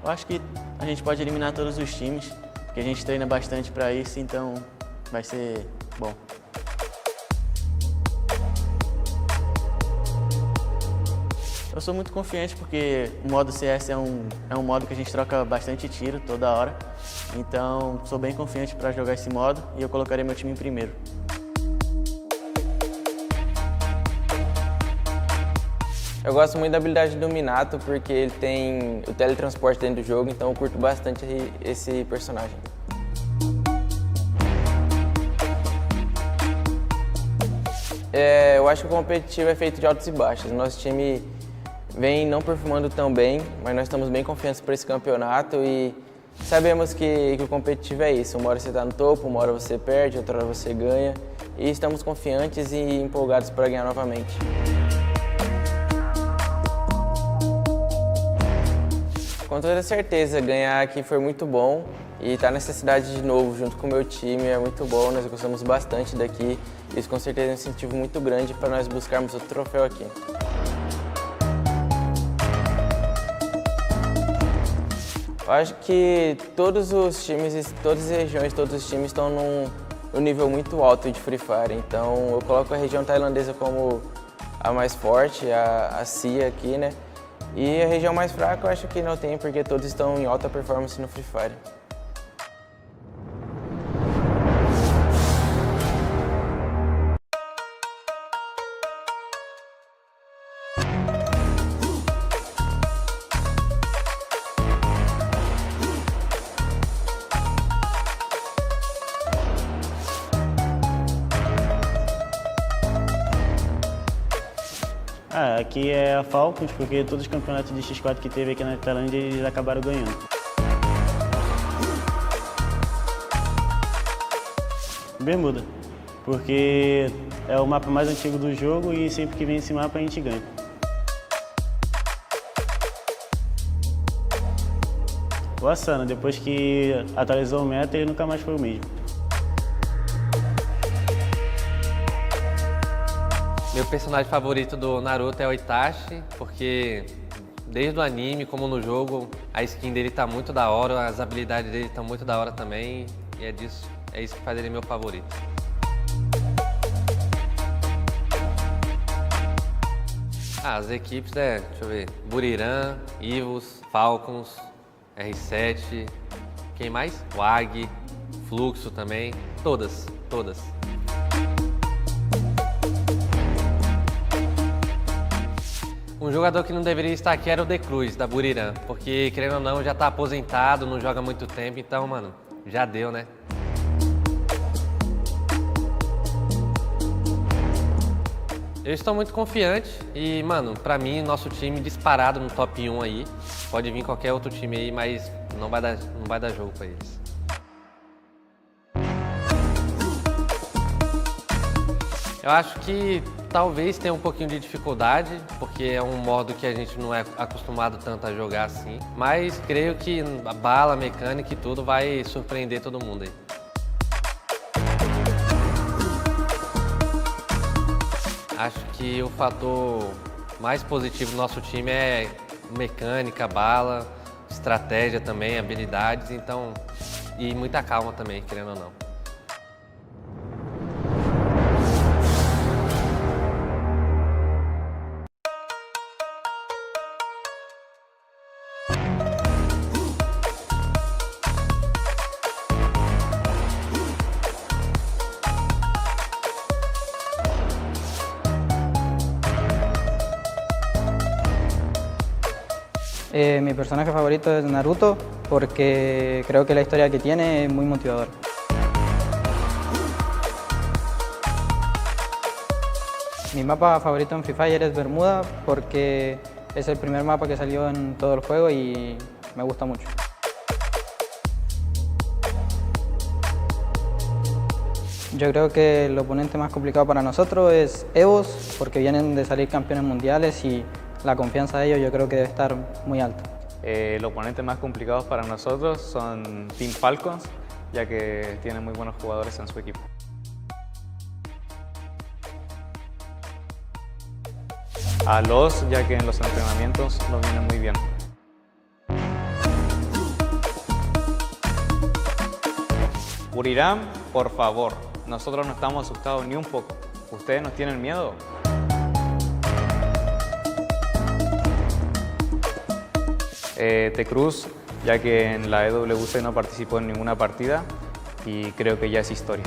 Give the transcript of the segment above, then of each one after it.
Eu acho que a gente pode eliminar todos os times, porque a gente treina bastante para isso, então vai ser bom. Eu sou muito confiante porque o modo CS é um modo que a gente troca bastante tiro toda hora, então sou bem confiante para jogar esse modo e eu colocarei meu time em primeiro. Eu gosto muito da habilidade do Minato porque ele tem o teletransporte dentro do jogo, então eu curto bastante esse personagem. Eu acho que o competitivo é feito de altos e baixos. Nosso time vem não performando tão bem, mas nós estamos bem confiantes para esse campeonato e sabemos que o competitivo é isso. Uma hora você está no topo, uma hora você perde, outra hora você ganha. E estamos confiantes e empolgados para ganhar novamente. Com toda certeza, ganhar aqui foi muito bom e estar nessa cidade de novo junto com o meu time é muito bom. Nós gostamos bastante daqui. Isso com certeza é um incentivo muito grande para nós buscarmos o troféu aqui. Eu acho que todos os times, todas as regiões, todos os times estão num nível muito alto de Free Fire. Então eu coloco a região tailandesa como a mais forte, a CIA aqui, né? E a região mais fraca eu acho que não tem, porque todos estão em alta performance no Free Fire. Aqui é a Falcons, porque todos os campeonatos de X4 que teve aqui na Tailândia, eles acabaram ganhando. Bermuda, porque é o mapa mais antigo do jogo e sempre que vem esse mapa a gente ganha. O Asana, depois que atualizou o meta, ele nunca mais foi o mesmo. Meu personagem favorito do Naruto é o Itachi, porque desde o anime, como no jogo, a skin dele tá muito da hora, as habilidades dele estão muito da hora também, e é isso que faz ele meu favorito. As equipes, deixa eu ver, Buriram, Ivos, Falcons, R7, quem mais? WAG, Fluxo também, todas. Um jogador que não deveria estar aqui era o The Cruz, da Buriram, porque, querendo ou não, já tá aposentado, não joga há muito tempo, então, mano, já deu, né? Eu estou muito confiante e, mano, pra mim, nosso time disparado no top 1 aí. Pode vir qualquer outro time aí, mas não vai dar jogo pra eles. Eu acho que talvez tenha um pouquinho de dificuldade, porque é um modo que a gente não é acostumado tanto a jogar assim. Mas creio que a bala, a mecânica e tudo vai surpreender todo mundo aí. Acho que o fator mais positivo do nosso time é mecânica, bala, estratégia também, habilidades, então, e muita calma também, querendo ou não. Mi personaje favorito es Naruto porque creo que la historia que tiene es muy motivadora. Mi mapa favorito en Free Fire es Bermuda porque es el primer mapa que salió en todo el juego y me gusta mucho. Yo creo que el oponente más complicado para nosotros es Evos porque vienen de salir campeones mundiales y la confianza de ellos yo creo que debe estar muy alta. Los oponentes más complicados para nosotros son Team Falcons, ya que tienen muy buenos jugadores en su equipo. A los, ya que en los entrenamientos nos vienen muy bien. Buriram, por favor, nosotros no estamos asustados ni un poco. ¿Ustedes nos tienen miedo? Cruz, ya que en la EWC no participó en ninguna partida y creo que ya es historia.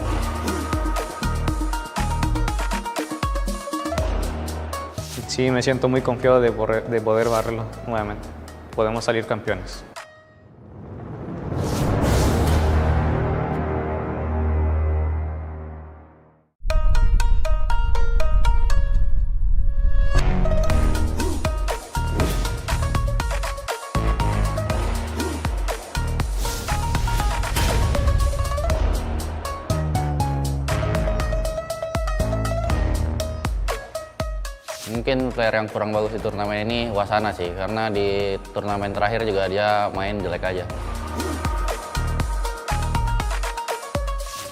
Sí, me siento muy confiado de poder barrerlo nuevamente. Podemos salir campeones. Mungkin player yang kurang bagus di turnamen ini Wasana sih, karena di turnamen terakhir juga dia main jelek aja.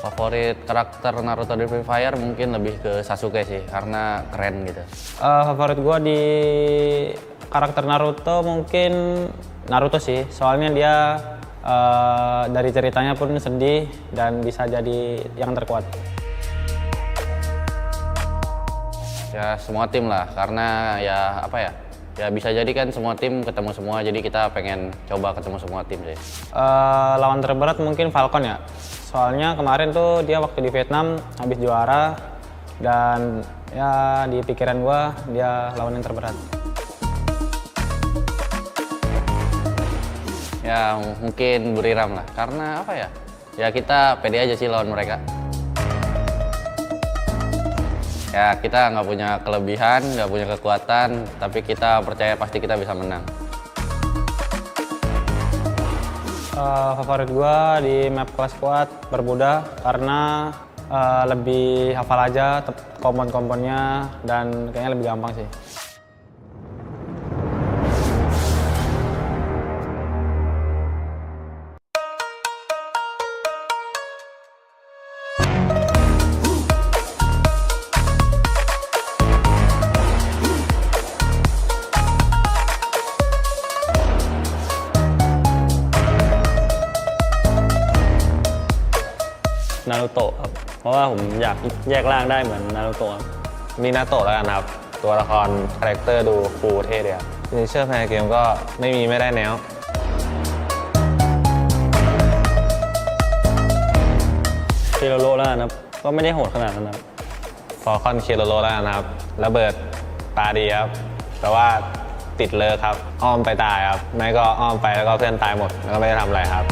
Favorit karakter Naruto di Free Fire mungkin lebih ke Sasuke sih, karena keren gitu. Favorit gue di karakter Naruto mungkin Naruto sih, soalnya dia dari ceritanya pun sedih dan bisa jadi yang terkuat. Ya semua tim lah, karena ya apa ya, ya bisa jadi kan semua tim ketemu semua, jadi kita pengen coba ketemu semua tim sih. Lawan terberat mungkin Falcon ya, soalnya kemarin tuh dia waktu di Vietnam habis juara dan ya di pikiran gua dia lawan yang terberat. Ya mungkin Buriram lah, karena apa ya, ya kita pede aja sih lawan mereka. Ya kita nggak punya kelebihan, nggak punya kekuatan, tapi kita percaya pasti kita bisa menang. Favorit gua di map kelas squad Bermuda karena lebih hafal aja kompon-komponnya dan kayaknya lebih gampang sih.นารูโตะครับเพราะว่าผมอยากแยกร่างได้เหมือนนารูโตะครับ มีนาโตะแล้วกันครับ ตัวละครคาแรคเตอร์ดูฟูลเท่ดีครับฟินิเชอร์ภายในเกมก็ไม่ได้แนว เคโรโร่แล้วนะครับก็ไม่ได้โหดขนาดนั้นครับ ฟอลคอนเคโรโลแล้วกันครับระเบิดตาดีครับแต่ว่าติดเลิกครับอ้อมไปตายครับไม่ก็อ้อมไปแล้วก็เพื่อนตายหมดแล้วก็ไม่ได้ทำอะไรครับ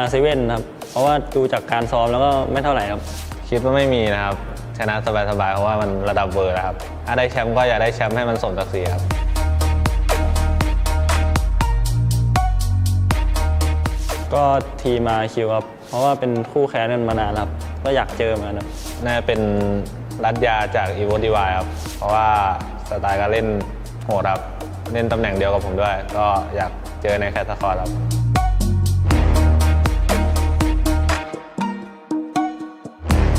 เซเว่นครับเพราะว่าดูจากการซ้อมแล้วก็ไม่เท่าไหร่ครับ คิดว่าไม่มีนะครับชนะสบายๆเพราะว่ามันระดับเวอร์นะครับถ้าได้แชมป์ก็อยากได้แชมป์ให้มันสมศักดิ์ศรีครับ ก็ทีมมาคิวครับเพราะว่าเป็นคู่แข่งกันมานานครับก็อยากเจอเหมือนกันครับ น่าจะเป็นรัตยาจากอีโวดีวายครับเพราะว่าสไตล์การเล่นโหดครับเล่นตำแหน่งเดียวกับผมด้วยก็อยากเจอในแคทสคอร์ครับ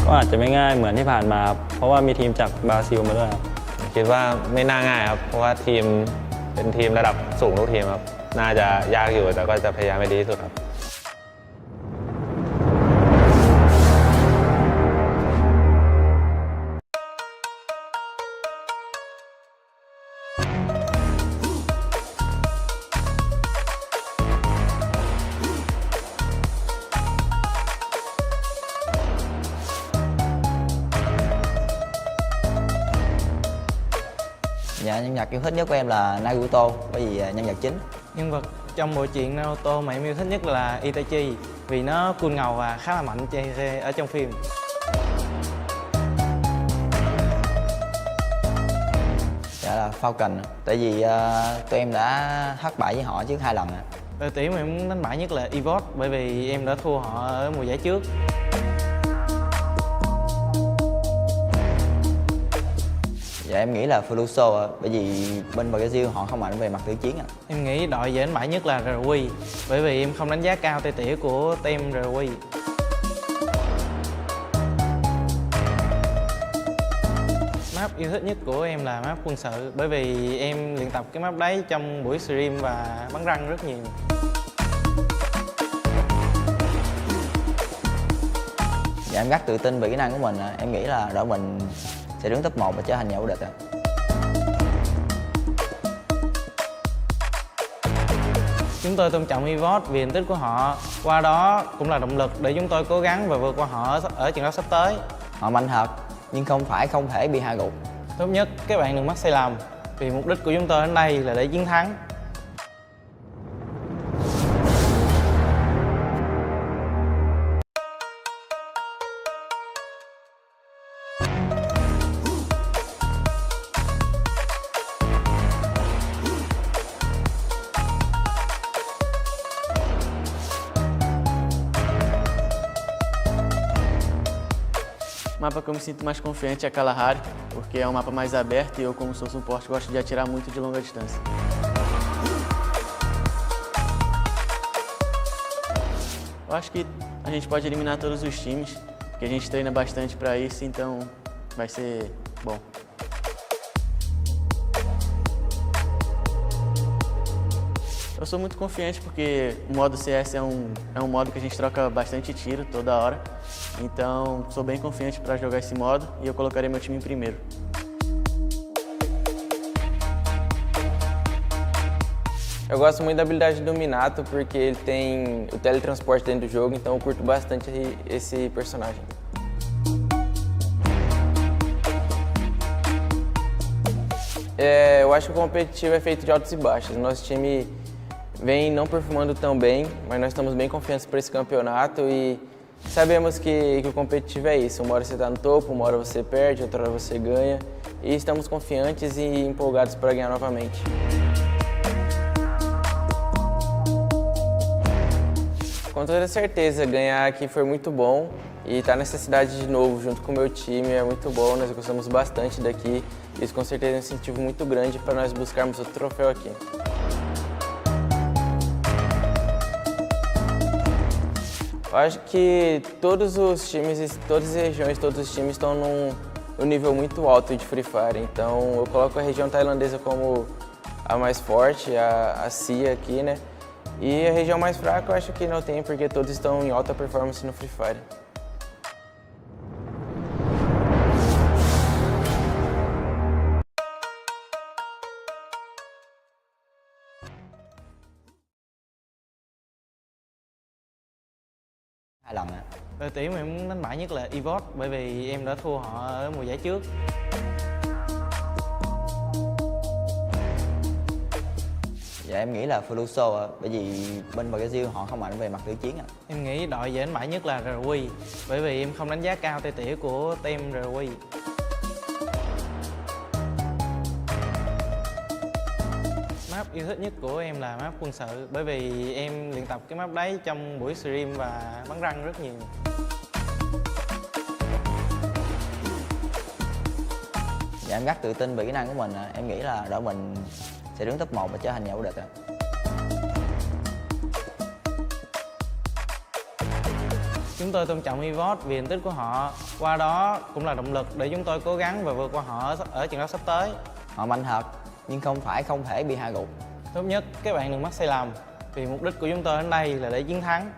ก็อาจจะไม่ง่ายเหมือนที่ผ่านมาครับเพราะว่ามีทีมจากบราซิลมาด้วยครับ คิดว่าไม่น่าง่ายครับเพราะว่าทีมเป็นทีมระดับสูงทุกทีมครับน่าจะยากอยู่แต่ก็จะพยายามให้ดีที่สุดครับ Dạ, nhân vật yêu thích nhất của em là Naruto, bởi vì nhân vật chính. Nhân vật trong bộ truyện Naruto mà em yêu thích nhất là Itachi vì nó cool ngầu và khá là mạnh ở trong phim. Dạ là Falcon, tại vì tụi em đã thất bại với họ trước 2 lần. Đội tuyển mà em muốn đánh bại nhất là Evot bởi vì em đã thua họ ở mùa giải trước. Dạ em nghĩ là Fluso, bởi vì bên Brazil họ không mạnh về mặt tử chiến. Em nghĩ đội dễ đánh bại nhất là RW bởi vì em không đánh giá cao tay tỉa của team RW. Map Map yêu thích nhất của em là map quân sự, bởi vì em luyện tập cái map đấy trong buổi stream và bắn răng rất nhiều. Dạ, em rất tự tin về kỹ năng của mình. Em nghĩ là đội mình sẽ đứng top 1 và trở thành nhà vô địch. Chúng tôi tôn trọng eVOD vì thành tích của họ, qua đó cũng là động lực để chúng tôi cố gắng và vượt qua họ ở trận đấu sắp tới. Họ mạnh thật, nhưng không thể bị hạ gục. Tốt nhất các bạn đừng mắc sai lầm, vì mục đích của chúng tôi đến đây là để chiến thắng. O mapa que eu me sinto mais confiante é Kalahari, porque é um mapa mais aberto e eu, como sou suporte, gosto de atirar muito de longa distância. Eu acho que a gente pode eliminar todos os times, porque a gente treina bastante para isso, então vai ser bom. Eu sou muito confiante porque o modo CS é um modo que a gente troca bastante tiro toda hora, então sou bem confiante para jogar esse modo e eu colocarei meu time em primeiro. Eu gosto muito da habilidade do Minato porque ele tem o teletransporte dentro do jogo, então eu curto bastante esse personagem. Eu acho que o competitivo é feito de altos e baixos. Nosso time vem não performando tão bem, mas nós estamos bem confiantes para esse campeonato e sabemos que o competitivo é isso. Uma hora você está no topo, uma hora você perde, outra hora você ganha. E estamos confiantes e empolgados para ganhar novamente. Com toda certeza, ganhar aqui foi muito bom e estar nessa cidade de novo junto com o meu time é muito bom. Nós gostamos bastante daqui. Isso com certeza é um incentivo muito grande para nós buscarmos o troféu aqui. Eu acho que todos os times, todas as regiões, todos os times estão num nível muito alto de Free Fire. Então eu coloco a região tailandesa como a mais forte, a CIA aqui, né? E a região mais fraca eu acho que não tem, porque todos estão em alta performance no Free Fire. Hai lần ạ. Đội tuyển mà em muốn đánh bại nhất là eVOD, bởi vì em đã thua họ ở mùa giải trước. Dạ, em nghĩ là Fluso ạ, bởi vì bên Brazil họ không mạnh về mặt tử chiến ạ. Em nghĩ đội dễ đánh bại nhất là RQ, bởi vì em không đánh giá cao tay tỉa của team RQ. Map yêu thích nhất của em là map quân sự, bởi vì em luyện tập cái map đấy trong buổi stream và bắn răng rất nhiều. Dạ, em rất tự tin về kỹ năng của mình. Em nghĩ là đội mình sẽ đứng top 1 và trở thành nhà vô địch. Chúng tôi tôn trọng eVOD vì thành tích của họ, qua đó cũng là động lực để chúng tôi cố gắng và vượt qua họ ở trận đấu sắp tới. Họ mạnh thật, nhưng không thể bị hạ gục. Tốt nhất các bạn đừng mắc sai lầm, vì mục đích của chúng tôi đến đây là để chiến thắng.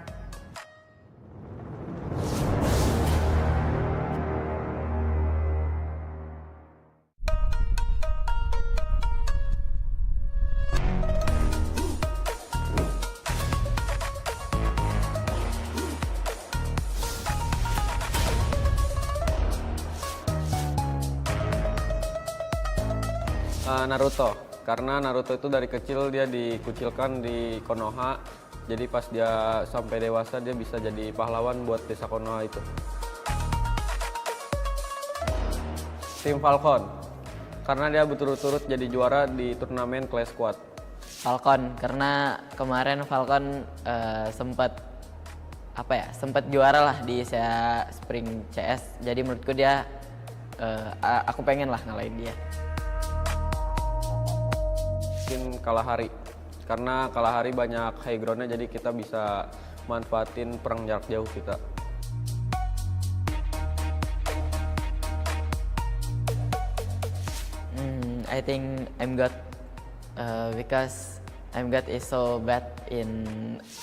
Naruto, karena Naruto itu dari kecil dia dikucilkan di Konoha, jadi pas dia sampai dewasa dia bisa jadi pahlawan buat desa Konoha itu. Tim Falcon, karena dia berturut-turut jadi juara di turnamen Clash Squad. Falcon, karena kemarin Falcon sempat juara lah di Spring CS, jadi menurutku dia aku pengen lah ngalahin dia. Mungkin Kalahari, karena Kalahari banyak high ground-nya, jadi kita bisa manfaatin perang jarak jauh kita. I think I'm good because I'm good is so bad in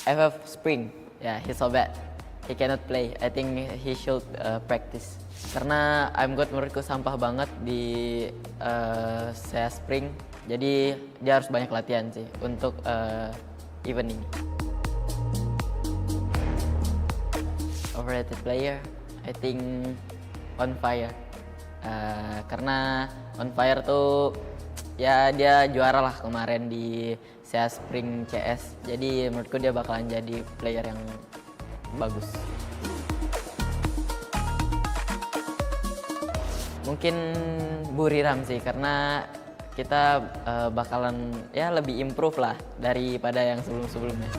FF Spring. Yeah, he's so bad. He cannot play. I think he should practice. Karena I'm good menurutku sampah banget di CS Spring. Jadi dia harus banyak latihan sih untuk event ini. Overrated player, I think On Fire. Karena On Fire tuh ya dia juara lah kemarin di CS Spring CS. Jadi menurutku dia bakalan jadi player yang bagus. Mungkin Buriram sih karena kita bakalan ya lebih improve lah daripada yang sebelum-sebelumnya.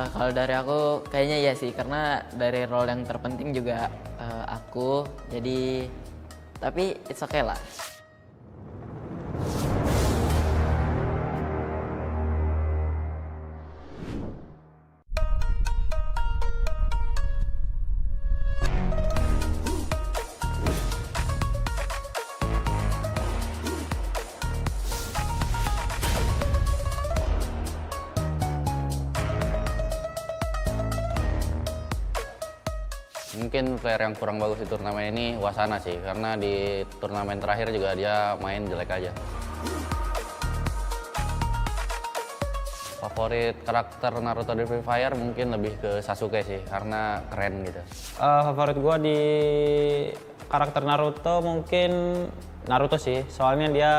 Kalau dari aku kayaknya ya sih karena dari role yang terpenting juga aku, jadi tapi it's okay lah. Mungkin player yang kurang bagus di turnamen ini Wasana sih, karena di turnamen terakhir juga dia main jelek aja. Favorit karakter Naruto di Free Fire mungkin lebih ke Sasuke sih, karena keren gitu. Favorit gue di karakter Naruto mungkin Naruto sih, soalnya dia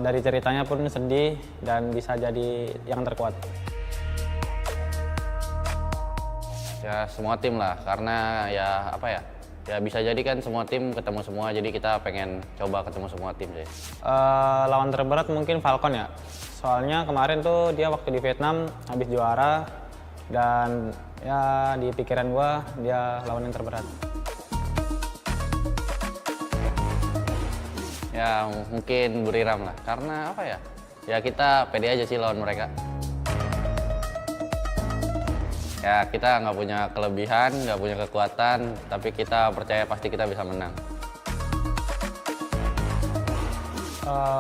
dari ceritanya pun sedih dan bisa jadi yang terkuat. Ya semua tim lah, karena ya apa ya, ya bisa jadi kan semua tim ketemu semua, jadi kita pengen coba ketemu semua tim sih. Lawan terberat mungkin Falcon ya, soalnya kemarin tuh dia waktu di Vietnam habis juara dan ya di pikiran gua dia lawan yang terberat. Ya mungkin Buriram lah, karena apa ya, ya kita pede aja sih lawan mereka. Ya kita nggak punya kelebihan, nggak punya kekuatan, tapi kita percaya pasti kita bisa menang.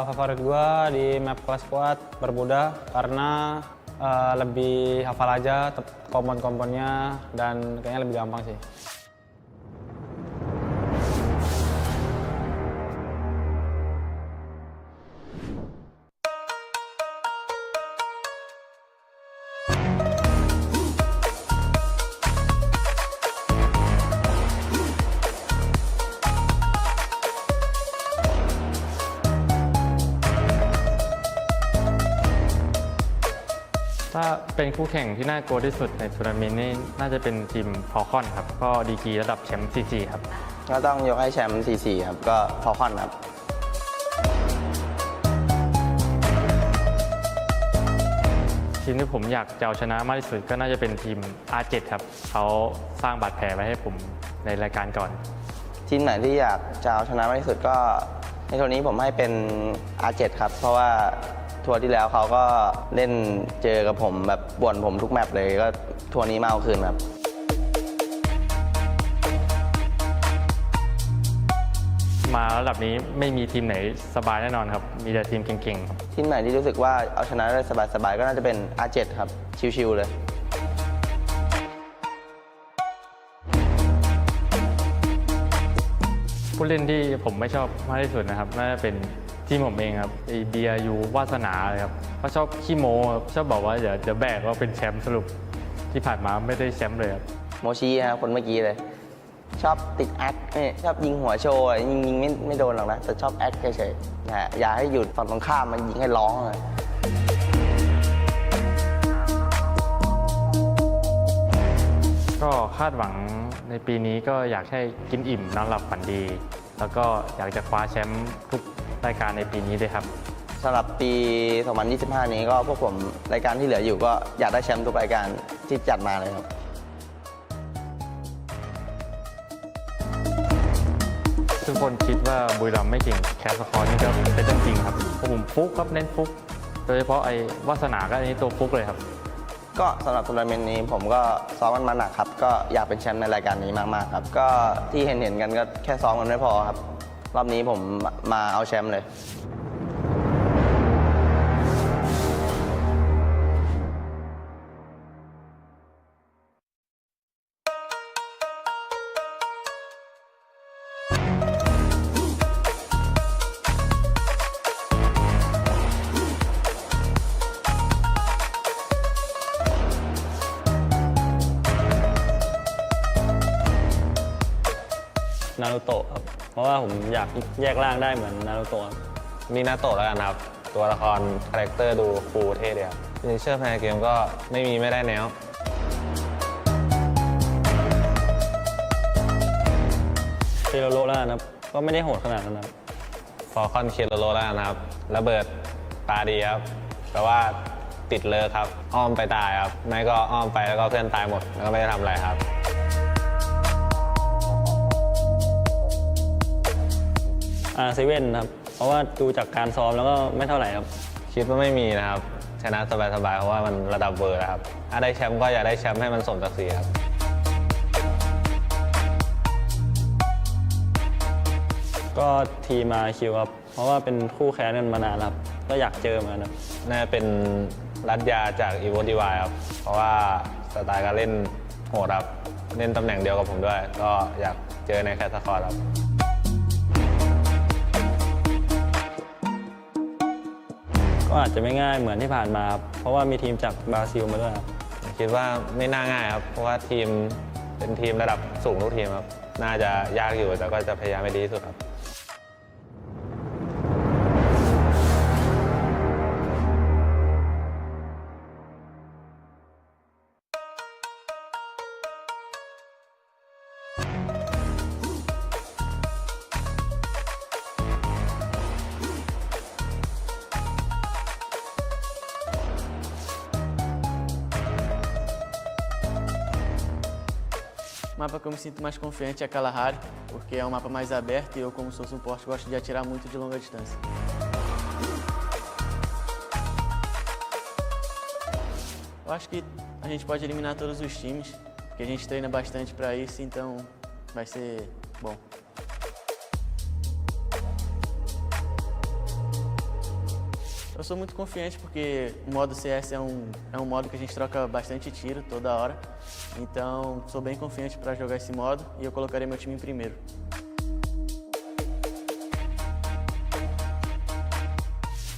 Favorit gua di map kelas kuat Bermuda karena lebih hafal aja kompon-komponnya dan kayaknya lebih gampang sih.ถ้าเป็นคู่แข่งที่น่ากลัวที่สุดในทัวร์นาเมนต์นี่น่าจะเป็นทีมฟอลคอนครับก็ดีกรีระดับแชมป์ CG ครับก็ต้องยกให้แชมป์ CC ครับก็ฟอลคอนครับทีมที่ผมอยากจะเอาชนะมากที่สุดก็น่าจะเป็นทีม R7 ครับเขาสร้างบาดแผลไว้ให้ผมในรายการก่อนทีมไหนที่อยากจะเอาชนะมากที่สุดก็ในทัวร์นี้ผมให้เป็น R7 ครับเพราะว่าทัวร์ที่แล้วเขาก็เล่นเจอกับผมแบบป่วนผมทุกแมปเลยก็ทัวร์นี้มาเอาคืนครับมาระดับนี้ไม่มีทีมไหนสบายแน่นอนครับมีแต่ทีมเก่งๆครับทีมไหนที่รู้สึกว่าเอาชนะได้สบายๆก็น่าจะเป็น R7 ครับชิวๆเลยผู้เล่นที่ผมไม่ชอบมากที่สุดนะครับน่าจะเป็นทีมผมเองครับไอเบียร์ยูวาสนาเลยครับเขาชอบขี้โม้ครับชอบบอกว่าเดี๋ยวแบกว่าเป็นแชมป์สรุปที่ผ่านมาไม่ได้แชมป์เลยครับโมชีครับคนเมื่อกี้เลยชอบติดแอคชอบยิงหัวโชว์ยิงไม่โดนหรอกนะแต่ชอบแอคเฉยๆนะอย่าให้หยุดฝั่งตรงข้ามมันยิงให้ร้องเลยก็คาดหวังในปีนี้ก็อยากให้กินอิ่มนอนหลับฝันดีแล้วก็อยากจะคว้าแชมป์ทุกรายการในปีนี้ด้วยครับสำหรับปี 2025 นี้ก็พวกผมรายการที่เหลืออยู่ก็อยากได้แชมป์ทุกรายการที่จัดมาเลยครับทุกคนคิดว่าบุรีรัมย์ไม่เก่งแคสสคอร์นี่ก็เป็นเรื่องจริงครับผมฟุกครับเน้นฟุกโดยเฉพาะไอ้วาสนาก็อันนี้ตัวฟุกเลยครับ ก็สำหรับทัวร์นาเมนต์นี้ผมก็ซ้อมกันมาหนักครับก็อยากเป็นแชมป์ในรายการนี้มากๆครับก็ที่เห็นกันก็แค่ซ้อมกันไม่พอครับรอบนี้ผมมาเอาแชมป์เลยนารูโตะครับเพราะว่าผมอยากแยกร่างได้เหมือนนารูโตะครับ มีนาโตะแล้วกันครับ ตัวละครคาแรคเตอร์ดูคูลเท่ดีครับเนเจอร์ภายในเกมก็ไม่ได้แนวเคโรโรแล้วกันครับก็ไม่ได้โหดขนาดนั้นครับ ฟอลคอนเคโรโรแล้วกันครับระเบิดตาดีครับแต่ว่าติดเลิกครับอ้อมไปตายครับไม่ก็อ้อมไปแล้วก็เพื่อนตายหมดแล้วก็ไม่ได้ทำอะไรครับเซเว่นครับเพราะว่าดูจากการซ้อมแล้วก็ไม่เท่าไหร่ครับ คิดว่าไม่มีนะครับชนะสบายๆเพราะว่ามันระดับเวอร์นะครับถ้าได้แชมป์ก็อยากได้แชมป์ให้มันสมศักดิ์ศรีครับ ก็ทีมมาคิวครับเพราะว่าเป็นคู่แข่งกันมานานครับก็อยากเจอเหมือนกันครับ น่าจะเป็นรัตยาจากอีโวดีวายครับเพราะว่าสไตล์การเล่นโหดครับเล่นตำแหน่งเดียวกับผมด้วยก็อยากเจอในแคสคอร์ครับ ก็อาจจะไม่ง่ายเหมือนที่ผ่านมาครับเพราะว่ามีทีมจากบราซิลมาด้วยครับ คิดว่าไม่น่าง่ายครับเพราะว่าทีมเป็นทีมระดับสูงทุกทีมครับน่าจะยากอยู่แต่ก็จะพยายามให้ดีที่สุดครับ O mapa que eu me sinto mais confiante é Kalahari, porque é um mapa mais aberto e eu, como sou suporte, gosto de atirar muito de longa distância. Eu acho que a gente pode eliminar todos os times, porque a gente treina bastante para isso, então vai ser bom. Eu sou muito confiante porque o modo CS é um modo que a gente troca bastante tiro toda hora, então sou bem confiante para jogar esse modo e eu colocarei meu time em primeiro.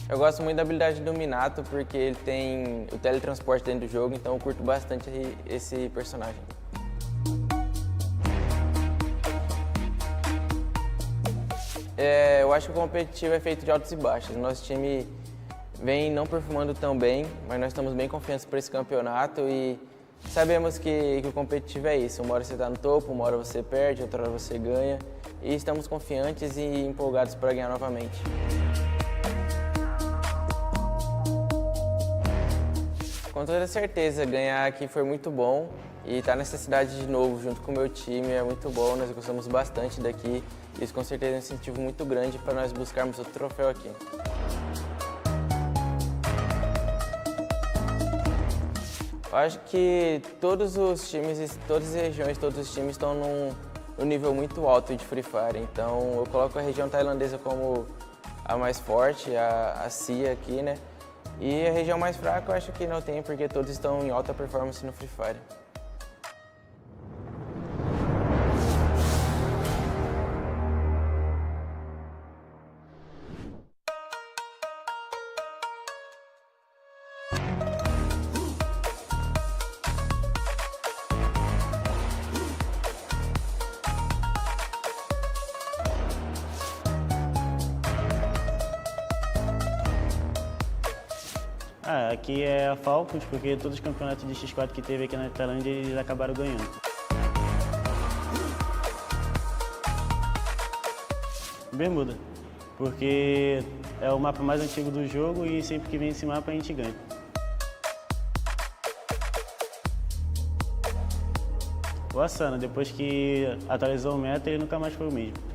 Eu gosto muito da habilidade do Minato porque ele tem o teletransporte dentro do jogo, então eu curto bastante esse personagem. Eu acho que o competitivo é feito de altos e baixos. Nosso time vem não performando tão bem, mas nós estamos bem confiantes para esse campeonato e sabemos que o competitivo é isso. Uma hora você está no topo, uma hora você perde, outra hora você ganha. E estamos confiantes e empolgados para ganhar novamente. Com toda certeza, ganhar aqui foi muito bom e estar nessa cidade de novo junto com o meu time é muito bom. Nós gostamos bastante daqui e isso com certeza é um incentivo muito grande para nós buscarmos o troféu aqui. Eu acho que todos os times, todas as regiões, todos os times estão num nível muito alto de Free Fire. Então eu coloco a região tailandesa como a mais forte, a CIA aqui, né? E a região mais fraca eu acho que não tem, porque todos estão em alta performance no Free Fire. Aqui é a Falcons, porque todos os campeonatos de X4 que teve aqui na Tailândia, eles acabaram ganhando. Bermuda, porque é o mapa mais antigo do jogo e sempre que vem esse mapa a gente ganha. O Asana, depois que atualizou o meta, ele nunca mais foi o mesmo.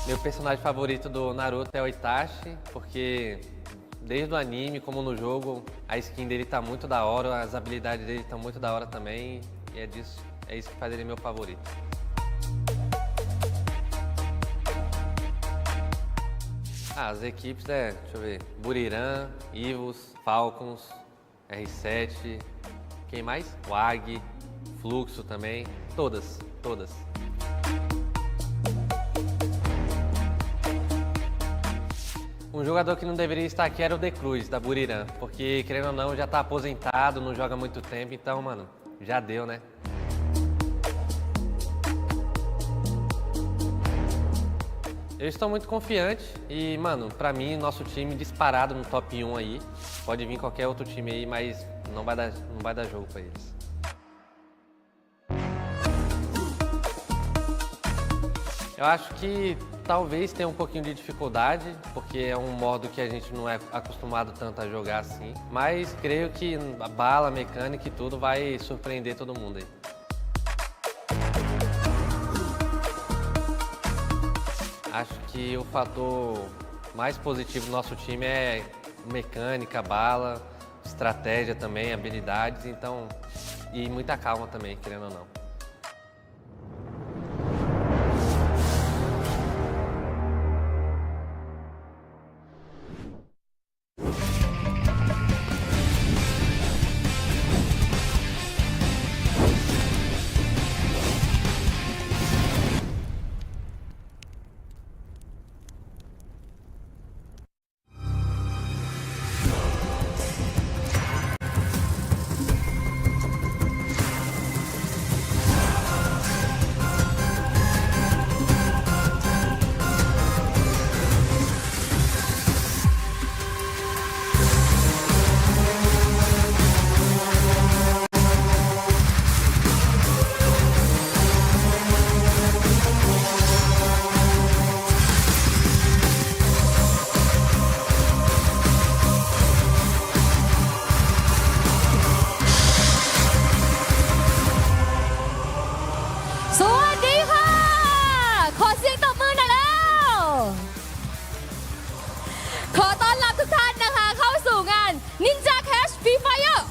Meu personagem favorito do Naruto é o Itachi, porque desde o anime como no jogo, a skin dele tá muito da hora, as habilidades dele estão muito da hora também, e é isso que faz ele meu favorito. As equipes deixa eu ver, Buriram, Ivos, Falcons, R7, quem mais? WAG, Fluxo também, todas. Um jogador que não deveria estar aqui era o De Cruz, da Buriram, porque, querendo ou não, já tá aposentado, não joga há muito tempo, então, mano, já deu, né? Eu estou muito confiante e, mano, pra mim, nosso time disparado no top 1 aí. Pode vir qualquer outro time aí, mas não vai dar jogo pra eles. Eu acho que talvez tenha um pouquinho de dificuldade, porque é um modo que a gente não é acostumado tanto a jogar assim. Mas creio que a bala, a mecânica e tudo vai surpreender todo mundo aí. Acho que o fator mais positivo do nosso time é mecânica, bala, estratégia também, habilidades, então, e muita calma também, querendo ou não.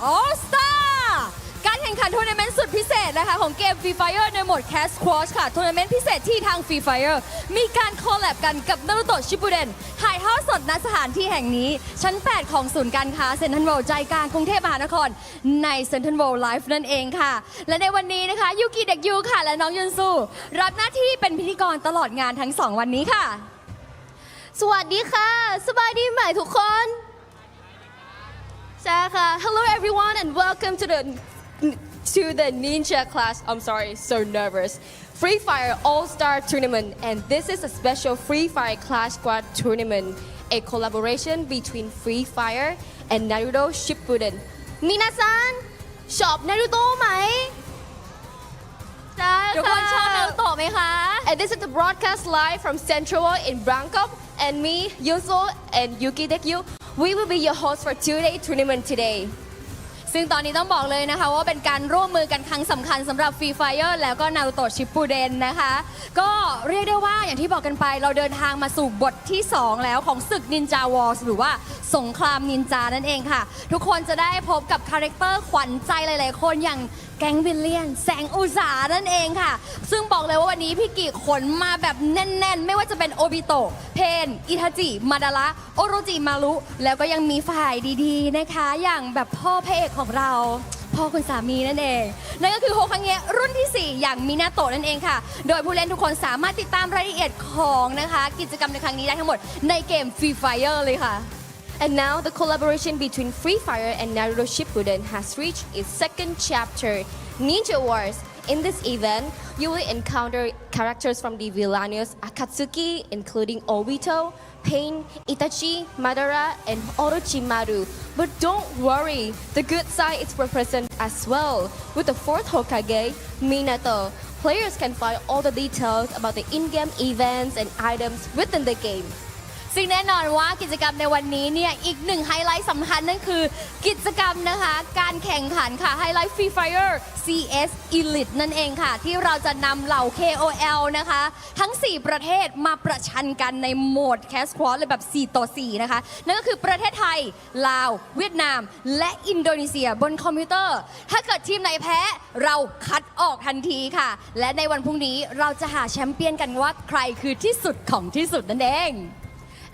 All Star การแข่งขันทัวร์นาเมนต์สุดพิเศษนะคะของเกม Free Fire ในโหมด Cast Squash ค่ะทัวร์นาเมนต์พิเศษที่ทาง Free Fire มีการคอลแลบกันกับนารูโตะชิปุเดนถ่ายทอดสดณสถานที่แห่งนี้ชั้น 8 ของศูนย์การค้าเซ็นทรัลเวิลด์ใจกลางกรุงเทพมหานครในเซ็นทรัลเวิลด์ไลฟ์นั่นเองค่ะและในวันนี้นะคะยูกิเด็กยูค่ะและน้องยุนซูรับหน้าที่เป็นพิธีกรตลอดงานทั้ง2วันนี้ค่ะสวัสดีค่ะสบายดีไหมทุกคนใช่ค่ะ Hello everyone and welcome to the Ninja class. I'm sorry, so nervous. Free Fire All-Star Tournament, and this is a special Free Fire Clash Squad tournament, a collaboration between Free Fire and Naruto Shippuden. มินาซันชอบนารูโตะไหมใช่ค่ะทุกคนชอบนารูโตะไหมคะ And this is the broadcast live from Central World in Bangkok, and me, Yunso and Yuki Dekyu, we will be your host for two-day tournament today.ซึ่งตอนนี้ต้องบอกเลยนะคะว่าเป็นการร่วมมือกันครั้งสำคัญสำหรับ Free Fire แล้วก็ Naruto Shippuden นะคะก็เรียกได้ว่าอย่างที่บอกกันไปเราเดินทางมาสู่บทที่2แล้วของศึก Ninja Wars หรือว่าสงครามนินจานั่นเองค่ะทุกคนจะได้พบกับคาแรคเตอร์ขวัญใจหลายๆคนอย่างแก๊งวิลเลียนแสงอุตสานั่นเองค่ะซึ่งบอกเลยว่าวันนี้พี่กิขนมาแบบแน่นๆไม่ว่าจะเป็นโอบิโตะเพนอิทาจิมาดาระโอโรจิมารุแล้วก็ยังมีฝ่ายดีๆนะคะอย่างแบบพ่อพระเอกของเราพ่อคุณสามีนั่นเองนั่นก็คือโฮคังเงะรุ่นที่4อย่างมินาโตะนั่นเองค่ะโดยผู้เล่นทุกคนสามารถติดตามรายละเอียดของนะคะกิจกรรมในครั้งนี้ได้ทั้งหมดในเกม Free Fire เลยค่ะAnd now the collaboration between Free Fire and Naruto Shippuden has reached its second chapter, Ninja Wars. In this event, you will encounter characters from the villainous Akatsuki, including Obito, Pain, Itachi, Madara, and Orochimaru. But don't worry, the good side is represented as well. With the fourth Hokage, Minato, players can find all the details about the in-game events and items within the game. ซึ่งแน่นอนว่ากิจกรรมในวันนี้เนี่ยอีกหนึ่งไฮไลท์สำคัญนั่นคือกิจกรรมนะคะการแข่งขันค่ะไฮไลท์ Free Fire CS Elite นั่นเองค่ะที่เราจะนำเหล่า KOL นะคะทั้ง 4 ประเทศมาประชันกันในโหมด Cast Squad เลยแบบ4 ต่อ 4นะคะนั่นก็คือประเทศไทยลาวเวียดนามและอินโดนีเซียบนคอมพิวเตอร์ถ้าเกิดทีมไหนแพ้เราคัดออกทันทีค่ะและในวันพรุ่งนี้เราจะหาแชมเปี้ยนกันว่าใครคือที่สุดของที่สุดนั่นเอง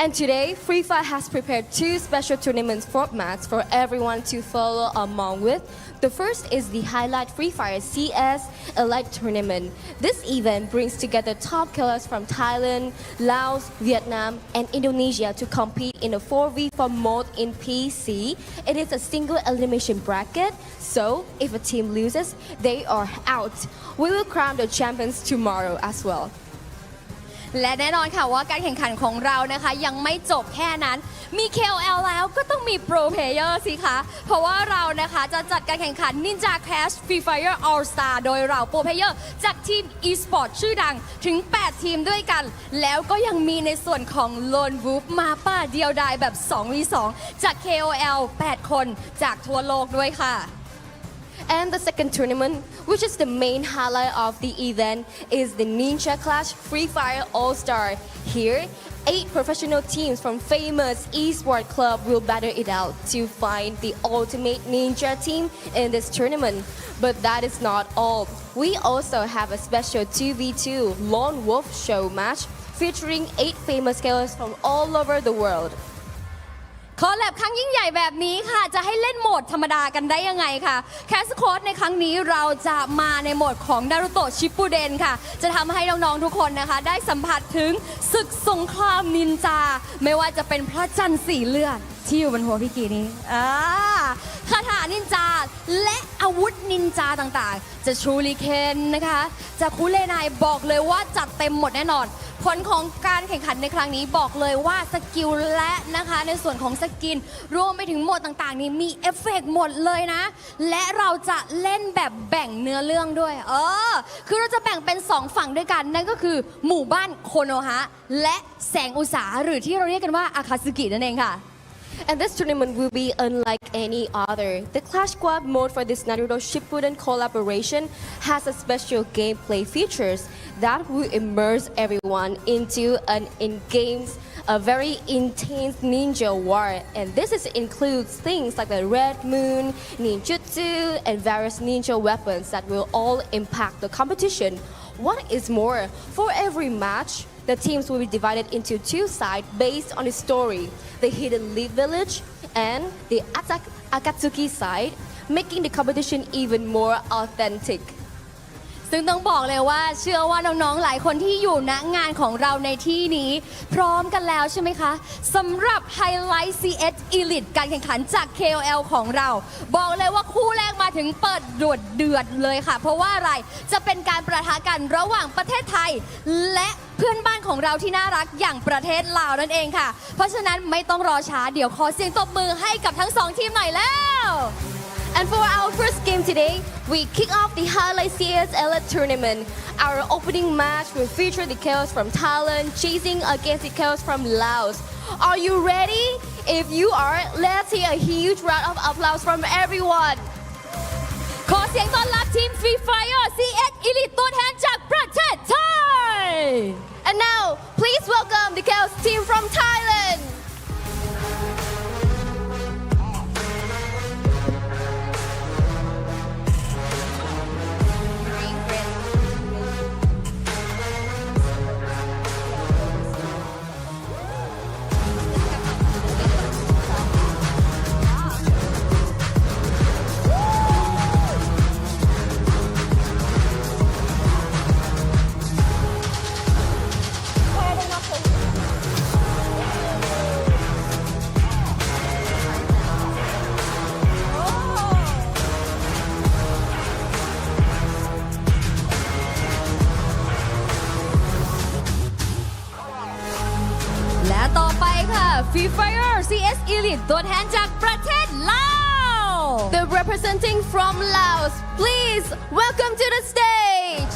And today, Free Fire has prepared 2 special tournament formats for everyone to follow along with. The first is the Highlight Free Fire CS Elite Tournament. This event brings together top killers from Thailand, Laos, Vietnam, and Indonesia to compete in a 4v4 mode in PC. It is a single elimination bracket, so if a team loses, they are out. We will crown the champions tomorrow as well. และแน่นอนค่ะว่าการแข่งขันของเรานะคะยังไม่จบแค่นั้นมี KOL แล้วก็ต้องมี Pro Player สิคะเพราะว่าเรานะคะจะจัดการแข่งขัน Ninja Clash Free Fire All Star โดยเรา Pro Player จากทีม e-sport ชื่อดังถึง 8 ทีมด้วยกันแล้วก็ยังมีในส่วนของ Lone Wolf มาป้าเดียวดายแบบ 2v2 จาก KOL 8 คนจากทั่วโลกด้วยค่ะAnd the second tournament, which is the main highlight of the event, is the Ninja Clash Free Fire All-Star. Here, 8 professional teams from famous esports club will battle it out to find the ultimate ninja team in this tournament. But that is not all. We also have a special 2v2 Lone Wolf show match featuring 8 famous killers from all over the world.คอลแลบครั้งยิ่งใหญ่แบบนี้ค่ะจะให้เล่นโหมดธรรมดากันได้ยังไงค่ะแคสโค้ดในครั้งนี้เราจะมาในโหมดของนารูโตะชิปปุเดนค่ะจะทำให้น้องๆทุกคนนะคะได้สัมผัสถึงศึกสงครามนินจาไม่ว่าจะเป็นพระจันทร์สีเลือดที่อยู่บนหัวพี่กีนี้คาถานินจาและอาวุธนินจาต่างๆจะชูริเคนนะคะจะคุเลนายบอกเลยว่าจัดเต็มหมดแน่นอนผลของการแข่งขันในครั้งนี้บอกเลยว่าสกิลและนะคะในส่วนของสกินรวมไปถึงโหมดต่างๆนี้มีเอฟเฟกต์หมดเลยนะและเราจะเล่นแบบแบ่งเนื้อเรื่องด้วยคือเราจะแบ่งเป็น2ฝั่งด้วยกันนั่นก็คือหมู่บ้านโคโนฮะและแสงอุษาหรือที่เราเรียกกันว่าอาคาสึกินั่นเองค่ะAnd this tournament will be unlike any other. The Clash Squad mode for this Naruto Shippuden collaboration has a special gameplay features that will immerse everyone into a very intense ninja war. And this includes things like the Red Moon, ninjutsu, and various ninja weapons that will all impact the competition. What is more, for every match, the teams will be divided into 2 sides based on the story, the Hidden Leaf Village and the Akatsuki side, making the competition even more authentic. ซึ่งต้องบอกเลยว่าเชื่อว่าน้องๆหลายคนที่อยู่ณงานของเราในที่นี้พร้อมกันแล้วใช่ไหมคะสำหรับ Highlight CS Elite การแข่งขันจาก KOL ของเราบอกเลยว่าคู่แรกมาถึงเปิดเดือดเลยค่ะเพราะว่าอะไรจะเป็นการประทะกันระหว่างประเทศไทยและเพื่อนบ้านของเราที่น่ารักอย่างประเทศลาวนั่นเองค่ะเพราะฉะนั้นไม่ต้องรอช้าเดี๋ยวขอเสียงตบมือให้กับทั้ง2ทีมหน่อยแล้ว And for our first game today, we kick off the Highlight CS Elite Tournament. Our opening match will feature the kills from Thailand chasing against the kills from Laos. Are you ready? If you are, let's hear a huge round of applause from everyone. ขอเสียงต้อนรับทีม Free Fire CS Elite ตัวแทนจากประเทศไทย And now, please welcome the kills team from Thailand. Free Fire CS Elite ตัวแทนจากประเทศลาว The representing from Laos, please welcome to the stage.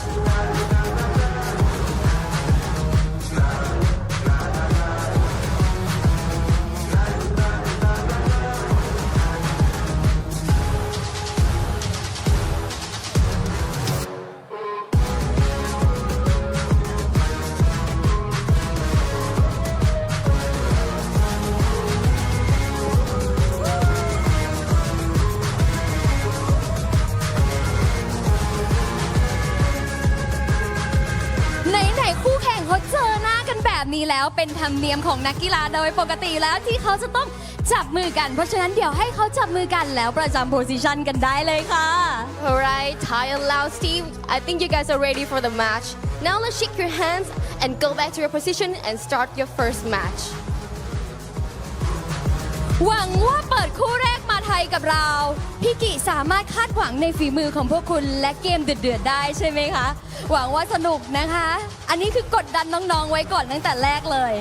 นี้แล้วเป็นธรรมเนียมของนักกีฬาโดยปกติแล้วที่เขาจะต้องจับมือกันเพราะฉะนั้นเดี๋ยวให้เขาจับมือกันแล้วประจำโพสิชันกันได้เลยค่ะ Alright, Thai and Laos team, I think you guys are ready for the match. Now let's shake your hands and go back to your position and start your first match. หวังว่าเปิดคู่แรกมาไทยกับเราพี่กิสามารถคาดหวังในฝีมือของพวกคุณและเกมเดือดๆได้ใช่ไหมคะหวังว่าสนุกนะคะอันนี้คือกดดันน้องๆไว้ก่อนตั้งแต่แรกเลย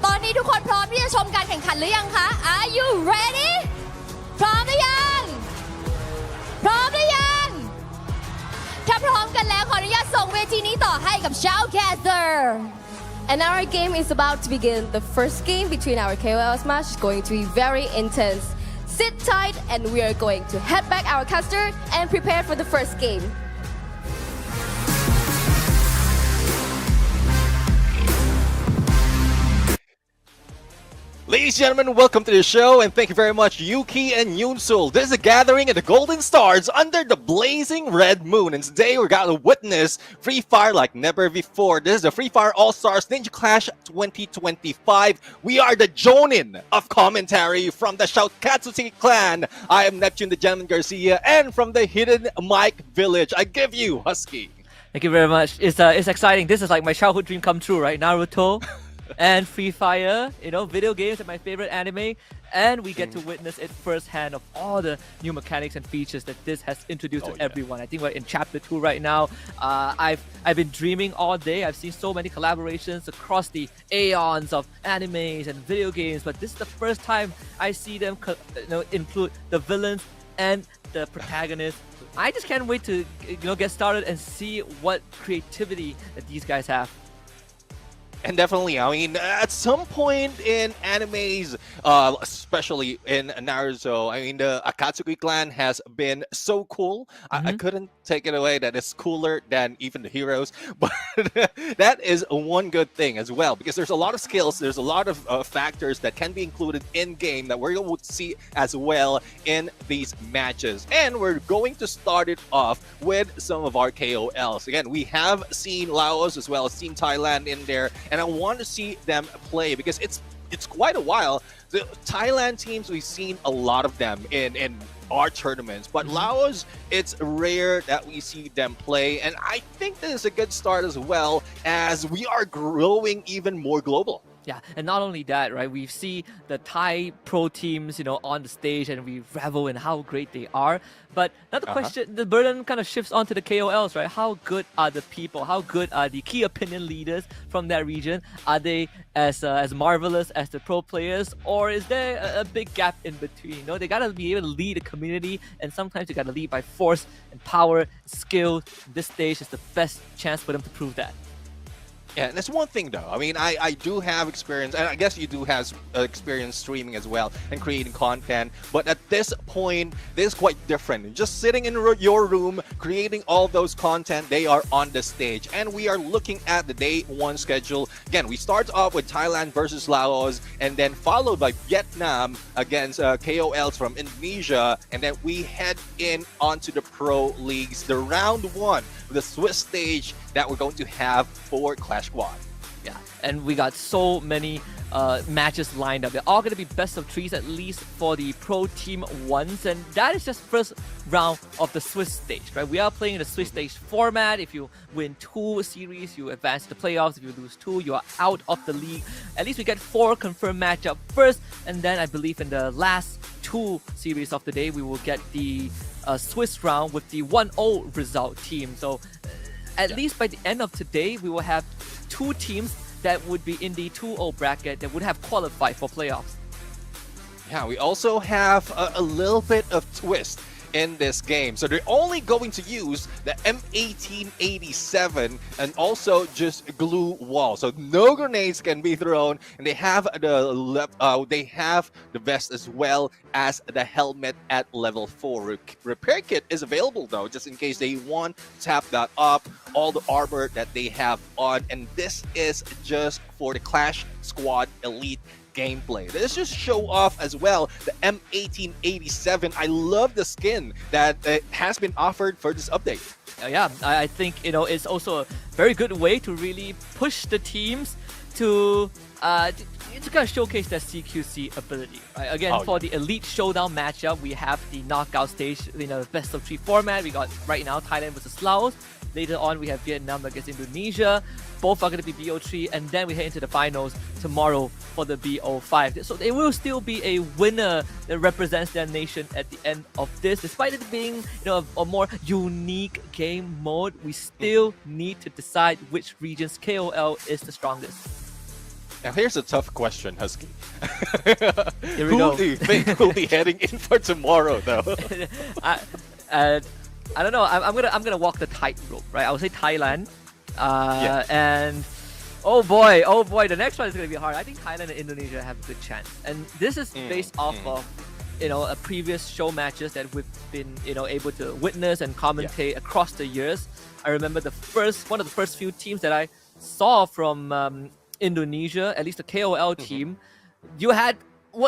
ตอนนี้ทุกคนพร้อมที่จะชมการแข่งขันหรือยังคะ Are you ready พร้อมหรือยังพร้อมหรือยังถ้าพร้อมกันแล้วขออนุญาตส่งเวทีนี้ต่อให้กับ Shoutcaster And our game is about to begin. The first game between our KOLs match is going to be very intense. Sit tight and we are going to head back our caster and prepare for the first game. Ladies and gentlemen, welcome to the show and thank you very much Yuki and Yoonsul. This is a gathering at the Golden Stars under the blazing red moon, and today we're going to witness Free Fire like never before. This is the Free Fire All-Stars Ninja Clash 2025. We are the Jonin of commentary from the Shoutcatsuki clan. I am Neptune the Gentleman Garcia, and from the Hidden Mic Village, I give you Husky. Thank you very much. It's exciting. This is like my childhood dream come true, right? Naruto and Free Fire, you know, video games are my favorite anime, and we get to witness it firsthand of all the new mechanics and features that this has introduced to everyone. I think we're in chapter 2 right now. I've been dreaming all day. I've seen so many collaborations across the aeons of animes and video games, but this is the first time I see them include the villains and the protagonists. I just can't wait to get started and see what creativity that these guys have. And definitely, I mean, at some point in animes, especially in Naruto, I mean, the Akatsuki clan has been so cool. I couldn't take it away that it's cooler than even the heroes. But that is one good thing as well, because there's a lot of skills, there's a lot of factors that can be included in-game that we're going to see as well in these matches. And we're going to start it off with some of our KOLs. Again, we have seen Laos as well as Team Thailand in there. And I want to see them play because it's quite a while. The Thailand teams, we've seen a lot of them in our tournaments, but Laos, it's rare that we see them play, and I think this is a good start as well as we are growing even more global. Yeah, and not only that, right? We see the Thai pro teams, on the stage, and we revel in how great they are. But another question, the burden kind of shifts onto the KOLs, right? How good are the people? How good are the key opinion leaders from that region? Are they as marvelous as the pro players, or is there a big gap in between? They gotta be able to lead a community, and sometimes you gotta lead by force and power, skill. This stage is the best chance for them to prove that. Yeah, and that's one thing though. I mean, I do have experience, and I guess you do have experience streaming as well and creating content. But at this point, this is quite different. Just sitting in your room, creating all those content, they are on the stage. And we are looking at the day 1 schedule. Again, we start off with Thailand versus Laos, and then followed by Vietnam against KOLs from Indonesia. And then we head in onto the pro leagues, the round 1, the Swiss stage that we're going to have for Clash Squad. Yeah, and we got so many matches lined up. They're all going to be best of 3s, at least for the pro team 1s, and that is just first round of the Swiss stage, right? We are playing the Swiss stage format. If you win 2 series, you advance to the playoffs. If you lose 2, you are out of the league. At least we get 4 confirmed matchup first, and then I believe in the last 2 series of the day, we will get the Swiss round with the 1-0 result team. So at least by the end of today, we will have 2 teams that would be in the 2-0 bracket that would have qualified for playoffs. Yeah, we also have a little bit of twist in this game. So they're only going to use the M1887 and also just glue walls. So no grenades can be thrown, and they have the vest as well as the helmet at level 4. Repair kit is available though, just in case they want to tap that up. All the armor that they have on, and this is just for the Clash Squad Elite gameplay. Let's just show off as well the M1887. I love the skin that has been offered for this update. Yeah, I think it's also a very good way to really push the teams to kind of showcase their CQC ability. Right? Again, for the Elite Showdown matchup, we have the knockout stage in a best of 3 format. We got right now Thailand versus Laos. Later on, we have Vietnam against Indonesia. Both are going to be BO3, and then we head into the finals tomorrow for the BO5. So there will still be a winner that represents their nation at the end of this. Despite it being a more unique game mode, we still need to decide which region's KOL is the strongest. Now here's a tough question, Husky. Here we go. Who do you think will be heading in for tomorrow, though? I don't know. I'm gonna walk the tightrope, right? I would say Thailand, and oh boy, the next one is gonna be hard. I think Thailand and Indonesia have a good chance, and this is based off of a previous show matches that we've been able to witness and commentate across the years. I remember one of the first few teams that I saw from Indonesia, at least the KOL team. You had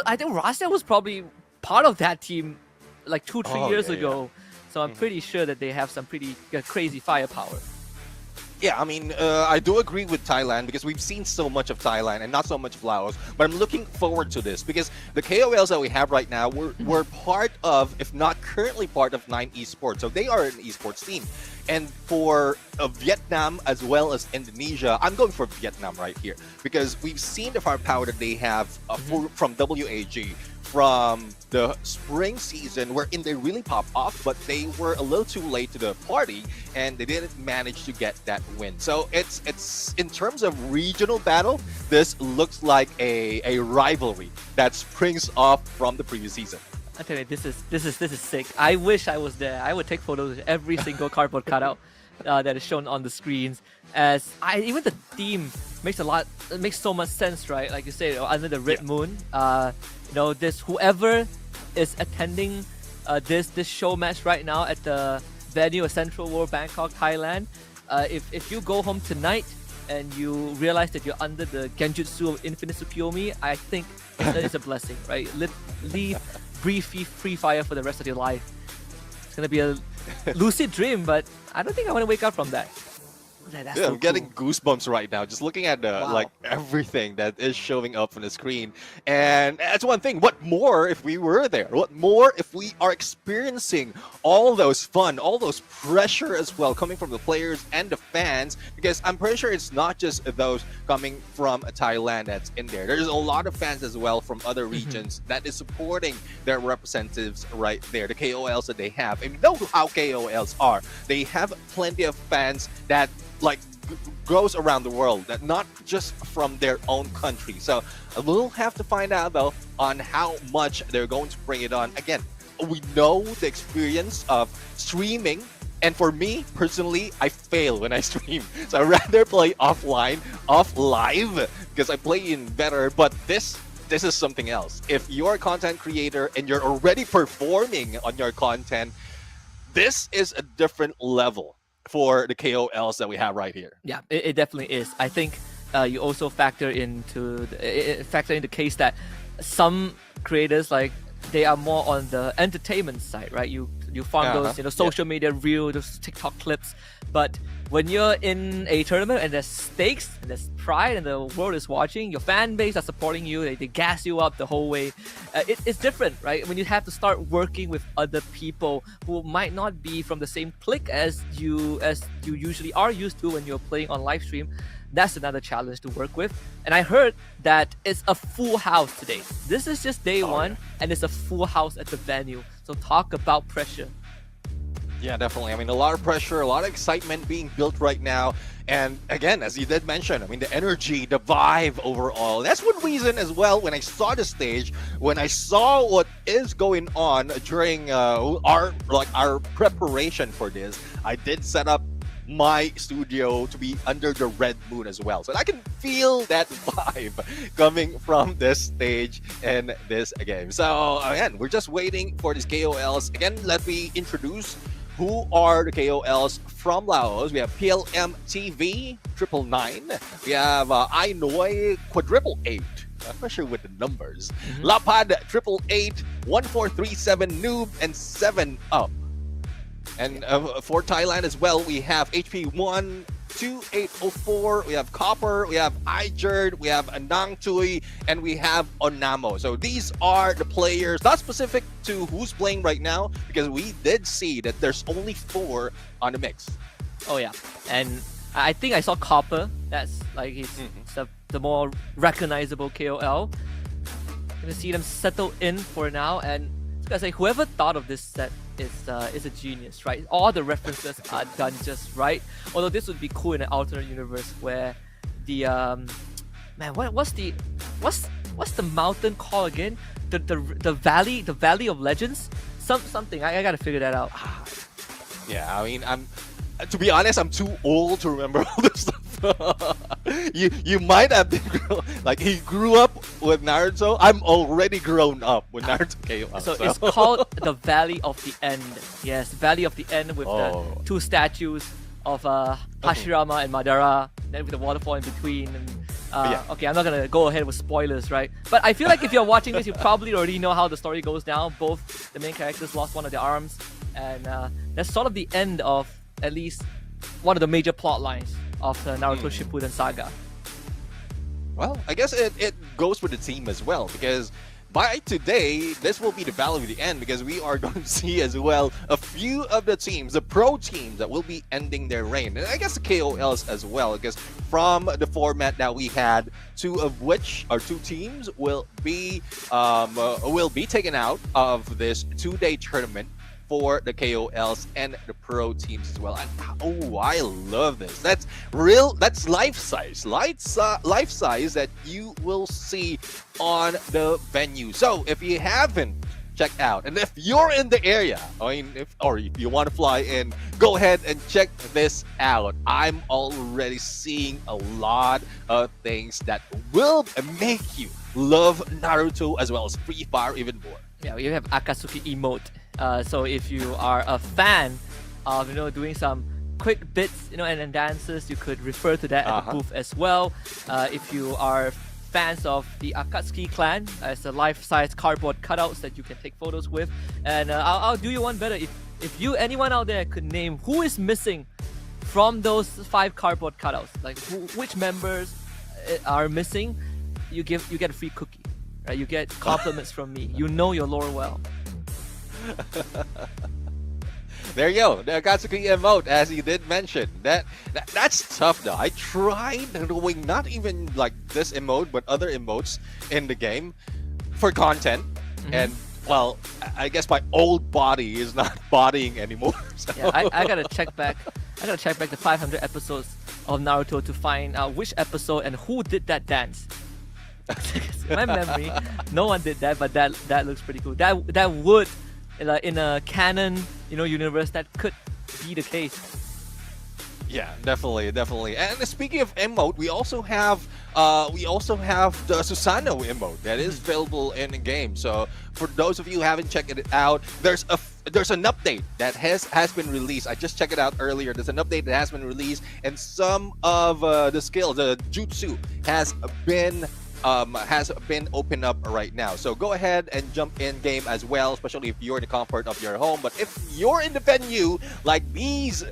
I think Russia was probably part of that team like 2-3 years ago. So I'm pretty sure that they have some pretty crazy firepower. Yeah, I mean, I do agree with Thailand because we've seen so much of Thailand and not so much of Laos. But I'm looking forward to this because the KOLs that we have right now, we're part of, if not currently part of 9 Esports. So they are an esports team. And for Vietnam as well as Indonesia, I'm going for Vietnam right here because we've seen the firepower that they have from WAG. From the spring season wherein they really popped off, but they were a little too late to the party and they didn't manage to get that win. So it's in terms of regional battle, this looks like a rivalry that springs off from the previous season. I tell you, this is sick. I wish I was there. I would take photos of every single cardboard cutout that is shown on the screens. Even the theme makes so much sense, right? Like you say, under the red moon. This whoever is attending this show match right now at the venue of Central World Bangkok, Thailand. If you go home tonight and you realize that you're under the Genjutsu of Infinite Tsukiyomi, I think that is a blessing, right? Breathe Free Fire for the rest of your life. It's gonna be a lucid dream, but I don't think I want to wake up from that. That's so I'm getting goosebumps right now just looking at like everything that is showing up on the screen. And that's one thing. What more if we were there? What more if we are experiencing all those fun, all those pressure as well coming from the players and the fans? Because I'm pretty sure it's not just those coming from Thailand that's in there. There's a lot of fans as well from other regions that is supporting their representatives right there, the KOLs that they have. And you know how KOLs are. They have plenty of fans that goes around the world, that not just from their own country. So we'll have to find out though on how much they're going to bring it on. Again, we know the experience of streaming, and for me personally, I fail when I stream. So I'd rather play off live because I play in better. But this is something else. If you're a content creator and you're already performing on your content, this is a different level for the KOLs that we have right here. Yeah, it definitely is. I think you also factor into the case that some creators, like, they are more on the entertainment side, right? You farm those social media reels, those TikTok clips. But when you're in a tournament and there's stakes and there's pride and the world is watching, your fan base are supporting you, they gas you up the whole way. It's different, right? When you have to start working with other people who might not be from the same clique as you usually are used to when you're playing on live stream. That's another challenge to work with. And I heard that it's a full house today. This is just day one, and it's a full house at the venue. So talk about pressure. Yeah, definitely. I mean, a lot of pressure, a lot of excitement being built right now. And again, as you did mention, I mean, the energy, the vibe overall. That's one reason as well when I saw the stage, when I saw what is going on during our preparation for this, I did set up my studio to be under the red moon as well. So I can feel that vibe coming from this stage in this game. So again, we're just waiting for these KOLs. Again, let me introduce who are the KOLs from Laos. We have PLM TV 999. We have iNoi quadruple 8. I'm not sure with the numbers. Lapad 888, 1437 Noob, and 7 Up. And for Thailand as well, we have HP1 2804, we have Copper, we have Ijerd, we have Anang Tui, and we have Onamo. So these are the players, not specific to who's playing right now, because we did see that there's only 4 on the mix. Oh yeah, and I think I saw Copper. That's like he's the more recognizable KOL. Gonna see them settle in for now, and I was gonna say whoever thought of this set is a genius, right? All the references are done just right. Although this would be cool in an alternate universe where the man, what's the mountain called again? The valley of legends? Something. I gotta figure that out. Yeah, I mean, to be honest, I'm too old to remember all this stuff. you might have been like he grew up with Naruto. I'm already grown up when Naruto came out. So it's called the Valley of the End. Yes, Valley of the End with the 2 statues of Hashirama and Madara, then with the waterfall in between. And, okay, I'm not gonna go ahead with spoilers, right? But I feel like if you're watching this, you probably already know how the story goes down. Both the main characters lost one of their arms, and that's sort of the end of at least one of the major plot lines of the Naruto Shippuden saga. Well, I guess it goes with the team as well, because by today, this will be the Valley of the End, because we are going to see as well a few of the teams, the pro teams that will be ending their reign. And I guess the KOLs as well, because from the format that we had, 2 of which are 2 teams will be taken out of this 2-day tournament for the KOLs and the pro teams as well. And oh, I love this. That's real. That's life size that you will see on the venue. So if you haven't checked out, and if you're in the area, if you want to fly in, go ahead and check this out. I'm already seeing a lot of things that will make you love Naruto as well as Free Fire even more. Yeah, we have Akatsuki emote. So if you are a fan of doing some quick bits and dances, you could refer to that at the booth as well. If you are fans of the Akatsuki clan, as a life-size cardboard cutouts that you can take photos with, and I'll do you one better. If anyone out there could name who is missing from those 5 cardboard cutouts, like which members are missing, you get a free cookie, right? You get compliments from me. You know your lore well. There you go, the Akatsuki emote, as you did mention. That's tough though. I tried doing not even like this emote, but other emotes in the game for content, and well, I guess my old body is not bodying anymore. So. Yeah, I gotta check back. I gotta check back the 500 episodes of Naruto to find out which episode and who did that dance. In my memory, no one did that, but that looks pretty cool. That would, in a canon, universe, that could be the case. Yeah, definitely. And speaking of emote, we also have the Susanoo emote that is available in the game. So for those of you who haven't checked it out, there's an update that has been released. I just checked it out earlier. There's an update that has been released, and some of the skills, the jutsu, has been opened up right now. So go ahead and jump in game as well, especially if you're in the comfort of your home. But if you're in the venue like these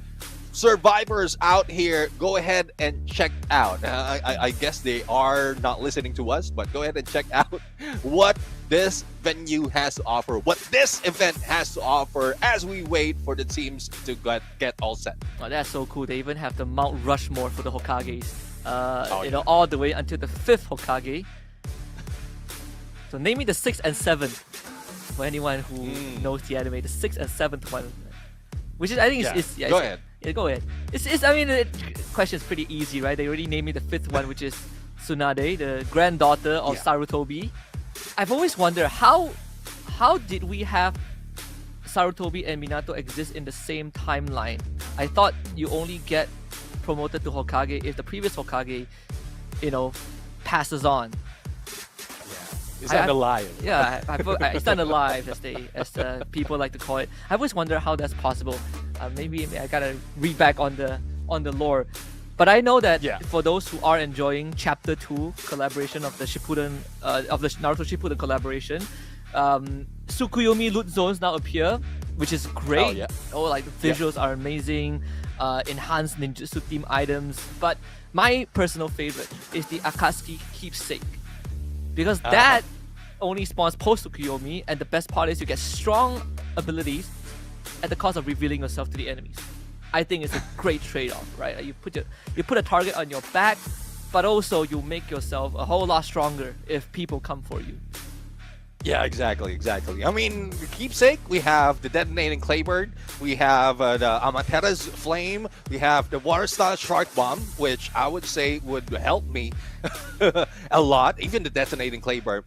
survivors out here, go ahead and check out. I guess they are not listening to us, but go ahead and check out what this venue has to offer, what this event has to offer, as we wait for the teams to get all set. Oh, that's so cool. They even have the Mount Rushmore for the Hokages. All the way until the 5th Hokage. So name me the 6th and 7th for anyone who knows the anime. The 6th and 7th one, which is, I think, go ahead. Yeah, go ahead. The question is pretty easy, right? They already named me the 5th one, which is Tsunade, the granddaughter of Sarutobi. I've always wondered how did we have Sarutobi and Minato exist in the same timeline? I thought you only get promoted to Hokage if the previous Hokage, passes on. Is that alive? Yeah, it's not alive, as the people like to call it. I always wonder how that's possible. Maybe I gotta read back on the lore. But I know that for those who are enjoying Chapter 2 collaboration of the Shippuden, of the Naruto Shippuden collaboration, Tsukuyomi loot zones now appear, which is great. Oh, yeah. Like the visuals are amazing. Enhanced ninjutsu theme items. But my personal favorite is the Akatsuki Keepsake, because that only spawns post Tsukuyomi, and the best part is you get strong abilities at the cost of revealing yourself to the enemies. I think it's a great trade-off, right? You put a target on your back, but also you make yourself a whole lot stronger if people come for you. Yeah, exactly. I mean, the keepsake, we have the detonating claybird, we have the Amatera's flame, we have the water style shark bomb, which I would say would help me a lot. Even the detonating claybird,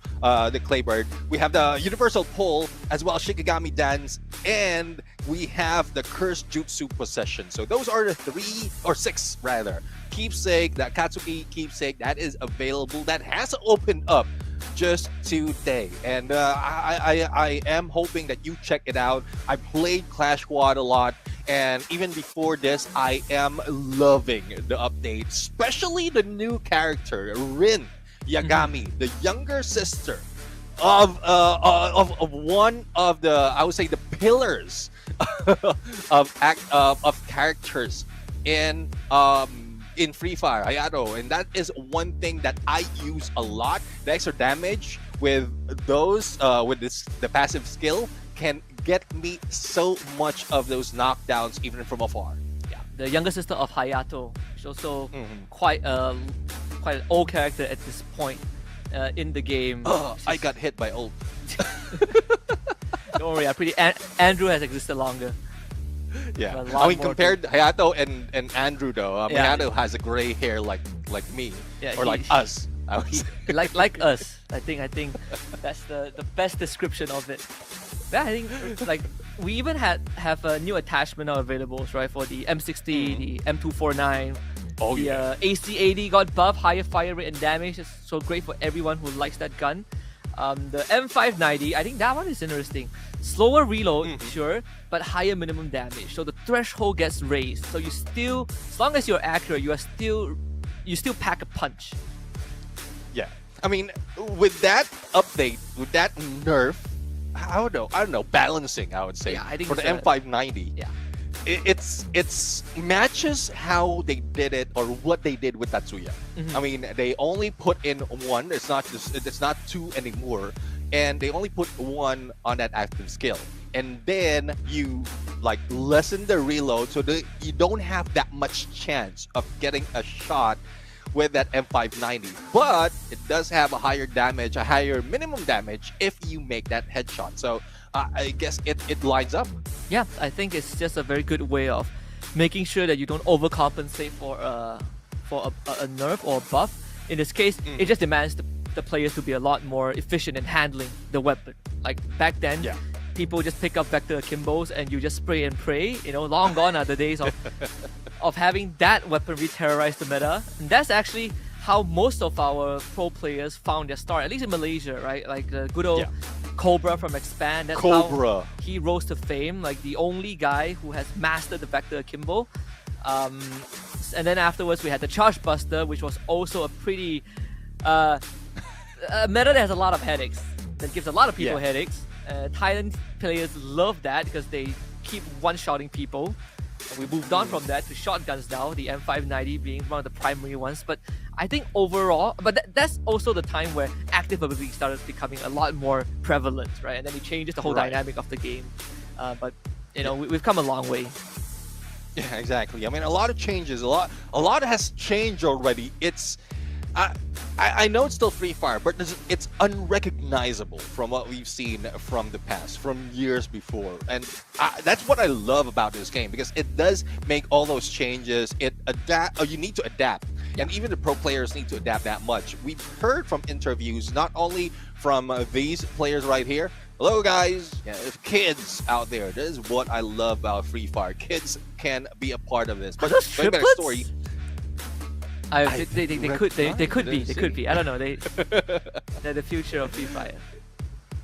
we have the universal pull as well as Shikigami dance, and we have the cursed jutsu possession. So those are the 3 or 6 rather keepsake, that Katsuki keepsake that is available, that has opened up just today, and I am hoping that you check it out. I played Clash Squad a lot, and even before this, I am loving the update, especially the new character Rin Yagami, the younger sister of one of the, I would say, the pillars of characters in Free Fire, Hayato, and that is one thing that I use a lot. The extra damage with those, the passive skill can get me so much of those knockdowns even from afar. Yeah, the younger sister of Hayato. She's also quite an old character at this point in the game. I got hit by ult. Don't worry, Andrew has existed longer. Yeah, I mean, compared to Hayato and Andrew though, Hayato has a gray hair like me, or like us. I would say. like us. I think that's the best description of it. Yeah, I think like we even have a new attachment now available, right, for the M60, the M249. The AC80 got buff, higher fire rate and damage. It's so great for everyone who likes that gun. The M590, I think that one is interesting. Slower reload, sure, but higher minimum damage. So the threshold gets raised. So you still, as long as you're accurate, you still pack a punch. Yeah, I mean, with that update, with that nerf, I don't know, balancing, I would say, I think for the M590. Yeah. It's matches how they did it, or what they did with Tatsuya. I mean, they only put in 1. It's not 2 anymore, and they only put 1 on that active skill, and then you like lessen the reload so that you don't have that much chance of getting a shot with that M590. But it does have a higher damage, a higher minimum damage if you make that headshot. So I guess it lines up. Yeah, I think it's just a very good way of making sure that you don't overcompensate for a nerf or a buff. In this case, it just demands the players to be a lot more efficient in handling the weapon. Like back then, people just pick up vector akimbos and you just spray and pray. You know, long gone are the days of having that weaponry terrorize the meta. And that's actually how most of our pro players found their start, at least in Malaysia, right? Like the good old Cobra from Expand. That's how he rose to fame, like the only guy who has mastered the vector akimbo. And then afterwards we had the Charge Buster, which was also a pretty a meta that has a lot of headaches, that gives a lot of people headaches. Thailand players love that because they keep one-shotting people. We moved on from that to shotguns now, the M590 being one of the primary ones. But I think overall, that's also the time where active ability started becoming a lot more prevalent, right? And then it changes the whole dynamic of the game. But you know, we've come a long way. Yeah, exactly. I mean, a lot of changes. A lot has changed already. It's I know it's still Free Fire, but it's unrecognizable from what we've seen from the past, from years before. And that's what I love about this game, because it does make all those changes. You need to adapt. And even the pro players need to adapt that much. We've heard from interviews, not only from these players right here. Hello, guys. Yeah, there's kids out there. This is what I love about Free Fire. Kids can be a part of this. But going back to the story. They could be. I don't know. They're the future of Free Fire.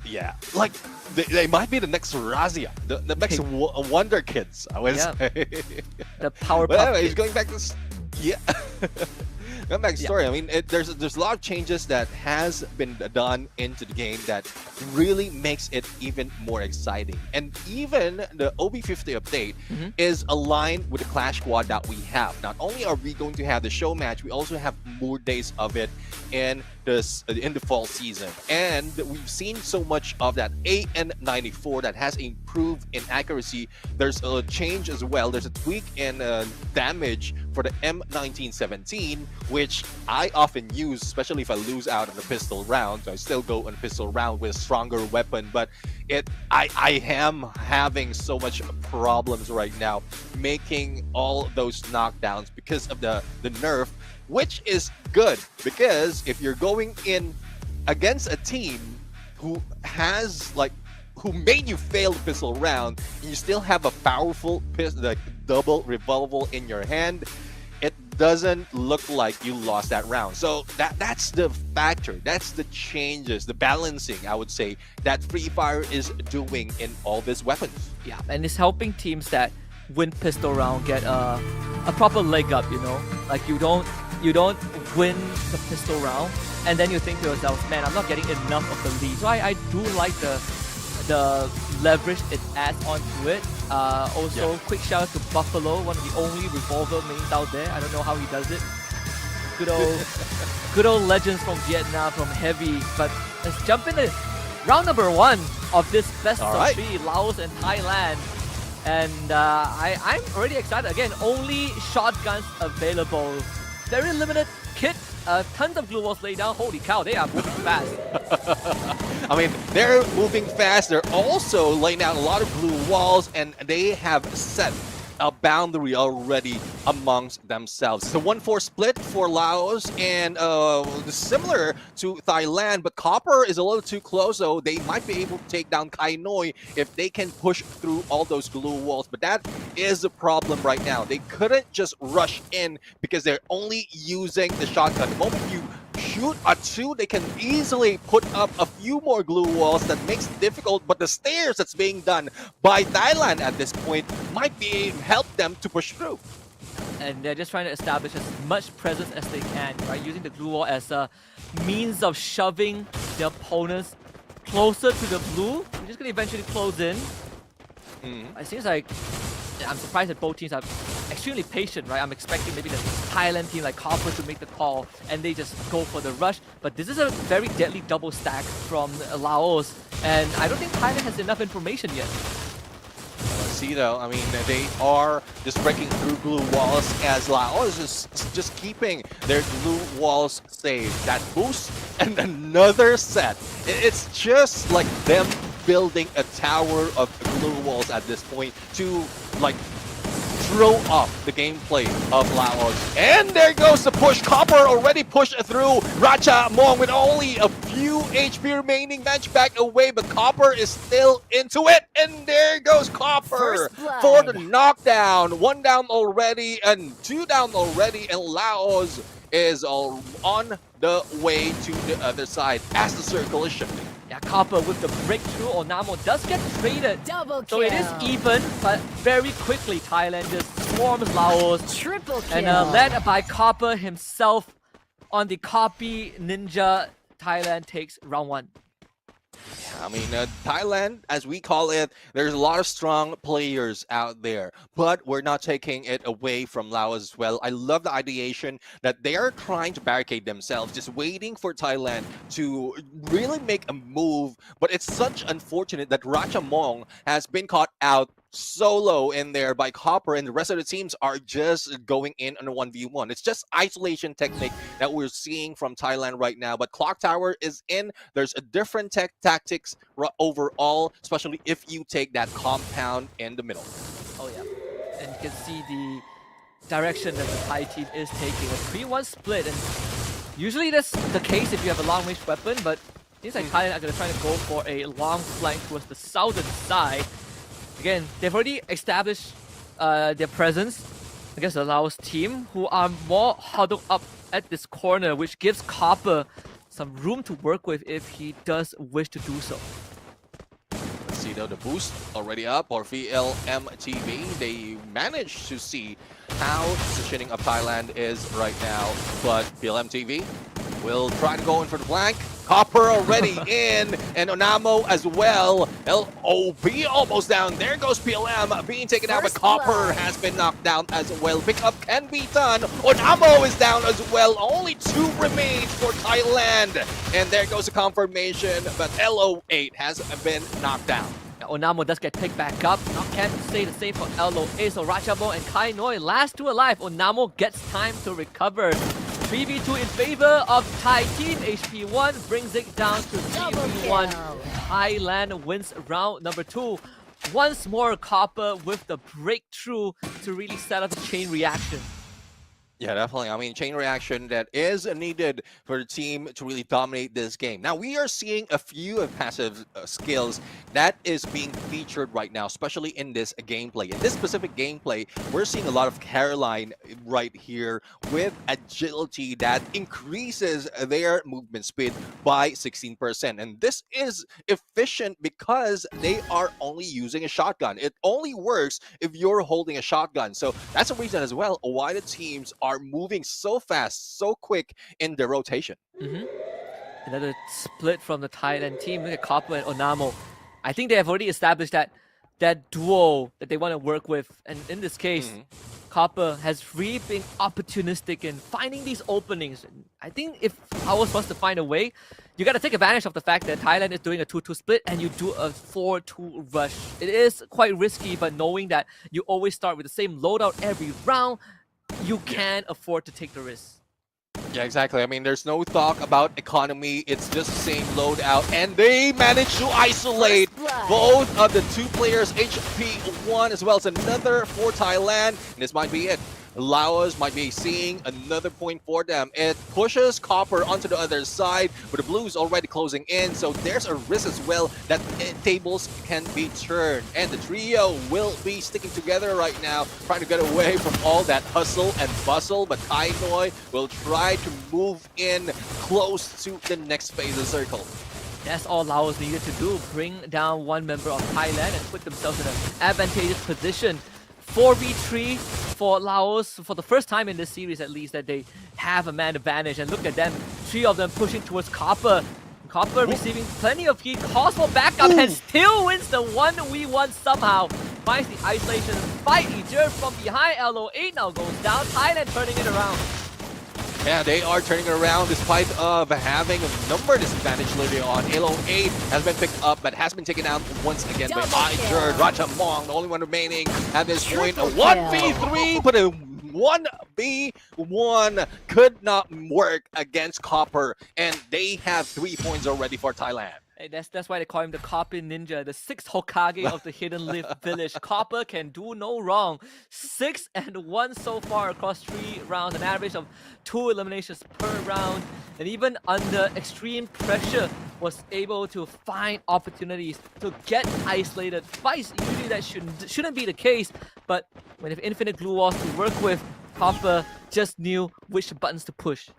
Yeah, like they might be the next Razia, the next Wonder Kids, I would say. The Powerpuff. But anyway, he's going back to Going back to the story, I mean, there's a lot of changes that has been done into the game that really makes it even more exciting. And even the OB50 update is aligned with the Clash Squad that we have. Not only are we going to have the show match, we also have more days of it in the fall season. And we've seen so much of that AN94 that has improved in accuracy. There's a change as well. There's a tweak in damage for the M1917, which I often use, especially if I lose out on the pistol round. So I still go on a pistol round with a stronger weapon, but I am having so much problems right now making all those knockdowns because of the nerf, which is good, because if you're going in against a team who made you fail the pistol round and you still have a powerful double revolver in your hand, it doesn't look like you lost that round. So that's the factor, that's the changes, the balancing, I would say, that Free Fire is doing in all these weapons. Yeah, and it's helping teams that win pistol round get a proper leg up, you know? Like you don't win the pistol round and then you think to yourself, man, I'm not getting enough of the lead. So I do like the leverage it adds onto it. Also, quick shout out to Buffalo, one of the only revolver mains out there. I don't know how he does it. Good old legends from Vietnam, from Heavy. But let's jump into round number 1 of this best of 3, Laos and Thailand. And I'm already excited. Again, only shotguns available. Very limited kit. Tons of glue walls laid down. Holy cow, they are moving fast. I mean, they're moving fast. They're also laying out a lot of glue walls, and they have set a boundary already amongst themselves. It's a 1-4 split for Laos, and similar to Thailand, but Copper is a little too close, so they might be able to take down Kai Noi if they can push through all those glue walls. But that is the problem right now. They couldn't just rush in because they're only using the shotgun. The moment you shoot a 2, they can easily put up a few more glue walls. That makes it difficult, but the stairs that's being done by Thailand at this point might be help them to push through. And they're just trying to establish as much presence as they can, right? Using the glue wall as a means of shoving the opponents closer to the blue. We're just going to eventually close in. It seems like I'm surprised that both teams are extremely patient, right? I'm expecting maybe the Thailand team like Copper to make the call and they just go for the rush. But this is a very deadly double stack from Laos, and I don't think Thailand has enough information yet. Let's see though, I mean, they are just breaking through glue walls as Laos is just keeping their glue walls safe. That boost and another set. It's just like them building a tower of glue walls at this point to like throw off the gameplay of Laos. And there goes the push. Copper already pushed through. Racha Mong with only a few HP remaining, match back away, but Copper is still into it. And there goes Copper for the knockdown. 1 down already and 2 down already, and Laos is all on the way to the other side as the circle is shifting. Yeah, Copper with the breakthrough. Onamo does get traded. Double kill. So it is even, but very quickly Thailand just swarms Laos. Triple kill. And led by Copper himself on the copy ninja, Thailand takes round 1. I mean, Thailand, as we call it, there's a lot of strong players out there, but we're not taking it away from Laos as well. I love the ideation that they are trying to barricade themselves, just waiting for Thailand to really make a move. But it's such unfortunate that Ratchamong has been caught out solo in there by Copper, and the rest of the teams are just going in on a 1v1. It's just isolation technique that we're seeing from Thailand right now, but Clock Tower is in. There's a different tactics overall, especially if you take that compound in the middle. Oh yeah, and you can see the direction that the Thai team is taking. A 3-1 split, and usually that's the case if you have a long-range weapon, but it seems like Thailand are going to try to go for a long flank towards the southern side. Again, they've already established their presence against the Laos team, who are more huddled up at this corner, which gives Copper some room to work with if he does wish to do so. Let's see know, the boost already up for VLMTV. They managed to see how positioning of Thailand is right now, but VLMTV will try to go in for the flank. Copper already in, and Onamo as well. LOB almost down. There goes PLM being taken out, but Copper has been knocked down as well. Pickup can be done. Onamo is down as well. Only 2 remains for Thailand. And there goes the confirmation, but LO8 has been knocked down. Onamo does get picked back up. Not can't say the same for LOA. So Rachabo and Kai Noi, last 2 alive. Onamo gets time to recover. 3v2 in favor of Thai team. HP1 brings it down to 3v1. Thailand wins round number 2. Once more, Copper with the breakthrough to really set up a chain reaction. Yeah, definitely. I mean, chain reaction that is needed for the team to really dominate this game. Now, we are seeing a few passive skills that is being featured right now, especially in this gameplay. In this specific gameplay, we're seeing a lot of Caroline right here with agility that increases their movement speed by 16%. And this is efficient because they are only using a shotgun. It only works if you're holding a shotgun. So that's a reason as well why the teams are moving so fast, so quick in their rotation. Another split from the Thailand team. Look at Copper and Onamo. I think they have already established that duo that they want to work with. And in this case, Copper has really been opportunistic in finding these openings. I think if Ours wants to find a way, you got to take advantage of the fact that Thailand is doing a 2-2 split and you do a 4-2 rush. It is quite risky, but knowing that you always start with the same loadout every round, you can afford to take the risk. Yeah, exactly. I mean, there's no talk about economy. It's just the same loadout. And they managed to isolate both of the 2 players, HP1 as well as another for Thailand. And this might be it. Laos might be seeing another point for them. It pushes Copper onto the other side, but the Blues already closing in, so there's a risk as well that tables can be turned. And the trio will be sticking together right now, trying to get away from all that hustle and bustle, but Kai Noi will try to move in close to the next phase of the circle. That's all Laos needed to do, bring down 1 member of Thailand and put themselves in an advantageous position. 4v3 for Laos, for the first time in this series at least, that they have a man advantage. And look at them, 3 of them pushing towards Copper. Copper receiving plenty of heat, calls for backup, and still wins the 1v1 somehow. Finds the isolation fight. Ejer from behind, LO8 now goes down. Thailand turning it around. Yeah, they are turning it around despite of having a number disadvantage later on. LO8 has been picked up but has been taken out once again by Ejer. Ratchamong, the only one remaining at this point. A 1v3, but a 1v1 could not work against Copper, and they have 3 points already for Thailand. Hey, that's why they call him the Copper Ninja, the 6th Hokage of the Hidden Leaf Village. Copper can do no wrong. 6-1 so far across 3 rounds, an average of 2 eliminations per round. And even under extreme pressure, was able to find opportunities to get isolated twice. Usually that shouldn't be the case, but when you have infinite glue walls to work with, Copper just knew which buttons to push.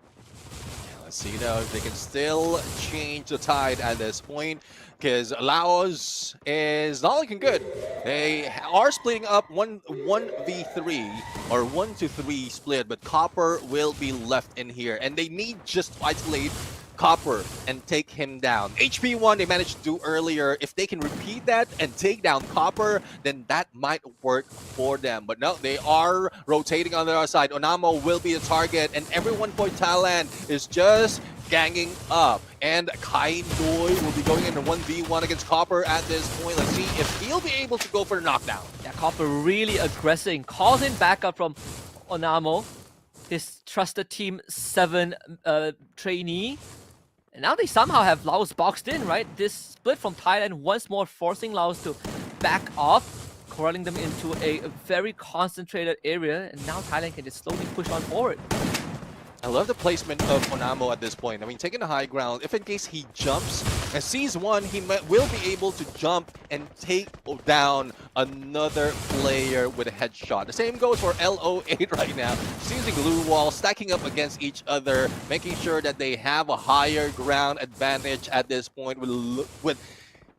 Let's see now if they can still change the tide at this point, because Laos is not looking good. They are splitting up 1v3 or 1-3 split, but Copper will be left in here, and they need just to isolate Copper and take him down. HP1 they managed to do earlier. If they can repeat that and take down Copper, then that might work for them. But no, they are rotating on the other side. Onamo will be the target, and everyone for Thailand is just ganging up. And Kai Noi will be going into 1v1 against Copper at this point. Let's see if he'll be able to go for the knockdown. Yeah, Copper really aggressive, calls in backup from Onamo, his trusted Team 7 trainee. And now they somehow have Laos boxed in, right? This split from Thailand once more forcing Laos to back off, corralling them into a very concentrated area, and now Thailand can just slowly push on forward. I love the placement of Onamo at this point. I mean, taking the high ground, if in case he jumps and sees one, he will be able to jump and take down another player with a headshot. The same goes for LO8 right now. He's using glue wall, stacking up against each other, making sure that they have a higher ground advantage at this point with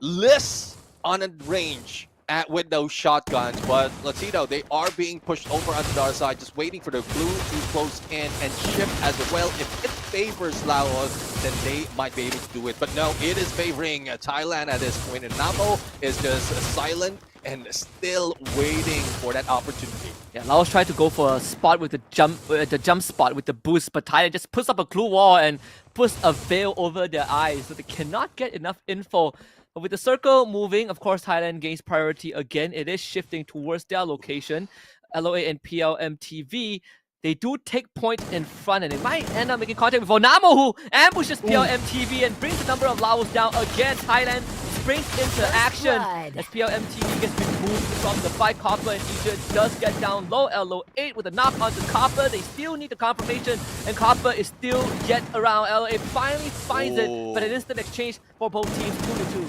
less on a range with those shotguns, but let's see though, they are being pushed over onto the other side, just waiting for the blue to close in and shift as well. If it favors Laos, then they might be able to do it, but no, it is favoring Thailand at this point, and Namo is just silent and still waiting for that opportunity. Yeah, Laos tried to go for a spot with the jump spot with the boost, but Thailand just puts up a glue wall and puts a veil over their eyes, so they cannot get enough info. But with the circle moving, of course, Thailand gains priority again. It is shifting towards their location. LOA and PLMTV, they do take point in front, and they might end up making contact with Onamo, who ambushes PLMTV and brings the number of Laos down again. Thailand springs into action as PLMTV gets removed from the fight. Copper and Egypt does get down low. LO8 with a knock onto Copper. They still need the confirmation, and Copper is still yet around. LO8 finally finds it, but an instant exchange for both teams, 2-2.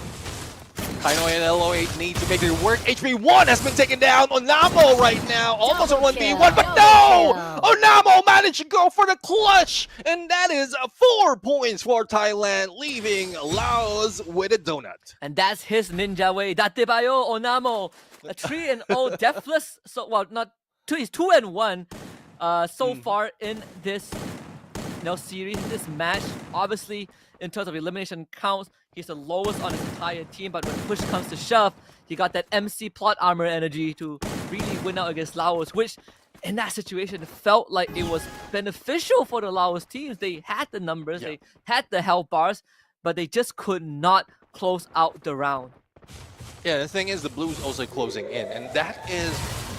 Kainoy and LO8 need to make it work. HB1 has been taken down. Onamo right now, almost a 1v1, but no! Onamo managed to go for the clutch, and that is 4 points for Thailand, leaving Laos with a donut. And that's his ninja way. Date bayo, Onamo. A 3-0 deathless. So, well, not two. He's 2-1 so far in this series, this match. Obviously, in terms of elimination counts, he's the lowest on his entire team, but when push comes to shove, he got that MC plot armor energy to really win out against Laos, which in that situation felt like it was beneficial for the Laos teams. They had the numbers, they had the health bars, but they just could not close out the round. Yeah, the thing is, the Blues also closing in, and that is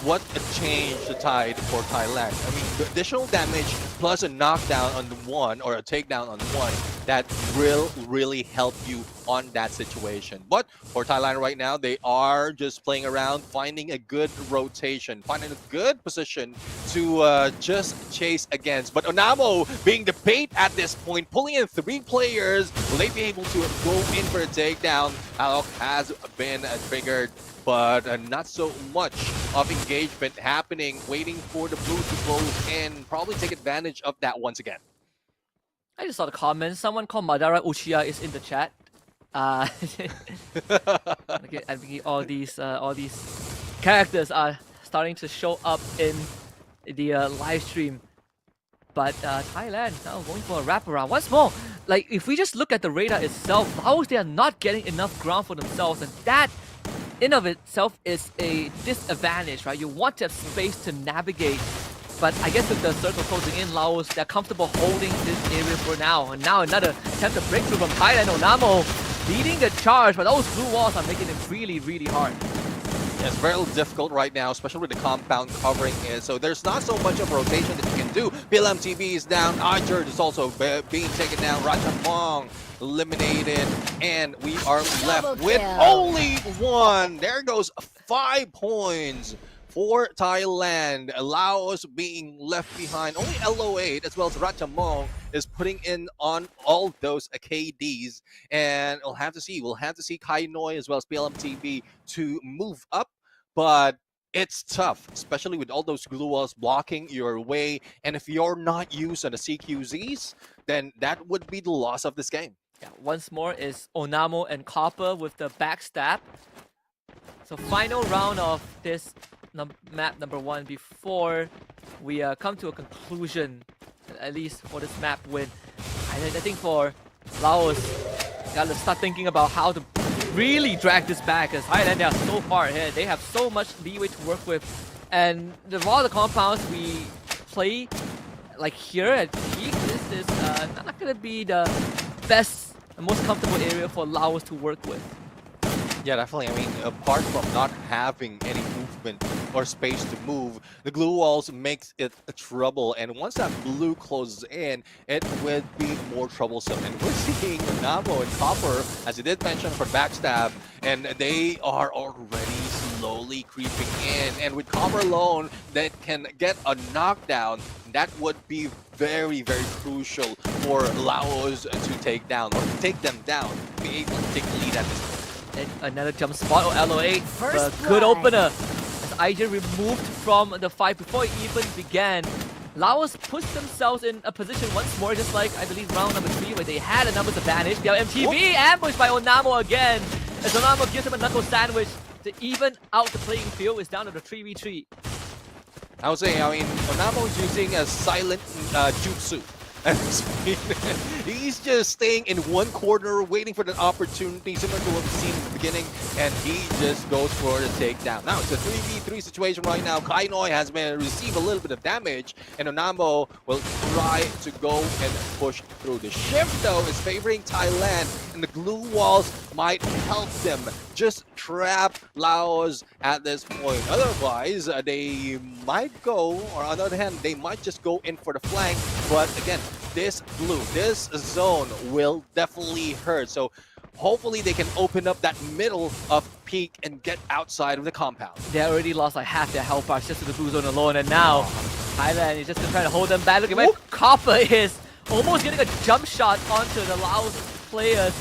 what changed the tide for Thailand. I mean, the additional damage plus a knockdown on one or a takedown on one, that will really help you on that situation. But for Thailand right now, they are just playing around, finding a good rotation, finding a good position to just chase against. But Onamo being the bait at this point, pulling in 3 players, will they be able to go in for a takedown? Alok has been triggered, but not so much of engagement happening, waiting for the Blues to close and probably take advantage of that once again. I just saw the comments. Someone called Madara Uchiha is in the chat. Okay, I think all these characters are starting to show up in the live stream. But Thailand now going for a wraparound once more. Like, if we just look at the radar itself, Laos, they are not getting enough ground for themselves, and that in of itself is a disadvantage, right? You want to have space to navigate, but I guess with the circle closing in, Laos, they're comfortable holding this area for now. And now another attempt to break through from Thailand. Onamo leading the charge, but those blue walls are making it really, really hard. Yeah, it's very difficult right now, especially with the compound covering it. So there's not so much of a rotation that you can do. PLMTV is down. Archer is also being taken down. Ratchamong eliminated, and we are left with only one. There goes 5 points for Thailand. Laos being left behind. Only LO8 as well as Ratchamong is putting in on all those KDs, and we'll have to see. We'll have to see Kainoy as well as PLMTV to move up, but it's tough, especially with all those glue walls blocking your way. And if you're not used on the CQZs, then that would be the loss of this game. Yeah, once more is Onamo and Copper with the backstab. So final round of this map number 1 before we come to a conclusion, at least for this map win. And I think for Laos, gotta start thinking about how to really drag this back, because Thailand, they are so far ahead. They have so much leeway to work with, and the all the compounds we play like here at Peak, this is not gonna be the best and most comfortable area for Laos to work with. Yeah, definitely. I mean, apart from not having any movement or space to move, the glue walls makes it a trouble. And once that blue closes in, it would be more troublesome. And we're seeing Namo and Copper, as you did mention, for backstab, and they are already slowly creeping in. And with Copper alone, that can get a knockdown, that would be very, very crucial for Laos to take down, or take them down, be able to take the lead at this point. And another jump spot on LO8. A good opener. As IJ removed from the fight before it even began. Laos pushed themselves in a position once more, just like I believe round number 3, where they had a numbers advantage. The MTV ambushed by Onamo again. as Onamo gives him a knuckle sandwich to even out the playing field. It's down to the 3v3. I was saying, I mean, Onamo is using a silent jutsu. He's just staying in one corner, waiting for the opportunity, similar to what we've seen in the beginning, and he just goes for the takedown. Now, it's a 3v3 situation right now. Kainoi has received a little bit of damage, and Onamo will try to go and push through. The shift, though, is favoring Thailand, and the glue walls might help them just trap Laos at this point. Otherwise, they might go, or on the other hand, they might just go in for the flank, but again, this zone will definitely hurt. So hopefully they can open up that middle of peak and get outside of the compound. They already lost like half their health bars just to the blue zone alone, and now Thailand is just gonna try to hold them back. Look at where Copper is almost getting a jump shot onto the Laos players.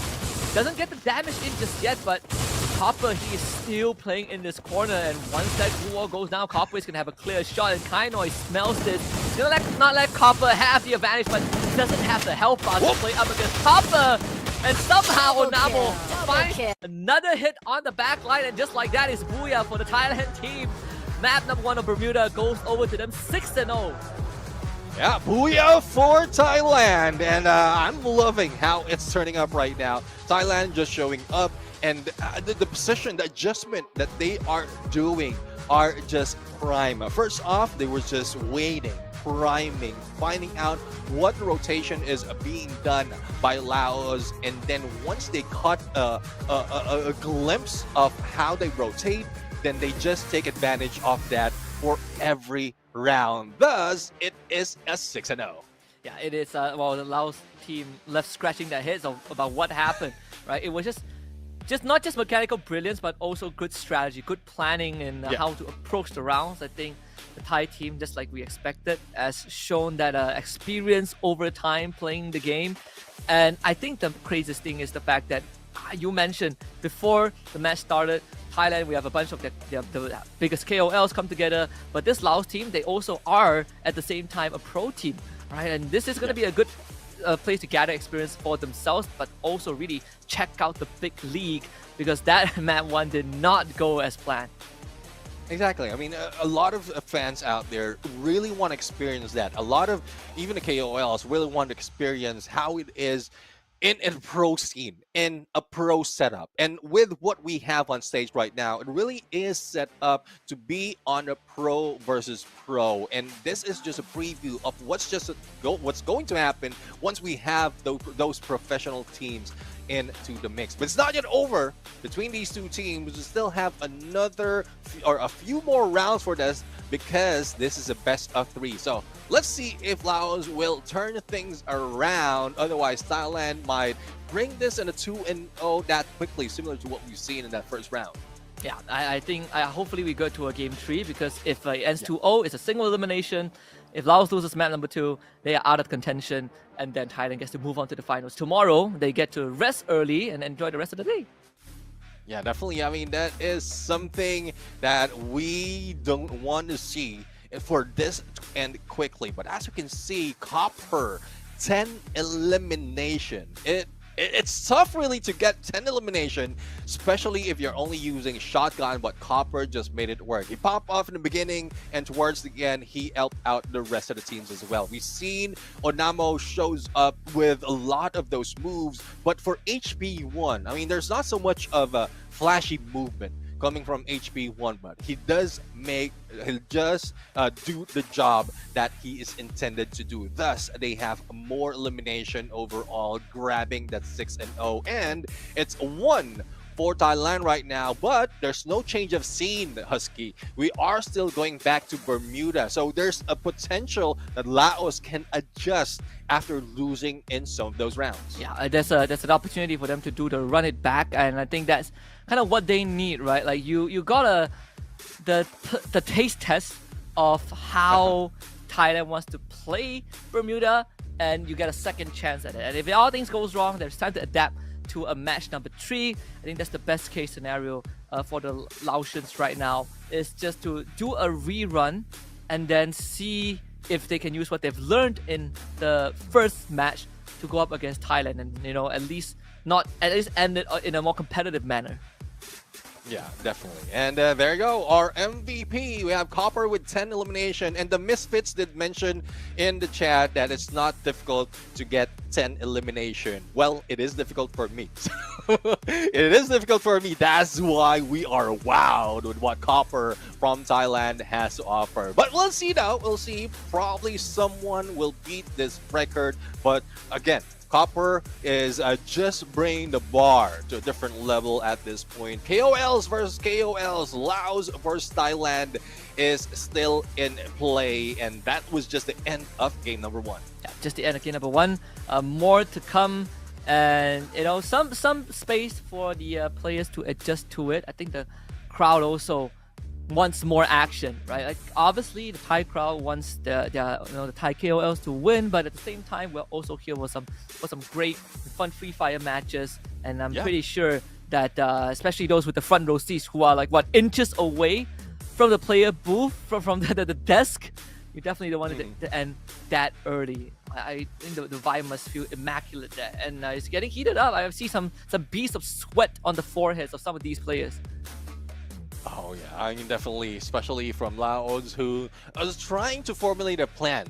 Doesn't get the damage in just yet, but Copper, he is still playing in this corner, and once that blue wall goes down, Copper is going to have a clear shot, and Kainoi smells this. He's going to not let Copper have the advantage, but he doesn't have the health bar to play up against Copper, and somehow Onamo finds another hit on the back line, and just like that is Booyah for the Thailand team. Map number 1 of Bermuda goes over to them 6-0. Yeah, booyah for Thailand, and I'm loving how it's turning up right now. Thailand just showing up, and the position, the adjustment that they are doing are just prime. First off, they were just waiting, priming, finding out what the rotation is being done by Laos, and then once they caught a glimpse of how they rotate, then they just take advantage of that for every round. Thus, it is a 6-0. Yeah, it is. Well, the Laos team left scratching their heads about what happened, right? It was just not just mechanical brilliance, but also good strategy, good planning, and how to approach the rounds. I think the Thai team, just like we expected, has shown that experience over time playing the game. And I think the craziest thing is the fact that you mentioned before the match started, Thailand, we have a bunch of the biggest KOLs come together, but this Laos team, they also are at the same time a pro team, right? And this is going to be a good place to gather experience for themselves, but also really check out the big league, because that map 1 did not go as planned. Exactly. I mean, a lot of fans out there really want to experience that. A lot of even the KOLs really want to experience how it is in a pro scene, in a pro setup. And with what we have on stage right now, it really is set up to be on a pro versus pro. And this is just a preview of what's going to happen once we have those professional teams into the mix. But it's not yet over between these two teams. We still have another or a few more rounds for this, because this is a best of 3. So let's see if Laos will turn things around. Otherwise, Thailand might bring this in a 2-0 that quickly, similar to what we've seen in that first round. Yeah, I think hopefully we go to a game 3, because if it ends 2-0, it's a single elimination. If Laos loses map number 2, they are out of contention, and then Thailand gets to move on to the finals. Tomorrow, they get to rest early and enjoy the rest of the day. Yeah, definitely. I mean, that is something that we don't want to see for this to end quickly. But as you can see, Copper, 10 elimination. It's tough really to get 10 elimination, especially if you're only using shotgun, but Copper just made it work. He popped off in the beginning, and towards the end, he helped out the rest of the teams as well. We've seen Onamo shows up with a lot of those moves, but for HP1, I mean, there's not so much of a flashy movement coming from HP1, but he'll just do the job that he is intended to do. Thus, they have more elimination overall, grabbing that 6-0, and it's 1 for Thailand right now, but there's no change of scene, Husky. We are still going back to Bermuda, so there's a potential that Laos can adjust after losing in some of those rounds. Yeah, there's an opportunity for them to do the run it back, and I think that's kind of what they need, right? Like you got the taste test of how Thailand wants to play Bermuda, and you get a second chance at it. And if all things goes wrong, there's time to adapt to a match number 3. I think that's the best case scenario for the Laotians right now, is just to do a rerun and then see if they can use what they've learned in the first match to go up against Thailand, and at least end it in a more competitive manner. Yeah, definitely. And there you go, our MVP. We have Copper with 10 elimination. And the Misfits did mention in the chat that it's not difficult to get 10 elimination. Well, it is difficult for me. It is difficult for me. That's why we are wowed with what Copper from Thailand has to offer. But we'll see now. We'll see. Probably someone will beat this record. But again, Copper is just bringing the bar to a different level at this point. KOLs versus KOLs, Laos versus Thailand is still in play, and that was just the end of game number 1. Yeah, just the end of game number 1. More to come, and some space for the players to adjust to it. I think the crowd also wants more action, right? Like obviously the Thai crowd wants the Thai KOLs to win, but at the same time we're also here for some great fun Free Fire matches, and I'm pretty sure that especially those with the front row seats who are like inches away from the player booth, from the desk, you definitely don't want to end that early. I think the vibe must feel immaculate there, and it's getting heated up. I see some beads of sweat on the foreheads of some of these players. Oh yeah, I mean definitely, especially from Laos, who was trying to formulate a plan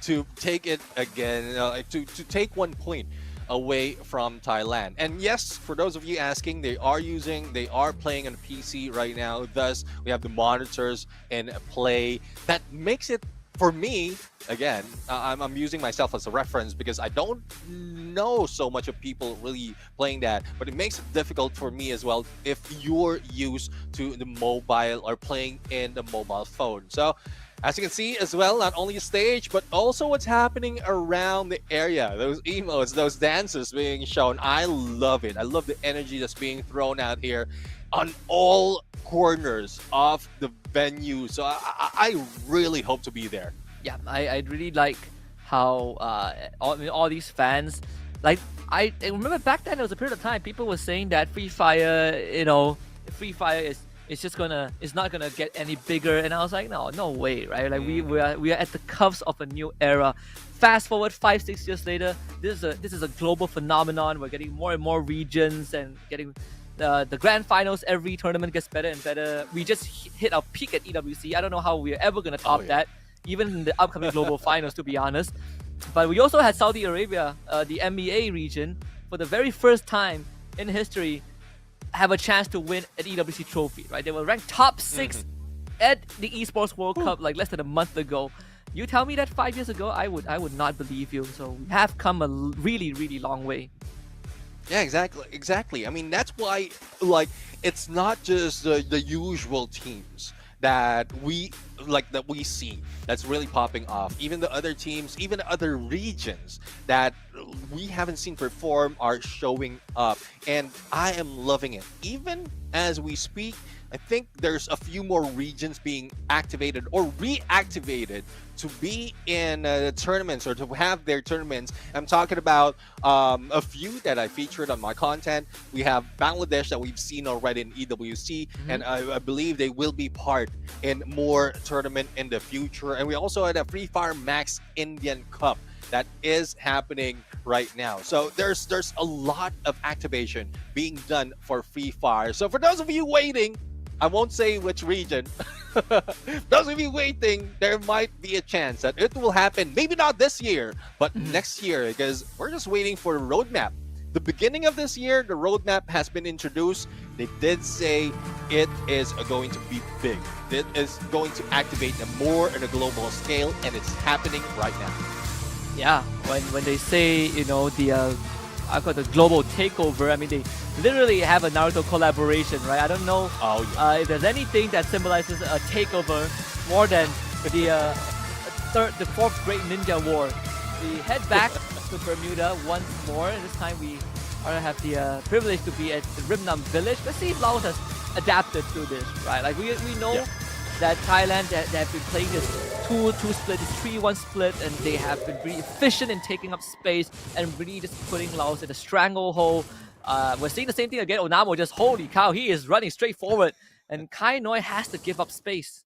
to take it again, to take 1 point away from Thailand. And yes, for those of you asking, they are playing on PC right now. Thus, we have the monitors in play. That makes it, for me, again, I'm using myself as a reference because I don't know so much of people really playing that, but it makes it difficult for me as well if you're used to the mobile or playing in the mobile phone. So as you can see as well, not only stage, but also what's happening around the area. Those emotes, those dances being shown. I love it. I love the energy that's being thrown out here on all corners of the venue. So I really hope to be there. Yeah, I really like how all these fans, like I remember back then there was a period of time people were saying that Free Fire, Free Fire is not gonna get any bigger, and I was like, no way, right? Like we are at the cusp of a new era. Fast forward 5-6 years later, this is a global phenomenon. We're getting more and more regions and getting the grand finals. Every tournament gets better and better. We just hit our peak at EWC. I don't know how we're ever gonna top that, even in the upcoming global finals, to be honest. But we also had Saudi Arabia, the MEA region, for the very first time in history, have a chance to win an EWC trophy, right? They were ranked top 6 at the Esports World Cup like less than a month ago. You tell me that 5 years ago, I would not believe you. So we have come a really, really long way. Yeah, exactly. I mean, that's why, like, it's not just the usual teams that we see that's really popping off. Even the other teams, even the other regions that we haven't seen perform are showing up, and I am loving it. Even as we speak, I think there's a few more regions being activated or reactivated to be in tournaments or to have their tournaments. I'm talking about a few that I featured on my content. We have Bangladesh that we've seen already in EWC, and I believe they will be part in more tournament in the future. And we also had a Free Fire Max Indian Cup that is happening right now. So there's a lot of activation being done for Free Fire. So for those of you waiting, I won't say which region. Those of you waiting, there might be a chance that it will happen. Maybe not this year, but next year, because we're just waiting for the roadmap. The beginning of this year, the roadmap has been introduced. They did say it is going to be big. It is going to activate more on a global scale, and it's happening right now. Yeah, when they say, I've got the global takeover, I mean, they literally have a Naruto collaboration, right? I don't know if there's anything that symbolizes a takeover more than the fourth Great Ninja War. We head back to Bermuda once more. This time we have the privilege to be at Rimnam Village. Let's see if Laos has adapted to this, right? Like we know that Thailand, they have been playing this 2-2 split, this 3-1 split, and they have been really efficient in taking up space and really just putting Laos in a stranglehold. We're seeing the same thing again. Onamo just, holy cow, he is running straight forward, and Kai Noi has to give up space.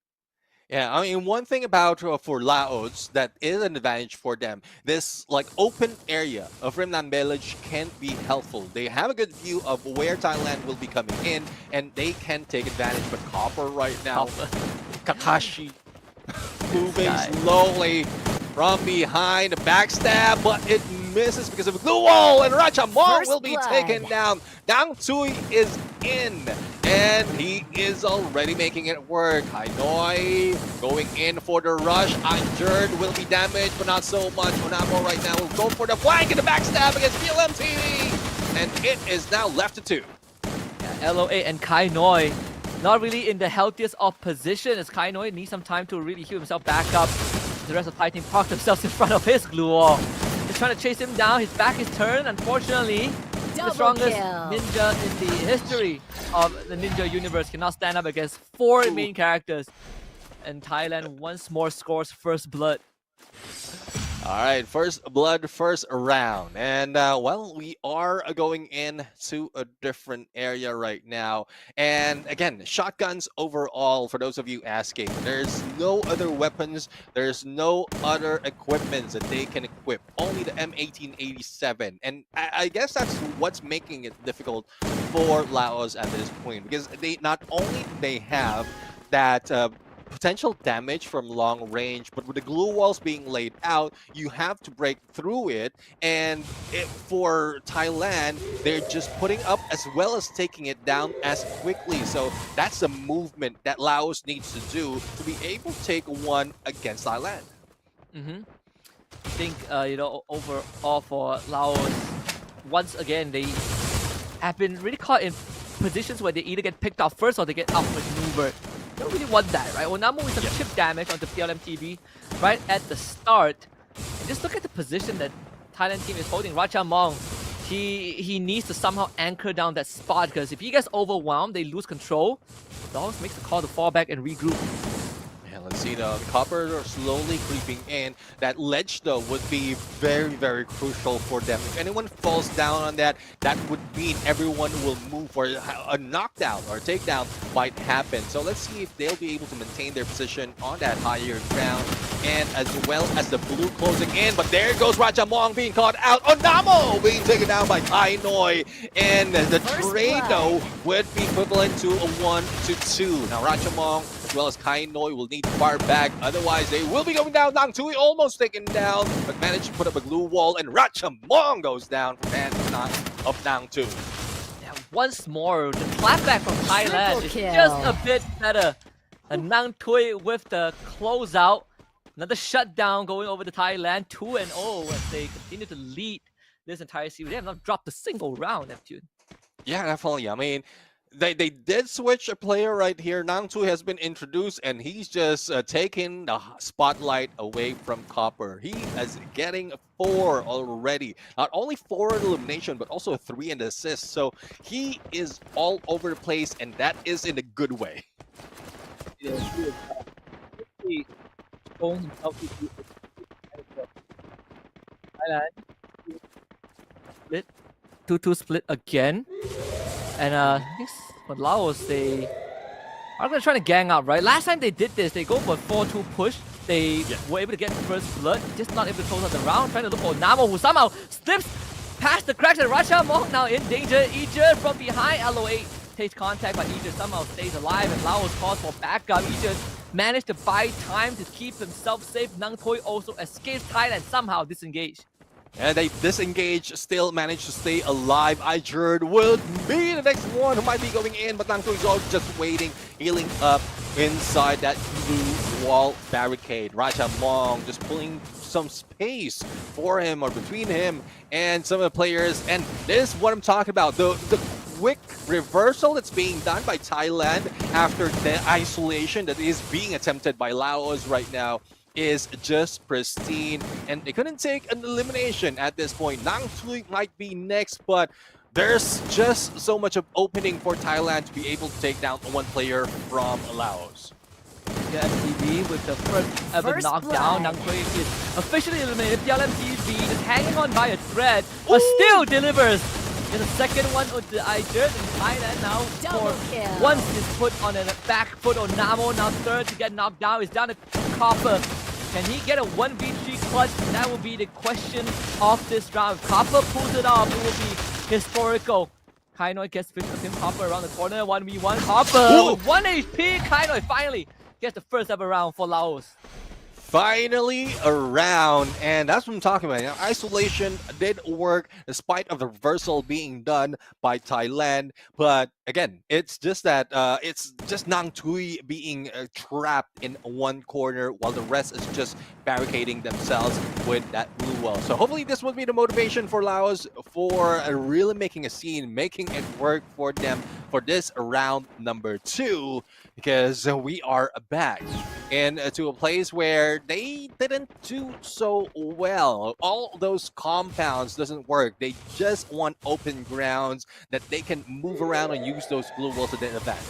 Yeah, I mean, one thing about for Laos that is an advantage for them, this like open area of Rimnan Village can be helpful. They have a good view of where Thailand will be coming in, and they can take advantage. But Copper right now, Kakashi moving slowly from behind, backstab, but it misses because of a glue wall, and Ratchamong will be taken down. Dang Tui is in, and he is already making it work. Hanoi going in for the rush. Injured will be damaged, but not so much. Onamo right now will go for the flank and the backstab against PLMTV, and it is now left to 2. Yeah, LOA and Kai Noi not really in the healthiest of position, as Kai Noi needs some time to really heal himself back up. The rest of the Thai team parked themselves in front of his glue wall. He's trying to chase him down. His back is turned. Unfortunately, the strongest ninja in the history of the ninja universe cannot stand up against 4 main characters. And Thailand once more scores first blood. All right, first blood, first round. And, well, we are going into a different area right now. And, again, shotguns overall, for those of you asking. There's no other weapons. There's no other equipments that they can equip. Only the M1887. And I guess that's what's making it difficult for Laos at this point. Because they not only they have that potential damage from long range, but with the glue walls being laid out, you have to break through it. And for Thailand, they're just putting up as well as taking it down as quickly. So that's the movement that Laos needs to do to be able to take one against Thailand. I think, overall for Laos, once again, they have been really caught in positions where they either get picked off first or they get outmaneuvered. Don't really want that, right? Onamo with some chip damage onto PLMTV right at the start. And just look at the position that Thailand team is holding. Ratchamong, he needs to somehow anchor down that spot, because if he gets overwhelmed, they lose control. Laos makes the call to fall back and regroup. Let's see, the Copper slowly creeping in. That ledge, though, would be very, very crucial for them. If anyone falls down on that, that would mean everyone will move, or a knockdown or takedown might happen. So let's see if they'll be able to maintain their position on that higher ground, and as well as the blue closing in. But there goes Ratchamong being caught out. Onamo being taken down by Kai Noi. And the trade, though, would be equivalent to a 1-2. Now, Ratchamong as well as Kai Noi will need to fire back, otherwise they will be going down. Dang Tui almost taken down, but managed to put up a glue wall, and Ratchamong goes down for man of Dang Tui. Yeah, once more, the clapback from Thailand is just a bit better. And Dang Tui with the closeout. Another shutdown going over to Thailand, 2-0 as they continue to lead this entire series. They have not dropped a single round, Neptune. Yeah, definitely. I mean, they did switch a player right here. Dang Tui has been introduced, and he's just taking the spotlight away from Copper. He is getting 4 already. Not only 4 in elimination, but also 3 in assist. So he is all over the place, and that is in a good way. Split. 2-2 split again. And I think for Laos, they are going to try to gang up, right? Last time they did this, they go for a 4-2 push. They were able to get first blood, just not able to close out the round. Trying to look for Namo, who somehow slips past the cracks, and Ratchamong now in danger. Ejir from behind. LOA takes contact, but Ejir somehow stays alive, and Laos calls for backup. Ejir managed to buy time to keep himself safe. Dang Tui also escapes Thailand, somehow disengaged. And they disengage, still manage to stay alive. Ijerd will be the next one who might be going in, but Dang Tui is all just waiting, healing up inside that blue wall barricade. Ratchamong just pulling some space for him or between him and some of the players. And this is what I'm talking about. The quick reversal that's being done by Thailand after the isolation that is being attempted by Laos right now is just pristine, and they couldn't take an elimination at this point. Dang Tui might be next, but there's just so much of opening for Thailand to be able to take down one player from Laos. Yeah, MTV with the first ever knockdown. Dang Tui is officially eliminated. PLMTV is hanging on by a thread, but still delivers Get the second one with the Ijer, and Thailand now Double for kill. once is put on a back foot. Onamo now third to get knocked down. He's down to Copper. Can he get a 1v3 clutch? That will be the question of this round. If Copper pulls it off, it will be historical. Kainoi gets fish with him. Copper around the corner. 1v1. Copper with 1 HP. Kainoi finally gets the first ever round for Laos. Finally around, and that's what I'm talking about. Isolation did work despite of the reversal being done by Thailand, but again, it's just that it's just Nang Tui being trapped in one corner while the rest is just barricading themselves with that blue wall. So hopefully this will be the motivation for Laos for really making a scene, making it work for them for this round number 2, because we are back into a place where they didn't do so well. All those compounds doesn't work. They just want open grounds that they can move around and use those blue walls to their advantage.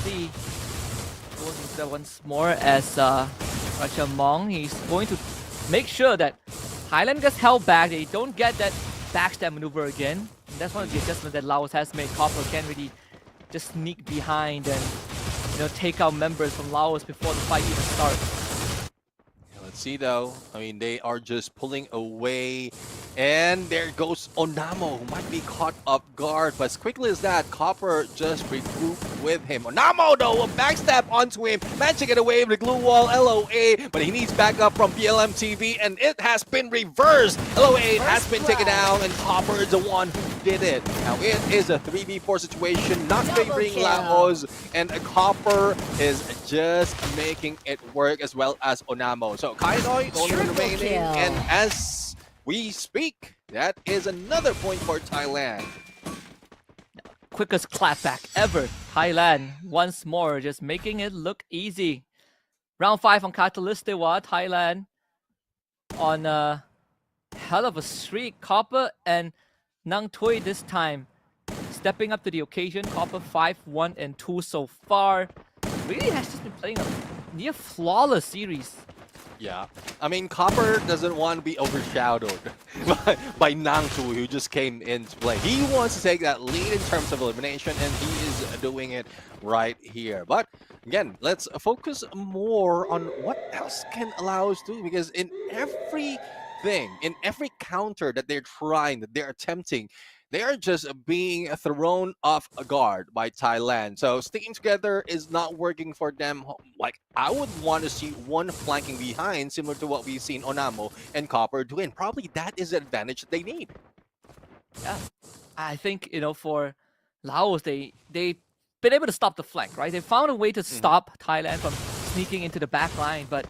See, once more as Ratchamong, he's going to make sure that Thailand gets held back. They don't get that backstab maneuver again. And that's one of the adjustments that Laos has made. Copper can really just sneak behind and take out members from Laos before the fight even starts. Let's see though. I mean, they are just pulling away. And there goes Onamo, who might be caught off guard. But as quickly as that, Copper just regrouped with him. Onamo, though, a backstab onto him. Managed to get away with the glue wall, LOA. But he needs backup from PLM TV, and it has been reversed. LOA has been taken down, and Copper is the one who did it. Now, it is a 3v4 situation, not favoring Laos. And Copper is just making it work as well as Onamo. So, Kainoi only remaining, and as we speak, that is another point for Thailand. Quickest clapback ever. Thailand once more just making it look easy. Round 5 on Catalystewa. Thailand on a hell of a streak. Copper and Nang Tui this time stepping up to the occasion. Copper 5-1 and 2 so far. Really has just been playing a near flawless series. Yeah, I mean, Copper doesn't want to be overshadowed by Nang Tui, who just came into play. He wants to take that lead in terms of elimination, and he is doing it right here. But again, let's focus more on what else can Laos do, because in everything, in every counter that they're trying, that they're attempting, they are just being thrown off guard by Thailand. So sticking together is not working for them. Like, I would want to see one flanking behind, similar to what we've seen Onamo and Copper doing. Probably that is the advantage that they need. Yeah, I think, for Laos, they've been able to stop the flank, right? They found a way to stop Thailand from sneaking into the back line. But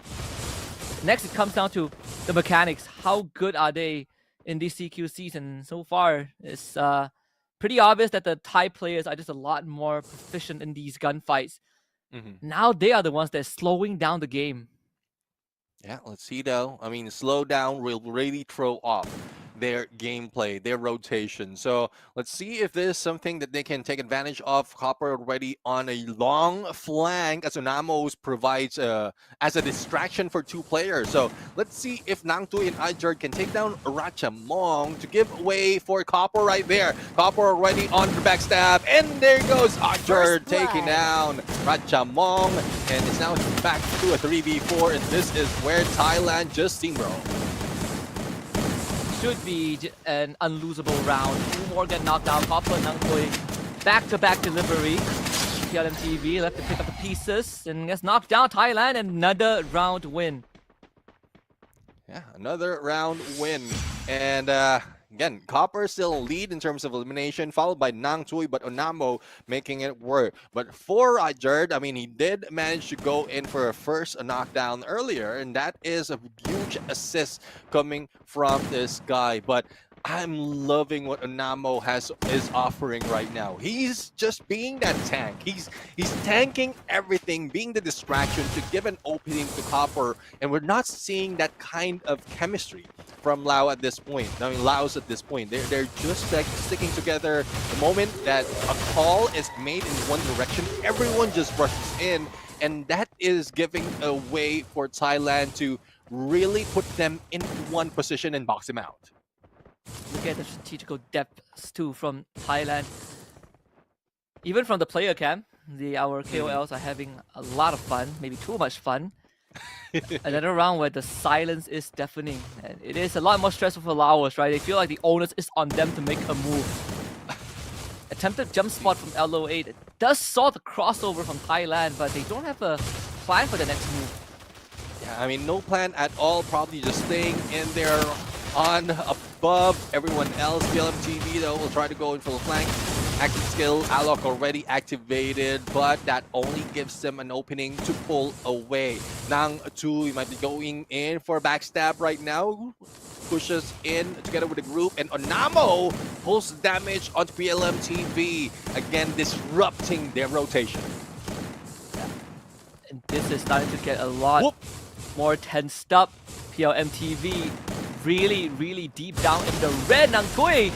next, it comes down to the mechanics. How good are they in this CQ season? So far, it's pretty obvious that the Thai players are just a lot more proficient in these gunfights. Now they are the ones that are slowing down the game. Yeah, let's see though. I mean, slow down will really throw off their gameplay, their rotation. So let's see if there's something that they can take advantage of. Copper already on a long flank as Onamo provides as a distraction for 2 players. So let's see if Nang Tui and Ijer can take down Ratchamong to give way for Copper right there. Copper already on the backstab, and there goes Ijer taking down Ratchamong, and it's now back to a 3v4, and this is where Thailand just steamrolled. Should be an unlosable round. 2 more get knocked down. Copper, Nang Tui, back-to-back delivery. PLM TV left to pick up the pieces and gets knocked down. Thailand, another round win. Yeah, another round win. And again, Copper still lead in terms of elimination, followed by Nang Tui, but Onamo making it work. But for Ijer, I mean, he did manage to go in for a first knockdown earlier, and that is a huge assist coming from this guy. But I'm loving what Onamo is offering right now. He's just being that tank. He's tanking everything, being the distraction to give an opening to Copper, and we're not seeing that kind of chemistry from Laos at this point. I mean, Laos at this point, they're just like sticking together. The moment that a call is made in one direction, everyone just rushes in, and that is giving a way for Thailand to really put them in one position and box them out. Look at the strategical depths too from Thailand. Even from the player camp, our KOLs are having a lot of fun, maybe too much fun. Another round where the silence is deafening. And it is a lot more stressful for Laos, right? They feel like the onus is on them to make a move. Attempted jump spot from LO8. It does saw the crossover from Thailand, but they don't have a plan for the next move. Yeah, I mean, no plan at all. Probably just staying in there on above everyone else. BLMTV, though, will try to go in full flank. Active skill, Alok already activated, but that only gives them an opening to pull away. Nang Tu might be going in for a backstab right now. Pushes in together with the group, and Onamo pulls damage onto BLMTV, again disrupting their rotation. And this is starting to get a lot more tensed up. PLMTV really deep down in the red. Nang Tui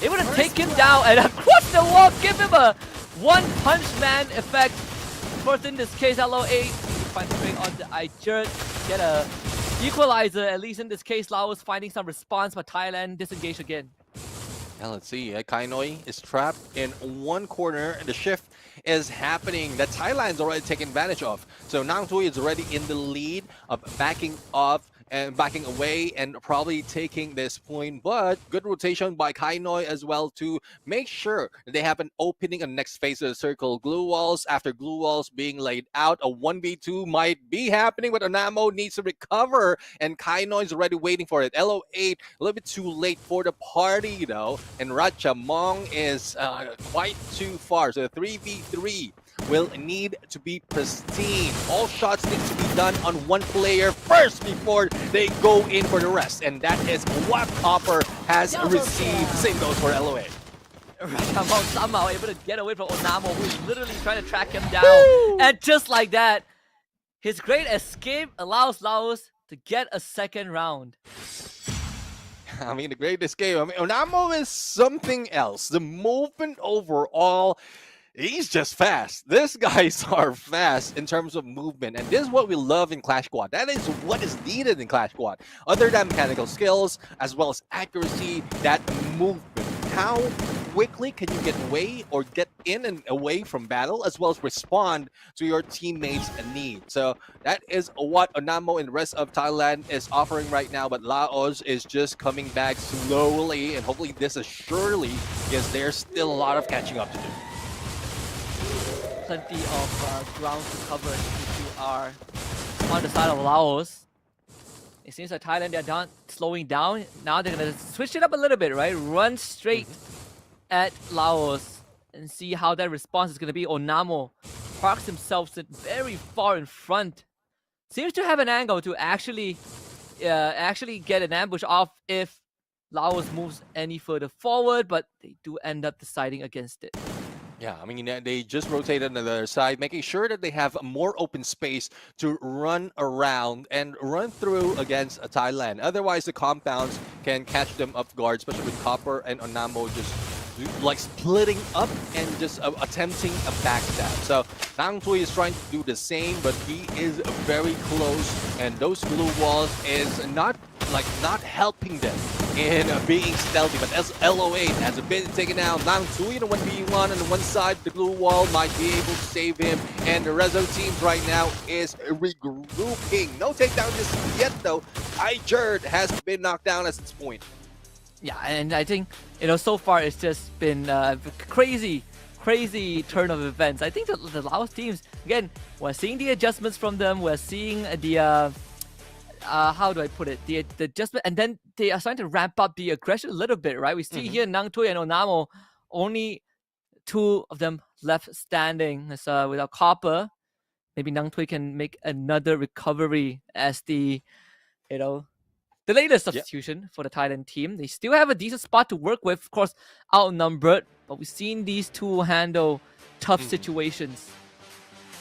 able to take him down and across the wall, give him a one-punch man effect. Of course, in this case, LO8 concentrating on the Ijer, get a equalizer, at least in this case. Laos finding some response, but Thailand disengaged again. Yeah, let's see. Kainoi is trapped in one corner, and the shift is happening that Thailand's already taken advantage of. So Nang Tui is already in the lead of backing off and backing away and probably taking this point, but good rotation by Kainoi as well to make sure they have an opening on the next phase of the circle. Glue walls after glue walls being laid out, a 1v2 might be happening, but Onamo needs to recover, and Kainoi is already waiting for it. LO8 a little bit too late for the party though, and Ratchamong is quite too far, so 3v3 will need to be pristine. All shots need to be done on one player first before they go in for the rest, and that is what Copper has received. Same goes for LOA. Ratchamong somehow able to get away from Onamo, who's literally trying to track him down. And just like that, his great escape allows Laos to get a second round. I mean, the great escape. I mean, Onamo is something else. The movement overall, he's just fast. These guys are fast in terms of movement, and this is what we love in Clash Squad. That is what is needed in Clash Squad. Other than mechanical skills, as well as accuracy, that movement. How quickly can you get away or get in and away from battle, as well as respond to your teammates' need. So that is what Onamo and the rest of Thailand is offering right now, but Laos is just coming back slowly, and hopefully this is surely, because there's still a lot of catching up to do. Plenty of ground to cover if you are on the side of Laos. It seems like Thailand, they're not slowing down. Now they're going to switch it up a little bit, right? Run straight at Laos and see how that response is going to be. Onamo parks himself very far in front. Seems to have an angle to actually get an ambush off if Laos moves any further forward, but they do end up deciding against it. Yeah, I mean, they just rotated on the other side, making sure that they have more open space to run around and run through against Thailand. Otherwise, the compounds can catch them off guard, especially with Copper and Onamo just like splitting up and just attempting a backstab. So Nang Tui is trying to do the same, but he is very close, and those glue walls is not helping them in being stealthy. But as LO8 has been taken out, Nang Tui in a 1v1 on the one side, the glue wall might be able to save him, and the rest of the teams right now is regrouping. No takedown just yet though. Ijer has been knocked down at this point. Yeah, and I think, so far it's just been a crazy turn of events. I think the Laos teams, again, we're seeing the adjustments from them. We're seeing the, how do I put it? The adjustment, and then they are starting to ramp up the aggression a little bit, right? We see here Nang Tui and Onamo, only two of them left standing. So without Copper, maybe Nang Tui can make another recovery as the latest substitution for the Thailand team. They still have a decent spot to work with, of course, outnumbered, but we've seen these two handle tough situations.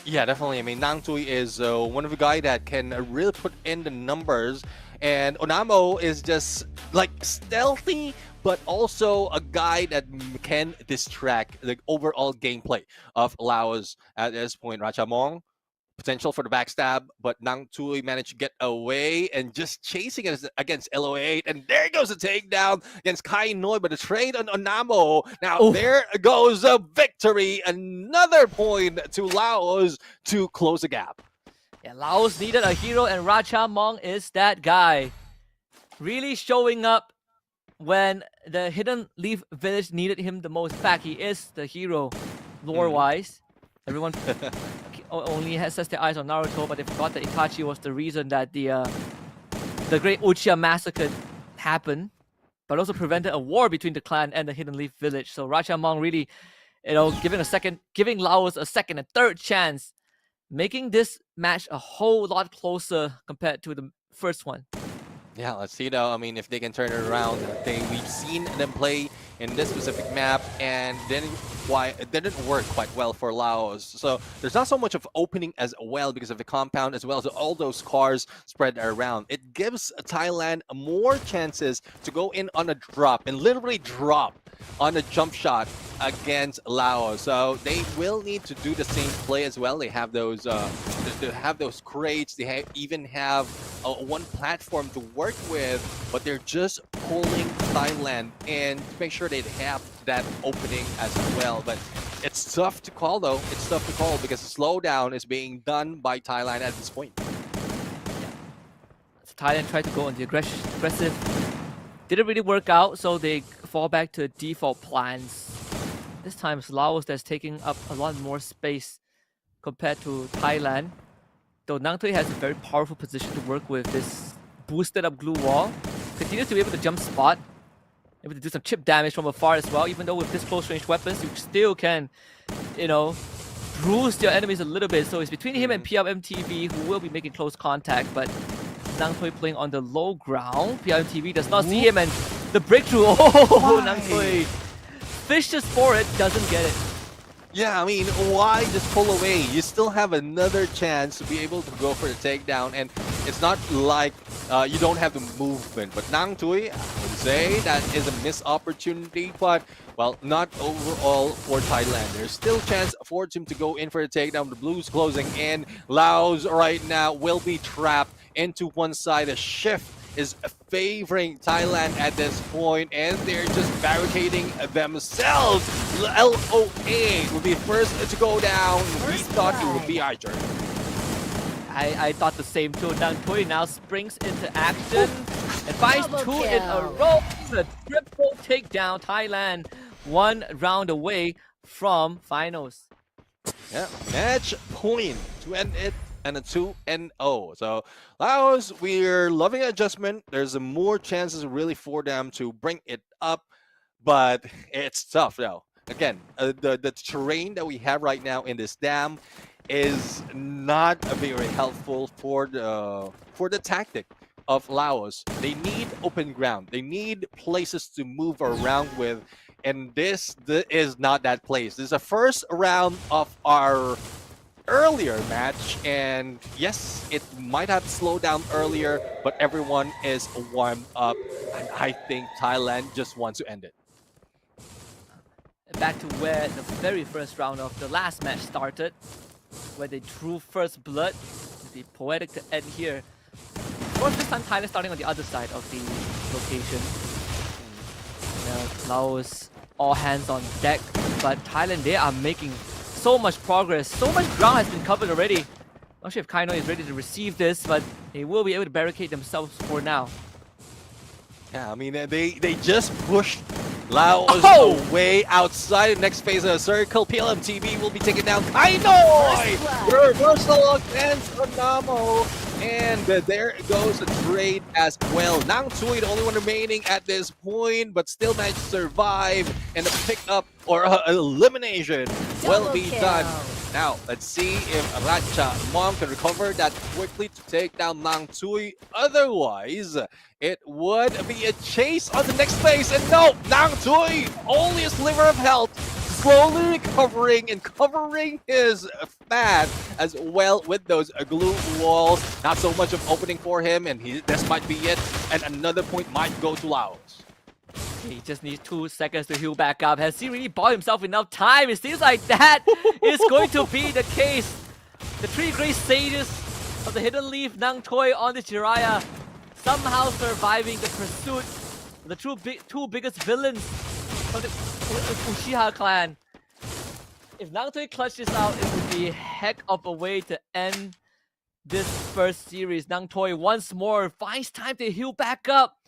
Yeah, definitely. I mean, Nang Tui is one of the guys that can really put in the numbers, and Onamo is just like stealthy, but also a guy that can distract the overall gameplay of Laos at this point. Ratchamong potential for the backstab, but Nang Tui managed to get away and just chasing it against LO8. And there goes a takedown against Kai Noi, but a trade on Onamo. Now there goes a victory. Another point to Laos to close the gap. Yeah, Laos needed a hero, and Ratchamong is that guy. Really showing up when the Hidden Leaf Village needed him the most. In fact, he is the hero, lore-wise. Everyone only sets their eyes on Naruto, but they forgot that Itachi was the reason that the Great Uchiha Massacre happened, but also prevented a war between the clan and the Hidden Leaf Village. So Ratchamong really, giving Laos a second and third chance, making this match a whole lot closer compared to the first one. Yeah, let's see though. I mean, if they can turn it around. We've seen them play in this specific map, and then it didn't work quite well for Laos. So there's not so much of opening as well because of the compound, as well as all those cars spread around. It gives Thailand more chances to go in on a drop and literally drop on a jump shot against Laos. So they will need to do the same play as well. They have those crates. They even have one platform to work with, but they're just pulling Thailand and to make sure they have that opening as well. But it's tough to call though. It's tough to call because the slowdown is being done by Thailand at this point. So Thailand tried to go on the aggressive. Didn't really work out, so they fall back to default plans. This time it's Laos that's taking up a lot more space compared to Thailand. Though Nang Tui has a very powerful position to work with. This boosted up glue wall continues to be able to jump spot, able to do some chip damage from afar as well. Even though with this close range weapons, you still can, bruise your enemies a little bit. So it's between him and PLMTV, who will be making close contact, but Nang Tui playing on the low ground. PLMTV does not see him, and the breakthrough. Oh, Nang Tui fishes for it, doesn't get it. Yeah, I mean, why just pull away? You still have another chance to be able to go for the takedown, and it's not like you don't have the movement. But Nang Tui, I would say that is a missed opportunity, but, well, not overall for Thailand. There's still a chance for him to go in for the takedown. The Blues closing in. Laos right now will be trapped into one side. A shift is favoring Thailand at this point, and they're just barricading themselves. LOA will be first to go down. We thought it would be our turn. I thought the same too. Nang Tui now springs into action and finds two in a row. The triple takedown. Thailand 1 round away from finals. Yeah, match point to end it. And a 2-0. So Laos, we're loving adjustment. There's more chances really for them to bring it up, but it's tough though. Again, the terrain that we have right now in this dam is not very helpful for the tactic of Laos. They need open ground. They need places to move around with, and this is not that place. This is the first round of our earlier match, and yes, it might have slowed down earlier, but everyone is warmed up, and I think Thailand just wants to end it. Back to where the very first round of the last match started, where they drew first blood. It'd be poetic to end here. Of course, this time Thailand starting on the other side of the location. Laos all hands on deck, but Thailand, they are making so much progress. So much ground has been covered already. Not sure if Kaino is ready to receive this, but they will be able to barricade themselves for now. Yeah, I mean, they just pushed Laos away outside the next phase of the circle. PLMTV will be taken down. Kaino! Reversal against Onamo. And there goes a trade as well. Nang Tui, the only one remaining at this point, but still managed to survive. And a pickup or elimination will be done. Now, let's see if Ratchamong can recover that quickly to take down Nang Tui. Otherwise, it would be a chase on the next phase. And no, Nang Tui, only a sliver of health, slowly recovering and covering his fat as well with those glue walls. Not so much of opening for him, and this might be it. And another point might go to Laos. He just needs 2 seconds to heal back up. Has he really bought himself enough time? It seems like that is going to be the case. The three great sages of the Hidden Leaf, Nang Toi on the Jiraiya, somehow surviving the pursuit of the two biggest villains from the Uchiha clan. If Nang Toi clutches out, it would be a heck of a way to end this first series. Nang Toi once more finds time to heal back up.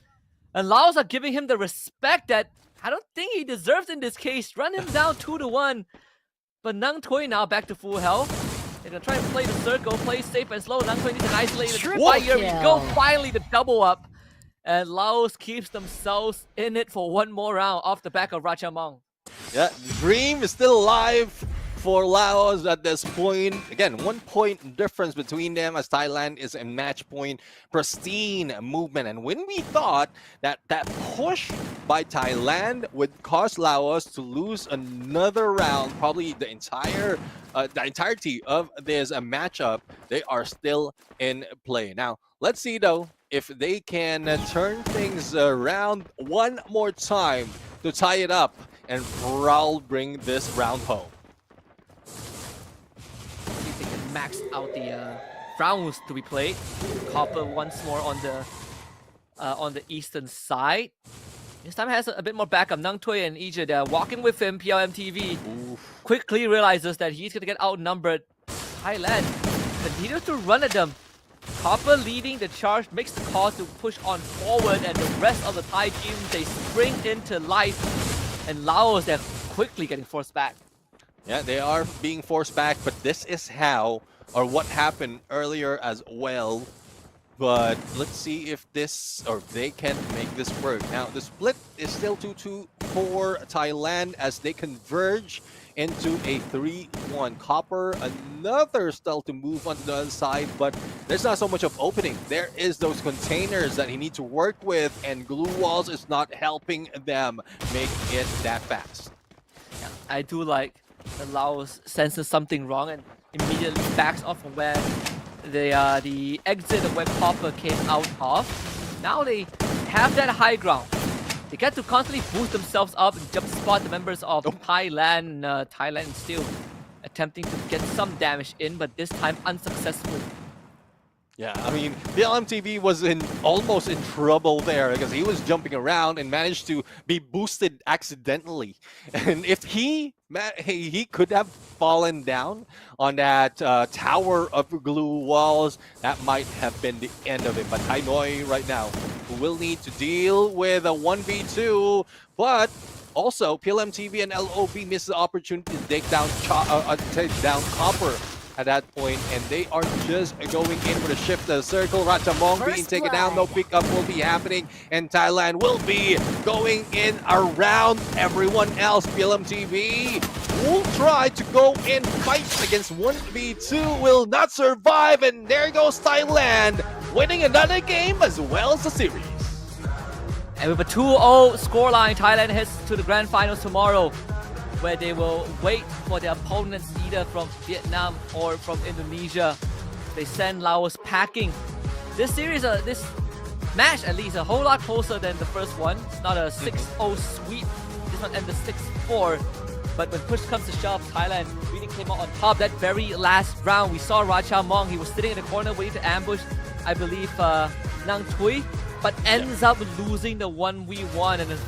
And Laos are giving him the respect that I don't think he deserves in this case. Run him down 2-1. But Nang Toi now back to full health. They're gonna try and play the circle, play safe and slow. Nang Toi needs an isolated fire. Here we go, finally the double up. And Laos keeps themselves in it for one more round off the back of Ratchamong. Yeah, the dream is still alive for Laos at this point. Again, 1 point difference between them as Thailand is a match point, pristine movement. And when we thought that push by Thailand would cause Laos to lose another round, probably the entirety of this matchup, they are still in play. Now, let's see though if they can turn things around one more time to tie it up and Brawl bring this round home. See if they can max out the rounds to be played. Copper once more on the eastern side. This time has a bit more backup. Nang Toi and Ija, they're walking with him. PLMTV quickly realizes that he's gonna get outnumbered. Thailand continues to run at them. Copper leading the charge, makes the call to push on forward, and the rest of the Thai team, they spring into life. And Laos, they're quickly getting forced back. Yeah, they are being forced back, but this is how, or what happened earlier as well. But let's see if this, or they can make this work. Now, the split is still 2-2 for Thailand as they converge into a 3-1. Copper, another style to move onto the other side, but there's not so much of opening. There is those containers that he needs to work with, and glue walls is not helping them make it that fast. Yeah, I do like the Laos senses something wrong and immediately backs off from where the exit of where Copper came out of. Now they have that high ground. They get to constantly boost themselves up and jump spot the members of Thailand. Thailand is still attempting to get some damage in, but this time unsuccessful. Yeah, I mean, the LMTV was almost in trouble there because he was jumping around and managed to be boosted accidentally. And if he could have fallen down on that tower of glue walls, that might have been the end of it. But Thai Noi right now will need to deal with a 1v2, but also PLMTV and LOB miss the opportunity to take down Copper at that point, and they are just going in for the shift the circle. Ratchamong being taken down, no pickup will be happening, and Thailand will be going in around everyone else. PLMTV will try to go in fight against 1v2, will not survive, and there goes Thailand, winning another game as well as the series. And with a 2-0 scoreline, Thailand heads to the grand finals tomorrow, where they will wait for their opponents either from Vietnam or from Indonesia. They send Laos packing. This series, this match at least, a whole lot closer than the first one. It's not a 6-0 sweep. This one ended 6-4. But when push comes to shove, Thailand really came out on top. That very last round, we saw Ratchamong. He was sitting in the corner waiting to ambush, I believe, Nang Toi, but ends up losing the 1v1. And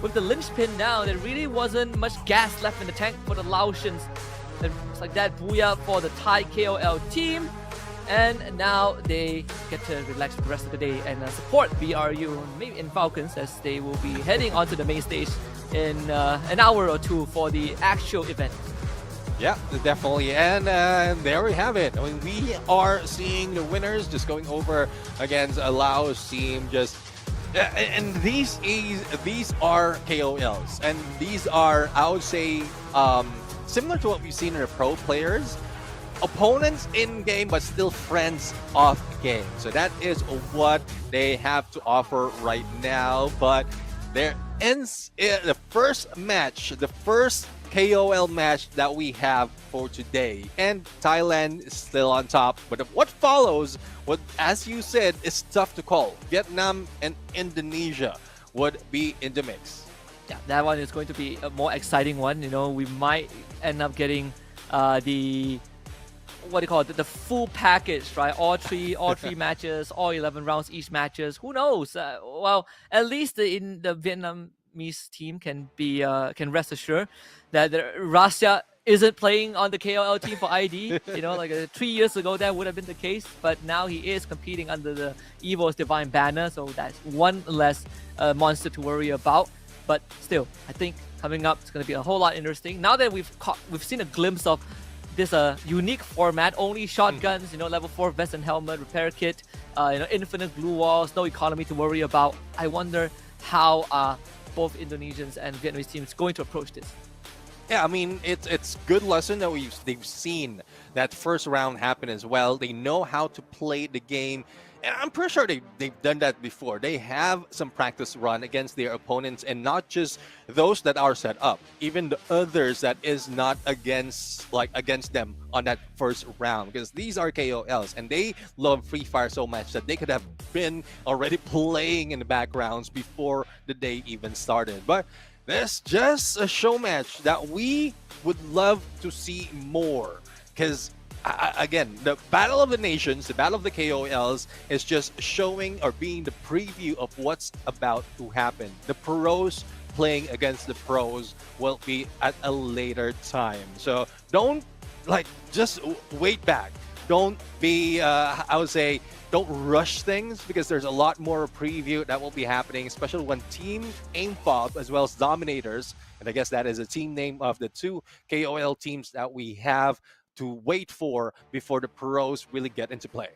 with the linchpin down, there really wasn't much gas left in the tank for the Laotians. And it's like that, booyah for the Thai KOL team. And now they get to relax for the rest of the day and support BRU, maybe in Falcons, as they will be heading onto the main stage in an hour or two for the actual event. Yeah, definitely. And there we have it. I mean, we are seeing the winners just going over against a Laos team. Just and these are KOLs, and these are, I would say, similar to what we've seen in the pro players. Opponents in game, but still friends off game. So that is what they have to offer right now. But there ends the first match, the first KOL match that we have for today, and Thailand is still on top. But what follows, what, as you said, is tough to call. Vietnam and Indonesia would be in the mix. Yeah, that one is going to be a more exciting one. You know, we might end up getting the what do you call it, the full package, right? All three matches, all 11 rounds each matches. Who knows? Well, at least in the Vietnamese team can rest assured that Rasya isn't playing on the KOL team for ID. You know, like 3 years ago that would have been the case, but now he is competing under the EVO's Divine banner, so that's one less monster to worry about. But still, I think coming up it's going to be a whole lot interesting. Now that we've seen a glimpse of this unique format, only shotguns, you know, level 4 vest and helmet, repair kit, you know, infinite glue walls, no economy to worry about. I wonder how both Indonesians and Vietnamese teams going to approach this. Yeah, I mean, it's good lesson that they've seen that first round happen as well. They know how to play the game, and I'm pretty sure they've done that before. They have some practice run against their opponents, and not just those that are set up, even the others that is not against them on that first round, because these are KOLs and they love Free Fire so much that they could have been already playing in the backgrounds before the day even started. But this just a show match that we would love to see more, because again, the Battle of the Nations, the Battle of the KOLs is just showing or being the preview of what's about to happen. The pros playing against the pros will be at a later time. So don't just wait back. Don't be, I would say, don't rush things, because there's a lot more preview that will be happening, especially when Team Aimfob as well as Dominators, and I guess that is a team name of the two KOL teams that we have to wait for before the pros really get into play.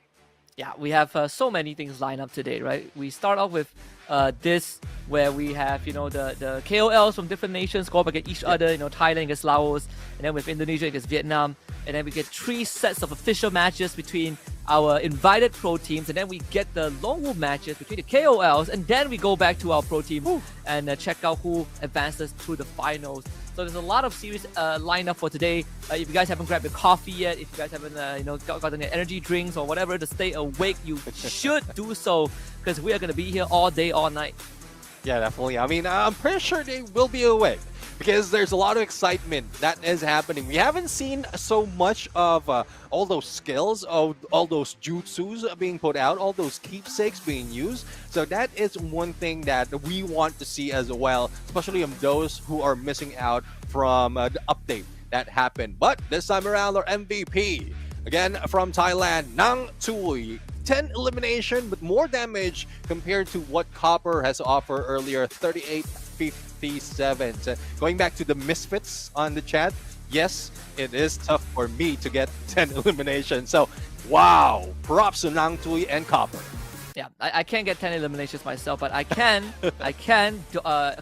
Yeah, we have so many things lined up today, right? We start off with this, where we have, you know, the KOLs from different nations go up against each other, you know, Thailand against Laos, and then with Indonesia against Vietnam, and then we get 3 sets of official matches between our invited pro teams, and then we get the lone wolf matches between the KOLs, and then we go back to our pro teams and check out who advances through the finals. So there's a lot of series lined up for today. If you guys haven't grabbed your coffee yet, if you guys haven't gotten your energy drinks or whatever to stay awake, you should do so, because we are going to be here all day, all night. Yeah, definitely. I mean, I'm pretty sure they will be awake, because there's a lot of excitement that is happening. We haven't seen so much of all those skills, of all those jutsus being put out, all those keepsakes being used. So that is one thing that we want to see as well, especially of those who are missing out from the update that happened. But this time around, our MVP, again from Thailand, Nang Tui. 10 elimination, but more damage compared to what Copper has offered earlier, 38-57. So going back to the misfits on the chat, yes, it is tough for me to get 10 eliminations. So, wow, props to Nang Tui and Copper. Yeah, I can't get 10 eliminations myself, but I can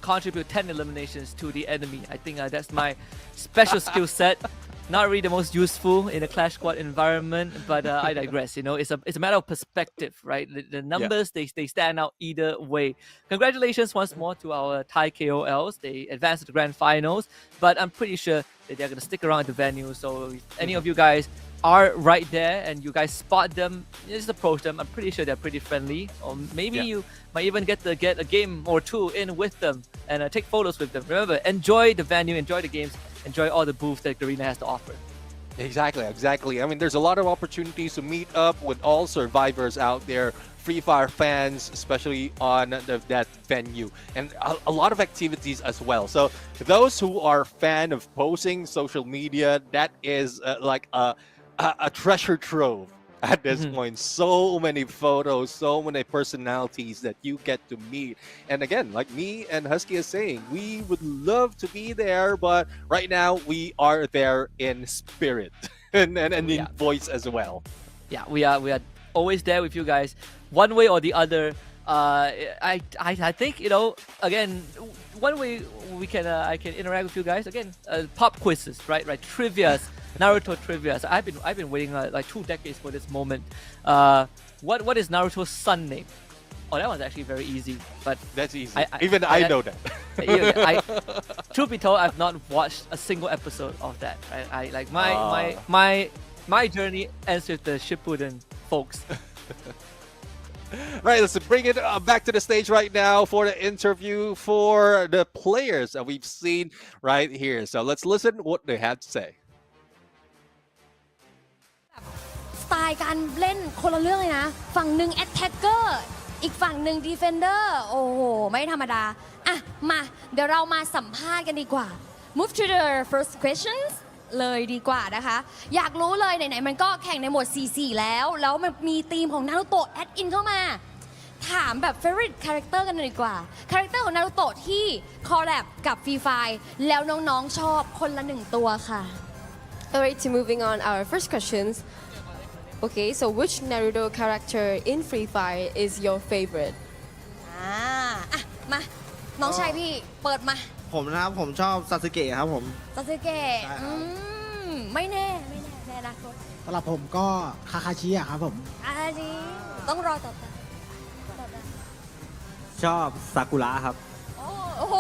contribute 10 eliminations to the enemy. I think that's my special skill set. Not really the most useful in a Clash Squad environment, but I digress. You know, it's a matter of perspective, right? The numbers, they stand out either way. Congratulations once more to our Thai KOLs. They advanced to the grand finals, but I'm pretty sure that they're going to stick around at the venue. So if any of you guys are right there and you guys spot them, just approach them. I'm pretty sure they're pretty friendly, or maybe you might even get a game or two in with them and take photos with them. Remember, enjoy the venue, enjoy the games, enjoy all the booths that Garena has to offer. Exactly. I mean, there's a lot of opportunities to meet up with all survivors out there, Free Fire fans, especially on that venue, and a lot of activities as well. So those who are fan of posting social media, that is like a treasure trove at this point. So many photos, so many personalities that you get to meet. And again, like me and Husky is saying, we would love to be there, but right now we are there in spirit and in voice as well. Yeah, we are always there with you guys, one way or the other. I think, you know, again, one way we can I can interact with you guys, again, pop quizzes, right, trivias, Naruto trivia. So I've been waiting like 2 decades for this moment. What is Naruto's son name? Oh, that one's actually very easy. But that's easy. I know that. Truth be told, I've not watched a single episode of that. Right? My journey ends with the Shippuden folks. Right, let's bring it back to the stage right now for the interview for the players that we've seen right here. So let's listen what they had to say. ไตล์การเล่นคนละเรื่องเลยนะฝั่งหนึ่ง attacker อีกฝั่งหนึ่ง defender โอ้โหไม่ธรรมดาอ่ะมาเดี๋ยวเรามาสัมภาษณ์กันดีกว่า move to the first questions เลยดีกว่านะคะอยากรู้เลยไหนๆมันก็แข่งในโหมด 4-4 แล้วมันมีธีมของนารูโตะแอดอินเข้ามาถามแบบ favorite character กันเลยดีกว่า character ของนารูโตะที่ collab กับ Free Fire แล้วน้องๆชอบคนละ1ตัวค่ะ Alright, so moving on, our first questions. Okay, so which Naruto character in Free Fire is your favorite? อ่ะมาน้องชายพี่เปิดมา ผมนะครับผมชอบซาสึเกะครับผม ซาสึเกะไม่แน่แน่นะคน สำหรับผมก็คาคาชิอะครับผม จริงต้องรอต่อไป ชอบซากุระครับ โอ้โห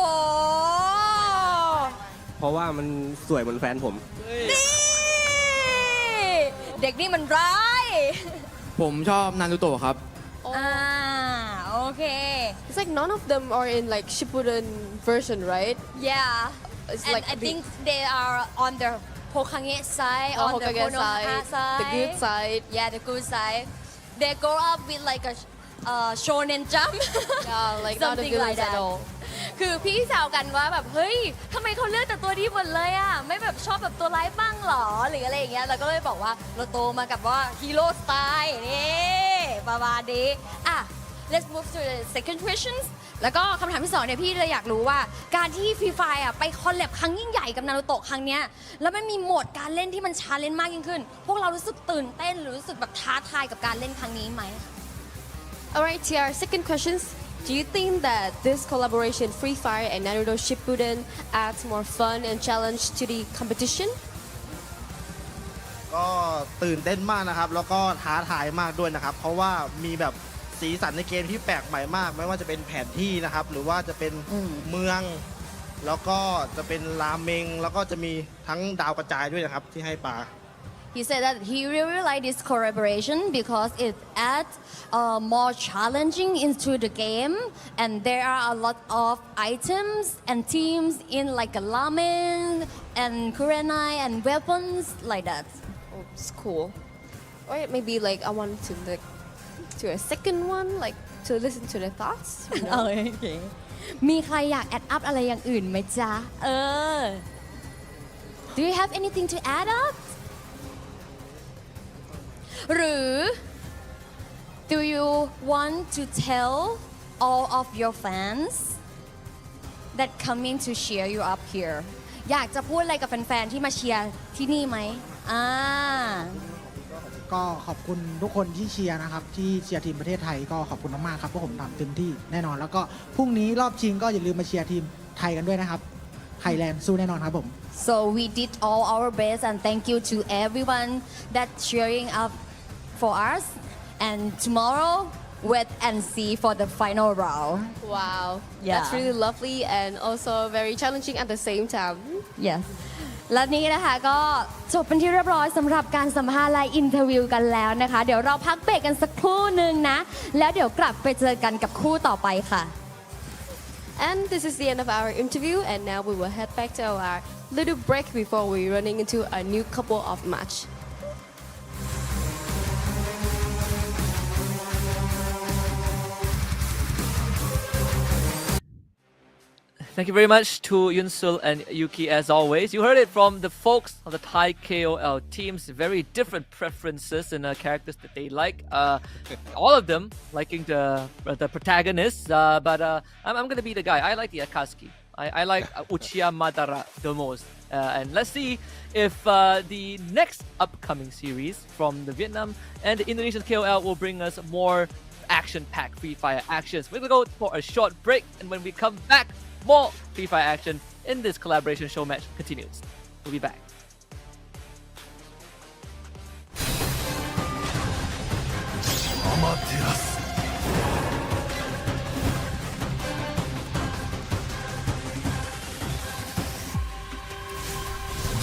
เพราะว่ามันสวยเหมือนแฟนผม นี่เด็กนี่มันร้าย ผมชอบนารูโตะครับ โอเค It's like none of them are in like Shippuden version, right? Yeah It's and like I think they are on the Hokage side on the Hokage Konoha side the good side. Yeah the good side they grow up with like a shonen jump Yeah, like not the something villains like that at all. คือพี่แซวกันว่าแบบเฮ้ยทำไมเขาเลือกแต่ตัวดีหมดเลยอ่ะไม่แบบชอบแบบตัวร้ายบ้างหรอหรืออะไรอย่างเงี้ยเราก็เลยบอกว่าเราโตมากับว่าฮีโร่สไตล์นี่ประมาณนี้อ่ะ let's move to the second questions แล้วก็คำถามที่2เนี่ยพี่เลยอยากรู้ว่าการที่ Free Fire อ่ะไปคอลแลบครั้งยิ่งใหญ่กับนารูโตะครั้งเนี้ยแล้วมันมีโหมดการเล่นที่มันชาเลนจ์มากยิ่งขึ้นพวกเรารู้สึกตื่นเต้นหรือรู้สึกแบบท้าทายกับการเล่นครั้งนี้ไหม Alright, to our second questions. Do you think that this collaboration, Free Fire and Naruto Shippuden, adds more fun and challenge to the competition? ก็ตื่นเต้นมากนะครับ แล้วก็ท้าทายมากด้วยนะครับ เพราะว่ามีแบบสีสันในเกมที่แปลกใหม่มาก ไม่ว่าจะเป็นแผนที่นะครับ หรือว่าจะเป็นเมือง แล้วก็จะเป็นราเมง แล้วก็จะมีทั้งดาวกระจายด้วยนะครับที่ให้ปลา He said that he really liked this collaboration because it adds more challenging into the game, and there are a lot of items and teams in like a ramen and kurenai and weapons like that. Oh, it's cool. Or maybe like I want to like to a second one, like to listen to their thoughts. You know? โอเคมีใครอยากแอดอัพอะไรอย่างอื่นไหมจ๊ะDo you have anything to add up หรือ Do you want to tell all of your fans that coming to cheer you up here อยากจะพูดอะไรกับแฟนๆที่มาเชียร์ที่นี่ไหมก็ขอบคุณทุกคนที่เชียร์นะครับที่เชียร์ทีมประเทศไทยก็ขอบคุณมากๆครับพวกผมทำเต็มที่แน่นอนแล้วก็พรุ่งนี้รอบชิงก็อย่าลืมมาเชียร์ทีมไทยกันด้วยนะครับไทยแลนด์สู้แน่นอนครับผม So we did all our best and thank you to everyone that cheering up for us and tomorrow wait and see for the final round Wow, Yeah. that's really lovely and also very challenging at the same time. Yes และนี้นะคะก็จบเป็นที่เรียบร้อยสำหรับการสัมภาษณ์และอินเทอร์วิวกันแล้วนะคะเดี๋ยวเราพักเบรกกันสักครู่หนึ่งนะแล้วเดี๋ยวกลับไปเจอกันกับคู่ต่อไปค่ะ And this is the end of our interview, and now we will head back to our little break before we running into a new couple of match. Thank you very much to Yunsul and Yuki as always. You heard it from the folks of the Thai KOL teams. Very different preferences and characters that they like. All of them liking the protagonists. But I'm gonna be the guy. I like the Akatsuki. I like Uchiha Madara the most. And let's see if the next upcoming series from the Vietnam and the Indonesian KOL will bring us more action-packed Free Fire actions. We're gonna go for a short break, and when we come back, more Free Fire action in this collaboration show match continues. We'll be back.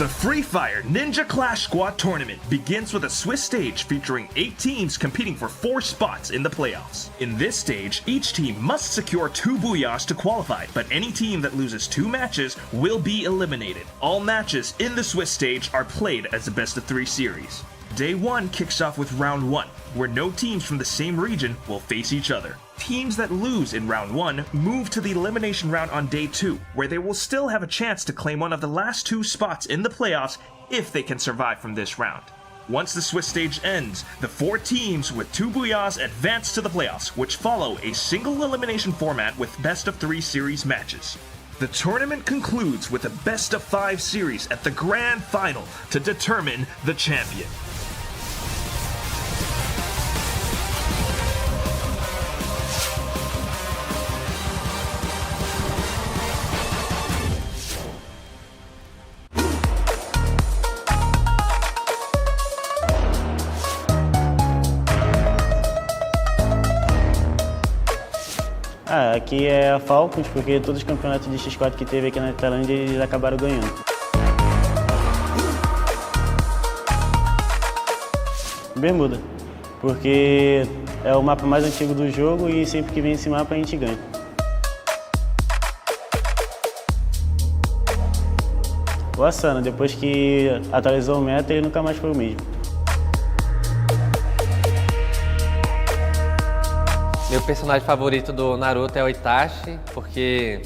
The Free Fire Ninja Clash Squad tournament begins with a Swiss stage featuring 8 teams competing for 4 spots in the playoffs. In this stage, each team must secure 2 booyahs to qualify, but any team that loses 2 matches will be eliminated. All matches in the Swiss stage are played as a best of 3 series. Day 1 kicks off with round 1, where no teams from the same region will face each other. Teams that lose in round 1 move to the elimination round on day 2, where they will still have a chance to claim one of the last 2 spots in the playoffs if they can survive from this round. Once the Swiss stage ends, the 4 teams with 2 Booyahs advance to the playoffs, which follow a single elimination format with best-of-3 series matches. The tournament concludes with a best-of-5 series at the grand final to determine the champion. Aqui é a Falcons, porque todos os campeonatos de X4 que teve aqui na Tailândia, eles acabaram ganhando. Bermuda, porque é o mapa mais antigo do jogo e sempre que vem esse mapa a gente ganha. O Asana, depois que atualizou o meta, ele nunca mais foi o mesmo. Meu personagem favorito do Naruto é o Itachi, porque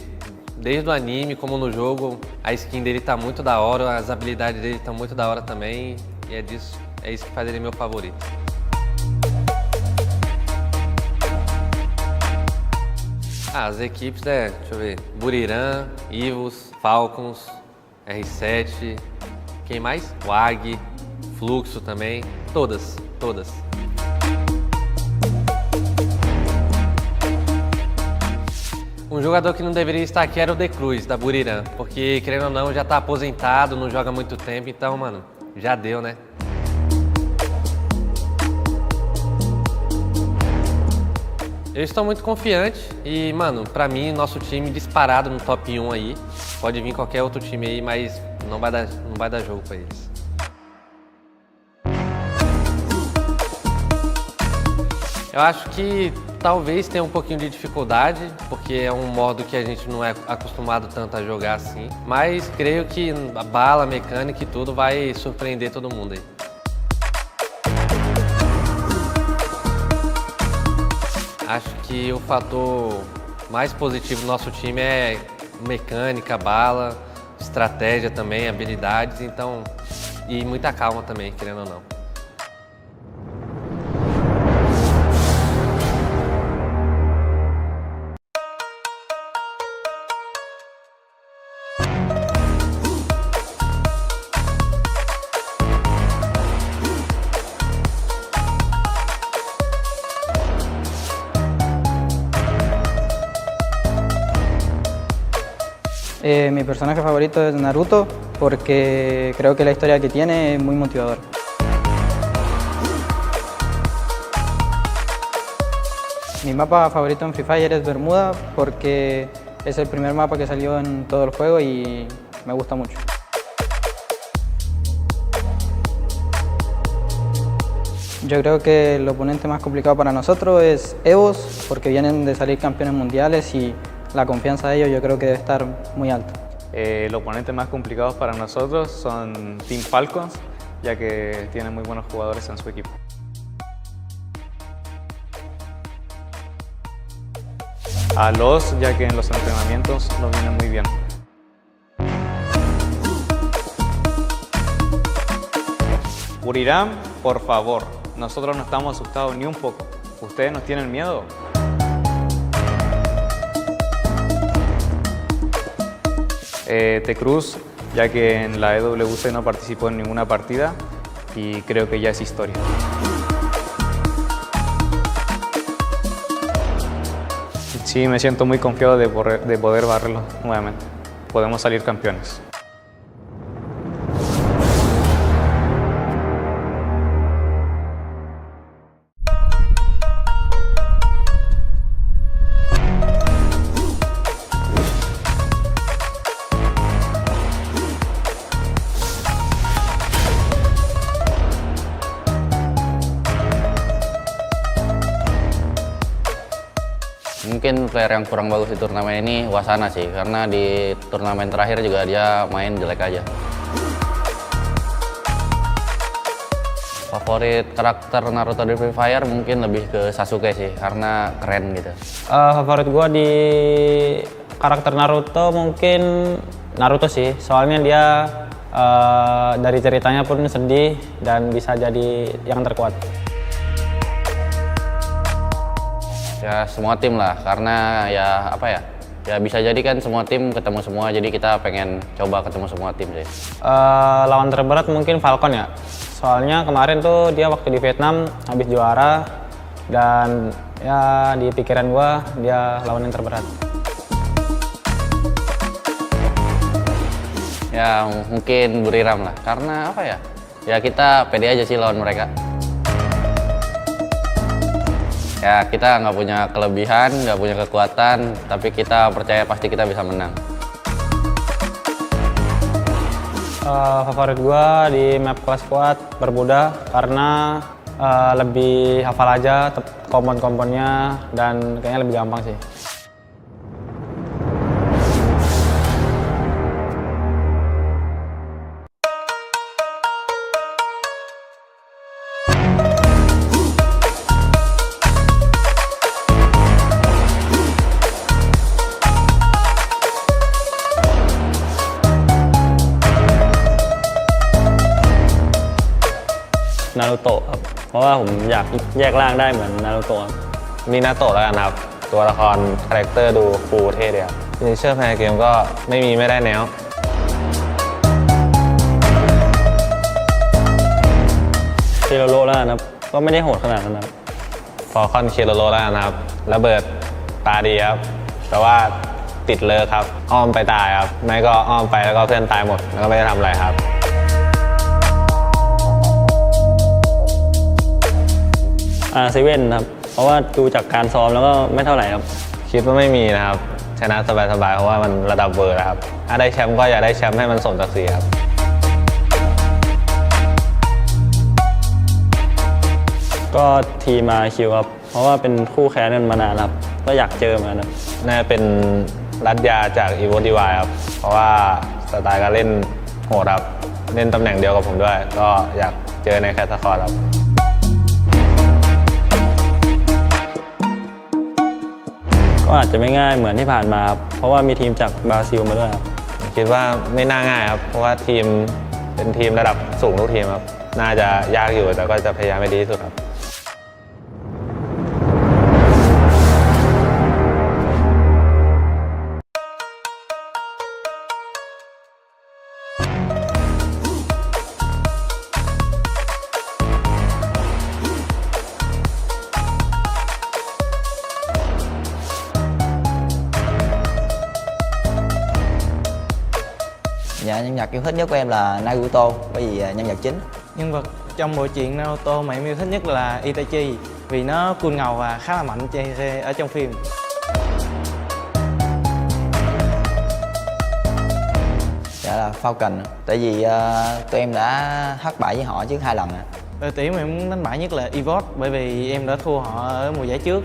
desde o anime como no jogo, a skin dele tá muito da hora, as habilidades dele estão muito da hora também, e é isso que faz ele meu favorito. As equipes, deixa eu ver, Buriram, Ivos, Falcons, R7, quem mais? WAG, Fluxo também, todas. Um jogador que não deveria estar aqui era o The Cruz, da Buriram, porque, querendo ou não, já tá aposentado, não joga há muito tempo, então, mano, já deu, né? Eu estou muito confiante e, mano, pra mim, nosso time disparado no top 1 aí. Pode vir qualquer outro time aí, mas não vai dar jogo pra eles. Eu acho que talvez tenha um pouquinho de dificuldade, porque é um modo que a gente não é acostumado tanto a jogar assim. Mas creio que a bala, a mecânica e tudo vai surpreender todo mundo aí. Acho que o fator mais positivo do nosso time é mecânica, bala, estratégia também, habilidades, então, e muita calma também, querendo ou não. Mi personaje favorito es Naruto porque creo que la historia que tiene es muy motivadora. Mi mapa favorito en Free Fire es Bermuda porque es el primer mapa que salió en todo el juego y me gusta mucho. Yo creo que el oponente más complicado para nosotros es Evos porque vienen de salir campeones mundiales y la confianza de ellos yo creo que debe estar muy alta. El oponente más complicado para nosotros son Team Falcons, ya que tienen muy buenos jugadores en su equipo. A los, ya que en los entrenamientos nos vienen muy bien. Buriram, por favor, nosotros no estamos asustados ni un poco. ¿Ustedes nos tienen miedo? Cruz, ya que en la EWC no participó en ninguna partida y creo que ya es historia. Sí, me siento muy confiado de poder barrerlo nuevamente. Podemos salir campeones. Mungkin player yang kurang bagus di turnamen ini Wasana sih, karena di turnamen terakhir juga dia main jelek aja. Favorit karakter Naruto di Free Fire mungkin lebih ke Sasuke sih, karena keren gitu. Favorit gue di karakter Naruto mungkin Naruto sih, soalnya dia dari ceritanya pun sedih dan bisa jadi yang terkuat. Ya semua tim lah, karena ya apa ya, ya bisa jadi kan semua tim ketemu semua, jadi kita pengen coba ketemu semua tim sih. Lawan terberat mungkin Falcon ya, soalnya kemarin tuh dia waktu di Vietnam habis juara dan ya di pikiran gua dia lawan yang terberat. Ya mungkin Buriram lah, karena apa ya, ya kita pede aja sih lawan mereka. Ya kita nggak punya kelebihan, nggak punya kekuatan, tapi kita percaya pasti kita bisa menang. Favorit gua di map kelas squad Bermuda karena lebih hafal aja kompon-komponnya dan kayaknya lebih gampang sih.นารูโตะครับเพราะว่าผมอยากแยกร่างได้เหมือนนารูโตะมีนาโตะแล้วกันครับตัวละครคาแรคเตอร์ดูฟูเท่ดีครับฟินิชเชอร์ภายในเกมก็ไม่ได้แนวเคโรโร่แล้วนะครับก็ไม่ได้โหดขนาดนั้นครับฟอลคอนเคโรโร่แล้วนะครับระเบิดตาดีครับแต่ว่าติดเลิกครับอ้อมไปตายครับไม่ก็อ้อมไปแล้วก็เพื่อนตายหมดแล้วก็ไม่ได้ทำอะไรครับเซเว่นครับเพราะว่าดูจากการซ้อมแล้วก็ไม่เท่าไหร่ครับคิดว่าไม่มีนะครับชนะสบายๆเพราะว่ามันระดับเวอร์นะครับถ้าได้แชมป์ก็อยากได้แชมป์ให้มันสมศักดิ์ศรีครับก็ทีมมาคิวครับเพราะว่าเป็นคู่แข่งกันมานานครับก็อยากเจอเหมือนกันน่าเป็นรัตยาจากอีโวดีวายครับเพราะว่าสไตล์การเล่นโหดครับเล่นตำแหน่งเดียวกับผมด้วยก็อยากเจอในแคทคอร์ครับก็อาจจะไม่ง่ายเหมือนที่ผ่านมาครับเพราะว่ามีทีมจากบราซิลมาด้วยครับคิดว่าไม่น่าง่ายครับเพราะว่าทีมเป็นทีมระดับสูงทุกทีมครับน่าจะยากอยู่แต่ก็จะพยายามให้ดีที่สุดครับDạ, nhân vật yêu thích nhất của em là Naruto, bởi vì nhân vật chính. Nhân vật trong bộ truyện Naruto mà em yêu thích nhất là Itachi vì nó cool ngầu và khá là mạnh ở trong phim. Dạ là Falcon, tại vì tụi em đã thất bại với họ trước 2 lần. Đội tuyển mà em muốn đánh bại nhất là Evox bởi vì em đã thua họ ở mùa giải trước.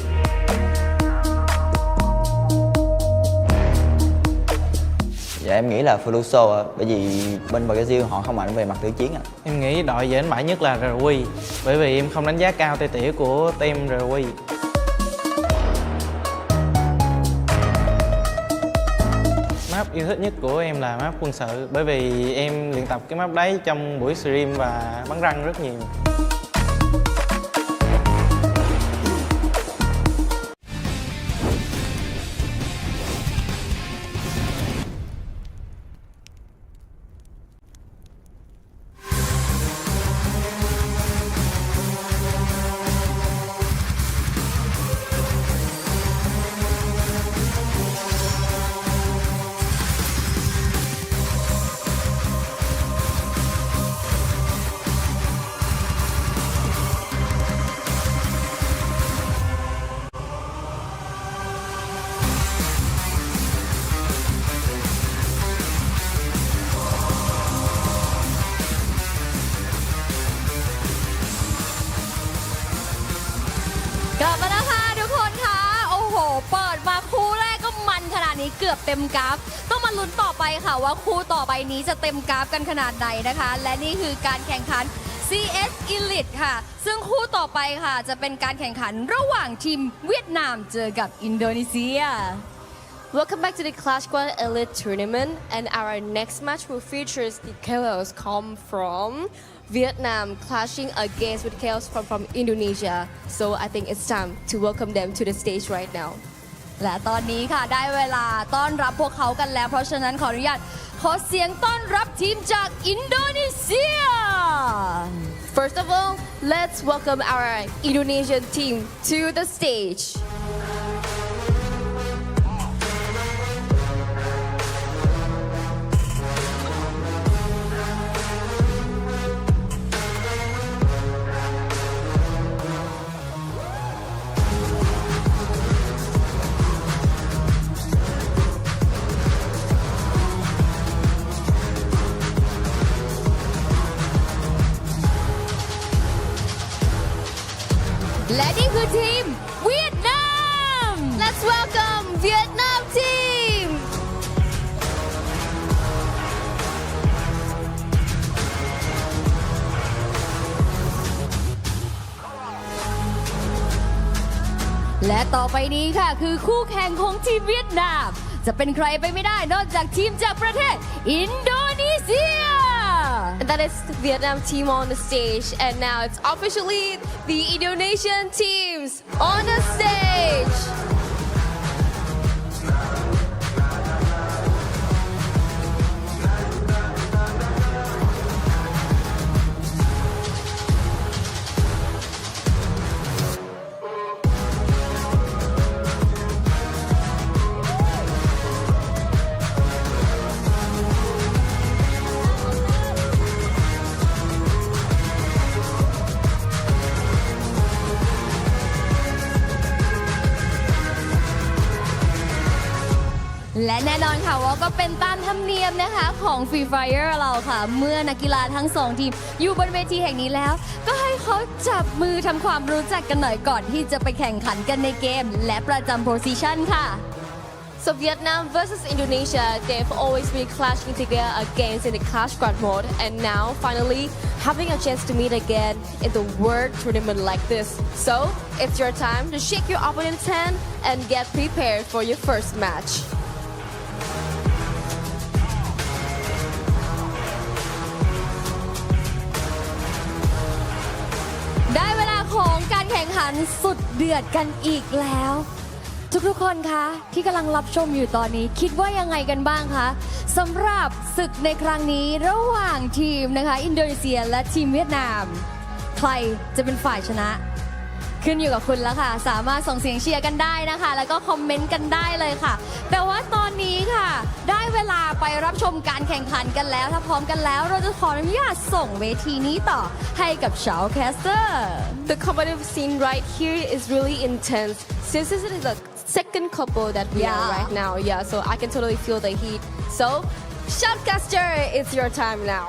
Dạ em nghĩ là Fluso bởi vì bên Brazil họ không mạnh về mặt tử chiến. Em nghĩ đội dễ đánh bại nhất là RW bởi vì em không đánh giá cao tay tỉa của team RW. Map yêu thích nhất của em là map quân sự bởi vì em luyện tập cái map đấy trong buổi stream và bắn răng rất nhiều.กลับมาแล้วค่ะทุกคนค่ะโอ้โหเปิดมาคู่แรกก็มันขนาดนี้เกือบเต็มกราฟต้องมาลุ้นต่อไปค่ะว่าคู่ต่อไปนี้จะเต็มกราฟกันขนาดไหนนะคะและนี่คือการแข่งขัน CS Elite ค่ะซึ่งคู่ต่อไปค่ะจะเป็นการแข่งขันระหว่างทีมเวียดนามเจอกับอินโดนีเซีย Welcome back to the Clash Squad Elite Tournament, and our next match will feature the KOLs come from Vietnam clashing against with KOLs from Indonesia. So I think it's time to welcome them to the stage right now. และตอนนี้ค่ะได้เวลาต้อนรับพวกเขากันแล้วเพราะฉะนั้นขออนุญาตขอเสียงต้อนรับทีมจากอินโดนีเซีย First of all, let's welcome our Indonesian team to the stage.และนี่คือทีมเวียดนาม Let's welcome Vietnam team. และต่อไปนี้ค่ะคือคู่แข่งของทีมเวียดนามจะเป็นใครไปไม่ได้นอกจากทีมจากประเทศอินโดนีเซีย And that is the Vietnam team on the stage. And now it's officially the Indonesian teams on the stage. และแน่นอนค่ะว่าก็เป็นตามธรรมเนียมนะคะของ Free Fire เราค่ะเมื่อนักกีฬาทั้งสองทีมอยู่บนเวทีแห่งนี้แล้ว ก็ให้เขาจับมือทำความรู้จักกันหน่อยก่อนที่จะไปแข่งขันกันในเกมและประจำโพสิชันค่ะ So Vietnam versus Indonesia, they've always been clashing together against in the Clash Squad mode, and now finally having a chance to meet again in the World Tournament like this. So it's your time to shake your opponent's hand and get prepared for your first match. ได้เวลาของการแข่งขันสุดเดือดกันอีกแล้ว ทุกๆคนคะที่กำลังรับชมอยู่ตอนนี้คิดว่ายังไงกันบ้างคะสำหรับศึกในครั้งนี้ระหว่างทีมนะคะอินโดนีเซียและทีมเวียดนามใครจะเป็นฝ่ายชนะขึ้นอยู่กับคุณแล้วค่ะสามารถส่งเสียงเชียร์กันได้นะคะแล้วก็คอมเมนต์กันได้เลยค่ะแต่ว่าตอนนี้ค่ะได้เวลาไปรับชมการแข่งขันกันแล้วถ้าพร้อมกันแล้วเราจะขออนุญาตส่งเวทีนี้ต่อให้กับชาวแคสเตอร์ The competitive scene right here is really intense since this is the second couple that we are right now. Yeah, so I can totally feel the heat. So, Shoutcaster, it's your time now.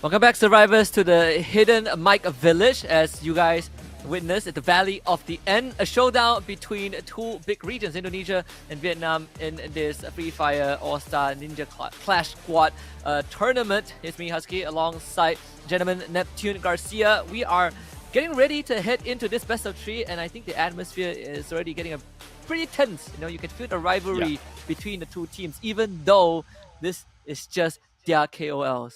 Welcome back, survivors, to the hidden mic village. As you guys witnessed at the Valley of the End, a showdown between two big regions, Indonesia and Vietnam, in this Free Fire All-Star Ninja Clash Squad tournament. It's me, Husky, alongside gentleman Neptune Garcia. We are getting ready to head into this best of 3, and I think the atmosphere is already getting pretty tense. You know, you can feel the rivalry between the two teams, even though this is just their KOLs.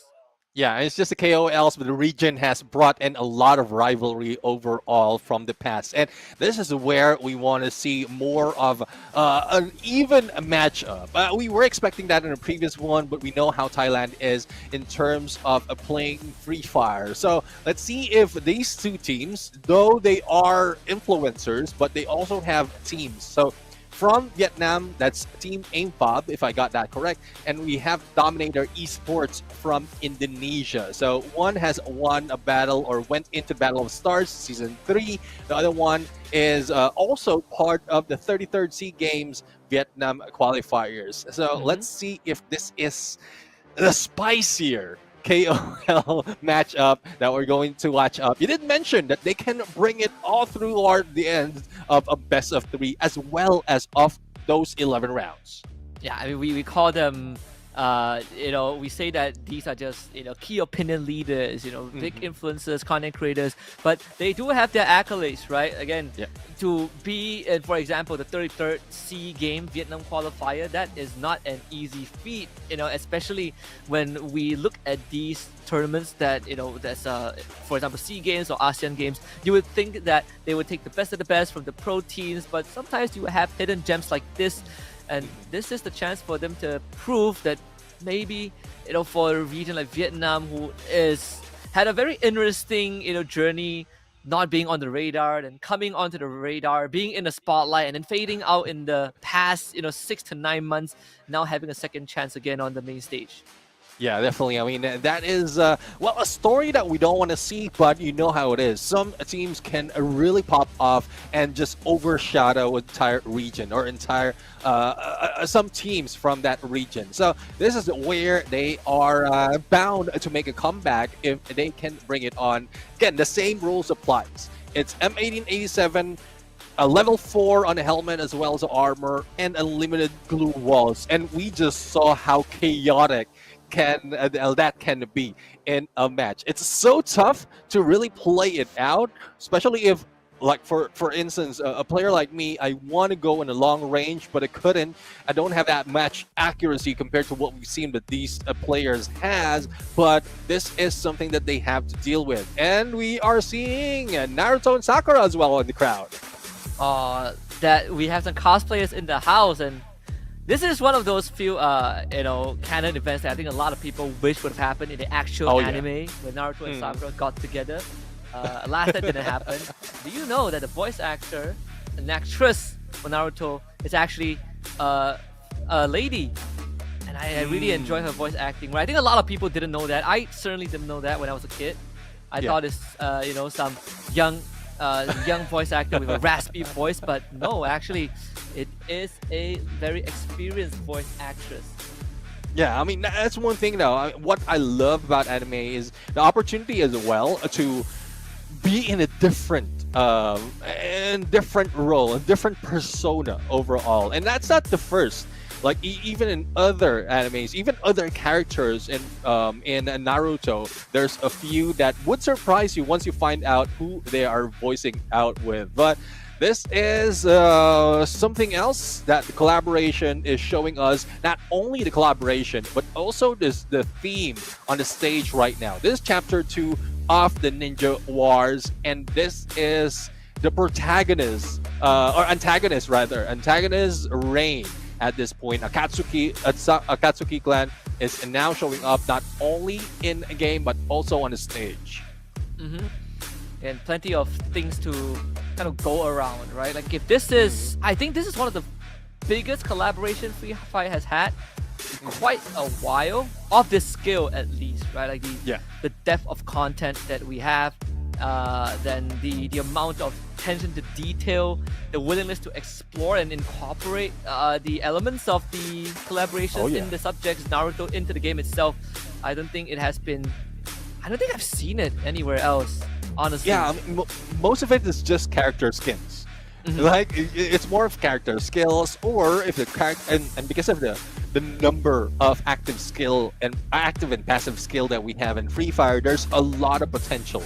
Yeah, it's just the KOLs, but the region has brought in a lot of rivalry overall from the past. And this is where we want to see more of an even matchup. We were expecting that in the previous one, but we know how Thailand is in terms of playing Free Fire. So let's see if these two teams, though they are influencers, but they also have teams. So from Vietnam, that's Team Aimfob, if I got that correct. And we have Dominator Esports from Indonesia. So one has won a battle or went into Battle of Stars Season 3. The other one is also part of the 33rd SEA Games Vietnam qualifiers. So let's see if this is the spicier KOL matchup that we're going to watch up. You did mention that they can bring it all through toward the end of a best of 3 as well as of those 11 rounds. Yeah, I mean, we call them, we say that these are just, key opinion leaders, big influencers, content creators, but they do have their accolades, right? Again, to be in, for example, the 33rd SEA game Vietnam qualifier, that is not an easy feat, especially when we look at these tournaments that, that's, for example, SEA games or ASEAN games, you would think that they would take the best of the best from the pro teams, but sometimes you have hidden gems like this. And this is the chance for them to prove that maybe, for a region like Vietnam, who had a very interesting, journey, not being on the radar, then coming onto the radar, being in the spotlight, and then fading out in the past, 6 to 9 months, now having a second chance again on the main stage. Yeah, definitely. I mean, that is, a story that we don't want to see, but you know how it is. Some teams can really pop off and just overshadow entire region or entire, some teams from that region. So this is where they are bound to make a comeback if they can bring it on. Again, the same rules applies. It's M1887, a level 4 on the helmet as well as the armor, and unlimited glue walls. And we just saw how chaotic that can be in a match. It's so tough to really play it out, especially if, like, for instance, a player like me, I want to go in a long range, but I couldn't. I don't have that much accuracy compared to what we've seen that these players has, but this is something that they have to deal with. And we are seeing Naruto and Sakura as well in the crowd. That we have some cosplayers in the house, and this is one of those few, canon events that I think a lot of people wish would have happened in the actual anime when Naruto and Sakura got together. Last that didn't happen. Do you know that the voice actor, an actress for Naruto, is actually a lady? And I really enjoy her voice acting. Right? I think a lot of people didn't know that. I certainly didn't know that when I was a kid. I thought it's, some young voice actor with a raspy voice, but no, actually, it is a very experienced voice actress. Yeah, I mean, that's one thing though. What I love about anime is the opportunity as well to be in a different role, a different persona overall. And that's not the first. Like, even in other animes, even other characters in Naruto, there's a few that would surprise you once you find out who they are voicing out with. But this is something else that the collaboration is showing us. Not only the collaboration, but also the theme on the stage right now. This is Chapter 2 of the Ninja Wars, and this is the protagonist, or antagonist rather, antagonist Rain. At this point, Akatsuki clan is now showing up not only in a game but also on the stage. And plenty of things to kind of go around, right? Like, if this is, I think this is one of the biggest collaboration Free Fire has had in quite a while, of this scale at least, right? Like the depth of content that we have, then the amount of attention to detail, the willingness to explore and incorporate the elements of the collaborations in the subjects Naruto into the game itself. I don't think I've seen it anywhere else, honestly. Yeah, I mean, most of it is just character skins. Like, it's more of character skills, or if the character, and because of the number of active and passive skill that we have in Free Fire, there's a lot of potential.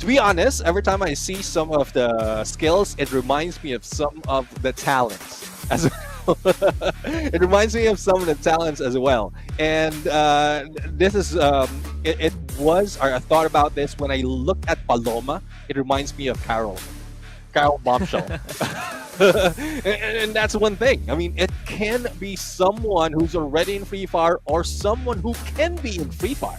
To be honest, every time I see some of the skills, it reminds me of some of the talents as well. It reminds me of some of the talents as well. And this is, I thought about this when I looked at Paloma. It reminds me of Carol Bombshell. and that's one thing. I mean, it can be someone who's already in Free Fire or someone who can be in Free Fire.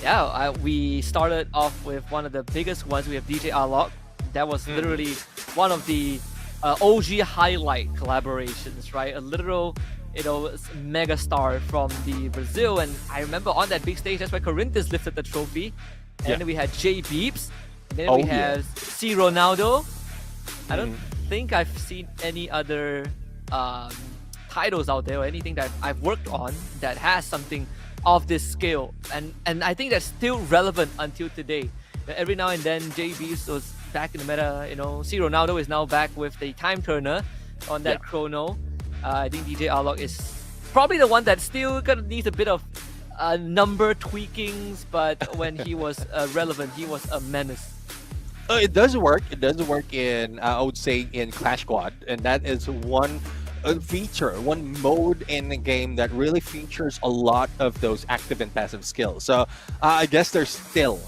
Yeah, we started off with one of the biggest ones. We have DJ Alok. That was literally one of the OG highlight collaborations, right? A literal, mega star from the Brazil. And I remember on that big stage, that's where Corinthians lifted the trophy. And then we had J Beeps. And then we have C Ronaldo. I don't think I've seen any other titles out there or anything that I've worked on that has something of this skill, and I think that's still relevant until today. Every now and then, JB was back in the meta. C Ronaldo is now back with the time turner on that chrono. I think DJ Arlock is probably the one that still gonna needs a bit of number tweakings, but when he was relevant, he was a menace. It does work. It does work in, I would say, in Clash Squad, and that is one feature, one mode in the game that really features a lot of those active and passive skills. So I guess there's still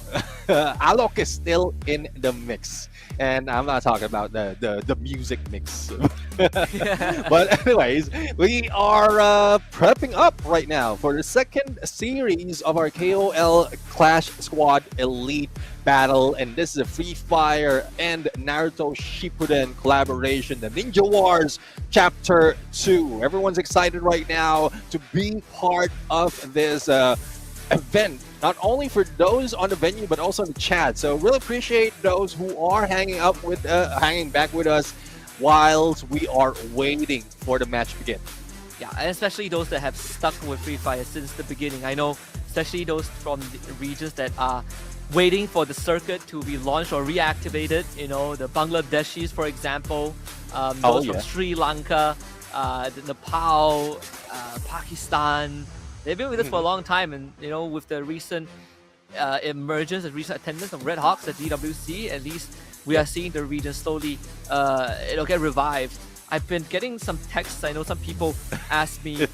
Alok is still in the mix, and I'm not talking about the music mix. But anyways, we are prepping up right now for the second series of our KOL Clash Squad Elite Battle, and this is a Free Fire and Naruto Shippuden collaboration, the Ninja Wars Chapter 2. Everyone's excited right now to be part of this event, not only for those on the venue but also in the chat. So really appreciate those who are hanging back with us whilst we are waiting for the match to begin. Yeah, and especially those that have stuck with Free Fire since the beginning. I know, especially those from the regions that are waiting for the circuit to be launched or reactivated. The Bangladeshis, for example, those from Sri Lanka, Nepal, Pakistan. They've been with us for a long time, and with the recent emergence and recent attendance of Red Hawks at DWC, at least we are seeing the region slowly get revived. I've been getting some texts. I know some people ask me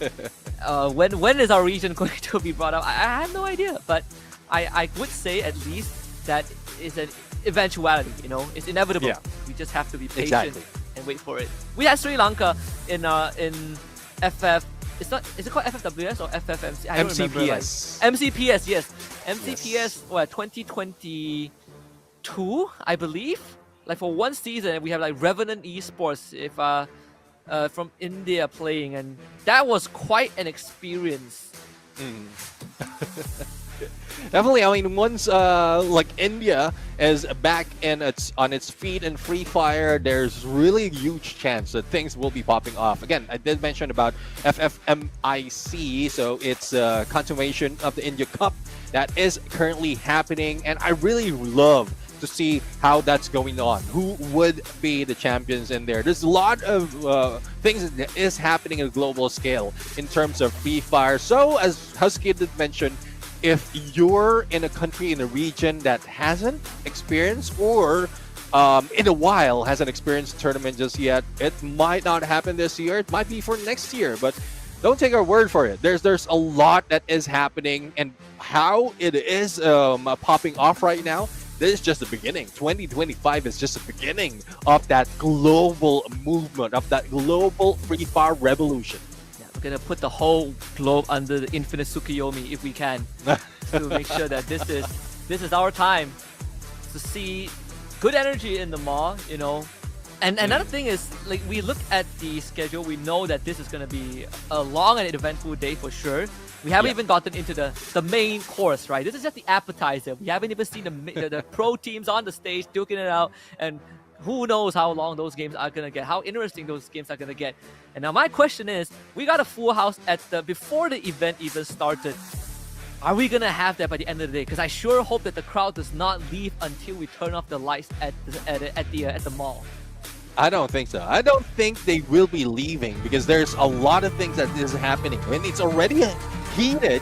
when is our region going to be brought up. I have no idea, but I would say at least that is an eventuality. It's inevitable. Yeah. We just have to be patient and wait for it. We had Sri Lanka in FF. It's not. Is it called FFWS or FFMC? I don't remember. MCPS, yes. MCPS, 2022, I believe. Like for one season, we have like Revenant Esports from India playing, and that was quite an experience. Definitely. I mean, once like India is back on its feet in Free Fire, there's really a huge chance that things will be popping off. Again, I did mention about FFMIC, so it's a continuation of the India Cup that is currently happening, and I really love to see how that's going on. Who would be the champions in there? There's a lot of things that is happening at a global scale in terms of Free Fire. So as Husky did mention, if you're in a country, in a region that hasn't experienced or in a while hasn't experienced a tournament just yet, it might not happen this year. It might be for next year, but don't take our word for it. There's a lot that is happening, and how it is popping off right now. This is just the beginning. 2025 is just the beginning of that global movement, of that global Free Fire revolution. Yeah, we're gonna put the whole globe under the infinite Tsukuyomi if we can, to make sure that this is our time to see good energy in the mall. And another thing is, like, we look at the schedule, we know that this is gonna be a long and eventful day for sure. We haven't even gotten into the main course, right? This is just the appetizer. We haven't even seen the pro teams on the stage duking it out, and who knows how long those games are gonna get, how interesting those games are gonna get. And now my question is, we got a full house before the event even started. Are we gonna have that by the end of the day? Because I sure hope that the crowd does not leave until we turn off the lights at the mall. I don't think so. I don't think they will be leaving, because there's a lot of things that is happening, and it's already heated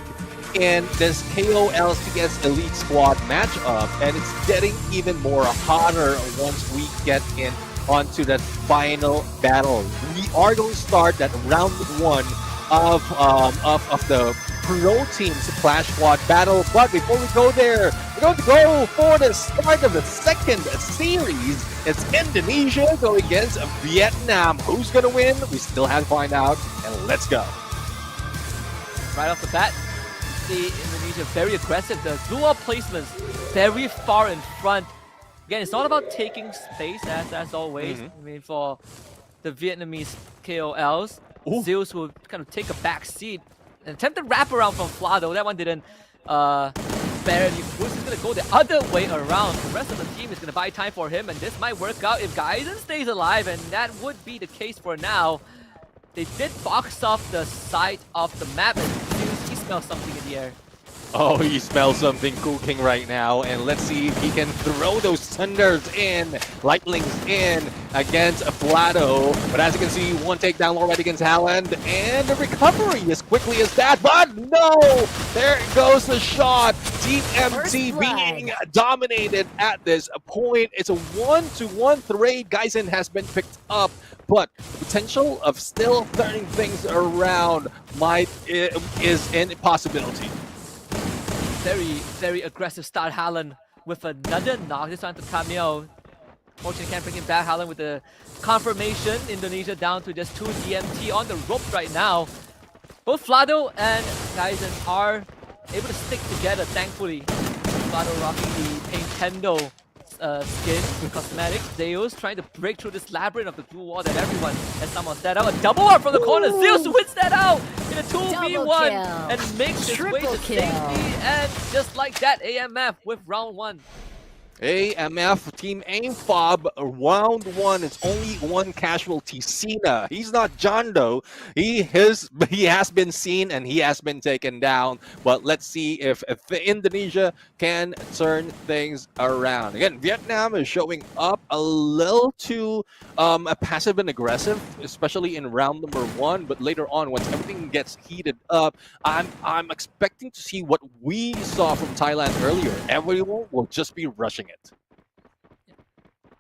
in this KOLCS Elite Squad matchup, and it's getting even more hotter once we get in onto that final battle. We are going to start that round 1 of the Pro Teams Clash Squad battle, but before we go there, we're going to go for the start of the second series. It's Indonesia going against Vietnam. Who's going to win? We still have to find out, and let's go. Right off the bat, see Indonesia very aggressive. The dual placements very far in front. Again, it's not about taking space as always. I mean, for the Vietnamese KOLs, Zeus will kind of take a back seat. An attempted wraparound from Flado. That one didn't barely. Bruce is going to go the other way around. The rest of the team is going to buy time for him, and this might work out if Gaiden stays alive, and that would be the case for now. They did box off the side of the map, and he's smell something in the air. Oh, he smells something cooking right now, and let's see if he can throw those thunders in, lightnings in against Flado. But as you can see, one takedown already against Haaland, and the recovery as quickly as that. But no, there goes the shot. Team MT being dominated at this point. It's a 1-1 trade. Geisen has been picked up, but the potential of still turning things around is an possibility. Very aggressive start. Haaland with another knock. This time to Camille. Fortunately, can't bring him back. Haaland with the confirmation. Indonesia down to just 2 DMT on the ropes right now. Both Flado and Geisen are able to stick together, thankfully. Flado rocking the Nintendo skin, cosmetic. Zeus trying to break through this labyrinth of the blue wall that everyone has somehow set out. A double up from the corner. Zeus wins that out in a 2v1 and makes his way to safety. And just like that, AMF with round 1. AMF Team Aim Fob round 1. It's only one casualty, Cena. He's not John though. He has been seen and he has been taken down. But let's see if Indonesia can turn things around. Again, Vietnam is showing up a little too passive and aggressive, especially in round number 1. But later on, once everything gets heated up, I'm expecting to see what we saw from Thailand earlier. Everyone will just be rushing it.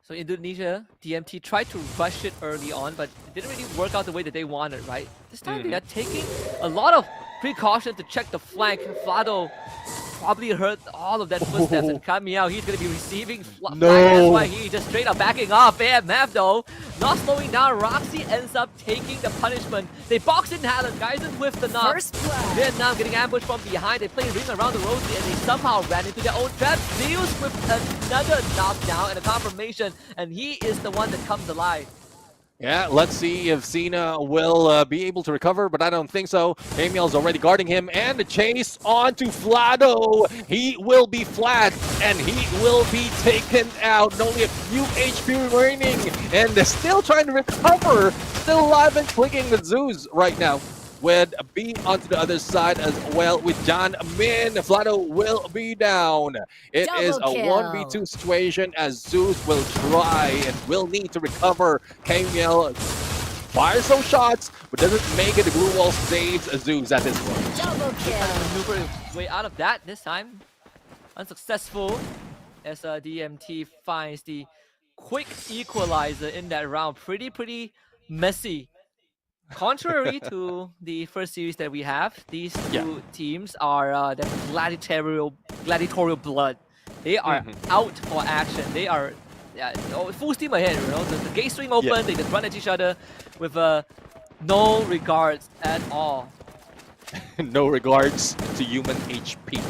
So Indonesia, DMT tried to rush it early on, but it didn't really work out the way that they wanted, right? This time they are taking a lot of precaution to check the flank. Flado probably heard all of that footsteps and Camille, he's going to be receiving flag. That's why he just straight up backing off. AMF though, not slowing down. Roxy ends up taking the punishment. They box in Haaland, Geisen with the knock. Vietnam getting ambushed from behind. They play ring around the rosy and they somehow ran into their own trap. Zeus with another knockdown and a confirmation, and he is the one that comes alive. Yeah, let's see if Cena will be able to recover, but I don't think so. Emil's already guarding him, and the chase on to Flado. He will be flat, and he will be taken out. Only a few HP remaining, and they're still trying to recover. Still alive and clicking with Zeus right now. With B onto the other side as well with John Min. Flado will be down. It is a 1v2 situation as Zeus will try and will need to recover. Kamiel fires some shots, but doesn't make it. The glue wall saves Zeus at this point. Double kill. Maneuver his way out of that this time. Unsuccessful as DMT finds the quick equalizer in that round. Pretty messy. Contrary to the first series that we have, these two teams are the gladiatorial blood. They are out for action. They are full steam ahead. You know, the gate swing open. They just run at each other with no regards at all. No regards to human HP.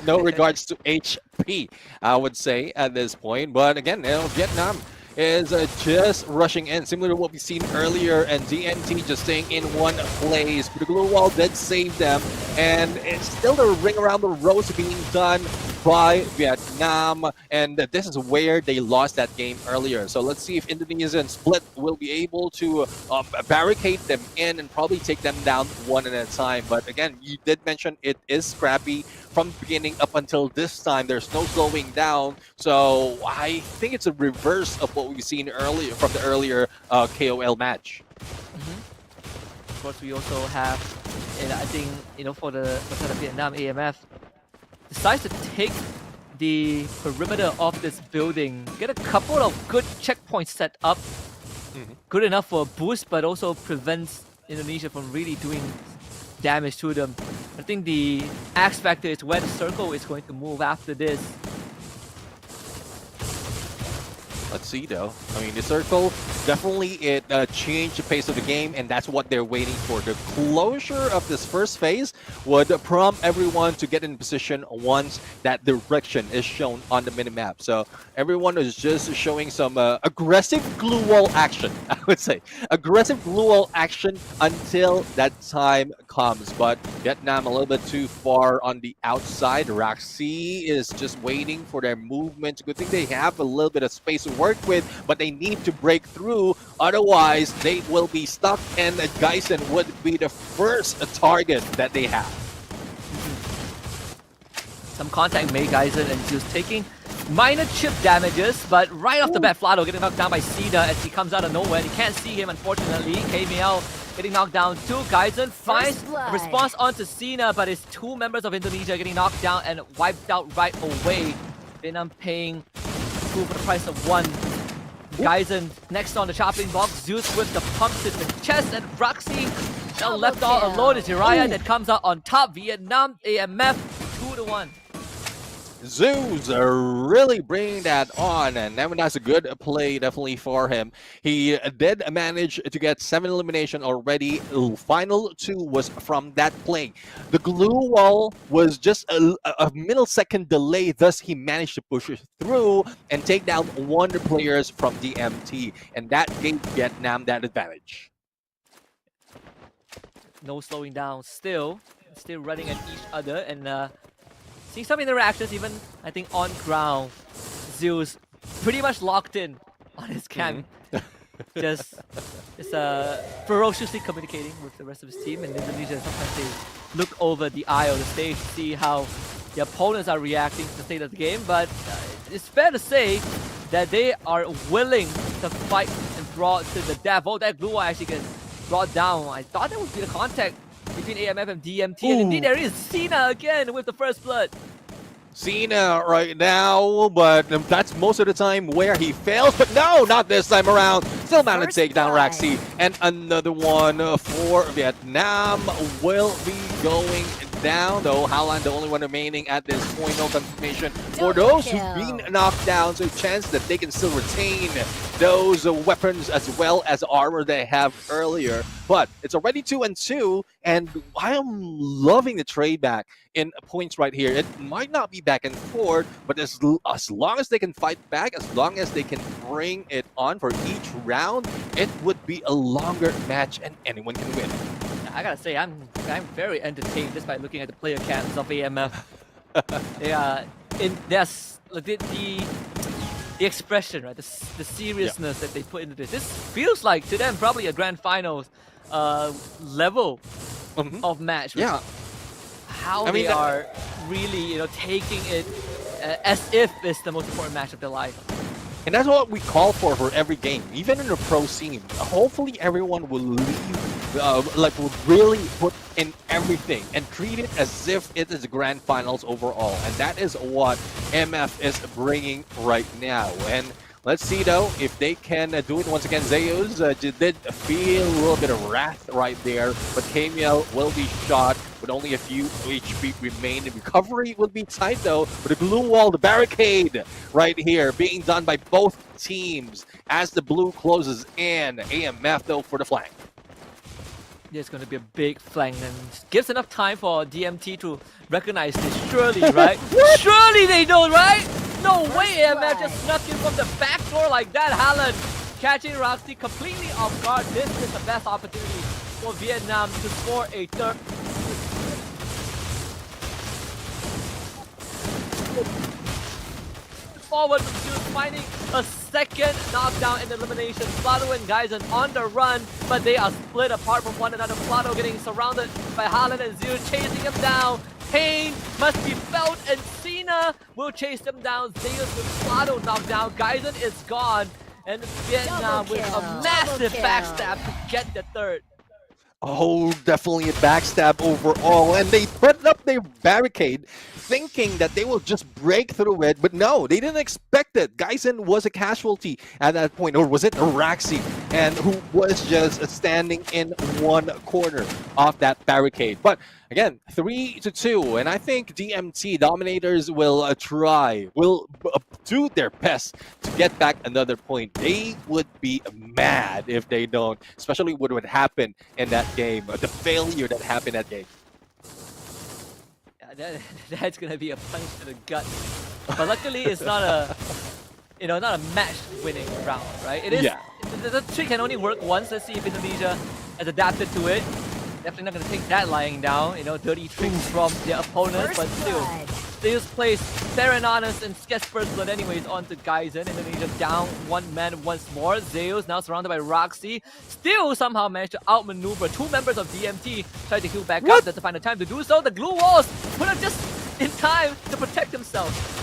No regards to HP, I would say at this point. But again, you know, Vietnam is just rushing in, similar to what we've seen earlier, and DMT just staying in one place. But the glue wall did save them, and it's still the ring around the rose being done by Vietnam, and this is where they lost that game earlier. So let's see if Indonesia and Split will be able to barricade them in and probably take them down one at a time. But again, you did mention it is scrappy from the beginning up until this time. There's no slowing down, so I think it's a reverse of what we've seen earlier from the earlier KOL match. Of course, we also have, and I think, you know, for the Vietnam, AMF decides to take the perimeter of this building, get a couple of good checkpoints set up, good enough for a boost, but also prevents Indonesia from really doing damage to them. I think the X factor is where the circle is going to move after this. Let's see though. I mean, the circle definitely changed the pace of the game, and that's what they're waiting for. The closure of this first phase would prompt everyone to get in position once that direction is shown on the minimap. So everyone is just showing some aggressive glue wall action. I would say aggressive glue wall action until that time comes. But Vietnam a little bit too far on the outside. Roxy is just waiting for their movement. Good thing they have a little bit of space to work with, but they need to break through. through. Otherwise, they will be stuck, and Geisen would be the first target that they have. Some contact made, Geisen and Zeus taking minor chip damages, but right off the bat, Flado getting knocked down by Cena as he comes out of nowhere. You can't see him, unfortunately. KML getting knocked down too. Geisen finds a response onto Cena, but it's two members of Indonesia getting knocked down and wiped out right away. Vietnam paying two for the price of one. Geisen next on the chopping block. Zeus with the pumps in the chest, and Roxy now left all alone. It's Uriah that comes out on top. Vietnam AMF 2-1. Zeus really bringing that on, and that's a good play definitely for him. He did manage to get 7 elimination already. Final 2 was from that play. The glue wall was just a millisecond delay, thus he managed to push it through and take down 1 players from DMT, and that gave Vietnam that advantage. No slowing down, still running at each other, and seeing some interactions even, I think, on ground. Zeus pretty much locked in on his camp. Just ferociously communicating with the rest of his team. And Indonesia, sometimes they look over the eye of the stage to see how the opponents are reacting to the state of the game. But it's fair to say that they are willing to fight and draw to the death. Oh, that blue one actually gets brought down. I thought that would be the contact between AMF and DMT, and indeed there is Cena again with the first blood. Cena right now, but that's most of the time where he fails. But no, not this time around. Still managed to take down Raxi. And another one for Vietnam will be going down, though. Howland, the only one remaining at this point. No confirmation for those who've been knocked down. So a chance that they can still retain those weapons as well as armor they have earlier. But it's already 2-2, and I am loving the trade back in points right here. It might not be back and forth, but as long as they can fight back, as long as they can bring it on for each round, it would be a longer match and anyone can win. I gotta say, I'm very entertained just by looking at the player cams of AMF. The expression, right? The seriousness that they put into this. This feels like to them probably a grand finals level of match. Yeah. How they are really, taking it as if it's the most important match of their life. And that's what we call for every game, even in the pro scene. Hopefully everyone will leave, will really put in everything and treat it as if it is the grand finals overall. And that is what MF is bringing right now. And let's see, though, if they can do it once again. Zeus did feel a little bit of wrath right there, but Kamiel will be shot with only a few HP remaining. Recovery will be tight, though, with the glue wall, the barricade right here being done by both teams as the blue closes in. AMF, though, for the flank. There's going to be a big flank and gives enough time for DMT to recognize this. Surely, right? Surely they don't, right? No way AMF just snuck in from the back door like that. Haaland catching Roxy completely off guard. This is the best opportunity for Vietnam to score a third. Forward from Zeus, finding a second knockdown in elimination. Flado and Geisen on the run, but they are split apart from one another. Flado getting surrounded by Haaland and Zeus, chasing him down. Pain must be felt, and Cena will chase them down. Zeus with Flado knocked down. Geisen is gone, and Vietnam with a massive backstab to get the third. Oh, definitely a backstab overall, and they put up their barricade thinking that they will just break through it, but no, they didn't expect it. Geisen was a casualty at that point, or was it Raxi, and who was just standing in one corner of that barricade. But again, 3-2, and I think DMT Dominators will do their best to get back another point. They would be mad if they don't, especially what would happen in that game, the failure that happened that game. That's gonna be a punch to the gut. But luckily, it's not a, not a match-winning round, right? It is. The trick can only work once. Let's see if Indonesia has adapted to it. Definitely not gonna take that lying down. Dirty tricks from their opponents, but still Zeus plays fair and honest and gets first blood anyways onto Gaizen. Indonesia down one man once more. Zeus now surrounded by Roxy. Still somehow managed to outmaneuver two members of DMT. Try to heal back up. Doesn't find the time to do so. The glue walls put him just in time to protect himself.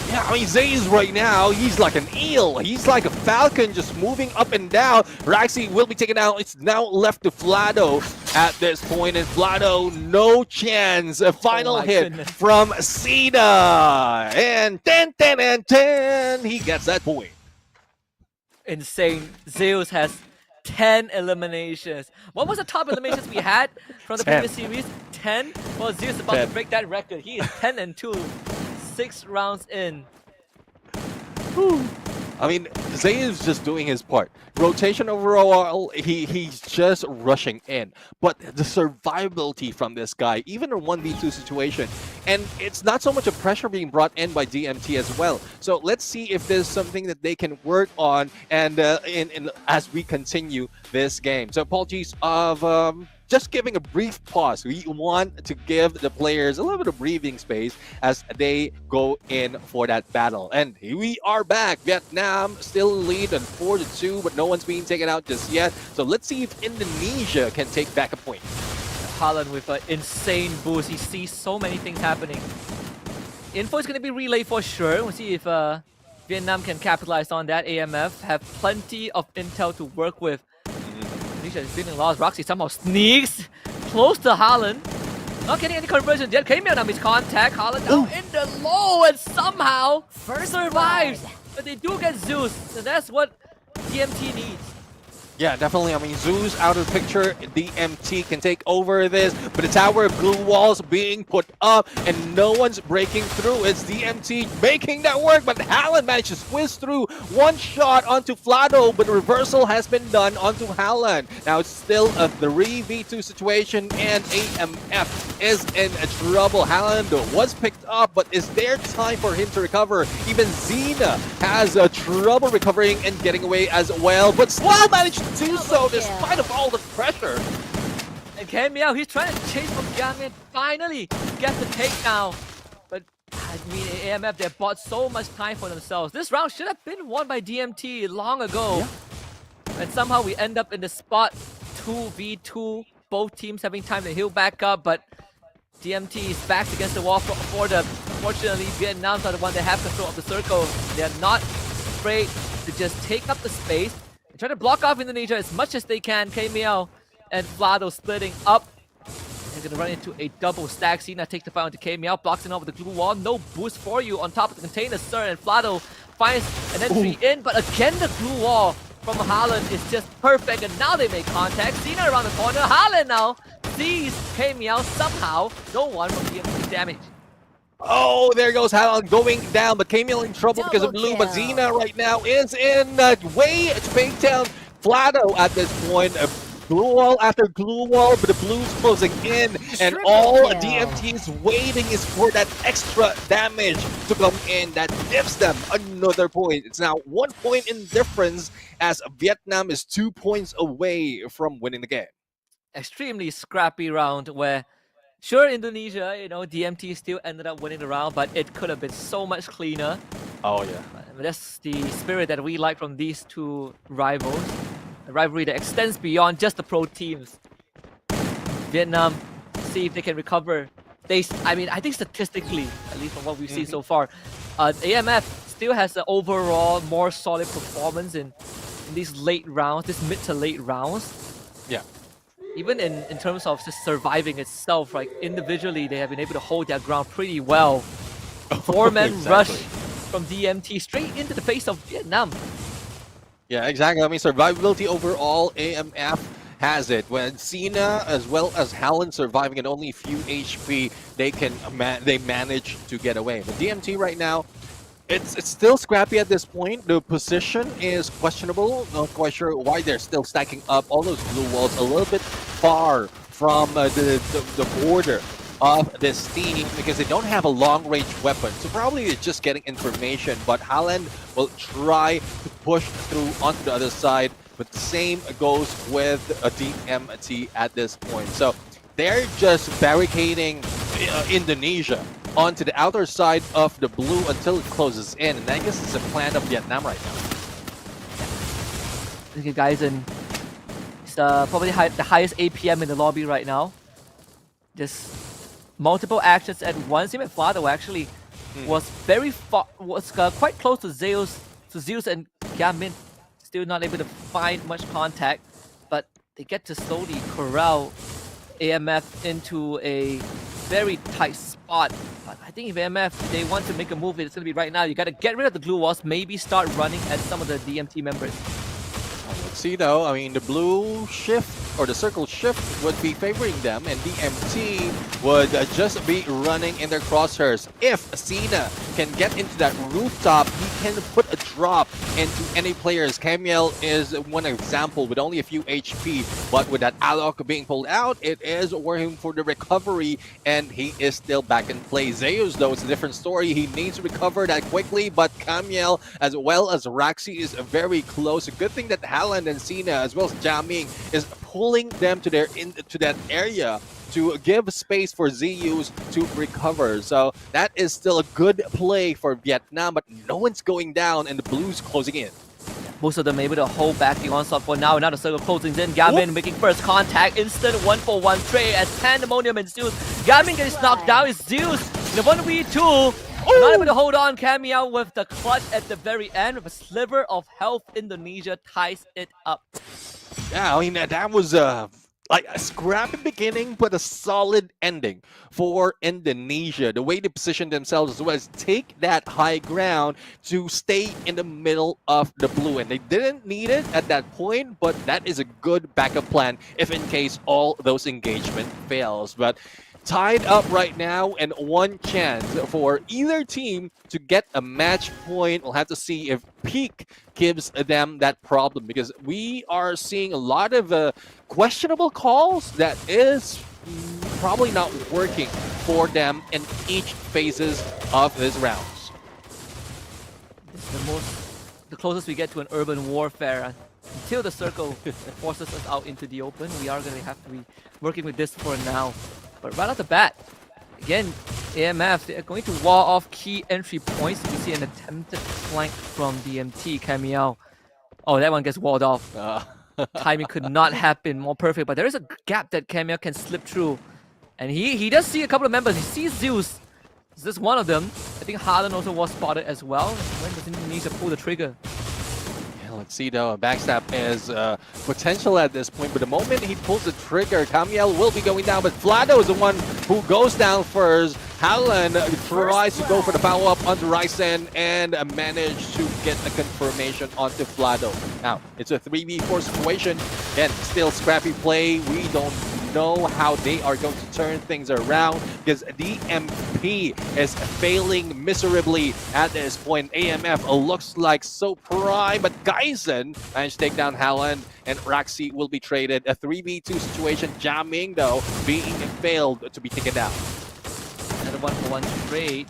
Yeah, I mean, Zays right now, he's like an eel. He's like a falcon just moving up and down. Raxi will be taken out. It's now left to Vlado at this point. And Vlado, no chance. A final hit from Cena. And 10. He gets that point. Insane. Zeus has 10 eliminations. What was the top eliminations we had from the 10. previous series? 10? Well, Zeus is about 10. to break that record. He is 10-2. 6 rounds in. I mean, Zay is just doing his part. Rotation overall, he's just rushing in. But the survivability from this guy, even in a 1v2 situation, and it's not so much a pressure being brought in by DMT as well. So let's see if there's something that they can work on and as we continue this game. So apologies of just giving a brief pause. We want to give the players a little bit of breathing space as they go in for that battle. And here we are back. Vietnam still lead on 4-2, but no one's being taken out just yet. So let's see if Indonesia can take back a point. Haaland with an insane boost. He sees so many things happening. Info is going to be relayed for sure. We'll see if Vietnam can capitalize on that. AMF have plenty of intel to work with. Indonesia is feeling lost. Roxy somehow sneaks close to Haaland. Not getting any conversion yet. Kamiel now makes contact. Haaland now in the low and somehow survives. But they do get Zeus. So that's what DMT needs. Yeah, definitely. I mean, Zeus out of the picture. DMT can take over this, but the tower of glue walls being put up and no one's breaking through. It's DMT making that work, but Haaland managed to squeeze through one shot onto Vlado, but the reversal has been done onto Haaland. Now it's still a 3v2 situation and AMF is in trouble. Haaland was picked up, but is there time for him to recover? Even Xena has trouble recovering and getting away as well, but still managed to do so despite of all the pressure. And Kamiel, he's trying to chase from behind and finally get the takedown. But I mean, AMF, they bought so much time for themselves. This round should have been won by DMT long ago. Yeah. And somehow we end up in the spot 2v2. Both teams having time to heal back up, but DMT is backed against the wall for them. Unfortunately, Vietnam's are the one that have control of the circle. They're not afraid to just take up the space and try to block off Indonesia as much as they can. Kamiel and Vlado splitting up. They're gonna run into a double stack. Cena takes the fight onto Kamiel, blocks it over the glue wall. No boost for you on top of the container, sir. And Vlado finds an entry in, but again the glue wall from Haaland is just perfect. And now they make contact. Cena around the corner. Haaland now sees Kamiel somehow. No one from DMT damage. Oh, there goes Haaland going down, but Kamiel in trouble because of blue. But Xena right now is in way to take down Vlado at this point. Glue wall after glue wall, but the blues closing in, and all DMT is waiting is for that extra damage to come in that gives them another point. It's now 1 point in difference as Vietnam is 2 points away from winning the game. Extremely scrappy round where sure, Indonesia, you know, DMT still ended up winning the round, but it could have been so much cleaner. Oh, yeah. That's the spirit that we like from these two rivals. A rivalry that extends beyond just the pro teams. Vietnam, see if they can recover. I mean, I think statistically, at least from what we've seen so far, AMF still has an overall more solid performance in these late rounds, this mid to late rounds. Yeah. Even in terms of just surviving itself, like individually, they have been able to hold their ground pretty well. Four-man rush from DMT straight into the face of Vietnam. Yeah, exactly. I mean, survivability overall, AMF has it. When Cena as well as Haaland surviving at only a few HP, they manage to get away. But DMT right now, it's still scrappy at this point. The position is questionable. Not quite sure why they're still stacking up all those blue walls a little bit far from the border of this team because they don't have a long-range weapon. So probably it's just getting information, but Haaland will try to push through onto the other side, but the same goes with a DMT at this point. So they're just barricading Indonesia onto the outer side of the blue until it closes in. And I guess it's a plan of Vietnam right now. Look at guys, and it's probably the highest APM in the lobby right now. Just multiple actions at once. Even Flado actually was very far, quite close to Zeus and Gamin. Still not able to find much contact, but they get to slowly corral AMF into a very tight spot. But I think if AMF, they want to make a move, it's going to be right now. You got to get rid of the glue walls, maybe start running at some of the DMT members. Let's see though, I mean the blue shift or the circle shift would be favoring them, and DMT would just be running in their crosshairs. If Cena can get into that rooftop, he can put a drop into any players. Camiel is one example with only a few HP, but with that Alok being pulled out, it is working for the recovery, and he is still back in play. Zeus though, it's a different story. He needs to recover that quickly, but Camiel as well as Raxi is very close. A good thing that Haaland and Cena as well as Jiaming is pulling them to that area to give space for ZUs to recover. So that is still a good play for Vietnam, but no one's going down and the blues closing in. Most of them able to hold back the onslaught for now. Now the circle closing in. Gamin making first contact. Instant 1-for-1 trade as pandemonium ensues. Gamin gets knocked down. It's Zeus in the 1v2. Not able to hold on. Cameo with the clutch at the very end with a sliver of health. Indonesia ties it up. Yeah, I mean, that was like a scrappy beginning, but a solid ending for Indonesia. The way they positioned themselves as well as take that high ground to stay in the middle of the blue. And they didn't need it at that point, but that is a good backup plan if in case all those engagement fails. But tied up right now, and one chance for either team to get a match point. We'll have to see if Peak gives them that problem, because we are seeing a lot of questionable calls that is probably not working for them in each phases of this rounds. The closest we get to an urban warfare. Until the circle forces us out into the open, we are going to have to be working with this for now. But right off the bat, again, AMF, they're going to wall off key entry points. We see an attempted flank from DMT, Cameo. Oh, that one gets walled off. Timing could not have been more perfect, but there is a gap that Cameo can slip through. And he does see a couple of members. He sees Zeus. Is this one of them? I think Haaland also was spotted as well. When does he need to pull the trigger? Let's see though, backstab is potential at this point, but the moment he pulls the trigger, Camiel will be going down, but Flado is the one who goes down first. Haaland tries to go for the follow-up onto Ryzen and managed to get a confirmation onto Flado. Now, it's a 3v4 situation, and still scrappy play. We don't know how they are going to turn things around, because DMP is failing miserably at this point. AMF looks like so prime, but Geisen managed to take down Haaland, and Raxi will be traded. A 3v2 situation. Jiaming though being failed to be taken down. Another 1-for-1 trade.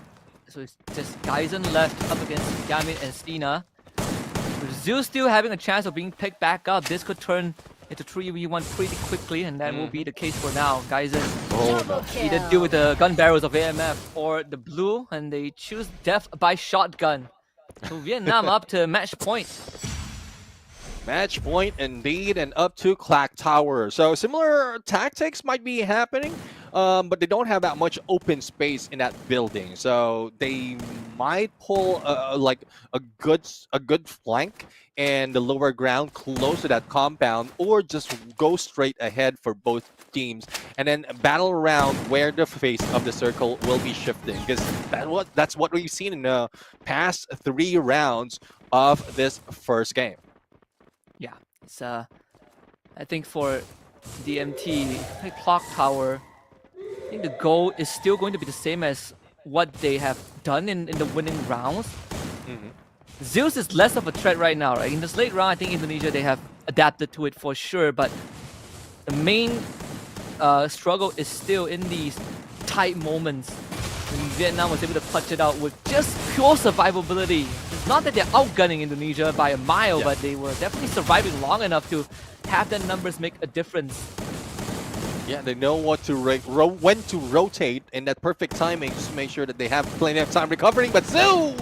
So it's just Geisen left up against Gamin and Stina. With Zeus still having a chance of being picked back up, this could turn into 3v1 pretty quickly, and that will be the case for now. Geisen either deal with the gun barrels of AMF or the blue, and they choose death by shotgun. So Vietnam up to match point. Match point indeed, and up to Clock Tower. So similar tactics might be happening, but they don't have that much open space in that building. So they might pull like a good flank and the lower ground close to that compound, or just go straight ahead for both teams and then battle around where the face of the circle will be shifting, because that's what we've seen in the past 3 rounds of this first game. Yeah, it's I think for DMT, Clock Tower, I think the goal is still going to be the same as what they have done in the winning rounds. Zeus is less of a threat right now, right? In this late round, I think Indonesia, they have adapted to it for sure, but the main struggle is still in these tight moments when Vietnam was able to clutch it out with just pure survivability. It's not that they're outgunning Indonesia by a mile, but they were definitely surviving long enough to have their numbers make a difference. Yeah, they know what to when to rotate in that perfect timing, just to make sure that they have plenty of time recovering. But Zeus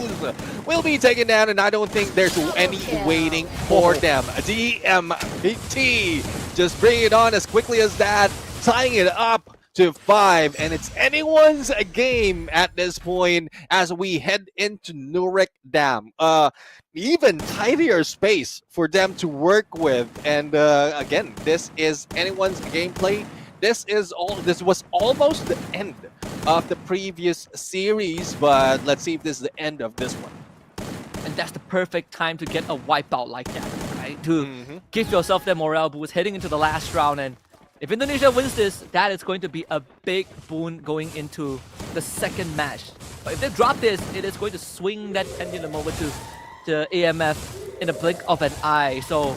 will be taken down, and I don't think there's any waiting for them. DMT just bring it on as quickly as that, tying it up to 5, and it's anyone's game at this point as we head into Nurek Dam. Even tidier space for them to work with, and again, this is anyone's gameplay. This was almost the end of the previous series, but let's see if this is the end of this one. And that's the perfect time to get a wipeout like that, right? To give yourself that morale boost heading into the last round. And if Indonesia wins this, that is going to be a big boon going into the second match. But if they drop this, it is going to swing that pendulum over to AMF in a blink of an eye. So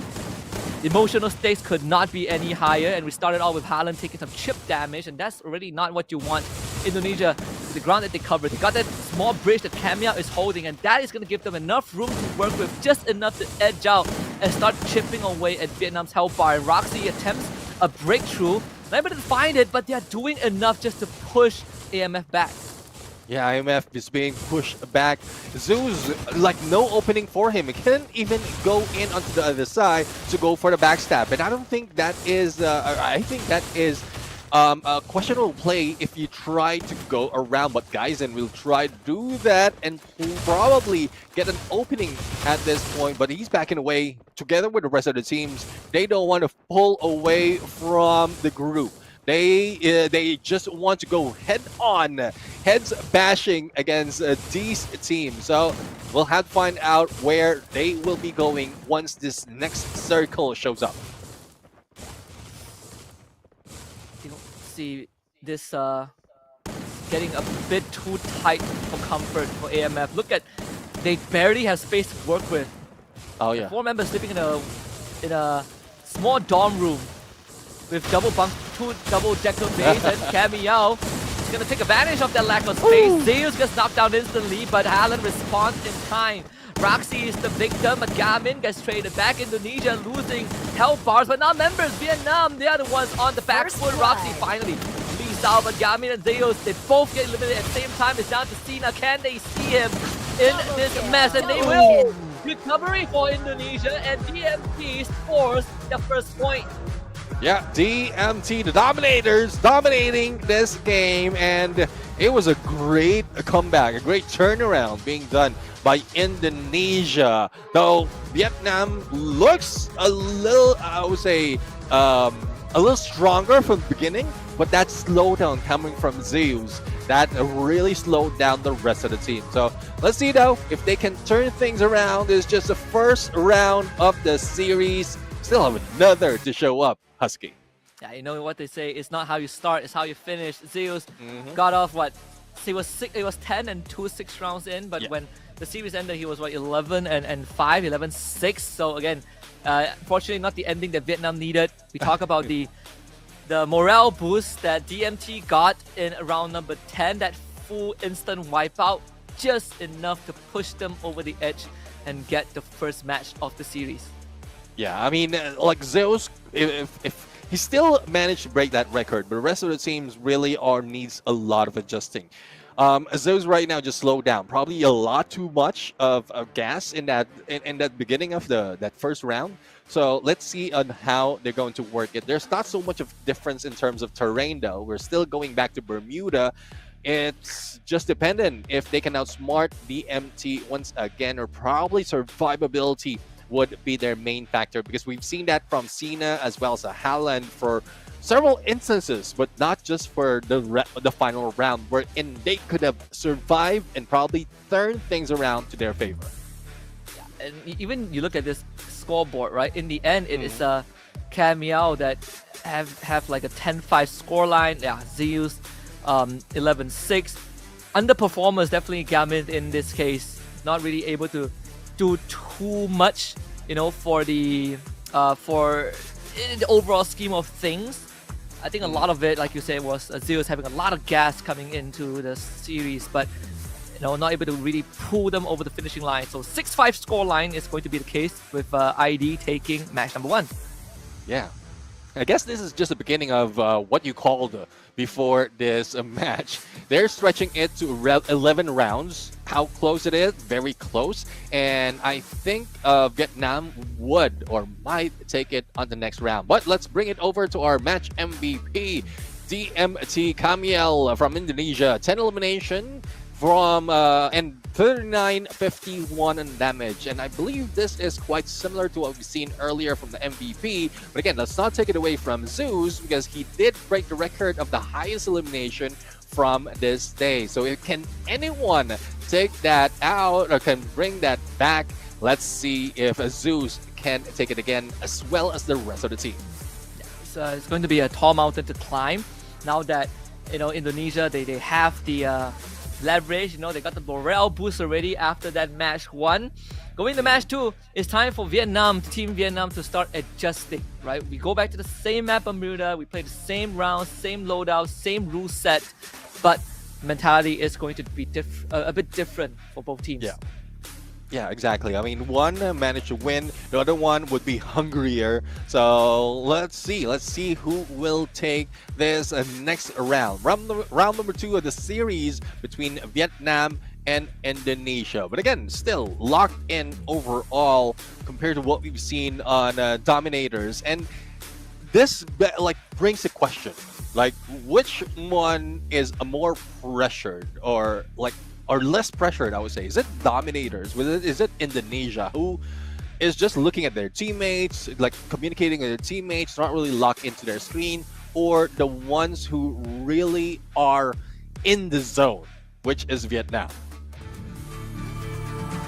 emotional stakes could not be any higher, and we started off with Haaland taking some chip damage, and that's already not what you want. Indonesia, the ground that they covered, they got that small bridge that Camille is holding, and that is going to give them enough room to work with, just enough to edge out and start chipping away at Vietnam's health bar. And Roxy attempts a breakthrough, not able to find it, but they are doing enough just to push AMF back. Yeah, IMF is being pushed back. Zeus, like, no opening for him. He can't even go in onto the other side to go for the backstab. And I don't think that is, I think that is a questionable play if you try to go around. But Geisen will try to do that and probably get an opening at this point. But he's backing away together with the rest of the teams. They don't want to pull away from the group. They just want to go heads bashing against these teams. So we'll have to find out where they will be going once this next circle shows up. You don't see this getting a bit too tight for comfort for AMF. Look at, they barely have space to work with. Oh yeah. 4 members sleeping in a small dorm room with two double-decker base, and Camille is going to take advantage of that lack of space. Zeus gets knocked down instantly, but Haaland responds in time. Roxy is the victim, but Gamin gets traded back. Indonesia losing health bars, but not members. Vietnam, they are the ones on the back foot. Roxy finally leads out, but Gamin and Zeus, they both get eliminated at the same time. It's down to Cena. Can they see him in this mess? And they will. Recovery for Indonesia, and DMT scores the first point. Yeah, DMT, the Dominators, dominating this game, and it was a great comeback, a great turnaround being done by Indonesia. Though Vietnam looks a little, I would say, a little stronger from the beginning, but that slowdown coming from Zeus, that really slowed down the rest of the team. So let's see though, if they can turn things around. It's just the first round of the series. Still have another to show up. Husky. Yeah, you know what they say, it's not how you start, it's how you finish. Zeus got off what? It was 10 and 2 6 rounds in, but when the series ended, he was what, 11 and 5, 11-6. So again, fortunately not the ending that Vietnam needed. We talk about the morale boost that DMT got in round number 10, that full instant wipeout, just enough to push them over the edge and get the first match of the series. Yeah, I mean, like Zeus, if he still managed to break that record, but the rest of the teams really needs a lot of adjusting. Zeus right now just slowed down, probably a lot too much of gas in that beginning of that first round. So let's see on how they're going to work it. There's not so much of difference in terms of terrain though. We're still going back to Bermuda. It's just dependent if they can outsmart DMT once again, or probably survivability would be their main factor, because we've seen that from Cena as well as Haaland for several instances, but not just for the final round, wherein they could have survived and probably turned things around to their favor. Yeah, and even you look at this scoreboard, right? In the end, it is a Camille that have like a 10-5 scoreline. Yeah, Zeus 11-6. Underperformers definitely Gamin in this case, not really able to do too much, you know, for the overall scheme of things. I think a lot of it, like you said, was Zeus having a lot of gas coming into the series, but you know, not able to really pull them over the finishing line. So 6-5 scoreline is going to be the case with ID taking match number 1. Yeah. I guess this is just the beginning of what you called before this match. They're stretching it to 11 rounds. How close it is? Very close. And I think Vietnam would or might take it on the next round. But let's bring it over to our match MVP, DMT Kamiel from Indonesia. 10 elimination from and 39.51 in damage, and I believe this is quite similar to what we've seen earlier from the MVP. But again, let's not take it away from Zeus, because he did break the record of the highest elimination from this day. So can anyone take that out or can bring that back? Let's see if Zeus can take it again, as well as the rest of the team. It's going to be a tall mountain to climb. Now that Indonesia, they have the leverage, they got the morale boost already after that match 1. Going to match 2, it's time for Team Vietnam to start adjusting, right? We go back to the same map Bermuda, we play the same rounds, same loadout, same rule set, but mentality is going to be a bit different for both teams. Yeah, exactly. I mean, one managed to win, the other one would be hungrier. So let's see who will take this next round. Round number 2 of the series between Vietnam and Indonesia. But again, still locked in overall compared to what we've seen on Dominators. And this brings a question, which one is a more pressured or less pressured, I would say? Is it Dominators? Is it Indonesia, who is just looking at their teammates, communicating with their teammates, not really locked into their screen, or the ones who really are in the zone, which is Vietnam?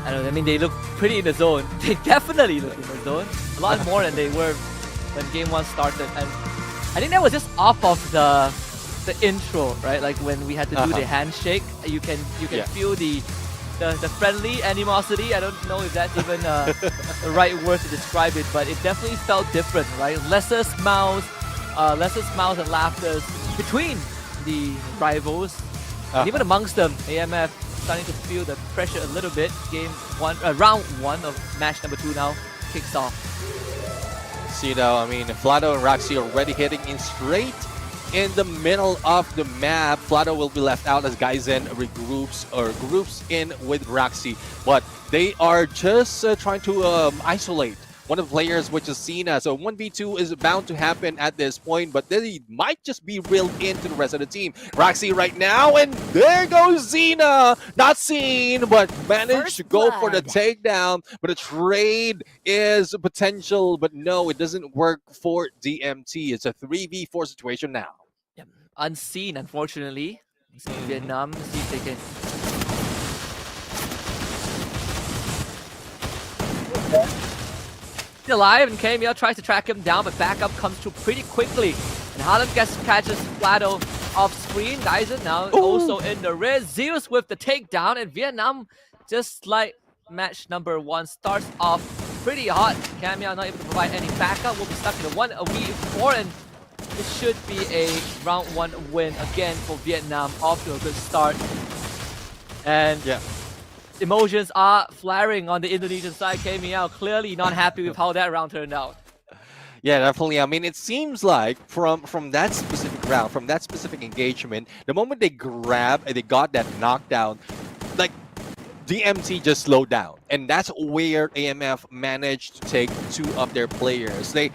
I don't know, I mean, they look pretty in the zone. They definitely look in the zone. A lot more than they were when game 1 started. And I think that was just off of the intro, right? Like when we had to do the handshake, you can feel the friendly animosity. I don't know if that's even the right word to describe it, but it definitely felt different, right? Lesser smiles and laughter between the rivals, and even amongst them. AMF starting to feel the pressure a little bit. Round 1 of match number 2 now kicks off. See now, I mean, Flado and Roxy already hitting in straight in the middle of the map. Flado will be left out as Gaizen groups in with Roxy, but they are just trying to isolate one of the players, which is Cena. So 1v2 is bound to happen at this point, but they might just be reeled into the rest of the team. Roxy right now, and there goes Cena. Not seen, but managed to go for the takedown. But a trade is potential, but no, it doesn't work for DMT. It's a 3v4 situation now. Unseen, unfortunately. Vietnam, see if they can. Still alive, and KML tries to track him down, but backup comes through pretty quickly. And Haaland catches Flado off screen. Dyson now also in the rear. Zeus with the takedown, and Vietnam, just like match number 1, starts off pretty hot. KML not able to provide any backup. Will be stuck in the 1v4, and it should be a round 1 win again for Vietnam. Off to a good start. And emotions are flaring on the Indonesian side. KML clearly not happy with how that round turned out. Yeah, definitely. I mean, it seems like from that specific round, from that specific engagement, the moment they got that knockdown, DMT just slowed down, and that's where AMF managed to take 2 of their players. They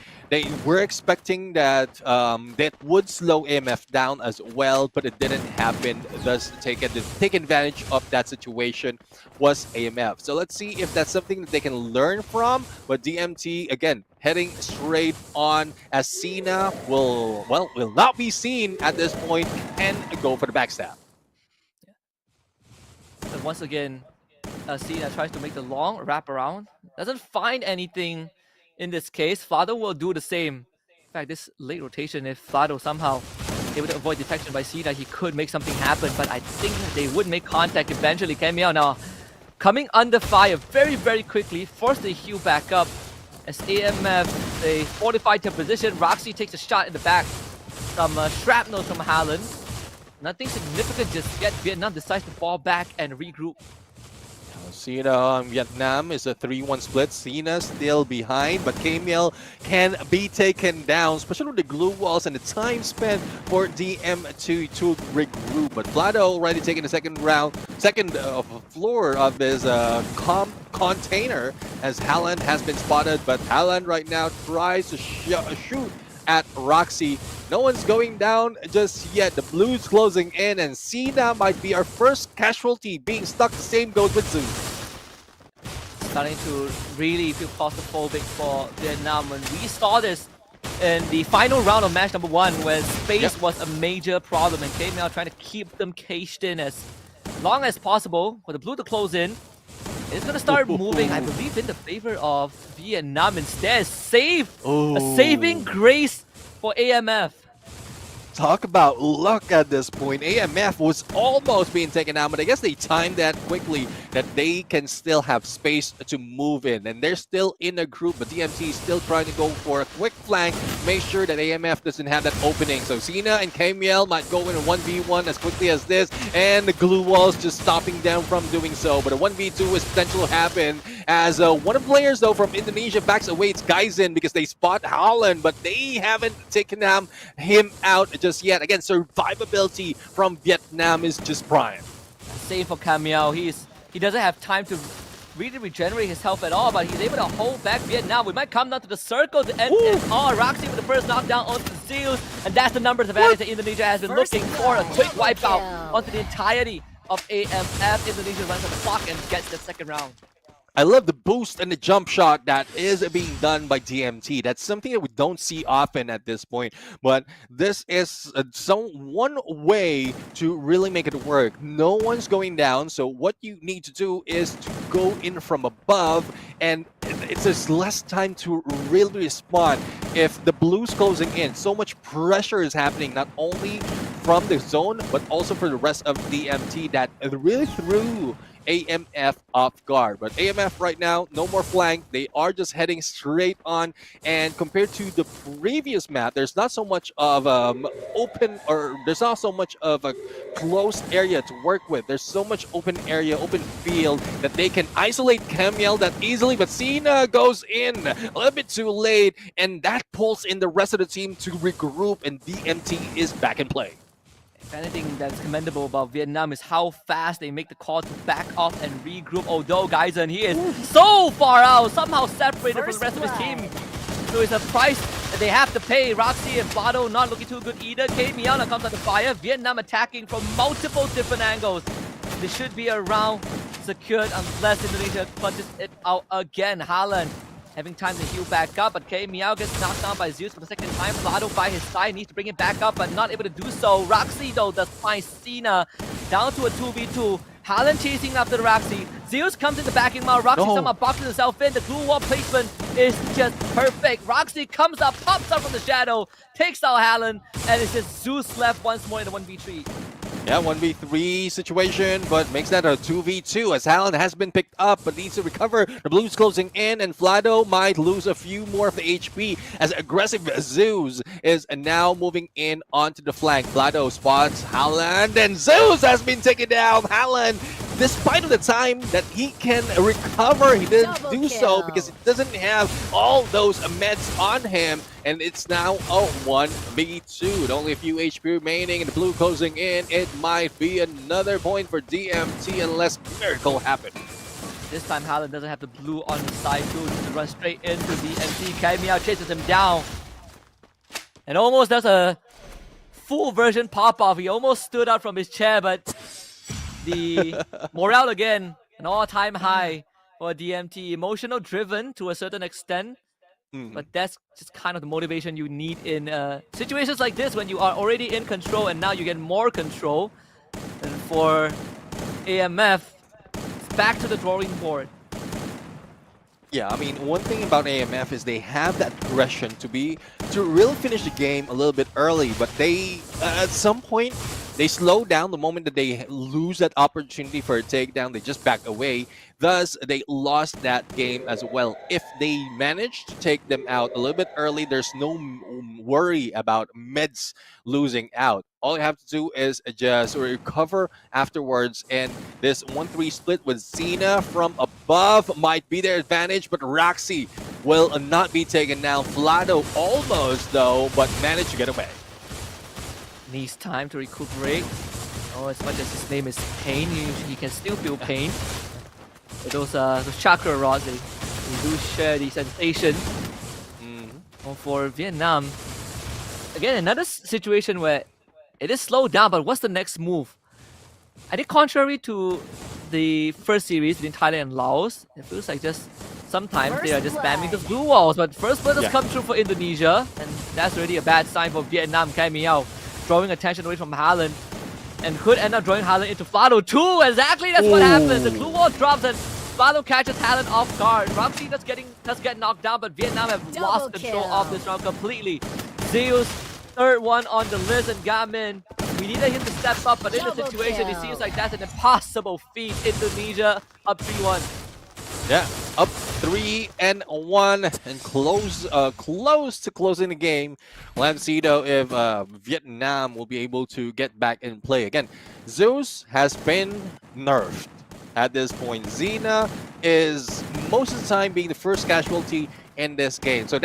were expecting that that would slow AMF down as well, but it didn't happen. Thus, take advantage of that situation was AMF. So let's see if that's something that they can learn from. But DMT again heading straight on, as Cena will not be seen at this point and go for the backstab. And once again, Cena tries to make the long wraparound. Doesn't find anything in this case. Flado will do the same. In fact, this late rotation, if Flado somehow able to avoid detection by Cena, he could make something happen. But I think they would make contact eventually. KML now coming under fire very, very quickly. Forced the heal back up as AMF, they fortified their position. Roxy takes a shot in the back. Some shrapnel from Haaland. Nothing significant just yet. Vietnam decides to fall back and regroup. Cena and Vietnam is a 3-1 split. Cena still behind, but Kamiel can be taken down, especially with the glue walls and the time spent for DM2 to regroup. But Vlado already taking the second floor of this container as Haaland has been spotted, but Haaland right now tries to shoot at Roxy. No one's going down just yet. The Blues closing in, and Cena might be our first casualty being stuck. The same goes with Zeus. Starting to really feel claustrophobic for Vietnam. When we saw this in the final round of match number 1, where space was a major problem, and K-Mel trying to keep them caged in as long as possible for the Blue to close in. It's going to start moving, I believe, in the favor of Vietnam instead. A saving grace for AMF. Talk about luck at this point. AMF was almost being taken out, but I guess they timed that quickly that they can still have space to move in. And they're still in a group, but DMT is still trying to go for a quick flank, make sure that AMF doesn't have that opening. So Cena and Kamiel might go in a 1v1 as quickly as this, and the glue wall's just stopping them from doing so. But a 1v2 is potential to happen as one of the players, though, from Indonesia backs away. It's Gaizen because they spot Haaland, but they haven't taken him out just yet. Again, survivability from Vietnam is just prime. Same for Kamiel. He doesn't have time to really regenerate his health at all, but he's able to hold back Vietnam. We might come down to the circle to end it all. Roxy with the first knockdown onto Zeus, and that's the numbers advantage that Indonesia has been looking for. A quick wipeout onto the entirety of AMF. Indonesia runs on the clock and gets the second round. I love the boost and the jump shot that is being done by DMT. That's something that we don't see often at this point. But this is one way to really make it work. No one's going down, so what you need to do is to go in from above, and it's just less time to really respond. If the Blues closing in, so much pressure is happening, not only from the zone, but also for the rest of DMT that really threw AMF off guard. But AMF right now, no more flank. They are just heading straight on. And compared to the previous map, there's not so much of there's not so much of a close area to work with. There's so much open area, open field that they can isolate Kamiel that easily. But Cena goes in a little bit too late, and that pulls in the rest of the team to regroup, and DMT is back in play. If anything that's commendable about Vietnam is how fast they make the call to back off and regroup. Although Gaizen, he is so far out, somehow separated from the rest of his team. So it's a price that they have to pay. Roxy and Vlado not looking too good either. Kamiel comes under fire. Vietnam attacking from multiple different angles. This should be a round secured unless Indonesia punches it out again. Haaland having time to heal back up, but Kamiel gets knocked down by Zeus for the second time. Vlado by his side needs to bring it back up, but not able to do so. Roxy, though, does find Cena down to a 2v2. Haaland chasing after the Roxy. Zeus comes in the backing mount. Roxy somehow boxes himself in. The glue wall placement is just perfect. Roxy comes up, pops up from the shadow, takes out Haaland, and it's just Zeus left once more in the 1v3. Yeah, 1v3 situation, but makes that a 2v2 as Haaland has been picked up but needs to recover. The Blues closing in, and Vlado might lose a few more of the HP as aggressive Zeus is now moving in onto the flank. Vlado spots Haaland, and Zeus has been taken down. Haaland, despite of the time that he can recover, he didn't do so because he doesn't have all those meds on him. And it's now a 1v2 with only a few HP remaining, and the Blue closing in. It might be another point for DMT unless miracle happens. This time Haaland doesn't have the blue on the side too, just to run straight into DMT. Kamiel chases him down. And almost does a full version pop-off. He almost stood up from his chair, but the morale again, an all-time high for DMT. Emotional driven to a certain extent. But that's just kind of the motivation you need in situations like this when you are already in control and now you get more control. And for AMF, it's back to the drawing board. Yeah, I mean, one thing about AMF is they have that aggression to really finish the game a little bit early, but they, at some point, they slow down the moment that they lose that opportunity for a takedown. They just back away. Thus, they lost that game as well. If they manage to take them out a little bit early, there's no worry about mids losing out. All you have to do is just recover afterwards. And this 1-3 split with Cena from above might be their advantage, but Roxy will not be taken down. Vlado almost, though, but managed to get away. Needs time to recuperate. Oh, as much as his name is Pain, he can still feel pain. But those chakra rods, they do share the sensation. For Vietnam, again, another situation where it is slowed down, but what's the next move? I think contrary to the first series between Thailand and Laos, it feels like just sometimes they are just spamming the blue walls, but first blood has come through for Indonesia, and that's already a bad sign for Vietnam. Kai Miao drawing attention away from Haaland, and could end up drawing Haaland into Flado too. Exactly, that's what happens. The blue wall drops and Flado catches Haaland off guard. Roxy does get knocked down, but Vietnam have lost control of this round completely. Zeus, third one on the list, and Gamin. We needed him to step up, but in the situation, it seems like that's an impossible feat. Indonesia up 3-1. Yeah, up 3-1 and close to closing the game. We'll have to see though if Vietnam will be able to get back in play again. Zeus has been nerfed at this point. Xena is most of the time being the first casualty in this game, so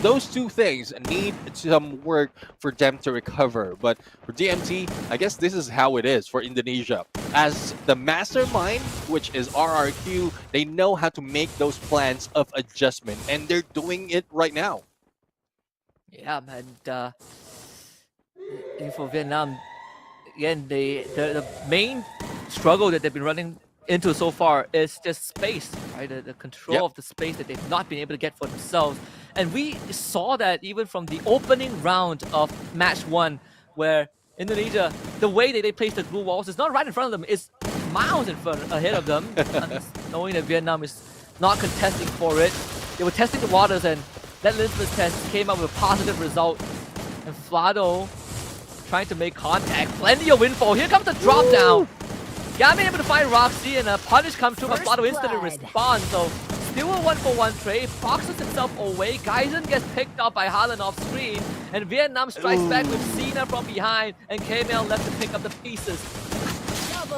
those two things need some work for them to recover. But for DMT, I guess this is how it is for Indonesia. As the mastermind, which is RRQ, they know how to make those plans of adjustment, and they're doing it right now. Yeah, and for Vietnam, again, the main struggle that they've been running into so far is just space, right? The control of the space that they've not been able to get for themselves. And we saw that even from the opening round of match 1, where Indonesia, the way that they place the blue walls is not right in front of them, it's miles ahead of them. Knowing that Vietnam is not contesting for it. They were testing the waters, and that litmus test came up with a positive result. And Flado trying to make contact. Plenty of windfall. Here comes the drop down. Gamin able to find Roxy, and a punish comes through, but Flado instantly responds. So still a 1-for-1 trade, boxes himself away. Geisen gets picked up by Haaland off screen, and Vietnam strikes back with Cena from behind, and K-Mail left to pick up the pieces.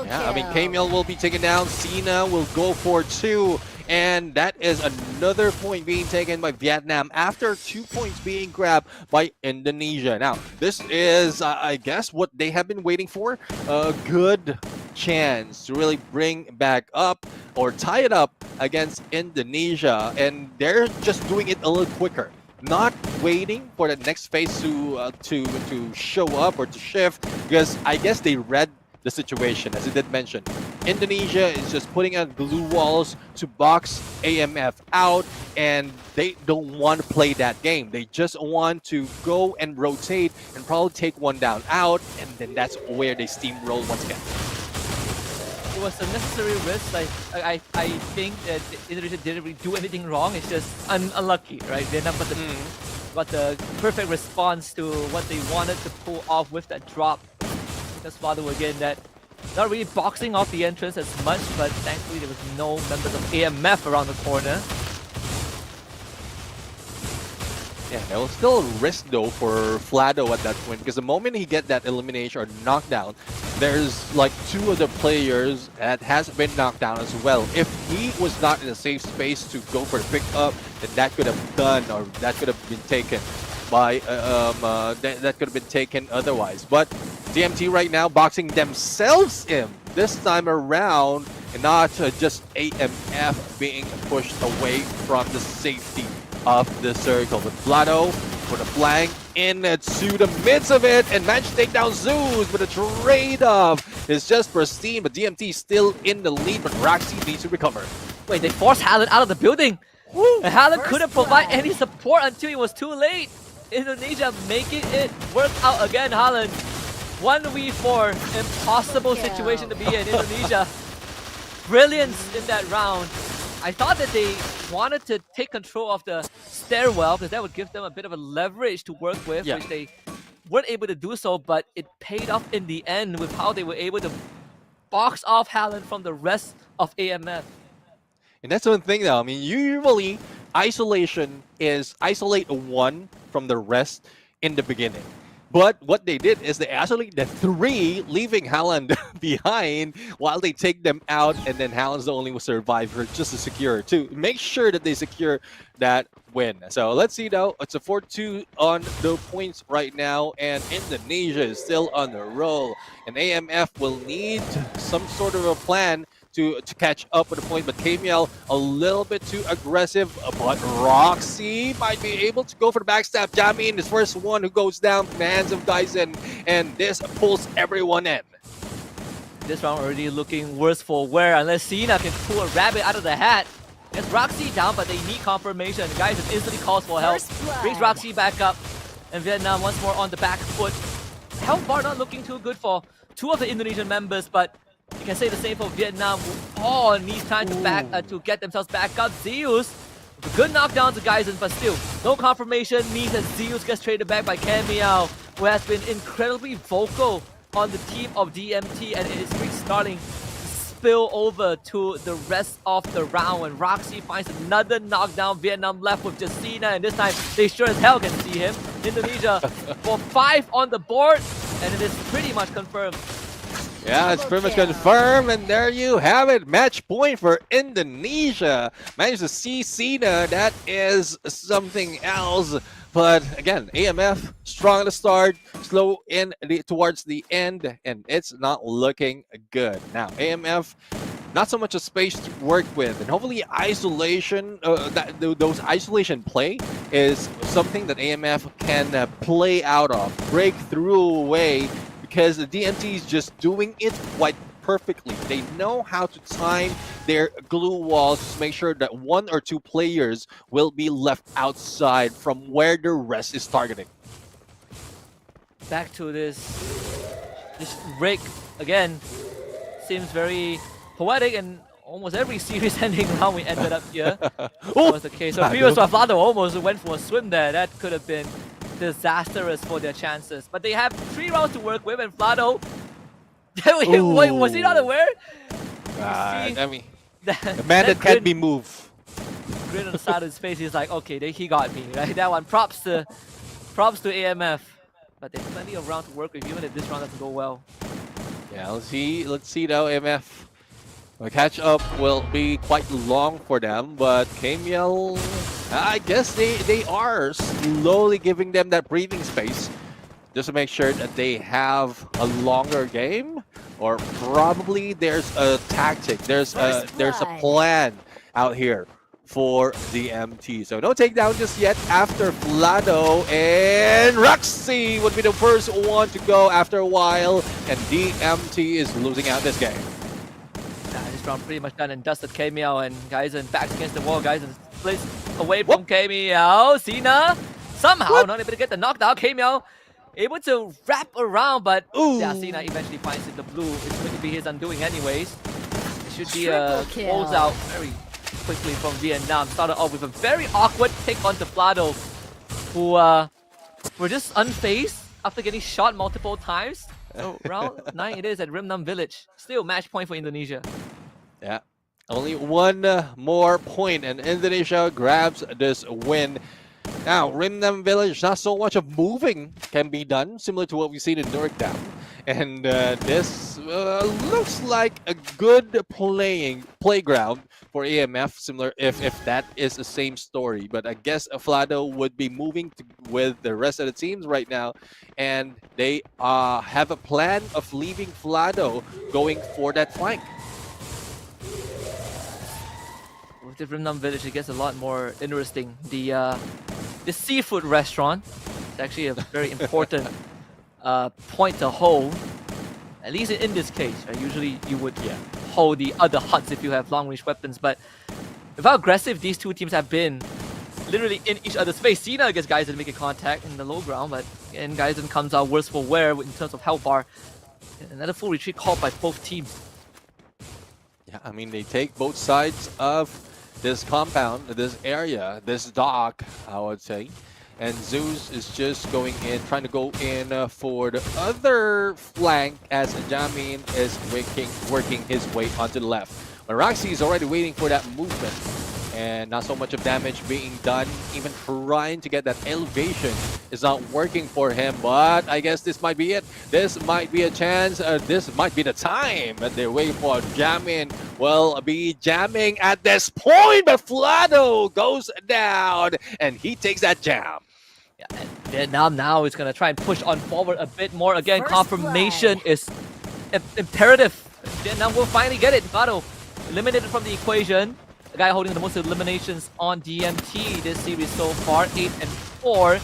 Yeah, I mean, K-Mail will be taken down. Cena will go for 2. And that is another point being taken by Vietnam after 2 points being grabbed by Indonesia. Now, this is, I guess, what they have been waiting for. A good chance to really bring back up or tie it up against Indonesia. And they're just doing it a little quicker. Not waiting for the next phase to show up or to shift, because I guess they read the situation, as I did mention. Indonesia is just putting out blue walls to box AMF out, and they don't want to play that game. They just want to go and rotate and probably take one down out, and then that's where they steamroll once again. It was a necessary risk. I think that Indonesia didn't really do anything wrong. It's just unlucky, right? Vietnam got the perfect response to what they wanted to pull off with that drop. Because Flado again, that not really boxing off the entrance as much, but thankfully there was no members of AMF around the corner. Yeah, there was still a risk though for Flado at that point, because the moment he get that elimination or knockdown, there's like 2 other players that has been knocked down as well. If he was not in a safe space to go for the pickup, then that could have done, or that could have been taken by that could have been taken otherwise. But DMT right now boxing themselves in this time around, and not just AMF being pushed away from the safety of the circle. With Vlado for the flank into the midst of it, and managed to take down Zeus, but the trade-off is just pristine. But DMT still in the lead, but Roxy needs to recover. Wait, they forced Haaland out of the building. And Haaland couldn't provide any support until it was too late. Indonesia making it work out again. Haaland 1v4, impossible situation to be in. Indonesia, brilliance in that round. I thought that they wanted to take control of the stairwell, because that would give them a bit of a leverage to work with, which they weren't able to do so, but it paid off in the end with how they were able to box off Haaland from the rest of AMF. And that's one thing though, I mean, usually isolation is isolate one from the rest in the beginning. But what they did is they isolate the three, leaving Haaland behind while they take them out, and then Haaland's the only survivor just to secure, to make sure that they secure that win. So let's see though. It's a 4-2 on the points right now, and Indonesia is still on the roll. And AMF will need some sort of a plan to catch up with the point, but KML a little bit too aggressive, but Roxy might be able to go for the backstab. Jamin is first one who goes down from the hands of Dyson, and this pulls everyone in. This round already looking worse for wear unless Cena can pull a rabbit out of the hat. Gets Roxy down, but they need confirmation. The guys instantly calls for help. Brings Roxy back up, and Vietnam once more on the back foot. Health bar not looking too good for two of the Indonesian members, but you can say the same for Vietnam, who all needs time to get themselves back up. Zeus, with a good knockdown to Geisen, but still, no confirmation means that Zeus gets traded back by Kamiao, who has been incredibly vocal on the team of DMT, and it is starting to spill over to the rest of the round. And Roxy finds another knockdown. Vietnam left with Jacina, and this time they sure as hell can see him. Indonesia for 5 on the board, and it is pretty much confirmed. Yeah, it's pretty much confirmed, and there you have it. Match point for Indonesia. Managed to see Cena. That is something else. But again, AMF strong at the start, slow in towards the end, and it's not looking good. Now, AMF, not so much a space to work with, and hopefully isolation, those isolation play is something that AMF can play out of, break through away, because the DMT is just doing it quite perfectly. They know how to time their glue walls to make sure that 1 or 2 players will be left outside from where the rest is targeting. Back to this rig again. Seems very poetic, and almost every series ending round we ended up here. That was the case. So previous Vlado almost went for a swim there. That could have been disastrous for their chances. But they have 3 rounds to work with, and Vlado, wait, was he not aware? I mean, the man that can't be moved. Grin on the side of his face, he's like, okay, he got me, right? That one, props to AMF. But there's plenty of round to work with, even if this round doesn't go well. Yeah, let's see though, AMF. The catch up will be quite long for them, but KML, I guess they are slowly giving them that breathing space just to make sure that they have a longer game, or probably there's a tactic, there's a plan out here for the MT. So no takedown just yet after Vlado, and Roxy would be the first one to go after a while, and DMT is losing out this game. This round pretty much done and dusted KML, and Geisen backs against the wall. Geisen splits away from KML. Cena somehow not able to get the knockdown. KML able to wrap around, but yeah, Cena eventually finds it. The blue. It's going to be his undoing anyways. It should be a closeout very quickly from Vietnam. Started off with a very awkward pick onto Vlado, who were just unfazed after getting shot multiple times. So round 9 it is at Rimnam Village. Still match point for Indonesia. Yeah, only 1 more point, and Indonesia grabs this win. Now, Rimnam Village, not so much of moving can be done, similar to what we've seen in Nurikdam. And this looks like a good playground for AMF, similar if that is the same story. But I guess Vlado would be moving with the rest of the teams right now, and they have a plan of leaving Vlado going for that flank. With the Rimnam Village, it gets a lot more interesting. The seafood restaurant is actually a very important point to hold. At least in this case, right? Usually you would hold the other huts if you have long-range weapons. But with how aggressive these two teams have been, literally in each other's face. Cena gets Geisen making contact in the low ground, but again, Geisen comes out worse for wear in terms of health bar. Another full retreat called by both teams. Yeah, I mean, they take both sides of this compound, this area, this dock, I would say. And Zeus is just going in, trying to go in for the other flank as Jamin is working his way onto the left. But Roxy is already waiting for that movement. and not so much of damage being done. Even trying to get that elevation is not working for him, but I guess this might be it. This might be a chance. This might be the time that they're waiting for. Jamin will be jamming at this point, but Flado goes down and he takes that jam. Yeah, and Vietnam now is going to try and push on forward a bit more. Again, confirmation is imperative. Vietnam will finally get it. Flado eliminated from the equation. The guy holding the most eliminations on DMT this series so far, 8-4.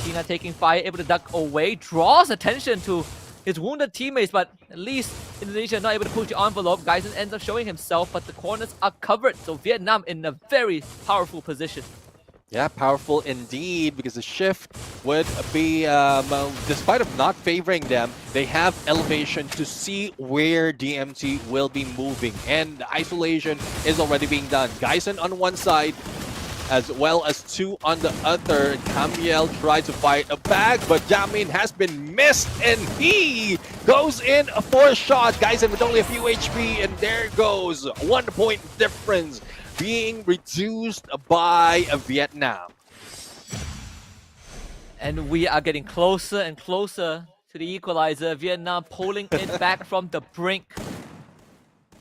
Tina taking fire, able to duck away, draws attention to his wounded teammates, but at least Indonesia not able to push the envelope. Geisen ends up showing himself, but the corners are covered, so Vietnam in a very powerful position. Yeah, powerful indeed, because the shift would be, despite of not favoring them, they have elevation to see where DMT will be moving. And the isolation is already being done. Geisen on one side, as well as 2 on the other. Camiel tried to fight back, but Jamin has been missed, and he goes in for a shot. Geisen with only a few HP, and there goes 1 point difference being reduced by Vietnam. And we are getting closer and closer to the equalizer. Vietnam pulling it back from the brink.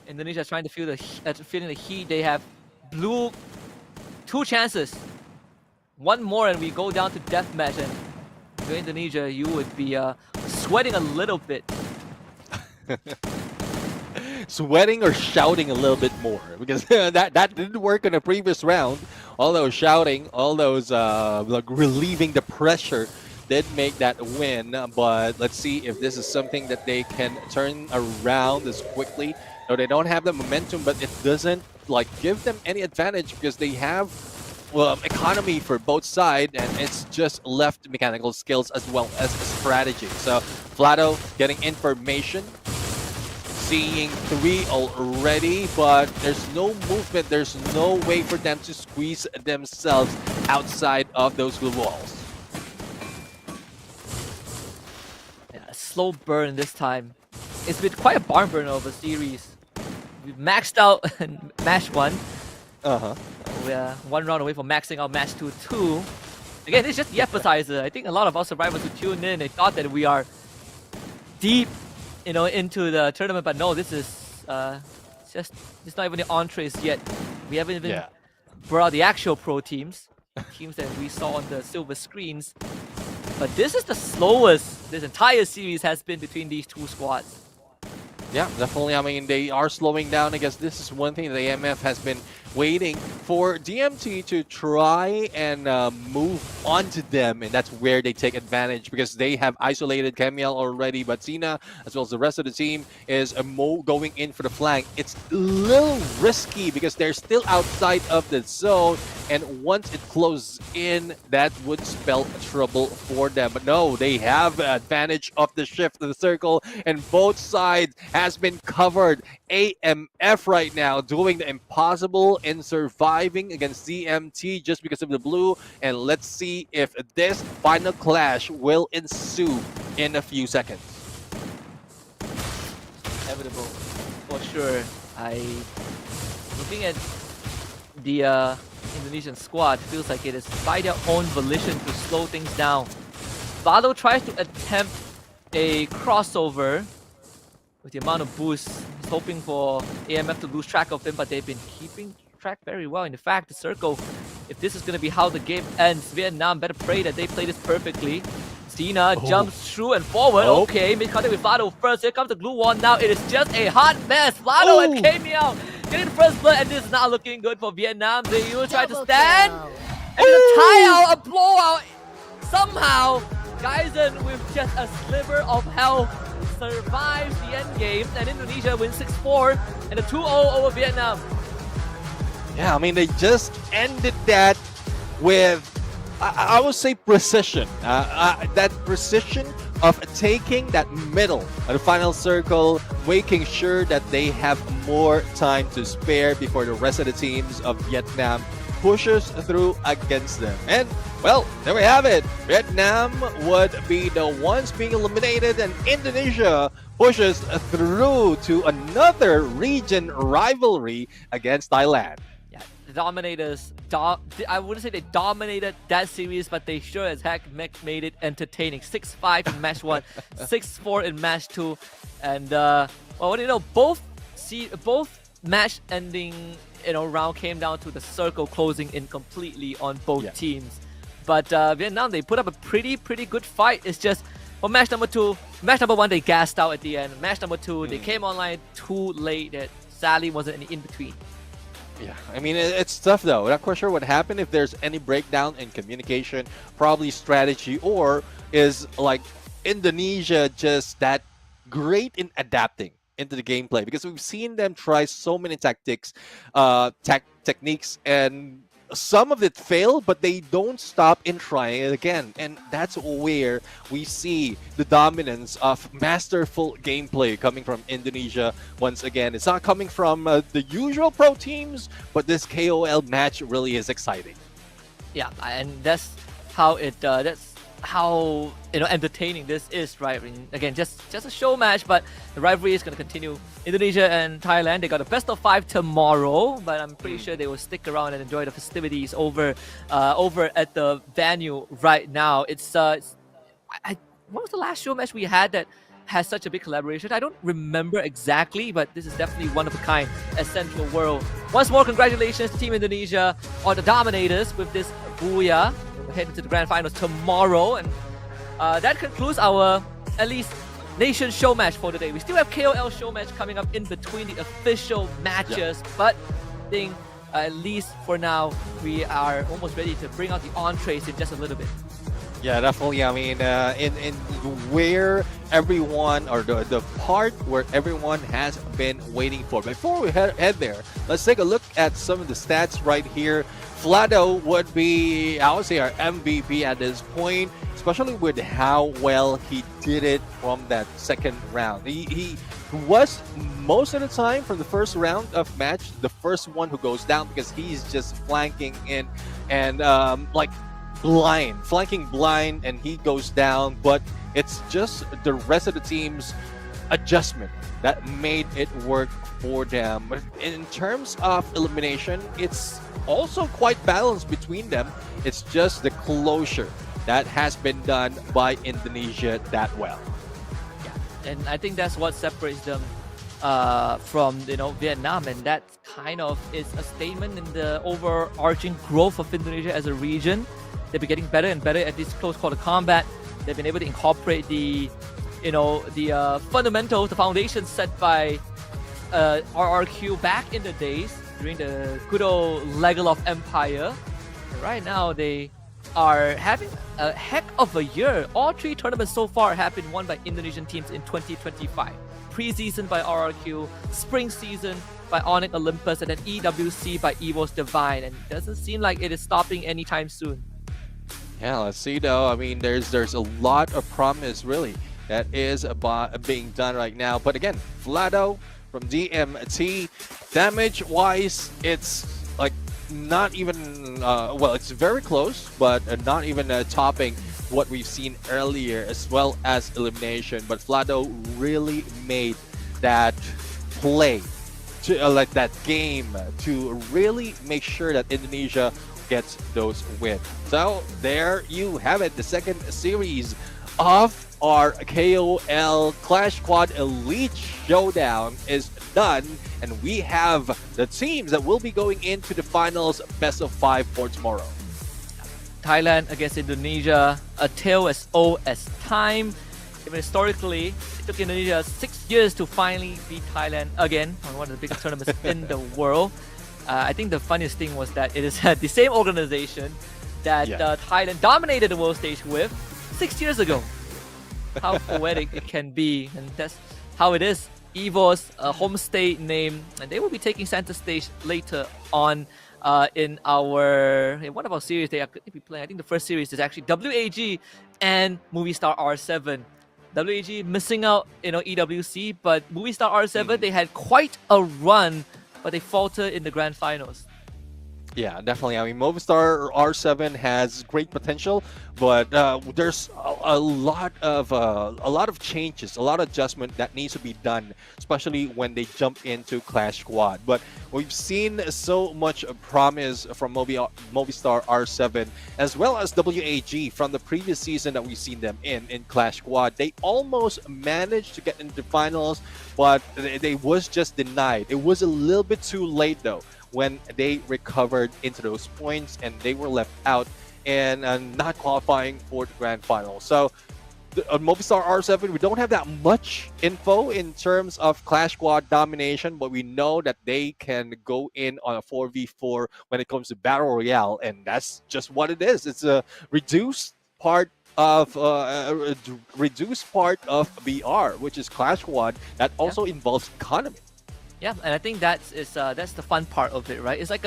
Indonesia is trying to feel feeling the heat. They have blue 2 chances. 1 more and we go down to deathmatch. And for Indonesia, you would be sweating a little bit. Sweating or shouting a little bit more, because that didn't work in the previous round. Although shouting, all those like relieving the pressure did make that win. But let's see if this is something that they can turn around as quickly. No, they don't have the momentum, but it doesn't like give them any advantage because they have economy for both sides, and it's just left mechanical skills as well as strategy. So Flado getting information, seeing 3 already, but there's no movement. There's no way for them to squeeze themselves outside of those blue walls. Yeah, slow burn this time. It's been quite a barn burner of a series. We've maxed out match 1. We're 1 round away from maxing out match 2 too. Again, it's just the appetizer. I think a lot of our survivors who tune in, they thought that we are deep, you know, into the tournament, but no, this is it's not even the entrees yet. We haven't even brought out the actual pro teams that we saw on the silver screens. But this is the slowest this entire series has been between these 2 squads. Yeah, definitely. I mean, they are slowing down. I guess this is one thing the AMF has been waiting for DMT to try and move onto them, and that's where they take advantage because they have isolated Camiel already, but Cena, as well as the rest of the team, is going in for the flank. It's a little risky because they're still outside of the zone, and once it closes in, that would spell trouble for them. But no, they have advantage of the shift of the circle, and both sides has been covered. AMF right now doing the impossible in surviving against DMT just because of the blue, and let's see if this final clash will ensue in a few seconds. Inevitable, for sure. Looking at the Indonesian squad, feels like it is by their own volition to slow things down. Valo tries to attempt a crossover with the amount of boosts. He's hoping for AMF to lose track of him, but they've been keeping track very well. In fact, the circle, if this is going to be how the game ends, Vietnam better pray that they play this perfectly. Cena jumps through and forward. Okay, mid-contact with Vlado first. Here comes the glue wall now. It is just a hot mess. Vlado and Camiel getting the first blood, and this is not looking good for Vietnam. They will try to stand. And a tie-out, a blowout. Somehow, Geisen with just a sliver of health survives the end game, and Indonesia wins 6-4 and a 2-0 over Vietnam. Yeah, I mean, they just ended that with, I would say, precision. That precision of taking that middle of the final circle, making sure that they have more time to spare before the rest of the teams of Vietnam pushes through against them. And, well, there we have it. Vietnam would be the ones being eliminated, and Indonesia pushes through to another region rivalry against Thailand. Yeah, the Dominators, I wouldn't say they dominated that series, but they sure as heck made it entertaining. 6-5 in match 1, 6-4 in match 2. And, well, what do you know? Both match ending round came down to the circle closing in completely on both teams. But Vietnam, they put up a pretty good fight. It's just, for match number 1, they gassed out at the end. Match number 2, they came online too late. That sadly wasn't any in between. Yeah, I mean, it's tough though. We're not quite sure what happened, if there's any breakdown in communication, probably strategy, or is like Indonesia just that great in adapting into the gameplay? Because we've seen them try so many tactics, techniques, and some of it fail, but they don't stop in trying it again. And that's where we see the dominance of masterful gameplay coming from Indonesia once again. It's not coming from the usual pro teams, but this KOL match really is exciting. Yeah, and that's how entertaining this is, right? I mean, again, just a show match, but the rivalry is going to continue. Indonesia and Thailand, they got a best of 5 tomorrow, but I'm pretty sure they will stick around and enjoy the festivities over at the venue right now. What was the last show match we had that has such a big collaboration? I don't remember exactly, but this is definitely one of a kind at Central World. Once more, congratulations to Team Indonesia or the Dominators with this booyah. We're heading to the grand finals tomorrow, and that concludes our, at least, nation show match for today. We still have KOL show match coming up in between the official matches, but I think at least for now, we are almost ready to bring out the entrees in just a little bit. Yeah, definitely. I mean, in where everyone, or the part where everyone has been waiting for. Before we head there, let's take a look at some of the stats right here. Vlado would be, I would say, our MVP at this point, especially with how well he did it from that second round. He was, most of the time, from the first round of match, the first one who goes down, because he's just flanking in and flanking blind, and he goes down. But it's just the rest of the team's adjustment that made it work for them. But in terms of elimination, it's also quite balanced between them. It's just the closure that has been done by Indonesia that well. Yeah, and I think that's what separates them from Vietnam, and that kind of is a statement in the overarching growth of Indonesia as a region. They've been getting better and better at this close quarter combat. They've been able to incorporate the fundamentals, the foundations set by RRQ back in the days during the good old Legolas Empire. And right now, they are having a heck of a year. All 3 tournaments so far have been won by Indonesian teams in 2025. Pre-season by RRQ, spring season by Onyx Olympus, and then EWC by EVO's Divine. And it doesn't seem like it is stopping anytime soon. Yeah, let's see though. I mean, there's a lot of promise really that is being done right now. But again, Vlado from DMT, damage-wise, it's like not even, well, it's very close, but not even topping what we've seen earlier, as well as elimination. But Vlado really made that play, like that game, to really make sure that Indonesia gets those wins. So there you have it. The second series of our KOL Clash Squad Elite Showdown is done, and we have the teams that will be going into the finals best of 5 for tomorrow. Thailand against Indonesia, a tale as old as time. Even historically, it took Indonesia 6 years to finally beat Thailand again on one of the biggest tournaments in the world. I think the funniest thing was that it is the same organization that Thailand dominated the world stage with 6 years ago. How poetic it can be, and that's how it is. EVO's home state name, and they will be taking center stage later on in one of our series they are going to be playing. I think the first series is actually WAG and Movistar R7. WAG missing out, EWC, but Movistar R7 they had quite a run, but they faltered in the grand finals. Yeah, definitely. I mean, Movistar R7 has great potential, but there's a lot of changes, a lot of adjustment that needs to be done, especially when they jump into Clash Squad. But we've seen so much promise from Movistar R7 as well as WAG from the previous season that we've seen them in Clash Squad. They almost managed to get into finals, but they was just denied. It was a little bit too late though, when they recovered into those points and they were left out and not qualifying for the grand final. So Movistar R7, we don't have that much info in terms of Clash Squad domination, but we know that they can go in on a 4v4 when it comes to Battle Royale, and that's just what it is. It's a reduced part of BR, which is Clash Squad, that also involves economy. Yeah, and I think that's the fun part of it, right? It's like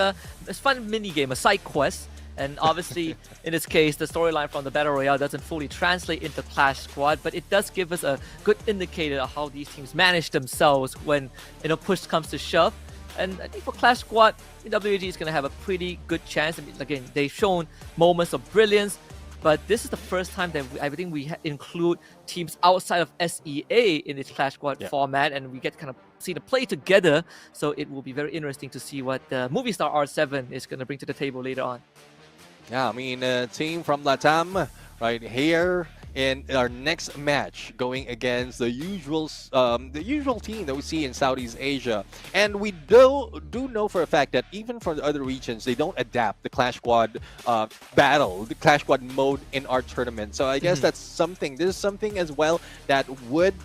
it's fun mini game, a side quest, and obviously in this case, the storyline from the Battle Royale doesn't fully translate into Clash Squad, but it does give us a good indicator of how these teams manage themselves when push comes to shove. And I think for Clash Squad, WAG is going to have a pretty good chance. I mean, again, they've shown moments of brilliance, but this is the first time that I think we include teams outside of SEA in this Clash Squad format, and we get kind of see the play together. So it will be very interesting to see what Movistar R7 is going to bring to the table later on. Yeah, I mean, team from LATAM right here in our next match, going against the usual team that we see in Southeast Asia. And we do know for a fact that even for the other regions, they don't adapt the Clash Squad the Clash Squad mode in our tournament. So I guess that's something. This is something as well that would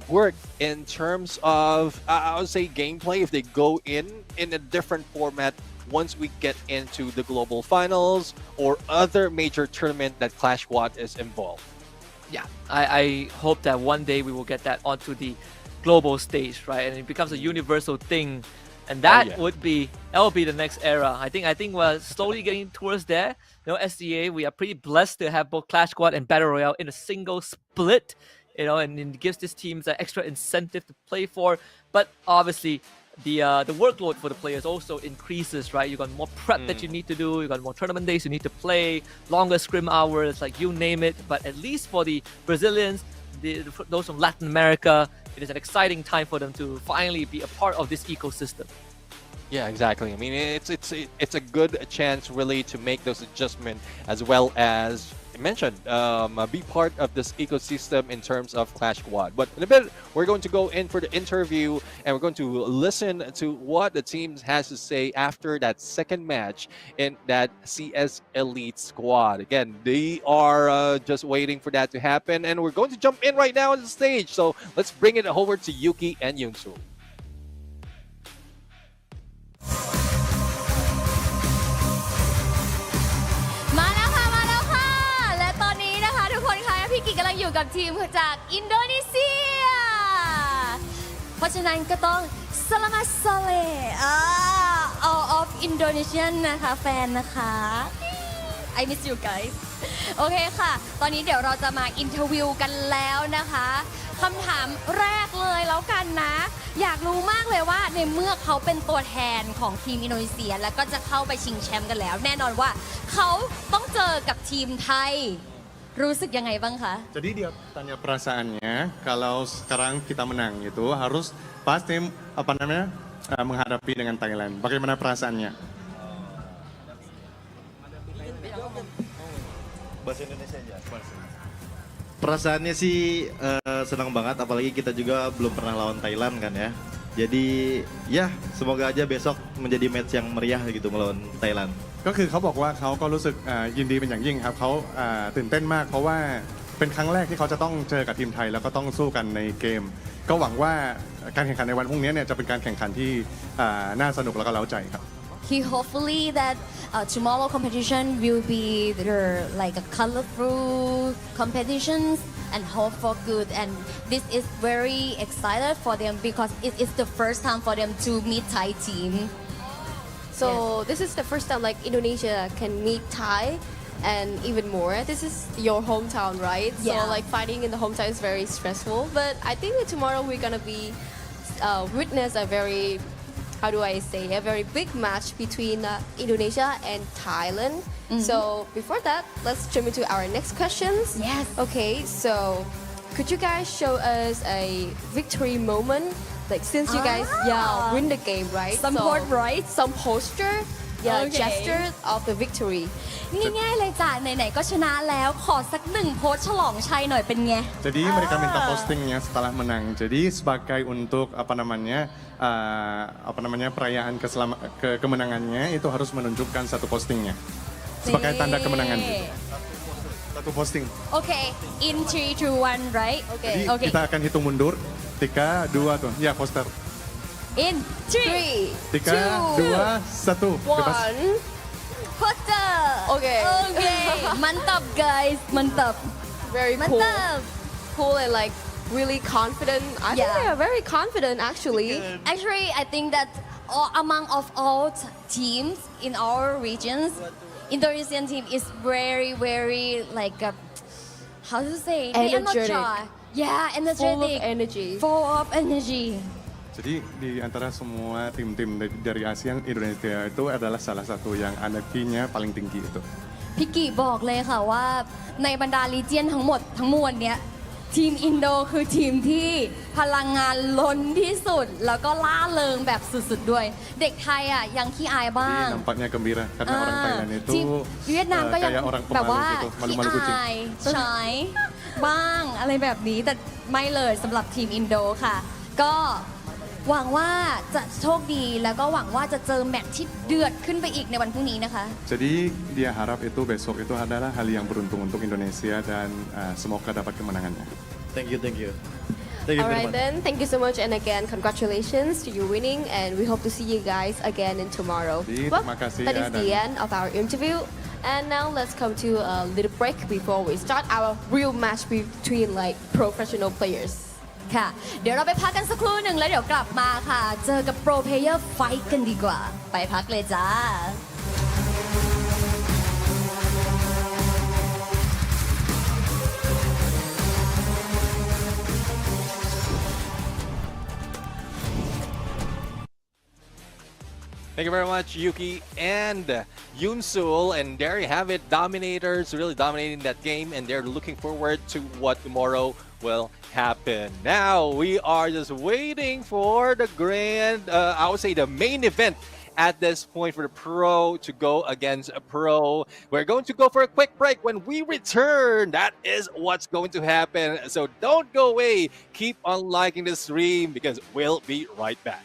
work in terms of, I would say, gameplay if they go in a different format once we get into the global finals or other major tournament that Clash Squad is involved. Yeah, I hope that one day we will get that onto the global stage, right? And it becomes a universal thing, and that will be the next era. I think we're slowly getting towards there. SCA, we are pretty blessed to have both Clash Squad and Battle Royale in a single split, and it gives these teams an extra incentive to play for. But obviously, the workload for the players also increases, right? You got more prep that you need to do, you got more tournament days you need to play, longer scrim hours, like you name it. But at least for the Brazilians, those from Latin America, it is an exciting time for them to finally be a part of this ecosystem. Yeah, exactly. I mean, it's a good chance really to make those adjustments, as well as mentioned, be part of this ecosystem in terms of Clash Squad. But in a bit, we're going to go in for the interview and we're going to listen to what the team has to say after that second match in that CS Elite squad. Again, they are just waiting for that to happen, and we're going to jump in right now on the stage. So let's bring it over to Yuki and Yunsul.พี่กิกกำลังอยู่กับทีมจากอินโดนีเซียเพราะฉะนั้นก็ต้องสลามัสซาเลall of Indonesian นะคะแฟนนะคะ I miss you guys โอเคค่ะตอนนี้เดี๋ยวเราจะมาอินเทอร์วิวกันแล้วนะคะคำถามแรกเลยแล้วกันนะอยากรู้มากเลยว่าในเมื่อเขาเป็นตัวแทนของทีมอินโดนีเซียแล้วก็จะเข้าไปชิงแชมป์กันแล้วแน่นอนว่าเขาต้องเจอกับทีมไทยรู้สึกยังไงบ้างคะ Jadi dia tanya perasaannya kalau sekarang kita menang gitu harus pasti menghadapi dengan Thailand. Bagaimana perasaannya? Bahasa Indonesia aja. Perasaannya sih senang banget, apalagi kita juga belum pernah lawan Thailand kan ya. Jadi ya semoga aja besok menjadi match yang meriah gitu melawan Thailand. ก็คือเขาบอกว่าเขาก็รู้สึกยินดีเป็นอย่างยิ่งครับเขาตื่นเต้นมากเพราะว่าเป็นครั้งแรกที่เขาจะต้องเจอกับทีมไทยแล้วก็ต้องสู้กันในเกมก็หวังว่าการแข่งขันในวันพรุ่งนี้เนี่ยจะเป็นการแข่งขันที่น่าสนุกแล้วก็เร้าใจครับ He hopefully that tomorrow competition will be like a colorful competitions and hope for good, and this is very excited for them because it is the first time for them to meet Thai team. So this is the first time like Indonesia can meet Thai, and even more. This is your hometown, right? Yeah. So like fighting in the hometown is very stressful. But I think that tomorrow we're gonna be witness a very how do I say, a very big match between Indonesia and Thailand. So before that, let's jump into our next questions. Yes. Okay, so could you guys show us a victory moment? Like since you guys win the game, right? Some port, right? Some posture, gesture of the victory. ง่ายๆเลยจ้ะไหนๆก็ชนะแล้วขอสักหนึ่งโพสต์ฉลองชัยหน่อยเป็นไง Jadi mereka minta postingnya setelah menang. Jadi sebagai untuk apa namanya perayaan kemenangannya itu harus menunjukkan satu postingnya sebagai tanda kemenangan. Satu posting. Okay, in 3, 2, 1, right? Jadi kita akan hitung mundur. 3, 2 tuh. Ya, poster. In 3, 3, 2, 1. Bebas. โพสเตอร์ Okay. mantap guys mantap Very cool. mantap Cool and like really confident. I think they are very confident actually. Actually, I think that among of all teams in our regions, Indonesian team is very, very like how to say? They are not Energetic. shy. Yeah, energetic. Full of energy. Full of energy. Jadi di antara semua tim-tim dari ASEAN, Indonesia itu adalah salah satu yang energinya paling tinggi itu. พี่กิบอกเลยค่ะว่าในบรรดาลีเจียนทั้งหมดทั้งมวลเนี้ยทีมอินโดคือทีมที่พลังงานล้นที่สุดแล้วก็ล่าเริงแบบสุดๆด้วยเด็กไทยอ่ะยังขี้อายบ้าง Jadi nampaknya gembira karena orang Thailand itu ทีมเวียดนามก็ยัง kayak orang แบบว่า pemalu gitu, ขี้ malu-malu kucing. อายชายบ้างอะไรแบบนี้แต่ไม่เลยสำหรับทีมอินโดค่ะ ก็หวังว่าจะโชคดีแล้วก็หวังว่าจะเจอแมตช์ที่เดือดขึ้นไปอีกในวันพรุ่งนี้นะคะ Jadi dia harap itu besok itu adalah hal yang beruntung untuk Indonesia dan semoga dapat kemenangannya. Thank you. Thank you Alright very much. then, thank you so much and again congratulations to you winning and we hope to see you guys again in tomorrow. Terima kasih that ya, is the end of our interview and now let's come to a little break before we start our real match between like professional players. ค่ะเดี๋ยวเราไปพักกันสักครู่หนึ่งแล้วเดี๋ยวกลับมาค่ะเจอกับโปรเพลเยอร์ไฟท์กันดีกว่าไปพักเลยจ้า Thank you very much, Yuki and Yoonsul. And there you have it, dominators really dominating that game, and they're looking forward to what tomorrow will happen. Now we are just waiting for the I would say the main event at this point for the pro to go against a pro. We're going to go for a quick break. When we return, that is what's going to happen. So don't go away. Keep on liking the stream because we'll be right back.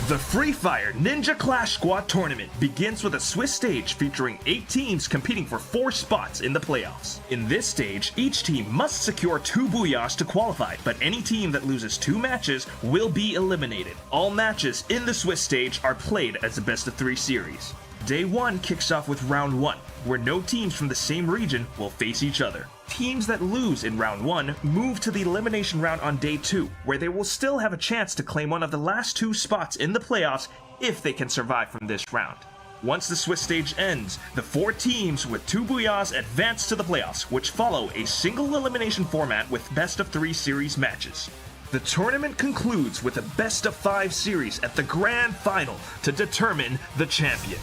The Free Fire Ninja Clash Squad Tournament begins with a Swiss stage featuring 8 teams competing for 4 spots in the playoffs. In this stage, each team must secure 2 booyahs to qualify, but any team that loses 2 matches will be eliminated. All matches in the Swiss stage are played as a best-of-3 series. Day 1 kicks off with round 1, where no teams from the same region will face each other. Teams that lose in round 1 move to the elimination round on day 2, where they will still have a chance to claim one of the last 2 spots in the playoffs if they can survive from this round. Once the Swiss stage ends, the 4 teams with 2 booyahs advance to the playoffs, which follow a single elimination format with best-of-3 series matches. The tournament concludes with a best-of-5 series at the grand final to determine the champion.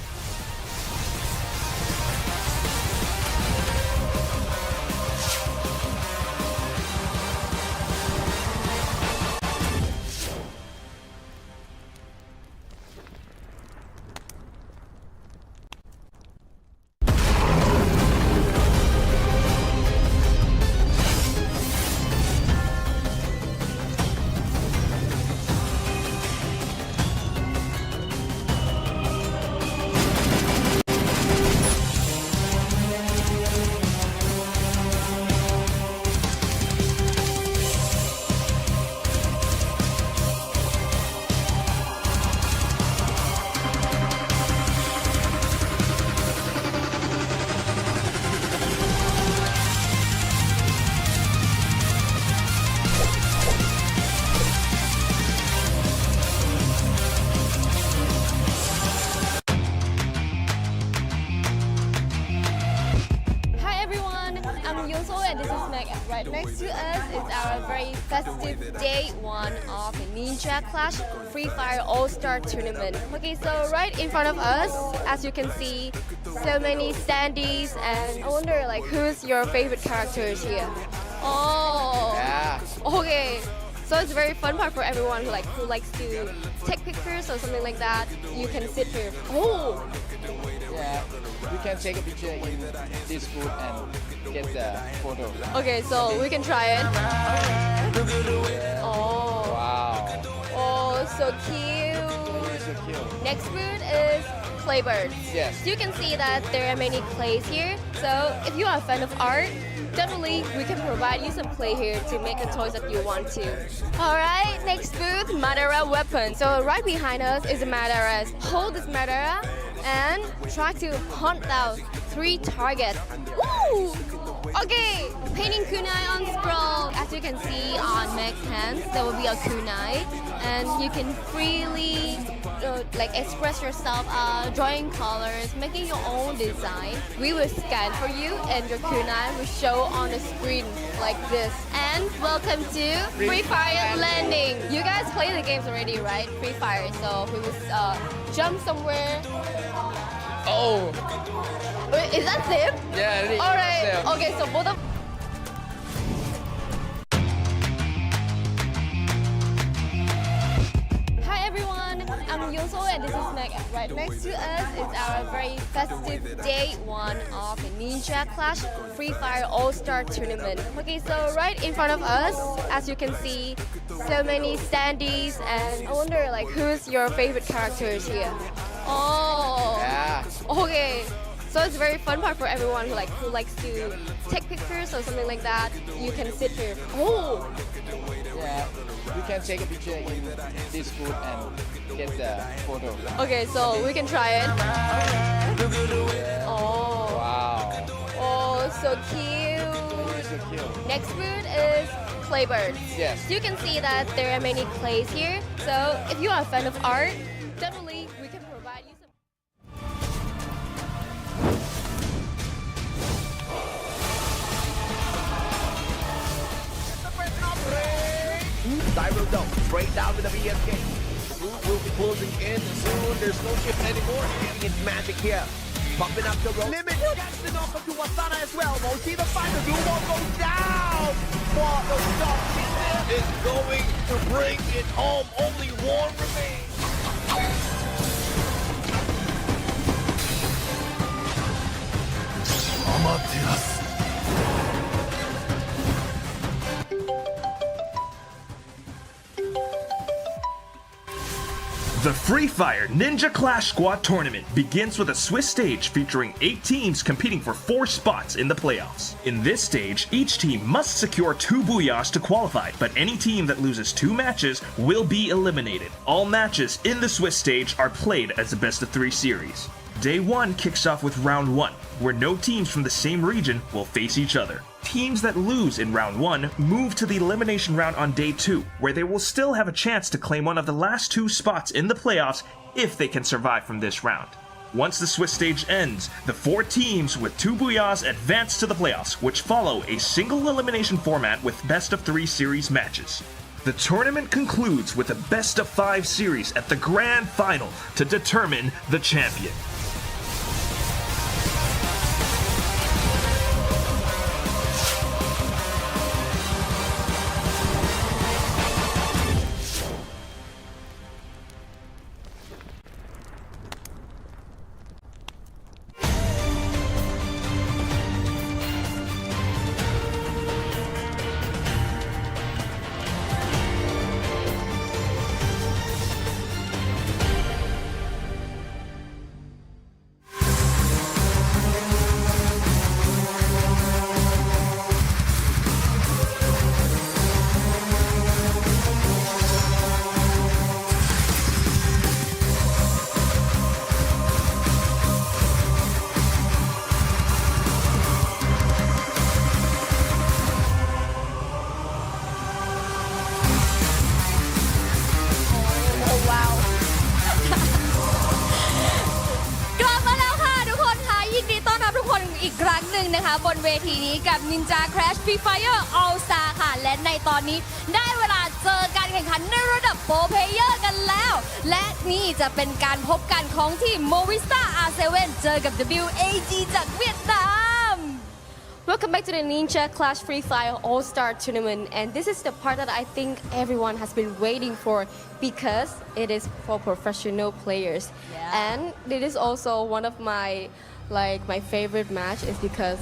I'm Yusul and this is Meg. Right next to us is our very festive day one of the Ninja Clash Free Fire All-Star Tournament. Okay, so right in front of us, as you can see, so many standees, and I wonder like who's your favorite characters here? Oh, yeah. Okay. So it's a very fun part for everyone who likes to take pictures or something like that. You can sit here. Oh. Yeah, we can take a picture in this food and get the photo. Okay, so we can try it. Oh. Wow. Oh, so cute. So cute. Next food is Playbirds. Yes. So you can see that there are many clays here. So if you are a fan of art, definitely we can provide you some clay here to make the toys that you want to. Alright, next booth, Madara weapon. So right behind us is a Madara. Hold this Madara and try to hunt down 3 targets. Woo! Okay, painting kunai on scroll. As you can see on Meg's hands, there will be a kunai, and you can freely like express yourself, drawing colors, making your own design. We will scan for you, and your kunai will show on the screen like this. And welcome to Free Fire Landing. You guys play the games already, right? Free Fire. So we will jump somewhere. Oh. Wait, is that zip? Yeah, it is. All right. Zip. Okay, so both of. Hi everyone, I'm Yusul and this is Meg. Right next to us is our very festive day one of the Ninja Clash Free Fire All-Star Tournament. Okay, so right in front of us, as you can see, so many standees, and I wonder like who's your favorite characters here? Oh. Yeah. Okay. So it's a very fun part for everyone who likes to take pictures or something like that. You can sit here. Oh. Yeah, we can take a picture in this food and get the photo. Okay, so we can try it. Oh. Wow. Oh, so cute. So cute. Next food is Playbirds. Yes. So you can see that there are many clays here. So if you are a fan of art, definitely we can provide you some. Cyber Dome, straight down to the BSK. Route will be closing in soon. There's no shift anymore. Getting it magic here. Bumping up the road. Limit gets the knock to Wasana as well. We'll see the final duel won't go down. For the stop is going to bring it home. Only one remains. Amaterasu. The Free Fire Ninja Clash Squad Tournament begins with a Swiss stage featuring 8 teams competing for 4 spots in the playoffs. In this stage, each team must secure 2 booyahs to qualify, but any team that loses 2 matches will be eliminated. All matches in the Swiss stage are played as a best-of-3 series. Day 1 kicks off with Round 1, where no teams from the same region will face each other. Teams that lose in Round 1 move to the elimination round on Day 2, where they will still have a chance to claim one of the last 2 spots in the playoffs if they can survive from this round. Once the Swiss stage ends, the 4 teams with 2 booyahs advance to the playoffs, which follow a single elimination format with best-of-3 series matches. The tournament concludes with a best-of-5 series at the grand final to determine the champion. อีกครั้งหนึ่งนะคะบนเวทีนี้กับ Ninja Clash Free Fire All Star ค่ะและในตอนนี้ได้เวลาเจอการแข่งขันในระดับโปรเพลเยอร์กันแล้วและนี่จะเป็นการพบกันของทีม Movistar R7 เจอกับ WAG จากเวียดนาม Welcome back to the Ninja Clash Free Fire All-Star Tournament, and this is the part that I think everyone has been waiting for because it is for professional players. And it is also one of my favorite match is because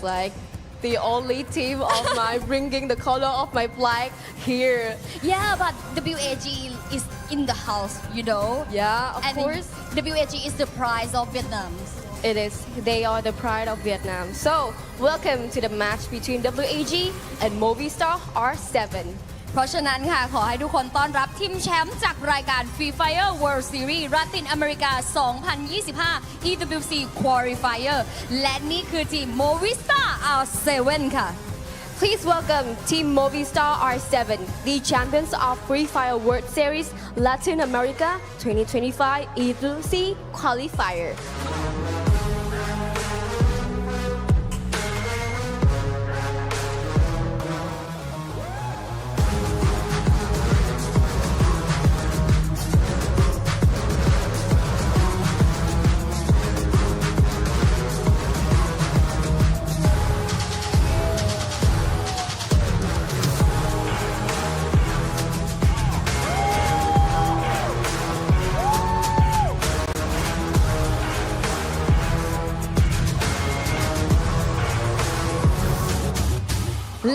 the only team of my bringing the color of my flag here. Yeah, but WAG is in the house, you know. Yeah, of course. WAG is the prize of Vietnam. It is. They are the pride of Vietnam. So, welcome to the match between WAG and Movistar R7. เพราะฉะนั้นค่ะขอให้ทุกคนต้อนรับทีมแชมป์จากรายการ Free Fire World Series ลาตินอเมริกา 2025 EWC Qualifier และนี่คือทีม Movistar R7 ค่ะ Please welcome Team Movistar R7, the champions of Free Fire World Series Latin America 2025 EWC Qualifier.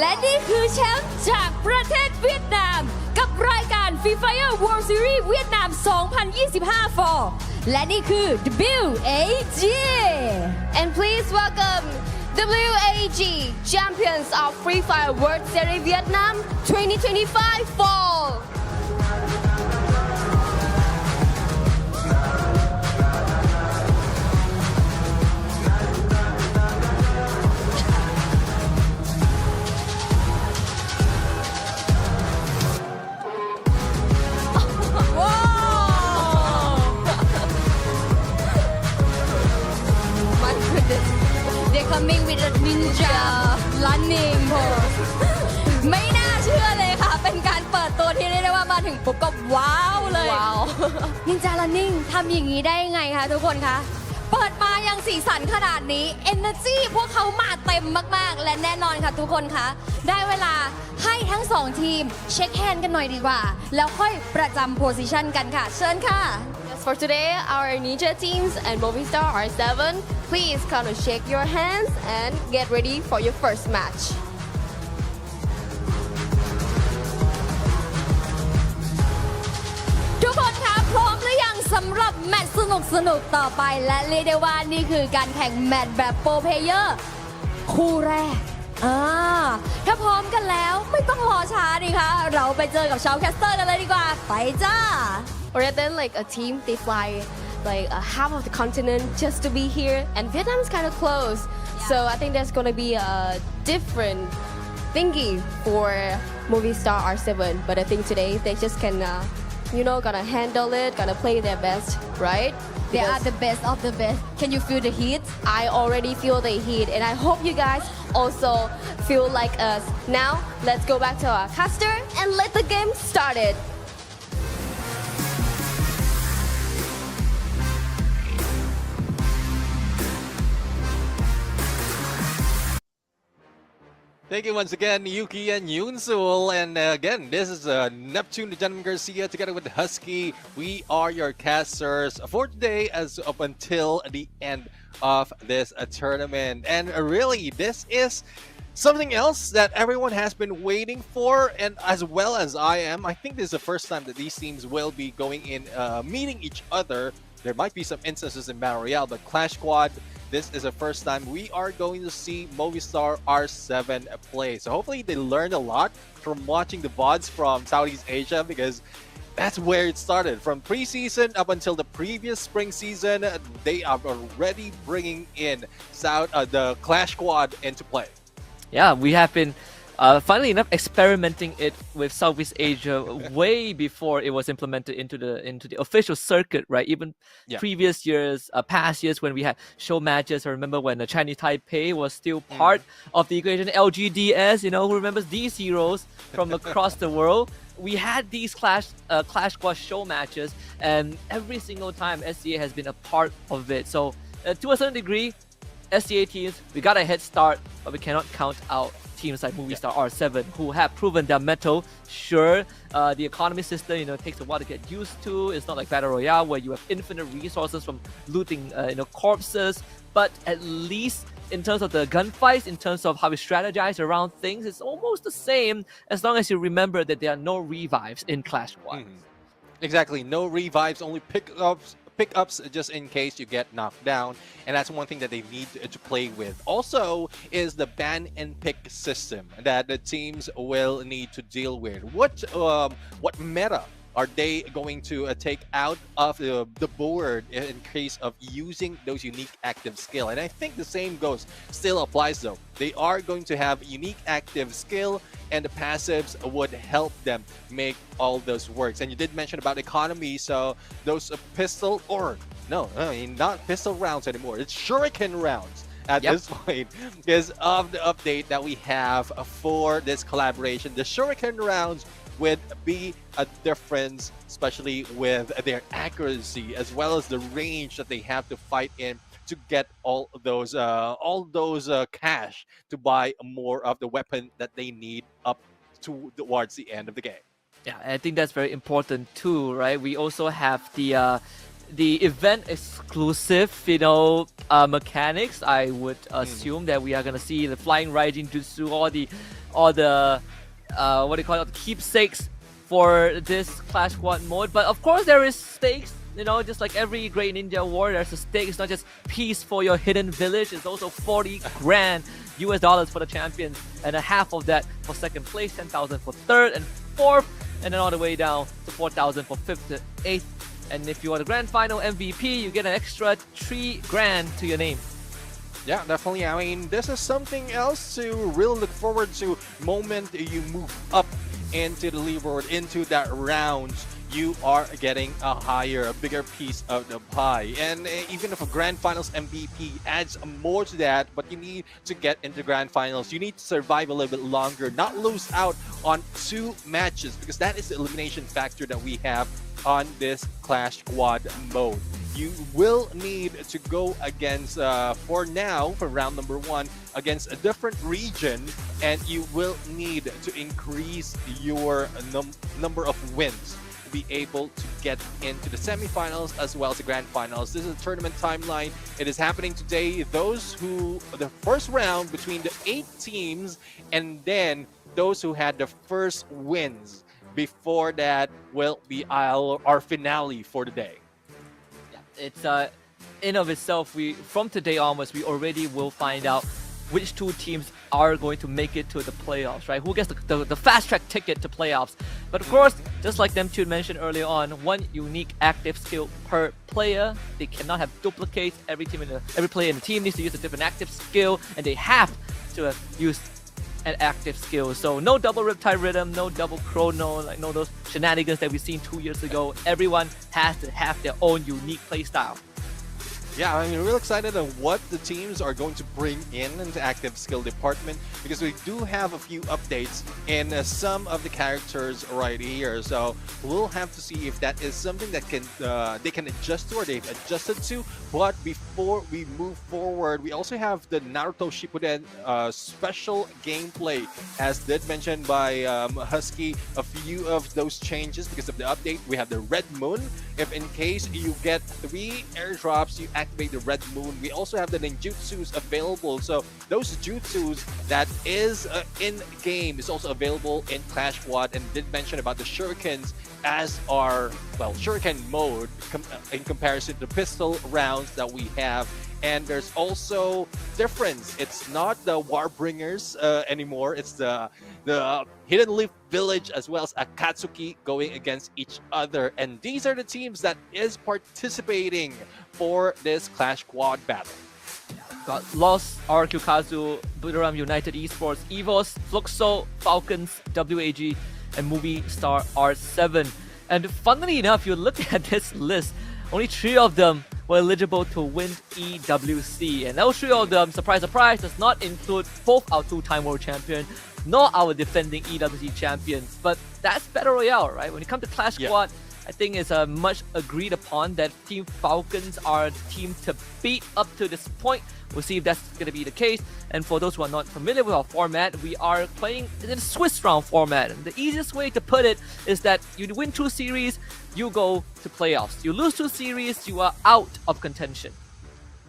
และนี่คือแชมป์จากประเทศเวียดนามกับรายการ Free Fire World Series เวียดนาม 2025 4และนี่คือ WAG And please welcome WAG, champions of Free Fire World Series Vietnam 2025 Fall. They're coming with a ninja running pose ไม่น่าเชื่อเลยค่ะเป็นการเปิดตัวที่เรียกได้ว่ามาถึงปุ๊บก็ว้าวเลยว้าว Ninja running ทำอย่างนี้ได้ยังไงคะทุกคนคะเปิดมายังสีสันขนาดนี้ energy พวกเขามาเต็มมากๆและแน่นอนค่ะทุกคนคะได้เวลาให้ทั้งสองทีมเช็คแฮนด์กันหน่อยดีกว่าแล้วค่อยประจำโพสิชันกันค่ะเชิญค่ะ For today, our Ninja teams and Movistar R7, please kind of shake your hands and get ready for your first match. ทุกคนคะพร้อมหรือยังสำหรับแมตช์สนุกต่อไปและเรียกได้ว่านี่คือการแข่งแมตช์แบบโปรเพลเยอร์คู่แรกถ้าพร้อมกันแล้วไม่ต้องรอช้าดิคะเราไปเจอกับชาวแคสเตอร์กันเลยดีกว่าไปจ้า Or then a team, they fly half of the continent just to be here, and Vietnam is kind of close. So I think there's gonna be a different thinking for Movistar R7. But I think today they just can, gonna handle it, gonna play their best, right? They are the best of the best. Can you feel the heat? I already feel the heat, and I hope you guys also feel like us. Now, let's go back to our caster and let the game started. Thank you once again, Yuki and Yunsul. And again, this is Neptune, the Gentleman Garcia, together with Husky. We are your casters for today as up until the end of this tournament. And really, this is something else that everyone has been waiting for, and as well as I am. I think this is the first time that these teams will be going in, meeting each other. There might be some instances in Battle Royale, but Clash Squad, this is the first time we are going to see Movistar R7 play. So hopefully they learned a lot from watching the VODs from Southeast Asia, because that's where it started. From preseason up until the previous spring season, they are already bringing in the Clash Squad into play. Yeah, we have been funnily enough, experimenting it with Southeast Asia way before it was implemented into the official circuit, right? Even previous years, past years when we had show matches. I remember when the Chinese Taipei was still part of the equation. LGDS, who remembers these heroes from across the world? We had these Clash Squad show matches, and every single time SCA has been a part of it. So to a certain degree, SCA teams, we got a head start, but we cannot count out teams like Movistar R7 who have proven their mettle. Sure, the economy system, takes a while to get used to. It's not like Battle Royale where you have infinite resources from looting, corpses. But at least in terms of the gunfights, in terms of how we strategize around things, it's almost the same as long as you remember that there are no revives in Clash Squad. Exactly, no revives, only pickups just in case you get knocked down, and that's one thing that they need to play with. Also is the ban and pick system that the teams will need to deal with. What meta are they going to take out of the board in case of using those unique active skill? And I think the same still applies though. They are going to have unique active skill, and the passives would help them make all those works. And you did mention about economy, so those pistol, or no, I mean not pistol rounds anymore, it's shuriken rounds at this point because of the update that we have for this collaboration. The shuriken rounds would be a difference, especially with their accuracy as well as the range that they have to fight in to get all those cash to buy more of the weapon that they need up towards the end of the game. Yeah, I think that's very important too, right? We also have the event exclusive, mechanics. I would assume that we are gonna see the flying Raijin Jutsu, all the what do you call it, keepsakes for this Clash Squad mode. But of course there is stakes, just like every great ninja war, there's a stake. It's not just peace for your hidden village, it's also 40 grand US dollars for the champions, and a half of that for second place, 10,000 for third and fourth, and then all the way down to 4,000 for fifth to eighth. And if you are the grand final MVP, you get an extra 3 grand to your name. Yeah, definitely. I mean, this is something else to really look forward to. Moment you move up into the leaderboard, into that round, you are getting a bigger piece of the pie. And even if a grand finals MVP adds more to that, but you need to get into grand finals, you need to survive a little bit longer, not lose out on 2 matches, because that is the elimination factor that we have on this Clash Squad mode. You will need to go against, for round number 1, against a different region, and you will need to increase your number of wins to be able to get into the semifinals as well as the grand finals. This is a tournament timeline. It is happening today. The first round between the 8 teams, and then those who had the first wins before that will be our finale for the day. It's in of itself, from today onwards, we already will find out which 2 teams are going to make it to the playoffs, right? Who gets the fast track ticket to playoffs. But of course, just like Nemtune mentioned earlier on, 1 unique active skill per player. They cannot have duplicates. Every player in the team needs to use a different active skill, and they have to use an active skill. So no double Riptide Rhythm, no double Chrono, no those shenanigans that we've seen 2 years ago. Everyone has to have their own unique playstyle. Yeah, I'm real excited on what the teams are going to bring in the active skill department, because we do have a few updates in some of the characters right here. So we'll have to see if that is something that they can adjust to, or they've adjusted to. But before we move forward, we also have the Naruto Shippuden special gameplay, as did mentioned by Husky. A few of those changes because of the update. We have the Red Moon. If in case you get 3 airdrops, you activate the Red Moon. We also have the ninjutsus available. So those jutsus that is in game is also available in Clash Squad, and did mention about the shurikens as our shuriken mode in comparison to pistol rounds that we have. And there's also difference. It's not the Warbringers anymore. It's the Hidden Leaf Village as well as Akatsuki going against each other. And these are the teams that is participating for this Clash Squad battle. got Lost, RQ Kazu, Budoram United Esports, EVOS, Fluxo, Falcons, WAG, and Movie Star R7. And funnily enough, you look at this list, only 3 of them were eligible to win EWC. And those 3 of them, surprise, surprise, does not include both our 2-time world champion, nor our defending EWC champions. But that's Battle Royale, right? When it comes to Clash Squad, I think it's much agreed upon that Team Falcons are a team to beat up to this point. We'll see if that's going to be the case. And for those who are not familiar with our format, we are playing in a Swiss round format. And the easiest way to put it is that you win 2 series, you go to playoffs. You lose 2 series, you are out of contention.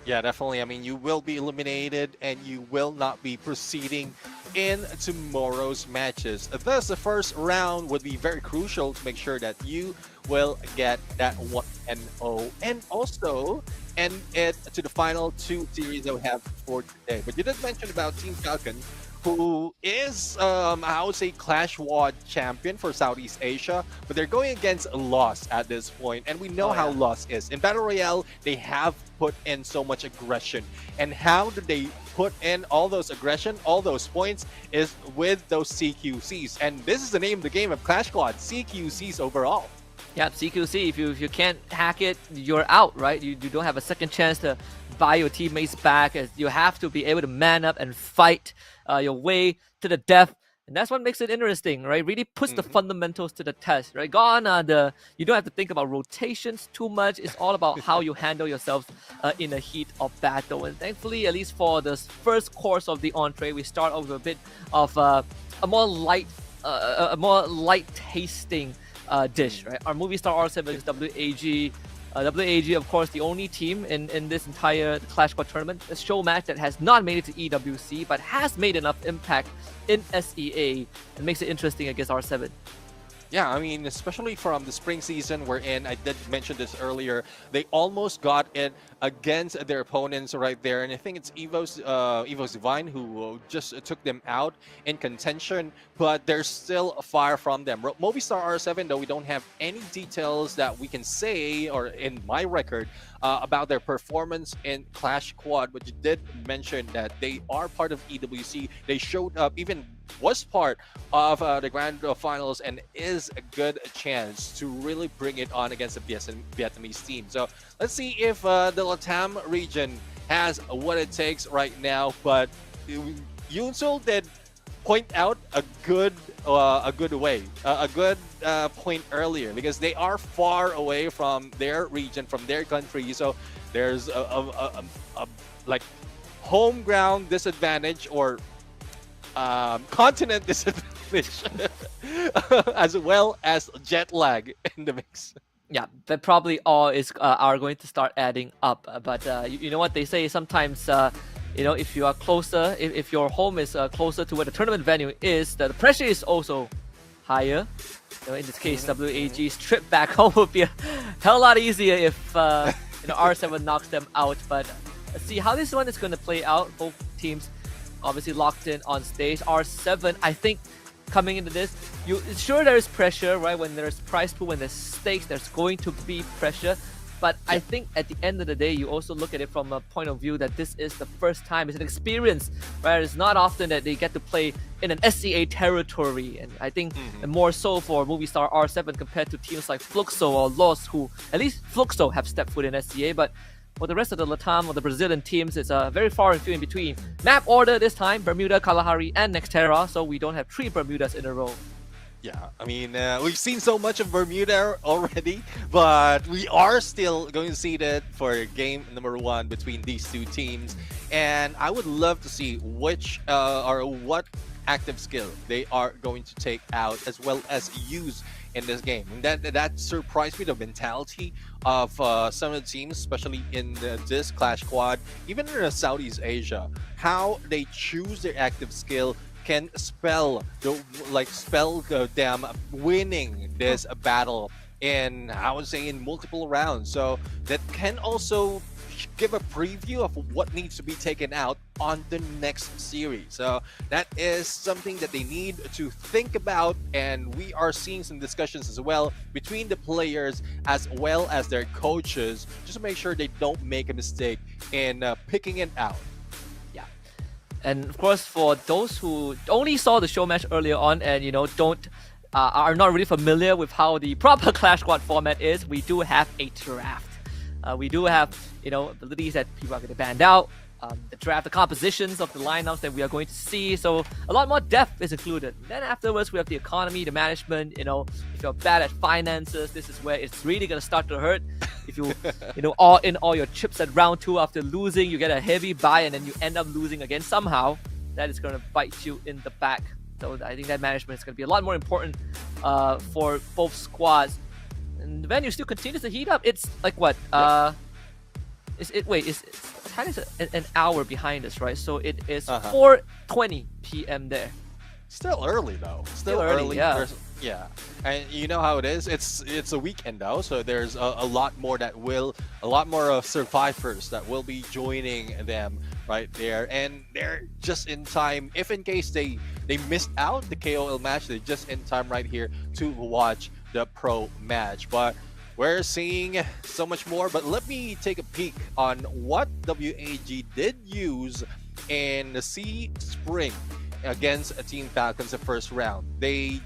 Yeah, definitely. I mean, you will be eliminated and you will not be proceeding in tomorrow's matches. Thus, the first round would be very crucial to make sure that you will get that 1-0 and also end it to the final 2 series that we have for today. But you did mention about Team Falcon, who is, I would say, Clash Squad champion for Southeast Asia, but they're going against Lost at this point, and we know how Lost is. In Battle Royale, they have put in so much aggression, and how do they put in all those aggression, all those points, is with those CQCs, and this is the name of the game of Clash Squad, CQCs overall. Yeah, CQC, if you can't hack it, you're out, right? You don't have a second chance to buy your teammates back. As you have to be able to man up and fight your way to the death. And that's what makes it interesting, right? Really puts the fundamentals to the test, right? You don't have to think about rotations too much. It's all about how you handle yourself in the heat of battle. And thankfully, at least for the first course of the entree, we start off with a bit of a more light tasting dish, right? Our movie star R7 is WAG. WAG, of course, the only team in this entire Clash Squad tournament, a show match that has not made it to EWC, but has made enough impact in SEA and makes it interesting against R7. Yeah, I mean, especially from the spring season we're in, I did mention this earlier, they almost got it against their opponents right there. And I think it's EVOS Divine who just took them out in contention, but they're still far from them. Movistar R7, though, we don't have any details that we can say, or in my record, about their performance in Clash Squad, but you did mention that they are part of EWC. They showed up, even was part of the grand finals, and is a good chance to really bring it on against the Vietnamese team. So let's see if the Latam region has what it takes right now. But Yunsul did point out a good point earlier, because they are far away from their region, from their country. So there's a like home ground disadvantage, or continent disadvantage, as well as jet lag in the mix. Yeah, that probably all are going to start adding up. But you know what they say, sometimes if you are closer, if your home is closer to where the tournament venue is, the pressure is also higher. In this case, WAG's trip back home would be a hell lot easier if R7 knocks them out. But let's see how this one is going to play out. Both teams obviously locked in on stage. R7, I think, coming into this, sure there is pressure, right? When there's prize pool, when there's stakes, there's going to be pressure. But I think at the end of the day, you also look at it from a point of view that this is the first time. It's an experience, right? It's not often that they get to play in an SEA territory. And I think more so for Movistar R7 compared to teams like Fluxo or Lost, who, at least Fluxo, have stepped foot in SEA. But for the rest of the Latam or the Brazilian teams, it's very far and few in between. Map order this time, Bermuda, Kalahari, and Nextera, so we don't have 3 Bermudas in a row. Yeah, I mean, we've seen so much of Bermuda already, but we are still going to see that for game number 1 between these 2 teams. And I would love to see which or what active skill they are going to take out, as well as use in this game. And that surprised me, the mentality of some of the teams, especially in this Clash Squad, even in Southeast Asia, how they choose their active skill can spell them winning this battle in, I would say, in multiple rounds. So that can also give a preview of what needs to be taken out on the next series. So that is something that they need to think about, and we are seeing some discussions as well between the players as well as their coaches, just to make sure they don't make a mistake in picking it out And of course, for those who only saw the show match earlier on and don't are not really familiar with how the proper Clash Squad format is, we do have a draft. We do have abilities that people are going to band out. The draft, the compositions of the lineups that we are going to see. So a lot more depth is included. Then afterwards, we have the economy, the management. If you're bad at finances, this is where it's really going to start to hurt. If you, all in all your chips at round 2 after losing, you get a heavy buy and then you end up losing again somehow. That is going to bite you in the back. So I think that management is going to be a lot more important for both squads. And the venue still continues to heat up. It's like what? Time is an hour behind us, right? So it is 4:20 p.m. there. Still early though. Still early, yeah. Yeah, and you know how it is. It's a weekend though, so there's a lot more of survivors that will be joining them right there, and they're just in time. If in case they missed out the KOL match, they're just in time right here to watch the pro match. But we're seeing so much more, but let me take a peek on what WAG did use in the Sea Spring against Team Falcons the first round. They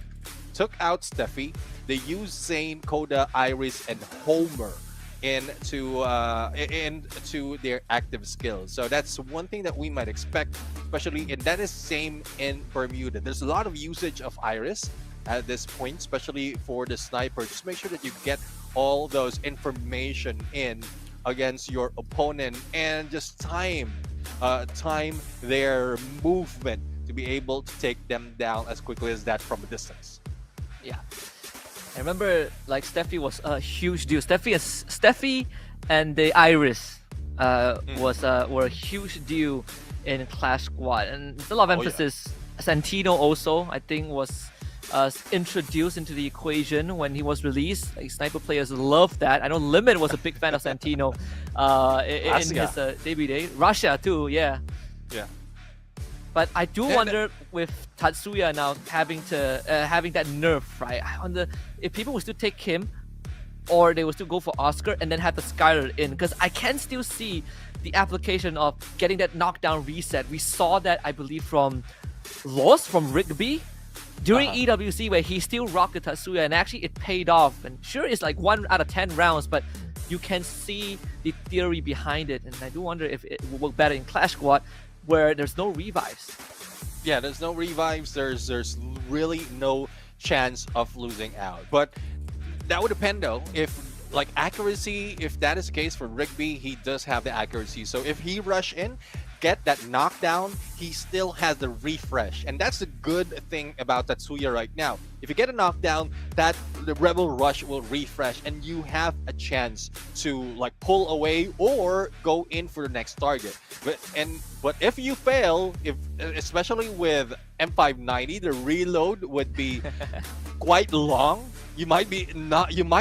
took out Steffi. They used Zane, Koda, Iris, and Homer into their active skills. So that's one thing that we might expect, especially, and that is same in Bermuda. There's a lot of usage of Iris at this point, especially for the sniper. Just make sure that you get all those information in against your opponent and just time their movement to be able to take them down as quickly as that from a distance. Yeah, I remember like Steffi was a huge deal. Steffi and the Iris were a huge deal in Clash Squad, and there's a lot of emphasis. Santino also, I think, was introduced into the equation when he was released. Like, sniper players love that. I know Limit was a big fan of Santino in his debut day. Russia too, yeah. But I do wonder with Tatsuya now having that nerf, right? I wonder if people will still take him or they will still go for Oscar and then have the Skylar in, because I can still see the application of getting that knockdown reset. We saw that, I believe, from Lost, from Rigby during EWC, where he still rocked the Tatsuya, and actually it paid off. And sure, it's like 1 out of 10 rounds, but you can see the theory behind it. And I do wonder if it will work better in Clash Squad, where there's no revives. Yeah, there's no revives. There's really no chance of losing out. But that would depend though. If like accuracy, if that is the case for Rigby, he does have the accuracy. So if he rush in, get that knockdown, he still has the refresh, and that's the good thing about Tatsuya right now. If you get a knockdown, the Rebel Rush will refresh, and you have a chance to like pull away or go in for the next target. But if you fail, especially with M590, the reload would be quite long. You might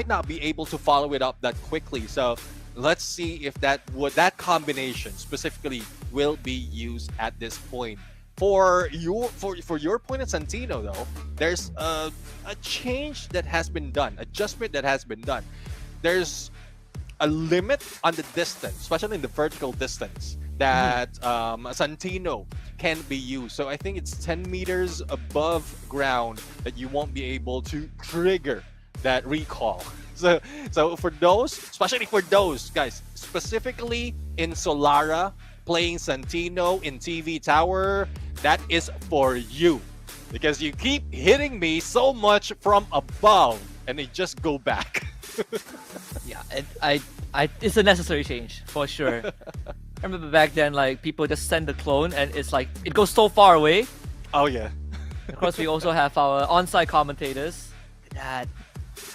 not be able to follow it up that quickly. So let's see if that combination specifically will be used at this point. For your point at Santino though, there's a change that has been done, adjustment that has been done. There's a limit on the distance, especially in the vertical distance, that Santino can be used. So I think it's 10 meters above ground that you won't be able to trigger that recall. So for those, especially for those guys, specifically in Solara, playing Santino in TV Tower, that is for you. Because you keep hitting me so much from above, and they just go back. Yeah, it's a necessary change, for sure. I remember back then, like, people just send the clone, and it's like, it goes so far away. Oh, yeah. Of course, we also have our on-site commentators.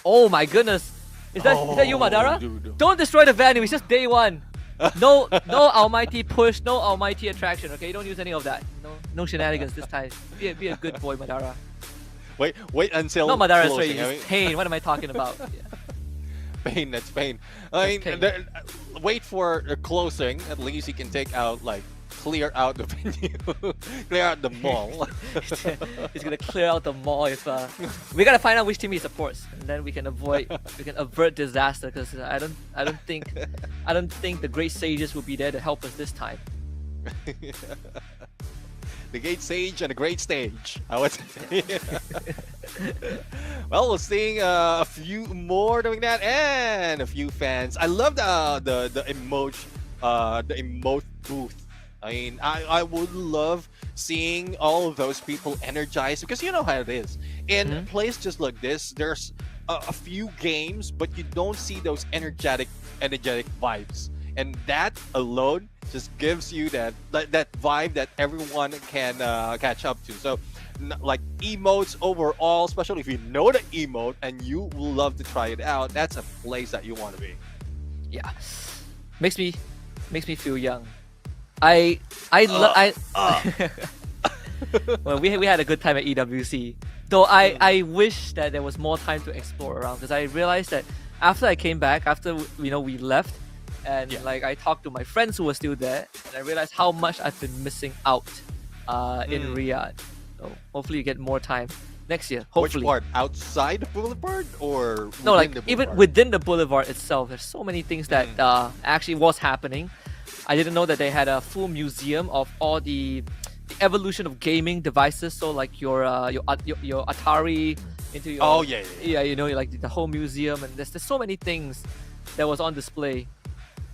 Oh my goodness. Is that you, Madara? Dude. Don't destroy the venue, it's just day one. No almighty push, no almighty attraction, okay? Don't use any of that. No shenanigans this time. Be a good boy, Madara. Wait until not Madara, closing. sorry, it's Pain. What am I talking about? Pain, that's Pain. I mean, wait for a closing. At least he can take out, like, clear out the venue, clear out the mall. He's gonna clear out the mall if we gotta find out which team he supports, and then we can avert disaster. Because I don't think the great sages will be there to help us this time. The Gate Stage and the Great Stage, I would say. Well, we're seeing a few more doing that, and a few fans. I love the emote booth. I mean, I would love seeing all of those people energized, because you know how it is. In a place just like this, there's a few games, but you don't see those energetic vibes, and that alone just gives you that vibe that everyone can catch up to. So, like emotes overall, especially if you know the emote and you will love to try it out, that's a place that you want to be. Yeah, makes me feel young. Well, we had a good time at EWC. Though I wish that there was more time to explore around, because I realized that after I came back, after we left, and like I talked to my friends who were still there, and I realized how much I've been missing out in Riyadh. So hopefully you get more time next year. Hopefully. Which part? Outside the boulevard or no, like the even within the boulevard itself, there's so many things that actually was happening. I didn't know that they had a full museum of all the evolution of gaming devices. So like your Atari into your like the whole museum, and there's so many things that was on display.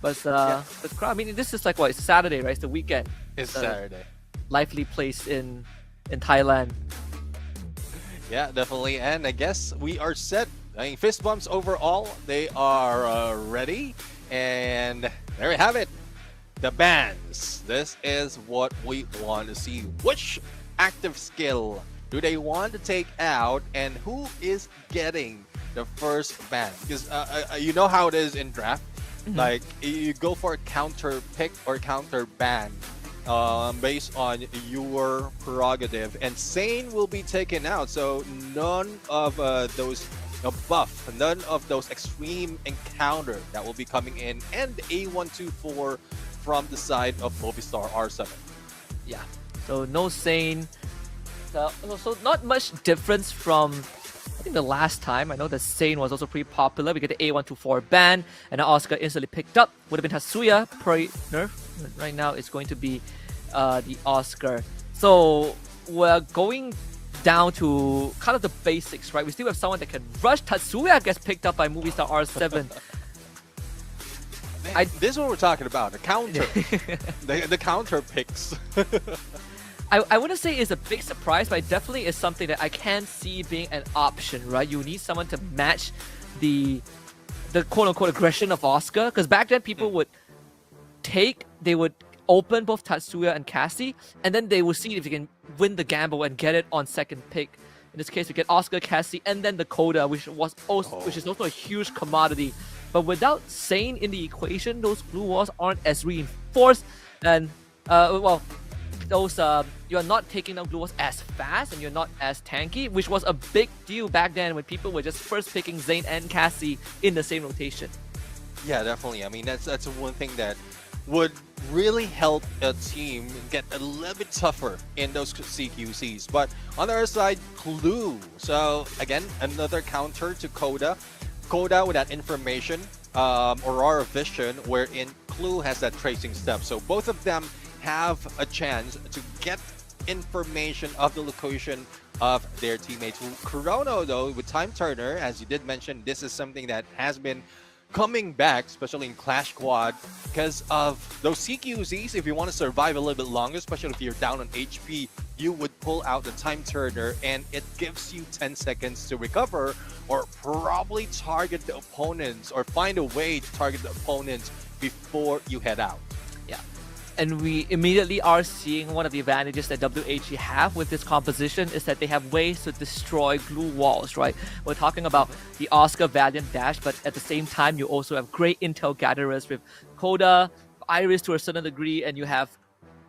But the crowd, I mean, this is like what? It's Saturday, right? It's the weekend. It's Saturday. Lively place in Thailand. Yeah, definitely. And I guess we are set. I mean, fist bumps overall. They are ready, and there we have it. The bans. This is what we want to see. Which active skill do they want to take out, and who is getting the first ban? Because you know how it is in draft. Like you go for a counter pick or counter ban based on your prerogative, and Sane will be taken out. So none of those buff, none of those extreme encounter that will be coming in, and A124 from the side of Movistar R7. Yeah, so no Sane. So not much difference from I think the last time. I know that Sane was also pretty popular. We get the A124 ban, and Oscar instantly picked up. Would have been Tatsuya pre-nerf. Right now it's going to be the Oscar. So we're going down to kind of the basics, right? We still have someone that can rush. Tatsuya gets picked up by Movistar R7. This is what we're talking about, the counter. the counter picks. I wouldn't say it's a big surprise, but it definitely is something that I can see being an option, right? You need someone to match the quote-unquote aggression of Oscar, because back then people would open both Tatsuya and Cassie, and then they would see if you can win the gamble and get it on second pick. In this case, we get Oscar, Cassie, and then the Coda, which is also a huge commodity. But without Sane in the equation, those blue walls aren't as reinforced, and you're not taking down blue walls as fast, and you're not as tanky, which was a big deal back then when people were just first picking Zane and Cassie in the same rotation. Yeah, definitely. I mean, that's one thing that would really help a team get a little bit tougher in those CQCs. But on the other side, Clue. So again, another counter to Coda. Coda with that information, Aurora Vision, wherein Clue has that tracing step. So both of them have a chance to get information of the location of their teammates. Chrono, though, with Time Turner, as you did mention, this is something that has been coming back, especially in Clash Squad, because of those CQZs. If you want to survive a little bit longer, especially if you're down on HP, you would pull out the Time Turner, and it gives you 10 seconds to recover, or probably target the opponents, or find a way to target the opponents before you head out. Yeah. And we immediately are seeing one of the advantages that WHE have with this composition is that they have ways to destroy glue walls, right? We're talking about the Oscar Valiant Dash, but at the same time, you also have great intel gatherers with Coda, Iris to a certain degree, and you have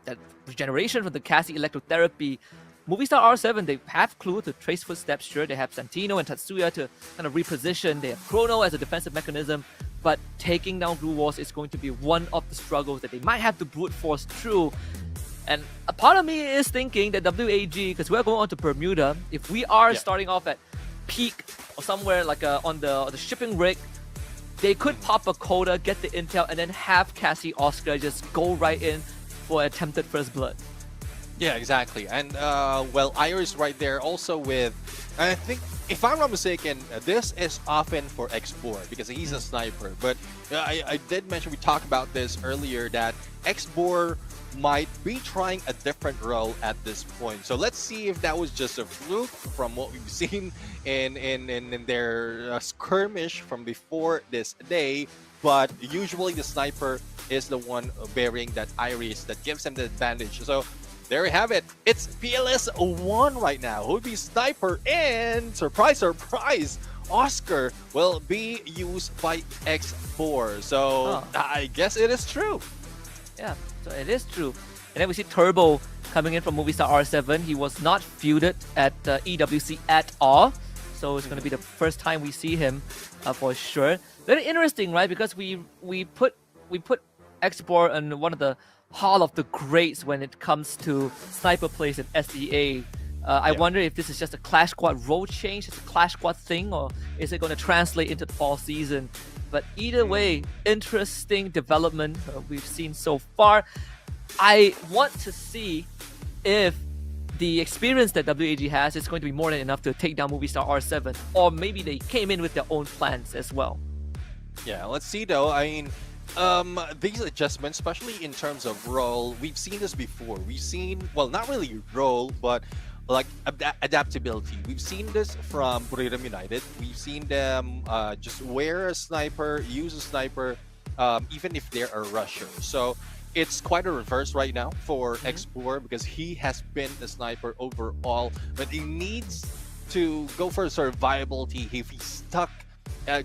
that regeneration from the Cassie Electrotherapy. Movistar R7, they have Clue to trace footsteps, sure. They have Santino and Tatsuya to kind of reposition. They have Chrono as a defensive mechanism. But taking down glue walls is going to be one of the struggles that they might have to brute force through. And a part of me is thinking that WAG, because we're going on to Bermuda, if we are starting off at peak or somewhere like on the shipping rig, they could pop a Coda, get the intel, and then have Cassie Oscar just go right in for attempted first blood. Yeah, exactly. And well, Iris right there also with, I think, if I'm not mistaken, this is often for X4 because he's a sniper. But I did mention, we talked about this earlier, that X4 might be trying a different role at this point. So let's see if that was just a fluke from what we've seen in their skirmish from before this day. But usually the sniper is the one bearing that iris that gives him the advantage. So there we have it. It's PLS 1 right now. Who would be sniper? And surprise, surprise, Oscar will be used by X4. So I guess it is true. Yeah, so it is true. And then we see Turbo coming in from Movistar R7. He was not feuded at EWC at all. So it's going to be the first time we see him for sure. Very interesting, right? Because we put X4 in one of the Hall of the Greats when it comes to sniper plays in SEA. I wonder if this is just a Clash Squad role change, it's a Clash Squad thing, or is it going to translate into the fall season? But either way, interesting development we've seen so far. I want to see if the experience that WAG has is going to be more than enough to take down Movistar R7, or maybe they came in with their own plans as well. Yeah, let's see though. I mean, these adjustments, especially in terms of role, we've seen this before. We've seen, well, not really role, but like adaptability. We've seen this from Buriram United. We've seen them just wear a sniper, use a sniper, even if they're a rusher. So it's quite a reverse right now for X4 because he has been a sniper overall, but he needs to go for survivability if he's stuck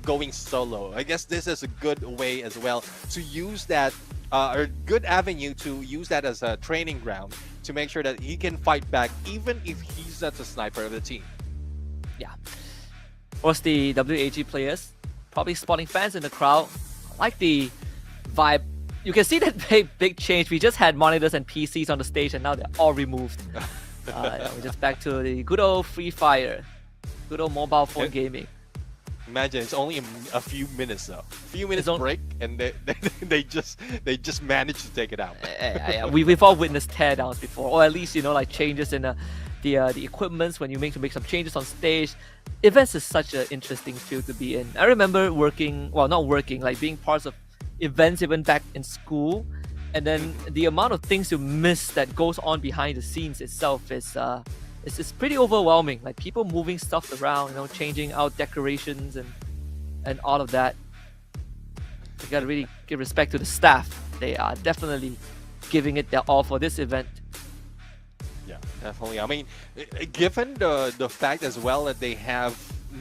going solo. I guess this is a good way as well to use that, or good avenue to use that as a training ground to make sure that he can fight back even if he's not the sniper of the team. Yeah. Of course, the WAG players probably spotting fans in the crowd. I like the vibe. You can see that big change. We just had monitors and PCs on the stage and now they're all removed. We're just back to the good old Free Fire. Good old mobile phone gaming. Imagine it's only a few minutes though. A few minutes break and they just managed to take it out. We've all witnessed teardowns before, or at least, you know, like changes in the equipments when you make some changes on stage. Events is such an interesting field to be in. I remember like being part of events even back in school, and then the amount of things you miss that goes on behind the scenes itself is it's pretty overwhelming. Like people moving stuff around, you know, changing out decorations and all of that. You gotta really give respect to the staff. They are definitely giving it their all for this event. Yeah, definitely. I mean, given the fact as well that they have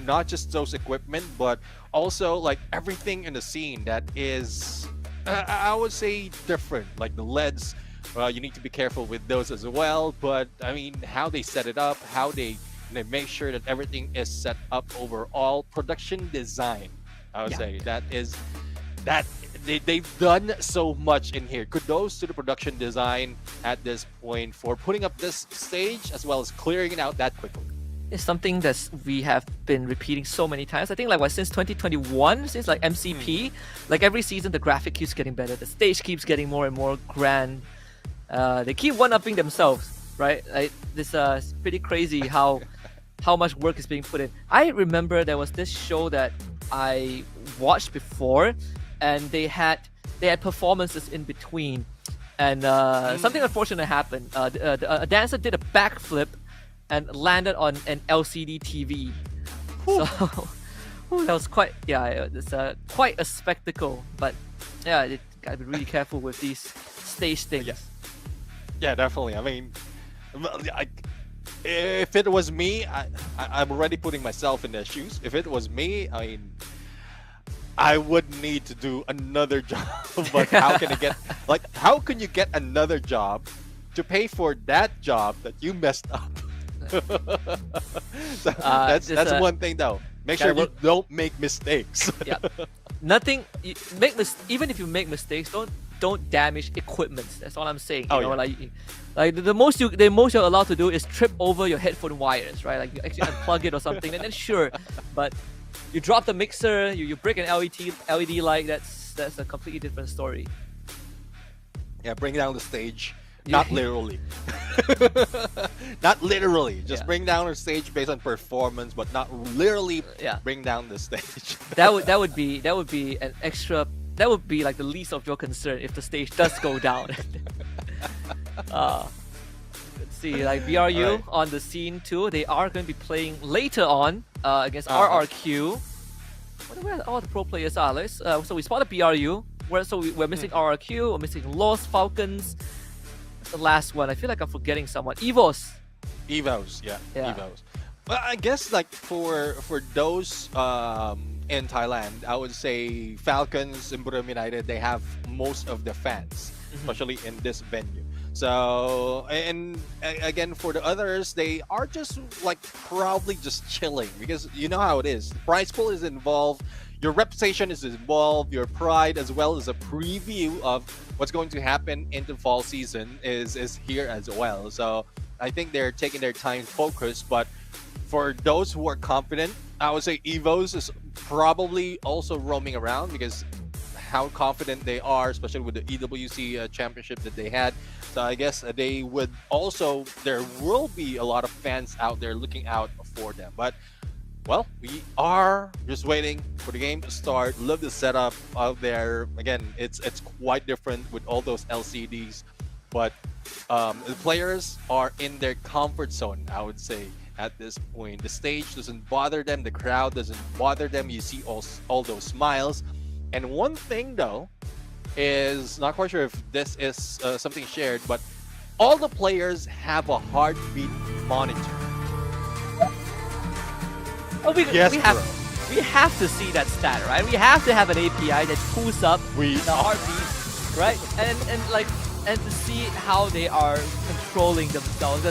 not just those equipment, but also like everything in the scene that is, I would say, different. Like the LEDs. You need to be careful with those as well, but I mean, how they set it up, how they make sure that everything is set up overall. Production design, I would say, they've done so much in here. Kudos to the production design at this point for putting up this stage as well as clearing it out that quickly. It's something that we have been repeating so many times. I think like since 2021, since like MCP, like every season the graphic keeps getting better, the stage keeps getting more and more grand. They keep one-upping themselves, right? Like this is pretty crazy how much work is being put in. I remember there was this show that I watched before, and they had performances in between, and something unfortunate happened. A dancer did a backflip and landed on an LCD TV. So that was quite quite a spectacle. But yeah, you gotta be really careful with these stage things. Yeah, definitely. I mean, if it was me, I'm already putting myself in their shoes. If it was me, I mean, I would need to do another job. But how can you get another job to pay for that job that you messed up? So that's one thing though. Make sure you don't make mistakes. Yeah, even if you make mistakes, don't damage equipment. That's all I'm saying. You know, like the most you're allowed to do is trip over your headphone wires, right? Like you actually unplug it or something, and then sure. But you drop the mixer, you break an LED light. That's a completely different story. Yeah, bring down the stage. not literally. Not literally. Just bring down the stage based on performance, but not literally bring down the stage. that would be an extra. That would be like the least of your concern if the stage does go down. Let's see, like BRU on the scene too. They are going to be playing later on against RRQ. I wonder where all the pro players are. So we spotted BRU. We're missing RRQ. We're missing Lost Falcons. That's the last one. I feel like I'm forgetting someone. Evos. Evos. Well, I guess like for those in Thailand, I would say Falcons and Buram United, they have most of the fans, especially in this venue. So, and again, for the others, they are just like probably just chilling because you know how it is. The prize pool is involved, your reputation is involved, your pride as well as a preview of what's going to happen in the fall season is here as well. So I think they're taking their time focused, but for those who are confident, I would say Evos is probably also roaming around because how confident they are, especially with the EWC championship that they had. So I guess they would also, there will be a lot of fans out there looking out for them. But, well, we are just waiting for the game to start. Love the setup out there. Again, it's quite different with all those LCDs. But the players are in their comfort zone, I would say. At this point, the stage doesn't bother them, the crowd doesn't bother them. You see all those smiles. And one thing though is, not quite sure if this is something shared, but all the players have a heartbeat monitor. Oh, we have to see that stat, right? We have to have an API that pulls up the heartbeat, right? And to see how they are controlling themselves.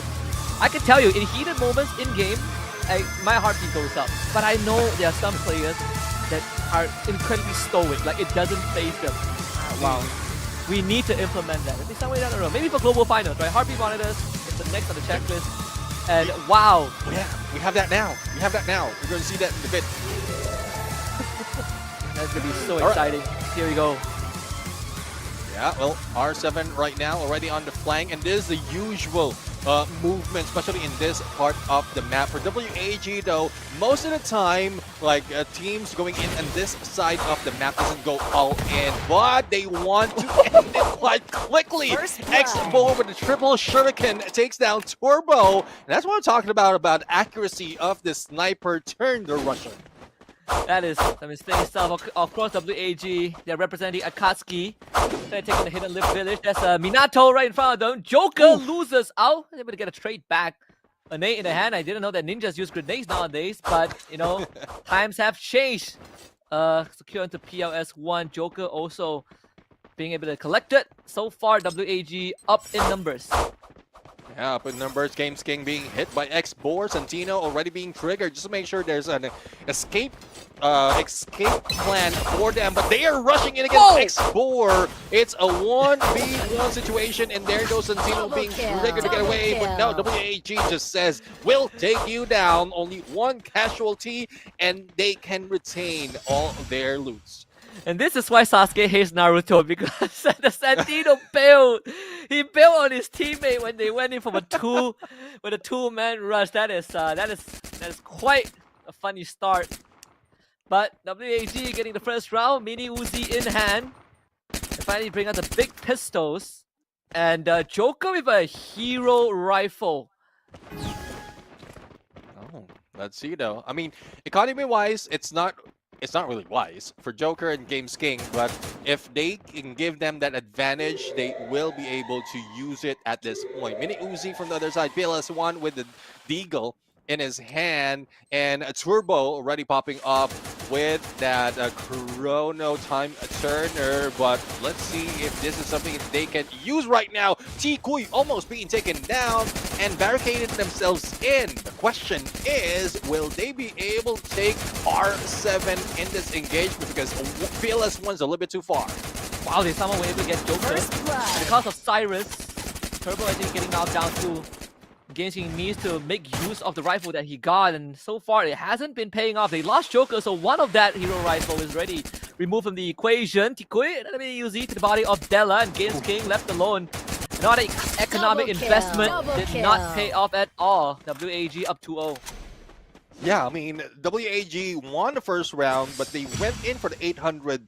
I can tell you, in heated moments in game, my heartbeat goes up. But I know there are some players that are incredibly stoic, like it doesn't faze them. Wow. We need to implement that. Maybe somewhere down the road. Maybe for global finals, right? Heartbeat monitors is the next on the checklist. And wow. Yeah, we have that now. We're going to see that in a bit. That's going to be so exciting. Here we go. Yeah, well, R7 right now already on the flank, and this is the usual movement, especially in this part of the map. For WAG though, most of the time, like teams going in on this side of the map doesn't go all in, but they want to end it quite quickly. X-Bow with the triple shuriken takes down Turbo, and that's what I'm talking about accuracy of the sniper turn the Russian. That is some insane stuff. Of course, WAG, they're representing Akatsuki. They're taking the Hidden Lip Village. There's Minato right in front of them. Joker loses out. Able to get a trade back. A nade in the hand. I didn't know that ninjas use grenades nowadays, but, you know, times have changed. Secure into PLS1. Joker also being able to collect it. So far, WAG up in numbers. Yeah, up in numbers. Games King being hit by X-Boar. Santino already being triggered just to make sure there's an escape plan for them. But they are rushing in against X-Boar. It's a 1v1 situation, and there goes Santino being triggered to get away. But no, WAG just says, we'll take you down. Only one casualty, and they can retain all of their loots. And this is why Sasuke hates Naruto, because the Santino bailed. He bailed on his teammate when they went in from a two-man rush. That is quite a funny start. But WAG getting the first round, Mini Uzi in hand. They finally bring out the big pistols, and Joker with a hero rifle. Oh, let's see though. I mean, economy-wise, it's not really wise for Joker and Games King, but if they can give them that advantage, they will be able to use it at this point. Mini Uzi from the other side, PLS1 with the Deagle in his hand, and a Turbo already popping up with that Chrono Time Turner, but let's see if this is something they can use right now. T-Kui almost being taken down and barricaded themselves in. The question is, will they be able to take R7 in this engagement, because PLS1's a little bit too far. Wow, they somehow were able to get Joker. Because of Cyrus, Turbo I think getting knocked down too. Games King needs to make use of the rifle that he got, and so far it hasn't been paying off. They lost Joker, so one of that hero rifle is already removed from the equation. T-Kui, another Mini Uzi to the body of Della, and Games King left alone. And Not an economic Double kill. investment. Double Did kill. not pay off at all. WAG up 2-0. Yeah, I mean, WAG won the first round, but they went in for the 800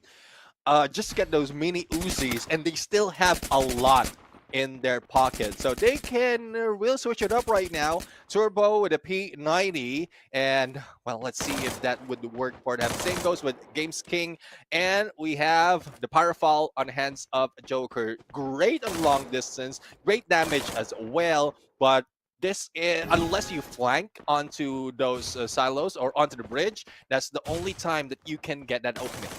just to get those mini Uzis, and they still have a lot in their pocket. So they can really switch it up right now. Turbo with a P90, and, well, let's see if that would work for them. Same goes with Games King, and we have the Pyrophile on hands of Joker. Great on long distance, great damage as well, but this is, unless you flank onto those silos or onto the bridge, that's the only time that you can get that opening.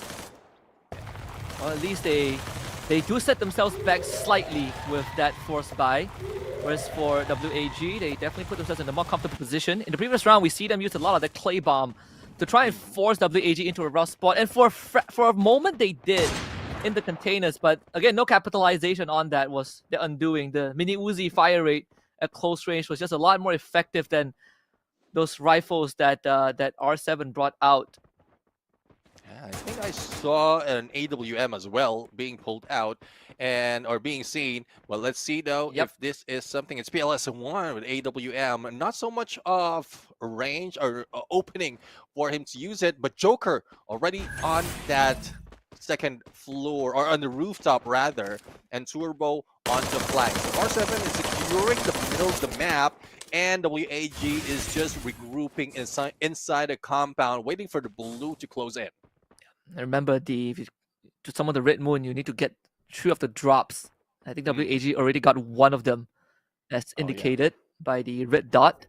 Well, at least they do set themselves back slightly with that forced buy. Whereas for WAG, they definitely put themselves in a more comfortable position. In the previous round, we see them use a lot of the clay bomb to try and force WAG into a rough spot. And for a moment, they did in the containers. But again, no capitalization on that was the undoing. The mini Uzi fire rate at close range was just a lot more effective than those rifles that that R7 brought out. Yeah, I think I saw an AWM as well being pulled out or being seen. Well, let's see though if this is something. It's PLS1 with AWM. Not so much of range or opening for him to use it, but Joker already on that second floor, or on the rooftop rather, and Turbo on the flank. So R7 is securing the middle of the map, and WAG is just regrouping inside the compound, waiting for the blue to close in. Remember, to some of the Red Moon, you need to get 3 of the drops. I think WAG already got 1 of them, as indicated by the red dot.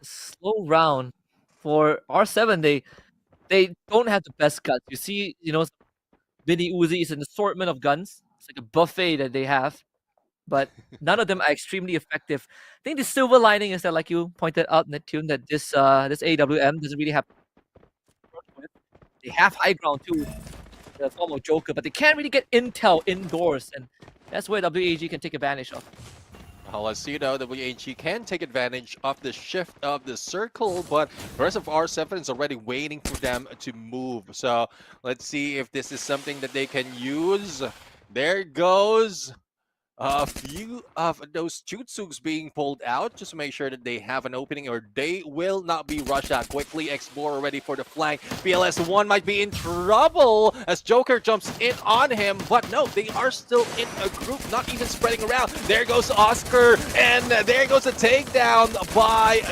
Slow round for R7. They don't have the best guns. You see, mini Uzi is an assortment of guns. It's like a buffet that they have, but none of them are extremely effective. I think the silver lining is that, like you pointed out, Neptune, that this AWM doesn't really have. They have high ground too, in the form of Joker, but they can't really get intel indoors, and that's where WAG can take advantage of. Well, let's see though, WAG can take advantage of the shift of the circle, but the rest of R7 is already waiting for them to move. So let's see if this is something that they can use. There goes a few of those Jutsuks being pulled out just to make sure that they have an opening, or they will not be rushed out quickly. Explorer ready for the flank. PLS1 might be in trouble as Joker jumps in on him, but no, they are still in a group, not even spreading around. There goes Oscar, and there goes a takedown by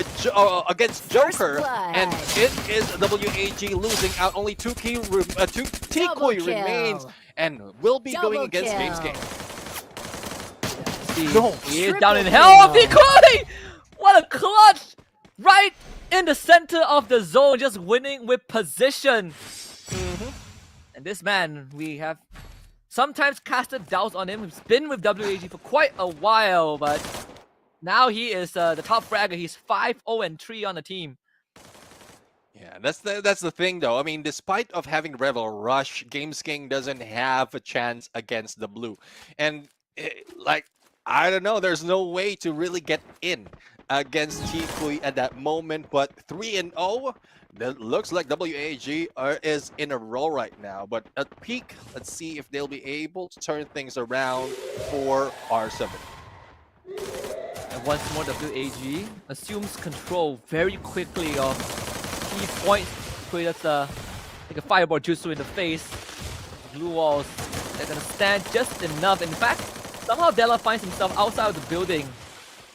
against Joker, and it is WAG losing out. Only 2 Tikui remains, and will be going against Games King. No, he is down in hell. Tikui! What a clutch! Right in the center of the zone, just winning with position. And this man, we have sometimes casted doubts on him. He's been with WAG for quite a while, but now he is the top fragger. He's 5-0-3 on the team. Yeah, that's the thing though. I mean, despite of having Rebel Rush, Games King doesn't have a chance against the blue. And I don't know, there's no way to really get in against Tikui at that moment, but 3-0, that looks like WAG is in a row right now. But at peak, let's see if they'll be able to turn things around for R7. And once more, WAG assumes control very quickly of key points. Tikui, that's like a fireball jutsu in the face. Blue walls, they're gonna stand just enough. In fact, somehow Della finds himself outside of the building.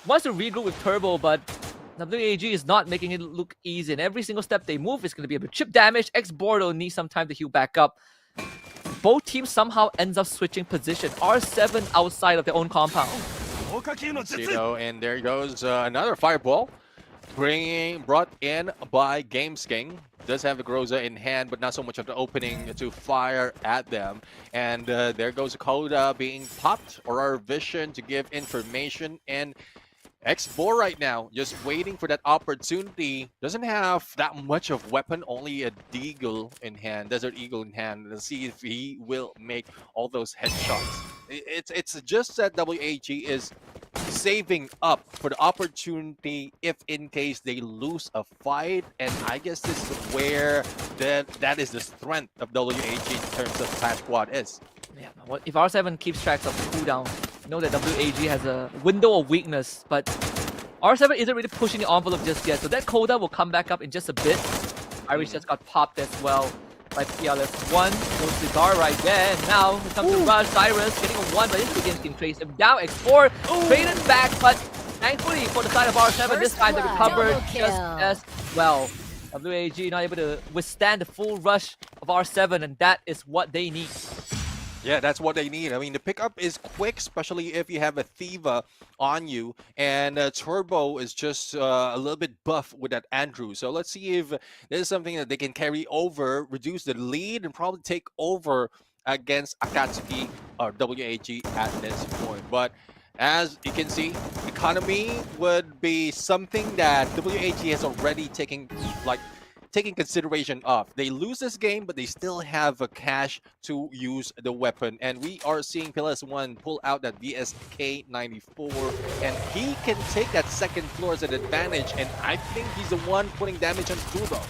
Wants to regroup with Turbo, but WAG is not making it look easy. And every single step they move is going to be able to chip damage. X-Bordo needs some time to heal back up. Both teams somehow ends up switching position. R7 outside of their own compound. And there goes another fireball. Brought in by Games King. Does have the Groza in hand, but not so much of the opening to fire at them. And there goes Coda being popped, or our vision to give information. And X4 right now, just waiting for that opportunity. Doesn't have that much of weapon, only a Deagle in hand, Desert Eagle in hand. Let's see if he will make all those headshots. It's just that WAG is saving up for the opportunity if in case they lose a fight, and I guess this is where that is the strength of WAG in terms of Clash Squad is. Yeah, if R7 keeps track of the cooldown know that WAG has a window of weakness, but R7 isn't really pushing the envelope just yet, so that quota will come back up in just a bit. Irish just got popped as well by PLS1. No cigar right there, and now it comes to Rush. Cyrus getting a 1, but this against King trace him down. X4 traded back, but thankfully for the side of R7, this time they recovered just as well. WAG not able to withstand the full rush of R7, and that is what they need. Yeah, that's what they need. I mean, the pickup is quick, especially if you have a Thiva on you. And Turbo is just a little bit buff with that Andrew. So let's see if this is something that they can carry over, reduce the lead, and probably take over against Akatsuki or WAG at this point. But as you can see, economy would be something that WAG has already taken consideration of. They lose this game, but they still have a cash to use the weapon. And we are seeing PLS1 pull out that VSK-94, and he can take that second floor as an advantage. And I think he's the one putting damage on Turbo.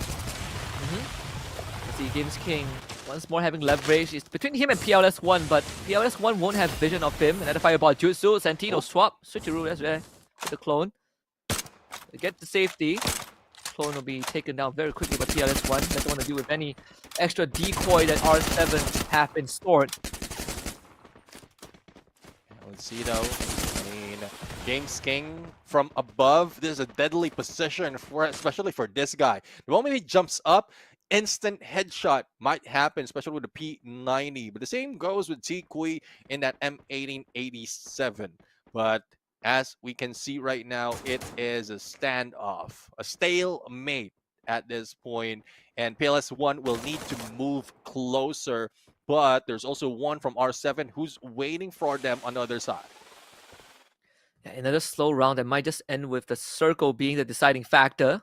Let's see, Games King once more having leverage. It's between him and PLS1, but PLS1 won't have vision of him. Another fireball jutsu, Santino swap, switcheroo, that's there. The clone. They get the safety. Clone will be taken down very quickly by PLS1. Doesn't want to deal with any extra decoy that R7 have been stored. Let's see though. I mean, Games King from above. This is a deadly position for, especially for this guy. The moment he jumps up, instant headshot might happen, especially with the P90. But the same goes with Tikui in that M1887. But as we can see right now, it is a standoff, a stalemate at this point, and PLS1 will need to move closer, but there's also one from R7 who's waiting for them on the other side. Yeah, another slow round that might just end with the circle being the deciding factor.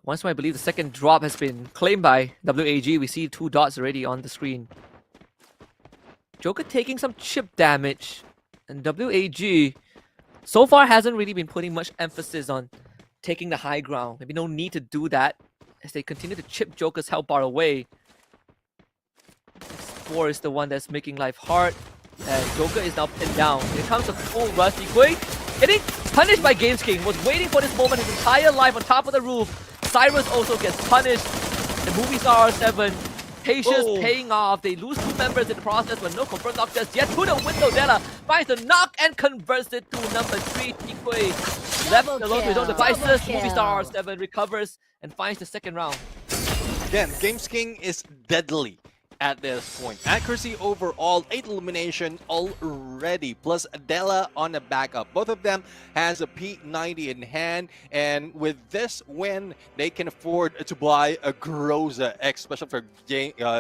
Once more, I believe the second drop has been claimed by WAG. We see 2 dots already on the screen. Joker taking some chip damage. And WAG so far hasn't really been putting much emphasis on taking the high ground. Maybe no need to do that as they continue to chip Joker's health bar away. X4 is the one that's making life hard. And Joker is now pinned down. Here comes a full rush. Tikui getting punished by Games King. Was waiting for this moment his entire life on top of the roof. Cyrus also gets punished. The movie star R7. Patience paying off. They lose 2 members in the process, but no confirmed knock just yet. To the window, Della finds the knock and converts it to number 3. Tikui left alone to his own devices. Movie star R7 recovers and finds the second round. Again, Games King is deadly at this point. Accuracy overall, 8 elimination already, plus Adela on the backup. Both of them has a P90 in hand, and with this win, they can afford to buy a Groza X, especially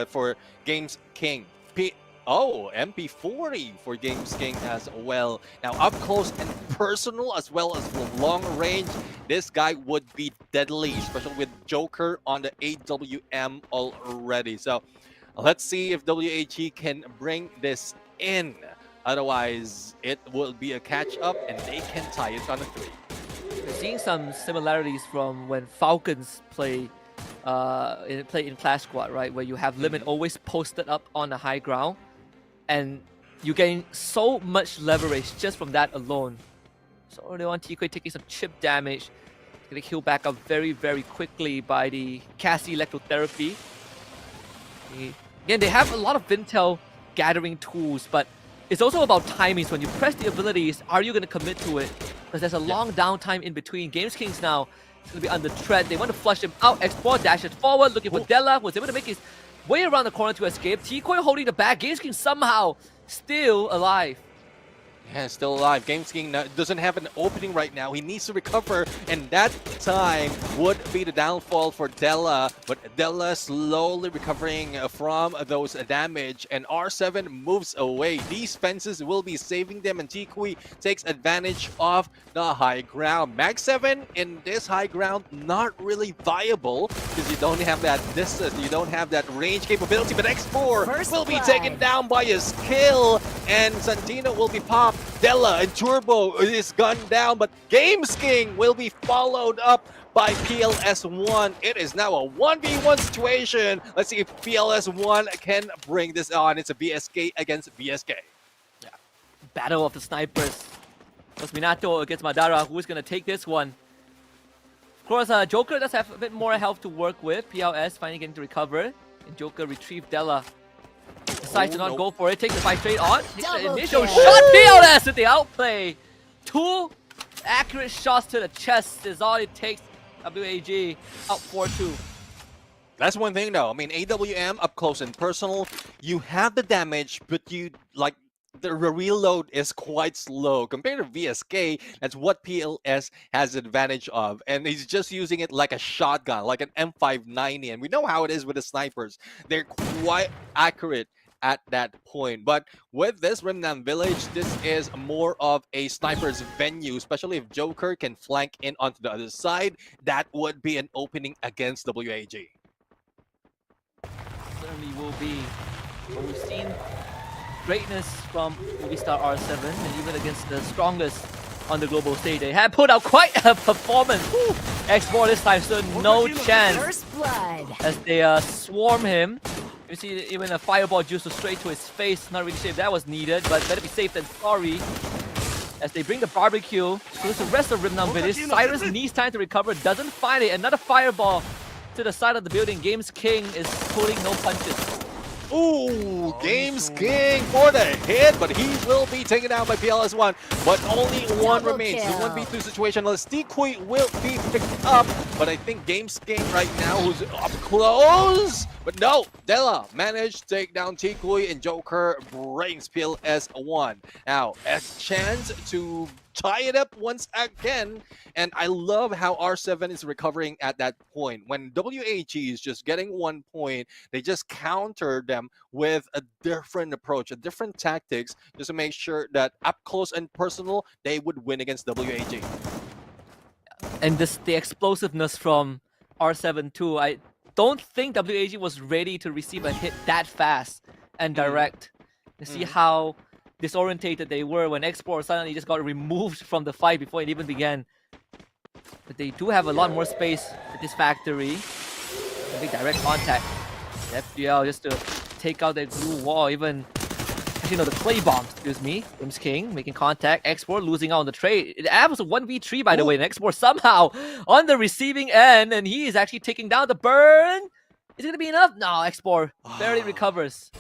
for Games King. MP40 for Games King as well. Now up close and personal as well as the long range, this guy would be deadly, especially with Joker on the AWM already. So let's see if WAG can bring this in. Otherwise, it will be a catch-up and they can tie it on a 3. We're seeing some similarities from when Falcons play in Clash Squad, right? Where you have Limit always posted up on the high ground, and you gain so much leverage just from that alone. So early on, Tikui taking some chip damage. Getting healed back up very, very quickly by the Cassie electrotherapy. Again, they have a lot of Intel gathering tools, but it's also about timing. So when you press the abilities, are you going to commit to it? Because there's a long downtime in between. Games Kings now is going to be under threat. They want to flush him out. X4 dashes forward, looking for Della. Was able to make his way around the corner to escape. Tikui holding the back. Games King somehow still alive. Yeah, still alive. Games King doesn't have an opening right now. He needs to recover, and that time would be the downfall for Della. But Della slowly recovering from those damage, and R7 moves away. These fences will be saving them, and Tikui takes advantage of the high ground. Mag 7 in this high ground, not really viable because you don't have that distance, you don't have that range capability. But X4 will be taken down by his kill, and Santino will be popped. Della and Turbo is gunned down, but Games King will be followed up by PLS1. It is now a 1v1 situation. Let's see if PLS1 can bring this on. It's a BSK against BSK. Yeah. battle of the snipers. It was Minato against Madara. Who's going to take this one? Of course, Joker does have a bit more health to work with. PLS finally getting to recover. And Joker retrieved Della. Decides to not go for it. Takes the fight straight on. Takes the initial shot. PLS with the outplay. 2 accurate shots to the chest is all it takes. WAG out 4-2. That's one thing though. I mean, AWM up close and personal, you have the damage, but you like the reload is quite slow compared to VSK. That's what PLS has advantage of, and he's just using it like a shotgun, like an M590. And we know how it is with the snipers; they're quite accurate at that point. But with this Remnant Village, this is more of a sniper's venue, especially if Joker can flank in onto the other side. That would be an opening against WAG. Certainly will be. But we've seen greatness from movie star R7, and even against the strongest on the global stage, they have put out quite a performance. X4 this time stood no chance. First blood. As they swarm him. You see even a fireball juice straight to his face. Not really sure if that was needed, but better be safe than sorry. As they bring the barbecue to the rest of Remnant Village, Cyrus needs time to recover, doesn't find it. Another fireball to the side of the building. Games King is pulling no punches. Ooh, Games King for the hit, but he will be taken out by PLS1. But only one remains. The 1v2 situation. Decoy will be picked up, but I think Games King right now, who's up close. But no, Della managed to take down Decoy, and Joker brings PLS1. Now, a chance to tie it up once again, and I love how R7 is recovering at that point. When WAG is just getting 1 point, they just counter them with a different approach, a different tactics, just to make sure that up close and personal, they would win against WAG. And the explosiveness from R7 too. I don't think WAG was ready to receive a hit that fast and direct. You see how disorientated they were when X4 suddenly just got removed from the fight before it even began. But they do have a lot more space at this factory. A big direct contact. FGL just to take out that glue wall, even actually no, the clay bomb, excuse me. Games King making contact. X4 losing out on the trade. It was a 1v3 by the way, and X4 somehow on the receiving end, and he is actually taking down the burn. Is it gonna be enough? No, X4 barely recovers.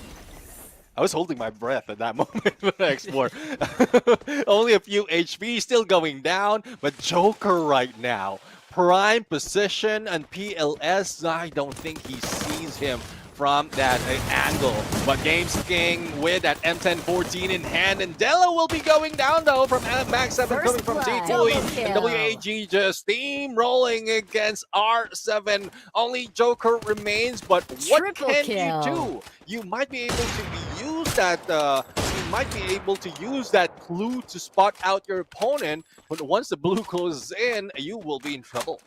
I was holding my breath at that moment for X4. Only a few HP, still going down, but Joker right now, prime position, and PLS, I don't think he sees him from that angle. But Games King with that M1014 in hand, and Della will be going down though from Max 7 coming from T2. And WAG just steamrolling against R7. Only Joker remains, but what can you do? You might be able to use that. You might be able to use that clue to spot out your opponent, but once the blue closes in, you will be in trouble.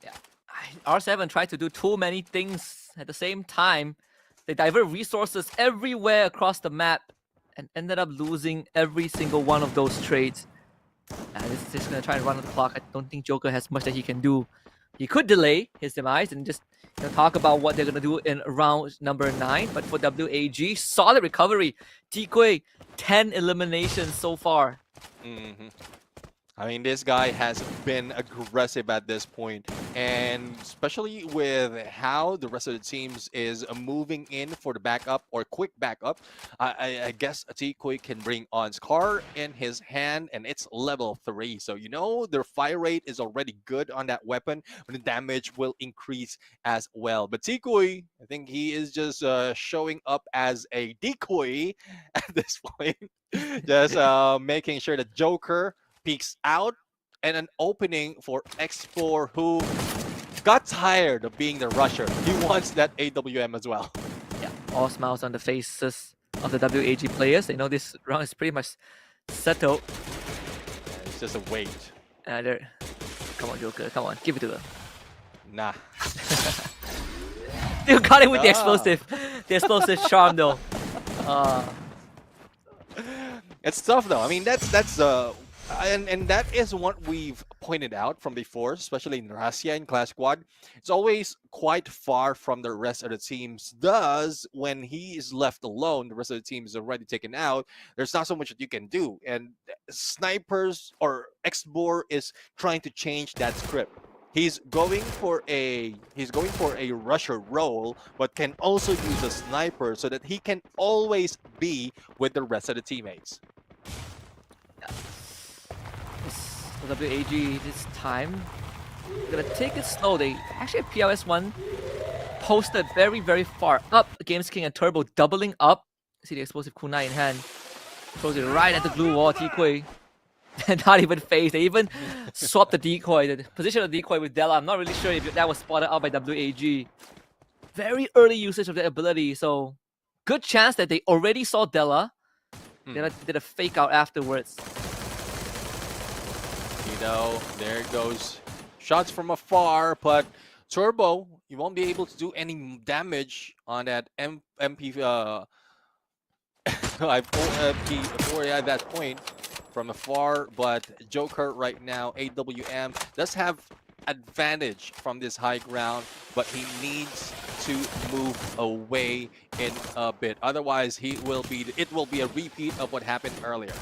Yeah, R7 tried to do too many things at the same time. They divert resources everywhere across the map and ended up losing every single one of those trades. This is just going to try and run on the clock. I don't think Joker has much that he can do. He could delay his demise and just talk about what they're going to do in round number 9. But for WAG, solid recovery. Decoy, 10 eliminations so far. I mean, this guy has been aggressive at this point, and especially with how the rest of the teams is moving in for the backup or quick backup, I guess Decoy can bring on Scar in his hand, and it's level 3. So, you know, their fire rate is already good on that weapon, but the damage will increase as well. But Decoy, I think he is just showing up as a decoy at this point, just making sure that Joker peeks out, and an opening for X4, who got tired of being the rusher. He wants that AWM as well. Yeah, all smiles on the faces of the WAG players. They know this round is pretty much settled. Yeah, it's just a wait. Come on, Joker. Come on, give it to them. Nah. You got him with the explosive charm though. It's tough though. I mean, that's And that is what we've pointed out from before, especially in Russia in Clash Squad. It's always quite far from the rest of the teams. Thus, when he is left alone, the rest of the team is already taken out. There's not so much that you can do. And snipers or Xbor is trying to change that script. He's going for a rusher role, but can also use a sniper so that he can always be with the rest of the teammates. So WAG this time gonna take it slow. They actually PLS1 posted very, very far up against King and Turbo, doubling up. See the explosive kunai in hand. Throws it right at the blue wall, Tikui. And not even phased. They even swapped the decoy, the position of the decoy with Della. I'm not really sure if that was spotted out by WAG. Very early usage of that ability, so good chance that they already saw Della. They did a fake out afterwards. There goes shots from afar, but Turbo, you won't be able to do any damage on that MP MP4 at that point from afar. But Joker right now, AWM, does have advantage from this high ground, but he needs to move away in a bit. Otherwise, it will be a repeat of what happened earlier.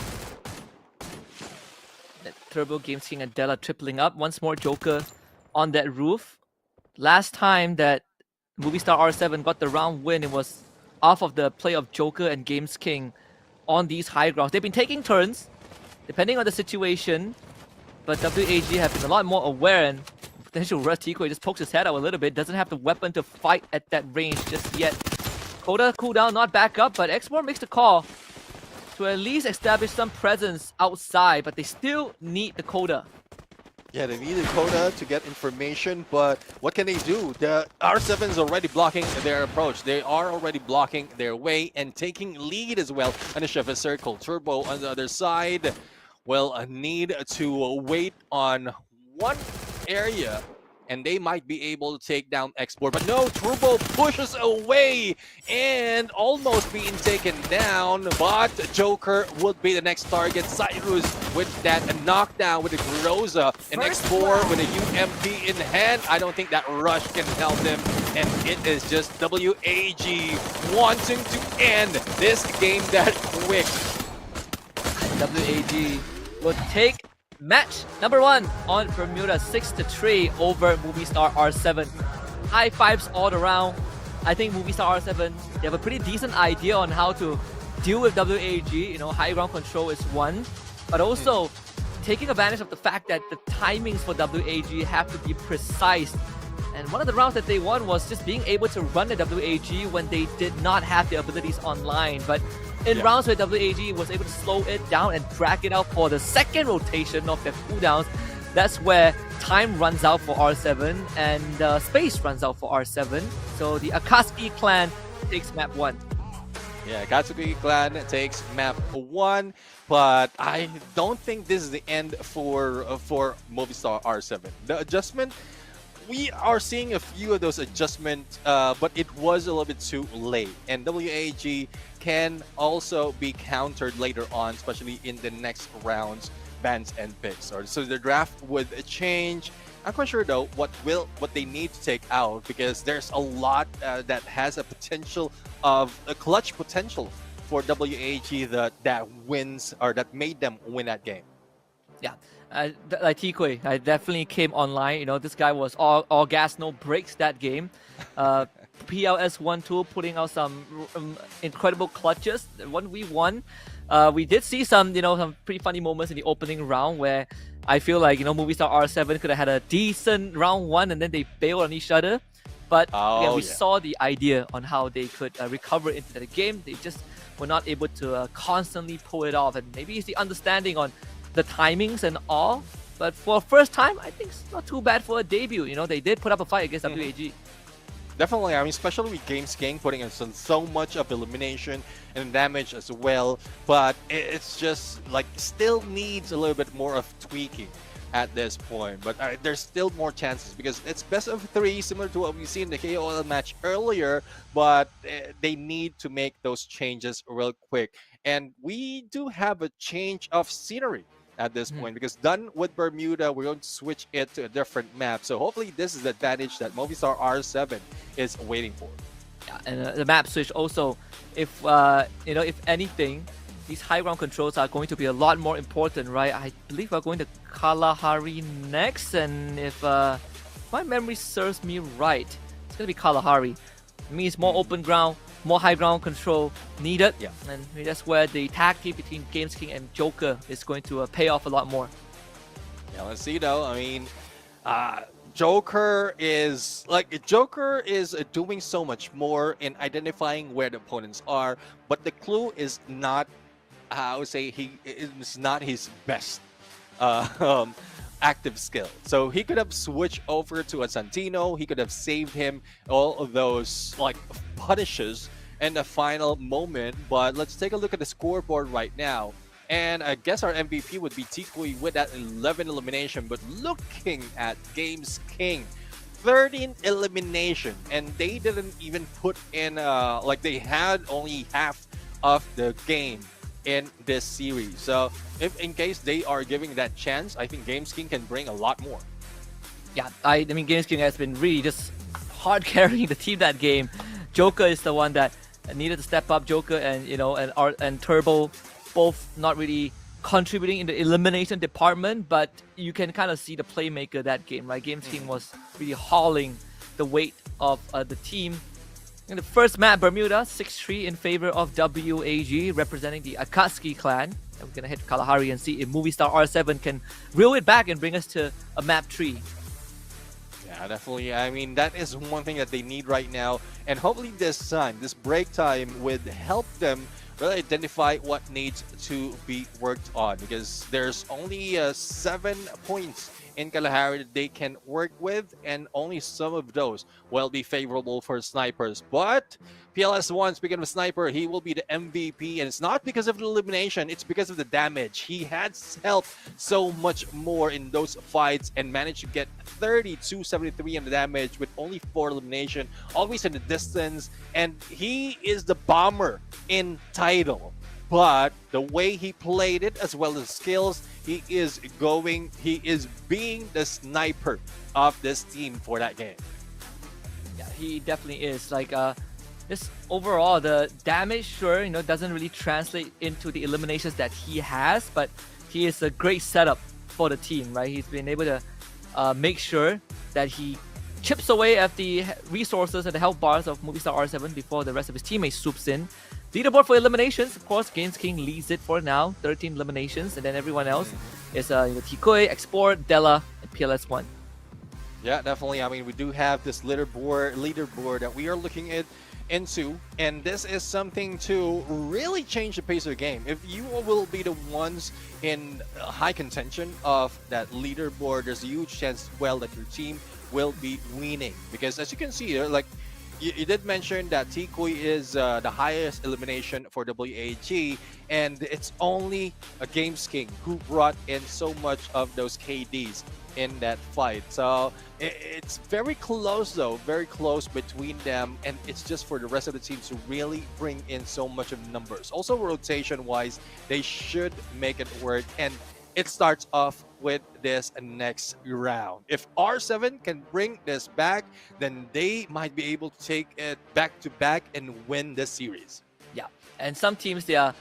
That Turbo, Games King, and Della tripling up. Once more Joker on that roof. Last time that Movistar R7 got the round win, it was off of the play of Joker and Games King on these high grounds. They've been taking turns, depending on the situation, but WAG have been a lot more aware, and potential rush Tiko just pokes his head out a little bit. Doesn't have the weapon to fight at that range just yet. Coda cooldown, not back up, but Xmore makes the call to at least establish some presence outside, but they still need the Coda. Yeah, they need the Coda to get information, but what can they do? The R7 is already blocking their approach. They are already blocking their way and taking lead as well on the Chevy Circle. Turbo on the other side will need to wait on one area, and they might be able to take down X4. But no, Turbo pushes away and almost being taken down. But Joker would be the next target. Cyrus with that knockdown with the Groza, and X4 with a UMP in hand. I don't think that rush can help them. And it is just WAG wanting to end this game that quick. WAG will take match number 1 on Bermuda, 6-3 over Movistar R7. High fives all around. I think Movistar R7, they have a pretty decent idea on how to deal with WAG. You know, high ground control is one, but also taking advantage of the fact that the timings for WAG have to be precise. And one of the rounds that they won was just being able to run the WAG when they did not have the abilities online. But in rounds where WAG was able to slow it down and drag it out for the second rotation of their cooldowns, that's where time runs out for R7 and space runs out for R7. So the Akatsuki clan takes map 1. Yeah, Akatsuki clan takes map 1, but I don't think this is the end for Movistar R7. The adjustment, we are seeing a few of those adjustments, but it was a little bit too late. And WAG can also be countered later on, especially in the next rounds, bans and picks. So the draft would change. I'm quite sure though what they need to take out, because there's a lot that has a potential of a clutch potential for WAG that wins, or that made them win that game. Yeah. Like Tikui, I definitely came online. You know, this guy was all gas, no brakes that game. PLS 1-2 putting out some incredible clutches. 1v1. We did see some pretty funny moments in the opening round where I feel like, Movistar R7 could have had a decent round 1 and then they bailed on each other. But again, we saw the idea on how they could recover into the game. They just were not able to constantly pull it off. And maybe it's the understanding on the timings and all, but for first time, I think it's not too bad for a debut. They did put up a fight against WAG. Definitely, I mean, especially with Games King putting in so much of elimination and damage as well, but it's just like still needs a little bit more of tweaking at this point. But there's still more chances because it's best of 3, similar to what we seen in the KOL match earlier, but they need to make those changes real quick. And we do have a change of scenery at this point, because done with Bermuda, we're going to switch it to a different map. So hopefully this is the advantage that Movistar R7 is waiting for. Yeah, and the map switch also, if if anything, these high ground controls are going to be a lot more important, right? I believe we're going to Kalahari next, and if my memory serves me right, it's going to be Kalahari. It means more open ground, more high ground control needed. Yeah. And that's where the tag team between Games King and Joker is going to pay off a lot more. Yeah, let's see though. I mean, Joker is doing so much more in identifying where the opponents are, but the clue is not, I would say, it's not his best active skill. So he could have switched over to a Santino. He could have saved him all of those like punishes in the final moment. But let's take a look at the scoreboard right now. And I guess our MVP would be Tikui with that 11 elimination. But looking at Games King, 13 elimination, and they didn't even put in like they had only half of the game in this series. So if in case they are giving that chance, I think Games King can bring a lot more. Yeah, I mean, Games King has been really just hard carrying the team that game. Joker is the one that needed to step up. Joker and and Turbo both not really contributing in the elimination department, but you can kind of see the playmaker that game, right? Games King was really hauling the weight of the team. In the first map, Bermuda, 6-3 in favor of WAG, representing the Akatsuki clan. And we're going to head to Kalahari and see if Movistar R7 can reel it back and bring us to a map 3. Yeah, definitely. I mean, that is one thing that they need right now. And hopefully this time, this break time would help them really identify what needs to be worked on. Because there's only 7 points in Kalahari that they can work with, and only some of those will be favorable for snipers. But PLS1, speaking of a sniper, he will be the MVP, and it's not because of the elimination, it's because of the damage. He had helped so much more in those fights and managed to get 32-73 in the damage with only 4 elimination, always in the distance, and he is the bomber in title. But the way he played it, as well as skills, he is being the sniper of this team for that game. Yeah, he definitely is. Like, just overall, the damage, sure, doesn't really translate into the eliminations that he has, but he is a great setup for the team, right? He's been able to make sure that he chips away at the resources and the health bars of Movistar R7 before the rest of his teammates swoops in. Leaderboard for eliminations, of course, Games King leads it for now, 13 eliminations, and then everyone else is Tikoi, Export, Della, and PLS1. Yeah, definitely. I mean, we do have this leaderboard that we are looking into, and this is something to really change the pace of the game. If you will be the ones in high contention of that leaderboard, there's a huge chance, well, that your team will be winning. Because as you can see, like, you did mention that Tikui is the highest elimination for WAG, and it's only a Games King who brought in so much of those KDs in that fight. So it's very close though, very close between them, and it's just for the rest of the teams to really bring in so much of numbers. Also rotation wise, they should make it work, and it starts off with this next round. If R7 can bring this back, then they might be able to take it back to back and win this series. Yeah, and some teams, they are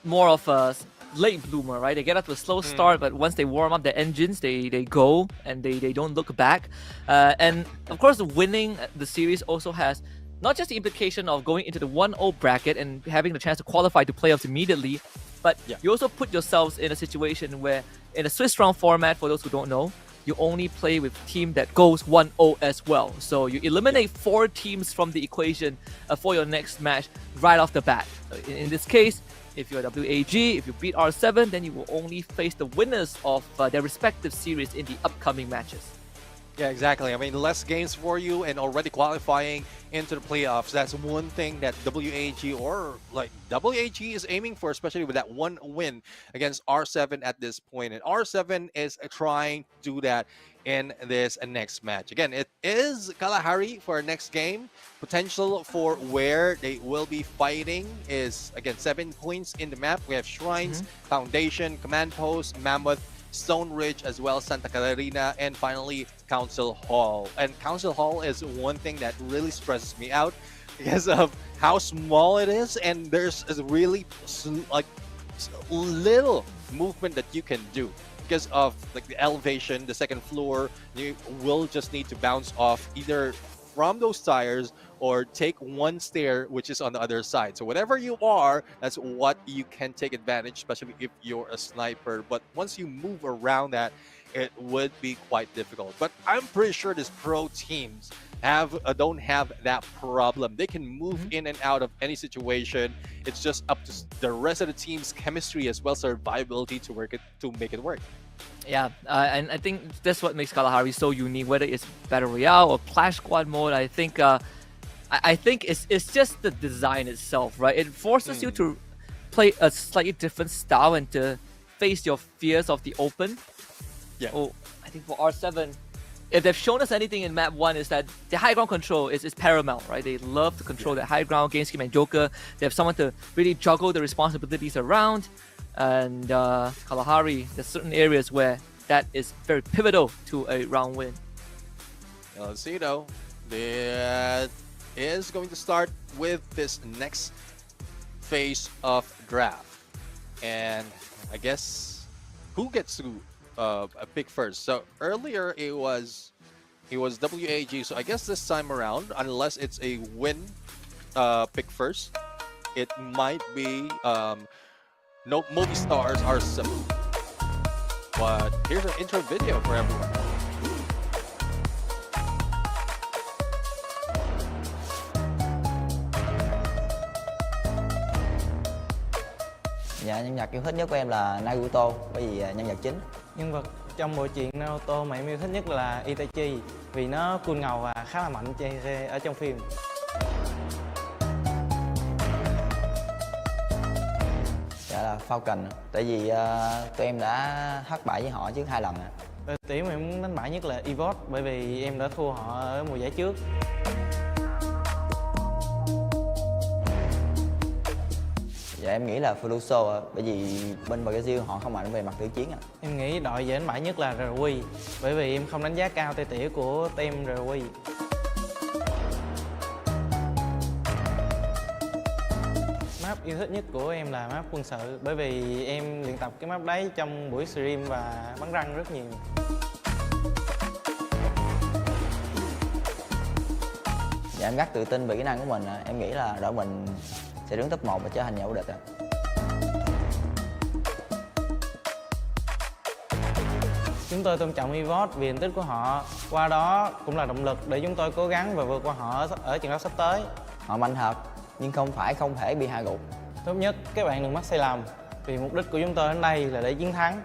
more of a late bloomer, right? They get up to a slow start, but once they warm up their engines, they go and they don't look back. And of course, winning the series also has not just the implication of going into the 1-0 bracket and having the chance to qualify to playoffs immediately, but you also put yourselves in a situation where in a Swiss round format, for those who don't know, you only play with a team that goes 1-0 as well. So you eliminate 4 teams from the equation for your next match right off the bat. In this case, if you're WAG, if you beat R7, then you will only face the winners of their respective series in the upcoming matches. Yeah, exactly. I mean, less games for you and already qualifying into the playoffs. That's one thing that WAG or like WAG is aiming for, especially with that 1 win against R7 at this point. And R7 is trying to do that in this next match. Again, it is Kalahari for our next game. Potential for where they will be fighting is, again, 7 points in the map. We have Shrines, Foundation, Command Post, Mammoth, Stone Ridge as well, Santa Catarina, and finally Council Hall. And Council Hall is one thing that really stresses me out because of how small it is, and there's a really like little movement that you can do because of like the elevation, the second floor. You will just need to bounce off either from those tires or take one stair which is on the other side. So whatever you are, that's what you can take advantage, especially if you're a sniper. But once you move around that, it would be quite difficult. But I'm pretty sure these pro teams don't have that problem. They can move in and out of any situation. It's just up to the rest of the team's chemistry as well, survivability to make it work. Yeah, and I think that's what makes Kalahari so unique. Whether it's Battle Royale or Clash Squad mode, I think it's just the design itself, right? It forces you to play a slightly different style and to face your fears of the open. Yeah. Oh, I think for R7, if they've shown us anything in map 1, is that the high ground control is paramount, right? They love to control that high ground, game scheme and Joker. They have someone to really juggle the responsibilities around. And Kalahari, there's certain areas where that is very pivotal to a round win. Let's see though. That is going to start with this next phase of draft. And I guess who gets to pick first? So earlier it was WAG, so I guess this time around, unless it's a win pick first, it might be no movie stars are simple. But here's an intro video for everyone. Dạ, nhân vật yêu thích nhất của em là Naruto, bởi vì nhân vật chính. Nhân vật trong bộ truyện Naruto mà em yêu thích nhất là Itachi, vì nó cool ngầu và khá là mạnh ở trong phim. Dạ là Falcon, tại vì tụi em đã thất bại với họ trước 2 lần. Đội tuyển mà em muốn đánh bại nhất là EVOS, bởi vì em đã thua họ ở mùa giải trước. Dạ em nghĩ là Fluso, bởi vì bên Brazil họ không mạnh về mặt tử chiến. Em nghĩ đội dễ đánh bại nhất là RQ, bởi vì em không đánh giá cao tay tỉa của team RQ. Map yêu thích nhất của em là map quân sự, bởi vì em luyện tập cái map đấy trong buổi stream và bắn răng rất nhiều. Dạ em rất tự tin về kỹ năng của mình. Em nghĩ là đội mình sẽ đứng top 1 và trở thành nhà vô địch. Chúng tôi tôn trọng EVOS vì thành tích của họ, qua đó cũng là động lực để chúng tôi cố gắng và vượt qua họ ở trận đấu sắp tới. Họ mạnh thật, nhưng không thể bị hạ gục. Tốt nhất các bạn đừng mắc sai lầm, vì mục đích của chúng tôi đến đây là để chiến thắng.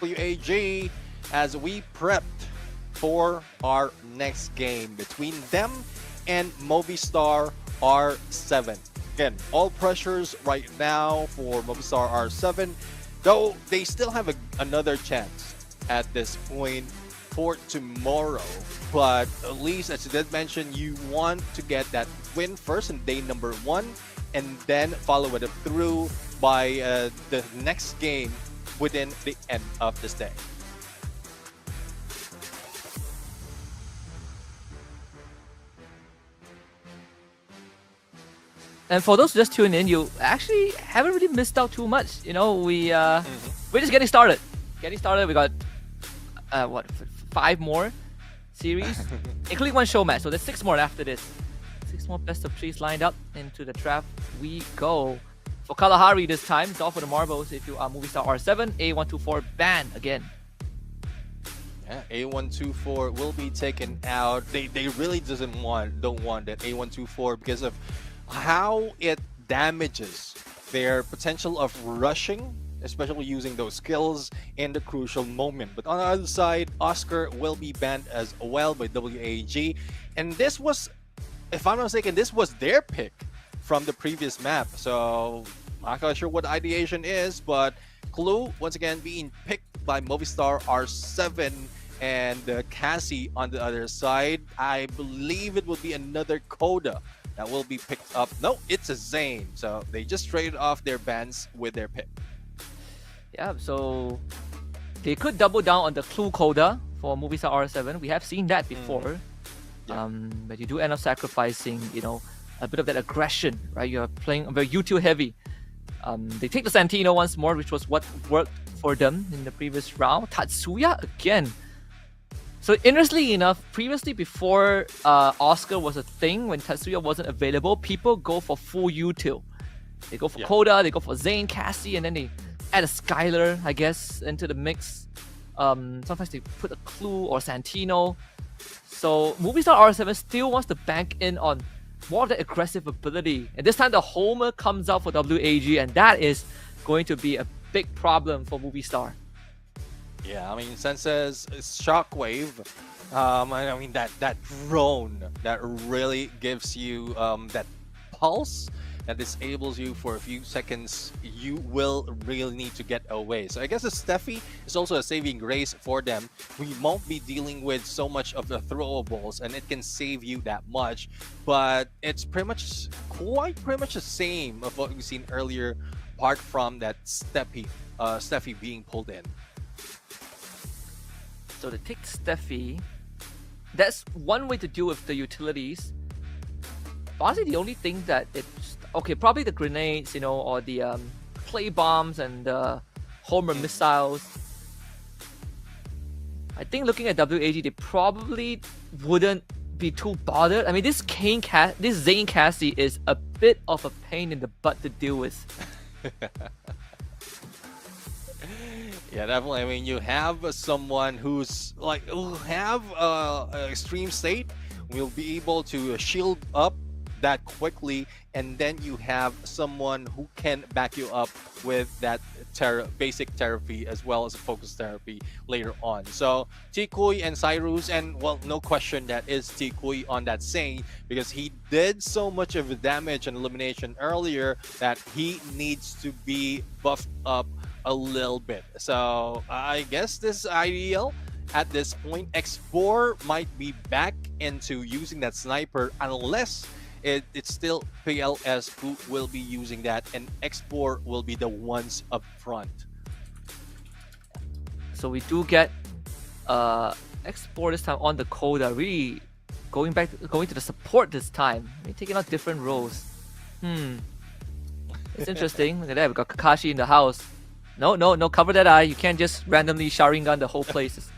WAG as we prepped for our next game between them and Movistar R7. Again, all pressures right now for Movistar R7, though they still have another chance at this point for tomorrow. But at least, as you did mention, you want to get that win first in day number 1 and then follow it up through by the next game within the end of this day. And for those just tuning in, you actually haven't really missed out too much. You know, we're just getting started. We got 5 more series, including 1 show match. So there's 6 more after this. 6 more best of 3s lined up. Into the draft we go. For Kalahari this time, it's all for the marbles. If you are Movistar R7, A124 ban again. Yeah, A124 will be taken out. They really don't want that A124 because of how it damages their potential of rushing, especially using those skills in the crucial moment. But on the other side, Oscar will be banned as well by WAG. And this was, if I'm not mistaken, this was their pick from the previous map. So I'm not quite sure what the ideation is, but Clue once again being picked by Movistar R7 and Cassie on the other side. I believe it will be another Coda that will be picked up. No, it's a Zane. So they just traded off their bans with their pick. Yeah, so they could double down on the Clue Coda for Movistar R7. We have seen that before. But you do end up sacrificing, you know, a bit of that aggression, right? You're playing very util heavy. They take the Santino once more, which was what worked for them in the previous round. Tatsuya again. So interestingly enough, previously before Oscar was a thing, when Tatsuya wasn't available, people go for full util. They go for Coda, they go for Zane, Cassie, and then they add a Skylar, I guess, into the mix. Sometimes they put a Clue or Santino. So Movistar R7 still wants to bank in on more of the aggressive ability. And this time the Homer comes out for WAG, and that is going to be a big problem for Movistar. Yeah, I mean, Sense's Shockwave, I mean, that drone that really gives you that pulse that disables you for a few seconds, you will really need to get away. So I guess the Steffi is also a saving grace for them. We won't be dealing with so much of the throwables, and it can save you that much. But it's pretty much the same of what we've seen earlier, apart from that Steffi being pulled in. So to take Steffi, that's one way to deal with the utilities. Honestly, the only thing that it's okay, probably the grenades, you know, or the play bombs and the Homer missiles. I think looking at WAG, they probably wouldn't be too bothered. I mean, this Zane Cassie is a bit of a pain in the butt to deal with. Yeah, definitely. I mean, you have someone who's like, who have extreme state, will be able to shield up that quickly, and then you have someone who can back you up with that basic therapy as well as focus therapy later on. So Tikui and Cyrus, and well, no question that is Tikui on that Zane, because he did so much of the damage and elimination earlier that he needs to be buffed up a little bit. So I guess this is ideal at this point. X4 might be back into using that sniper unless it's still PLS who will be using that, and X4 will be the ones up front. So we do get X4 this time on the Coda, really going to the support this time. I mean, taking out different roles. It's interesting. Look at that, we got Kakashi in the house. No, cover that eye. You can't just randomly Sharingan the whole place.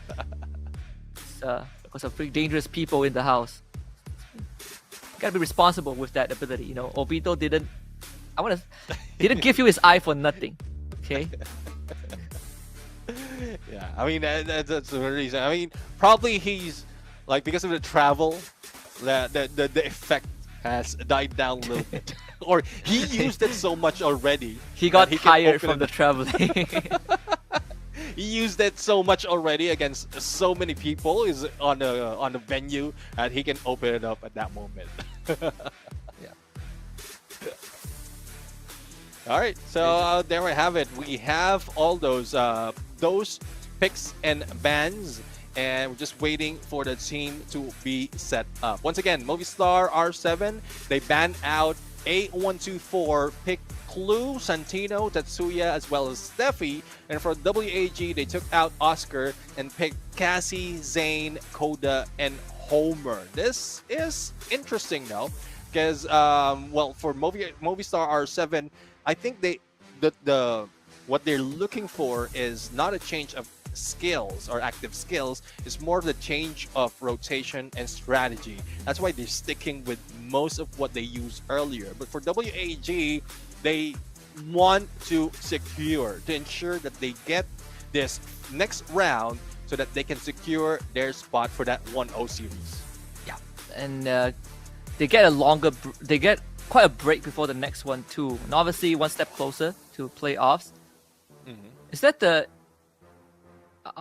Because of pretty dangerous people in the house. Gotta be responsible with that ability, you know. Obito didn't give you his eye for nothing. Okay. Yeah, I mean that's the reason. I mean, probably he's like, because of the travel, the effect has died down a little bit, or he used it so much already. He got tired from the traveling. He used it so much already against so many people is on the venue, and he can open it up at that moment. Yeah. All right, so there we have it. We have all those picks and bans, and we're just waiting for the team to be set up. Once again, Movistar R7, they banned out A124, pick Clue, Santino, Tatsuya, as well as Steffi. And for WAG, they took out Oscar and picked Cassie, Zane, Coda, and Homer. This is interesting though, because well, for Movistar R7, I think what they're looking for is not a change of skills or active skills, it's more of the change of rotation and strategy. That's why they're sticking with most of what they used earlier. But for WAG, they want to ensure that they get this next round so that they can secure their spot for that 1-0 series. Yeah, and they get quite a break before the next one too, and obviously one step closer to playoffs. Is that the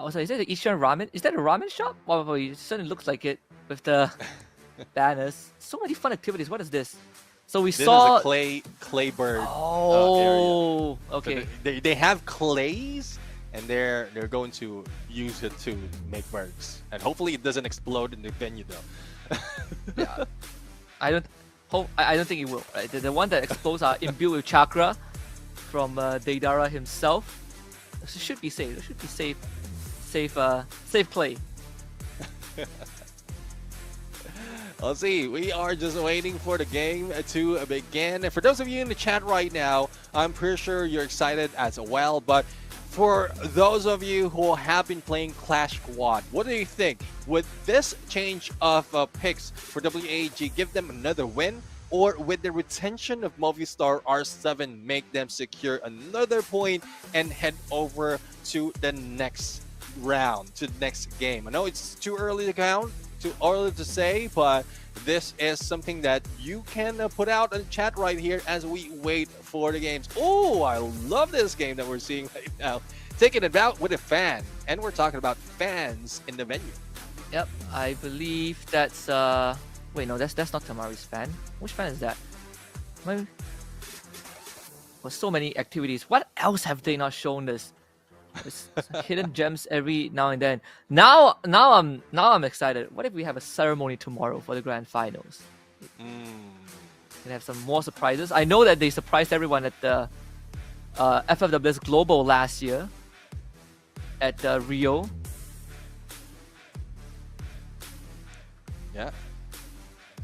is that the Ishan Ramen? Is that a ramen shop? Well, it certainly looks like it with the banners. So many fun activities. What is this? So we saw is a clay bird. Oh, area. Okay. So they have clays and they're going to use it to make mercs, and hopefully it doesn't explode in the venue though. Yeah, I don't think it will. Right? The one that explodes are imbued with chakra from Deidara himself. It should be safe. It should be safe play. Let's see, we are just waiting for the game to begin. And for those of you in the chat right now, I'm pretty sure you're excited as well. But for those of you who have been playing Clash Squad, what do you think? Would this change of picks for WAG give them another win? Or with the retention of Movistar R7 make them secure another point and head over to the next round, to the next game? I know it's too early to count, too early to say, but this is something that you can put out in the chat right here as we wait for the games. Oh, I love this game that we're seeing right now. Taking it out with a fan, and we're talking about fans in the venue. Yep, I believe that's wait, no, that's not Tamari's fan. Which fan is that? Well, so many activities. What else have they not shown us? There's hidden gems every now and then. Now I'm excited. What if we have a ceremony tomorrow for the grand finals? Can have some more surprises. I know that they surprised everyone at the FFWS Global last year at Rio. Yeah.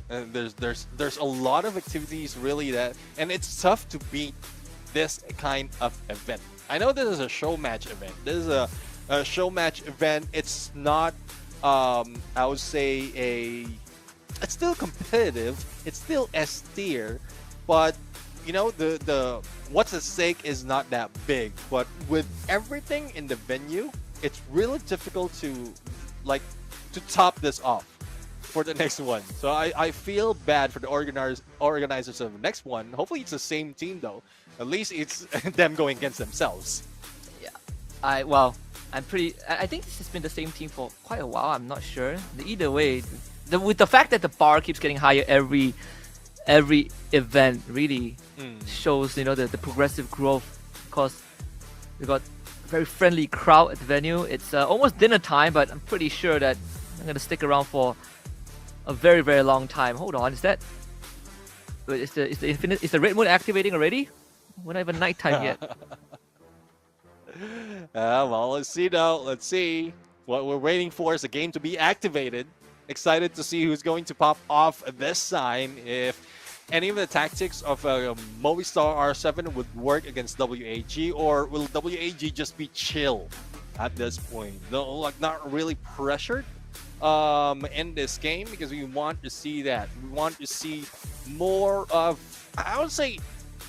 And there's a lot of activities really that, and it's tough to beat this kind of event. I know this is a show match event. This is a show match event. It's not, I would say it's still competitive. It's still S tier, but you know the what's at stake is not that big. But with everything in the venue, it's really difficult to top this off for the next one. So I feel bad for the organizers of the next one. Hopefully it's the same team though. At least it's them going against themselves. Yeah. I think this has been the same team for quite a while. I'm not sure. Either way, with the fact that the bar keeps getting higher every event really shows, you know, the progressive growth. Because we got a very friendly crowd at the venue. It's almost dinner time, but I'm pretty sure that I'm gonna stick around for a very, very long time. Hold on, is the red moon activating already? We're not even nighttime yet. Well, let's see though. Let's see. What we're waiting for is the game to be activated. Excited to see who's going to pop off this sign. If any of the tactics of Movistar R7 would work against WAG, or will WAG just be chill at this point? No, like not really pressured in this game, because we want to see that. We want to see more of, I would say,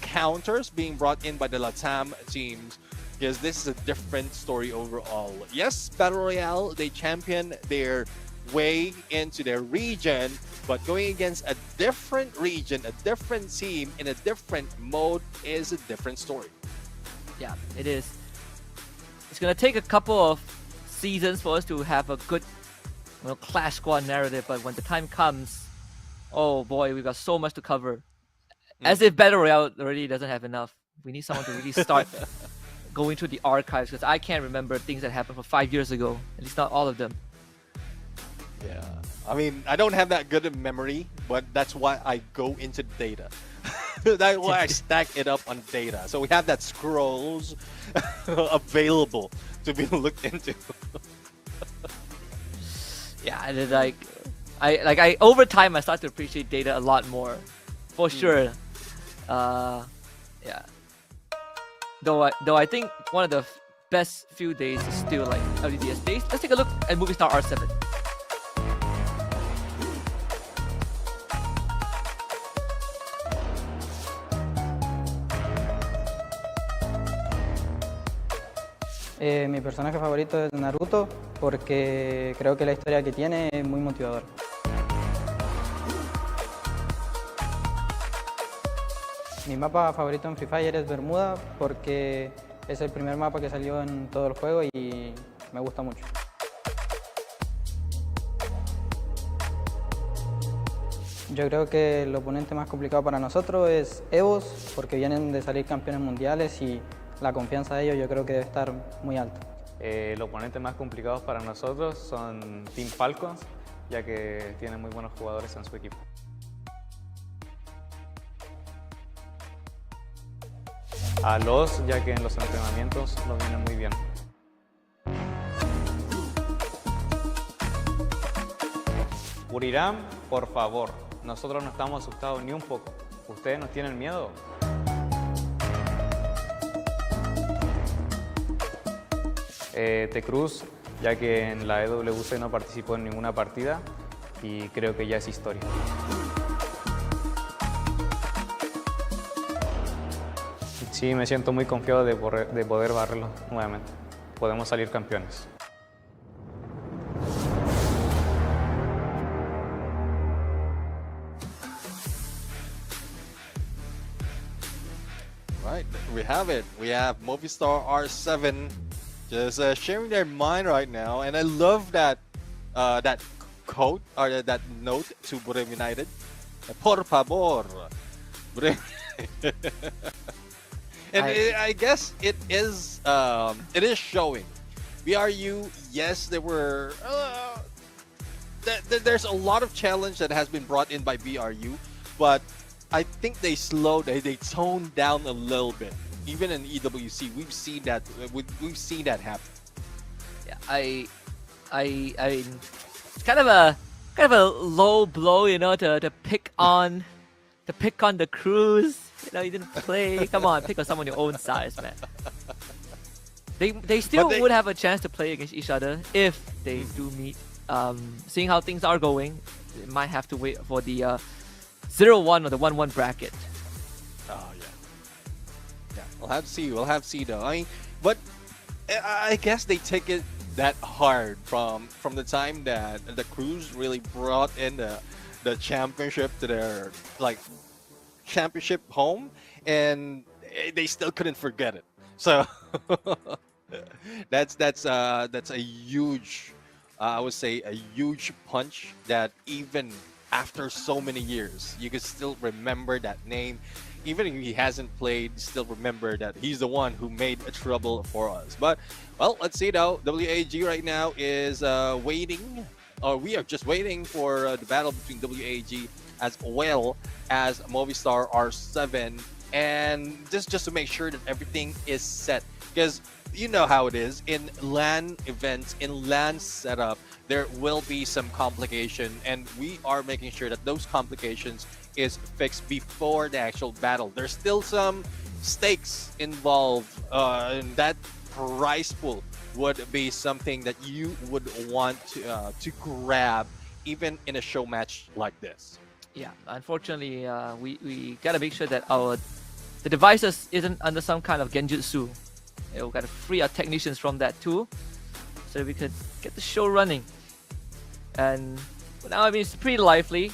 counters being brought in by the LATAM teams, because this is a different story overall. Yes, Battle Royale, they champion their way into their region, but going against a different region, a different team, in a different mode is a different story. Yeah, it is. It's gonna take a couple of seasons for us to have a good, you know, Clash Squad narrative, but when the time comes, oh boy, we've got so much to cover. As if Battle Royale already doesn't have enough. We need someone to really start going through the archives, because I can't remember things that happened for 5 years ago. At least not all of them. Yeah, I mean, I don't have that good of memory, but that's why I go into data. That's why I stack it up on data. So we have that scrolls available to be looked into. Yeah, and then, I over time I start to appreciate data a lot more, for sure. Yeah. Though I think one of the best few days is still like LDDS days. Let's take a look at Movistar R7. Mi personaje favorito es Naruto porque creo que la historia que tiene es muy motivadora. Mi mapa favorito en Free Fire es Bermuda porque es el primer mapa que salió en todo el juego y me gusta mucho. Yo creo que el oponente más complicado para nosotros es EVOS porque vienen de salir campeones mundiales y la confianza de ellos yo creo que debe estar muy alta. Los oponentes más complicados para nosotros son Team Falcons, ya que tienen muy buenos jugadores en su equipo. A los, ya que en los entrenamientos lo vienen muy bien. Buriram, por favor, nosotros no estamos asustados ni un poco. ¿Ustedes nos tienen miedo? Cruz, ya que en la EWC no participó en ninguna partida y creo que ya es historia. Sí, me siento muy confiado de poder barrerlo nuevamente. Podemos salir campeones. Right, we have it. We have Movistar R7 just sharing their mind right now, and I love that that quote or that note to Burem United. Por favor, Burem. And I guess it is showing. BRU, yes, there were there's a lot of challenge that has been brought in by BRU, but I think they toned down a little bit. Even in EWC, we've seen that happen. Yeah, it's kind of a low blow, you know, to pick on the crews. You know, you didn't play. Come on, pick on someone your own size, man. They still would have a chance to play against each other if they do meet. Seeing how things are going, they might have to wait for the 0-1 or the 1-1 bracket. Oh yeah. Yeah, we'll have to see. We'll have to see though. I mean, but I guess they take it that hard from the time that the crews really brought in the championship to their championship home, and they still couldn't forget it. So that's a huge, I would say, a huge punch that even after so many years, you can still remember that name. Even if he hasn't played, still remember that he's the one who made a trouble for us. But, well, let's see now. WAG right now is waiting, or we are just waiting for the battle between WAG as well as Movistar R7. And just to make sure that everything is set. Because you know how it is. In LAN events, in LAN setup, there will be some complication, and we are making sure that those complications is fixed before the actual battle. There's still some stakes involved, and that prize pool would be something that you would want to grab even in a show match like this. Yeah, unfortunately, we gotta make sure that the devices isn't under some kind of genjutsu. We gotta free our technicians from that too, so we could get the show running. And now, I mean, it's pretty lively.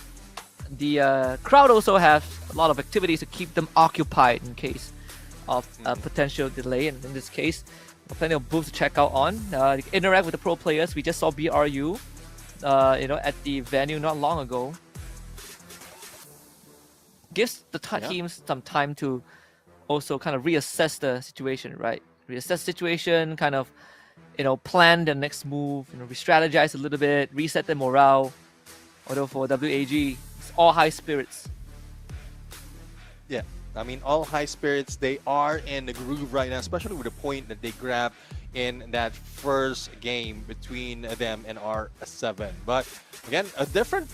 The crowd also has a lot of activities to keep them occupied in case of a potential delay. And in this case, plenty of booths to check out on. Interact with the pro players. We just saw BRU, at the venue not long ago. Gives the teams some time to also kind of reassess the situation, right? Reassess the situation, kind of, plan the next move, re-strategize a little bit, reset the morale. Although for WAG, it's all high spirits. Yeah, I mean, all high spirits. They are in the groove right now, especially with the point that they grabbed in that first game between them and R7. But again, a different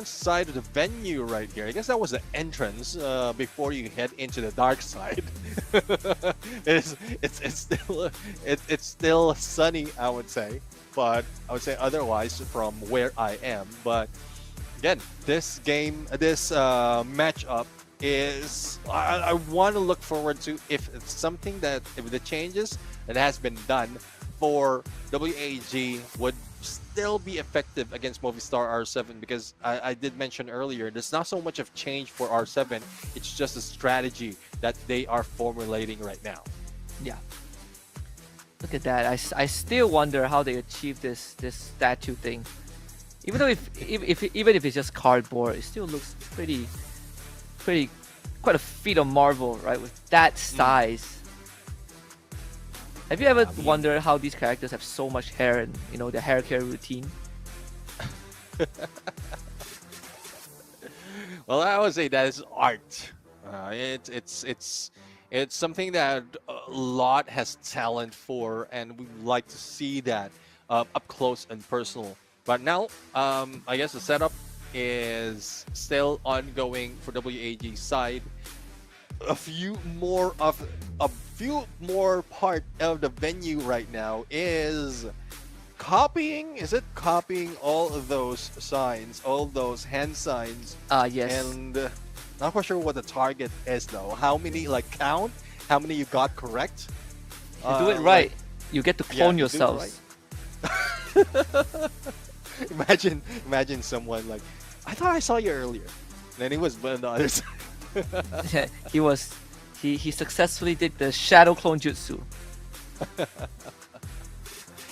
side of the venue right here. I guess that was the entrance before you head into the dark side. It's still sunny, I would say, but I would say otherwise from where I am. But again, this matchup is I want to look forward to if the changes that has been done for WAG would still be effective against Movistar R7, because I did mention earlier there's not so much of change for R7, it's just a strategy that they are formulating right now. Yeah, look at that. I still wonder how they achieved this statue thing. Even though even if it's just cardboard, it still looks quite a feat of marvel, right? With that size. Have you ever wondered how these characters have so much hair and their hair care routine? Well, I would say that is art. It's something that a lot has talent for, and we like to see that up close and personal. But now, I guess the setup is still ongoing for WAG's side. A few more part of the venue right now is copying. Is it copying all of those signs, all those hand signs? Yes. And not quite sure what the target is though. How many, count how many you got correct? You do it right, you get to clone yourselves. Imagine someone like, I thought I saw you earlier. Then he was on the other side. Yeah, he successfully did the shadow clone jutsu.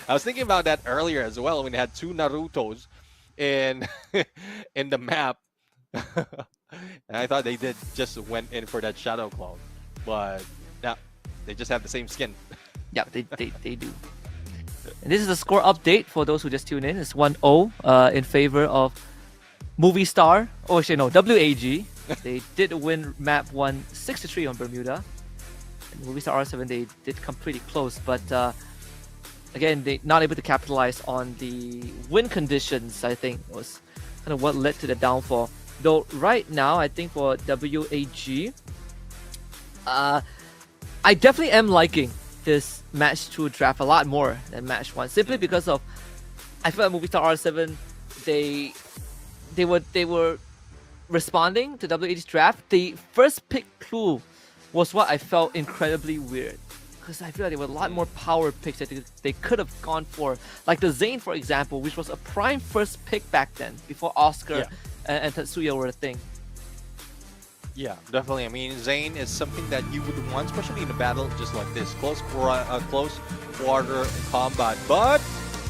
I was thinking about that earlier as well when they had two Narutos in in the map. And I thought they just went in for that shadow clone. But no, they just have the same skin. Yeah, they do. And this is the score update for those who just tuned in. It's 1-0 in favor of Movie Star. Oh, actually, no, WAG. They did win map 1 6-3 on Bermuda. And Movie Star R7, they did come pretty close, but again, they not able to capitalize on the win conditions. I think was kind of what led to the downfall. Though right now, I think for WAG, I definitely am liking this match 2 draft a lot more than match 1, simply because of I feel like Movie Star R7 they were responding to WAG's draft. The first pick clue was what I felt incredibly weird, because I feel like there were a lot more power picks that they could have gone for, like the Zane, for example, which was a prime first pick back then before Oscar and Tatsuya were a thing. Yeah, definitely. I mean, Zane is something that you would want, especially in a battle just like this, close quarter combat. But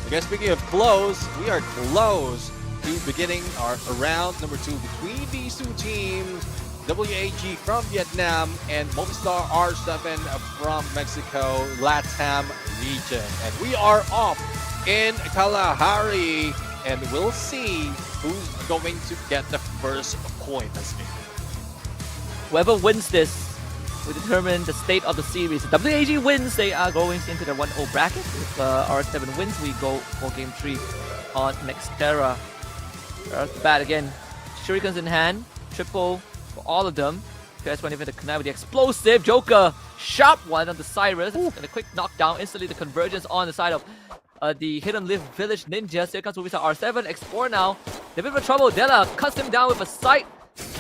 I guess speaking of close, we are close to beginning our round number 2 between these two teams. WAG from Vietnam and Movistar R7 from Mexico, LATAM region. And we are off in Kalahari, and we'll see who's going to get the first point this game. Whoever wins this will determine the state of the series. If WAG wins, they are going into the 1-0 bracket. If R7 wins, we go for game 3 on Nextera. Right off the bat again, shurikens in hand, triple for all of them. PS1 even the connect with the explosive. Joker, sharp one on the Cyrus, and a quick knockdown. Instantly the convergence on the side of the Hidden Live Village Ninjas. Here comes Movisa R7, X4 now. They're in bit of trouble. Della cuts him down with a sight.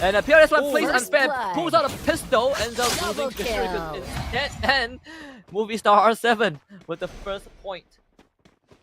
And PS1 plays unfair, pulls out a pistol, ends up losing the shuriken instead. And Movistar R7 with the first point.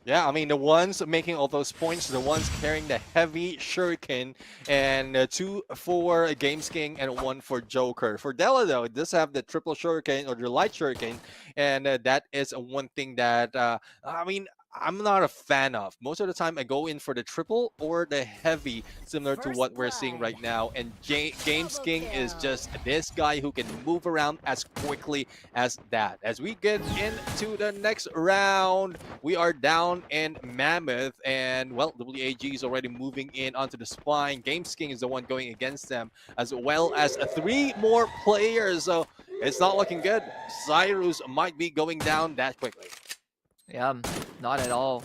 Yeah, I mean, the ones making all those points, the ones carrying the heavy shuriken, and 2 for Games King and 1 for Joker. For Della, though, it does have the triple shuriken or the light shuriken, and that is one thing that, I mean, I'm not a fan of. Most of the time, I go in for the triple or the heavy, similar to what we're seeing right now. And Games King is just this guy who can move around as quickly as that. As we get into the next round, we are down in Mammoth. And, well, WAG is already moving in onto the spine. Games King is the one going against them, as well as 3 more players. So it's not looking good. Cyrus might be going down that quickly. Yeah, not at all.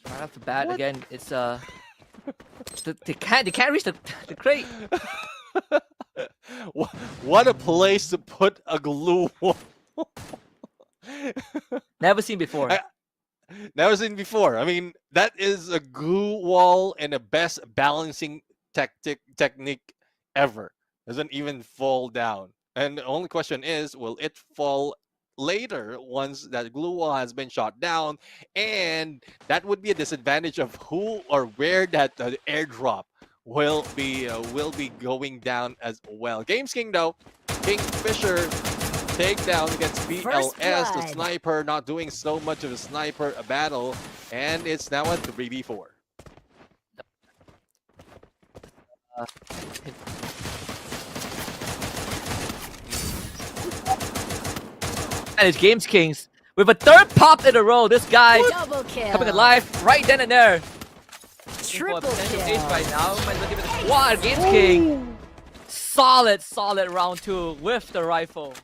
Right off the bat, again, it's they can't reach the crate. What a place to put a glue wall. Never seen before. Never seen before. I mean, that is a glue wall and the best balancing technique ever. Doesn't even fall down. And the only question is, will it fall later once that glue wall has been shot down? And that would be a disadvantage of who or where that airdrop will be going down as well. Games King, though, Kingfisher takedown against BLS, the sniper, not doing so much of a sniper battle, and it's now a 3v4. advantage. Games Kings with a third pop in a row. This guy Double kill. coming alive right then and there. Triple potential kill. ace right now. Might look at the squad. Games King. Solid round 2 with the rifle.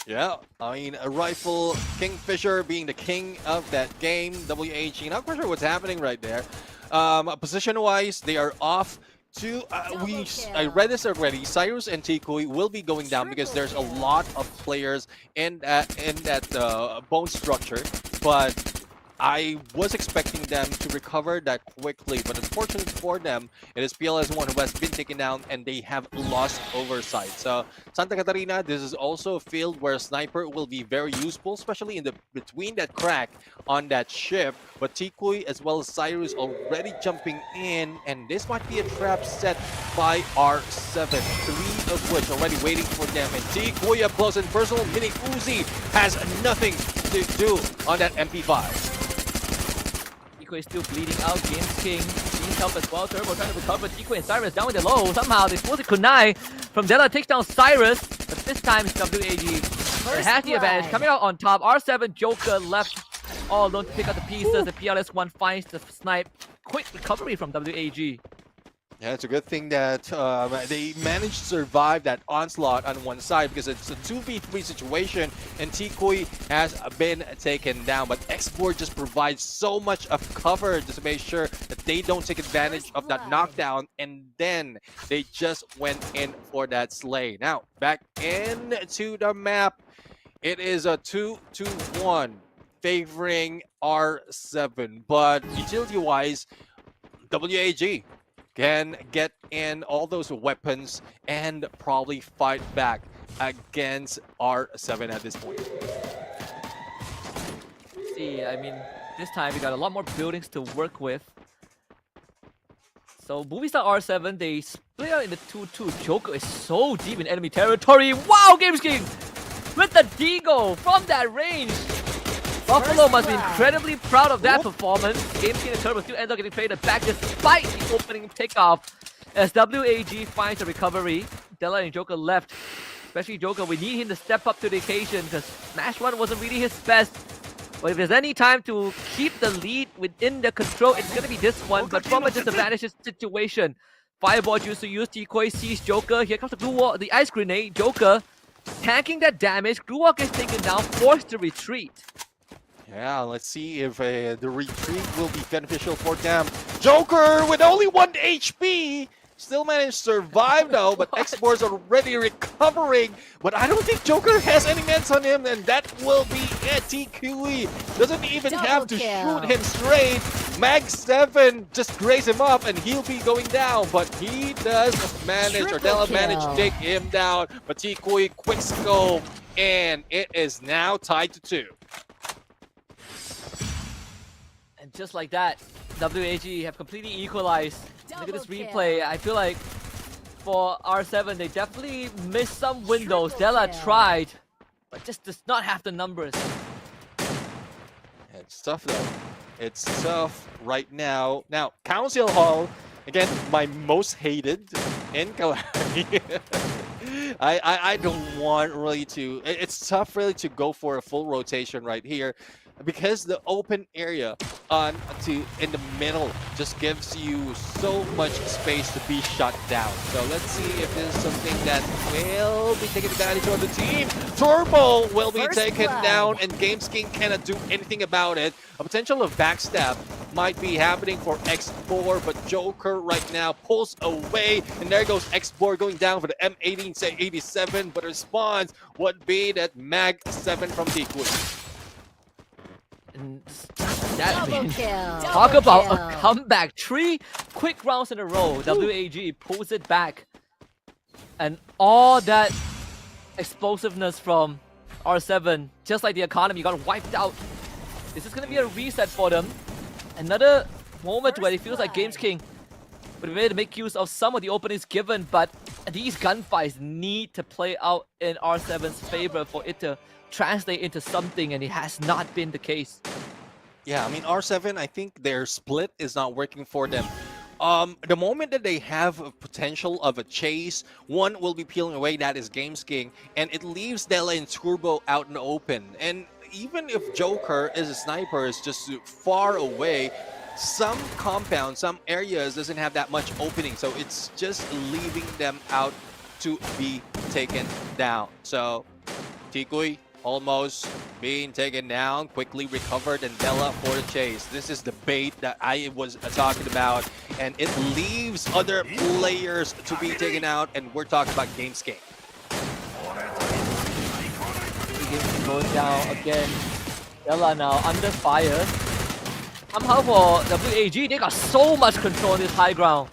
Yeah, I mean, a rifle, Kingfisher being the king of that game. WAG, not quite sure what's happening right there. Position-wise, they are off to, I read this already, Cyrus and Tikui will be going down because there's a lot of players in that bone structure, but I was expecting them to recover that quickly, but unfortunately for them, it is PLS1 who has been taken down and they have lost oversight. So Santa Catarina, this is also a field where a sniper will be very useful, especially in the between that crack on that ship. But Tikui as well as Cyrus already jumping in, and this might be a trap set by R7, 3 of which already waiting for them. And Tikui up close and personal, Mini Uzi has nothing to do on that MP5. Tikui is still bleeding out. Games King needs help as well. Turbo trying to recover. Tikui and Cyrus down with the low. Somehow they force a kunai from Della, takes down Cyrus, but this time it's WAG that has the advantage. Coming out on top. R7 Joker left all alone to pick up the pieces. The PLS1 finds the snipe. Quick recovery from WAG. Yeah, it's a good thing that they managed to survive that onslaught on one side because it's a 2v3 situation and Tikui has been taken down. But X-Board just provides so much of cover just to make sure that they don't take advantage of that knockdown, and then they just went in for that slay. Now, back into the map. It is a 2-1 favoring R7, but utility-wise, WAG can get in all those weapons and probably fight back against R7 at this point. See, I mean, this time we got a lot more buildings to work with. So Movistar R7, they split out in the 2-2. Joker is so deep in enemy territory. Wow, Games King with the Deagle from that range. Buffalo must be incredibly proud of that performance. Games King and Turbo still end up getting traded back despite the opening takeoff. As WAG finds a recovery, Della and Joker left. Especially Joker, we need him to step up to the occasion because Smash 1 wasn't really his best. But if there's any time to keep the lead within the control, it's going to be this one. But from a disadvantaged situation, Fireball used to use Tikui, sees Joker. Here comes the Glue Wall, the Ice Grenade. Joker tanking that damage. Glue Wall gets taken down, forced to retreat. Yeah, let's see if the retreat will be beneficial for them. Joker with only 1 HP! Still managed to survive though, but X-Board's already recovering. But I don't think Joker has any meds on him, and that will be it. TQE doesn't even have to shoot him straight. Mag 7 just graze him up and he'll be going down. But he does manage, or Della managed to take him down. But TQE quick scope, and it is now tied to 2. And just like that, WAG have completely equalized. Look at this replay. I feel like for R7, they definitely missed some windows. Della tried, but just does not have the numbers. Yeah, it's tough though. It's tough right now. Now, Council Hall, again, my most hated in Kalahari. I don't want really to. It's tough really to go for a full rotation right here, because the open area in the middle just gives you so much space to be shut down. So let's see if this is something that will be taking advantage of the team. Turbo will be taken down, and Games King cannot do anything about it. A potential of backstab might be happening for X4, but Joker right now pulls away, and there goes X4 going down for the M1887, but the response would be that Mag 7 from Tikui. And that talk about a comeback. 3 quick rounds in a row. WAG pulls it back. And all that explosiveness from R7, just like the economy, got wiped out. This is going to be a reset for them. Another moment where it feels like Games King would be able to make use of some of the openings given, but these gunfights need to play out in R7's favor for it to translate into something, and it has not been the case. Yeah, I mean, R7, I think their split is not working for them. the moment that they have a potential of a chase, one will be peeling away, that is Games King, and it leaves Dela and Turbo out in the open. And even if Joker is a sniper, is just far away, some compounds, some areas doesn't have that much opening, so it's just leaving them out to be taken down. So Tikui almost being taken down, quickly recovered, and Dela for the chase. This is the bait that I was talking about, and it leaves other players to be taken out, and we're talking about Games King. Going down again. Dela now under fire. Somehow for WAG, they got so much control on this high ground.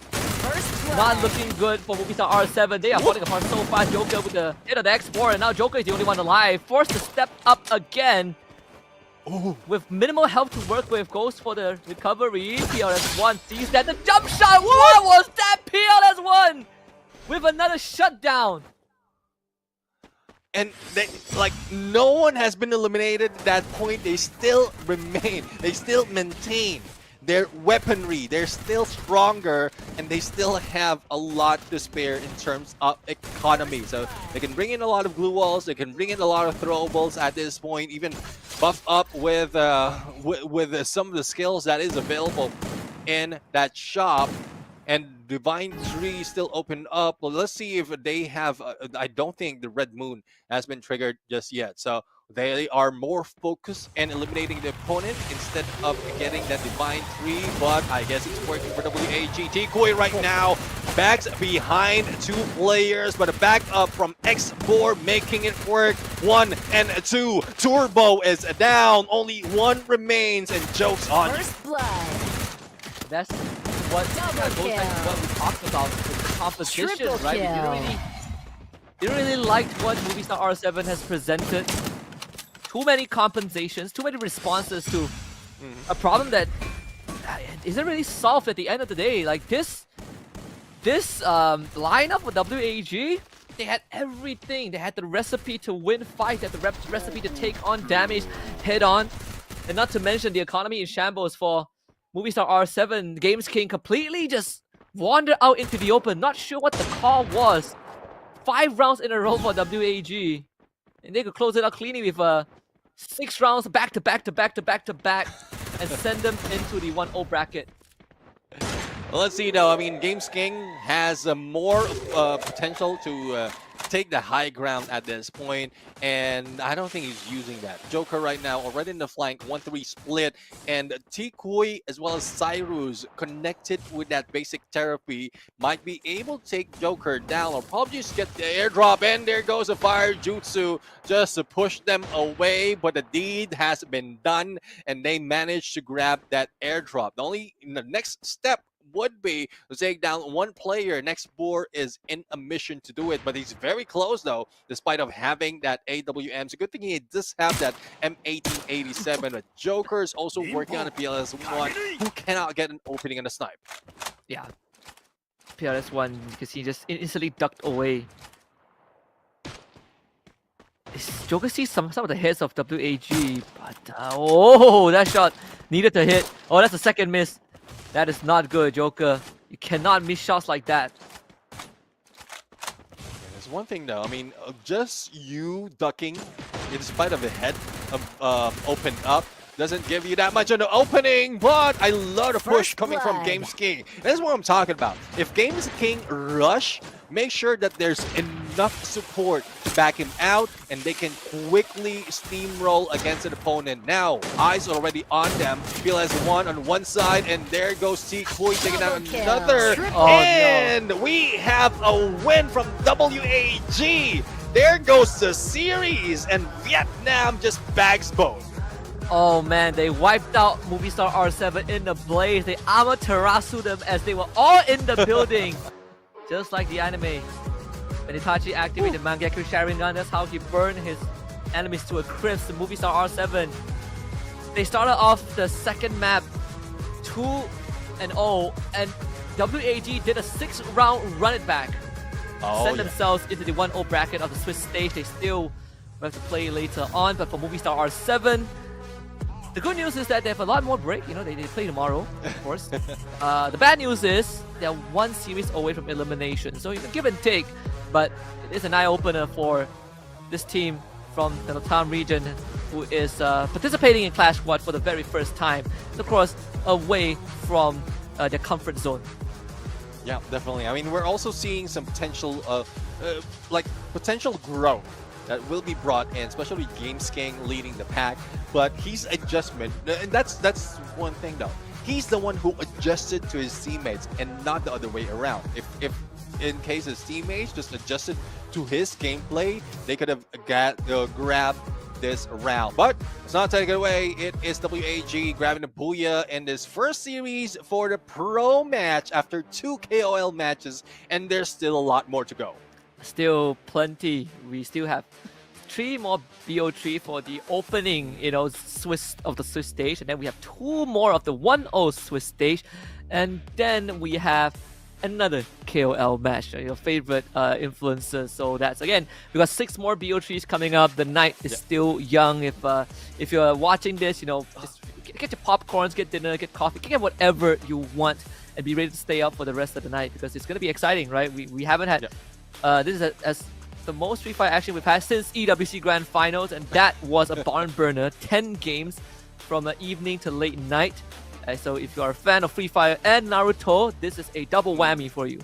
Not looking good for Movistar R7. They are falling apart so fast. Joker with the hit of the X4, and now Joker is the only one alive. Forced to step up again. Ooh. With minimal health to work with, goes for the recovery. PLS1 sees that. The jump shot! What was that? PLS1 with another shutdown. And they, like, no one has been eliminated at that point. They still remain. They still maintain their weaponry. They're still stronger, and they still have a lot to spare in terms of economy. So they can bring in a lot of glue walls. They can bring in a lot of throwables at this point. Even buff up with some of the skills that is available in that shop. And Divine 3 still open up. Well, let's see if they have... I don't think the Red Moon has been triggered just yet. So they are more focused and eliminating the opponent instead of getting that Divine 3. But I guess it's working for WAG. Tikui right now backs behind 2 players. But a back up from X4 making it work. 1 and 2. Turbo is down. Only 1 remains, and joke's on you. First blood. That's what we talked about with the competition, Triple right? We didn't really like what Movistar R7 has presented. Too many compensations, too many responses to a problem that isn't really solved at the end of the day. Like this lineup with WAG, they had everything. They had the recipe to win fight, they had the recipe to take on damage head on, and not to mention the economy in shambles for Movistar R7. Games King completely just wandered out into the open. Not sure what the call was. 5 rounds in a row for WAG. And they could close it out cleanly with 6 rounds back to back to back to back to back and send them into the 1-0 bracket. Well, let's see though. I mean, Games King has more potential to take the high ground at this point, and I don't think he's using that. Joker right now already in the flank, 1-3 split, and Tikui as well as Cyrus connected with that basic therapy might be able to take Joker down, or probably just get the airdrop, and there goes a fire jutsu just to push them away, but the deed has been done, and they managed to grab that airdrop. The only next step would be to take down 1 player. Next board is in a mission to do it, but he's very close though, despite of having that AWM. It's a good thing he does have that M1887, but Joker is also working on a PLS1 who cannot get an opening on the snipe. Yeah, PLS1, because he just instantly ducked away. Joker sees some of the hits of WAG, but oh, that shot needed to hit. Oh, that's the second miss. That is not good, Joker. You cannot miss shots like that. There's one thing though, I mean, just you ducking in spite of the head opened up doesn't give you that much of an opening, but I love the push coming from Games King. That's what I'm talking about. If Games King rush, make sure that there's enough support to back him out, and they can quickly steamroll against an opponent. Now, eyes already on them. PLS1 on one side, and there goes Tikui taking out another. And we have a win from WAG. There goes the series, and Vietnam just bags both. Oh man, they wiped out Movistar R7 in the blaze. They Amaterasu them as they were all in the building. Just like the anime. When Itachi activated Mangekyou Sharingan, that's how he burned his enemies to a crisp. The Movistar R7. They started off the second map 2-0, and WAG did a 6-round run it back. Send themselves into the 1-0 bracket of the Swiss stage. They still have to play later on, but for Movistar R7, The good news is that they have a lot more break. You know, they play tomorrow, of course. The bad news is they're one series away from elimination. So you can give and take, but it is an eye-opener for this team from the Latam region who is participating in Clash Squad for the very first time. Of course, away from their comfort zone. Yeah, definitely. I mean, we're also seeing some potential potential growth that will be brought in, especially GameSking leading the pack. But his adjustment, and that's one thing though. He's the one who adjusted to his teammates and not the other way around. If in case his teammates just adjusted to his gameplay, they could have grabbed this round. But let's not take it away. It is WAG grabbing the booyah in this first series for the pro match after 2 KOL matches, and there's still a lot more to go. Still plenty. We still have 3 more BO3 for the opening, Swiss stage, and then we have 2 more of the 1-0 Swiss stage, and then we have another KOL match, your favorite influencers. So that's, again, we got 6 more BO3s coming up. The night is still young. If you're watching this, just get your popcorns, get dinner, get coffee, get whatever you want, and be ready to stay up for the rest of the night, because it's going to be exciting, right? We haven't had this is as the most Free Fire action we've had since EWC Grand Finals, and that was a barn burner. 10 games from evening to late night. So if you are a fan of Free Fire and Naruto, this is a double whammy for you.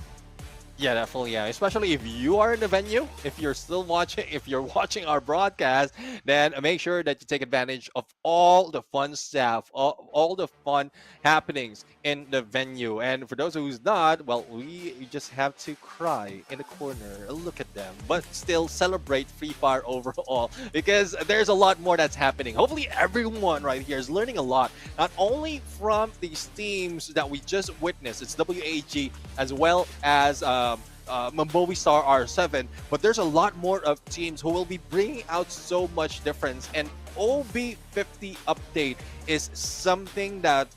Yeah, definitely. Yeah, especially if you are in the venue, if you're watching our broadcast, then make sure that you take advantage of all the fun stuff, all the fun happenings in the venue. And for those who's not, well, we just have to cry in the corner, look at them, but still celebrate Free Fire overall, because there's a lot more that's happening. Hopefully everyone right here is learning a lot, not only from these teams that we just witnessed, it's WAG, as well as Movistar R7, but there's a lot more of teams who will be bringing out so much difference, and OB50 update is something that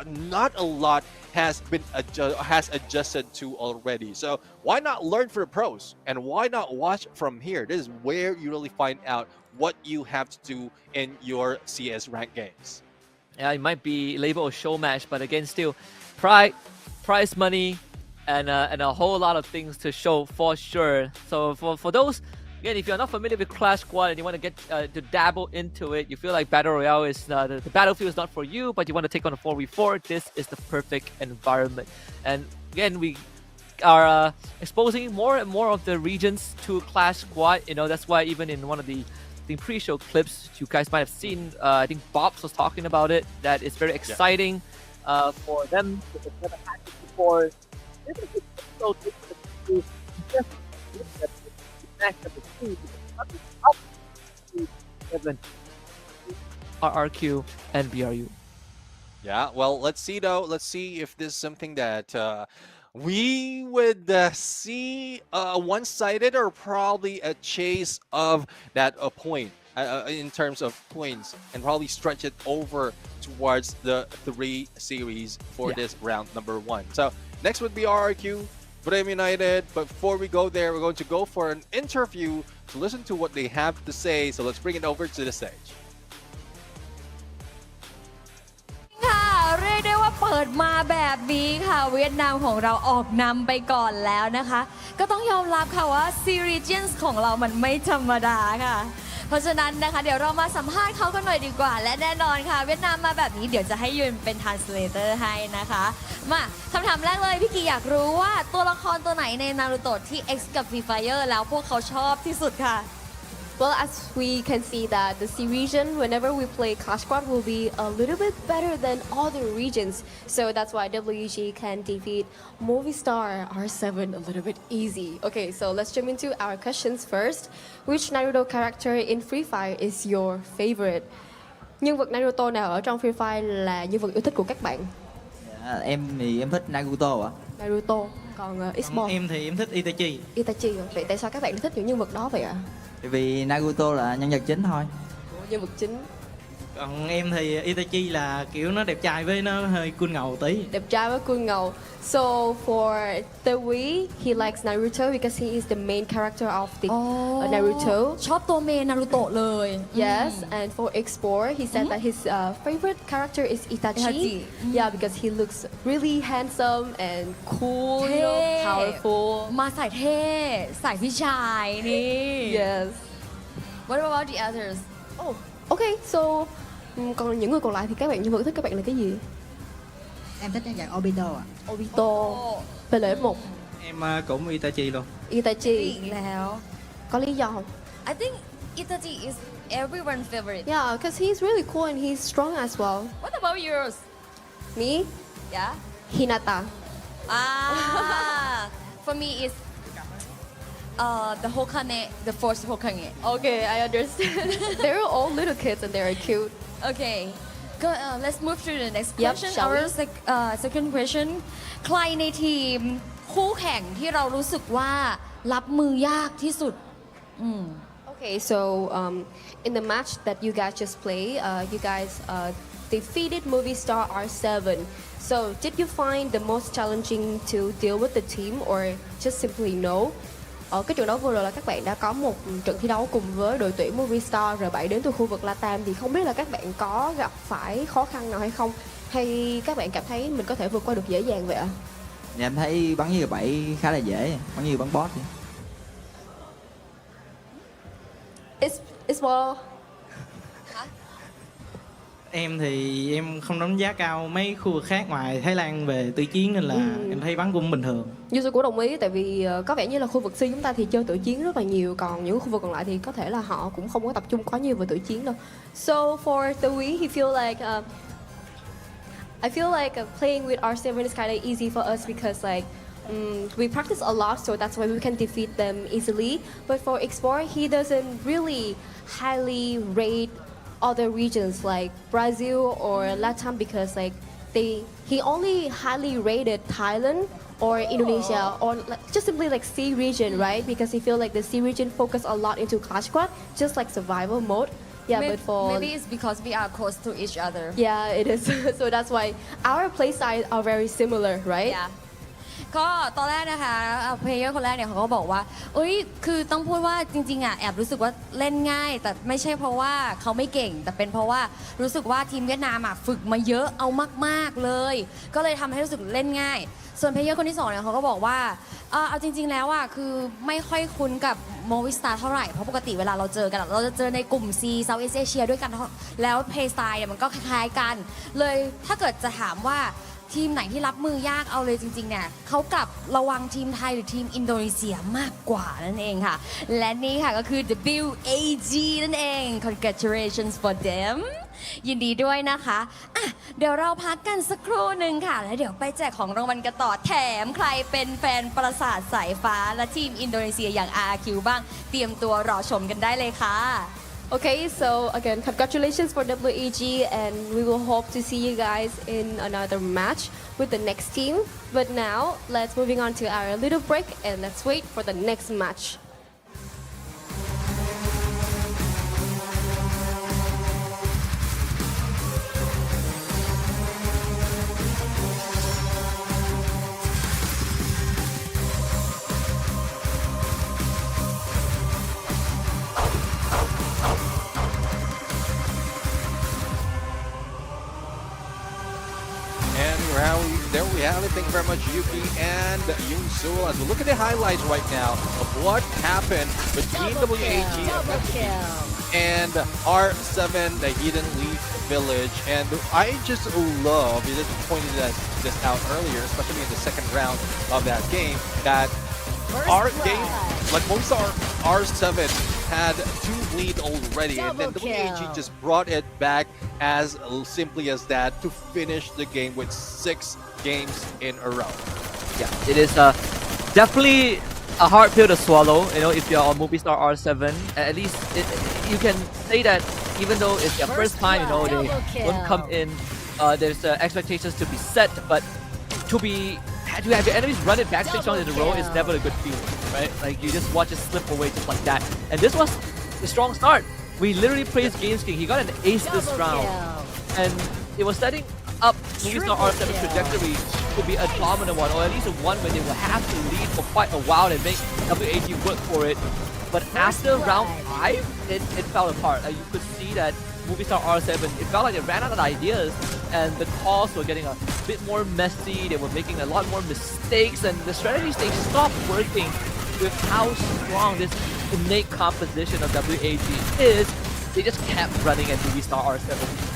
not a lot has adjusted to already. So why not learn from the pros, and why not watch from here? This is where you really find out what you have to do in your CS ranked games. Yeah, it might be labeled a show match, but again, still prize money, and a whole lot of things to show for sure. So for those, again, if you're not familiar with Clash Squad and you want to get to dabble into it, you feel like Battle Royale is the battlefield is not for you, but you want to take on a 4v4, this is the perfect environment. And again, we are exposing more and more of the regions to Clash Squad. That's why even in one of the pre-show clips you guys might have seen, I think Bobs was talking about it, that it's very exciting for them to have had it before. This is so difficult to just look at the match of the team. RRQ and BRU. Yeah, well, let's see though. Let's see if this is something that we would see one-sided, or probably a chase of that point in terms of points, and probably stretch it over towards the 3 series for this round number 1. So next would be RRQ, Brave United. But before we go there, we're going to go for an interview to listen to what they have to say. So let's bring it over to the stage. เรียกได้ว่าเปิดมาแบบนี้ค่ะเวียดนามของเราออกนำไปก่อนแล้วนะคะก็ต้องยอมรับค่ะว่าซีรีส์ของเรามันไม่ธรรมดาค่ะเพราะฉะนั้นนะคะเดี๋ยวเรามาสัมภาษณ์เขากันหน่อยดีกว่าและแน่นอนค่ะเวียดนามมาแบบนี้เดี๋ยวจะให้ยืนเป็น translator ให้นะคะมาคำถามแรกเลยพี่กีอยากรู้ว่าตัวละครตัวไหนในนารูโตะที่ X กับ Free Fire แล้วพวกเขาชอบที่สุดค่ะ Well, as we can see that the C region, whenever we play Clash Squad, will be a little bit better than other regions. So that's why WG can defeat Movistar R7 a little bit easy. Okay, so let's jump into our questions first. Which Naruto character in Free Fire is your favorite? Nhân vật Naruto nào ở trong Free Fire là nhân vật yêu thích của các bạn? Em thì em thích Naruto ạ. Naruto, còn Xbox? Em thì em thích Itachi. Itachi, vậy tại sao các bạn thích những nhân vật đó vậy ạ? Vì Naruto là nhân vật chính thôi. Nhân vật chính. Còn em thì Itachi là kiểu nó đẹp trai với nó hơi cool ngầu tí. Đẹp trai với cool ngầu. So for the Wii, he likes Naruto because he is the main character of the Naruto. ชอบตัวเมนนารูโตะเลย Yes, and for X4, he said that his favorite character is Itachi. Yeah, because he looks really handsome and cool, you know, powerful. มาสายเท่สายพี่ชายนี่ Yes. What about the others? Oh, okay. So, còn những người còn lại thì các bạn nhân vật thích các bạn là cái gì? Em thích nhân vật Obito ạ. Obito. Về lợi F1. Em cũng Itachi luôn. Itachi. อีกแล้ว Có lý do không? I think Itachi is everyone's favorite. Yeah, because he's really cool and he's strong as well. What about yours? Me? Yeah. Hinata. For me it's the Hokage, the fourth Hokage. Okay, I understand. They're all little kids and they're cute. Okay. Go, let's move to the next Yep, question. shall we? Our second question. ใครในทีมคู่แข่งที่เรารู้สึกว่ารับมือยากที่สุด Okay, so in the match that you guys just played, you guys defeated movie star R7. So did you find the most challenging to deal with the team or just simply no? Ở cái trận đấu vừa rồi là các bạn đã có một trận thi đấu cùng với đội tuyển Movie Star R7 đến từ khu vực Latam, thì không biết là các bạn có gặp phải khó khăn nào hay không, hay các bạn cảm thấy mình có thể vượt qua được dễ dàng vậy ạ? Dạ, em thấy bắn như vậy khá là dễ, bắn như bắn boss vậy. It's more. Em thì em không đánh giá cao mấy khu vực khác ngoài Thái Lan về tự chiến nên là em thấy bắn cũng bình thường. Yusu cũng đồng ý, tại vì có vẻ như là khu vực C chúng ta thì chơi tự chiến rất là nhiều, còn những khu vực còn lại thì có thể là họ cũng không có tập trung quá nhiều về tự chiến đâu. So for the Wii, he feel like I feel like playing with R7 is kind of easy for us because like we practice a lot, so that's why we can defeat them easily. But for X4, he doesn't really highly rate other regions like Brazil or Latam because like he only highly rated Thailand or Indonesia or just simply like C region, right? Because he feel like the C region focus a lot into Clash Squad, just like survival mode. Yeah, but for maybe it's because we are close to each other. Yeah, it is. So that's why our play styles are very similar, right? Yeah. ก็ตอนแรกนะคะเพลเยอร์คนแรกเนี่ยเขาก็บอกว่าคือต้องพูดว่าจริงๆอ่ะแอบรู้สึกว่าเล่นง่ายแต่ไม่ใช่เพราะว่าเขาไม่เก่งแต่เป็นเพราะว่ารู้สึกว่าทีมเวียดนามอ่ะฝึกมาเยอะเอามากๆเลยก็เลยทำให้รู้สึกเล่นง่ายส่วนเพลเยอร์คนที่สองเนี่ยเขาก็บอกว่าเอาจริงๆแล้วอ่ะคือไม่ค่อยคุ้นกับโมวิสตาร์เท่าไหร่เพราะปกติเวลาเราเจอกันเราจะเจอในกลุ่ม C South East Asia ด้วยกันแล้วเพลย์สไตล์เนี่ยมันก็คล้ายๆกันเลยถ้าเกิดจะถามว่าทีมไหนที่รับมือยากเอาเลยจริงๆเนี่ยเขากลับระวังทีมไทยหรือทีมอินโดนีเซียมากกว่านั่นเองค่ะและนี่ค่ะก็คือ WAG นั่นเอง Congratulations for them ยินดีด้วยนะคะอ่ะเดี๋ยวเราพักกันสักครู่หนึ่งค่ะแล้วเดี๋ยวไปแจกของรางวัลกันต่อแถมใครเป็นแฟนปราสาทสายฟ้าและทีมอินโดนีเซียอย่าง RRQ บ้างเตรียมตัวรอชมกันได้เลยค่ะ Okay, so again, congratulations for WEG, and we will hope to see you guys in another match with the next team. But now, let's moving on to our little break, and let's wait for the next match. There we have it. Thank you very much, Yuki and Yoon-sul. As we look at the highlights right now of what happened between WAG and R7, the Hidden Leaf Village. And I just love, you just pointed this out earlier, especially in the second round of that game, that our game, like most R7, had 2 lead already, and then WAG just brought it back as simply as that to finish the game with 6 games in a row. Yeah, it is definitely a hard pill to swallow. You know, if you're on Movie Star R7, at least you can say that even though it's their first time, you know, they won't come in. There's expectations to be set, but to have your enemies run it back 6 rounds in a row is never a good feeling, right? Like you just watch it slip away just like that. And this was the strong start We literally praised Games King. He got an ace this round. And it was setting up Movistar R7's trajectory to be a dominant one, or at least a one where they will have to lead for quite a while and make WAG work for it. But after round 5, it fell apart. You could see that Movistar R7, it felt like they ran out of ideas, and the calls were getting a bit more messy. They were making a lot more mistakes, and the strategies, they stopped working with how strong this innate composition of WAG is. They just kept running at Movistar R7.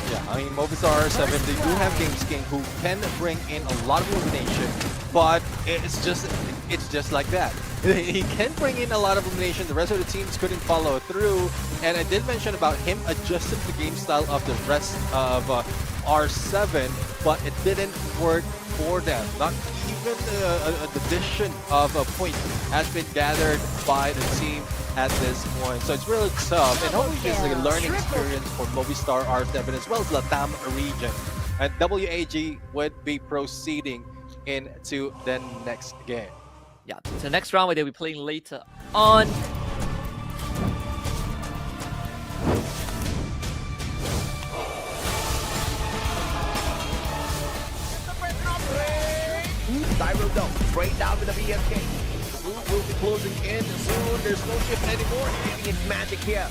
Yeah, I mean, Movistar R7, they do have Games King who can bring in a lot of elimination, but it's just like that. He can bring in a lot of elimination. The rest of the teams couldn't follow through, and I did mention about him adjusting the game style of the rest of R7, but it didn't work for them. Not even a division of a point has been gathered by the team at this point, so it's really tough, and hopefully it's like a learning experience for Movistar R7 as well as Latam region. And WAG would be proceeding into the next game. Yeah, it's the next round where they'll be playing later on. Cyber though, straight down to the BFK. Will be closing in soon. There's no shift anymore. Getting its magic here.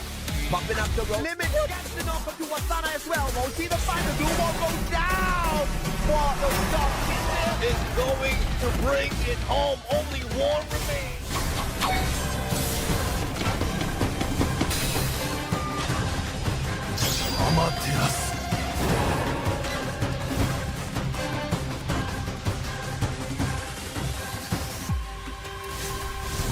Bumping up the road. Limit gets the knock up to Wasana as well. We'll see the final duo goes down. What the stop is going to bring it home. Only one remains. Amaterasu.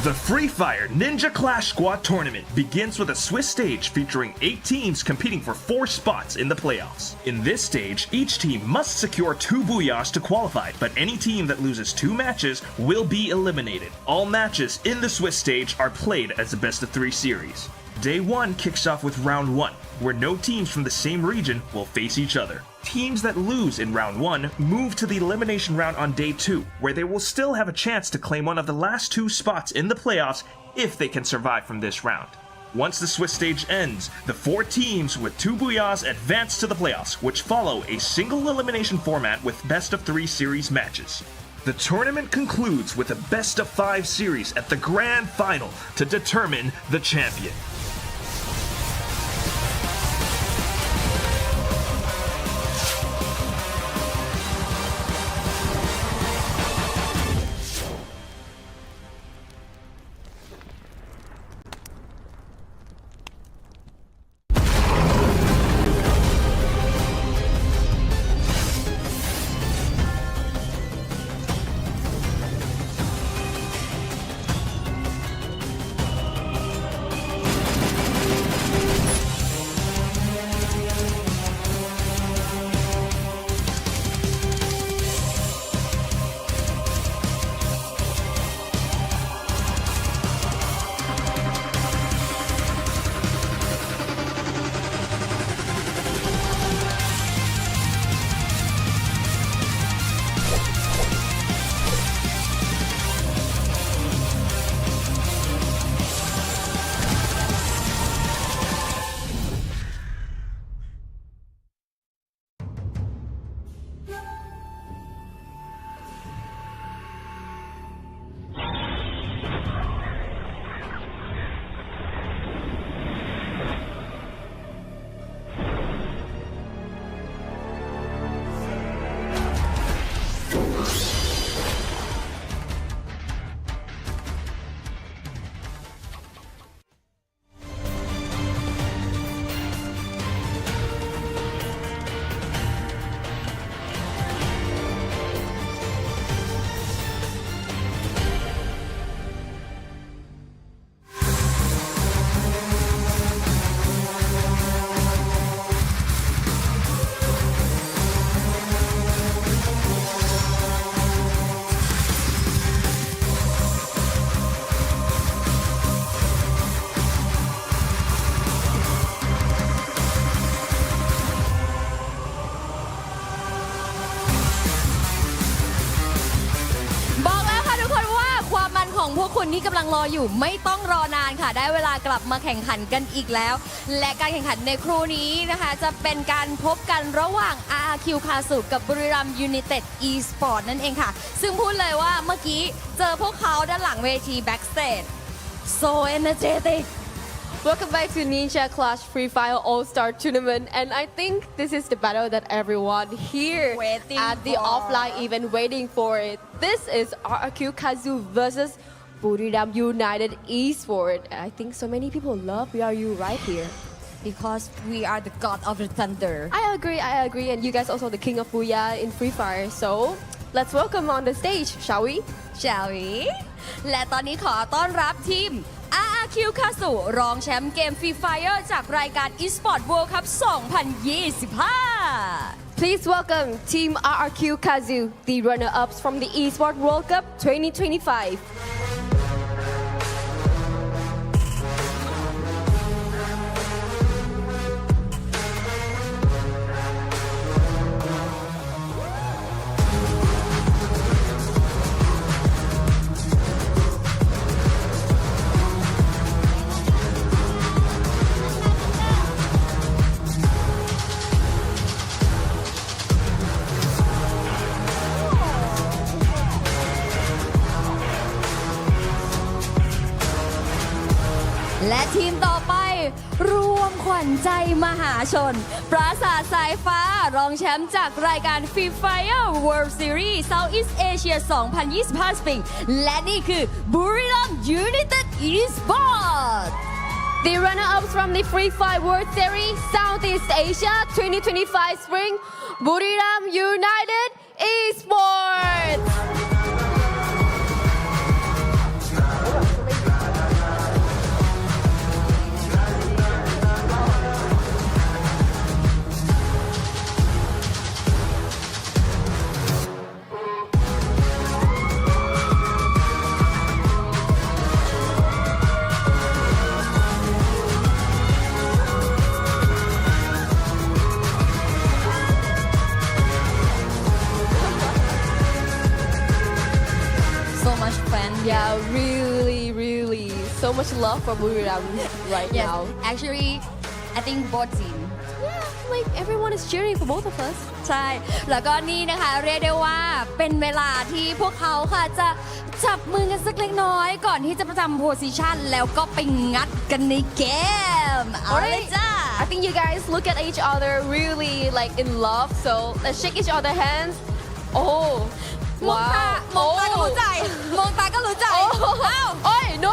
The Free Fire Ninja Clash Squad Tournament begins with a Swiss stage featuring 8 teams competing for 4 spots in the playoffs. In this stage, each team must secure 2 booyahs to qualify, but any team that loses 2 matches will be eliminated. All matches in the Swiss stage are played as a best-of-3 series. Day 1 kicks off with round 1, where no teams from the same region will face each other. Teams that lose in round 1 move to the elimination round on day 2, where they will still have a chance to claim one of the last 2 spots in the playoffs if they can survive from this round. Once the Swiss stage ends, the 4 teams with 2 booyahs advance to the playoffs, which follow a single elimination format with best-of-3 series matches. The tournament concludes with a best-of-5 series at the grand final to determine the champion. คนที่กำลังรออยู่ไม่ต้องรอนานค่ะได้เวลากลับมาแข่งขันกันอีกแล้วและการแข่งขันในครู่นี้นะคะจะเป็นการพบกันระหว่าง RRQ คาสุกับบุรีรัมย์ยูไนเต็ด e-sport นั่นเองค่ะซึ่งพูดเลยว่าเมื่อกี้เจอพวกเขาด้านหลังเวที backstage so energetic. Welcome back to Ninja Clash Free Fire All-Star Tournament, and I think this is the battle that everyone here waiting at the for. offline event waiting for it. This is RRQ Kazu versus Buriram United Esport. And I think so many people love BRU right here. Because we are the god of the thunder. I agree, and you guys also the king of Booyah in Free Fire. So let's welcome on the stage, shall we? Shall we? และตอนนี้ขอต้อนรับทีม RRQ คาสุรองแชมป์เกม Free Fire จากรายการ eSport World Cup 2025 Please welcome Team RRQ Kazu, the runner-ups from the eSport World Cup 2025.และทีมต่อไปรวมขวัญใจมหาชน ปราสาทสายฟ้ารองแชมป์จากรายการ Free Fire World Series Southeast Asia 2025 Spring และนี่คือบุรีรัมย์ยูไนเต็ด e-sport The runner-ups from the Free Fire World Series Southeast Asia 2025 Spring, Buriram United Esports. Yeah, really, so much love for Buriram right yes, now. Actually, I think both team. Yeah, like everyone is cheering for both of us. ใช่แล้วก็นี่นะคะเรียกได้ว่าเป็นเวลาที่พวกเขาค่ะจะจับมือกันสักเล็กน้อยก่อนที่จะประจำโพสิชันแล้วก็ไปงัดกันในเกมเอาเลยจ้า I think you guys look at each other really like in love, so let's shake each other hands. Oh. มองตาก็รู้ใจมองตาก็รู้ใจอ้าว Oi, no!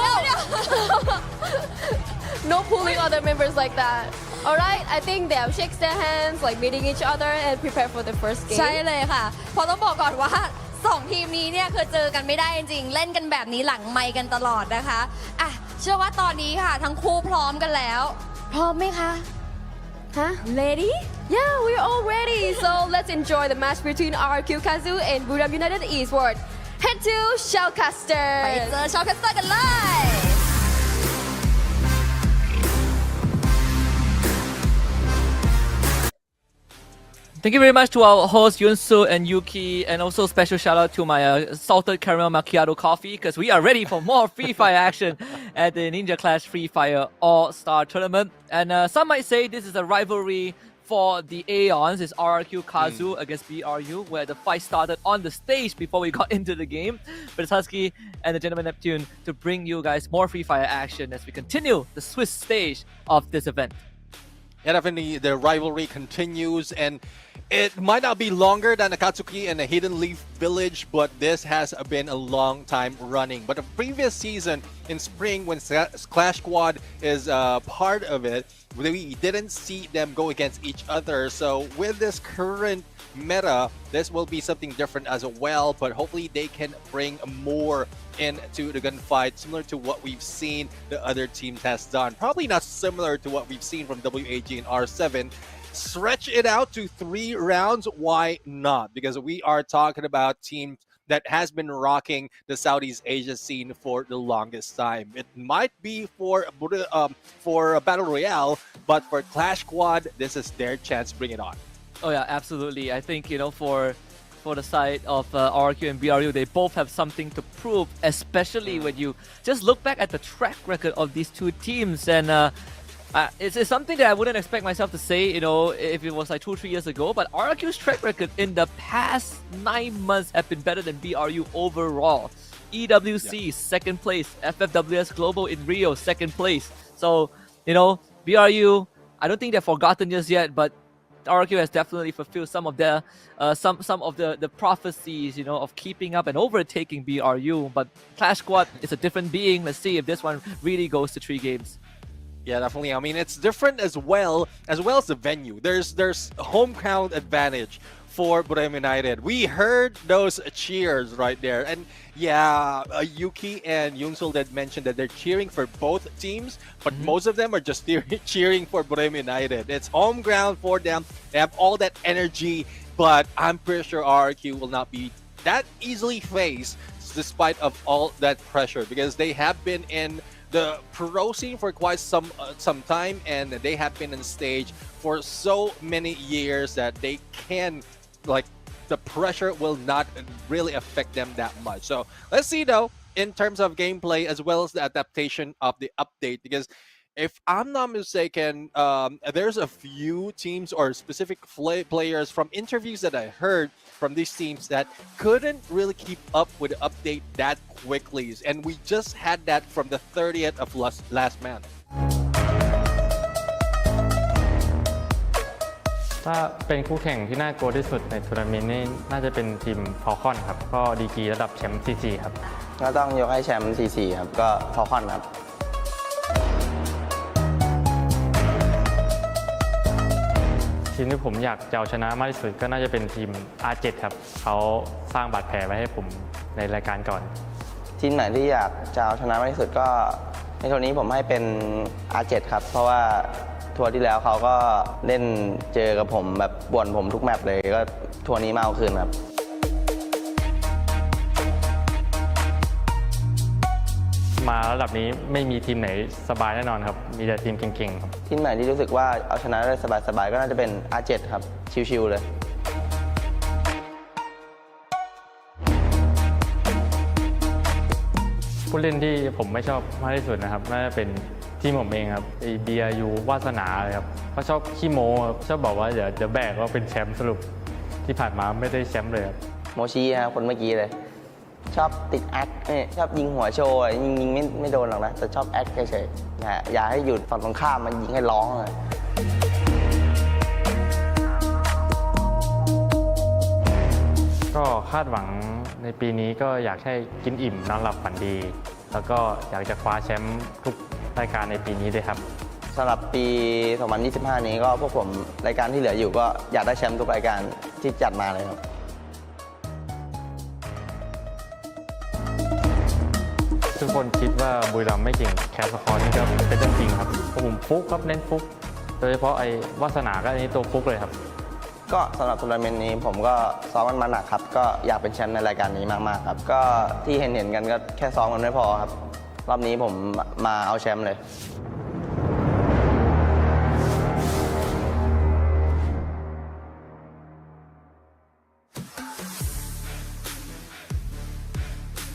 No pulling other members like that. Alright, I think they have shakes their hands, like meeting each other and prepare for the first game. ใช่เลยค่ะเพราะต้องบอกก่อนว่า2ทีมนี้เนี่ยคือเจอกันไม่ได้จริงๆเล่นกันแบบนี้หลังไมค์กันตลอดนะคะอ่ะเชื่อว่าตอนนี้ค่ะทั้งคู่พร้อมกันแล้วพร้อมไหมคะ Huh? Ready? Yeah, we're all ready. So let's enjoy the match between RRQ Kazu and Buriram United Esports. Head to Shellcaster. ไปเจอชาวแคสเตอร์กันเลย Thank you very much to our hosts Yunsu and Yuki, and also special shout out to my salted caramel macchiato coffee because we are ready for more Free Fire action at the Ninja Clash Free Fire All-Star Tournament. And some might say this is a rivalry for the Aeons. It's RRQ Kazu against BRU, where the fight started on the stage before we got into the game. But it's Husky and the Gentleman Neptune to bring you guys more Free Fire action as we continue the Swiss stage of this event. Yeah, definitely the rivalry continues, and it might not be longer than Akatsuki and the Hidden Leaf Village, but this has been a long time running. But the previous season in spring, when Clash Squad is part of it, we didn't see them go against each other. So with this current meta, this will be something different as well, but hopefully they can bring more into the gunfight, similar to what we've seen the other teams has done. Probably not similar to what we've seen from WAG and R7. Stretch it out to 3 rounds, why not? Because we are talking about teams that has been rocking the Southeast Asia scene for the longest time. It might be for Battle Royale, but for Clash Squad, this is their chance. Bring it on. Oh yeah, absolutely. I think, you know, for for the side of RRQ and BRU. They both have something to prove, especially when you just look back at the track record of these two teams. And it's something that I wouldn't expect myself to say, if it was like 2 or 3 years ago. But RRQ's track record in the past 9 months have been better than BRU overall. EWC, second place. FFWS Global in Rio, second place. So, BRU, I don't think they're forgotten just yet, but RRQ has definitely fulfilled some of the prophecies, of keeping up and overtaking BRU. But Clash Squad is a different being. Let's see if this one really goes to 3 games. Yeah, definitely. I mean, it's different as well as the venue. There's home crowd advantage for Borem United. We heard those cheers right there. And yeah, Yuki and Yunsul did mention that they're cheering for both teams, but most of them are just cheering for Borem United. It's home ground for them. They have all that energy, but I'm pretty sure RRQ will not be that easily faced despite of all that pressure, because they have been in the pro scene for quite some time, and they have been on stage for so many years that they can, the pressure will not really affect them that much. So let's see though, in terms of gameplay as well as the adaptation of the update, because if I'm not mistaken, there's a few teams or specific players from interviews that I heard from these teams that couldn't really keep up with the update that quickly. And we just had that from the 30th of last month. ถ้าเป็นคู่แข่งที่น่ากลัวที่สุดในทัวร์นาเมนต์นี่น่าจะเป็นทีมฟอลคอนครับก็ดีกรีระดับแชมป์ CC ครับก็ต้องยกให้แชมป์ CC ครับก็ฟอลคอนครับทีมที่ผมอยากจะเอาชนะมากที่สุดก็น่าจะเป็นทีม R7 ครับเขาสร้างบาดแผลไว้ให้ผมในรายการก่อนทีมไหนที่อยากจะเอาชนะมากที่สุดก็ในทัวร์นี้ผมให้เป็น R7 ครับเพราะว่าทัวร์ที่แล้วเขาก็เล่นเจอกับผมแบบบ่วนผมทุกแมปเลยก็ทัวร์นี้มาเอาคืนครับมาระดับนี้ไม่มีทีมไหนสบายแน่นอนครับมีแต่ทีมเก่งๆครับทีมไหนที่รู้สึกว่าเอาชนะได้สบายๆก็น่าจะเป็น R7 ครับชิวๆเลยผู้เล่นที่ผมไม่ชอบมากที่สุดนะครับน่าจะเป็นทีมผมเองครับBRU วาสนาเลยครับเขาชอบขี้โม้ครับชอบบอกว่าเดี๋ยวจะแบกว่าเป็นแชมป์สรุปที่ผ่านมาไม่ได้แชมป์เลยครับโมชีครับคนเมื่อกี้เลยชอบติดแอคชอบยิงหัวโชว์ยิงไม่โดนหรอกนะแต่ชอบแอคเฉยๆนะอย่าให้หยุดฝั่งตรงข้ามมันยิงให้ร้องเลยก็คาดหวังในปีนี้ก็อยากให้กินอิ่มนอนหลับฝันดีแล้วก็อยากจะคว้าแชมป์ทุกรายการในปีนี้ด้วยครับสำหรับปี 2025 นี้ก็พวกผมรายการที่เหลืออยู่ก็อยากได้แชมป์ทุกรายการที่จัดมาเลยครับทุกคนคิดว่าบุรีรัมย์ไม่เก่งแคสสคอร์นี่ก็เป็นเรื่องจริงครับผมฟุกครับเน้นฟุกโดยเฉพาะไอ้วาสนาก็อันนี้ตัวฟุกเลยครับก็สำหรับทัวร์นาเมนต์นี้ผมก็ซ้อมกันมาหนักครับก็อยากเป็นแชมป์ในรายการนี้มากๆครับก็ที่เห็นกันก็แค่ซ้อมกันไม่พอครับรอบนี้ผมมาเอาแชมป์เลย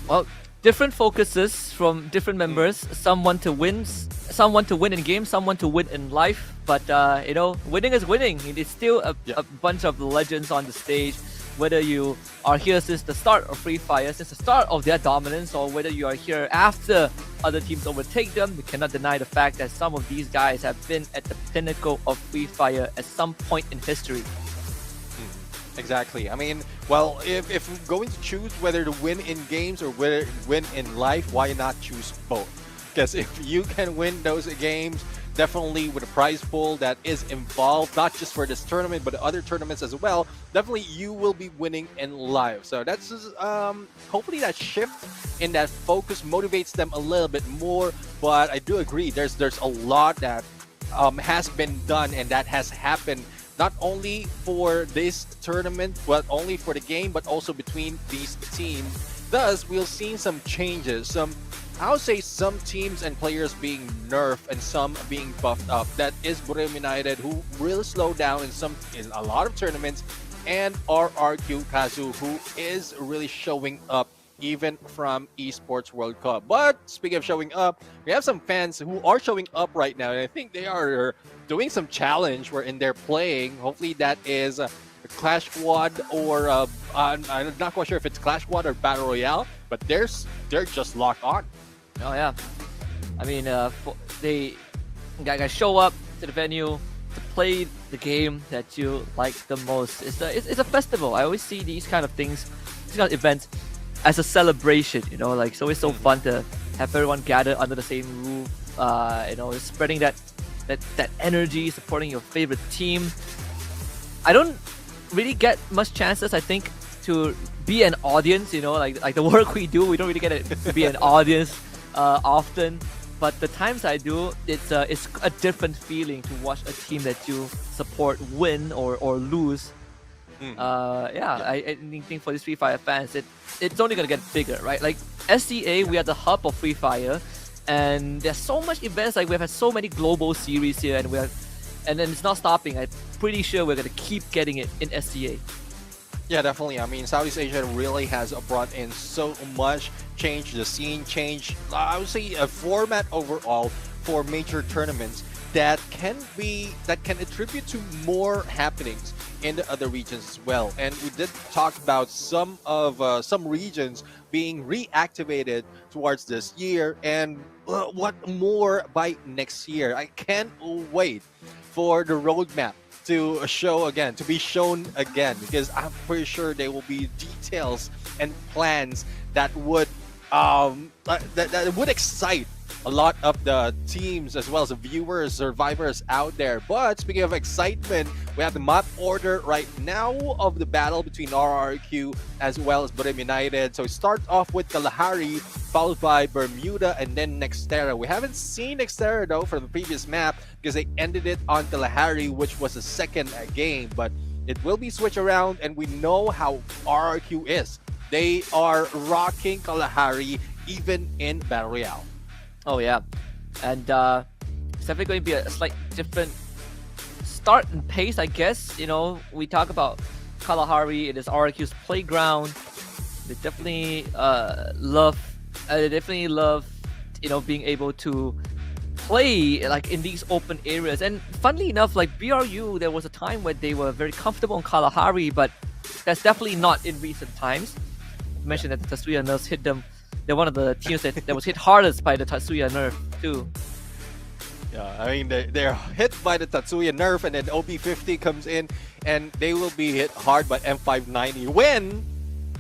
Well, different focuses from different members. Some want to win in games, some want to win in life. But winning is winning. It's still a bunch of legends on the stage. Whether you are here since the start of Free Fire, since the start of their dominance, or whether you are here after other teams overtake them, you cannot deny the fact that some of these guys have been at the pinnacle of Free Fire at some point in history. Exactly. I mean, well, if we're going to choose whether to win in games or whether to win in life, why not choose both? Because if you can win those games, definitely with a prize pool that is involved, not just for this tournament, but other tournaments as well, definitely you will be winning in life. So that's hopefully that shift in that focus motivates them a little bit more. But I do agree, there's a lot that has been done and that has happened, not only for this tournament, but only for the game, but also between these teams. Thus, we'll see some changes. I would say some teams and players being nerfed and some being buffed up. That is Borem United, who really slowed down in a lot of tournaments. and RRQ Kazu, who is really showing up even from Esports World Cup. But speaking of showing up, we have some fans who are showing up right now, and I think they are doing some challenge wherein they're playing. Hopefully that is a Clash Squad or I'm not quite sure if it's Clash Squad or Battle Royale, but they're just locked on. Oh yeah, I mean they guys show up to the venue to play the game that you like the most. It's a festival. I always see these kind of things, these kind of events, as a celebration. You know, like it's always so fun to have everyone gather under the same roof. You know, spreading that energy, supporting your favorite team. I don't really get much chances, I think, to be an audience. You know, like the work we do, we don't really get to be an audience often. But the times I do, it's a different feeling to watch a team that you support win or lose. I think for these Free Fire fans, it's only gonna get bigger, right? Like SCA, we are the hub of Free Fire, and there's so much events. Like we've had so many global series here, and then it's not stopping. I'm pretty sure we're gonna keep getting it in SCA. Yeah, definitely. I mean, Southeast Asia really has brought in so much change, the scene change. I would say a format overall for major tournaments that can attribute to more happenings in the other regions as well. And we did talk about some regions being reactivated towards this year, and what more by next year. I can't wait for the roadmap to be shown again, because I'm pretty sure there will be details and plans that would that would excite a lot of the teams as well as the viewers, survivors out there. But speaking of excitement, we have the map order right now of the battle between RRQ as well as Burim United. So it starts off with Kalahari, followed by Bermuda, and then Nextera. We haven't seen Nextera though from the previous map because they ended it on Kalahari, which was the second game. But it will be switched around, and we know how RRQ is. They are rocking Kalahari even in Battle Royale. Oh yeah, and it's definitely going to be a slight different start and pace, I guess. You know, we talk about Kalahari, it is RRQ's playground. They definitely love, you know, being able to play like in these open areas. And funnily enough, like BRU, there was a time where they were very comfortable in Kalahari, but that's definitely not in recent times. I mentioned that the Tatsuya nerfs hit them. They're one of the teams that was hit hardest by the Tatsuya nerf too. Yeah, I mean, they're hit by the Tatsuya nerf, and then OB50 comes in, and they will be hit hard by M590 when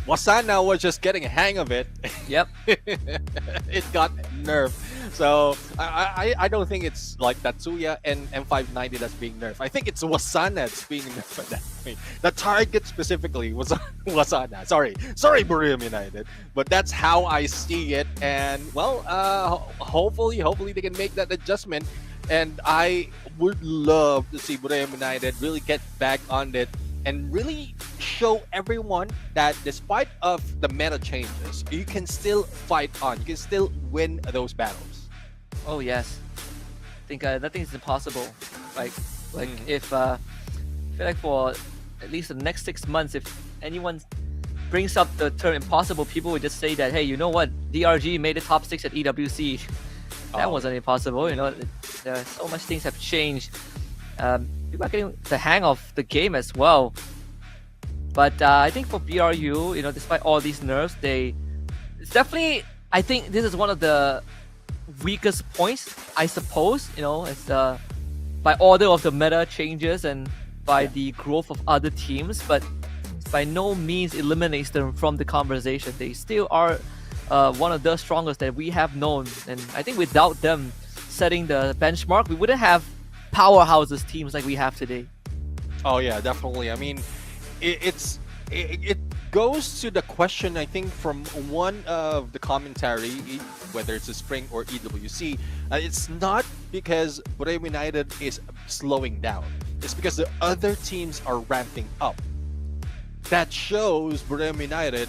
Wasana was just getting a hang of it. Yep. It got nerfed. So I don't think it's like Tatsuya and M590 that's being nerfed. I think it's Wasana that's being nerfed at that point. The target specifically was Wasana. Sorry, Burim United. But that's how I see it. And well, hopefully they can make that adjustment. And I would love to see Burim United really get back on it and really show everyone that despite of the meta changes, you can still fight on. You can still win those battles. Oh yes, I think nothing is impossible. Like if I feel like for at least the next 6 months, if anyone brings up the term impossible, people would just say that, hey, you know what, DRG made the top 6 at EWC. That wasn't impossible. You know, there are so much things have changed. People are getting the hang of the game as well. But I think for BRU, you know, despite all these nerfs, it's definitely, I think this is one of the weakest points, I suppose. You know, it's by order of the meta changes and by the growth of other teams, but by no means eliminates them from the conversation. They still are one of the strongest that we have known, and I think without them setting the benchmark, we wouldn't have powerhouses teams like we have today. Oh yeah, definitely. I mean, it goes to the question, I think, from one of the commentary, whether it's a Spring or EWC, it's not because Burim United is slowing down. It's because the other teams are ramping up. That shows Burim United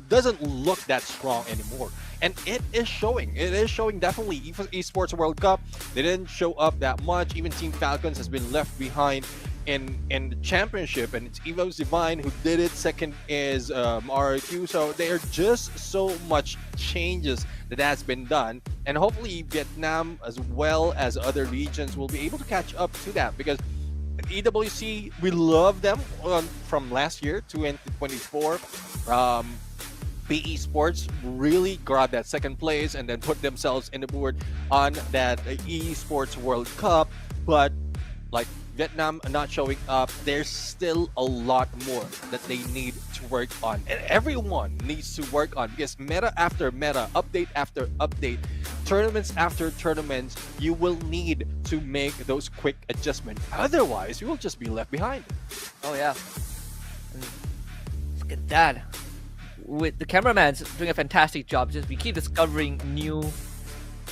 doesn't look that strong anymore, and it is showing. It is showing definitely. Even Esports World Cup, they didn't show up that much. Even Team Falcons has been left behind, in the championship, and it's Evo's Divine who did it. Second is RRQ. So there are just so much changes that has been done, and hopefully Vietnam as well as other regions will be able to catch up to that, because EWC, we love them from last year, 2024. PE Sports really grabbed that second place and then put themselves in the board on that esports World Cup. But like Vietnam not showing up, there's still a lot more that they need to work on, and everyone needs to work on, because meta after meta, update after update, tournaments after tournaments, you will need to make those quick adjustments. Otherwise, you will just be left behind. Oh yeah. And look at that. With the cameraman's doing a fantastic job. Just we keep discovering new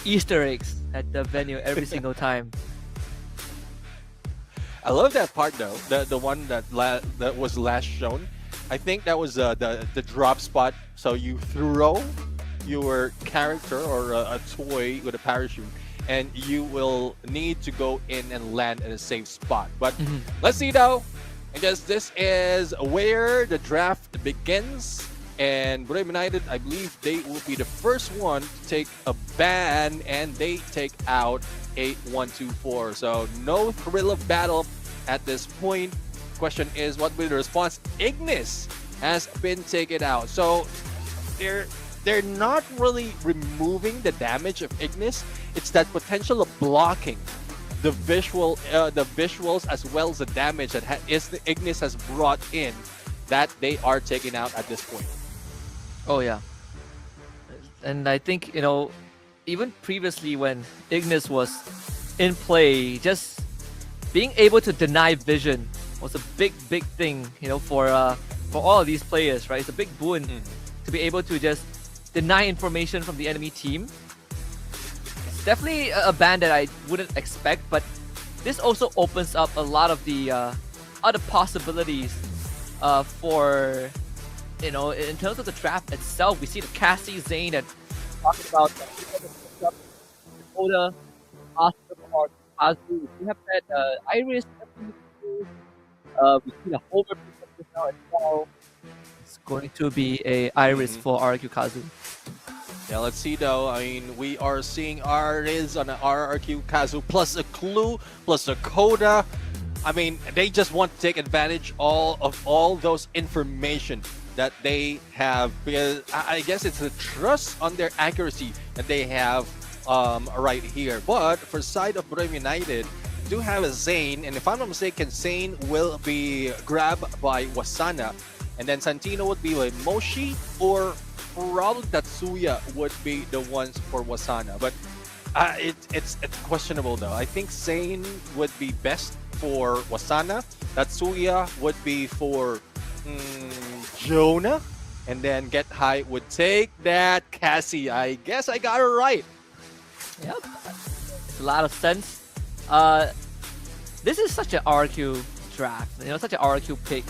Easter eggs at the venue every single time. I love that part though, the one that was last shown. I think that was the drop spot. So you throw your character or a toy with a parachute, and you will need to go in and land in a safe spot. But let's see though. I guess this is where the draft begins. And Brave United, I believe they will be the first one to take a ban, and they take out 8-1-2-4. So no thrill of battle at this point. Question is, what will be the response? Ignis has been taken out. So they're not really removing the damage of Ignis. It's that potential of blocking the visuals as well as the damage that the Ignis has brought in, that they are taking out at this point. Oh yeah. And I think, even previously when Ignis was in play, just being able to deny vision was a big thing, for all of these players, right? It's a big boon to be able to just deny information from the enemy team. It's definitely a ban that I wouldn't expect, but this also opens up a lot of the other possibilities for, in terms of the draft itself. We see the Cassie, Zane that talking about Dakota, Oscar, or Kazu. We have that Iris. We see the Homer now as well. It's going to be a Iris for RRQ Kazu. Yeah, let's see though. I mean, we are seeing Iris on an RRQ Kazu plus a Clue plus a Coda. I mean, they just want to take advantage of all those information that they have, because I guess it's the trust on their accuracy that they have right here. But for side of Brave United, do have a Zane, and if I'm not mistaken, Zane will be grabbed by Wasana, and then Santino would be with Moshi, or probably Tatsuya would be the ones for Wasana. But it's questionable though. I think Zane would be best for Wasana. Tatsuya would be for Jonah, and then Get High would take that Cassie. I guess I got it right. Yep, it's a lot of sense. This is such an RQ draft, such an RQ pick.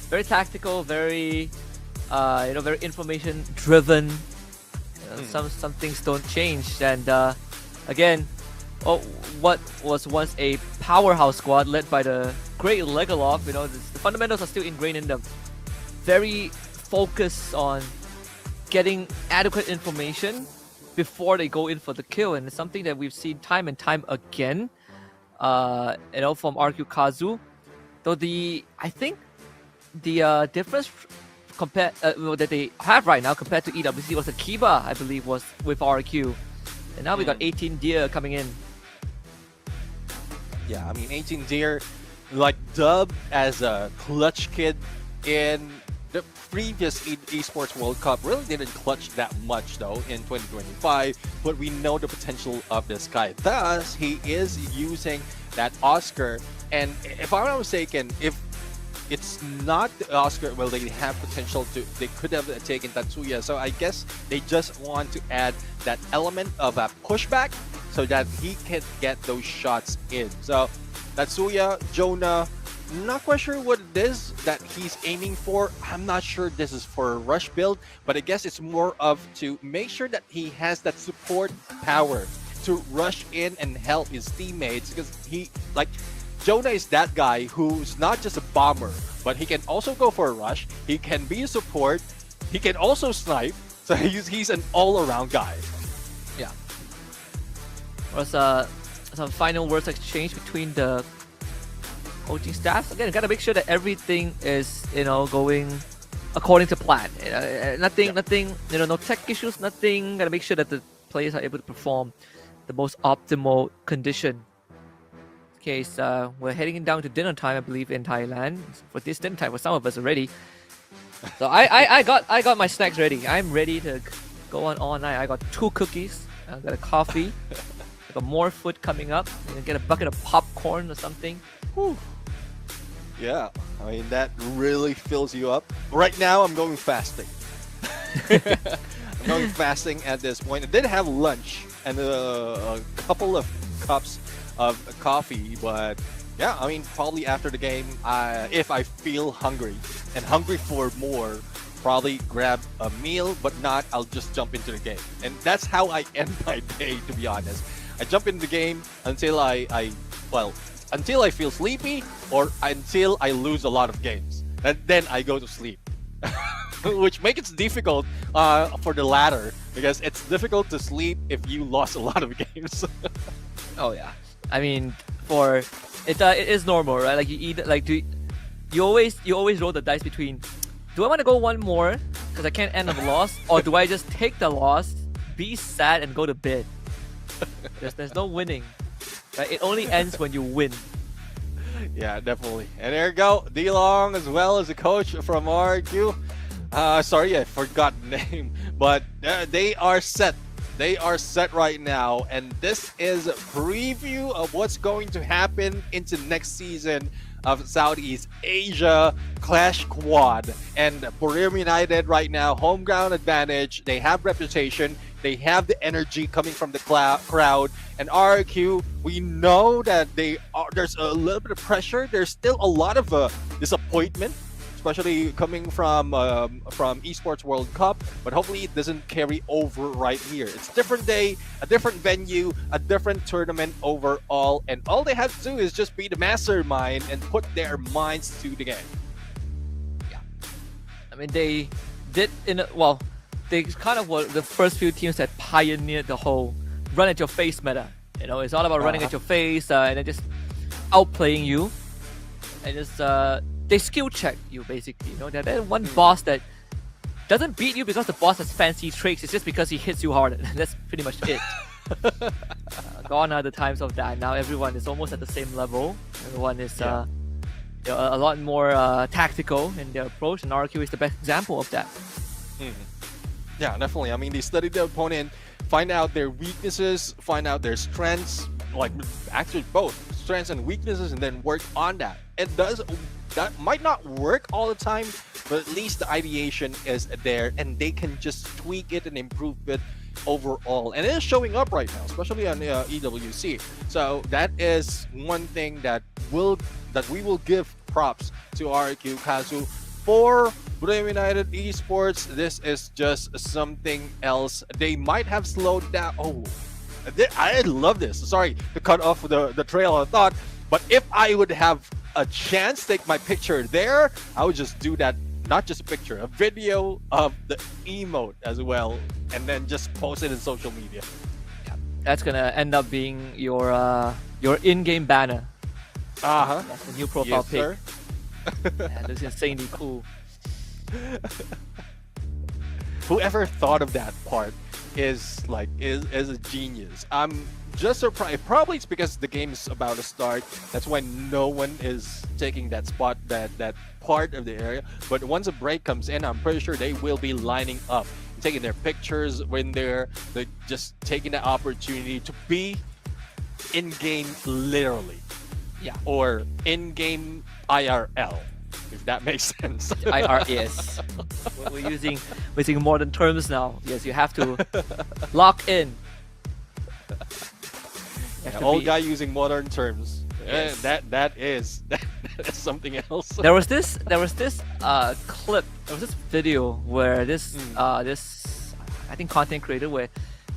Very tactical, very very information driven. Some things don't change, and again, what was once a powerhouse squad led by the great Legolas, the fundamentals are still ingrained in them. Very focused on getting adequate information before they go in for the kill, and it's something that we've seen time and time again, from RQ Kazu. Though I think the difference that they have right now compared to EWC was the Kiba, I believe, was with RQ, and now we got 18 Deer coming in. Yeah, I mean, 18 Deer, like dubbed as a clutch kid in the previous esports World Cup, really didn't clutch that much though in 2025, but we know the potential of this guy. Thus, he is using that Oscar, and if I'm not mistaken, if it's not the Oscar, well, they have potential they could have taken Tatsuya, so I guess they just want to add that element of a pushback so that he can get those shots in. So Tatsuya, Jonah, not quite sure what it is that he's aiming for. I'm not sure this is for a rush build, but I guess it's more of to make sure that he has that support power to rush in and help his teammates, because he, like, Jonah is that guy who's not just a bomber, but he can also go for a rush. He can be a support. He can also snipe. So he's an all-around guy. Yeah. Was some final words exchanged between the coaching staffs. Again, gotta make sure that everything is going according to plan. Nothing, no tech issues. Nothing. Gotta make sure that the players are able to perform the most optimal condition. Okay, so we're heading down to dinner time, I believe, in Thailand. For this dinner time for some of us already. So I got my snacks ready. I'm ready to go on all night. I got 2 cookies. I got a coffee. I got more food coming up. I'm gonna get a bucket of popcorn or something. Whew. Yeah, I mean that really fills you up. Right now, I'm going fasting. I'm going fasting at this point. I did have lunch and a couple of cups of coffee, but yeah, I mean probably after the game, if I feel hungry and hungry for more, probably grab a meal, but not, I'll just jump into the game. And that's how I end my day, to be honest. I jump into the game until until I feel sleepy or until I lose a lot of games. And then I go to sleep. Which makes it difficult for the latter, because it's difficult to sleep if you lost a lot of games. Oh yeah, I mean, it is normal, right? Like you always roll the dice between, do I want to go one more because I can't end on a loss, or do I just take the loss, be sad, and go to bed? There's no winning. Right? It only ends when you win. Yeah, definitely. And there you go, D-Long as well as the coach from RQ. Sorry, I forgot the name, but they are set. They are set right now, and this is a preview of what's going to happen into next season of Southeast Asia Clash Quad. And Buriram United right now, home ground advantage. They have reputation. They have the energy coming from the crowd. And RQ, we know that there's a little bit of pressure. There's still a lot of disappointment, especially coming from Esports World Cup, but hopefully it doesn't carry over right here. It's a different day, a different venue, a different tournament overall, and all they have to do is just be the mastermind and put their minds to the game. Yeah, I mean they did they kind of were the first few teams that pioneered the whole run at your face meta. It's all about running at your face and then just outplaying you, and just they skill check you basically. There's one boss that doesn't beat you because the boss has fancy tricks. It's just because he hits you harder. That's pretty much it. Gone are the times of that. Now everyone is almost at the same level. Everyone is a lot more tactical in their approach, and RQ is the best example of that. Yeah, definitely. I mean, they study the opponent, find out their weaknesses, find out their strengths, like actually both strengths and weaknesses, and then work on that. That might not work all the time, but at least the ideation is there, and they can just tweak it and improve it overall. And it is showing up right now, especially on EWC. So that is one thing that we will give props to RQ Kazu. For Buriram United Esports, this is just something else. They might have slowed down. Oh, I love this. Sorry to cut off the trail of thought, but if I would have a chance to take my picture there, I would just do that. Not just a picture, a video of the emote as well, and then just post it in social media. Yeah, that's gonna end up being your in-game banner. That's the new profile pic. Sir. Yeah, that's insanely cool. Whoever thought of that part is a genius. I'm just surprised. Probably it's because the game is about to start. That's why no one is taking that spot, that part of the area. But once a break comes in, I'm pretty sure they will be lining up, taking their pictures when they're just taking the opportunity to be in-game literally. Yeah. Or in-game IRL, if that makes sense. Yes. We're using modern terms now. Yes, you have to lock in. Old guy using modern terms. Yes. That is something else. There was this clip. There was this video where this I think content creator, where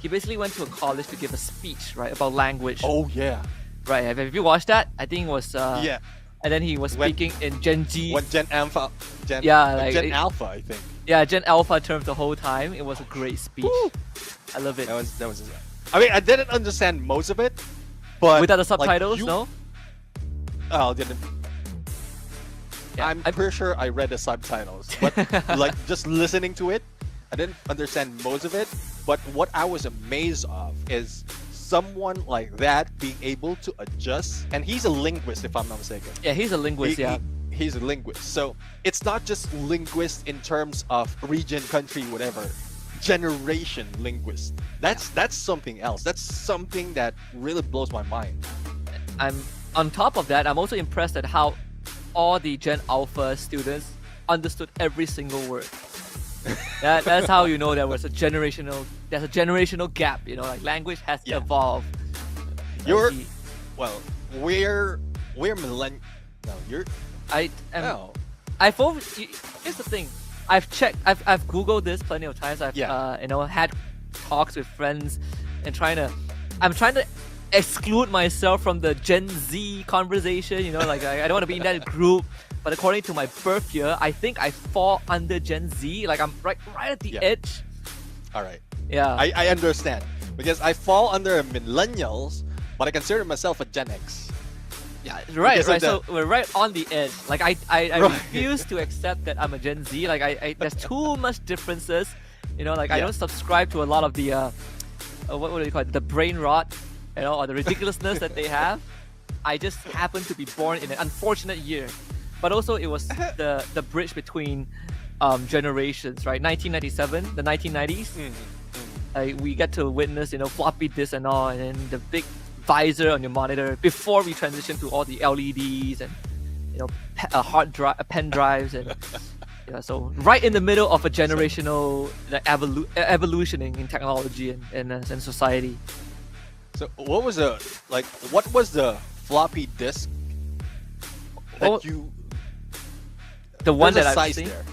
he basically went to a college to give a speech, right, about language. Oh yeah. Right. Have you watched that? I think it was. Yeah. And then he was speaking in Gen Z. When Gen Alpha, Gen Alpha, I think. Yeah, Gen Alpha terms the whole time. It was a great speech. I love it. That was. I mean, I didn't understand most of it, but without the subtitles, no. Oh, didn't. Yeah, I'm pretty sure I read the subtitles, but like just listening to it, I didn't understand most of it. But what I was amazed of is someone like that being able to adjust, and he's a linguist, if I'm not mistaken. Yeah, he's a linguist. He's a linguist. So it's not just linguist in terms of region, country, whatever. Generation linguist. That's something else. That's something that really blows my mind. I'm on top of that. I'm also impressed at how all the Gen Alpha students understood every single word. That's how you know there's a generational gap. You know, like language has evolved. We're millennial. No, you're. I am. Here's the thing. I've checked. I've Googled this plenty of times. I've had talks with friends and I'm trying to exclude myself from the Gen Z conversation. You know, like I don't want to be in that group. But according to my birth year, I think I fall under Gen Z. Like I'm right at the edge. All right. Yeah. I understand because I fall under millennials, but I consider myself a Gen X. Yeah, right. So we're right on the edge. Like I refuse to accept that I'm a Gen Z. Like there's too much differences. You know, like I don't subscribe to a lot of the what do you call it? The brain rot, you know, or the ridiculousness that they have. I just happen to be born in an unfortunate year. But also it was the bridge between generations, right? 1997, the 1990s. We get to witness, you know, floppy disk and all, and then the big visor on your monitor before we transition to all the LEDs and, you know, pen drives and so right in the middle of a generational evolutioning in technology and society. So what was the floppy disk that you? The one that I've seen. There.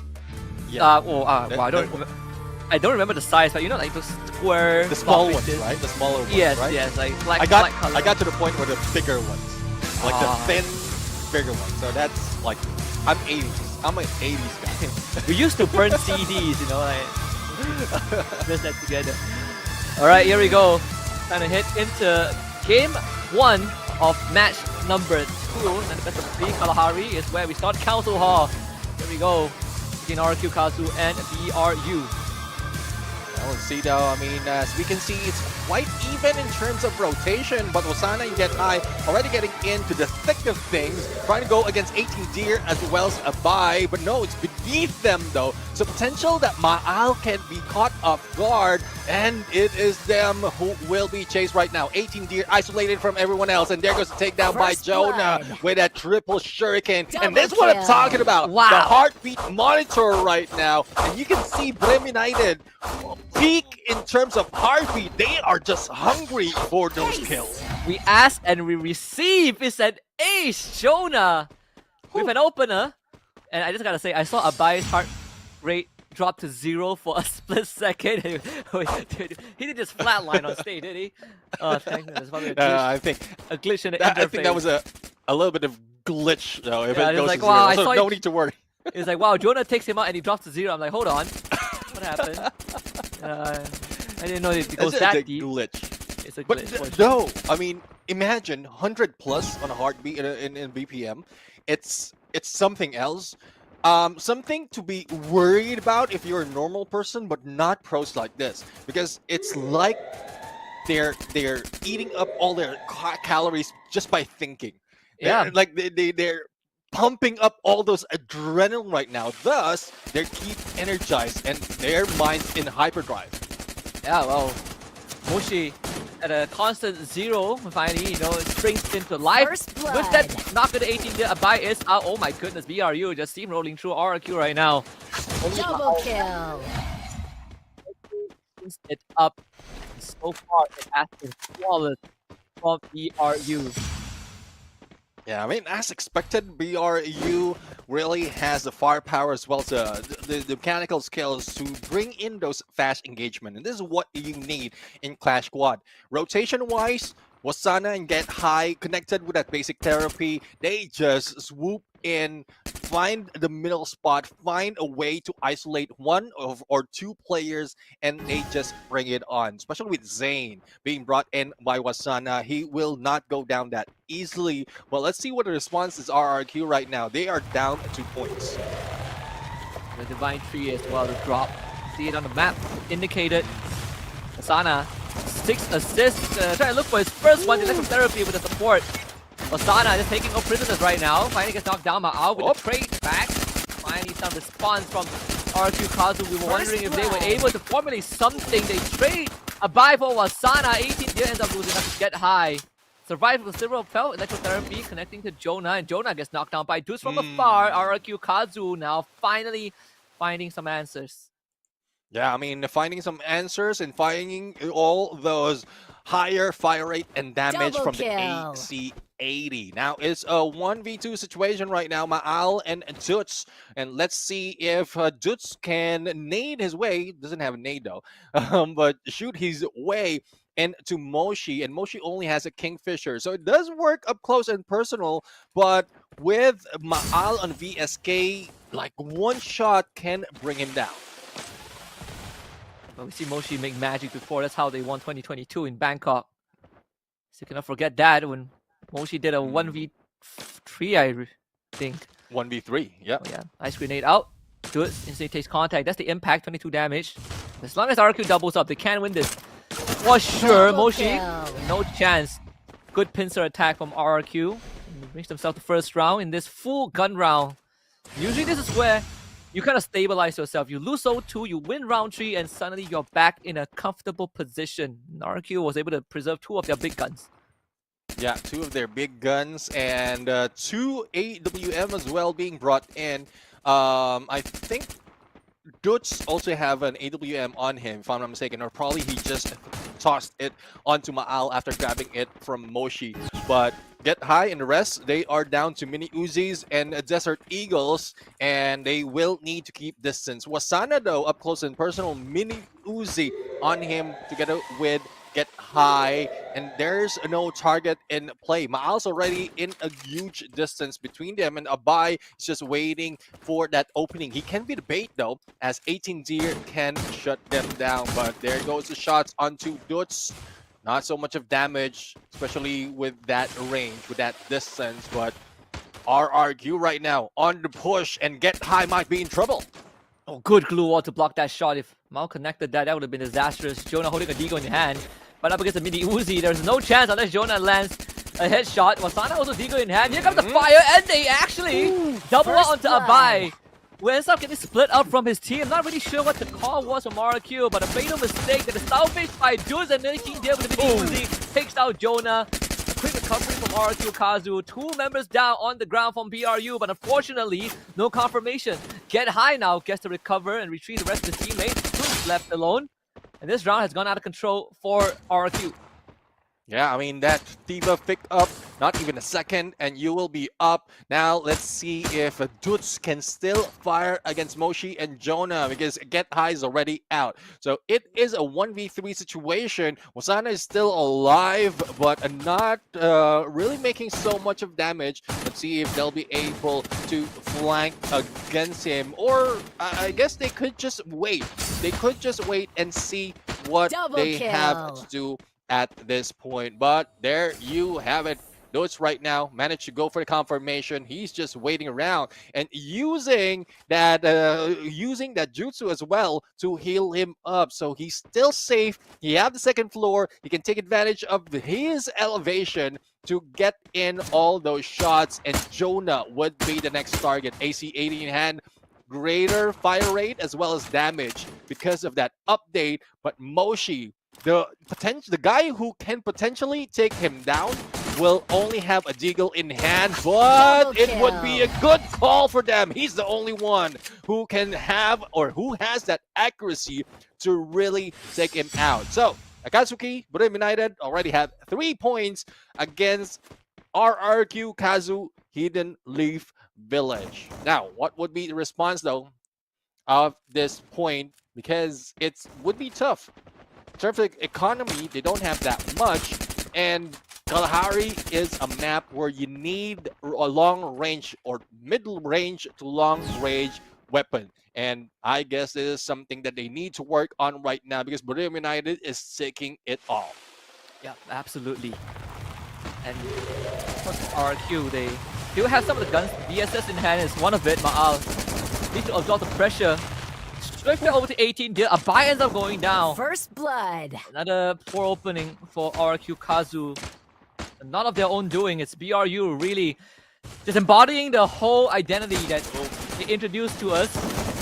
Wow, I don't remember the size, but you know, like those square. The small ones, right? The smaller ones, yes, right? Yes, like I got to the point where the bigger ones, like the thin, bigger ones. So that's like, I'm 80s. I'm an 80s guy. We used to burn CDs, you know, like mix that together. All right, here we go. Time to hit into game 1 of match number 2. And the best of 3 Kalahari is where we start. Council Hall. Here we go. Between RQ Kazu and BRU. Well, let's see though. I mean, as we can see, it's quite even in terms of rotation, but Osana and Get High already getting into the thick of things, trying to go against 18 Deer as well as Abai, but no, it's beneath them though. So potential that Ma'al can be caught off guard, and it is them who will be chased right now. 18 Deer isolated from everyone else, and there goes the takedown by Jonah with that triple shuriken. And that's what I'm talking about. Wow. The heartbeat monitor right now, and you can see Brim United peak in terms of heartbeat. They are just hungry for those kills. We ask and we receive. It's an ace, Jonah, with an opener. And I just gotta say, I saw Abai's heart rate drop to 0 for a split second. He didn't just flatline on stage, did he? Oh, thank goodness. Probably a glitch, I think a glitch in the interface. I think that was a little bit of glitch, though. If it goes like, to wow, 0, so no need to worry. It's like, wow, Jonah takes him out and he drops to 0. I'm like, hold on, what happened? I didn't know it goes that deep. Glitch. It's a but glitch. No, I mean, imagine 100 plus on a heartbeat in BPM. It's something else. Something to be worried about if you're a normal person, but not pros like this, because it's like they're eating up all their calories just by thinking. They're pumping up all those adrenaline right now. Thus, they keep energized and their minds in hyperdrive. Yeah, well, Moshi at a constant 0, finally, you know, it springs into life. With that knock at the 18 there, Abai is out. Oh my goodness, BRU just steamrolling through RQ right now. Double kill. It up. So far, it has been flawless from BRU. Yeah, I mean, as expected, BRU really has the firepower as well as the mechanical skills to bring in those fast engagement. And this is what you need in Clash Squad. Rotation-wise, Wasana and Get High connected with that basic therapy. They just swoop in, find the middle spot, find a way to isolate one or two players, and they just bring it on. Especially with Zane being brought in by Wasana, he will not go down that easily. Well, let's see what the responses are. RRQ right now. They are down 2 points. The Divine Tree as well to drop. See it on the map, indicated. Wasana, 6 assists, trying to look for his first one. Electrotherapy with the support. Wasana just taking out prisoners right now. Finally gets knocked down. Ma'al with the trade back. Finally some response from RQ Kazu. We were wondering if they were able to formulate something. They trade a buy for Wasana. 18 there ends up losing enough to Get High. Survived with several felt electrotherapy connecting to Jonah, and Jonah gets knocked down by dudes from afar. RQ Kazu now finally finding some answers. Yeah, I mean, finding some answers and finding all those higher fire rate and damage Double from the kill. AC-80. Now, it's a 1v2 situation right now, Ma'al and Duts. And let's see if Duts can nade his way. Doesn't have a nade, though. But shoot his way into Moshi. And Moshi only has a Kingfisher. So it does work up close and personal. But with Ma'al on VSK, like one shot can bring him down. Well, we see Moshi make magic before. That's how they won 2022 in Bangkok. So you cannot forget that when Moshi did a 1v3, I think. 1v3, yep. Oh, yeah. Ice grenade out. Do it. Instantly takes contact. That's the impact, 22 damage. As long as RQ doubles up, they can win this. For sure, Moshi, no chance. Good pincer attack from RQ. Brings themselves to first round in this full gun round. Usually this is where you kind of stabilize yourself. You lose 0-2, you win round 3, and suddenly you're back in a comfortable position. RQ was able to preserve 2 of their big guns. Yeah, 2 of their big guns and 2 AWM as well being brought in. I think Duts also have an AWM on him, if I'm not mistaken, or probably he just tossed it onto Ma'al after grabbing it from Moshi. But Get High and the rest, they are down to Mini Uzis and Desert Eagles, and they will need to keep distance. Wasana, though, up close and personal, Mini Uzi on him together with Get High, and there's no target in play. Ma'al's already in a huge distance between them, and Abai is just waiting for that opening. He can be the bait, though, as 18 Deer can shut them down, but there goes the shots onto Duts. Not so much of damage, especially with that range, with that distance, but RRQ right now on the push, and Get High might be in trouble. Oh, good glue wall to block that shot. If Mao connected that, that would have been disastrous. Jonah holding a Deagle in hand, but up against the Mini Uzi, there's no chance unless Jonah lands a headshot. Wasana also Deagle in hand. Here comes the fire, and they actually double out onto Abai, who ends up getting split up from his team. Not really sure what the call was from RQ, but a fatal mistake that is salvaged by Dudes, and 19 there with the Mini Uzi takes out Jonah. A quick recovery from RQ Kazu. 2 members down on the ground from BRU, but unfortunately, no confirmation. Get High now gets to recover and retrieve the rest of his teammates. Dudes left alone, and this round has gone out of control for RQ. Yeah, I mean, that debuff picked up not even a second, and you will be up. Now, let's see if Duts can still fire against Moshi and Jonah, because Get High is already out. So it is a 1v3 situation. Wasana is still alive, but not really making so much of damage. Let's see if they'll be able to flank against him, or I guess they could just wait. They could just wait and see what they have to do at this point. But there you have it. Duts right now managed to go for the confirmation. He's just waiting around and using that jutsu as well to heal him up. So he's still safe. He have the second floor. He can take advantage of his elevation to get in all those shots. And Jonah would be the next target. AC-80 in hand. Greater fire rate as well as damage because of that update. But Moshi, the guy who can potentially take him down, will only have a Deagle in hand, but it would be a good call for them. He's the only one who can have, or who has that accuracy to really take him out. So Akatsuki, Burim United already have 3 points against RRQ Kazu Hidden Leaf Village. Now, what would be the response, though, of this point? Because it would be tough. In terms of economy, they don't have that much, and Kalahari is a map where you need a long range or middle range to long range weapon. And I guess this is something that they need to work on right now because Burim United is taking it all. Yeah, absolutely. And RQ, they do have some of the guns. VSS in hand is one of it. Ma'al needs to absorb the pressure. Stretch it over to 18. Abai ends up going down. First blood. Another poor opening for RQ Kazu. None of their own doing. It's BRU really just embodying the whole identity that they introduced to us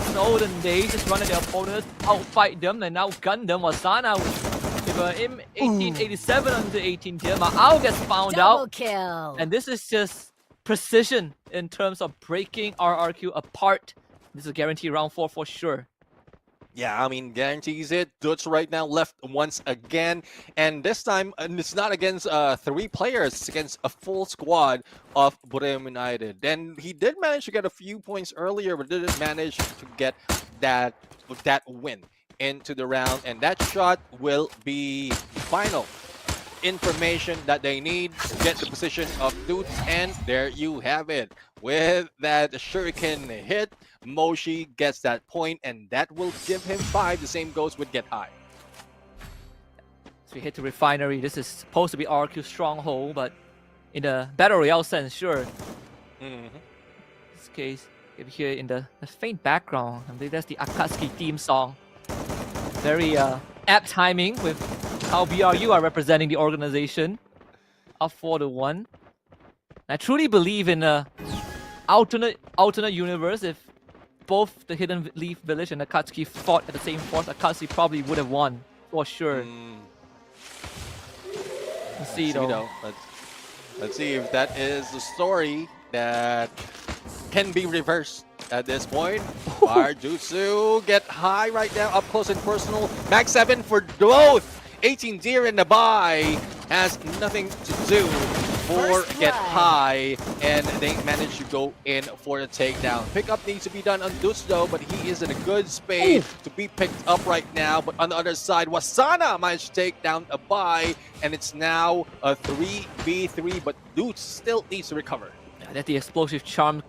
in the olden days. Just running their opponents, outfight them, and now gun them. Wasana with M1887 onto 18 tier. Ma'al gets found Double out. kill. And this is just precision in terms of breaking RRQ apart. This is a guarantee round 4 for sure. Yeah, I mean, guarantees it. Dutch right now left once again. And this time, it's not against 3 players. It's against a full squad of Burim United. And he did manage to get a few points earlier, but didn't manage to get that win into the round. And that shot will be final information that they need to get the position of Dutch. And there you have it. With that shuriken hit, Moshi gets that point, and that will give him 5. The same goes with Get High. So we hit the refinery. This is supposed to be RQ's stronghold, but in the Battle Royale sense, sure. In this case, if you hear in the faint background, I believe that's the Akatsuki theme song. Very apt timing with how BRU are representing the organization. Up 4-1. I truly believe in a alternate universe. If both the Hidden Leaf Village and Akatsuki fought at the same force, Akatsuki probably would have won for sure. Let's see though. Let's see if that is the story that can be reversed at this point. Barjutsu Get High right now, up close and personal. Max 7 for both. 18 Deer in the buy has nothing to do for Get High, and they managed to go in for the takedown. Pickup needs to be done on Dutch though, but he is in a good space to be picked up right now. But on the other side, Wasana managed to take down a buy, and it's now a 3v3, but Dutch still needs to recover. Yeah, that's the explosive charm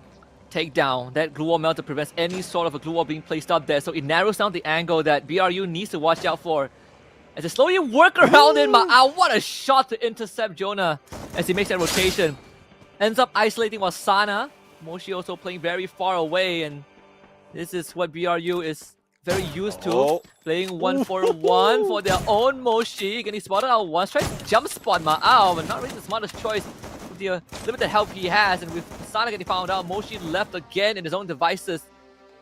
takedown. That glue wall melter prevents any sort of a glue wall being placed up there, so it narrows down the angle that BRU needs to watch out for. As they slowly work around in Ma'al, what a shot to intercept Jonah as he makes that rotation. Ends up isolating Wasana. Moshi also playing very far away, and this is what BRU is very used to. Playing 1-for-1 for their own Moshi. Getting spotted out once, trying to jump spot Ma'al, but not really the smartest choice with the limited help he has. And with Wasana getting found out, Moshi left again in his own devices,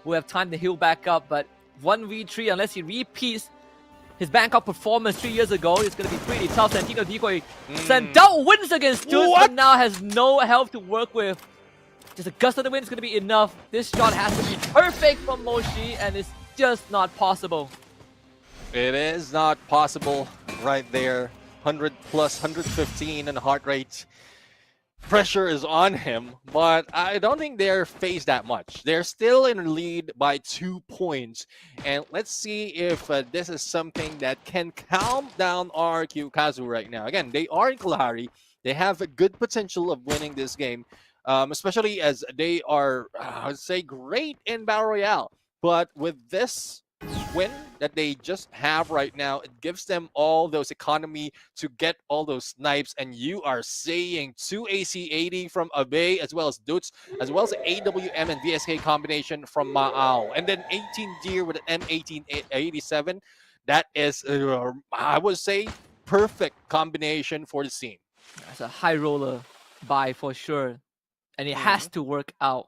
who have time to heal back up. But 1v3, unless he repeats his Bangkok performance 3 years ago, it's going to be pretty tough. Santino Decoy sent out wins against Dutch, but now has no health to work with. Just a gust of the wind is going to be enough. This shot has to be perfect from Moshi, and it's just not possible. It is not possible right there. 100 plus, 115 in heart rate. Pressure is on him, but I don't think they're phased that much. They're still in the lead by 2 points, and let's see if this is something that can calm down RQ Kazu right now. Again, they are in Kalahari. They have a good potential of winning this game, especially as they are, I would say, great in Battle Royale. But with this win that they just have right now, it gives them all those economy to get all those snipes, and you are seeing 2 AC80 from Abe as well as Dutch, as well as the AWM and VSK combination from Ma'al, and then 18 Deer with an M1887. That is, I would say, perfect combination for the scene. It's a high roller buy for sure, and it has to work out.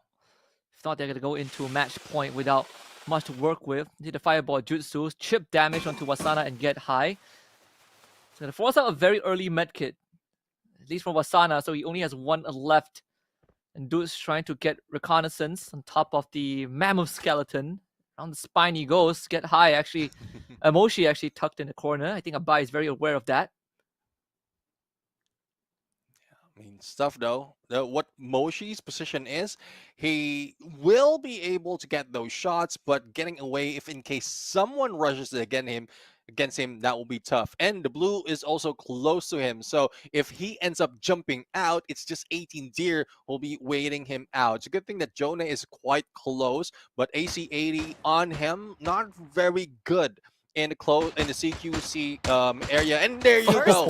If not, they're going to go into match point without much to work with. Hit the fireball jutsu, chip damage onto Wasana and Get High. It's going to force out a very early medkit, at least from Wasana, so he only has 1 left. And Dude's trying to get reconnaissance on top of the mammoth skeleton. On the spine he goes. Get High actually, Moshi actually tucked in the corner. I think Abai is very aware of that. I mean, stuff though. What Moshi's position is, he will be able to get those shots, but getting away if in case someone rushes against him, against him, that will be tough. And the blue is also close to him. So if he ends up jumping out, it's just 18 Deer will be waiting him out. It's a good thing that Jonah is quite close, but AC80 on him, not very good in the CQC area. And there you go.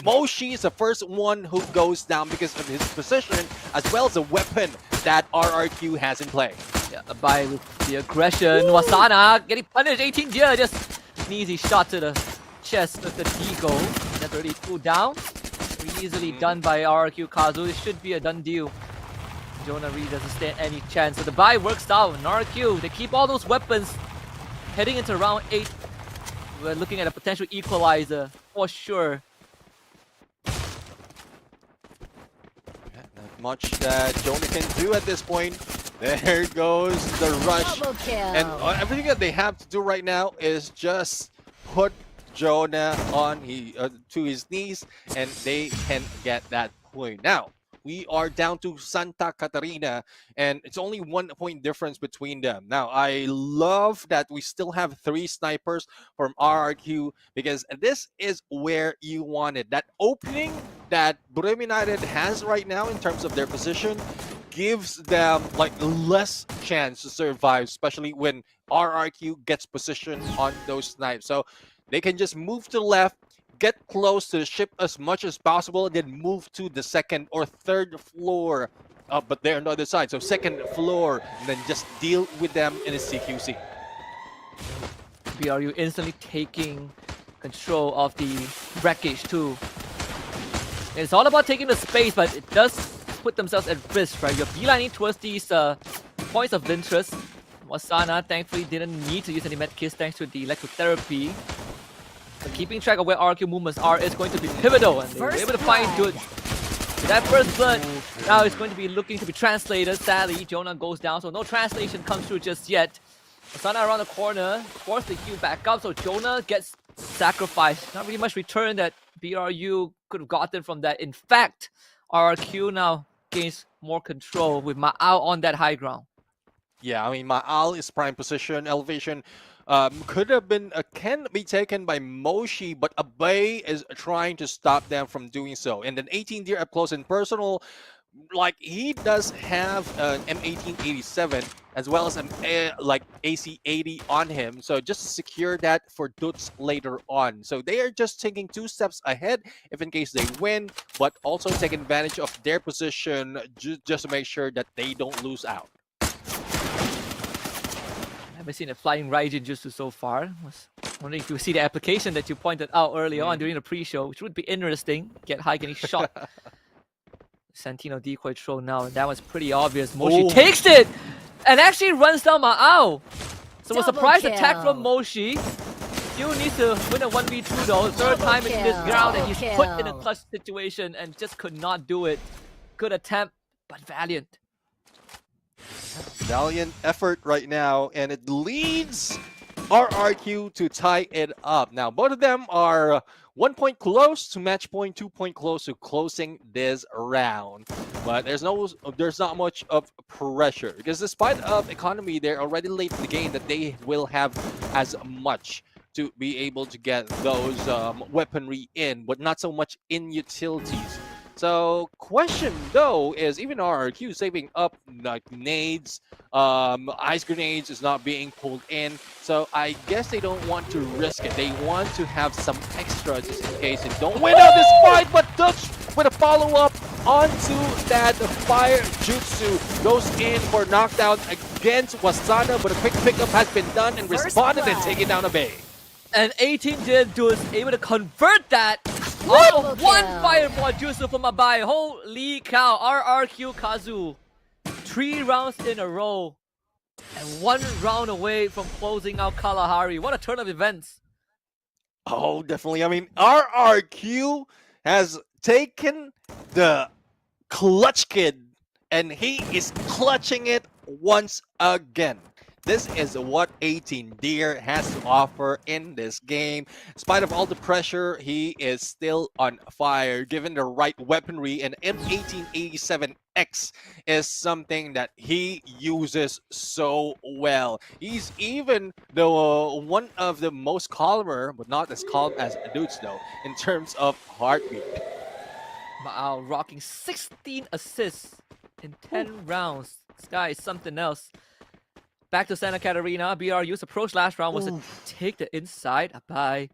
Moshi is the first one who goes down because of his position as well as the weapon that RRQ has in play. Yeah, Abai with the aggression. Wasana getting punished. 18 Deer, just an easy shot to the chest of the Deagle. That's already 2 down. Very easily done by RRQ Kazu. It should be a done deal. Jonah really doesn't stand any chance. So the buy works out. And RRQ, they keep all those weapons. Heading into round 8, we're looking at a potential equalizer for sure. Not much that Jonah can do at this point. There goes the rush. And everything that they have to do right now is just put Jonah on to his knees, and they can get that point. Now, we are down to Santa Catarina, and it's only 1 point difference between them. Now, I love that we still have 3 snipers from RRQ, because this is where you want it. That opening that Burim United has right now in terms of their position gives them like less chance to survive, especially when RRQ gets positioned on those snipes. So they can just move to the left, get close to the ship as much as possible, and then move to the 2nd or 3rd floor. But they're on the other side, so 2nd floor, and then just deal with them in a CQC. BRU instantly taking control of the wreckage too. It's all about taking the space, but it does put themselves at risk, right? You're beelining towards these points of interest. Wasana thankfully didn't need to use any medkits thanks to the electrotherapy. So keeping track of where RQ movements are is going to be pivotal, and they were able to find good. That first blood now is going to be looking to be translated. Sadly, Jonah goes down, so no translation comes through just yet. Wasana around the corner, forced the heal back up, so Jonah gets sacrificed. Not really much return that BRU could have gotten from that. In fact, RRQ now gains more control with Ma'al on that high ground. Yeah, I mean, Ma'al is prime position. Elevation could have been, can be taken by Moshi, but Abai is trying to stop them from doing so. And then 18 Deer up close and personal, like he does have an M1887 as well as an like AC80 on him. So just to secure that for Dutz later on. So they are just taking 2 steps ahead if in case they win, but also take advantage of their position just to make sure that they don't lose out. I haven't seen a flying Raijin Jutsu so far. I was wondering if you see the application that you pointed out early on during the pre-show, which would be interesting. Get high getting shot. Santino decoy throw now, and that was pretty obvious. Moshi takes it and actually runs down Ma'al. So a surprise attack from Moshi. Still needs to win a 1v2 though. 3rd time in this ground, and he's put in a clutch situation and just could not do it. Good attempt, but valiant. Valiant effort right now, and it leads RRQ to tie it up. Now, both of them are 1 point close to match point, 2 point close to closing this round. But there's not much of pressure because despite of economy, they're already late in the game that they will have as much to be able to get those weaponry in, but not so much in utilities. So question though is even RRQ saving up like nades, ice grenades is not being pulled in. So I guess they don't want to risk it. They want to have some extra just in case they don't win out this fight. But Dutch with a follow-up onto that fire jutsu goes in for knockdown against Wasana, but a quick pickup has been done and responded and taken down a bay. And 18 did do is able to convert that. Oh, 1 fireball jutsu from Abai. Holy cow. RRQ Kazu. 3 rounds in a row. And 1 round away from closing out Kalahari. What a turn of events. Oh, definitely. I mean, RRQ has taken the clutch kid and he is clutching it once again. this is what 18 Deer has to offer in this game. In spite of all the pressure, he is still on fire. Given the right weaponry, and M1887X is something that he uses so well. He's even the one of the most calmer, but not as calm as Dudes though, in terms of heartbeat. Wow, rocking 16 assists in 10 rounds. This guy is something else. Back to Santa Catarina. BRU's approach last round was to take the inside. Abai.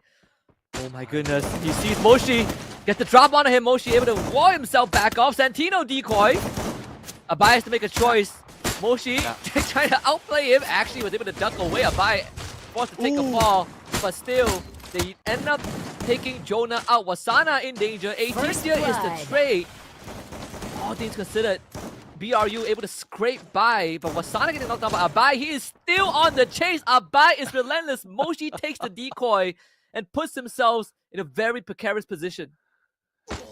Oh my goodness. He sees Moshi. Get the drop on him. Moshi able to wall himself back off. Santino decoy. Abai has to make a choice. Moshi trying to outplay him. Actually was able to duck away. Abai forced to take a fall. But still, they end up taking Jonah out. Wasana in danger. 18 is the trade. All things considered, BRU able to scrape by, but Wasana getting knocked out by Abai. He is still on the chase. Abai is relentless. Moshi takes the decoy and puts himself in a very precarious position.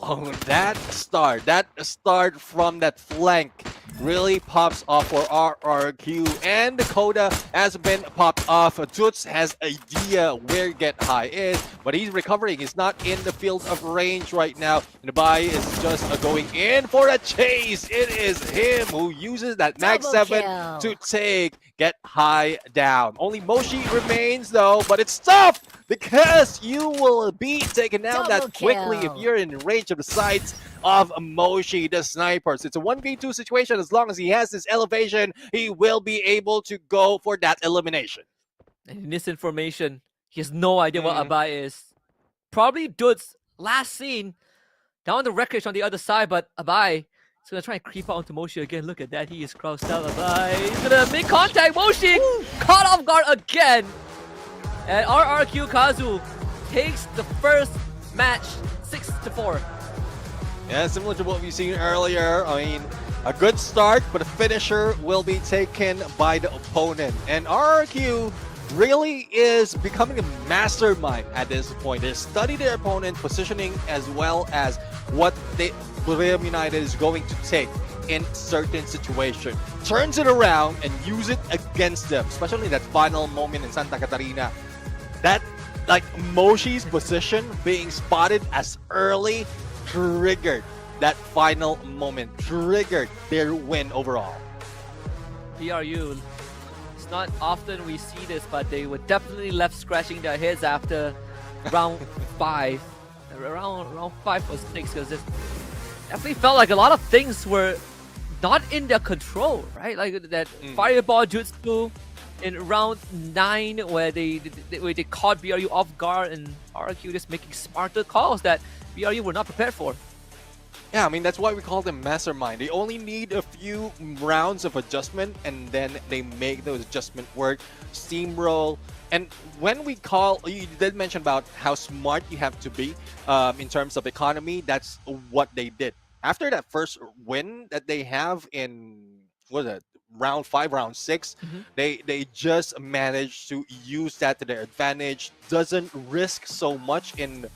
Oh, that start from that flank really pops off for RRQ, and Dakota has been popped off. Tuts has idea where Get High is, but he's recovering. He's not in the field of range right now. And Bai is just going in for a chase. It is him who uses that Mag 7 to take Get High down. Only Moshi remains though, but it's tough because you will be taken out that quickly if you're in range of the sights of Moshi, the snipers. It's a 1v2 situation. As long as he has this elevation, he will be able to go for that elimination. And in this information, he has no idea what Abai is. Probably Dudes last seen down the wreckage on the other side, but Abai is going to try and creep out onto Moshi again. Look at that. He is crossed out. Abai is going to make contact. Moshi caught off guard again. And RRQ Kazu takes the first match 6-4. Yeah, similar to what we've seen earlier. I mean, a good start, but a finisher will be taken by the opponent. And RRQ really is becoming a mastermind at this point. They study their opponent positioning as well as what William United is going to take in certain situation. Turns it around and use it against them, especially that final moment in Santa Catarina. That, like, Moshi's position being spotted as early triggered that final moment, triggered their win overall. BRU, it's not often we see this, but they were definitely left scratching their heads after round 5. Around 5 or 6, because it definitely felt like a lot of things were not in their control, right? Like that fireball jutsu in round 9 where they caught BRU off guard, and RRQ just making smarter calls that BRU were not prepared for. Yeah, I mean, that's why we call them mastermind. They only need a few rounds of adjustment, and then they make those adjustment work, steamroll. And when we call, you did mention about how smart you have to be in terms of economy. That's what they did. After that first win that they have in, what is it, round 5, round 6, they just managed to use that to their advantage. Doesn't risk so much in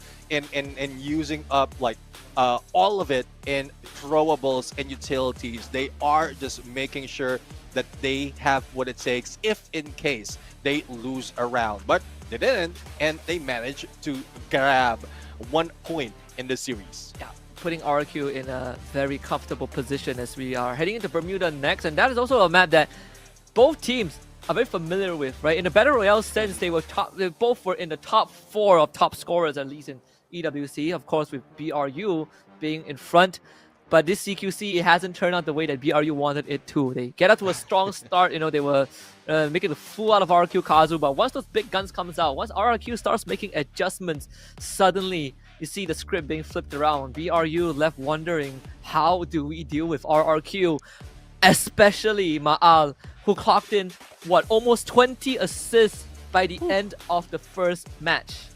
using up like all of it in throwables and utilities. They are just making sure that they have what it takes if in case they lose a round, but they didn't, and they managed to grab 1 point in the series. Yeah, putting RQ in a very comfortable position as we are heading into Bermuda next, and that is also a map that both teams are very familiar with, right? In the Battle Royale sense, they both were in the top 4 of top scorers, at least in EWC, of course, with BRU being in front. But this CQC, it hasn't turned out the way that BRU wanted it to. They get out to a strong start, you know, they were making a fool out of RQ Kazu, but once those big guns comes out, once RQ starts making adjustments, suddenly you see the script being flipped around. BRU left wondering, how do we deal with RRQ? Especially Ma'al, who clocked in, what, almost 20 assists by the end of the first match.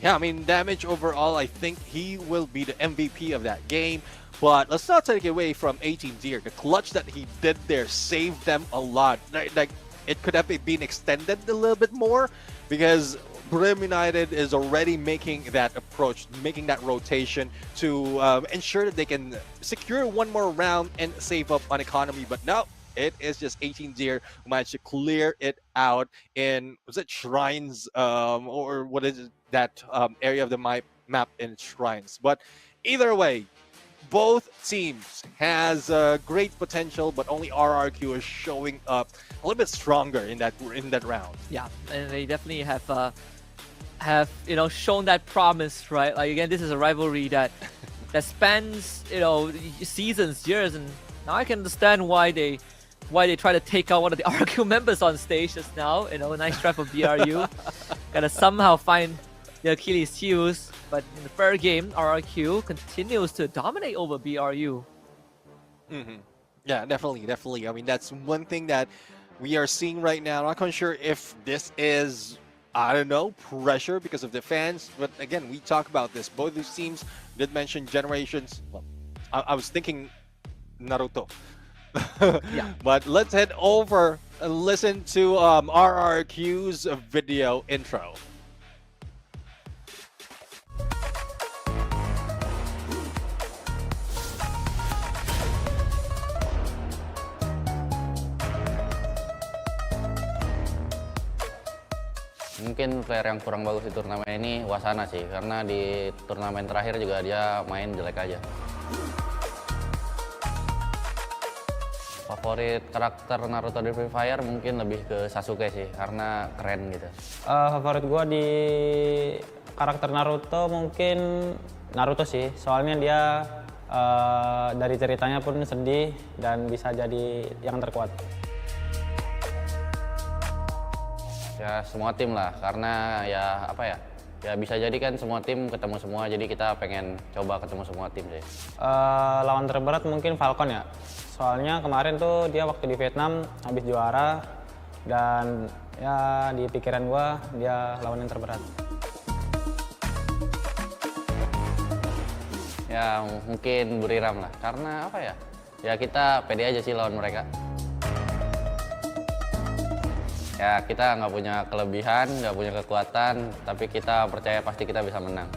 Yeah, I mean, damage overall, I think he will be the MVP of that game. But let's not take it away from 18 Deer. The clutch that he did there saved them a lot. Like it could have been extended a little bit more, because Brim United is already making that approach, making that rotation to ensure that they can secure 1 more round and save up on economy. But now It is just 18-0 who managed to clear it out in, was it Shrines, or what is it, that area of the map in Shrines. But either way, both teams has great potential, but only RRQ is showing up a little bit stronger in that round. Yeah, and they definitely have shown that promise, right? Like again, this is a rivalry that spans seasons, years, and now I can understand why they try to take out one of the RRQ members on stage just now. Nice try from BRU. Gotta somehow find the Achilles heels, but in the third game, RRQ continues to dominate over BRU. Yeah, definitely. I mean, that's one thing that we are seeing right now. I'm not quite sure if this is, I don't know, pressure because of the fans, but again, we talk about this. Both these teams did mention generations. Well, I was thinking Naruto. Yeah. But let's head over and listen to RRQ's video intro. Mungkin player yang kurang bagus di turnamen ini Wasana sih, karena di turnamen terakhir juga dia main jelek aja. Favorit karakter Naruto di Free Fire mungkin lebih ke Sasuke sih, karena keren gitu. Favorit gue di karakter Naruto mungkin Naruto sih, soalnya dia dari ceritanya pun sedih dan bisa jadi yang terkuat. Ya semua tim lah, karena ya apa ya, ya bisa jadi kan semua tim ketemu semua, jadi kita pengen coba ketemu semua tim sih. Lawan terberat mungkin Falcon ya, soalnya kemarin tuh dia waktu di Vietnam habis juara, dan ya di pikiran gua dia lawan yang terberat. Ya mungkin Buriram lah, karena apa ya, ya kita pede aja sih lawan mereka. Ya kita nggak punya kelebihan, nggak punya kekuatan, tapi kita percaya pasti kita bisa menang.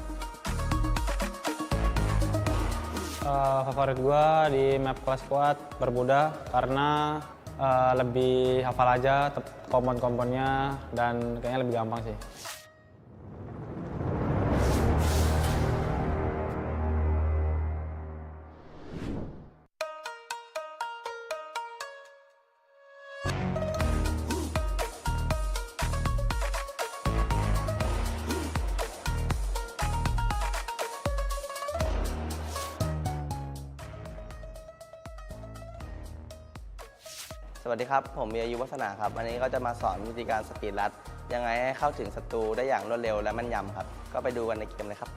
Favorit gua di map kelas squad Bermuda karena lebih hafal aja kompon-komponnya dan kayaknya lebih gampang sih.สวัสดีครับผมมีอายุวัฒนาครับวันนี้ก็จะมาสอนวิธีการสปีดรัดยังไงให้เข้าถึงศัตรูได้อย่างรวดเร็วและแม่นยำครับก็ไปดูกันในเกมเลยครับ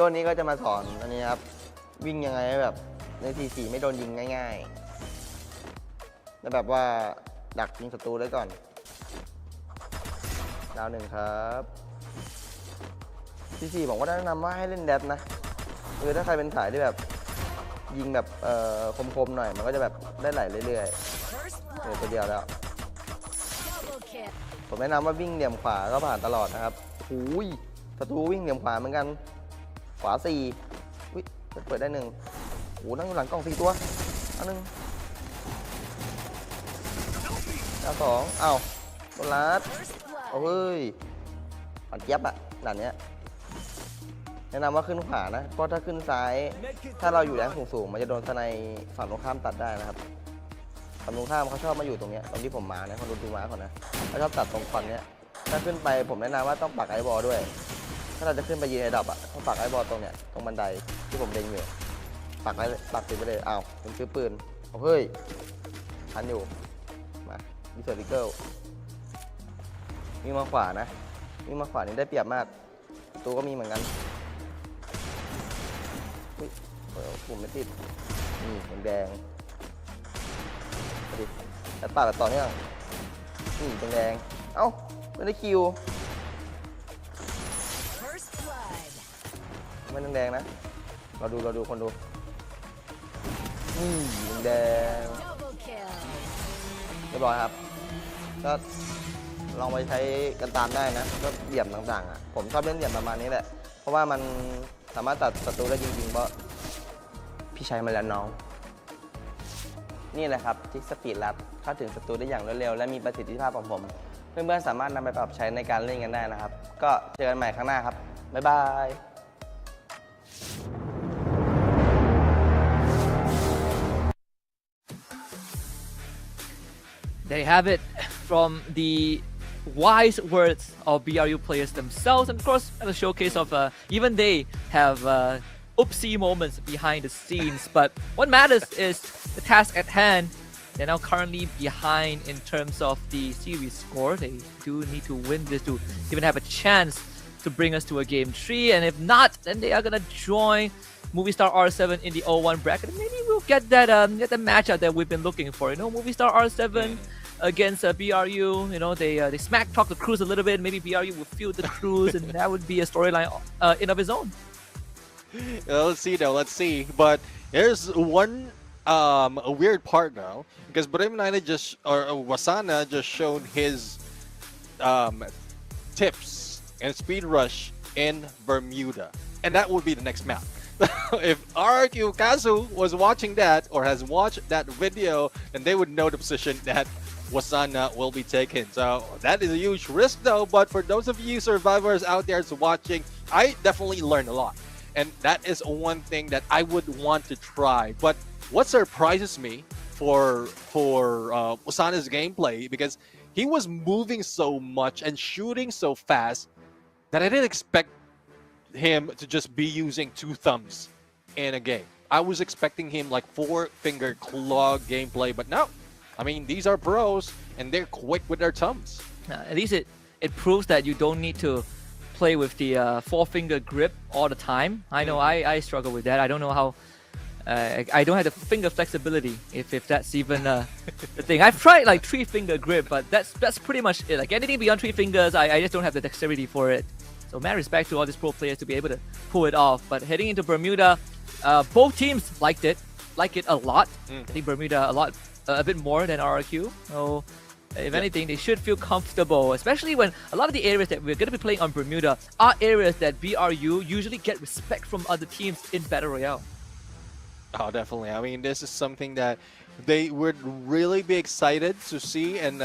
วันนี้ก็จะมาสอนอันนี้ครับวิ่งยังไงให้แบบในที4ไม่โดนยิงง่ายๆแล้วแบบว่าดักยิงศัตรูได้ก่อนดาว1ครับที4ผมก็แนะนำว่าให้เล่นแดดนะคือถ้าใครเป็นสายที่แบบยิงแบบคมๆหน่อยมันก็จะแบบได้ไหลเรื่อยๆตัวเดียวแล้วผมแนะนำว่าวิ่งเหลี่ยมขวาก็ผ่านตลอดนะครับหูยศัตรูวิ่งเหลี่ยมขวาเหมือนกันขวา4อุ้ยเปิดได้1โอ้นั่งอยู่หลังกล่อง4ตัวอันนึงดาว2อ้าวโดนลัดโอ้ยผ่านเจี๊ยบอะด่านเนี้ยแนะนำว่าขึ้นขวานะเพราะถ้าขึ้นซ้ายถ้าเราอยู่แรงสูงๆมันจะโดนสไนฝั่งตรงข้ามตัดได้นะครับฝั่งตรงข้ามเขาชอบมาอยู่ตรงนี้ตรงที่ผมมานะคนดูม้าก่อนนะเขาชอบตัดตรงคอนเนี้ยถ้าขึ้นไปผมแนะนำว่าต้องปักไอบอลด้วยถ้าเราจะขึ้นไปยืนไอดับอ่ะต้องปักไอบอลตรงเนี้ยตรงบันไดที่ผมเล็งอยู่ปักติดไปเลยอ้าวผมซื้อปืนเฮ้ยทันอยู่มาดิเซอร์วิเกิลวิ่งมาขวานะวิ่งมาขวานี่ได้เปรียบมากตัวก็มีเหมือนกันผมไม่ติดนี่แดงดิแล้วปาดต่อเนี่ยนี่แดงเอ้าไม่ได้คิวไม่แดงนะเราดูคนดูนี่แดงเรียบร้อยครับก็ลองไปใช้กันตามได้นะก็เหลี่ยมต่างๆอ่ะผมชอบเล่นเหลี่ยมประมาณนี้แหละเพราะว่ามันสามารถตัดศัตรูได้จริงๆเพราะพี่ใช้มาแล้วน้อง นี่แหละครับทริคสปีดลัดเข้าถึงศัตรูได้อย่างรวดเร็วและมีประสิทธิภาพของผม เพื่อนๆสามารถนำไปปรับใช้ในการเล่นกันได้นะครับ ก็เจอกันใหม่ครั้งหน้าครับ บ๊ายบาย They have it from the wise words of BRU players themselves, and of course, a showcase of even they have oopsie moments behind the scenes. But what matters is the task at hand. They're now currently behind in terms of the series score. They do need to win this to even have a chance to bring us to a game 3. And if not, then they are gonna join Movistar R7 in the 0-1 bracket. Maybe we'll get that matchup that we've been looking for. You know, Movistar R7 against BRU. You know, they smack talk the crews a little bit. Maybe BRU will field the crews, and that would be a storyline in of its own. Let's see though. Let's see. But there's one a weird part now, because Brem United Wasana just showed his tips and speed rush in Bermuda, and that would be the next map. If RRQ Kazu was watching that or has watched that video, then they would know the position that Wasana will be taking. So that is a huge risk though, but for those of you survivors out there watching, I definitely learned a lot. And that is one thing that I would want to try. But what surprises me for Wasana's gameplay, because he was moving so much and shooting so fast that I didn't expect him to just be using 2 thumbs in a game. I was expecting him like 4-finger claw gameplay, but no. I mean, these are pros and they're quick with their thumbs. At least it proves that you don't need to play with the 4-finger grip all the time. I know I struggle with that. I don't know how. I don't have the finger flexibility, if that's even the thing. I've tried like 3-finger grip, but that's pretty much it. Like anything beyond 3 fingers, I just don't have the dexterity for it. So mad respect to all these pro players to be able to pull it off. But heading into Bermuda, both teams like it a lot. I think Bermuda a bit more than RRQ. So if anything, they should feel comfortable, especially when a lot of the areas that we're going to be playing on Bermuda are areas that BRU usually get respect from other teams in Battle Royale. Oh, definitely. I mean, this is something that they would really be excited to see and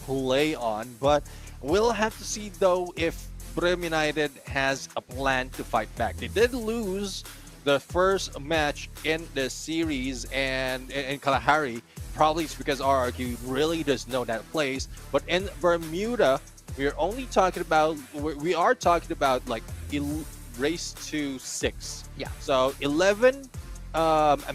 play on. But we'll have to see, though, if Brem United has a plan to fight back. They did lose the first match in the series and in Kalahari. Probably it's because RRQ really does know that place. But in Bermuda, we are talking about like race to 6. Yeah. So 11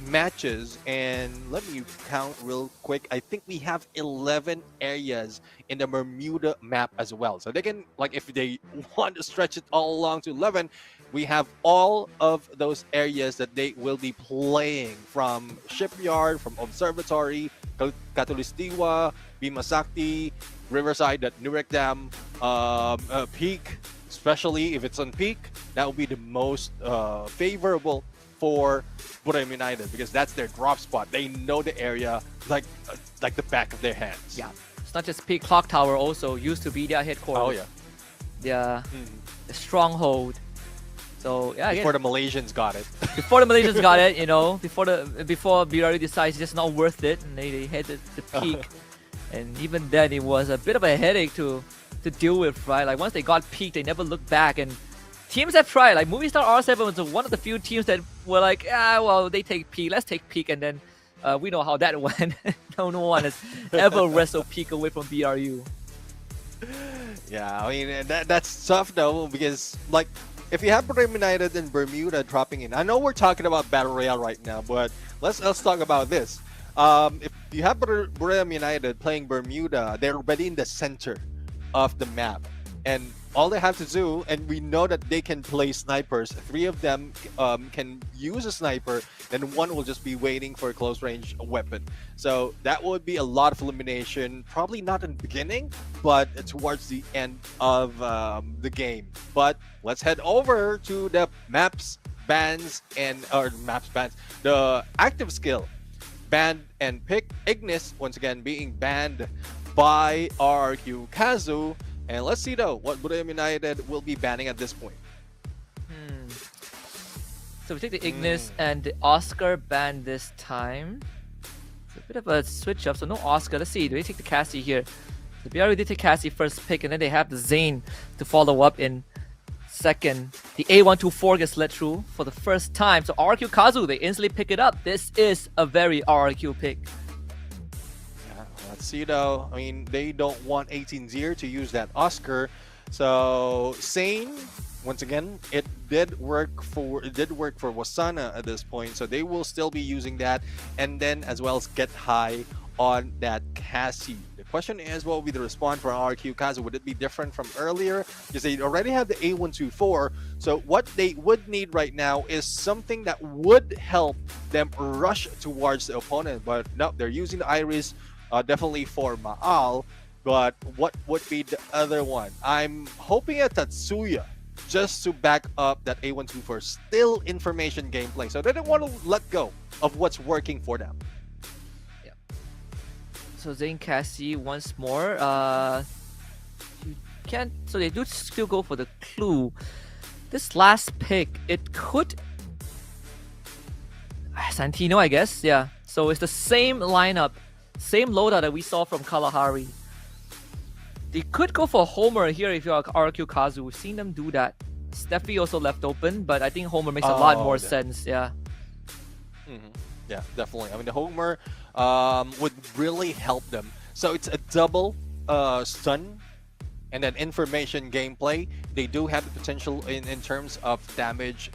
matches, and let me count real quick. I think we have 11 areas in the Bermuda map as well. So they can, like, if they want to stretch it all along to 11, we have all of those areas that they will be playing, from Shipyard, from Observatory, Katulistiwa, Bimasakti, Riverside, that Nurek Dam, Peak. Especially if it's on Peak, that will be the most favorable for Brem United, because that's their drop spot. They know the area like the back of their hands. Yeah, it's not just Peak. Clock Tower also used to be their headquarters. Oh yeah. The stronghold. So yeah, before the Malaysians got it. Before the Malaysians got it, you know, before BRU decides it's just not worth it, and they headed to Peak, and even then it was a bit of a headache to deal with, right? Like once they got Peak, they never looked back, and teams have tried. Like Movistar R7 was one of the few teams that were like, well, they take Peak, let's take Peak, and then we know how that went. No one has ever wrestled Peak away from BRU. Yeah, I mean that's tough though, because like if you have Brem United and Bermuda dropping in, I know we're talking about Battle Royale right now, but let's talk about this. If you have Brem United playing Bermuda, they're already in the center of the map, and all they have to do, and we know that they can play snipers. 3 of them can use a sniper, then 1 will just be waiting for a close range weapon. So that would be a lot of elimination, probably not in the beginning, but towards the end of the game. But let's head over to the maps, bans, the active skill. Banned and pick Ignis, once again being banned by RRQ Kazu. And let's see though what Brem United will be banning at this point. So we take the Ignis and the Oscar ban this time. It's a bit of a switch up, so no Oscar. Let's see, do they take the Cassie here? The BRU did take Cassie first pick, and then they have the Zane to follow up in second. The A124 gets let through for the first time. So RQ Kazu, they instantly pick it up. This is a very RQ pick. Yeah, let's see though. I mean, they don't want 18-0 to use that Oscar. So Sane, once again, it did work for Wasana at this point. So they will still be using that, and then as well as Get High on that Cassie. The question is, what will be the response for RQ Kazu? Would it be different from earlier? Because they already have the A124. So what they would need right now is something that would help them rush towards the opponent. But no, they're using the Iris definitely for Maal. But what would be the other one? I'm hoping at Tatsuya, just to back up that A124 still information gameplay. So they don't want to let go of what's working for them. So Zane Cassie once more. You can't. So they do still go for the clue. This last pick, it could. Santino, I guess. Yeah. So it's the same lineup, same loadout that we saw from Kalahari. They could go for Homer here if you're RQ Kazu. We've seen them do that. Steffi also left open, but I think Homer makes a lot more sense. Yeah. Yeah, definitely. I mean, the Homer would really help them. So it's a double stun and then information gameplay. They do have the potential in terms of damage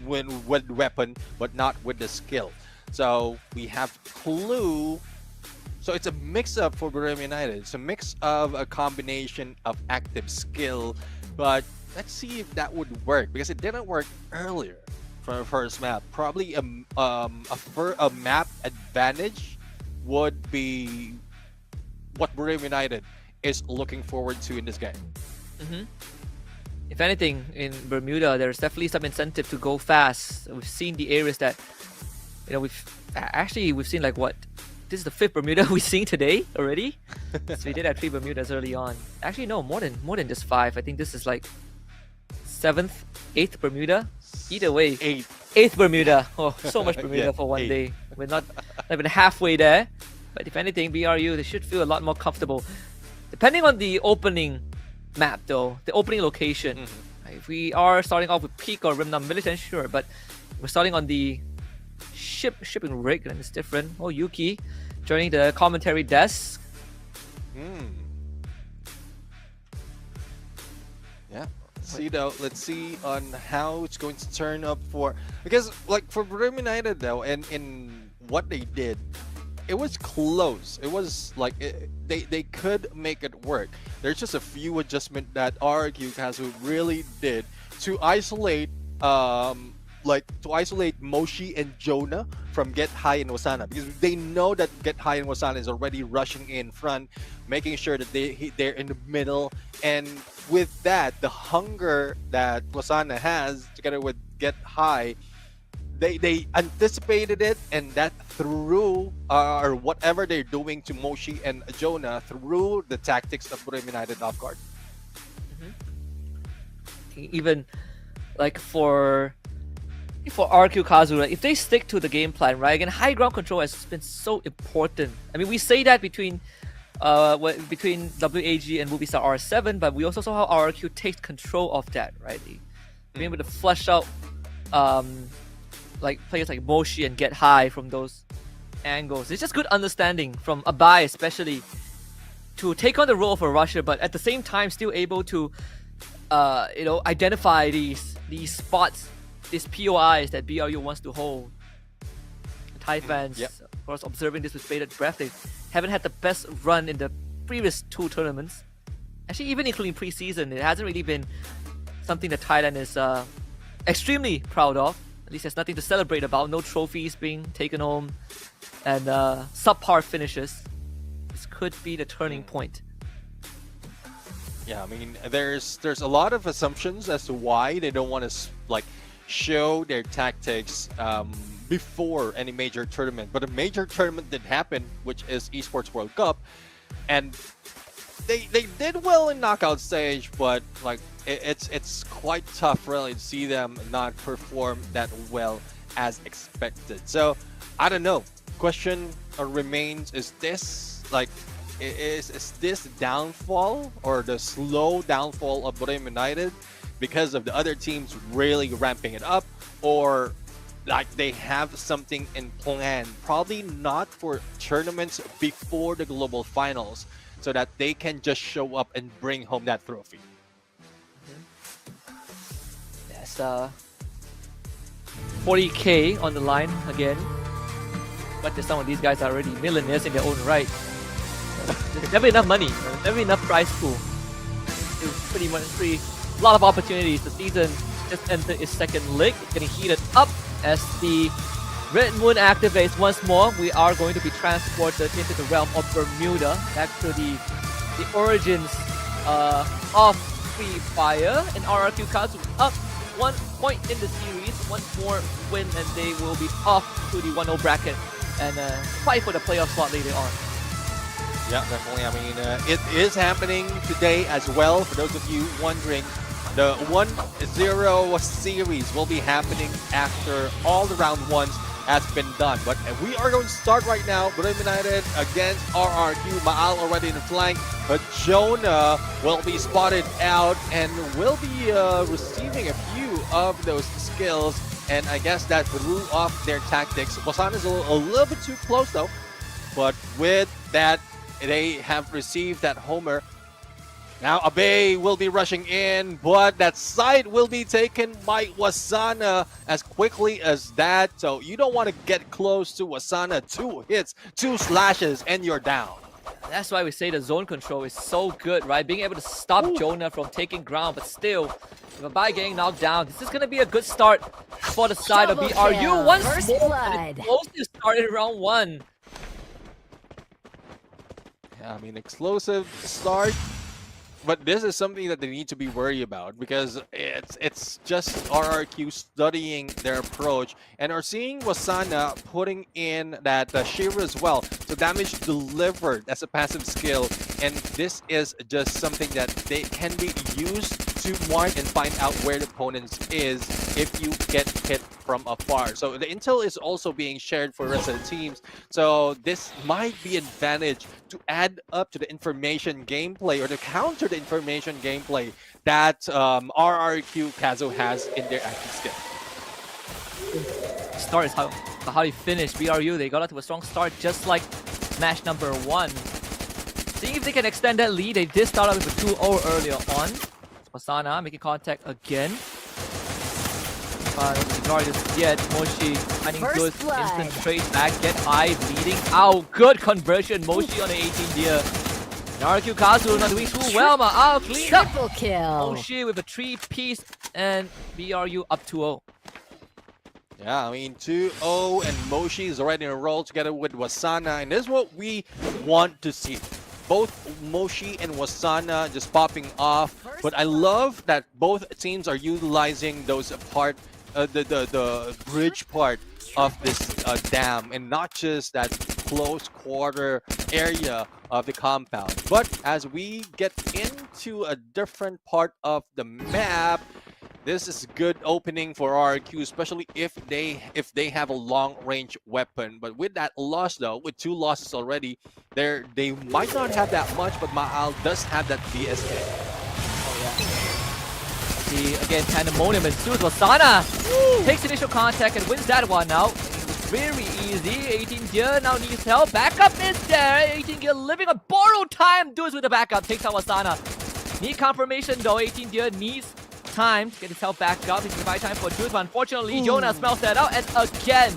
with weapon, but not with the skill. So we have Clue. So it's a mix-up for Battlegrounds United. It's a mix of a combination of active skill, but let's see if that would work, because it didn't work earlier for the first map. Probably a map advantage would be what Battlegrounds United is looking forward to in this game. If anything, in Bermuda, there's definitely some incentive to go fast. We've seen the areas that, you know, we've seen like what? This is the 5th Bermuda we've seen today already. So we did have 3 Bermudas early on. Actually, no, more than just 5. I think this is like 7th, 8th Bermuda. Either way, 8th Bermuda. Oh, so much Bermuda for one day. We're not even halfway there. But if anything, BRU, they should feel a lot more comfortable. Depending on the opening map though, the opening location. If we are starting off with Peak or Rim Militant, sure, but we're starting on the shipping rig, and it's different. Oh, Yuki joining the commentary desk. Yeah. Let's see on how it's going to turn up for, because like for Battlegrounds United though, and in what they did, it was close. It was like they could make it work. There's just a few adjustments that RQ Kazu really did to isolate Moshi and Jonah from Get High and Wasana, because they know that Get High and Wasana is already rushing in front, making sure that they're in the middle. And with that, the hunger that Wasana has together with Get High, they anticipated it, and that threw or whatever they're doing to Moshi and Jonah through the tactics of Battlegrounds United off guard. Even like for RQ Kazu, right, if they stick to the game plan, right? Again, high ground control has been so important. I mean, we say that between WAG and Movistar R7, but we also saw how RQ takes control of that, right? Being able to flush out like players like Moshi and Get High from those angles. It's just good understanding from Abai, especially, to take on the role of a rusher, but at the same time still able to identify these spots, these POIs that BRU wants to hold. Thai fans, of course, observing this with bated breath. They haven't had the best run in the previous 2 tournaments. Actually, even including preseason, it hasn't really been something that Thailand is extremely proud of. At least there's nothing to celebrate about. No trophies being taken home, and subpar finishes. This could be the turning point. Yeah, I mean, there's a lot of assumptions as to why they don't want to show their tactics before any major tournament. But a major tournament did happen, which is Esports World Cup, and they did well in knockout stage, but like it's quite tough really to see them not perform that well as expected. So I don't know. Question remains is this like is this downfall or the slow downfall of Borem United because of the other teams really ramping it up, or like they have something in plan, probably not for tournaments before the global finals, so that they can just show up and bring home that trophy. Yes, 40K on the line again. But some of these guys are already millionaires in their own right. There's never enough money, never enough prize pool. It's pretty much a lot of opportunities. The season just entered its second leg. It's getting heated up as the Red Moon activates once more. We are going to be transported into the realm of Bermuda, back to the origins of Free Fire. And RRQ Kazu up 1 point in the series. One more win and they will be off to the 1-0 bracket and fight for the playoff spot later on. Yeah, definitely. I mean, it is happening today as well. For those of you wondering, the 1-0 series will be happening after all the round ones has been done. But we are going to start right now. Borem United against RRQ. Maal already in the flank, but Jonah will be spotted out and will be receiving a few of those skills. And I guess that threw off their tactics. Wasan is a little bit too close though. But with that, they have received that homer. Now Abe will be rushing in, but that side will be taken by Wasana as quickly as that. So you don't want to get close to Wasana. 2 hits, 2 slashes, and you're down. That's why we say the zone control is so good, right? Being able to stop Jonah from taking ground, but still, if Abai getting knocked down, this is going to be a good start for the side of BRU. Once more, and it's close to starting round 1. Yeah, I mean, explosive start. But this is something that they need to be worried about, because it's just RRQ studying their approach and are seeing Wasana putting in that Shira as well. So damage delivered as a passive skill, and this is just something that they can be used to mark and find out where the opponent is if you get hit from afar. So the intel is also being shared for the rest of the teams. So this might be an advantage to add up to the information gameplay or to counter the information gameplay that RRQ Kazo has in their active skill. Start is how you finish. BRU, they got out to a strong start just like match number 1. Seeing if they can extend that lead. They did start out with a 2-0 earlier on. Wasana making contact again. Ignore this yet. Moshi finding good instant trade back. Get high, bleeding out. Good conversion. Moshi on the 18 deer. RQ Kazu not doing too well. Ma'al clean up. Triple kill. Moshi with a 3-piece and BRU up 2-0. Yeah, I mean 2-0 and Moshi is already in a roll together with Wasana, and this is what we want to see. Both Moshi and Wasana just popping off, but I love that both teams are utilizing those part, the bridge part of this dam, and not just that close quarter area of the compound. But as we get into a different part of the map, this is a good opening for RRQ, especially if they have a long-range weapon. But with that loss, though, with 2 losses already, they might not have that much, but Maal does have that BSK. Oh, yeah. See, again, Pandemonium ensues. Wasana takes initial contact and wins that one out. Very easy. 18 Gear now needs help. Backup is there. 18 Gear living on borrowed time. Does with the backup. Takes out Wasana. Need confirmation, though. 18 Gear needs time to get himself back up. He can buy time for Jude, but unfortunately Jonah smells that out, and again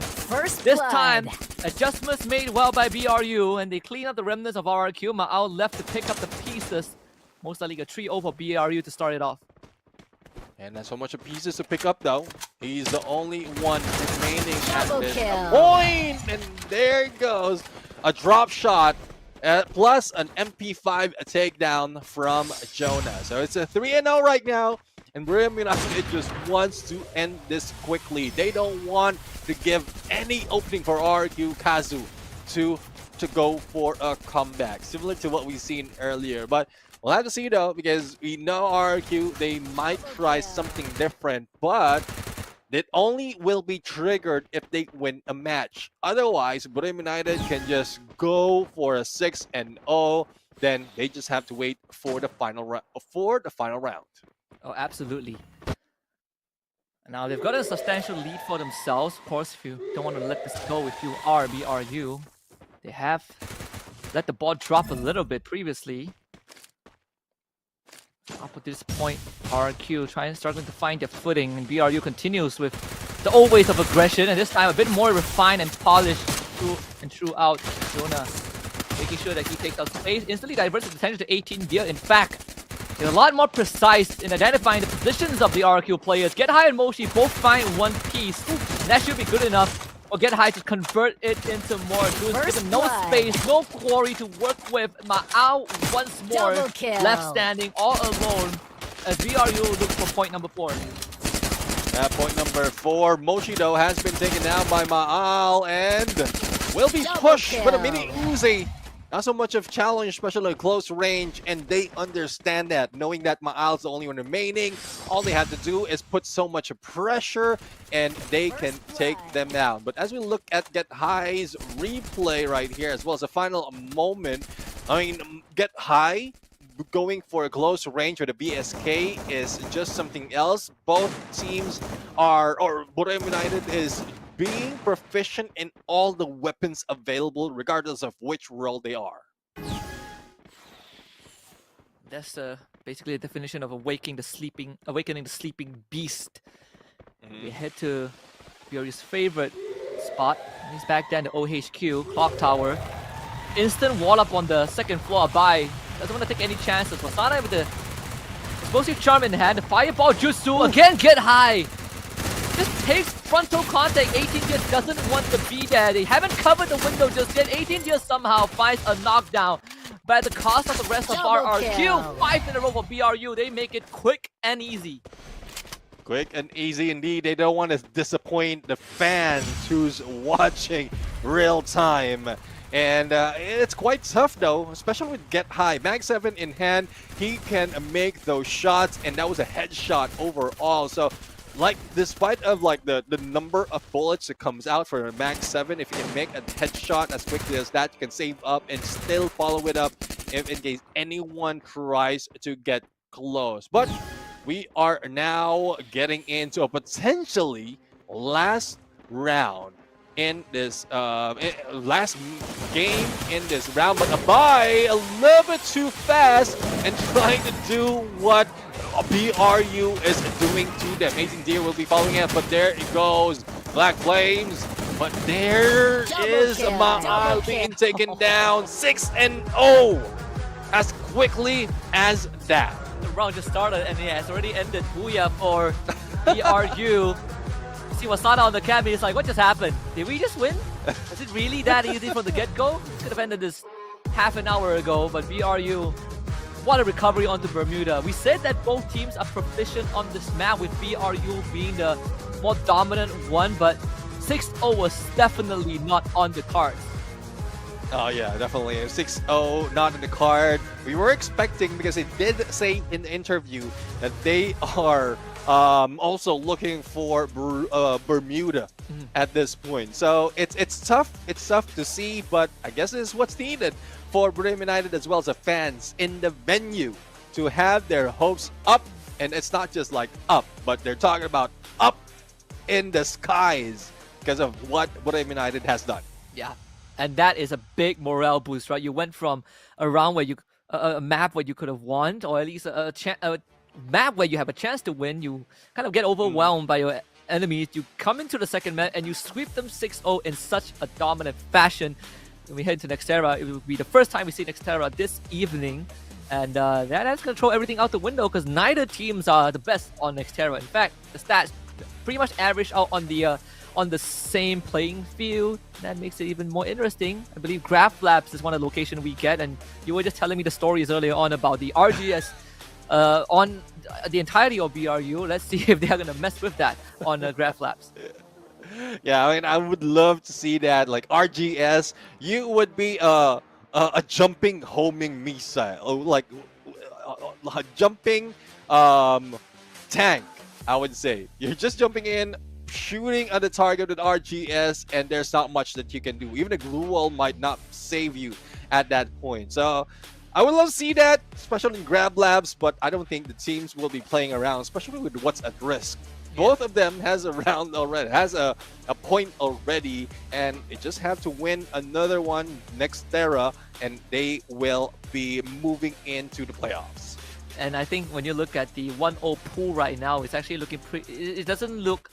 this time adjustments made well by BRU, and they clean up the remnants of RRQ. Maal left to pick up the pieces. Most likely a 3-0 for BRU to start it off. And that's so much of pieces to pick up, though. He's the only one remaining at this point, and there it goes, a drop shot plus an MP5 takedown from Jonah. So it's a 3-0 right now. And Borem United just wants to end this quickly. They don't want to give any opening for RRQ Kazu to go for a comeback, similar to what we've seen earlier. But we'll have to see, though, because we know RRQ, they might try something different, but It only will be triggered if they win a match. Otherwise, Brahim United can just go for a 6-0. Then they just have to wait for the final round. Oh, absolutely. Now they've got a substantial lead for themselves. Of course, if you don't want to let this go, if you are BRU, they have let the ball drop a little bit previously. Up at this point, RQ struggling to find their footing, and BRU continues with the old ways of aggression, and this time a bit more refined and polished throughout. Jonah making sure that he takes out space, instantly diverts his attention to 18 gear. In fact, they're a lot more precise in identifying the positions of the RQ players. Get High and Moshi both find one piece, and that should be good enough for Get High to convert it into more. Given no space, no quarry to work with. Ma'ao once more left standing all alone as BRU looks for point number 4. At point number 4, Moshi though has been taken down by Ma'al and will be pushed with a mini Uzi. Not so much of challenge, especially at close range, and they understand that, knowing that Ma'al's the only one remaining. All they have to do is put so much pressure, and they can take them down. But as we look at Get High's replay right here, as well as the final moment, I mean, Get High going for a close range with a BSK is just something else. Both teams are, or Borem United is being proficient in all the weapons available, regardless of which role they are. That's basically the definition of awakening the sleeping beast. We head to BRU's favorite spot. He's back down to OHQ, Clock Tower. Instant wall up on the second floor. Abai doesn't want to take any chances. Wasana with the explosive charm in hand. The fireball jutsu again. Get High just takes frontal contact. 18 just doesn't want to be there. They haven't covered the window just yet. 18 just somehow finds a knockdown, but at the cost of the rest of RRQ. 5 in a row for BRU. They make it quick and easy. Quick and easy indeed. They don't want to disappoint the fans who's watching real time. And it's quite tough though, especially with Get High. Mag 7 in hand, he can make those shots, and that was a headshot overall. So, like, despite of like the number of bullets that comes out for Mag 7, if you can make a headshot as quickly as that, you can save up and still follow it up if in case anyone tries to get close. But we are now getting into a potentially last round in this last game in this round, but Abai a little bit too fast and trying to do what BRU is doing to them. Amazing Deer will be following it, but there it goes. Black Flames, but there is Ma'al being taken down. 6-0 as quickly as that. The round just started and it has already ended. Booyah for BRU. See Wasana on the cam, he's like, what just happened? Did we just win? Was it really that easy from the get-go? Could have ended this half an hour ago, but BRU, what a recovery onto Bermuda. We said that both teams are proficient on this map, with BRU being the more dominant one, but 6-0 was definitely not on the cards. Oh yeah, definitely. 6-0 not in the card. We were expecting, because they did say in the interview that they are also looking for Bermuda at this point. So it's tough. It's tough to see, but I guess it's what's needed for Brahim United as well as the fans in the venue to have their hopes up. And it's not just like up, but they're talking about up in the skies because of what Brahim United has done. Yeah, and that is a big morale boost, right? You went from a round where a map where you could have won, or at least a map where you have a chance to win. You kind of get overwhelmed by your enemies. You come into the second map and you sweep them 6-0 in such a dominant fashion. When we head into Nextera, it will be the first time we see Nextera this evening. And that's going to throw everything out the window, because neither teams are the best on Nextera. In fact, the stats pretty much average out on the same playing field. That makes it even more interesting. I believe Graph Labs is one of the locations we get, and you were just telling me the stories earlier on about the RGS on the entirety of BRU. Let's see if they're going to mess with that on Graph Labs. Yeah, I mean, I would love to see that. Like RGS, you would be a jumping homing missile, like a jumping tank. I would say you're just jumping in, shooting at the target with RGS, and there's not much that you can do. Even a glue wall might not save you at that point. So I would love to see that, especially in Grab Labs, but I don't think the teams will be playing around, especially with what's at risk. Both of them has a round already, has a point already, and they just have to win another one next Terra, and they will be moving into the playoffs. And I think when you look at the 1-0 pool right now, it's actually looking pretty. It doesn't look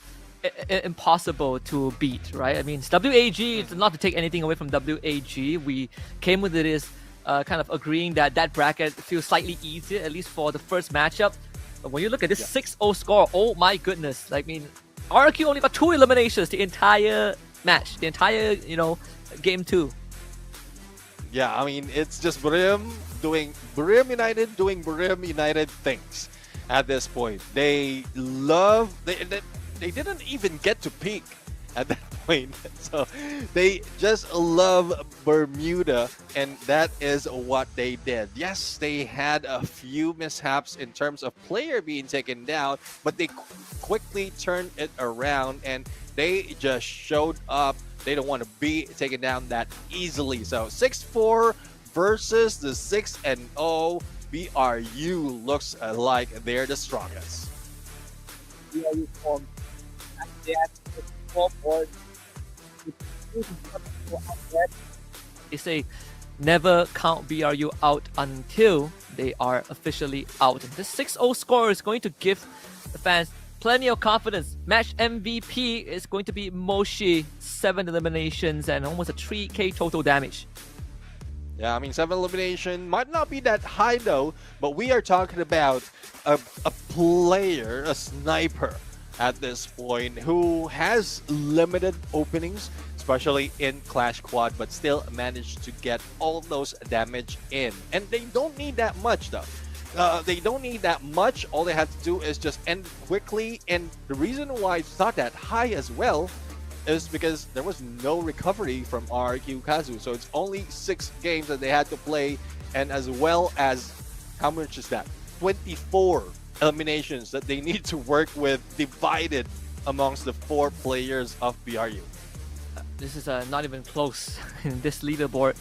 impossible to beat, right? I mean, it's WAG. It's not to take anything away from WAG. We came with this kind of agreeing that that bracket feels slightly easier, at least for the first matchup. But when you look at this 6-0 score, oh my goodness! I mean, RQ only got 2 eliminations the entire match, the entire game 2. Yeah, I mean, it's just Brim United doing Brim United things at this point. They didn't even get to peak at that point. So they just love Bermuda, and that is what they did. Yes, they had a few mishaps in terms of player being taken down, but they quickly turned it around, and they just showed up. They don't want to be taken down that easily. So 6-4 versus the 6-0. BRU looks like they're the strongest. BRU formed they had 4 points. They say never count BRU out until they are officially out. And this 6-0 score is going to give the fans plenty of confidence. Match MVP is going to be Moshi, 7 eliminations and almost a 3k total damage. Yeah, I mean, 7 elimination might not be that high though, but we are talking about a player, a sniper at this point, who has limited openings, especially in Clash Quad, but still managed to get all those damage in. And they don't need that much though. They don't need that much. All they have to do is just end quickly. And the reason why it's not that high as well is because there was no recovery from RQ Kazu. So it's only 6 games that they had to play, and as well as, how much is that? 24 eliminations that they need to work with, divided amongst the 4 players of BRU. This is not even close in this leaderboard,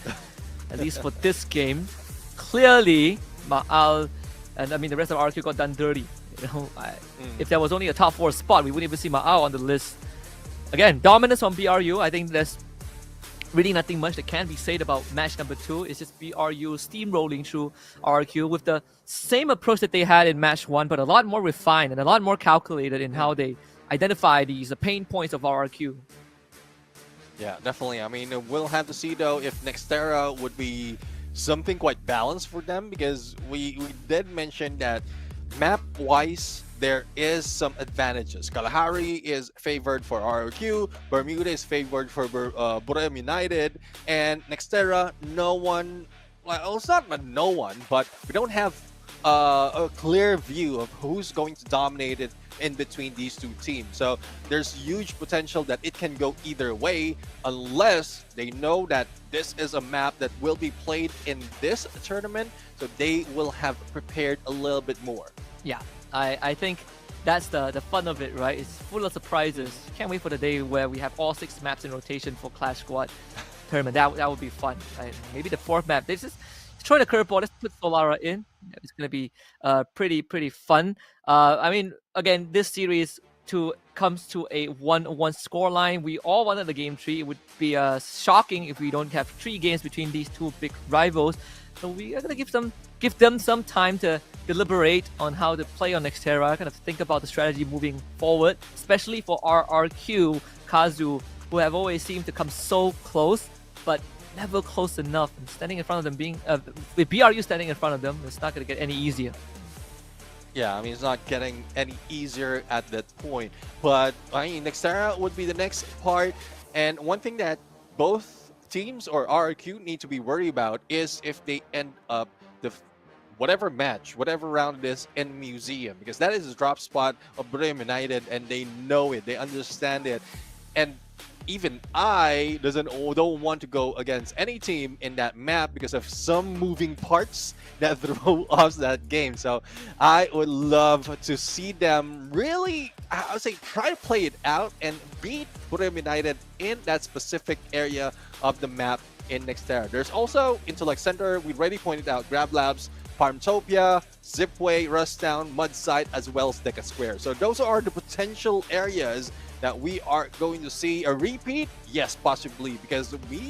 at least for this game. Clearly, Ma'al and I mean the rest of RQ got done dirty. If there was only a top 4 spot, we wouldn't even see Ma'al on the list. Again, dominance on BRU. I think there's really nothing much that can be said about match number 2. It's just BRU steamrolling through RQ with the same approach that they had in match 1, but a lot more refined and a lot more calculated in how they identify these pain points of RQ. Yeah, definitely. I mean, we'll have to see though if Nextera would be something quite balanced for them, because we did mention that map-wise there is some advantages. Kalahari is favored for RQ, Bermuda is favored for Brim United, and Nextera, no one, well, it's not a no one, but we don't have a clear view of who's going to dominate it in between these 2 teams. So there's huge potential that it can go either way, unless they know that this is a map that will be played in this tournament, so they will have prepared a little bit more. Yeah, I think that's the fun of it, right? It's full of surprises. Can't wait for the day where we have all 6 maps in rotation for Clash Squad tournament. That would be fun. Right? Maybe the 4th map. Let's just throw the curveball. Let's put Solara in. It's going to be pretty fun. I mean, again, this series comes to a 1-1 scoreline. We all wanted the game 3. It would be shocking if we don't have 3 games between these 2 big rivals. So we are going to give them some time to deliberate on how to play on Nextera, kind of think about the strategy moving forward, especially for RRQ, Kazu, who have always seemed to come so close, but never close enough. And standing in front of them, with BRU standing in front of them, it's not going to get any easier. Yeah, I mean, it's not getting any easier at that point. But I mean, Nextera would be the next part. And one thing that both teams or RRQ need to be worried about is if they end up whatever match, whatever round it is, in Museum, because that is the drop spot of Brim United, and they know it, they understand it. And even I don't want to go against any team in that map because of some moving parts that throw off that game. So I would love to see them really, I would say, try to play it out and beat Purim United in that specific area of the map in Nextera. There's also Intellect Center, we already pointed out, Grab Labs, Farmtopia, Zipway, Rusttown, Mudside, as well as Deca Square. So those are the potential areas that we are going to see a repeat. Yes, possibly, because we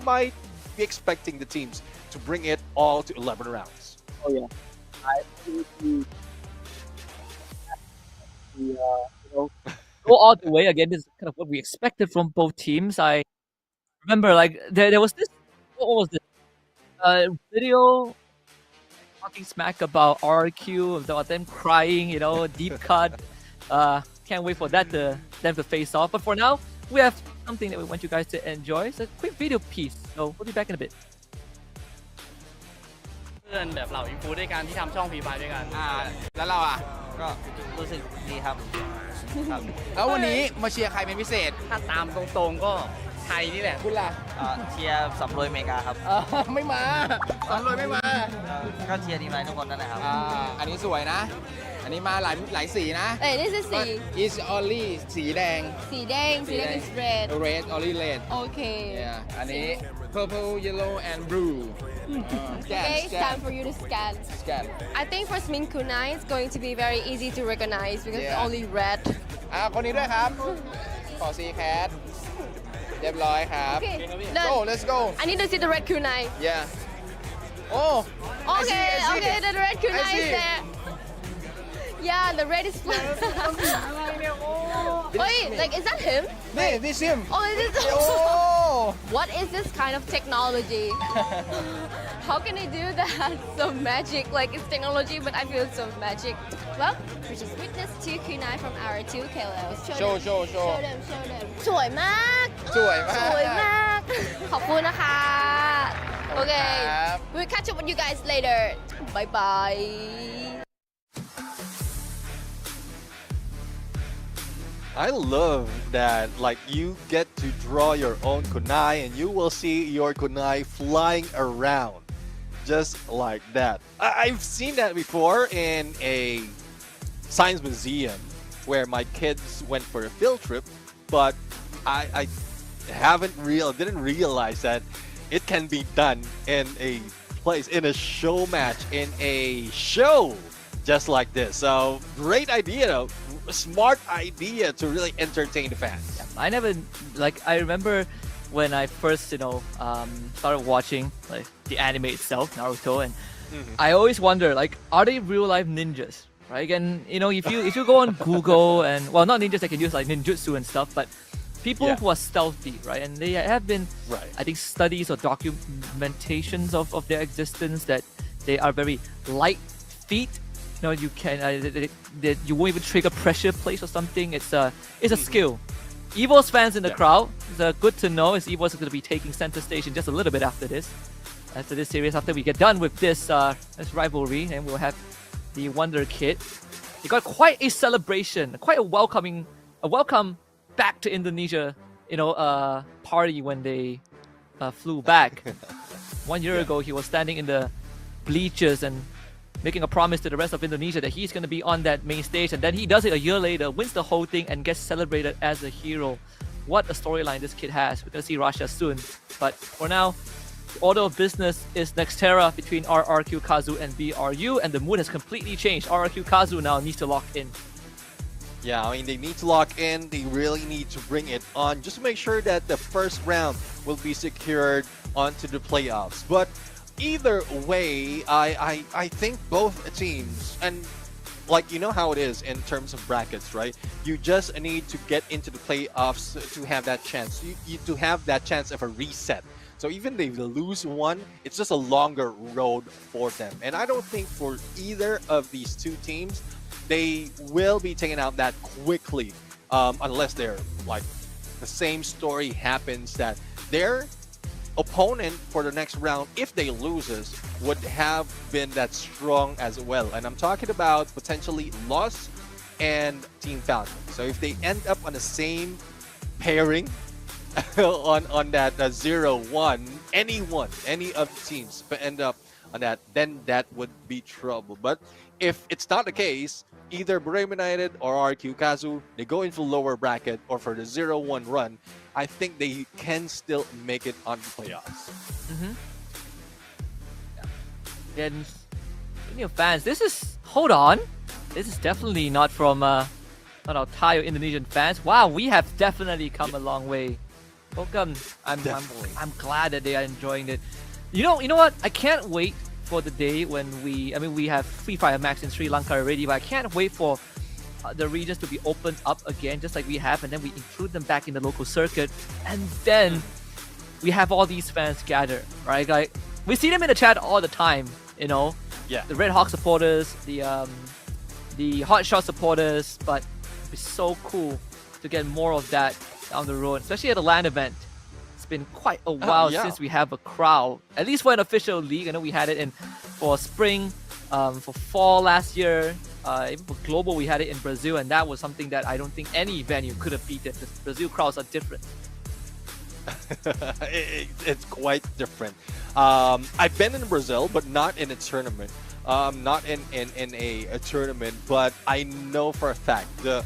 might be expecting the teams to bring it all to 11 rounds. Oh yeah, I absolutely. Go all the way again. This is kind of what we expected from both teams. I remember like there was this, what was this video talking smack about RQ, about them crying, you know, deep cut. Can't wait for that them to face off. But for now, we have something that we want you guys to enjoy. It's a quick video piece. So we'll be back in a bit. เพื่อนแบบเหล่าอินฟูด้วยกันที่ทำช่องฟรีไฟด้วยกัน แล้วเราอ่ะ ก็รู้สึกดีครับ แล้ววันนี้มาเชียร์ใครเป็นพิเศษ ถ้าตามตรงๆก็ไทยนี่แหละ คุณล่ะ เชียร์สำรวยอเมริกาครับ ไม่มาสอนรวยไม่มา ก็เชียร์ทีมไทยทุกคนนั่นแหละครับ อันนี้สวยนะ อันนี้มาหลายสีนะ Hey, this is But it's only สีแดง สีแดง is red. red only red Okay. yeah อันนี้ purple yellow and blue Okay, it's time for you to scan. scan I think for Smin Kunai, it's going to be very easy to recognize because it's Yeah. only red. คนนี้ด้วยครับ ขอซีแคทเรียบร้อยครับ Okay, go let's go I need to see the red kunai. yeah oh Okay, I see. okay, the red I kunai is see. there. Yeah, the red is flat. Wait, like, is that him? Nee, this him. Oh, is this? Oh. What is this kind of technology? How can they do that? So magic, like it's technology, but I feel it's so magic. Well, we just witnessed two kunai from our two KOLs. Show. Show them. สวยมาก สวยมาก สวยมาก ขอบคุณนะคะ ขอบคุณครับ Okay, we'll catch up with you guys later. Bye bye. I love that, like, you get to draw your own kunai and you will see your kunai flying around just like that. I've seen that before in a science museum where my kids went for a field trip, but I didn't realize that it can be done in a place, in a show match, in a show just like this. So great idea though. Smart idea to really entertain the fans. I never, like, I remember when I first, started watching like the anime itself, Naruto, and I always wonder, like, are they real life ninjas, right? And if you go on Google and, well, not ninjas that can use like ninjutsu and stuff, but people who are stealthy, right? And they have been, I think, studies or documentations of their existence that they are very light feet. You can that you won't even trigger pressure plates or something. It's a skill. Evo's fans in the crowd. It's good to know. Is Evo's going to be taking center stage in just a little bit after this series. After we get done with this rivalry, and we'll have the Wonder Kid. They got quite a celebration, quite a welcome back to Indonesia. Party when they flew back. 1 year ago, he was standing in the bleachers and making a promise to the rest of Indonesia that he's going to be on that main stage, and then he does it a year later, wins the whole thing, and gets celebrated as a hero. What a storyline this kid has. We're going to see Rasha soon. But for now, the order of business is Nextera between RRQ Kazu and BRU, and the mood has completely changed. RRQ Kazu now needs to lock in. Yeah, I mean, they need to lock in. They really need to bring it on just to make sure that the first round will be secured onto the playoffs. But either way, I think both teams, and like, you know how it is in terms of brackets, right? You just need to get into the playoffs to have that chance. You to have that chance of a reset. So even if they lose one, it's just a longer road for them. And I don't think for either of these two teams, they will be taken out that quickly, unless they're like the same story happens that their opponent for the next round, if they loses, would have been that strong as well. And I'm talking about potentially Lost and Team Falcon. So if they end up on the same pairing, on that 0-1, anyone, any of the teams end up on that, then that would be trouble. But if it's not the case, either Bremen United or RQ Kazu, they go in for lower bracket or for the 0-1 run, I think they can still make it on the playoffs. Then, speaking of fans, this is, hold on, this is definitely not from not our Thai or Indonesian fans. Wow, we have definitely come a long way. Welcome. I'm glad that they are enjoying it. You know what? I can't wait for the day when we have Free Fire Max in Sri Lanka already, but I can't wait for the regions to be opened up again, just like we have, and then we include them back in the local circuit, and then we have all these fans gather, right? Like, we see them in the chat all the time, you know? Yeah. The Red Hawk supporters, the Hot Shot supporters, but it's so cool to get more of that down the road, especially at the LAN event. It's been quite a while since we have a crowd, at least for an official league. I know we had it in for spring, for fall last year, even for global we had it in Brazil, and that was something that I don't think any venue could have beaten. The Brazil crowds are different. It's quite different. I've been in Brazil, but not in a tournament. Not in a tournament, but I know for a fact the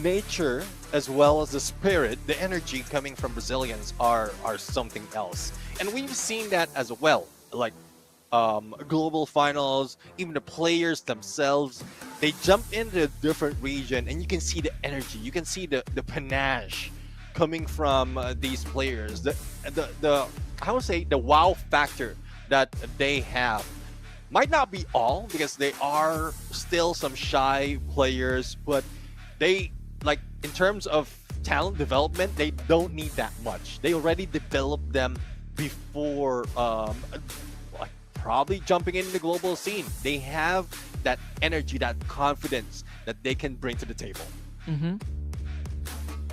nature as well as the spirit, the energy coming from Brazilians are something else. And we've seen that as well, like global finals, even the players themselves, they jump into a different region and you can see the energy, you can see the panache coming from these players, the I would say the wow factor that they have. Might not be all, because they are still some shy players, but they, like, in terms of talent development, they don't need that much. They already developed them before like probably jumping in the global scene. They have that energy, that confidence that they can bring to the table.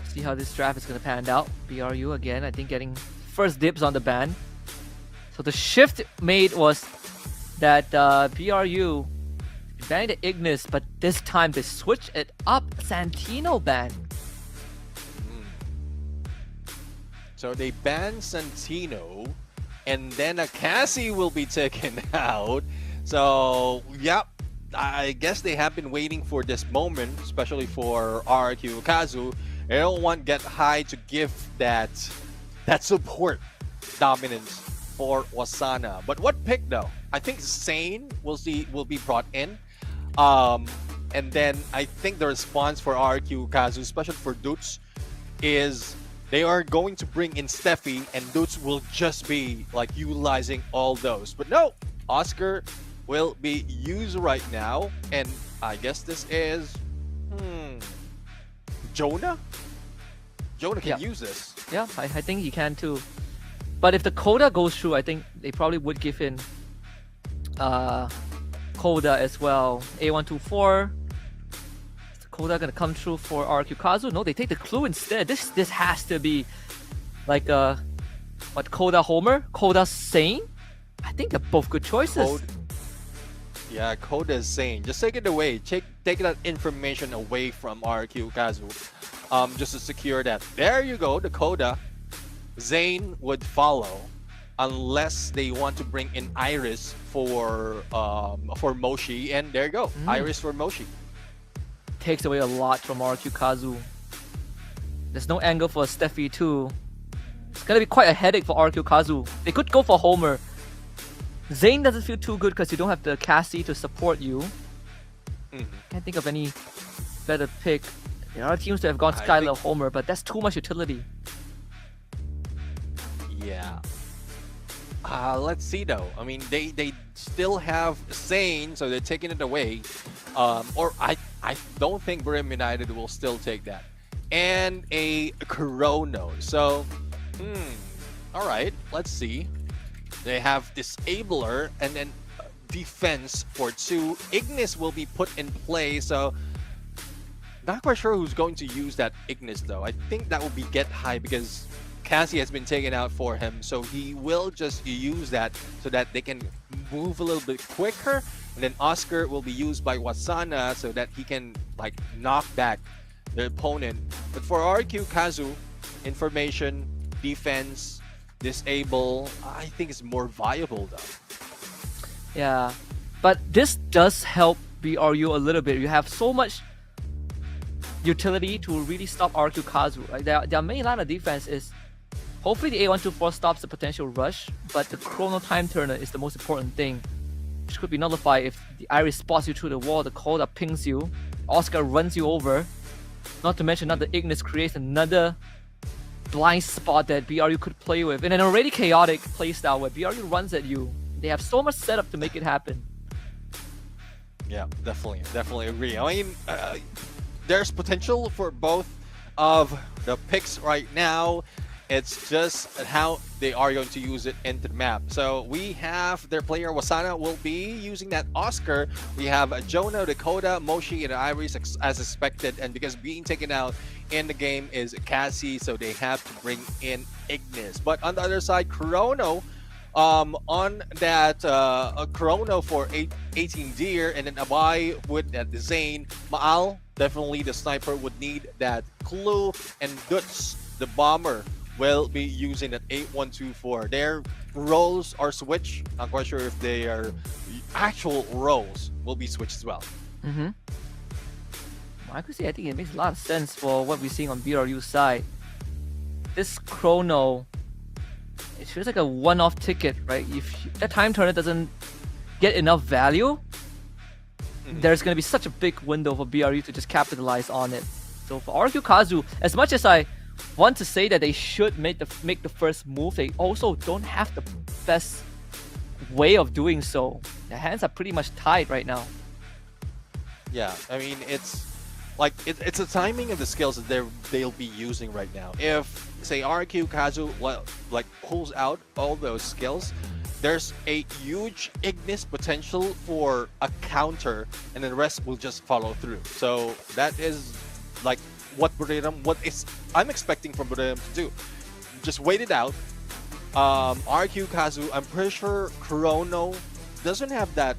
See how this draft is going to pan out. BRU again, I think, getting first dibs on the ban. So the shift made was that BRU banned the Ignis, but this time they switched it up. Santino ban. So they ban Santino, and then a Cassie will be taken out. So, yep, I guess they have been waiting for this moment, especially for RQ Kazu. They don't want Get High to give that support dominance for Wasana. But what pick though? I think Zane will be brought in. And then I think the response for RQ Kazu, especially for Dutz, is they are going to bring in Steffi, and Dutz will just be like utilizing all those. But no, Oscar will be used right now, and I guess this is Jonah? Jonah can use this. Yeah, I think he can too. But if the Coda goes through, I think they probably would give in Coda as well. A124. Is the Coda gonna come through for RQ Kazu? No, they take the clue instead. This has to be like a Coda Homer? Coda Sane? I think they're both good choices. Yeah, Coda is Zane. Just take it away. Take that information away from RQ Kazu. Just to secure that. There you go, the Coda. Zane would follow, unless they want to bring in Iris for Moshi, and there you go, Iris for Moshi. Takes away a lot from RQ Kazu. There's no angle for Steffi too. It's gonna be quite a headache for RQ Kazu. They could go for Homer. Zane doesn't feel too good because you don't have the Cassie to support you. Can't think of any better pick. There are teams that have gone Skylar Homer, but that's too much utility. Yeah. Let's see though. I mean, they still have Zane, so they're taking it away. Or I don't think Bremen United will still take that. And a Chrono. So, all right. Let's see. They have Disabler and then defense for 2. Ignis will be put in play. So, not quite sure who's going to use that Ignis though. I think that will be Get High, because Cassie has been taken out for him, so he will just use that so that they can move a little bit quicker. And then Oscar will be used by Wasana so that he can like knock back the opponent. But for RQ Kazu, information, defense, disable, I think it's more viable though. Yeah, but this does help BRU a little bit. You have so much utility to really stop RQ Kazu. Right? Their main line of defense is hopefully the A124 stops the potential rush, but the chrono time turner is the most important thing, which could be nullified if the Iris spots you through the wall, the Coda pings you, Oscar runs you over. Not to mention another Ignis creates another blind spot that BRU could play with in an already chaotic playstyle where BRU runs at you. They have so much setup to make it happen. Yeah, definitely agree. I mean, there's potential for both of the picks right now. It's just how they are going to use it into the map. So we have their player Wasana will be using that Oscar. We have Jonah, Dakota, Moshi, and Iris as expected. And because being taken out in the game is Cassie, so they have to bring in Ignis. But on the other side, Chrono, on that Chrono for 18 Deer, and then Abai with that Zane. Maal, definitely the sniper would need that clue, and Dutz, the bomber, will be using that 8124. Their roles are switched. I'm quite sure if their actual roles will be switched as well. I could say I think it makes a lot of sense for what we're seeing on BRU's side. This Chrono, it feels like a one-off ticket, right? If that time turner doesn't get enough value, there's going to be such a big window for BRU to just capitalize on it. So for RQ Kazu, as much as I want to say that they should make the first move, they also don't have the best way of doing so. Their hands are pretty much tied right now. Yeah, I mean, it's like it's the timing of the skills that they'll be using right now. If say RQ Kazu like pulls out all those skills, there's a huge Ignis potential for a counter, and then the rest will just follow through. So that is like what I'm expecting from Buddhism to do. Just wait it out. RQ Kazu, I'm pretty sure Chrono doesn't have that,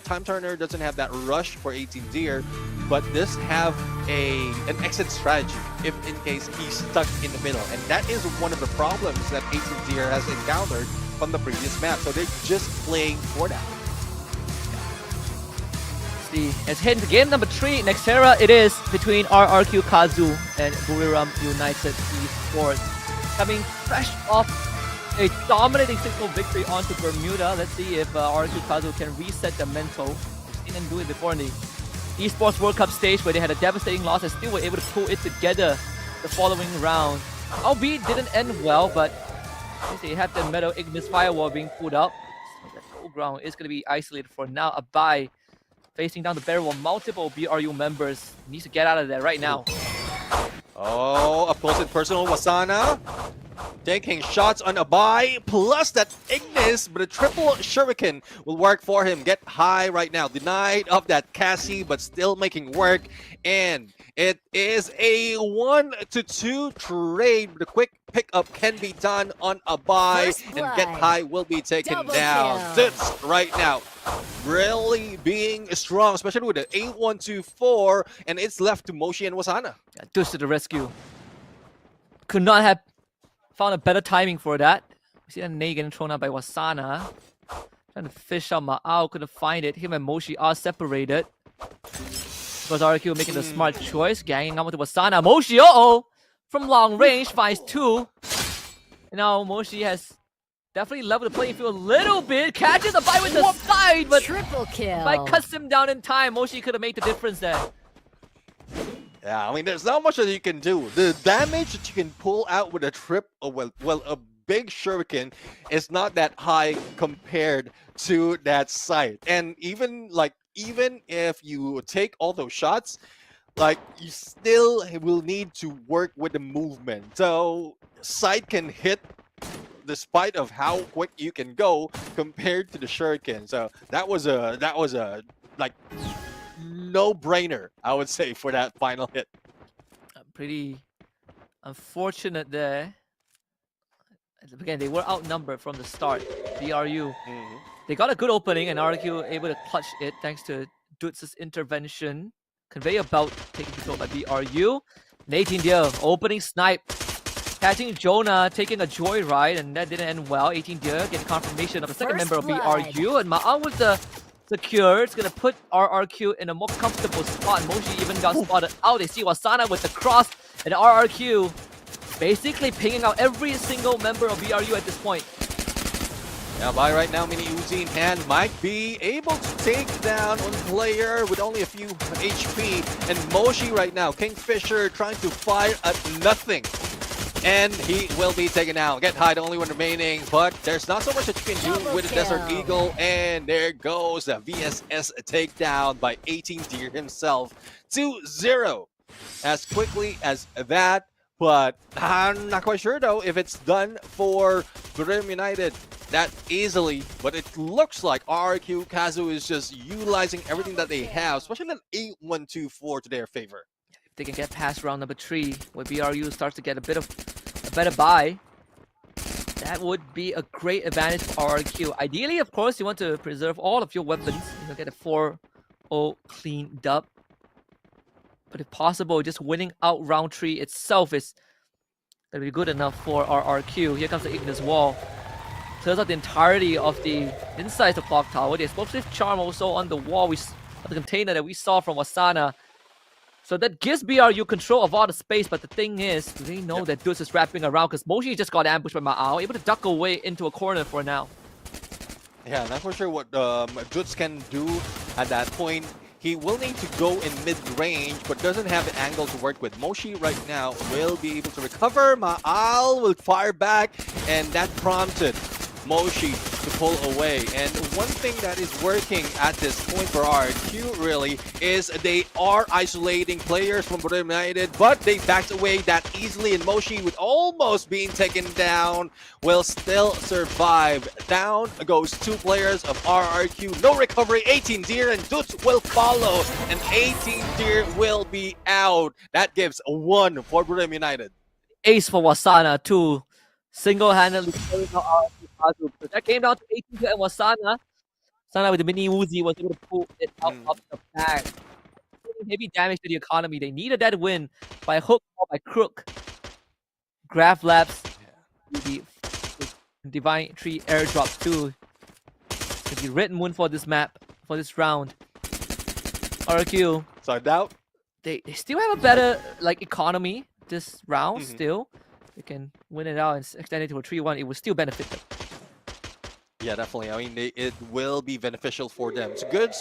Time Turner doesn't have that rush for 18 Deer, but this have an exit strategy if in case he's stuck in the middle. And that is one of the problems that 18 Deer has encountered from the previous map. So they're just playing for that. Let's head into game number 3. Nextera it is between RRQ Kazu and Buriram United Esports. Coming fresh off a dominating 6-0 victory onto Bermuda. Let's see if RRQ Kazu can reset the mental. We've seen them do it before in the Esports World Cup stage where they had a devastating loss and still were able to pull it together the following round. Albeit didn't end well, but they have the Metal Ignis Firewall being pulled up. So that low ground is going to be isolated for now. Abai facing down the barrel of multiple BRU members. Needs to get out of there right now. Oh, up close and personal, Wasana taking shots on Abai, plus that Ignis, but a triple shuriken will work for him. Get high right now. Denied of that Cassie, but still making work. And it is a 1-2 trade. The quick pickup can be done on Abai, and Get High will be taken down. This right now really being strong, especially with the 8-1-2-4, and it's left to Moshi and Wasana. Yeah, Deuce to the rescue. Could not have found a better timing for that. We see that nade getting thrown out by Wasana. Trying to fish out Ma'ao, couldn't find it. Him and Moshi are separated. Was RQ making the smart choice, ganging up with Wasana. Moshi, from long range finds 2. And now Moshi has definitely leveled the playing field a little bit. Catches a bite with the side, but triple kill. By cuts him down in time. Moshi could have made the difference there. Yeah, I mean, there's not much that you can do. The damage that you can pull out with a big shuriken is not that high compared to that sight. And even if you take all those shots, you still will need to work with the movement. So sight can hit despite of how quick you can go compared to the shuriken. So that was a no-brainer, I would say, for that final hit. Pretty unfortunate there. Again, they were outnumbered from the start. BRU. They got a good opening, and RQ able to clutch it thanks to Dutz's intervention. Conveyor belt taken control by BRU. 18 Deer, opening snipe. Catching Jonah, taking a joyride, and that didn't end well. 18 Deer getting confirmation of the second member of BRQ, and Ma'al with the secure. It's gonna put RRQ in a more comfortable spot. Moshi even got spotted out. They see Wasana with the cross, and RRQ basically pinging out every single member of BRU at this point. Yeah, by right now, Mini Uzi in hand might be able to take down one player with only a few HP. And Moshi right now, Kingfisher trying to fire at nothing. And he will be taken out. Get High, the only one remaining. But there's not so much that you can do with the Desert Eagle. And there goes the VSS takedown by 18 Deer himself. 2-0. As quickly as that. But I'm not quite sure though if it's done for Grim United that easily. But it looks like RRQ Kazu is just utilizing everything that they have, especially that 8-1-2-4 to their favor. If they can get past round number 3, where BRU starts to get a better buy, that would be a great advantage for RRQ. Ideally, of course, you want to preserve all of your weapons. You'll get a 4-0 clean dub. But if possible, just winning out round 3 itself is going to be good enough for RRQ. Here comes the Ignis Wall. Clears out the entirety of the inside the clock tower. The explosive charm also on the wall, the container that we saw from Wasana. So that gives BRU control of all the space, but the thing is, do they know that Dutz is wrapping around? Because Moshi just got ambushed by Ma'al, able to duck away into a corner for now. Yeah, not for sure what Dutz can do at that point. He will need to go in mid-range, but doesn't have the angle to work with. Moshi right now will be able to recover. Ma'al will fire back, and that prompted Moshi to pull away. And one thing that is working at this point for RQ really is they are isolating players from Battlegrounds United, but they backed away that easily, and Moshi, with almost being taken down, will still survive. Down goes 2 players of RRQ. No recovery. 18 Deer and Dutz will follow, and 18 Deer will be out. That gives 1 for Battlegrounds United. Ace for Wasana too. Single-handedly carrying out RRQ. So that came down to 18 Deer and Wasana. Wasana with the Mini Uzi was able to pull it out of the bag. Heavy damage to the economy. They needed that win by hook or by crook. Graph Labs. The Divine Tree airdrop too. Could be Red Moon for this map, for this round. RQ. So I doubt. They still have a better economy this round still. They can win it out and extend it to a 3-1. It will still benefit them. Yeah, definitely. I mean, it will be beneficial for them. It's a good,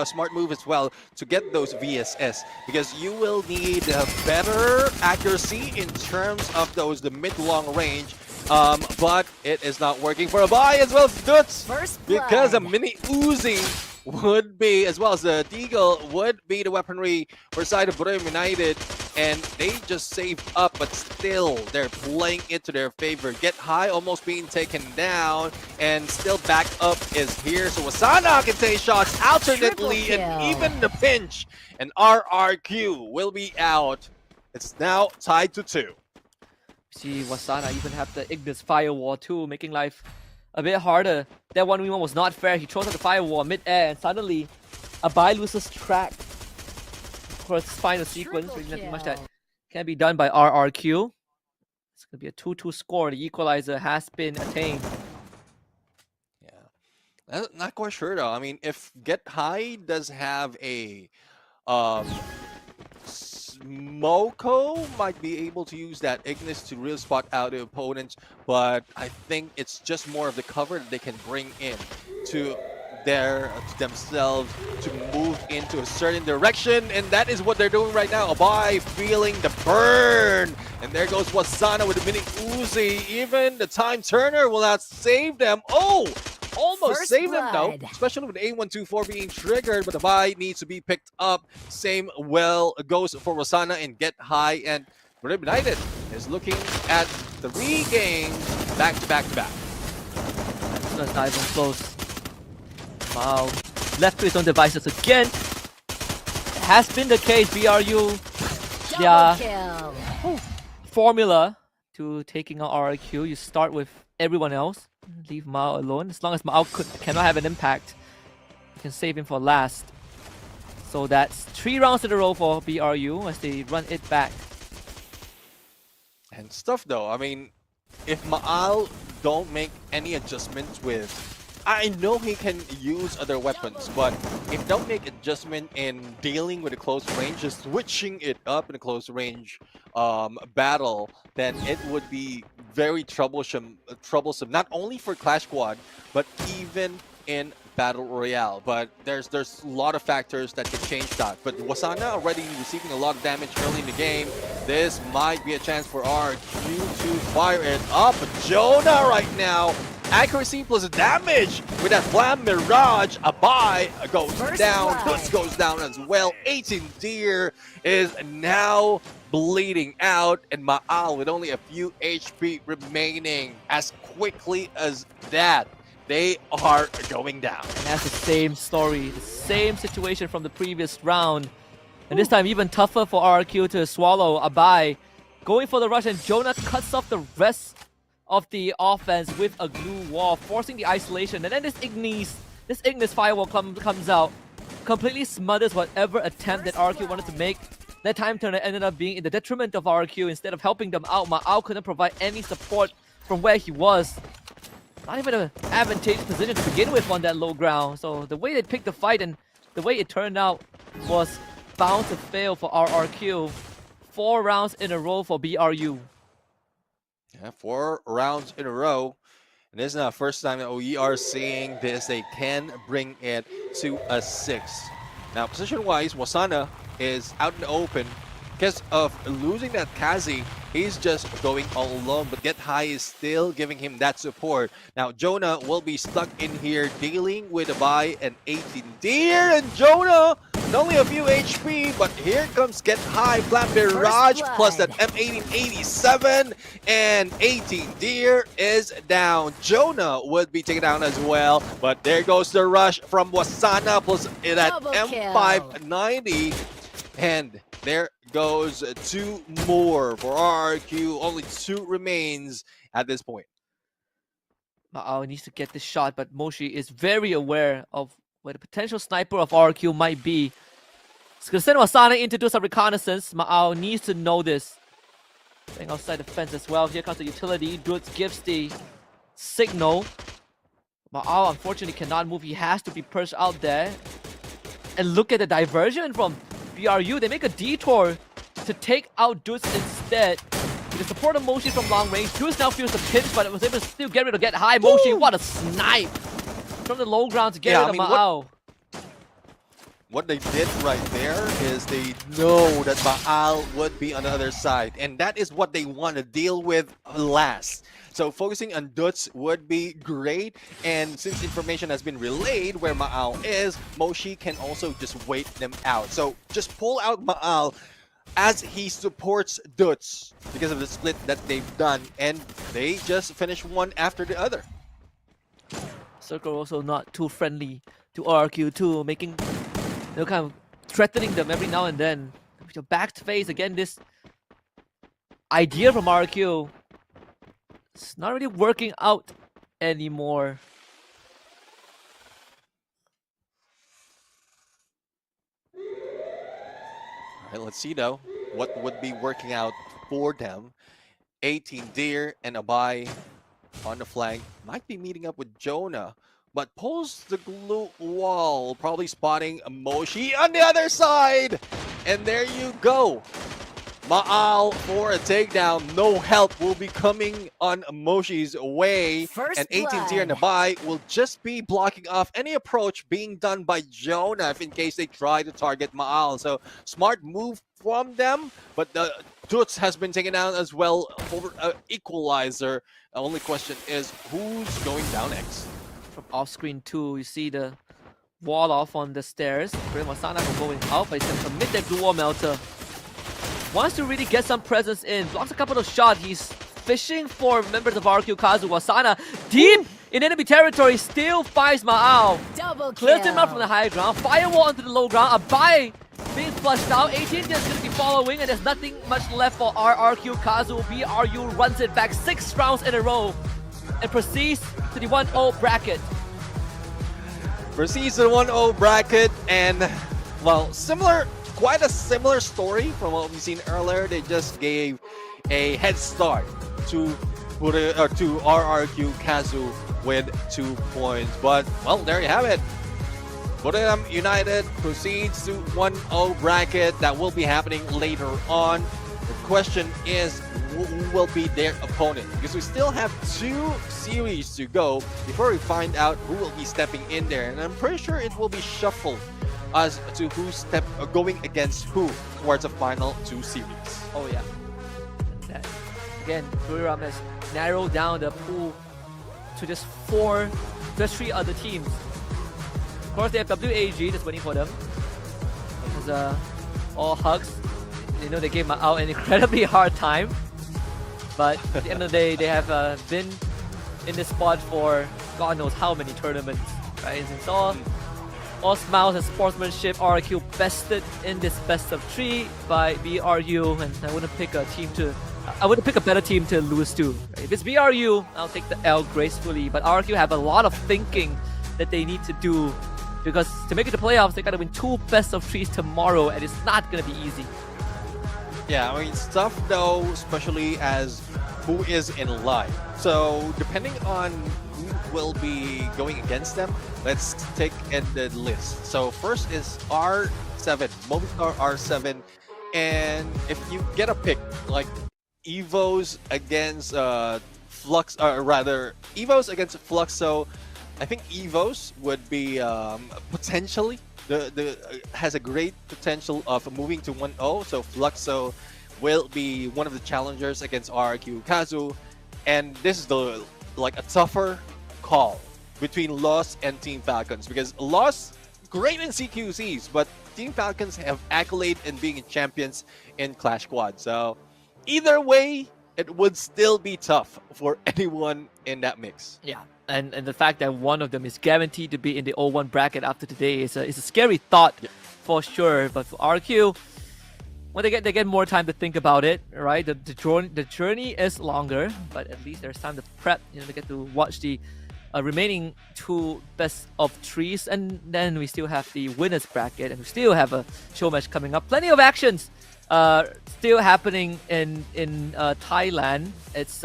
smart move as well to get those VSS, because you will need better accuracy in terms of the mid-long range. But it is not working for a buy as well as Dutz, because a Mini Uzi would be, as well as the Deagle, would be the weaponry for side of Battlegrounds United, and they just saved up, but still they're playing it to their favor. Get High almost being taken down, and still back up is here, so Wasana can take shots alternately, and even the pinch, and RRQ will be out. It's now tied to 2. See, Wasana even have the Ignis Firewall too, making life a bit harder. That 1v1 was not fair. He throws out the Firewall mid-air, and suddenly a buy loses track. Of course, final sequence. There's nothing much that can be done by RRQ. It's going to be a 2-2 score. The equalizer has been attained. Yeah. Not quite sure though. I mean, if Get High does have a Smoko might be able to use that Ignis to really spot out the opponents, but I think it's just more of the cover that they can bring in to themselves to move into a certain direction, and that is what they're doing right now. Abai feeling the burn, and there goes Wasana with the Mini Uzi. Even the Time Turner will not save them. Oh! Almost saved them though, especially with A124 being triggered, but the buy needs to be picked up. Same well goes for Wasana and Get High, and Battlegrounds United is looking at 3 games back to back to back. That's not even close. Wow. Left to his own devices again. It has been the case, BRU. Yeah. Formula to taking out RRQ. You start with everyone else. Leave Mao alone. As long as Mao cannot have an impact, you can save him for last. So that's 3 rounds in a row for BRU as they run it back. And stuff though, I mean, if Maal don't make any adjustments with, I know he can use other weapons, but if don't make adjustment in dealing with a close range, just switching it up in a close range battle, then it would be very troublesome, not only for Clash Squad, but even in Battle Royale. But there's a lot of factors that can change that. But Wasana already receiving a lot of damage early in the game. This might be a chance for RQ to fire it up. Jonah right now, accuracy plus damage with that Flam Mirage. Abai goes down, Dutz goes down as well. 18 Deer is now bleeding out, and Maal with only a few HP remaining. As quickly as that, they are going down. And that's the same story, the same situation from the previous round. And this time even tougher for RRQ to swallow. Abai going for the rush, and Jonah cuts off the rest of the offense with a glue wall, forcing the isolation. And then this Ignis firewall comes out, completely smothers whatever attempt that RRQ wanted to make. That time turner ended up being in the detriment of RRQ. Instead of helping them out, Maal couldn't provide any support from where he was. Not even an advantageous position to begin with on that low ground. So the way they picked the fight and the way it turned out was bound to fail for RRQ. 4 rounds in a row for BRU. Yeah, 4 rounds in a row. And this is not the first time that we are seeing this. They can bring it to a 6. Now, position-wise, Wasana is out in the open. Because of losing that Kazi, he's just going all alone, but Get High is still giving him that support. Now, Jonah will be stuck in here dealing with Abai and 18 Deer, and Jonah, not only a few HP, but here comes Get High, Flat Mirage, plus that M1887, and 18 Deer is down. Jonah would be taken down as well, but there goes the rush from Wasana, plus that M590, and there goes 2 more for RRQ. Only 2 remains at this point. Maal needs to get this shot, but Moshi is very aware of where the potential sniper of RRQ might be. He's going to send Wasana in to do some reconnaissance. Maal needs to know this. Staying outside the fence as well. Here comes the utility. Dutz gives the signal. Maal unfortunately cannot move. He has to be perched out there. And look at the diversion from BRU. They make a detour to take out Dutz instead. With the support of Moshi from long range, Dutz now feels the pinch, but it was able to still get rid of Get High. Moshi, what a snipe from the low ground to get rid of Maal. What they did right there is they know that Maal would be on the other side, and that is what they want to deal with last. So focusing on Dutz would be great, and since information has been relayed where Maal is, Moshi can also just wait them out. So just pull out Maal as he supports Dutz because of the split that they've done, and they just finish one after the other. Circle also not too friendly to RRQ too, making, kind of threatening them every now and then. With your back to face, again, this idea from RRQ, it's not really working out anymore. All right, let's see though what would be working out for them. 18 Deer and Abai on the flank might be meeting up with Jonah, but pulls the glue wall, probably spotting Moshi on the other side. And there you go. Maal for a takedown. No help will be coming on Moshi's way. And 18 Deer and Abai will just be blocking off any approach being done by Jonah if in case they try to target Maal. So smart move from them, but the Dutz has been taken down as well over equalizer. The only question is who's going down next? From off screen too, you see the wall off on the stairs. Wasana for going out, but he's going to commit that glue wall melter. Wants to really get some presence in. Blocks a couple of shots. He's fishing for members of RQ Kazu. Wasana deep in enemy territory. Still finds Maal. Clears him out from the high ground. Firewall onto the low ground. Abai being flushed out. 18 is going to be following, and there's nothing much left for RQ Kazu. BRU runs it back 6 rounds in a row and proceeds to the 1-0 bracket. Proceeds to the 1-0 bracket, and well, quite a similar story from what we've seen earlier. They just gave a head start to RRQ Kazu with 2 points. But well, there you have it. Buram United proceeds to 1-0 bracket. That will be happening later on. The question is, who will be their opponent? Because we still have 2 series to go before we find out who will be stepping in there. And I'm pretty sure it will be shuffled as to who's going against who towards the final 2 series. Oh yeah. Again, Buram has narrowed down the pool to just 3 other teams. Of course, they have WAG that's waiting for them. It was all hugs. You know, they gave out an incredibly hard time. But at the end of the day, they have been in this spot for God knows how many tournaments. Right? It's all smiles and sportsmanship. RRQ bested in this best of 3 by BRU, and I wouldn't pick a better team to lose to. Right? If it's BRU, I'll take the L gracefully. But RRQ have a lot of thinking that they need to do, because to make it to playoffs, they gotta win 2 best of 3s tomorrow, and it's not gonna be easy. Yeah, I mean, it's tough though, especially as who is in line. So depending on who will be going against them, let's take in the list. So first is R7, Movistar R7, and if you get a pick like Evos against Flux, or rather Evos against Fluxo, I think Evos would be potentially has a great potential of moving to 1-0. So Fluxo will be one of the challengers against RRQ Kazu, and this is a tougher call between Lost and Team Falcons, because Lost great in CQCs, but Team Falcons have accolade in being champions in Clash Squad. So either way, it would still be tough for anyone in that mix. Yeah, and the fact that one of them is guaranteed to be in the 0-1 bracket after today is a scary thought, for sure. But for RQ, when they get more time to think about it, right? The journey is longer, but at least there's time to prep. You know, they get to watch the remaining 2 best of 3s, and then we still have the winners bracket, and we still have a show match coming up. Plenty of actions still happening in Thailand. It's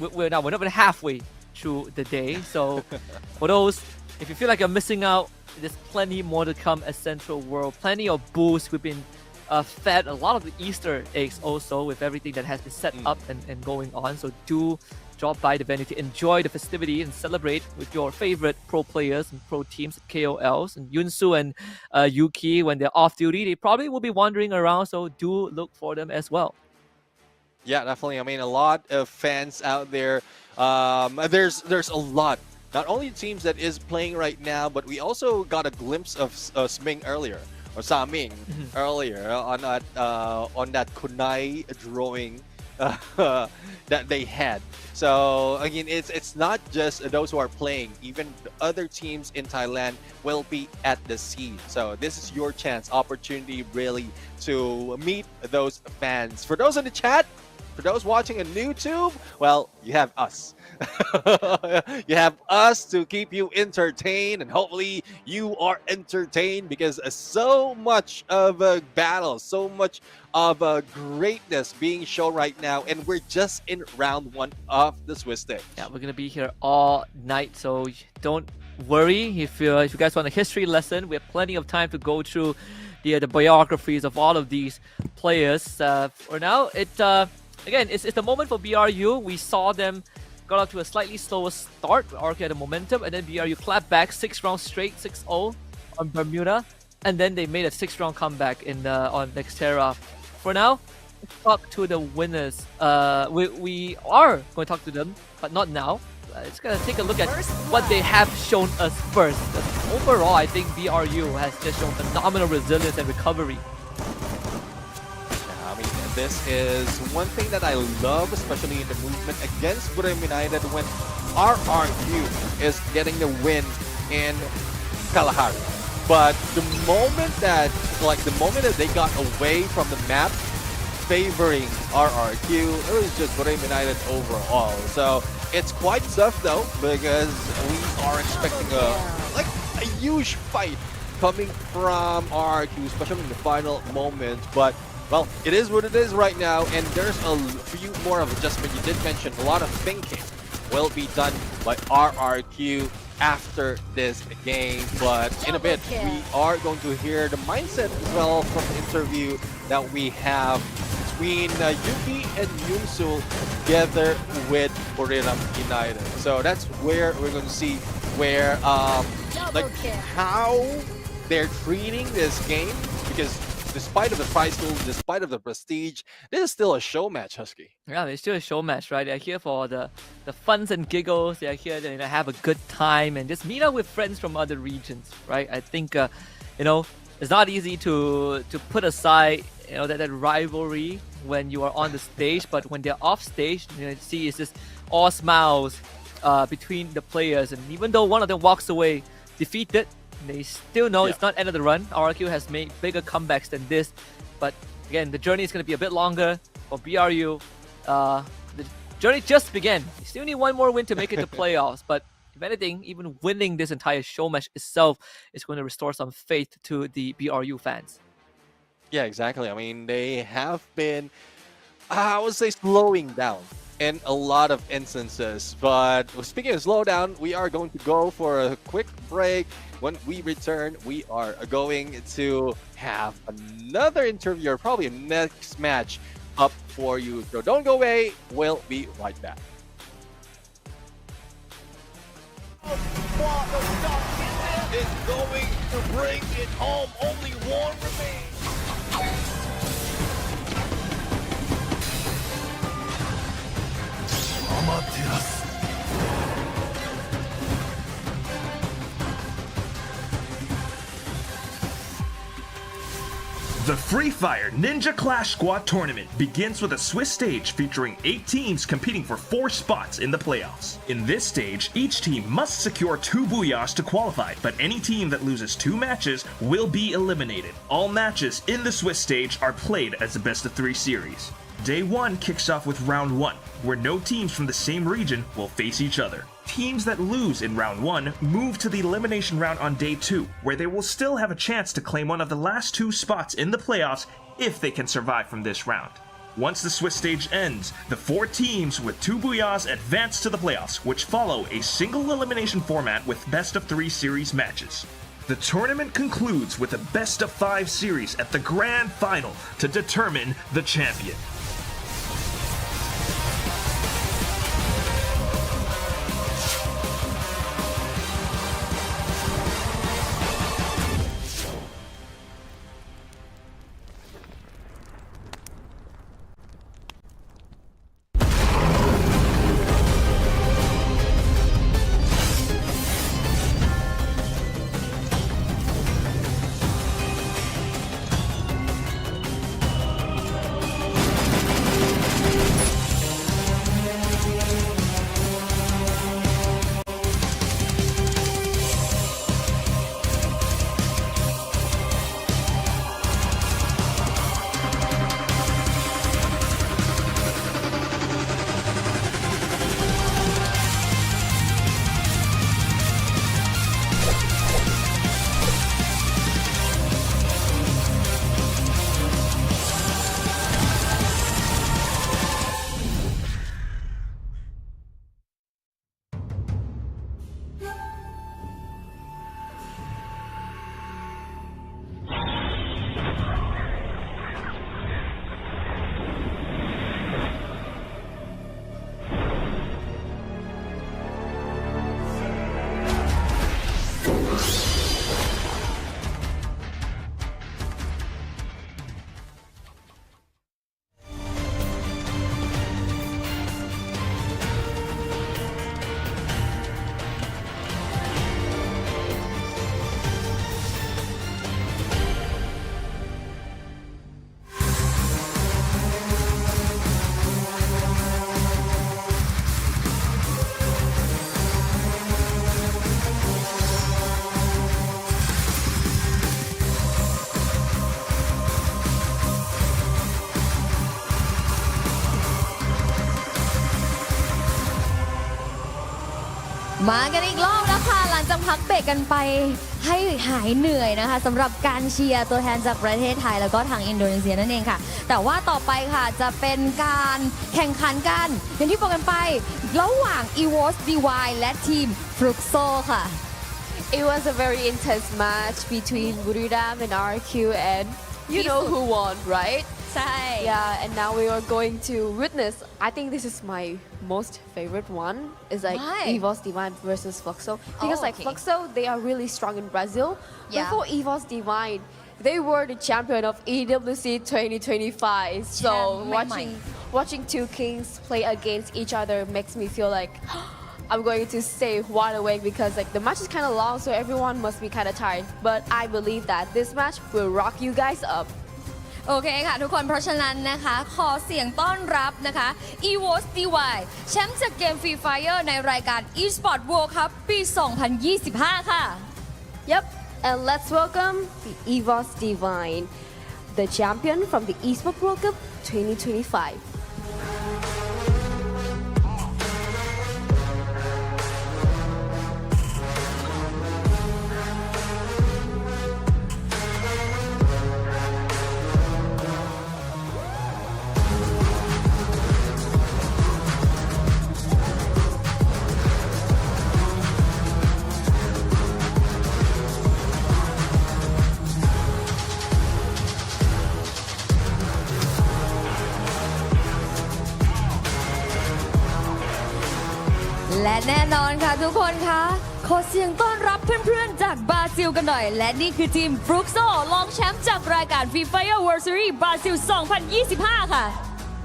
we're not even halfway through the day. So for those, if you feel like you're missing out, there's plenty more to come at Central World. Plenty of boosts. We've been fed a lot of the Easter eggs also with everything that has been set up and going on. So do drop by the venue to enjoy the festivity and celebrate with your favorite pro players and pro teams, KOLs, and Yunsu and Yuki. When they're off duty, they probably will be wandering around, so do look for them as well. Yeah, definitely. I mean, a lot of fans out there. There's a lot. Not only teams that is playing right now, but we also got a glimpse of Sming earlier, or Saming earlier on that kunai drawing that they had. So again, it's not just those who are playing. Even other teams in Thailand will be at the scene. So this is your chance, opportunity really to meet those fans. For those in the chat, for those watching on YouTube, well, you have us. You have us to keep you entertained, and hopefully you are entertained, because so much of a battle, so much of a greatness being shown right now, and we're just in round 1 of the Swiss stage. Yeah, we're gonna be here all night, so don't worry. If you guys want a history lesson, we have plenty of time to go through the biographies of all of these players. For now, again, it's the moment for BRU. We saw them got off to a slightly slower start. RRQ had the momentum, and then BRU clapped back 6 rounds straight, 6-0 on Bermuda, and then they made a 6-round comeback on Nextera. For now, let's talk to the winners. We are going to talk to them, but not now. Let's take a look at what they have shown us first. Overall, I think BRU has just shown phenomenal resilience and recovery. I mean, this is one thing that I love, especially in the movement against Buram United, when RRQ is getting the win in Kalahari. But the moment that they got away from the map, favoring RRQ, it was just Buram United overall. So it's quite tough though, because we are expecting a huge fight coming from RRQ, especially in the final moment. But Well, it is what it is right now, and there's a few more of adjustment. You did mention a lot of thinking will be done by RRQ after this game, but in a bit we are going to hear the mindset as well from the interview that we have between Yuki and Yunsul together with Garena United. So that's where we're going to see where like how they're treating this game, because despite of the prize pool, despite of the prestige, this is still a show match, Husky. Yeah, it's still a show match, right? They're here for the funs and giggles. They're here to have a good time and just meet up with friends from other regions, right? I think it's not easy to put aside that rivalry when you are on the stage, but when they're off stage, you see it's just all smiles between the players, and even though one of them walks away defeated, they still know it's not end of the run. RRQ has made bigger comebacks than this, but again, the journey is going to be a bit longer for BRU. The journey just began. You still need one more win to make it to playoffs, but if anything, even winning this entire show match itself is going to restore some faith to the BRU fans. Yeah, exactly. I mean, they have been, I would say, slowing down in a lot of instances. But speaking of slowdown, we are going to go for a quick break. When we return, we are going to have another interview, or probably a next match up for you. So don't go away. We'll be right back. Is going to bring it home. Only one remains. The Free Fire Ninja Clash Squad Tournament begins with a Swiss stage featuring 8 teams competing for 4 spots in the playoffs. In this stage, each team must secure 2 booyahs to qualify, but any team that loses 2 matches will be eliminated. All matches in the Swiss stage are played as a best-of-3 series. Day 1 kicks off with Round 1, where no teams from the same region will face each other. Teams that lose in Round 1 move to the elimination round on Day 2, where they will still have a chance to claim one of the last 2 spots in the playoffs if they can survive from this round. Once the Swiss stage ends, the 4 teams with 2 booyahs advance to the playoffs, which follow a single elimination format with best-of-3 series matches. The tournament concludes with a best-of-5 series at the grand final to determine the champion. มากันอีกรอบแล้วค่ะหลังจากพักเบรกกันไปให้หายเหนื่อยนะคะสำหรับการเชียร์ตัวแทนจากประเทศไทยแล้วก็ทางอินโดนีเซียนั่นเองค่ะแต่ว่าต่อไปค่ะจะเป็นการแข่งขันกันอย่างที่บอกกันไประหว่าง EVOS DY และทีม Fluxo ค่ะ It was a very intense match between Buridam and RQ, and you know who won, right? ใช่ Yeah, and now we are going to witness. I think this is my most favorite one. Is like Why? EVOS Divine versus Fluxo because Oh, like okay. Fluxo, they are really strong in Brazil. Yeah. Before EVOS Divine, they were the champion of EWC 2025. So watching two kings play against each other makes me feel like I'm going to stay wide awake because like the match is kind of long, so everyone must be kind of tired. But I believe that this match will rock you guys up. โอเคค่ะทุกคนเพราะฉะนั้นนะคะขอเสียงต้อนรับนะคะ EVOS DY แชมป์จากเกม Free Fire ในรายการ eSport World Cup ปี 2025 ค่ะ Yep, and let's welcome the EVOS Divine, the champion from the eSport World Cup 2025.และแน่นอนค่ะทุกคนคะขอเสียงต้อนรับเพื่อนๆจากบราซิลกันหน่อยและนี่คือทีม Fluxo รองแชมป์จากรายการ Free Fire World Series บราซิล 2025 ค่ะ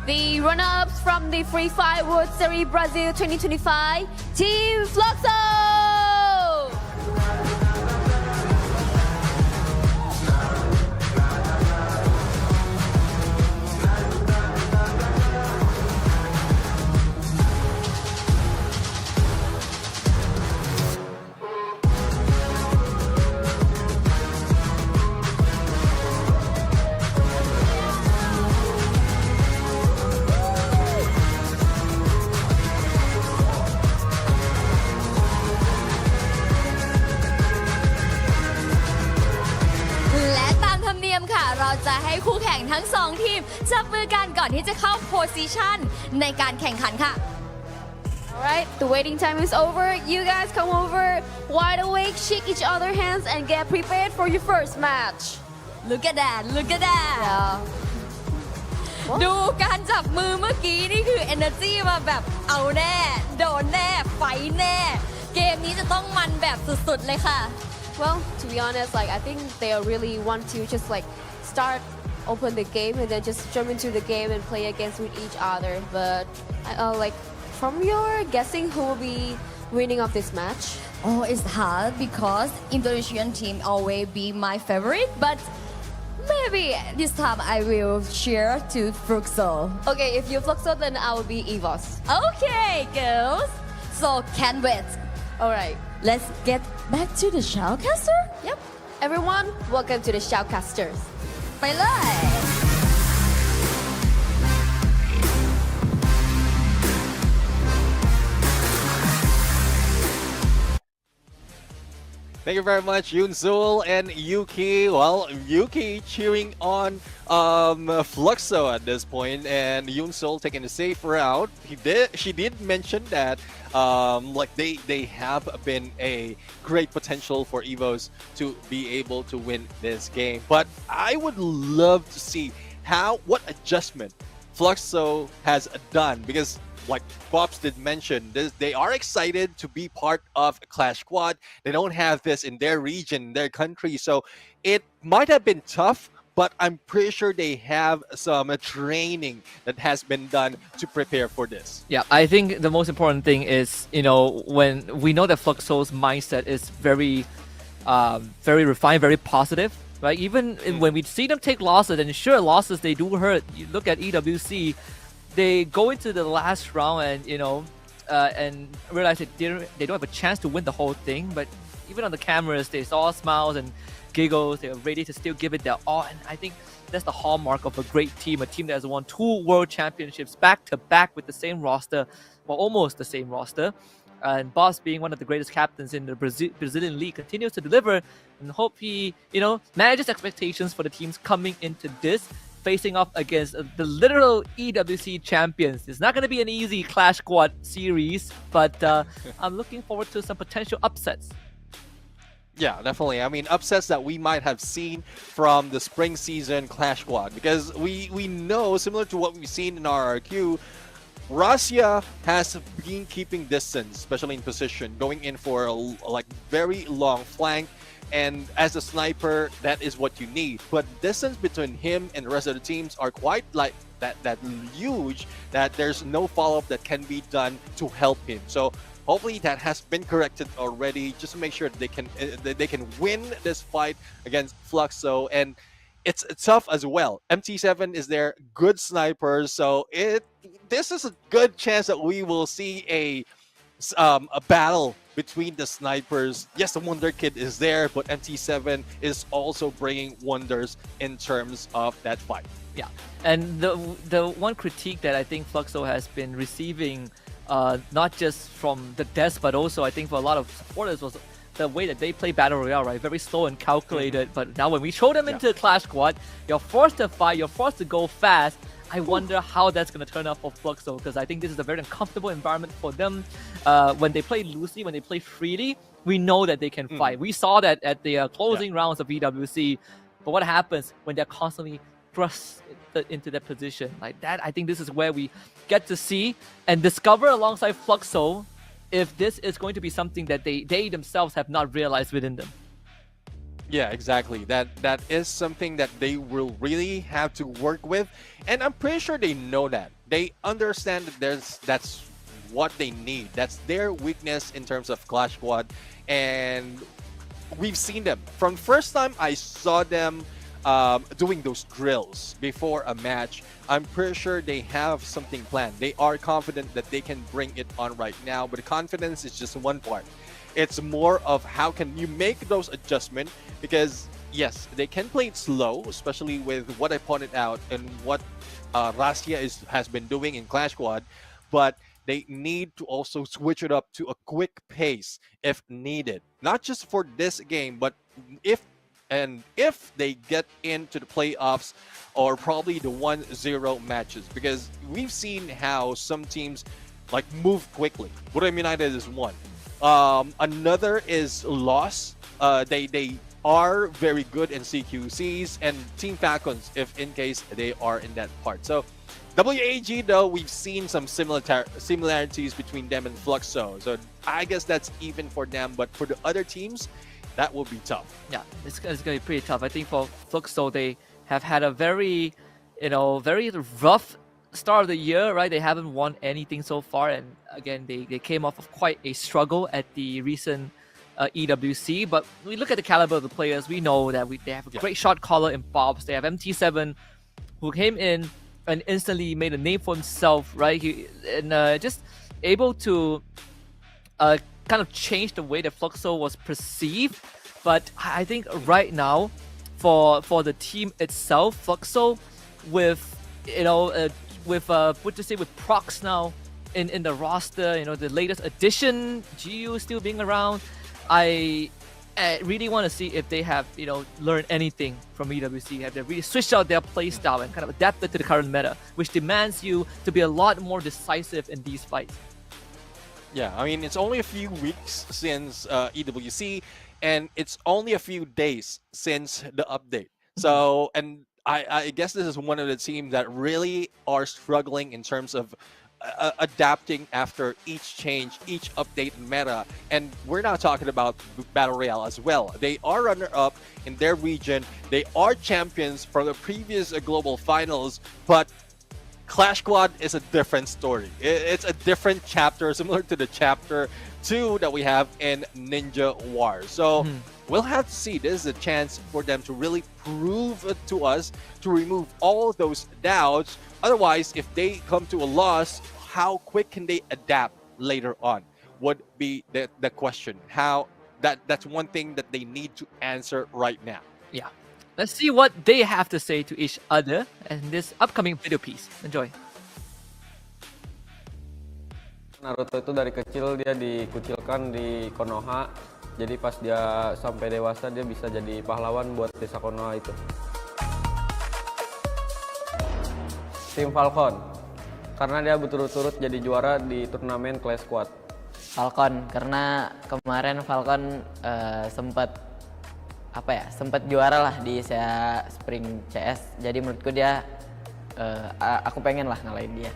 The runner-ups from the Free Fire World Series Brazil 2025, Team Fluxo!เราจะให้คู่แข่งทั้งสองทีมจับมือกันก่อนที่จะเข้าโพสิชันในการแข่งขันค่ะ Alright, the waiting time is over. You guys come over, wide awake, shake each other's hands and get prepared for your first match. Look at that, look at that. ดูการจับมือเมื่อกี้นี่คือ energy มาแบบเอาแน่โดนแน่ไฟแน่เกมนี้จะต้องมันแบบสุดๆเลยค่ะ Well, to be honest, like I think they really want to just like start open the game and then just jump into the game and play against with each other. But like from your guessing, who will be winning of this match? Oh, it's hard because Indonesian team always be my favorite, but maybe this time I will cheer to Fluxo. Okay, if you Fluxo, then I will be EVOS. Okay, girls. So can't wait. All right. Let's get back to the shoutcaster. Yep. Everyone, welcome to the shoutcasters. ไปเลย Thank you very much, Yoonsul and Yuki. Well, Yuki cheering on Fluxo at this point, and Yoonsul taking the safe route. She did mention that like they have been a great potential for EVOS to be able to win this game. But I would love to see what adjustment Fluxo has done, because like Bobs did mention, they are excited to be part of Clash Squad. They don't have this in their region, their country, so it might have been tough, but I'm pretty sure they have some training that has been done to prepare for this. Yeah, I think the most important thing is, you know, when we know that Fluxo's mindset is very refined, very positive, right? Even when we see them take losses, and sure, losses, they do hurt. You look at EWC, they go into the last round and, you know, and realize that they don't have a chance to win the whole thing. But even on the cameras, they saw smiles and giggles. They're ready to still give it their all. And I think that's the hallmark of a great team, a team that has won 2 world championships back to back with the same roster, well, almost the same roster. And Boss, being one of the greatest captains in the Brazilian league, continues to deliver, and hope he, manages expectations for the teams coming into this, facing off against the literal EWC champions. It's not going to be an easy Clash Squad series, but I'm looking forward to some potential upsets. Yeah, definitely. I mean, upsets that we might have seen from the spring season Clash Squad, because we know, similar to what we've seen in RRQ, Russia has been keeping distance, especially in position, going in for a very long flank. And as a sniper, that is what you need. But distance between him and the rest of the teams are quite that huge that there's no follow-up that can be done to help him. So hopefully that has been corrected already, just to make sure that they can win this fight against Fluxo. And it's tough as well. MT7 is their good snipers, so this is a good chance that we will see a battle between the snipers. Yes, the Wonder Kid is there, but MT7 is also bringing wonders in terms of that fight. Yeah, and the one critique that I think Fluxo has been receiving, not just from the devs, but also I think for a lot of supporters, was the way that they play Battle Royale, right? Very slow and calculated. But now when we throw them into Clash Squad, you're forced to fight, you're forced to go fast. I wonder how that's going to turn out for Fluxo, because I think this is a very uncomfortable environment for them. When they play loosely, when they play freely, we know that they can fight. We saw that at the closing rounds of EWC. But what happens when they're constantly thrust into that position? Like that, I think this is where we get to see and discover alongside Fluxo if this is going to be something that they themselves have not realized within them. Yeah, exactly. That is something that they will really have to work with, and I'm pretty sure they know that. They understand that that's what they need. That's their weakness in terms of Clash Squad, and we've seen them from first time I saw them doing those drills before a match. I'm pretty sure they have something planned. They are confident that they can bring it on right now, but confidence is just one part. It's more of how can you make those adjustments, because yes, they can play it slow, especially with what I pointed out and what Russia has been doing in Clash Squad, but they need to also switch it up to a quick pace if needed. Not just for this game, but if they get into the playoffs or probably the 1-0 matches, because we've seen how some teams move quickly. Buram United is one. Another is Loss. They are very good in CQCs, and Team Falcons, if in case they are in that part. So WAG, though, we've seen some similarities between them and Fluxo. So I guess that's even for them, but for the other teams, that will be tough. Yeah, it's going to be pretty tough. I think for Fluxo, they have had a very, very rough start of the year, right? They haven't won anything so far, and again, they came off of quite a struggle at the recent EWC. But we look at the caliber of the players, we know that they have a great shot caller in Bobs. They have MT7, who came in and instantly made a name for himself, right? Just able to kind of change the way that Fluxo was perceived. But I think right now, for the team itself, Fluxo, with with Prox now in the roster, the latest addition, GU still being around, I really want to see if they have learned anything from EWC. Have they really switched out their playstyle and kind of adapted to the current meta, which demands you to be a lot more decisive in these fights? Yeah, I mean, it's only a few weeks since EWC, and it's only a few days since the update. So, and I guess this is one of the teams that really are struggling in terms of adapting after each change, each update in meta. And we're not talking about Battle Royale as well. They are runner-up in their region. They are champions from the previous global finals, but Clash Squad is a different story. It's a different chapter, similar to the chapter 2 that we have in Ninja War. So we'll have to see. This is a chance for them to really prove it to us, to remove all those doubts. Otherwise, if they come to a loss, how quick can they adapt later on would be the question. That's one thing that they need to answer right now. Yeah. Let's see what they have to say to each other in this upcoming video piece. Enjoy. Naruto itu dari kecil dia dikucilkan di Konoha, jadi pas dia sampai dewasa dia bisa jadi pahlawan buat desa Konoha itu. Tim Falcon, karena dia berturut-turut jadi juara di turnamen Clash Squad. Falcon, karena kemarin Falcon sempat juara lah di Spring CS, jadi menurutku dia aku pengen lah ngalahin dia.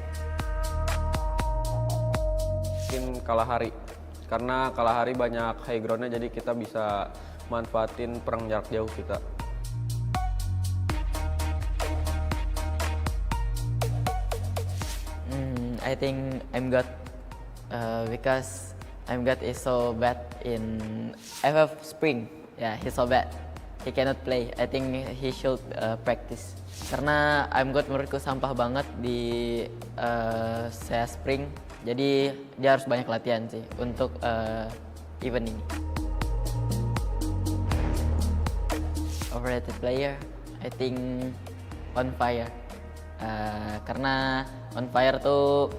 Mungkin Kalahari, karena Kalahari banyak high groundnya, jadi kita bisa manfaatin perang jarak jauh kita. I think MGOT because MGOT is so bad in FF Spring. Yeah, he's so bad. He cannot play. I think he should practice. Karena MGOT menurutku sampah banget di CS Spring. Jadi dia harus banyak latihan sih untuk event ini. Overrated player, I think On Fire. Karena On Fire tuh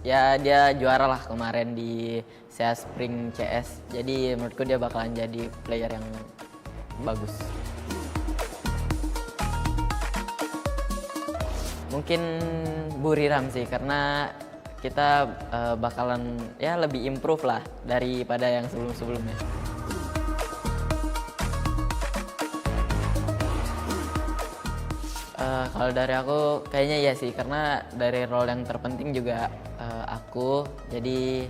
ya dia juara lah kemarin di CS Spring CS. Jadi menurutku dia bakalan jadi player yang bagus. Mungkin Buriram sih, karena kita bakalan ya lebih improve lah daripada yang sebelum-sebelumnya. Kalau dari aku kayaknya iya sih, karena dari role yang terpenting juga aku, jadi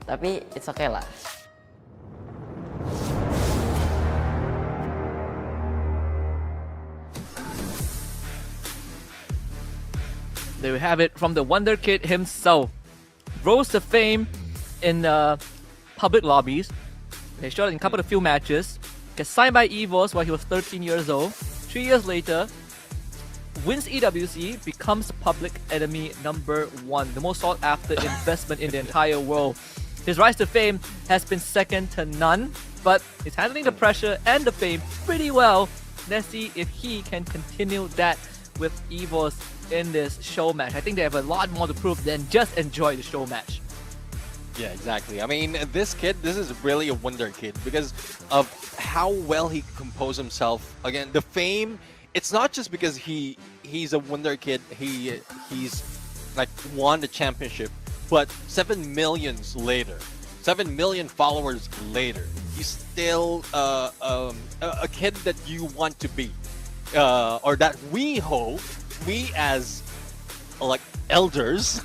tapi it's okay lah. There we have it from the Wonder Kid himself. Rose to fame in public lobbies. He showed in a couple of few matches. Gets signed by EVOS while he was 13 years old. 3 years later, wins EWC, becomes public enemy #1, the most sought after investment in the entire world. His rise to fame has been second to none, but he's handling the pressure and the fame pretty well. Let's see if he can continue that with EVOS in this show match. I think they have a lot more to prove than just enjoy the show match. Yeah, exactly. I mean, this is really a wonder kid because of how well he composed himself. Again, the fame, it's not just because he's a wonder kid, he's like won the championship, but 7 million followers later, he's still a kid that you want to be, or that we hope, we as like elders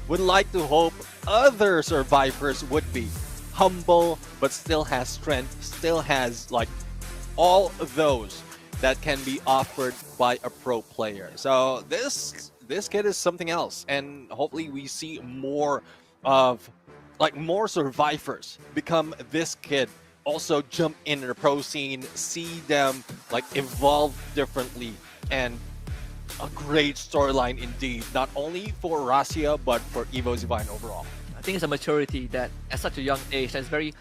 would like to hope other survivors would be humble, but still has strength, still has like all of those that can be offered by a pro player. So this kid is something else, and hopefully we see more of like more survivors become this kid, also jump into the pro scene, see them like evolve differently, and a great storyline indeed, not only for Rasia but for Evo Divine overall. I think it's a maturity that at such a young age that's very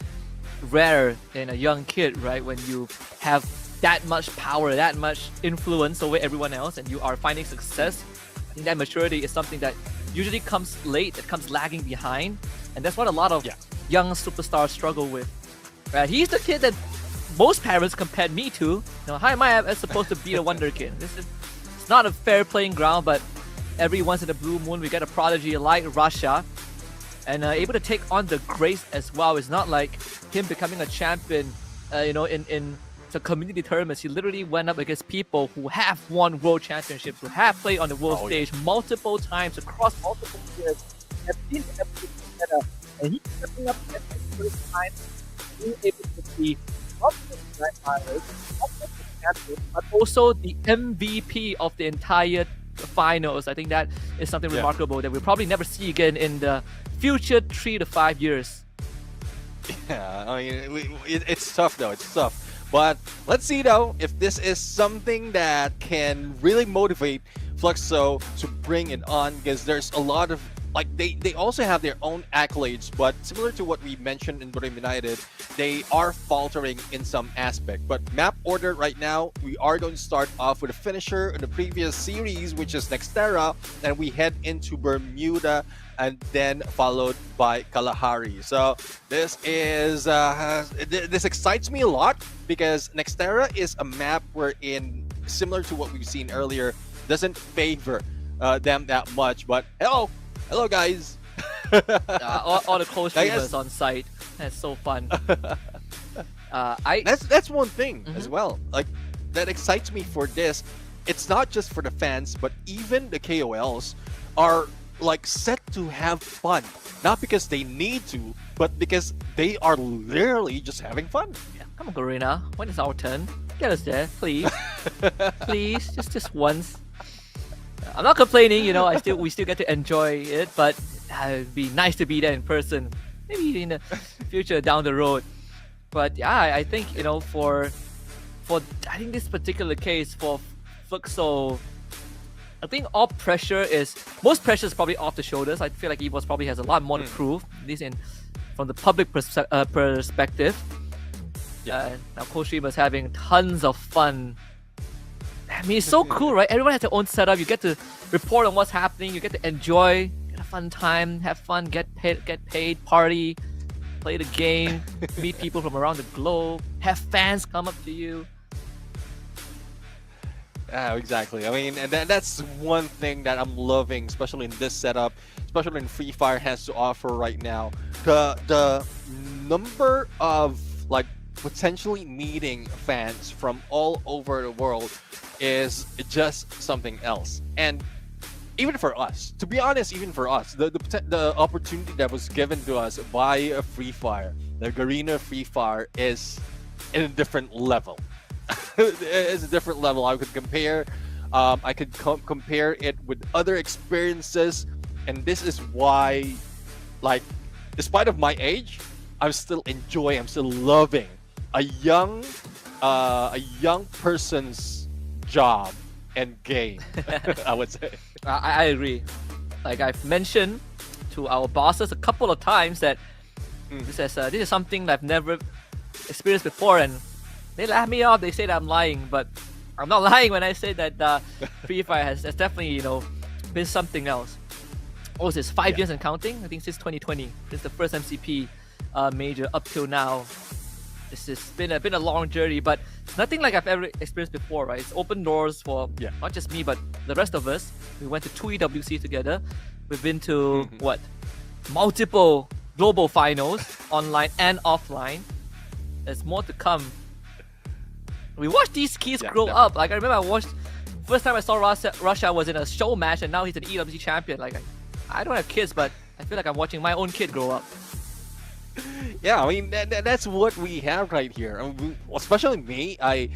rare in a young kid, right? When you have that much power, that much influence over everyone else, and you are finding success. I think that maturity is something that usually comes late, it comes lagging behind, and that's what a lot of young superstars struggle with. Right? He's the kid that most parents compared me to. You know, how am I supposed to be a wonder kid? It's not a fair playing ground, but every once in a blue moon we get a prodigy like Rasha, and able to take on the Grace as well. It's not like him becoming a champion, you know, in the community tournaments. He literally went up against people who have won world championships, who have played on the world stage multiple times across multiple years, have seen everything together, and he's stepping up against the first time, being able to be not just the grand finalist, not just the champion, but also the MVP of the entire finals. I think that is something remarkable that we'll probably never see again in the future 3 to 5 years. Yeah, I mean, it's tough though, it's tough. But let's see though if this is something that can really motivate Fluxo to bring it on, because there's a lot of like they also have their own accolades, but similar to what we mentioned in Dream United, they are faltering in some aspect. But map order right now, we are going to start off with a finisher in the previous series, which is Nextera, and we head into Bermuda, and then followed by Kalahari. So this is this excites me a lot, because Nextera is a map wherein, similar to what we've seen earlier, doesn't favor them that much. But hello guys. All the co-streamers on site. That's so fun. That's one thing as well. Like, that excites me for this. It's not just for the fans, but even the KOLs are like set to have fun, not because they need to, but because they are literally just having fun. Yeah, come on, Garena. When is our turn? Get us there, please. Please, just once. I'm not complaining, you know. We still get to enjoy it, but it'd be nice to be there in person. Maybe in the future down the road. But yeah, I think, you know, for I think this particular case for Fuxo, I think most pressure is probably off the shoulders. I feel like EVOS probably has a lot more to prove, at least from the public perspective. Yeah. Now co-streamers having tons of fun. I mean, it's so cool, right? Everyone has their own setup. You get to report on what's happening. You get to enjoy, get a fun time, have fun, get paid, party, play the game, meet people from around the globe, have fans come up to you. Yeah, exactly. I mean, and that's one thing that I'm loving, especially in this setup, especially in Free Fire has to offer right now. The number of like potentially meeting fans from all over the world is just something else. And even for us, to be honest, even for us, the opportunity that was given to us by Free Fire, the Garena Free Fire, is in a different level. It's a different level. I could compare compare it with other experiences, and this is why, like, despite of my age, I'm still loving a young person's job and game. I would say. I agree. Like, I've mentioned to our bosses a couple of times that this is something that I've never experienced before, and they laugh me off. They say that I'm lying, but I'm not lying when I say that Free Fire has definitely, you know, been something else. Oh, is this 5 years and counting? I think since 2020, since the first MCP major up till now. This has been a long journey, but it's nothing like I've ever experienced before, right? It's open doors for not just me, but the rest of us. We went to 2 EWC together. We've been to multiple global finals, online and offline. There's more to come. We watched these kids grow up. Like, I remember I watched, first time I saw Russia was in a show match, and now he's an EWC champion. Like, I don't have kids, but I feel like I'm watching my own kid grow up. Yeah, I mean that's what we have right here. I mean, especially me, I'm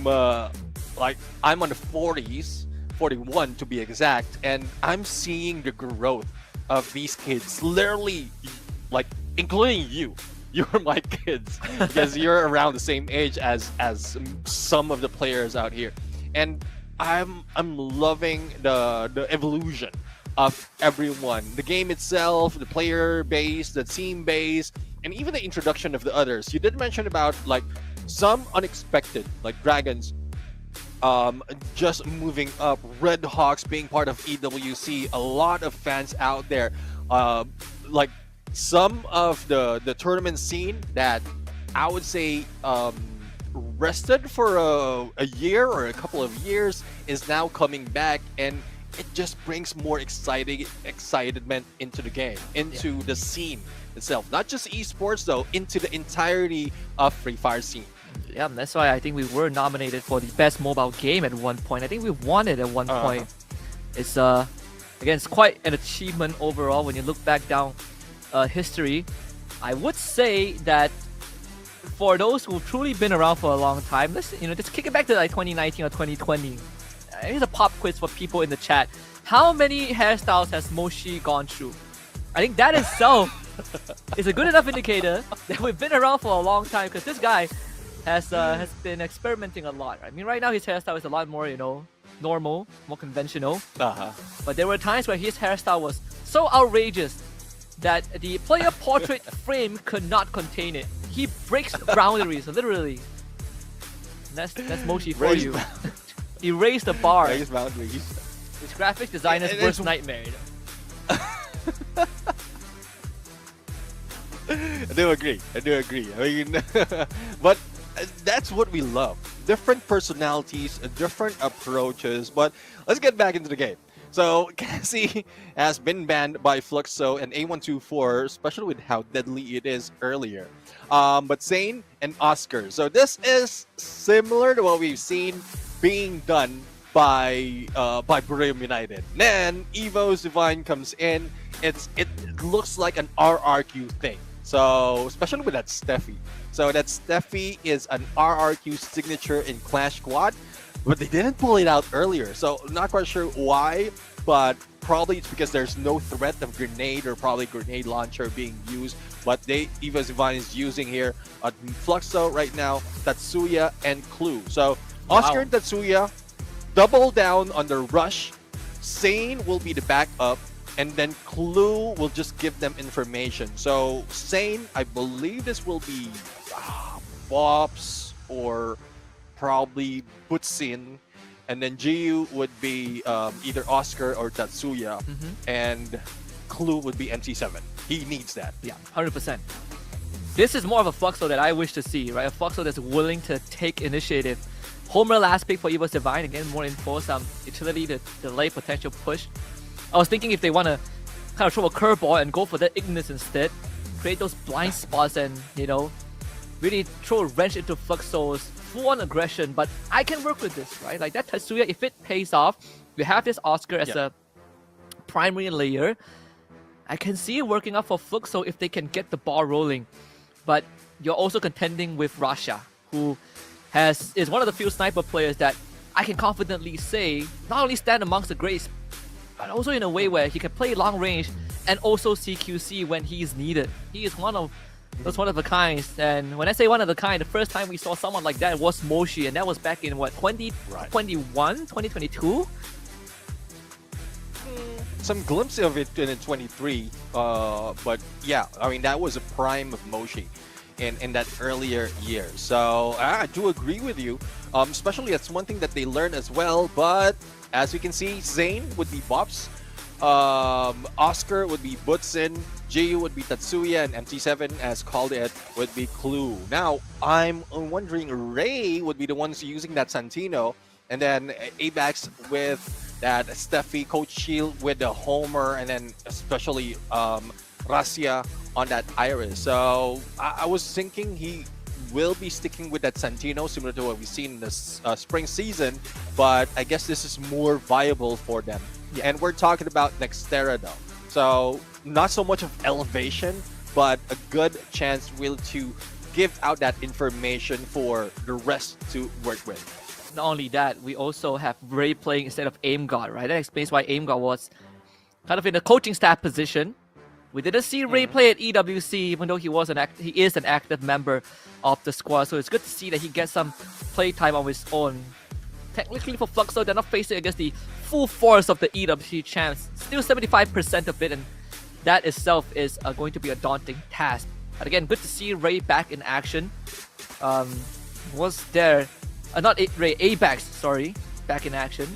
on the 40s, 41 to be exact, and I'm seeing the growth of these kids. Literally, like, including you. You're my kids because you're around the same age as some of the players out here, and I'm loving the evolution of everyone. The game itself, the player base, the team base, and even the introduction of the others. You did mention about like some unexpected, like Dragons, just moving up, Red Hawks being part of EWC. A lot of fans out there, like some of the tournament scene that I would say rested for a year or a couple of years is now coming back, and it just brings more excitement into the game, into the scene itself. Not just esports though, into the entirety of Free Fire scene. Yeah, that's why I think we were nominated for the best mobile game at one point. I think we won it at one point. It's again, it's quite an achievement overall when you look back down history. I would say that for those who've truly been around for a long time, let's just kick it back to like 2019 or 2020. Here's a pop quiz for people in the chat. How many hairstyles has Moshi gone through? I think that itself is a good enough indicator that we've been around for a long time, because this guy has been experimenting a lot. I mean, right now his hairstyle is a lot more, normal, more conventional. But there were times where his hairstyle was so outrageous that the player portrait frame could not contain it. He breaks boundaries, literally. That's Moshi for Raised you. He raised the bar. Raised boundaries. It's graphic designer's worst nightmare. I do agree. I mean, but that's what we love. Different personalities, different approaches. But let's get back into the game. So Cassie has been banned by Fluxo and A124, especially with how deadly it is earlier. But Zane and Oscar. So this is similar to what we've seen being done by Burium United. Then Evo's Divine comes in. It looks like an RRQ thing. So especially with that Steffi. So that Steffi is an RRQ signature in Clash Squad, but they didn't pull it out earlier. So not quite sure why, but probably it's because there's no threat of grenade or probably grenade launcher being used. But Evo's Divine is using here Fluxo right now, Tatsuya and Clue. So Oscar and Tatsuya double down on the rush. Sane will be the backup, and then Clue will just give them information. So Sane, I believe this will be Bops or probably Butsin, and then Jiu would be either Oscar or Tatsuya, and Clue would be MC7. He needs that. Yeah, 100%. This is more of a Fluxo that I wish to see, right? A Fluxo that's willing to take initiative. Homer last pick for Evo's Divine. Again, more info, some utility to delay potential push. I was thinking if they want to kind of throw a curveball and go for that Ignis instead, create those blind spots and, you know, really throw a wrench into Fluxo's full-on aggression. But I can work with this, right? Like that Tatsuya, if it pays off, we have this Oscar as a primary layer. I can see it working out for Fluxo if they can get the ball rolling. But you're also contending with Rasha, who is one of the few sniper players that I can confidently say not only stand amongst the greats, but also in a way where he can play long range and also CQC when he's needed. He is one of those one of a kinds. And when I say one of a kind, the first time we saw someone like that was Moshi, and that was back in what, 2021, 2022? Some glimpse of it in 23, but yeah, I mean that was a prime of Moshi in that earlier year. So I do agree with you, especially that's one thing that they learned as well. But as we can see, Zane would be Bops, Oscar would be Butsin, Jiu would be Tatsuya, and MT7, as called it, would be Clue. Now I'm wondering, Ray would be the ones using that Santino, and then Abax with that Steffi, Coach Shield with the Homer, and then especially Rasia on that Iris. So I was thinking he will be sticking with that Santino, similar to what we've seen in this spring season, but I guess this is more viable for them. Yeah. And we're talking about Nextera though. So not so much of elevation, but a good chance really to give out that information for the rest to work with. Not only that, we also have Ray playing instead of Aim God, right? That explains why Aim God was kind of in a coaching staff position. We didn't see Ray play at EWC, even though he is an active member of the squad. So it's good to see that he gets some play time on his own. Technically for Fluxo, they're not facing against the full force of the EWC champs. Still 75% of it, and that itself is going to be a daunting task. But again, good to see Ray back in action. Was there... not Ray, Abax, sorry, back in action.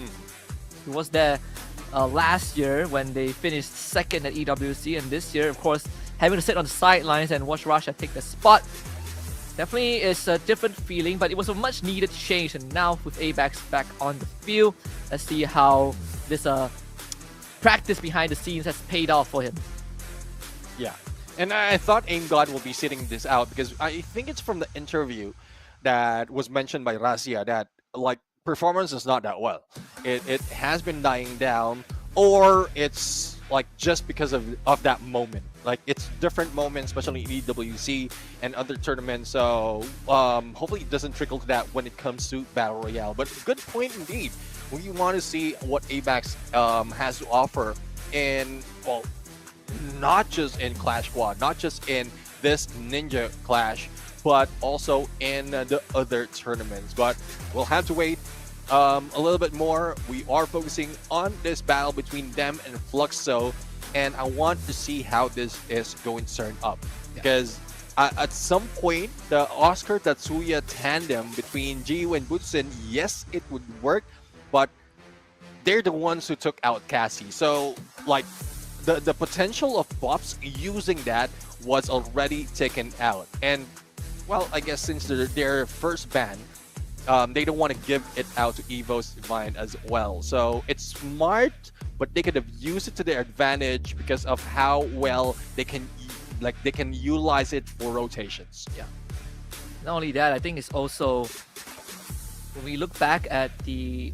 He was there last year when they finished second at EWC, and this year, of course, having to sit on the sidelines and watch Rasha take the spot. Definitely is a different feeling, but it was a much needed change, and now with Abax back on the field, let's see how this practice behind the scenes has paid off for him. Yeah, and I thought Aim God will be sitting this out because I think it's from the interview that was mentioned by Rasia that like performance is not that well. It has been dying down, or it's like just because of that moment. Like it's different moments, especially in EWC and other tournaments. So hopefully it doesn't trickle to that when it comes to Battle Royale. But good point indeed. We want to see what Abax has to offer in, well, not just in Clash Squad, not just in this Ninja Clash, but also in the other tournaments. But we'll have to wait a little bit more. We are focusing on this battle between them and Fluxo. and I want to see how this is going to turn up. Because at some point, the Oscar Tatsuya tandem between Jiu and Butsin, yes, it would work, but they're the ones who took out Cassie. So, like, the potential of Bops using that was already taken out. And, well, I guess since they're their first ban, they don't want to give it out to Evo's Divine as well. So it's smart, but they could have used it to their advantage because of how well they can utilize it for rotations. Yeah. Not only that, I think it's also when we look back at the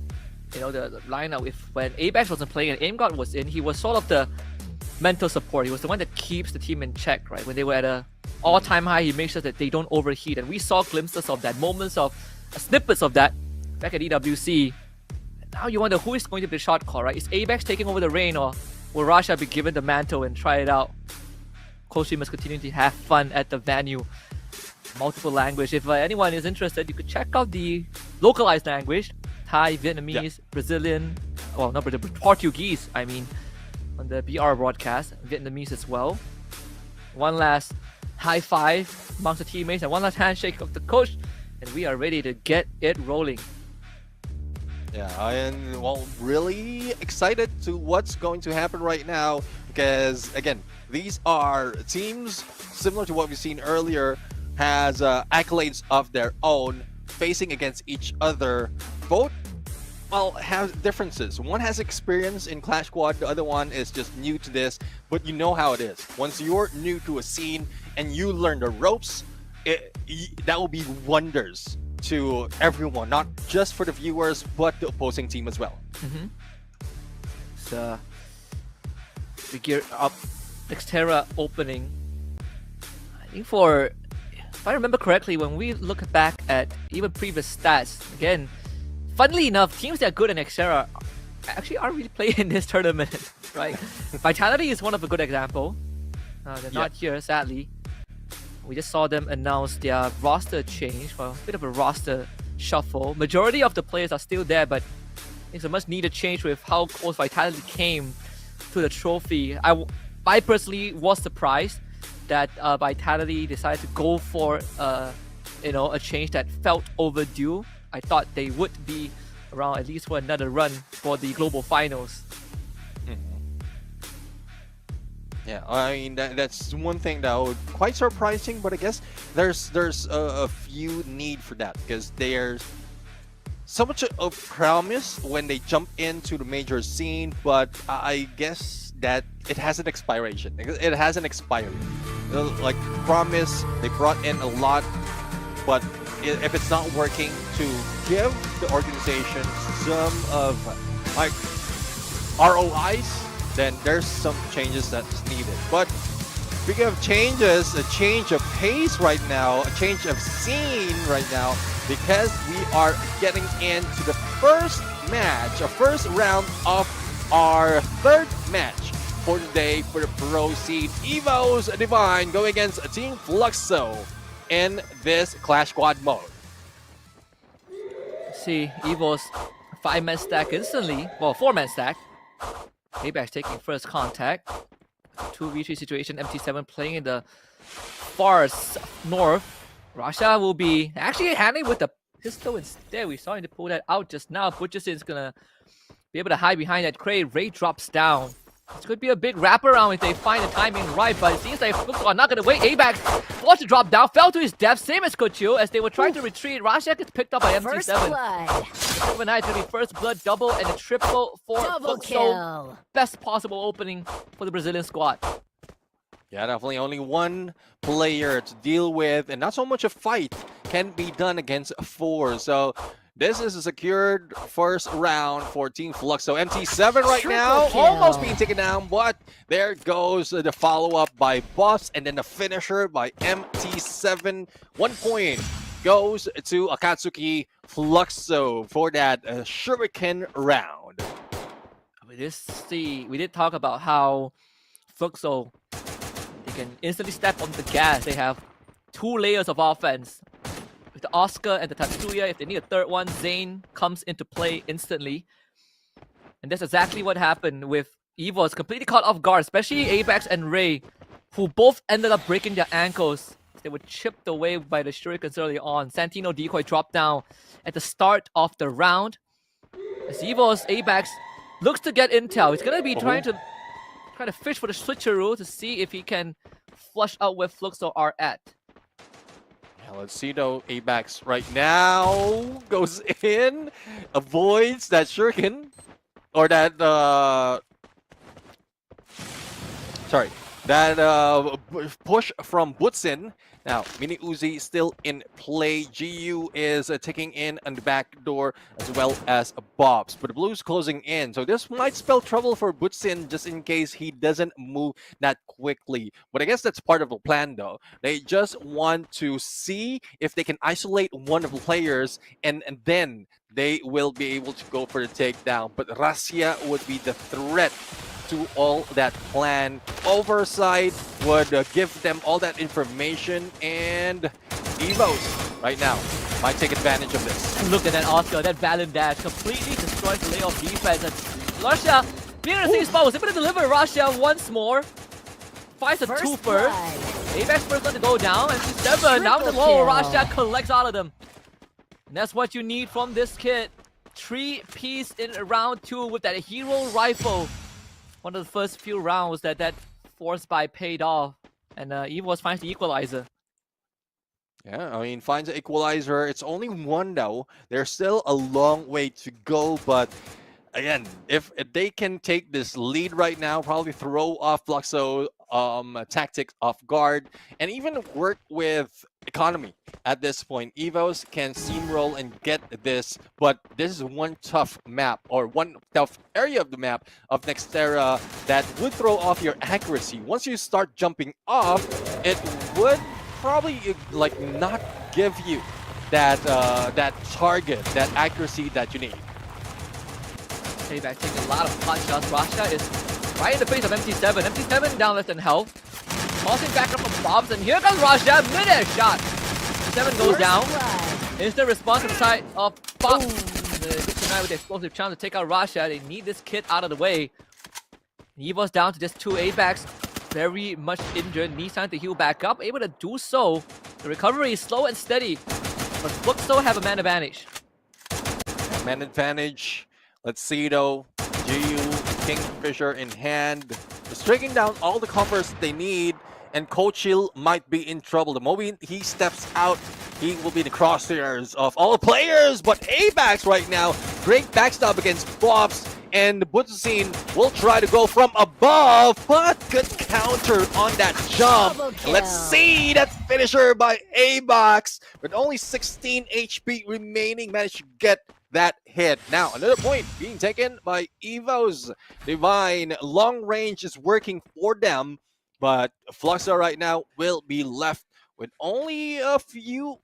the lineup, when Apex wasn't playing and AimGod was in, he was sort of the mental support. He was the one that keeps the team in check, right? When they were at a all-time high, he makes sure that they don't overheat, and we saw glimpses of that, moments of snippets of that back at EWC. And now you wonder who is going to be the shot call, right? Is Apex taking over the reign, or will Rasha be given the mantle and try it out? Coach must continue to have fun at the venue. Multiple language. If anyone is interested, you could check out the localized language: Thai, Vietnamese, Brazilian, well, not Brazilian, Portuguese, I mean, on the BR broadcast, Vietnamese as well. One last high five amongst the teammates and one last handshake of the coach, and we are ready to get it rolling. Yeah, and well, really excited to what's going to happen right now, because again, these are teams similar to what we've seen earlier, has accolades of their own, facing against each other. Both, well, have differences. One has experience in Clash Squad, the other one is just new to this, but you know how it is. Once you're new to a scene and you learn the ropes, that will be wonders to everyone, not just for the viewers, but the opposing team as well. So, we gear up. Nextera opening. I think if I remember correctly, when we look back at even previous stats, again, funnily enough, teams that are good in Nextera actually aren't really playing in this tournament, right? Vitality is one of a good example. They're not here, sadly. We just saw them announce their roster change, well, a bit of a roster shuffle. Majority of the players are still there, but it's a much needed change with how close Vitality came to the trophy. I personally was surprised that Vitality decided to go for a change that felt overdue. I thought they would be around at least for another run for the global finals. Yeah, I mean that's one thing that was quite surprising, but I guess there's a few need for that, because there's so much of promise when they jump into the major scene, but I guess that it has an expiration. It has an expiry. Like promise, they brought in a lot, but if it's not working to give the organization some of like ROIs, then there's some changes that's needed. But speaking of changes, a change of pace right now, a change of scene right now, because we are getting into the first match, a first round of our third match for today for the pro seed. Evo's Divine going against Team Fluxo in this Clash Squad mode. See, Evo's 5-man stack instantly, well, 4-man stack. Apex taking first contact. 2v3 situation, MT7 playing in the far north. Rasha will be actually handling with the pistol instead. We saw him to pull that out just now. Butcherson gonna be able to hide behind that crate. Ray drops down. This could be a big wraparound if they find the timing right, but it seems like Fluxo are not gonna wait. Apex forced to drop down, fell to his death, same as Kochu as they were trying to retreat. Rasha gets picked up by MT7. First blood. Overnight, it's gonna be first blood double and a triple for Double Fluxo. kill. Best possible opening for the Brazilian squad. Yeah, definitely only one player to deal with, and not so much a fight can be done against 4. So this is a secured first round for Team Fluxo. MT7 right now, almost being taken down, but there goes the follow-up by Boss, and then the finisher by MT7. 1 point goes to Akatsuki Fluxo for that shuriken round. We did talk about how Fluxo, they can instantly step on the gas. They have 2 layers of offense. With the Oscar and the Tatsuya, if they need a third one, Zane comes into play instantly. And that's exactly what happened with EVOS completely caught off guard, especially Apex and Ray, who both ended up breaking their ankles. They were chipped away by the shurikens early on. Santino decoy dropped down at the start of the round. As EVOS Apex looks to get intel. He's gonna be trying to fish for the switcheroo to see if he can flush out where Fluxo are at. Yeah, let's see though. Apex right now goes in, avoids that shuriken, or that push from Butsin. Now, Mini Uzi still in play. GU is taking in on the back door as well as Bobs. But the Blues closing in. So this might spell trouble for Butsin just in case he doesn't move that quickly. But I guess that's part of the plan though. They just want to see if they can isolate one of the players and then they will be able to go for the takedown. But Rasia would be the threat to all that plan. Oversight would give them all that information, and EVOS right now might take advantage of this. Look at that Oscar, that Valen dash completely destroys the layoff defense. And Russia, being in a safe spot, was able to deliver Russia once more. Finds a twofer. Apex first going to go down, and Seven down the low. Russia collects all of them. And that's what you need from this kid. 3-piece in round 2 with that hero rifle. One of the first few rounds that force buy paid off, and EVOS finds the equalizer. Yeah, I mean, finds the equalizer. It's only one though. There's still a long way to go, but again, if they can take this lead right now, probably throw off Fluxo tactics off guard, and even work with economy at this point. EVOS can steamroll and get this, but this is one tough map, or one tough area of the map of Nextera that would throw off your accuracy. Once you start jumping off, it would probably like not give you that that target, that accuracy that you need. Payback taking a lot of pot shots. Rasha is right in the face of MT7. MT7 down less than health. Tossing back up from Bobs, and here comes Rasha. Mid-air shot. 7 goes down. Instant response to the side of Bobs. Good tonight with the explosive chance to take out Rasha. They need this kid out of the way. EVOS down to just 2 A-backs. Very much injured. Needs time to heal back up. Able to do so. The recovery is slow and steady. But Fluxo have a man advantage. Man advantage. Let's see though. GU, Kingfisher in hand. Just taking down all the covers they need. And Kochil might be in trouble. The moment he steps out, he will be the crosshairs of all players. But A-backs right now. Great backstab against Bobs. And Butsin will try to go from above, but good counter on that jump. And let's see that finisher by A-Box. With only 16 HP remaining, managed to get that hit. Now, another point being taken by EVOS. Divine long range is working for them, but Fluxo right now will be left with only a few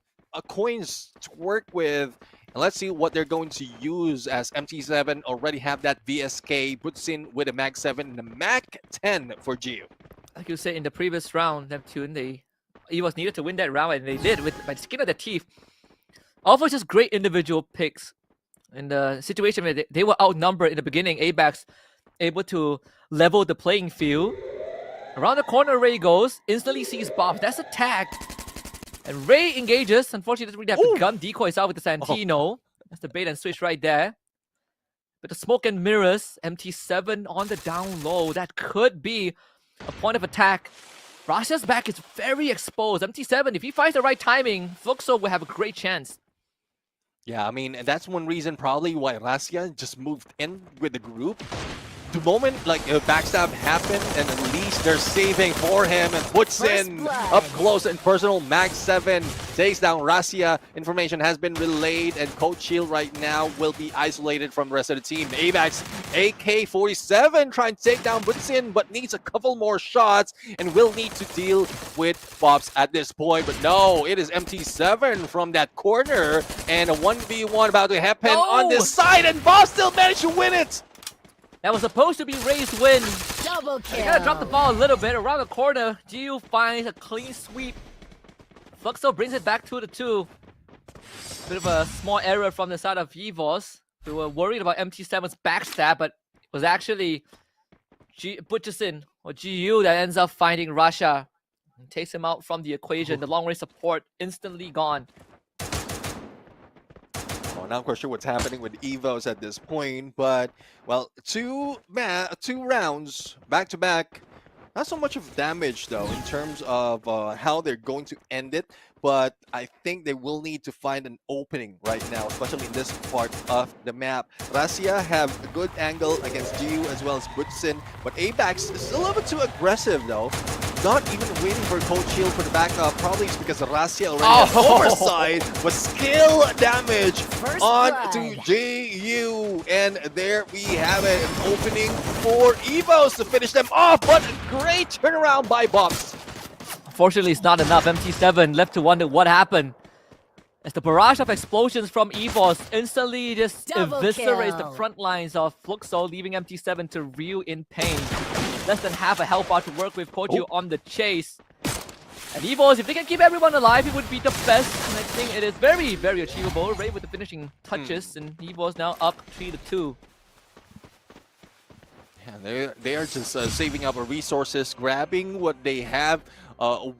coins to work with. And let's see what they're going to use, as MT7 already have that VSK, puts in with a Mag 7 and a Mag 10 for GU. Like you said in the previous round, Neptune, EVOS needed to win that round, and they did by the skin of their teeth. Also, just great individual picks. In the situation where they were outnumbered in the beginning, A-backs able to level the playing field. Around the corner, Ray goes, instantly sees Bob. That's a tag. And Ray engages. Unfortunately, doesn't really have the gun. Decoys out with the Santino. That's the bait and switch right there. But the smoke and mirrors, MT7 on the down low. That could be a point of attack. Rasha's back is very exposed. MT7, if he finds the right timing, Fluxo will have a great chance. Yeah, I mean, and that's one reason probably why Rasia just moved in with the group. The moment like a backstab happened, and at least they're saving for him, and puts in up close and personal. Mag 7 takes down Rasia. Information has been relayed, and Coach Shield right now will be isolated from the rest of the team. AVAX AK-47 trying to take down Butsin, but needs a couple more shots and will need to deal with Bobs at this point. But no, it is MT7 from that corner, and a 1v1 about to happen on this side, and Bobs still managed to win it. That was supposed to be Ray's win. Double kill. They gotta drop the ball a little bit. Around the corner, GU finds a clean sweep. Fluxo brings it back 2-2. Bit of a small error from the side of EVOS. We were worried about MT7's backstab, but it was actually Butcherson or GU that ends up finding Russia. And takes him out from the equation. The long range support instantly gone. Well, not quite sure what's happening with Evos at this point, but well, two rounds back to back. Not so much of damage though in terms of how they're going to end it, but I think they will need to find an opening right now, especially in this part of the map. Russia have a good angle against GU as well as Butson, but ABAX is a little bit too aggressive though. Not even waiting for Cold Shield for the backup. Probably it's because Russia already has oversight, but skill damage onto GU. And there we have it, an opening for Evos to finish them off, but a great turnaround by Bobs. Unfortunately, it's not enough. MT7 left to wonder what happened. As the barrage of explosions from Evos instantly just eviscerates the front lines of Fluxo, leaving MT7 to reel in pain. Less than half a health bar to work with. Koju on the chase. And Evos, if they can keep everyone alive, it would be the best. And I think it is very, very achievable. Ray with the finishing touches, and Evos now up 3-2. Yeah, they are just saving up resources, grabbing what they have,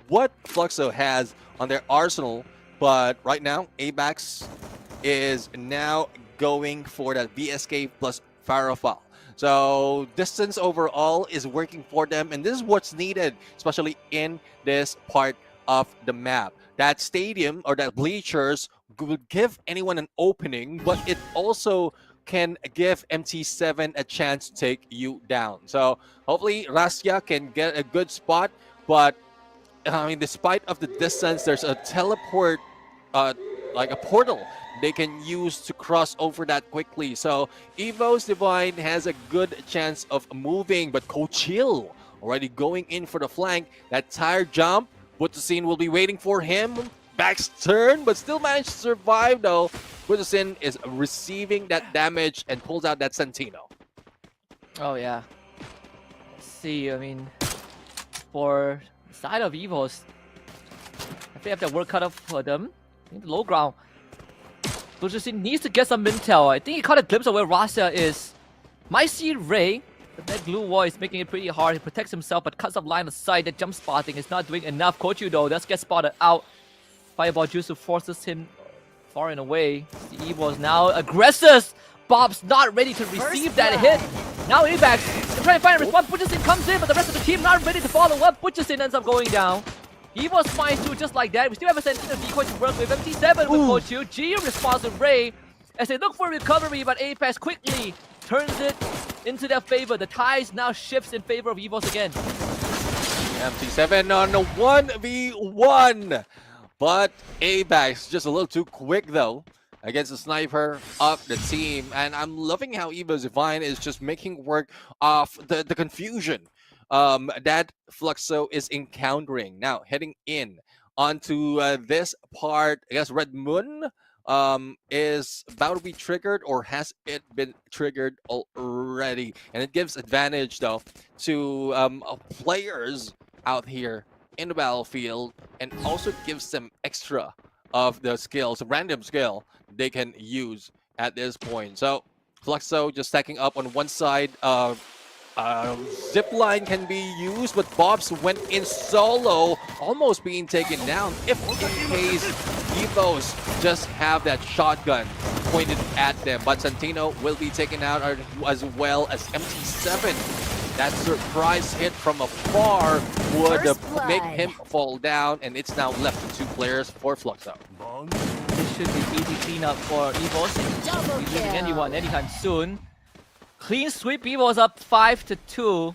what Fluxo has on their arsenal. But right now, ABAX is now going for that VSK plus Firefall. So distance overall is working for them, and this is what's needed, especially in this part of the map. That stadium or that bleachers would give anyone an opening, but it also can give MT7 a chance to take you down. So hopefully Russia can get a good spot, but I mean, despite of the distance, there's a teleport, like a portal they can use to cross over that quickly. So Evo's Divine has a good chance of moving, but Kochil already going in for the flank. That tire jump, Butsusin will be waiting for him. Back's turn, but still managed to survive though. Butsusin is receiving that damage and pulls out that Santino. Oh yeah. Let's see, I mean, for the side of Evos, I think they have their work cut off for them. I think the low ground. Butsusin needs to get some intel. I think he caught a glimpse of where Russia is. Might see Ray. But that glue wall is making it pretty hard. He protects himself but cuts off line of sight. That jump spotting is not doing enough. Kochu though does get spotted out. Fireball Jutsu forces him far and away. The Evo is now aggressive. Bob's not ready to receive that hit. Now ABAX, they're trying to find a response. Butcherson comes in, but the rest of the team not ready to follow up. Butcherson ends up going down. Evo spines through just like that. We still have a Sentinel decoy to work with. MT7 with Kochu. Gio responds with Ray as they look for recovery, but ABAX quickly turns it into their favor. The ties now shifts in favor of Evos again. MT7 on a 1v1. But ABAX just a little too quick though against the sniper of the team. And I'm loving how Evo's Divine is just making work of the confusion that Fluxo is encountering. Now heading in onto this part, I guess Red Moon is about to be triggered, or has it been triggered already? And it gives advantage though to players out here in the battlefield, and also gives them extra of the skills, random skill they can use at this point. So Fluxo just stacking up on one side. Zip line can be used, but Bobs went in solo, almost being taken down. If in case Evos just have that shotgun pointed at them, but Santino will be taken out as well as MT7. That surprise hit from afar would make him fall down, and it's now left to two players for Fluxo. This should be easy cleanup for Evos. Not losing anyone anytime soon. Clean sweep, Evos up 5-2.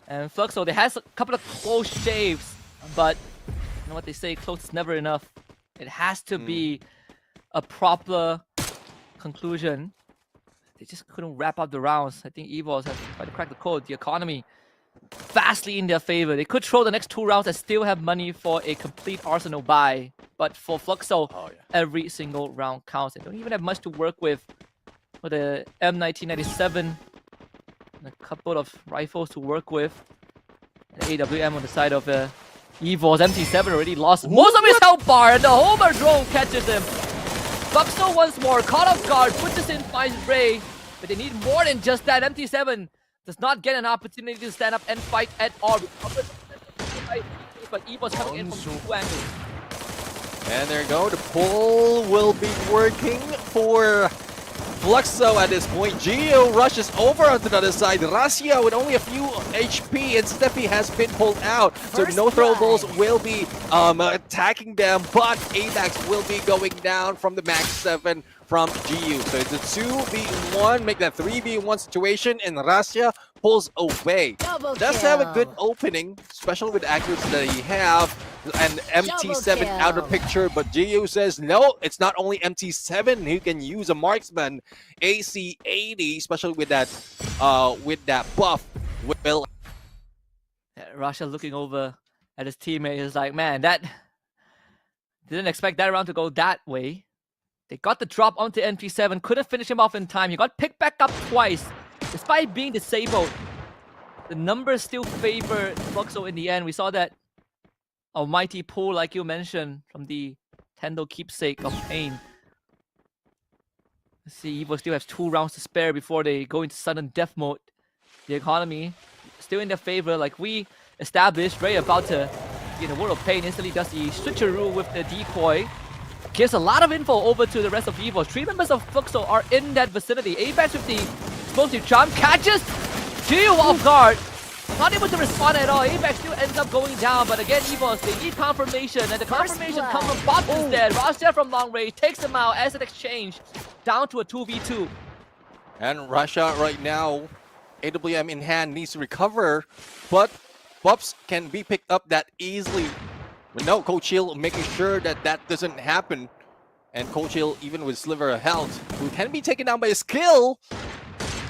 And Fluxo, they has a couple of close shaves, but you know what they say, close is never enough. It has to be a proper conclusion. They just couldn't wrap up the rounds. I think Evos have tried to crack the code. The economy vastly in their favor. They could throw the next 2 rounds and still have money for a complete arsenal buy. But for Fluxo, every single round counts. They don't even have much to work with. With a M1997 and a couple of rifles to work with. The AWM on the side of Evos. MT7 already lost most of his health bar, and the Homer drone catches him. Fluxo once more, caught off guard, puts this in, finds Ray. But they need more than just that. MT7 does not get an opportunity to stand up and fight at all. But Evo's coming in from two angles. And there you go. The pull will be working for Fluxo at this point. Geo rushes over onto the other side. Rasia with only a few HP, and Steffi has been pulled out. So no throwables will be attacking them, but AVAX will be going down from the max 7 from GU. So it's a 2v1, make that 3v1 situation, and Rasia pulls away. Does have a good opening, especially with the accuracy that he have. And MT7 out of picture, but GU says no, it's not only MT7 who can use a marksman. AC80, especially with that buff, will. Russia looking over at his teammate is like, man, that didn't expect that round to go that way. They got the drop onto MT7, couldn't finish him off in time. He got picked back up twice, despite being disabled. The numbers still favor Fluxo in the end. We saw that almighty pull, like you mentioned, from the Tendo keepsake of pain. Let's see, Evo still has 2 rounds to spare before they go into sudden death mode. The economy still in their favor, like we established. Ray about to get a world of pain, instantly does the switcheroo with the decoy. Gives a lot of info over to the rest of Evo. 3 members of Fluxo are in that vicinity. AVAX with the explosive jump, catches Gio off guard. Not able to respond at all. AVAX still ends up going down, but again, Evos, they need confirmation, and the confirmation comes from Bob instead. Rasia from long range takes him out as an exchange, down to a 2v2. And Russia right now, AWM in hand, needs to recover, but Bubs can be picked up that easily. But no, Coach Hill making sure that that doesn't happen. And Coach Hill, even with sliver of health, who can be taken down by a skill,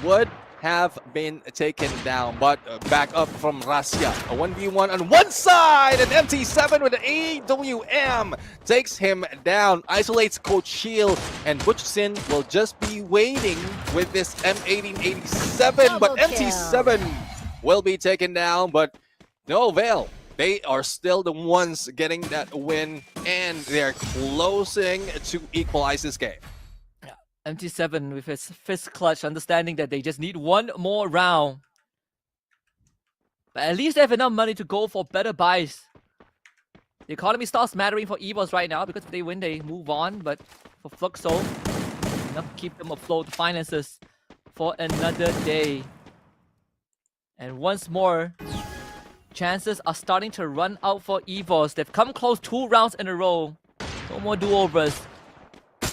would have been taken down, but back up from Rasia. A 1v1 on one side, and MT7 with the AWM takes him down, isolates Coach Shield, and Butch Sin will just be waiting with this M1887, but MT7 will be taken down, but no avail. They are still the ones getting that win, and they're closing to equalize this game. MT7 with his fist clutch, understanding that they just need one more round. But at least they have enough money to go for better buys. The economy starts mattering for Evos right now, because if they win, they move on. But for Fluxo, enough to keep them afloat, finances for another day. And once more, chances are starting to run out for Evos. They've come close 2 rounds in a row. No more do-overs.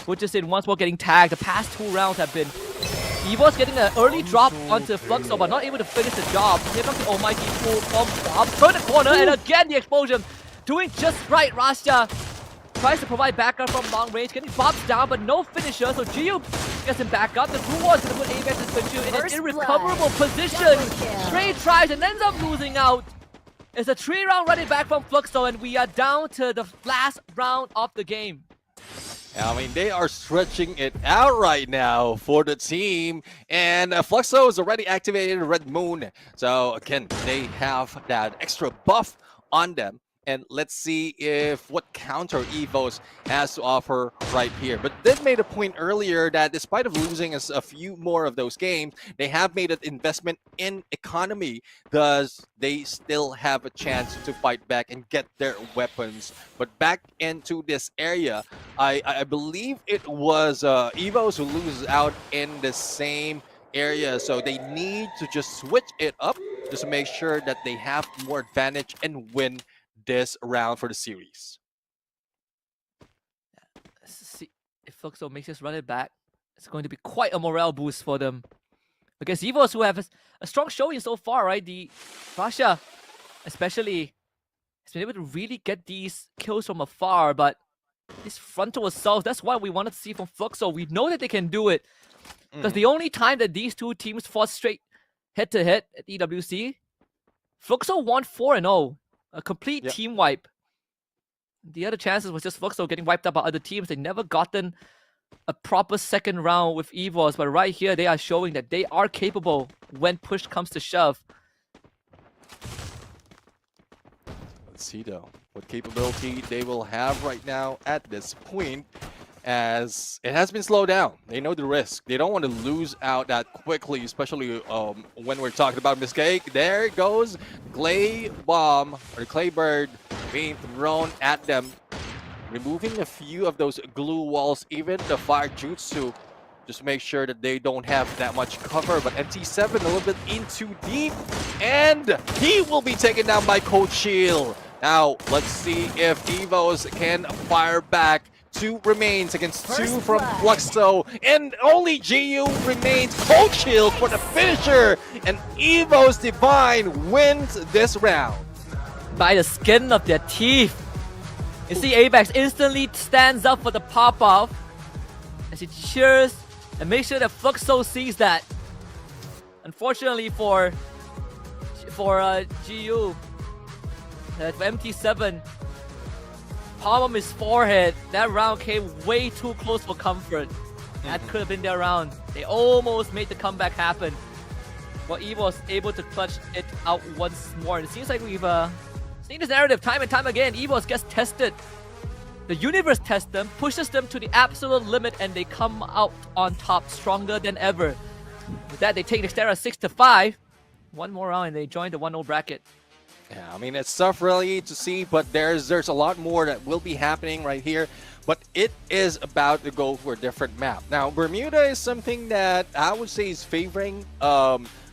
Which is in once more getting tagged. The past 2 rounds have been Evo's getting an early drop onto Fluxo, but not able to finish the job. Here comes the almighty pull from Bob. Turn the corner, and again the explosion. Doing just right. Rasia tries to provide backup from long range, getting Bob's down, but no finisher. So Gio gets him back up. The Blue Ward's gonna put AVAX in an irrecoverable position. Straight tries and ends up losing out. It's a 3-round running back from Fluxo, and we are down to the last round of the game. I mean, they are stretching it out right now for the team, and Fluxo is already activated Red Moon. So again, they have that extra buff on them. And let's see if what counter Evos has to offer right here. But they made a point earlier that despite of losing a few more of those games, they have made an investment in economy. Thus, they still have a chance to fight back and get their weapons. But back into this area, I believe it was Evos who loses out in the same area. So they need to just switch it up just to make sure that they have more advantage and win this round for the series. Let's see if Fluxo makes us run it back. It's going to be quite a morale boost for them. Against Evos, who have a strong showing so far, right? The Rasia, especially, has been able to really get these kills from afar, but these frontal assaults, that's what we wanted to see from Fluxo. We know that they can do it. Because the only time that these two teams fought straight head-to-head at EWC, Fluxo won 4-0. A complete team wipe. The other chances was just Fluxo getting wiped out by other teams. They never gotten a proper second round with Evos, but right here they are showing that they are capable when push comes to shove. Let's see though what capability they will have right now at this point. as it has been slowed down. They know the risk. They don't want to lose out that quickly, especially when we're talking about mistake. There it goes. Clay bomb or clay bird being thrown at them, removing a few of those glue walls, even the fire jutsu, just to make sure that they don't have that much cover. But MT7 a little bit in too deep, and he will be taken down by Coach Shield. Now, let's see if Evos can fire back. 2 remains against 2 from Fluxo, and only GU remains. Coach Shield for the finisher, and Evos Divine wins this round. By the skin of their teeth. You see Apex instantly stands up for the pop-off as he cheers and makes sure that Fluxo sees that. Unfortunately for GU, for MT7, palm on his forehead, that round came way too close for comfort. That could have been their round. They almost made the comeback happen. But Evo was able to clutch it out once more. And it seems like we've seen this narrative time and time again. Evos gets tested. The universe tests them, pushes them to the absolute limit, and they come out on top stronger than ever. With that, they take Nextera 6-5. One more round and they join the 1-0 bracket. Yeah, I mean, it's tough really to see, but there's a lot more that will be happening right here. But it is about to go for a different map. Now, Bermuda is something that I would say is favoring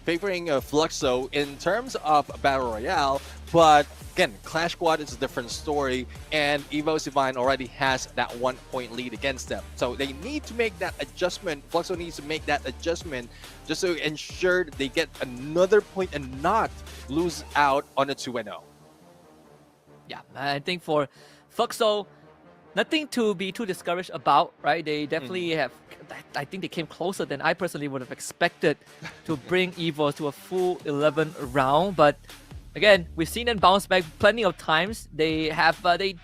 Fluxo in terms of Battle Royale, but again, Clash Squad is a different story, and Evo's Divine already has that 1-point lead against them. So they need to make that adjustment. Fluxo needs to make that adjustment just to ensure that they get another point and not lose out on a 2-0. Yeah, I think for Fluxo, nothing to be too discouraged about, right? They definitely have, I think they came closer than I personally would have expected to bring Evo to a full 11 round. But again, we've seen them bounce back plenty of times. They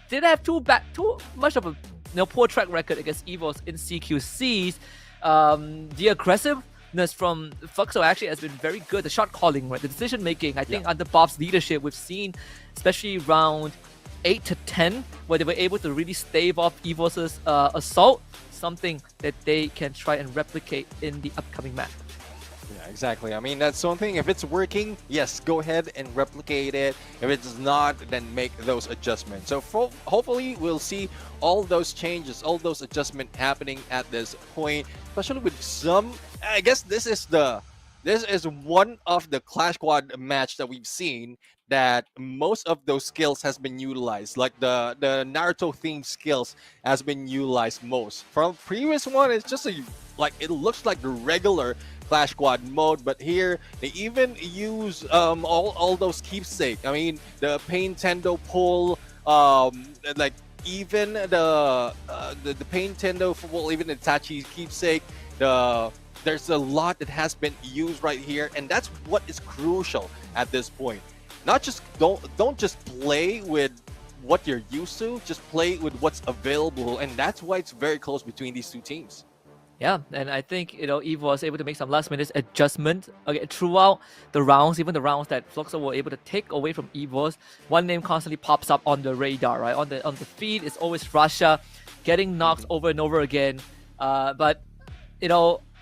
did have too much of a poor track record against Evos in CQCs. The aggressiveness from Fluxo actually has been very good. The shot calling, right? The decision making, I think under Bob's leadership, we've seen, especially round 8 to 10, where they were able to really stave off Evos' assault, something that they can try and replicate in the upcoming map. Yeah, exactly. I mean, that's one thing. If it's working, yes, go ahead and replicate it. If it does not, then make those adjustments. So hopefully we'll see all those changes, all those adjustments happening at this point, especially with some, I guess this is one of the Clash Squad match that we've seen that most of those skills has been utilized, like the Naruto themed skills has been utilized most. From previous one, it's just it looks like the regular Clash Squad mode, but here they even use all those keepsake. I mean, the Pain Tendo pull, like even the Pain Tendo pull, even the Itachi keepsake. There's a lot that has been used right here, and that's what is crucial at this point. Not just don't just play with what you're used to, just play with what's available, and that's why it's very close between these two teams. Yeah, and I think Evo was able to make some last-minute adjustment throughout the rounds, even the rounds that Fluxo were able to take away from Evos. One name constantly pops up on the radar, right? On the feed, it's always Russia, getting knocked over and over again. But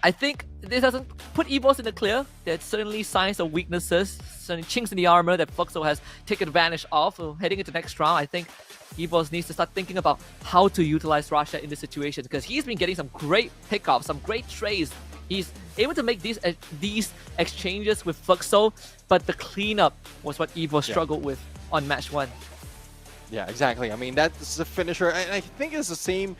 I think this doesn't put Evos in the clear. There's certainly signs of weaknesses, certainly chinks in the armor that Fluxo has taken advantage of. So heading into next round, I think Evos needs to start thinking about how to utilize Rasha in this situation, because he's been getting some great pickoffs, some great trades. He's able to make these exchanges with Fluxo, but the cleanup was what Evo struggled with on match 1. Yeah, exactly. I mean, that's the finisher. And I think it's the same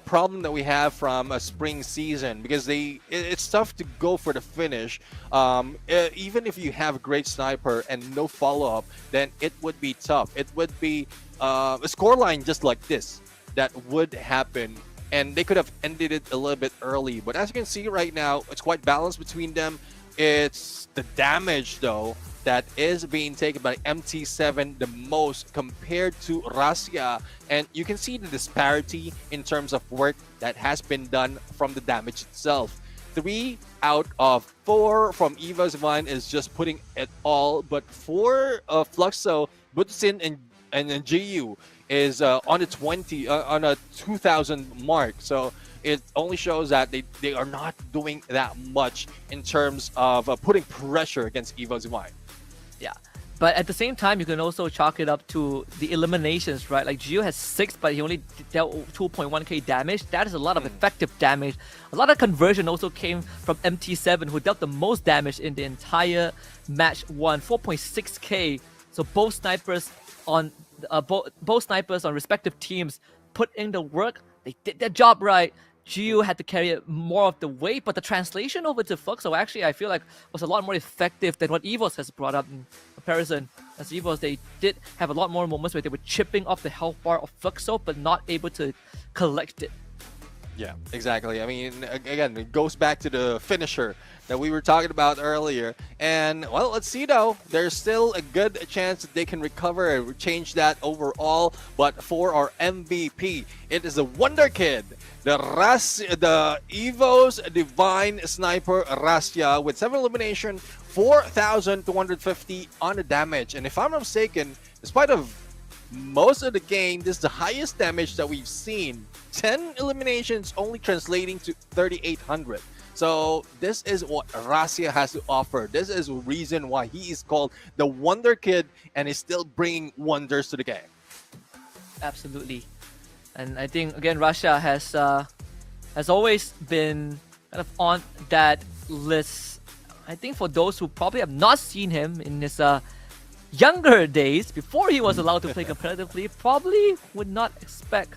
problem that we have from a spring season, because it's tough to go for the finish. Even if you have a great sniper and no follow-up, then it would be tough. It would be a scoreline just like this that would happen, and they could have ended it a little bit early. But as you can see right now, it's quite balanced between them. It's the damage, though, that is being taken by MT7 the most compared to Russia, and you can see the disparity in terms of work that has been done from the damage itself. 3 out of 4 from Evo's Divine is just putting it all, but for Fluxo, Butsin and then GU is on a 2000 mark. So it only shows that they are not doing that much in terms of putting pressure against Evo Divine. Yeah. But at the same time, you can also chalk it up to the eliminations, right? Like Gio has 6, but he only dealt 2.1k damage. That is a lot of effective damage. A lot of conversion also came from MT7, who dealt the most damage in the entire match 1, 4.6k. So both snipers on both snipers on respective teams put in the work. They did their job right. Gio had to carry more of the weight, but the translation over to Fluxo actually I feel like was a lot more effective than what EVOS has brought up in comparison. As EVOS, they did have a lot more moments where they were chipping off the health bar of Fluxo, but not able to collect it. Yeah, exactly. I mean, again, it goes back to the finisher that we were talking about earlier. And, well, let's see, though. There's still a good chance that they can recover and change that overall. But for our MVP, it is the Wonder Kid, the EVO's Divine Sniper Rasya with 7 elimination, 4,250 on the damage. And if I'm not mistaken, despite of most of the game, this is the highest damage that we've seen. 10 eliminations only translating to 3,800. So this is what Rasya has to offer. This is the reason why he is called the Wonder Kid and is still bringing wonders to the game. Absolutely. And I think, again, Rasya has always been kind of on that list. I think for those who probably have not seen him in his younger days, before he was allowed to play competitively, probably would not expect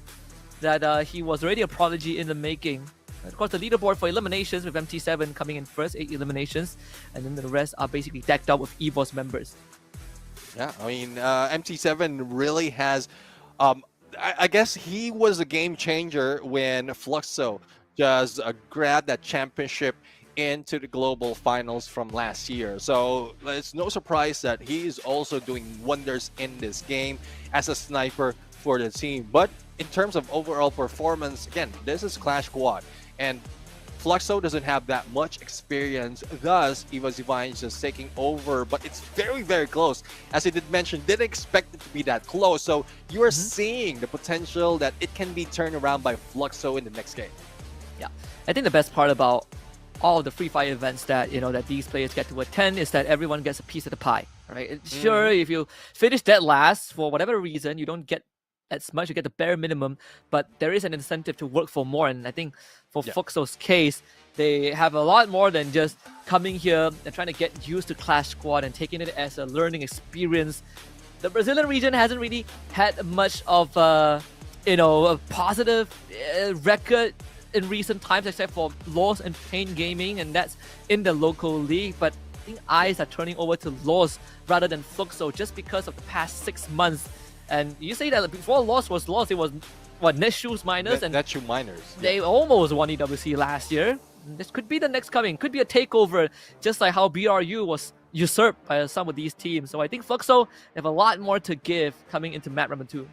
that he was already a prodigy in the making. Of course, the leaderboard for eliminations with MT7 coming in first, 8 eliminations, and then the rest are basically decked out with EVOS members. Yeah, I mean, MT7 really has... I guess he was a game changer when Fluxo just grabbed that championship into the global finals from last year. So it's no surprise that he's also doing wonders in this game as a sniper for the team. But in terms of overall performance, again, this is Clash Squad, and Fluxo doesn't have that much experience, thus Evo Divine is just taking over, but it's very, very close. As I did mention, didn't expect it to be that close, so you are seeing the potential that it can be turned around by Fluxo in the next game. Yeah, I think the best part about all the Free Fire events that that these players get to attend is that everyone gets a piece of the pie, right? Sure, if you finish dead last for whatever reason, you don't get as much, you get the bare minimum, but there is an incentive to work for more. And I think for Fluxo's case, they have a lot more than just coming here and trying to get used to Clash Squad and taking it as a learning experience. The Brazilian region hasn't really had much of a positive record in recent times, except for Lost and Pain Gaming, and that's in the local league. But I think eyes are turning over to Lost rather than Fluxo just because of the past 6 months. And you say that before Lost was Lost, it was what, Netshoes Miners? And Netshoes Miners. They almost won EWC last year. This could be the next coming. Could be a takeover, just like how BRU was usurped by some of these teams. So I think Fluxo have a lot more to give coming into Map Ramen 2.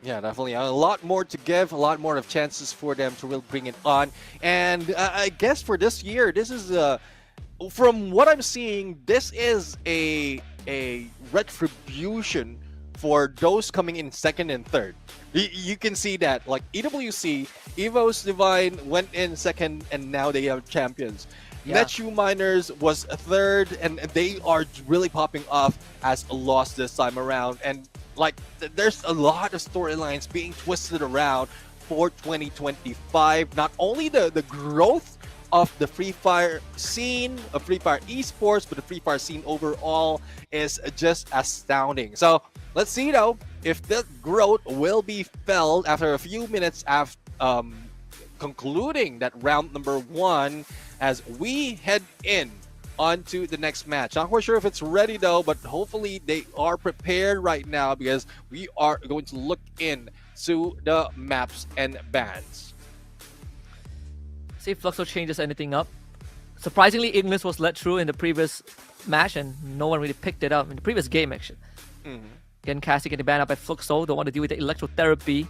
Yeah, definitely. A lot more to give, a lot more of chances for them to really bring it on. And I guess for this year, this is, from what I'm seeing, this is a retribution for those coming in second and third. You can see that, like EWC, EVO's Divine went in second, and now they are champions. Yeah. Netshoes Miners was third, and they are really popping off as a loss this time around. And like, there's a lot of storylines being twisted around for 2025. Not only the growth of the Free Fire scene, of Free Fire esports, but the Free Fire scene overall is just astounding. So let's see though if the growth will be felt after a few minutes after concluding that round number 1 as we head in onto the next match. Not quite sure if it's ready though, but hopefully they are prepared right now because we are going to look into the maps and bans. See if Fluxo changes anything up. Surprisingly, Ignis was let through in the previous match and no one really picked it up in the previous game actually. Again, Cassie getting banned up by Fluxo, don't want to deal with the electrotherapy,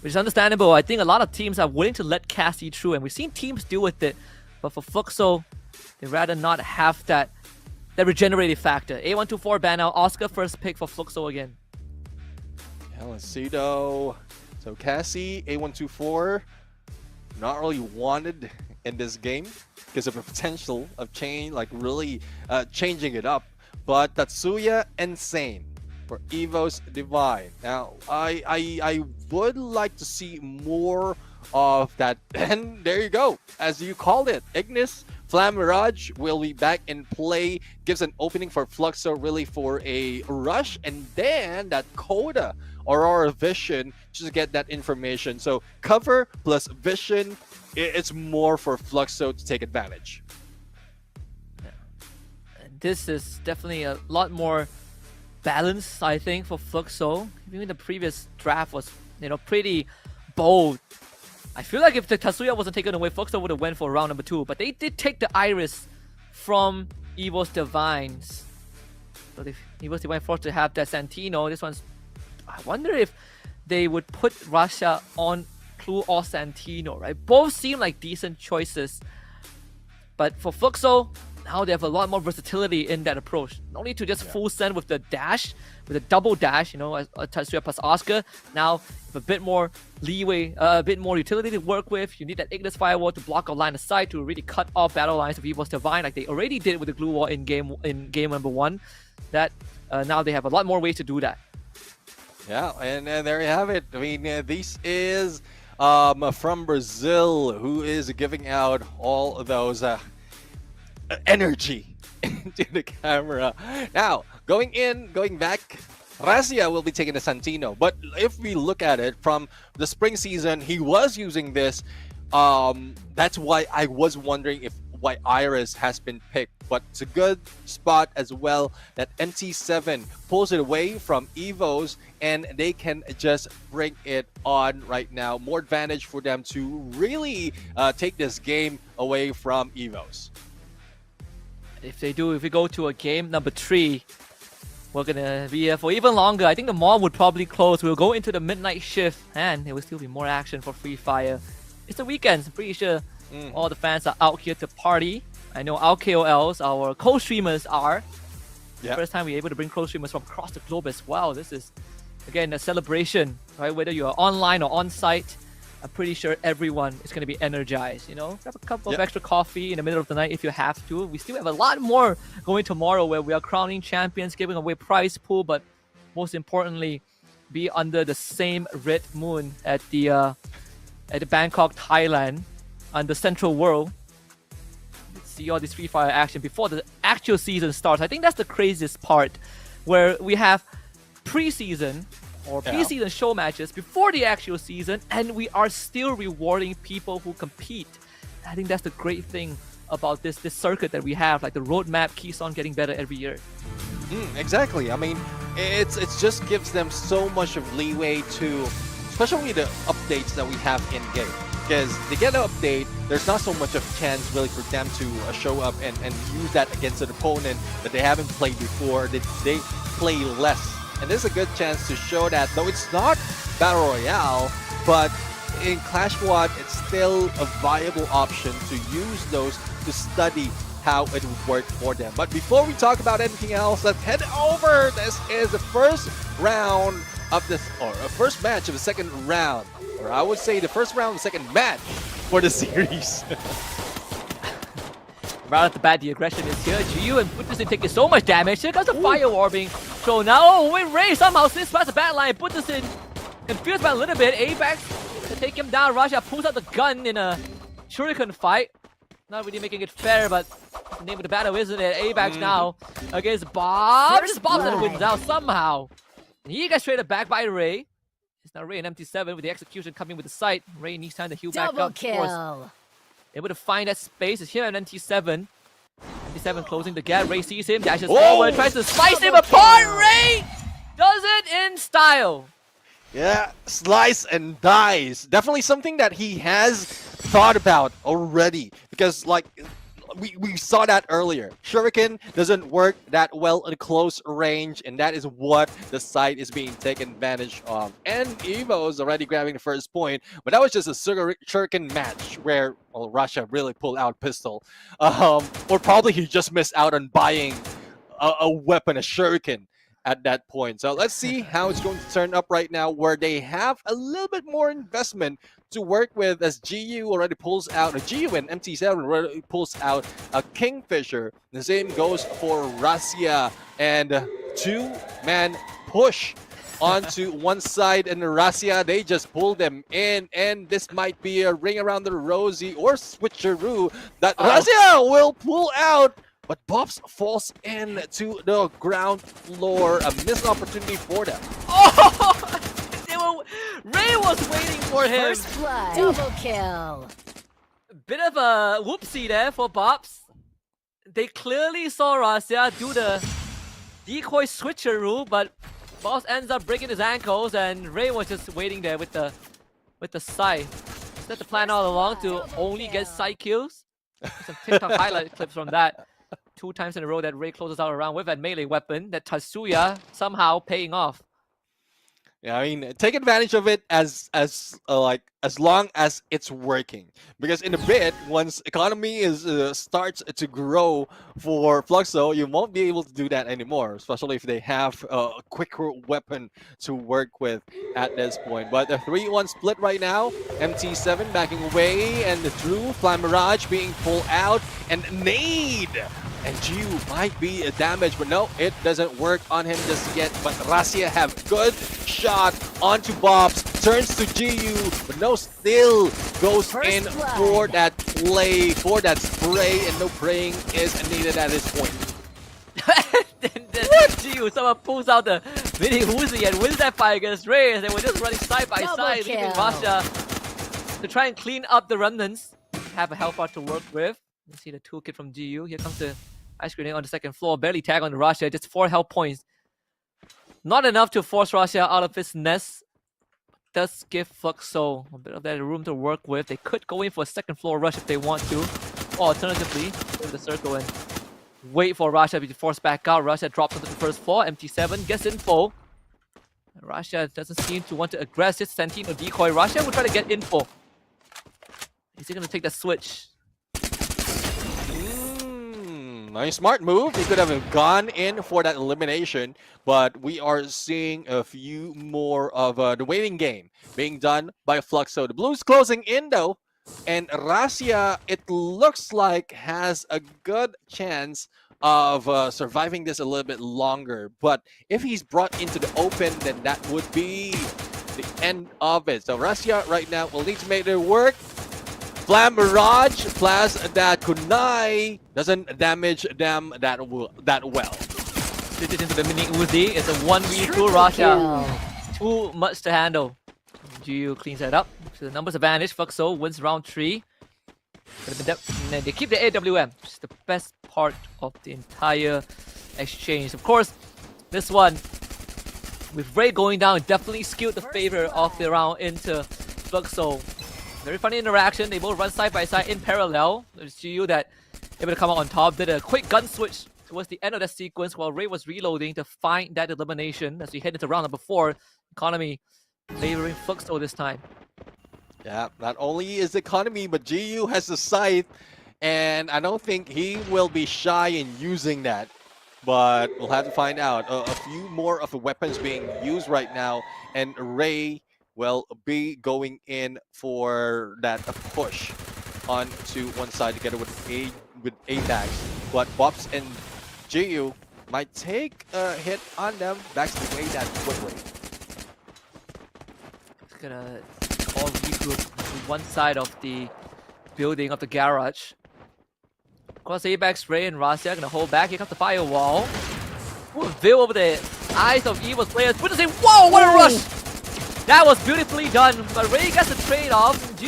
which is understandable. I think a lot of teams are willing to let Cassie through, and we've seen teams deal with it. But for Fluxo, they'd rather not have that regenerative factor. A124 ban out, Oscar first pick for Fluxo again. Now let's see though. So Cassie, A124, not really wanted in this game because of the potential of really changing it up. But Tatsuya, Insane for Evo's Divine. Now, I would like to see more of that. And there you go. As you called it, Ignis Flam Mirage will be back in play. Gives an opening for Fluxo really for a rush. And then that Coda Aurora Vision just to get that information. So cover plus vision, it's more for Fluxo to take advantage. This is definitely a lot more balanced, I think, for Fluxo. Even the previous draft was, pretty bold. I feel like if the Tatsuya wasn't taken away, Fluxo would have went for round number 2. But they did take the Iris from Evo's Divines. So if Evo's Divine forced to have that Santino, this one's... I wonder if they would put Russia on Clue or Santino, right? Both seem like decent choices. But for Fluxo, now they have a lot more versatility in that approach. Not only to just full send with the dash, with a double dash, Tatsuya plus Oscar. Now, with a bit more leeway, a bit more utility to work with. You need that Ignis Firewall to block a line of sight to really cut off battle lines of Evo's Divine, like they already did with the Glue Wall in game number 1. That now they have a lot more ways to do that. Yeah, and there you have it. I mean, this is from Brazil, who is giving out all of those energy into the camera. Now, going back, Razia will be taking the Santino. But if we look at it from the spring season, he was using this. That's why I was wondering why Iris has been picked. But it's a good spot as well that MT7 pulls it away from Evo's and they can just bring it on right now. More advantage for them to really take this game away from Evo's. If we go to a game number 3, we're gonna be here for even longer. I think the mall would probably close. We'll go into the midnight shift and there will still be more action for Free Fire. It's the weekends. I'm pretty sure all the fans are out here to party. I know our KOLs, our co-streamers are. Yep. First time we're able to bring co-streamers from across the globe as well. This is, again, a celebration, right? Whether you're online or on-site, I'm pretty sure everyone is going to be energized, Grab a cup of extra coffee in the middle of the night if you have to. We still have a lot more going tomorrow where we are crowning champions, giving away prize pool, but most importantly, be under the same red moon at the Bangkok, Thailand, on the Central World. Let's see all this Free Fire action before the actual season starts. I think that's the craziest part, where we have pre-season or pre-season show matches before the actual season, and we are still rewarding people who compete. I think that's the great thing about this circuit that we have, like the roadmap keeps on getting better every year. Exactly. I mean, it just gives them so much of leeway to, especially the updates that we have in game. Because they get an update, there's not so much of a chance really for them to show up and use that against an opponent that they haven't played before. They play less. And this is a good chance to show that, though it's not Battle Royale, but in Clash Squad, it's still a viable option to use those to study how it would work for them. But before we talk about anything else, let's head over. This is the first round of this, or a first match of the second round. Or I would say the first round of the second match for the series. Right off the bat, the aggression is here. Jiu and Butterson taking so much damage. Here comes the fire orbing. So now, oh, Ray somehow slips past the bat line. Butterson confused by a little bit. Apex to take him down. Raja pulls out the gun in a shuriken fight. Not really making it fair, but the name of the battle, isn't it? Apex now against Bob. Just Bob that wins out somehow. And he gets traded back by Ray. It's now Ray and MT7 with the execution coming with the sight. Ray needs time to heal back up. Kill. Of course. Able to find that space. It's here on MT7. MT7 closing the gap. Ray sees him, dashes forward, tries to slice him apart. Ray does it in style. Yeah, slice and dice. Definitely something that he has thought about already. Because, like, we saw that earlier. Shuriken doesn't work that well at close range, and that is what the site is being taken advantage of. And Evo is already grabbing the first point, but that was just a Shuriken match where, well, Russia really pulled out pistol. Or probably he just missed out on buying a weapon, a Shuriken, at that point. So let's see how it's going to turn up right now, where they have a little bit more investment to work with, as GU already pulls out a GU and MT7 already pulls out a Kingfisher. The same goes for Russia, and two-man push onto one side, and Russia, they just pull them in, and this might be a ring around the rosy or switcheroo that Russia will pull out. But Bobs falls into the ground floor. A missed opportunity for them. Oh! Ray was waiting for him. First blood. Double kill. Bit of a whoopsie there for Bobs. They clearly saw Russia do the decoy switcheroo, but Bobs ends up breaking his ankles, and Ray was just waiting there with the side. Is that the plan all along, to only get side kills? Some TikTok highlight clips from that. 2 times in a row that Ray closes out around with that melee weapon, that Tatsuya somehow paying off. Yeah, I mean, take advantage of it as long as it's working. Because in a bit, once economy starts to grow for Fluxo, you won't be able to do that anymore. Especially if they have a quicker weapon to work with at this point. But the 3-1 split right now. MT7 backing away, and the Drew Mirage being pulled out, and Nade. And Jiu might be damaged, but no, it doesn't work on him just yet. But Russia have good shot onto Bobs, turns to Jiu, but no, still goes in for that play, for that spray, and no praying is needed at this point. Jiu, someone pulls out the mini Uzi and wins that fight against Ray, and they were just running side by side, leaving Russia to try and clean up the remnants, have a health bar to work with. You see the toolkit from GU. Here comes the ice grenade on the second floor. Barely tag on Russia. Just 4 health points. Not enough to force Russia out of his nest. Does give Fluxo a bit of that room to work with. They could go in for a second floor rush if they want to. Or alternatively, go to the circle and wait for Russia to be forced back out. Russia drops onto the first floor. MT7 gets info. Russia doesn't seem to want to aggress. Just Santino decoy. Russia will try to get info. Is he going to take the switch? Nice smart move. He could have gone in for that elimination, but we are seeing a few more of the waiting game being done by Fluxo. The Blues closing in though, and Russia, it looks like, has a good chance of surviving this a little bit longer. But if he's brought into the open, then that would be the end of it. So Russia right now will need to make their work. Flam Mirage plus that kunai doesn't damage them that well. Split it into the mini Uzi. It's a 1v2 Russia. Too much to handle. GU cleans that up. So the numbers advantage. Fluxo wins round 3. They keep the AWM, which is the best part of the entire exchange. Of course, this one, with Ray going down, definitely skewed the favor of the round into Fluxo. Very funny interaction. They both run side by side in parallel. There's GU that able to come out on top. Did a quick gun switch towards the end of that sequence while Ray was reloading to find that elimination as we head into round number 4. Economy favoring Fluxo this time. Yeah, not only is Economy, but GU has the scythe, and I don't think he will be shy in using that. But we'll have to find out. A few more of the weapons being used right now, and Ray will be going in for that push onto one side together with ADAX. But Bobs and GU might take a hit on them. Back to the ADAX quickly. It's gonna all regroup to one side of the building of the garage. Of course, Apex, Ray, and Russia are gonna hold back. Here comes the firewall. Ooh, Vil over the eyes of Evil's players. Witnessing, whoa, what a rush! That was beautifully done, but Ray gets the trade-off. GU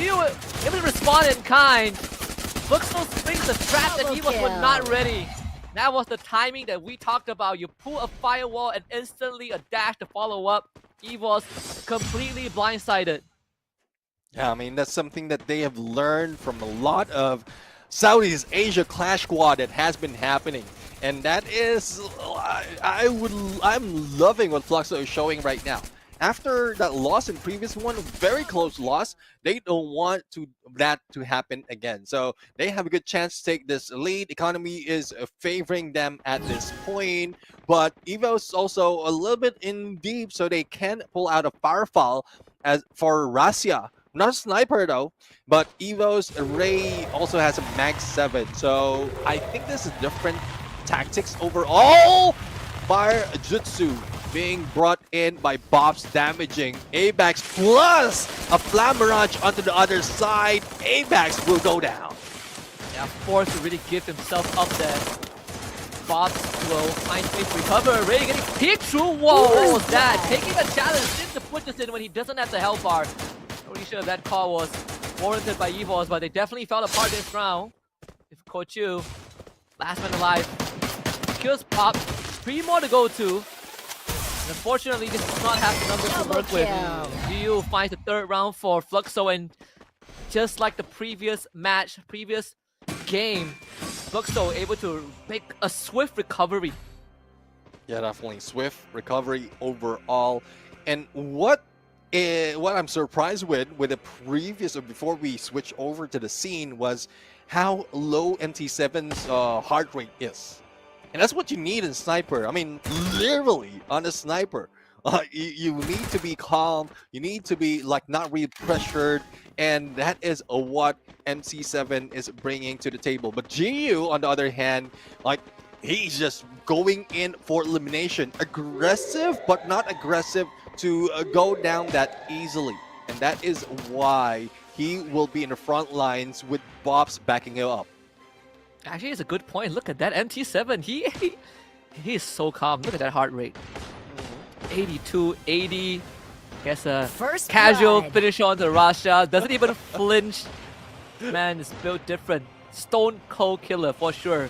able to respond in kind. Fluxo springs the trap that he was not ready. That was the timing that we talked about. You pull a firewall and instantly a dash to follow up. He was completely blindsided. Yeah, I mean, that's something that they have learned from a lot of Southeast Asia Clash Squad that has been happening. And that is, I'm loving what Fluxo is showing right now. after that loss in previous one, very close loss, they don't want that to happen again. So they have a good chance to take this lead. Economy is favoring them at this point, but Evo's also a little bit in deep, so they can pull out a firefall as for Rasia. Not a sniper though, but Evo's Ray also has a Mag 7, so I think this is different tactics overall. Fire Jutsu being brought in by Bobs, damaging Abax plus a Flam Mirage onto the other side. Abax will go down. Yeah, forced to really give himself up there. Bobs will find space to recover. Ray getting peeked through. Whoa, what was that? Taking a challenge into Butcherson when he doesn't have the health bar. Not really sure if that call was warranted by Evos, but they definitely fell apart this round. If Kochu, last man alive, kills Pop. 3 more to go to. Unfortunately, this does not have the numbers to work with. GU finds the 3rd round for Fluxo, and just like the previous match, previous game, Fluxo able to make a swift recovery. Yeah, definitely swift recovery overall. And what I'm surprised with the previous, or before we switch over to the scene, was how low MT7's heart rate is. And that's what you need in sniper. I mean, literally on a sniper, you need to be calm. You need to be like not really pressured, and that is what MC7 is bringing to the table. But GU, on the other hand, like he's just going in for elimination, aggressive but not aggressive to go down that easily, and that is why he will be in the front lines with Bobs backing him up. Actually, it's a good point. Look at that MT7. He is so calm. Look at that heart rate. 82, 80. Guess a First casual blood. finish on to Rasha. Doesn't even flinch. Man, it's built different. Stone cold killer for sure.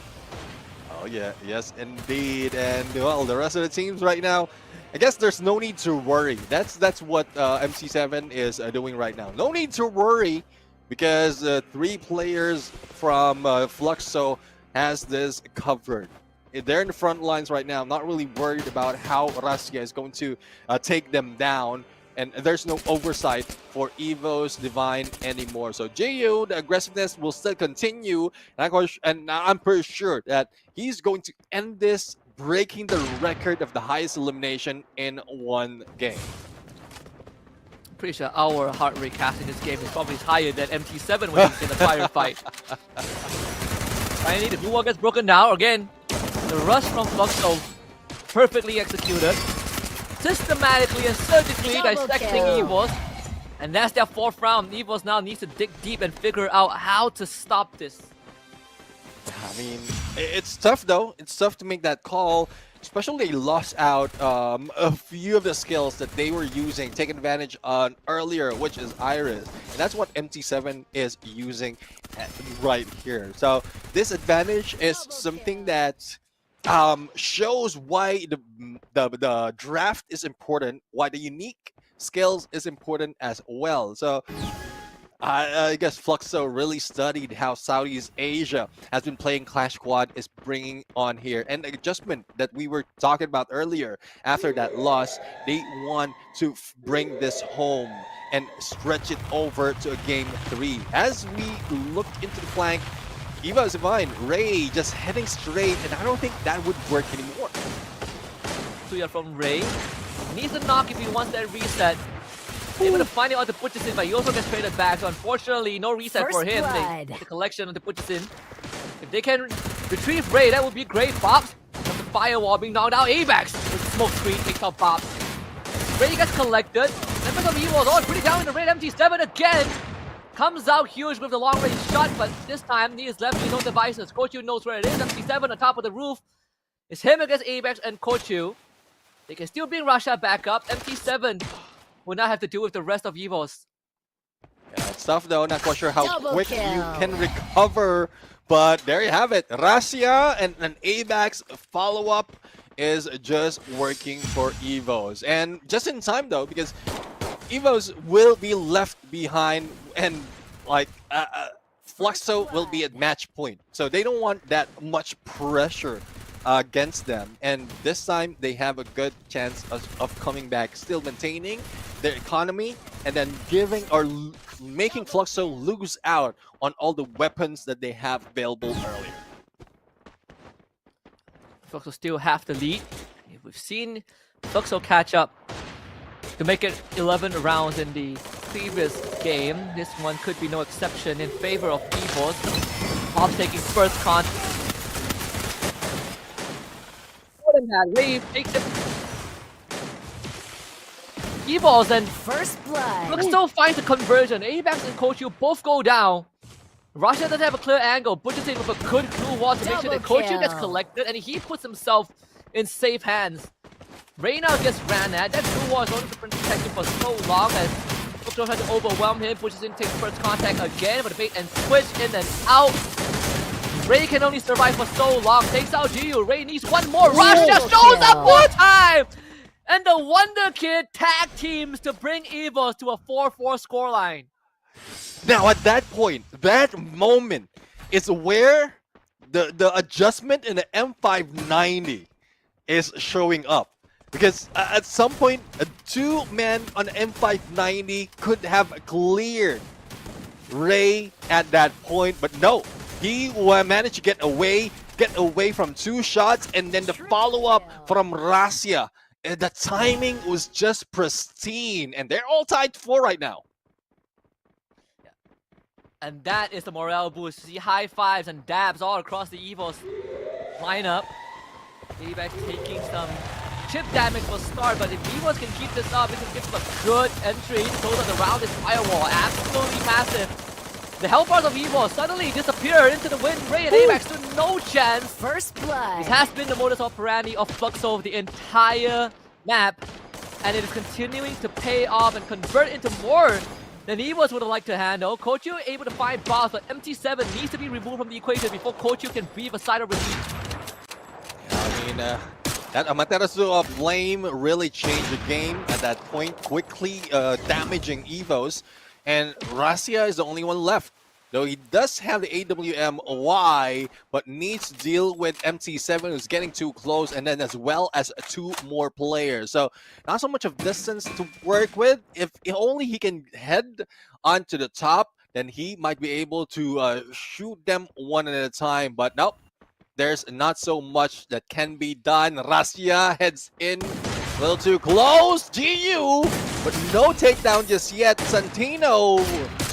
Oh yeah, yes indeed. And well, the rest of the teams right now, I guess there's no need to worry. That's what MC7 is doing right now. No need to worry, because 3 players from Fluxo has this covered. They're in the front lines right now. I'm not really worried about how Rasia is going to take them down. And there's no oversight for Evo's Divine anymore. So JU, the aggressiveness will still continue. And I'm pretty sure that he's going to end this, breaking the record of the highest elimination in one game. Pretty sure our heart rate cast in this game is probably higher than MT7 when he's in a firefight. Finally, the blue wall gets broken down again. The rush from Fluxo, perfectly executed, systematically and surgically dissecting Evos, and that's their 4th round. Evos now needs to dig deep and figure out how to stop this. I mean, it's tough though. It's tough to make that call. Especially they lost out a few of the skills that they were using, taking advantage on earlier, which is Iris. And that's what MT7 is using right here. So this advantage is something that shows why the draft is important, why the unique skills is important as well. So I guess Fluxo really studied how Southeast Asia has been playing Clash Squad is bringing on here. And the adjustment that we were talking about earlier, after that loss, they want to bring this home and stretch it over to a game 3. As we look into the flank, Evo's Divine, Ray just heading straight, and I don't think that would work anymore. Suya from Ray. Needs a knock if he wants that reset. Able to find it on the Butcherson, but he also gets traded back. So unfortunately, no reset for him. The collection on the Butcherson. If they can retrieve Ray, that would be great. Bobs, the firewall being knocked out. Abax with smoke screen takes out Bobs. Ray gets collected. Members of Evil are pretty down in the Ray. MT7 again comes out huge with the long range shot, but this time he is left with his own devices. Kochu knows where it is. MT7 on top of the roof. It's him against Abax and Kochu. They can still bring Rasha back up. MT7 will not have to deal with the rest of Evos. Yeah, it's tough though. Not quite sure how quick you can recover, but there you have it. Rasia and an Abax follow-up is just working for Evos. And just in time though, because Evos will be left behind, and like Fluxo will be at match point. So they don't want that much pressure against them, and this time they have a good chance of coming back, still maintaining their economy, and then giving or making Fluxo lose out on all the weapons that they have available earlier. Fluxo still have the lead. We've seen Fluxo catch up to make it 11 rounds in the previous game. This one could be no exception in favor of EVOS. Bob taking first contact. More than that, Wave takes it. EVOS and First blood. Fluxo finds the conversion. ABAX and Kochu both go down. Russia doesn't have a clear angle. Butcher's in with a good glue wall to make sure that Double Kochu gets kill. collected, and he puts himself in safe hands. Ray now gets ran at. That blue wall is only been protected for so long as Fluxo tries to overwhelm him. Butcher's in takes first contact again with a bait and switch in and out. Ray can only survive for so long. Takes out Jiu. Ray needs one more. Russia shows up more time! And the Wonder Kid tag teams to bring EVOS to a 4-4 scoreline. Now at that point, that moment is where the adjustment in the M590 is showing up. Because at some point, a 2-man on the M590 could have cleared Ray at that point, but no. He managed to get away from 2 shots, and then the follow-up from Rasia. The timing was just pristine, and they're all tied 4 right now. And that is the morale boost. See high fives and dabs all across the EVOS lineup. ABAX taking some chip damage for start, but if EVOS can keep this up, it can give them a good entry. Close on the round is firewall. Absolutely massive. The health bars of EVOS suddenly disappear into the wind. Ray and ABAX stood no chance. First blood. This has been the modus operandi of Fluxo the entire map, and it is continuing to pay off and convert into more than EVOS would have liked to handle. Kochu able to find boss, but MT7 needs to be removed from the equation before Kochu can breathe a sigh of relief. I mean, that Amaterasu blame really changed the game at that point, quickly damaging EVOS, and Rasia is the only one left. Though he does have the AWM-Y, but needs to deal with MT7 who's getting too close, and then as well as 2 more players. So not so much of distance to work with. If only he can head onto the top, then he might be able to shoot them one at a time. But nope, there's not so much that can be done. Rasia heads in a little too close. GU, but no takedown just yet. Santino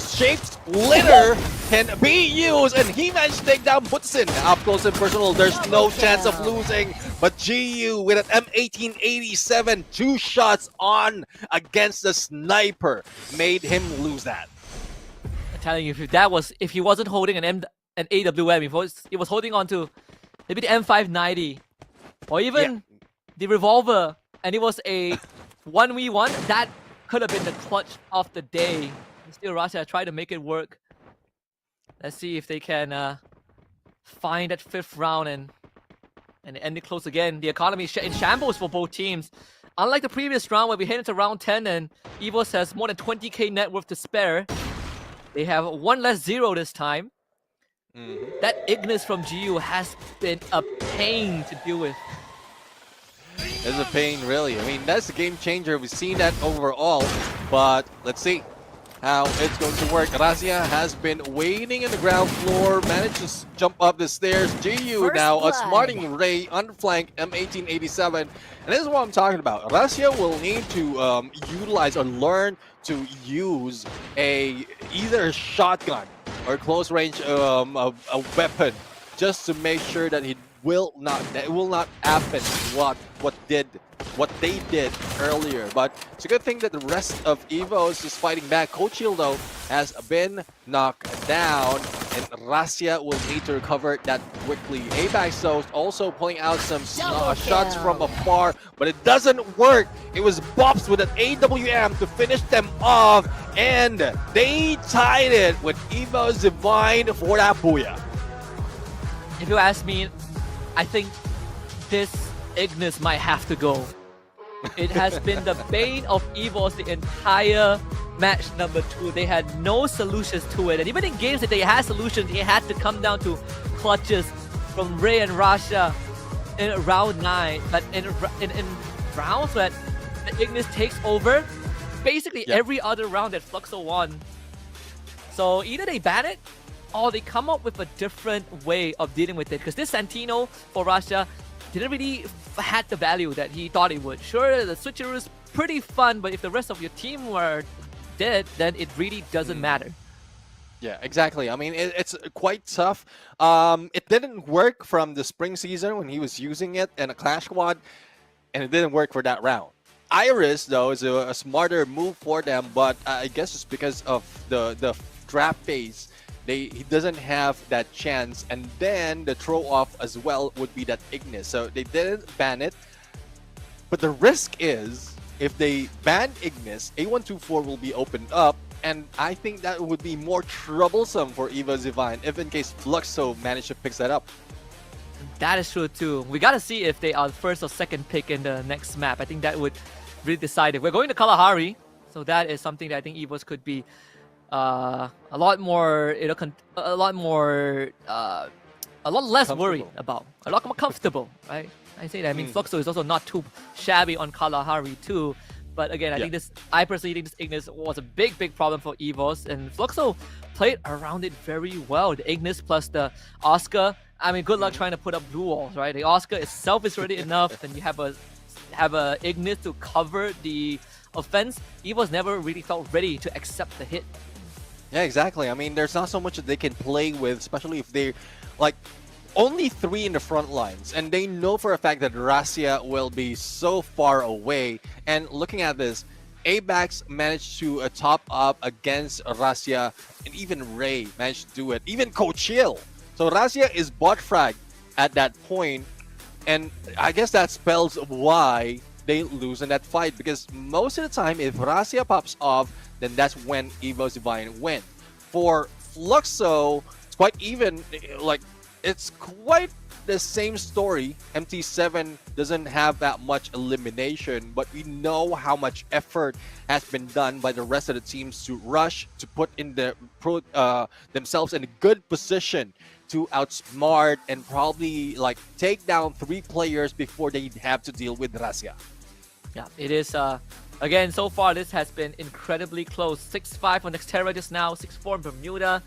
shaped litter can be used, and he managed to take down Butson. Up close and personal, there's no chance of losing, but GU with an M1887, 2 shots on against the sniper, made him lose that. I'm telling you, if he wasn't holding an AWM, if he was holding on to maybe the M590 or even the revolver, and it was a 1v1, that could have been the clutch of the day. Still, Russia try to make it work. Let's see if they can find that 5th round and end it close again. The economy is in shambles for both teams. Unlike the previous round where we head into round 10 and EVOS has more than 20k net worth to spare, they have 1 less 0 this time. That Ignis from GU has been a pain to deal with. It's a pain, really. I mean, that's a game changer. We've seen that overall, but let's see how it's going to work. Rasia has been waiting in the ground floor, managed to jump up the stairs. GU now outsmarting Ray on the flank, M1887. And this is what I'm talking about. Rasia will need to utilize or learn to use either a shotgun or close range a weapon, just to make sure that it will not happen what they did earlier. But it's a good thing that the rest of EVOS is fighting back. Kochil, though, has been knocked down, and Rasia will need to recover that quickly. ABAX, though, also pulling out some shots from afar, but it doesn't work. It was Bops with an AWM to finish them off, and they tied it with EVOS Divine for that booyah. If you ask me, I think this Ignis might have to go. It has been the bane of EVOS the entire match number 2. They had no solutions to it, and even in games that they had solutions, it had to come down to clutches from Ray and Rasha. in round 9, but in rounds that the Ignis takes over basically every other round that Fluxo won. So either they ban it or they come up with a different way of dealing with it. Because this Santino for Russia didn't really had the value that he thought it would. Sure, the switcheroo is pretty fun, but if the rest of your team were dead, then it really doesn't matter. Yeah, exactly. I mean, it's quite tough. It didn't work from the spring season when he was using it in a Clash Squad, and it didn't work for that round. Iris, though, is a smarter move for them, but I guess it's because of the draft phase. He doesn't have that chance, and then the throw-off as well would be that Ignis. So they didn't ban it, but the risk is, if they ban Ignis, A124 will be opened up, and I think that would be more troublesome for EvoZivine if in case Fluxo managed to pick that up. That is true too. We gotta see if they are first or second pick in the next map. I think that would really decide it. We're going to Kalahari, so that is something that I think Evos could be a lot less worried about, a lot more comfortable, right? I say that. I mean, Fluxo is also not too shabby on Kalahari too, but again, I personally think this Ignis was a big problem for Evos, and Fluxo played around it very well. The Ignis plus the Oscar. I mean, good luck trying to put up blue walls, right? The Oscar itself is already enough, and you have a Ignis to cover the offense. Evos never really felt ready to accept the hit. Yeah, exactly. I mean, there's not so much that they can play with, especially if they're like only 3 in the front lines, and they know for a fact that Russia will be so far away. And looking at this, Abax managed to top up against Russia, and even Ray managed to do it. Even Coachil. So Russia is bot frag at that point, and I guess that spells why they lose in that fight, because most of the time, if Russia pops off, then that's when EvoZivine win. For Fluxo, it's quite even, like, it's quite the same story. MT7 doesn't have that much elimination, but we know how much effort has been done by the rest of the teams to rush, to put in themselves in a good position to outsmart and probably like take down 3 players before they have to deal with Russia. Yeah, it is. Again, so far this has been incredibly close. 6-5 on Nextera just now, 6-4 in Bermuda.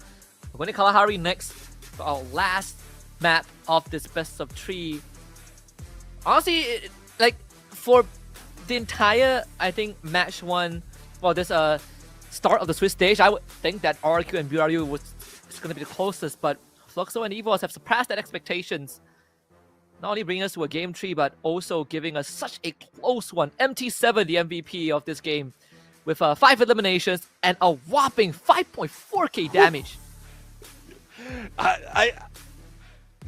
We're going to Kalahari next for our last map of this best of 3. Honestly, like for the entire, I think, match 1, well, this start of the Swiss stage, I would think that RQ and BRU is going to be the closest, but Fluxo and Evos have surpassed that expectations. Not only bringing us to a game 3, but also giving us such a close one. MT7, the MVP of this game, with 5 eliminations and a whopping 5.4k damage.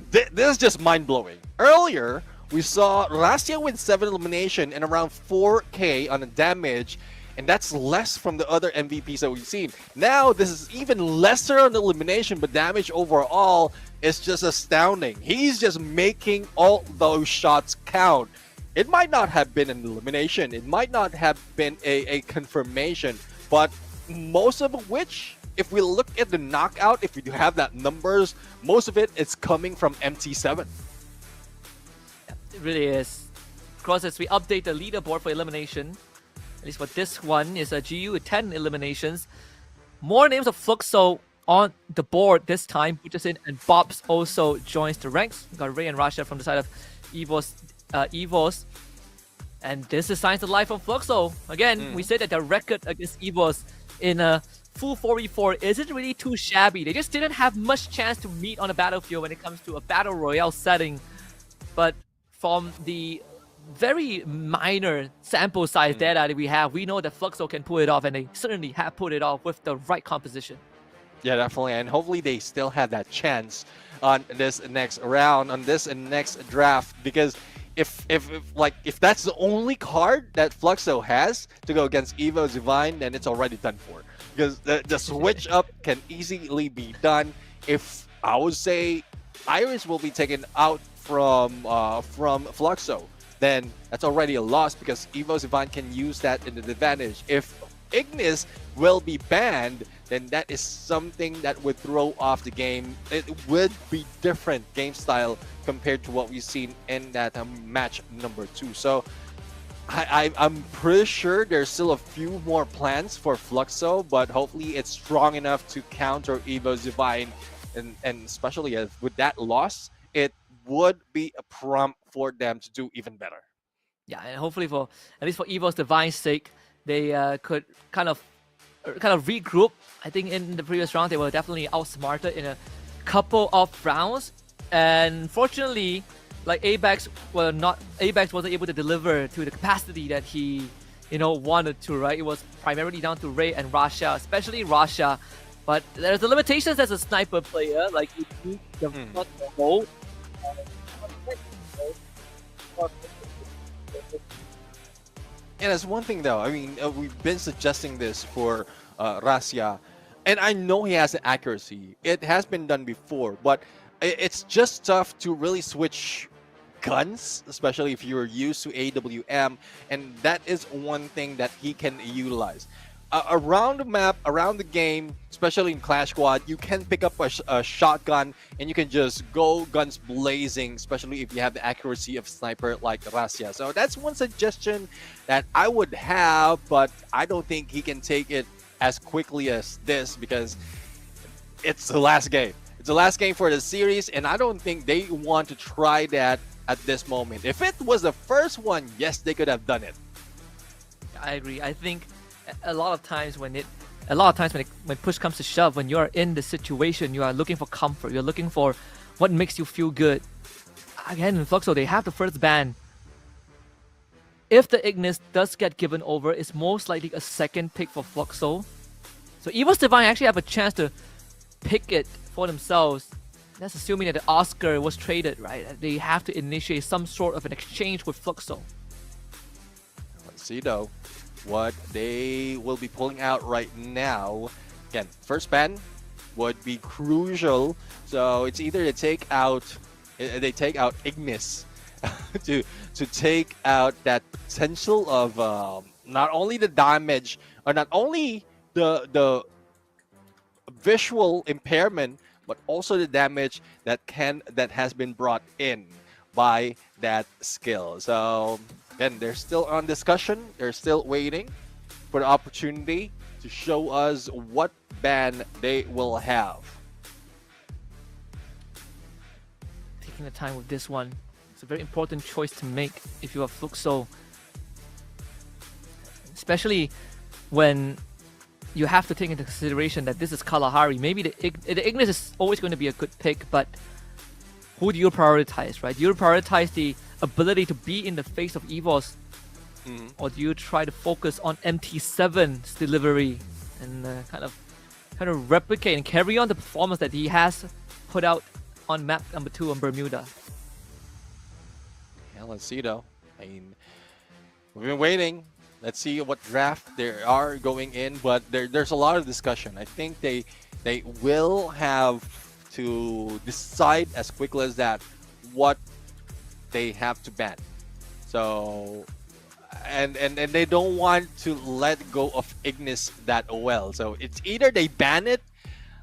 This is just mind-blowing. Earlier, we saw Russia with 7 elimination and around 4k on the damage, and that's less from the other MVPs that we've seen. Now, this is even lesser on the elimination, but damage overall is just astounding. He's just making all those shots count. It might not have been an elimination. It might not have been a confirmation, but most of which, if we look at the knockout, if we do have that numbers, most of it is coming from MT7. It really is. Of course, as we update the leaderboard for elimination, at least for this one, is a GU with 10 eliminations. More names of Fluxo on the board this time. Buchasin and Bobs also joins the ranks. We got Ray and Rasha from the side of Evos. And this is signs of life from Fluxo. Again, we said that the record against Evos in a full 4v4 isn't really too shabby. They just didn't have much chance to meet on the battlefield when it comes to a battle royale setting. But from the very minor sample size data that we have, we know that Fluxo can pull it off, and they certainly have pulled it off with the right composition. Yeah, definitely, and hopefully they still have that chance on this next round, on this next draft, because if that's the only card that Fluxo has to go against EvoZivine, then it's already done for. Because the switch up can easily be done. If I would say Iris will be taken out from Fluxo, then that's already a loss, because EvoZivine can use that in the advantage. If Ignis will be banned, then that is something that would throw off the game. It would be different game style compared to what we've seen in that match number 2. So I'm pretty sure there's still a few more plans for Fluxo, but hopefully it's strong enough to counter Evo's Divine, and especially with that loss, it would be a prompt for them to do even better. Yeah, and hopefully for at least for Evo's Divine's sake, they could kind of regroup. I think in the previous round they were definitely outsmarted in a couple of rounds, and fortunately, like Abex wasn't able to deliver to the capacity that he wanted to, right? It was primarily down to Ray and Rasha, especially Rasha. But there's the limitations as a sniper player, like you need the front hole. And that's one thing though, I mean, we've been suggesting this for Rasya, and I know he has the accuracy. It has been done before, but it's just tough to really switch guns, especially if you're used to AWM, and that is one thing that he can utilize. Around the map, around the game, especially in Clash Squad, you can pick up a shotgun and you can just go guns blazing, especially if you have the accuracy of sniper like Rasya. So that's one suggestion that I would have, but I don't think he can take it as quickly as this because it's the last game. It's the last game for the series, and I don't think they want to try that at this moment. If it was the first one, yes, they could have done it. I agree. I think a lot of times when push comes to shove, when you are in the situation, you are looking for comfort. You're looking for what makes you feel good. Again, in Fluxo, they have the first ban. If the Ignis does get given over, it's most likely a second pick for Fluxo. So Evo's Divine actually have a chance to pick it for themselves. That's assuming that the Oscar was traded, right? They have to initiate some sort of an exchange with Fluxo. Let's see though what they will be pulling out right now. Again, first ban would be crucial. So it's either they take out Ignis to take out that potential of not only the damage or not only the visual impairment, but also the damage that has been brought in by that skill. So again, they're still on discussion. They're still waiting for the opportunity to show us what ban they will have. Taking the time with this one. It's a very important choice to make if you are Fluxo. Especially when you have to take into consideration that this is Kalahari. Maybe the Ignis is always going to be a good pick, but who do you prioritize, right? Do you prioritize the ability to be in the face of Evos, or do you try to focus on MT7's delivery and kind of replicate and carry on the performance that he has put out on map number 2 on Bermuda? Yeah, let's see though. I mean, we've been waiting. Let's see what draft there are going in, but there's a lot of discussion. I think they will have to decide as quickly as that what they have to ban. So and they don't want to let go of Ignis that well. So it's either they ban it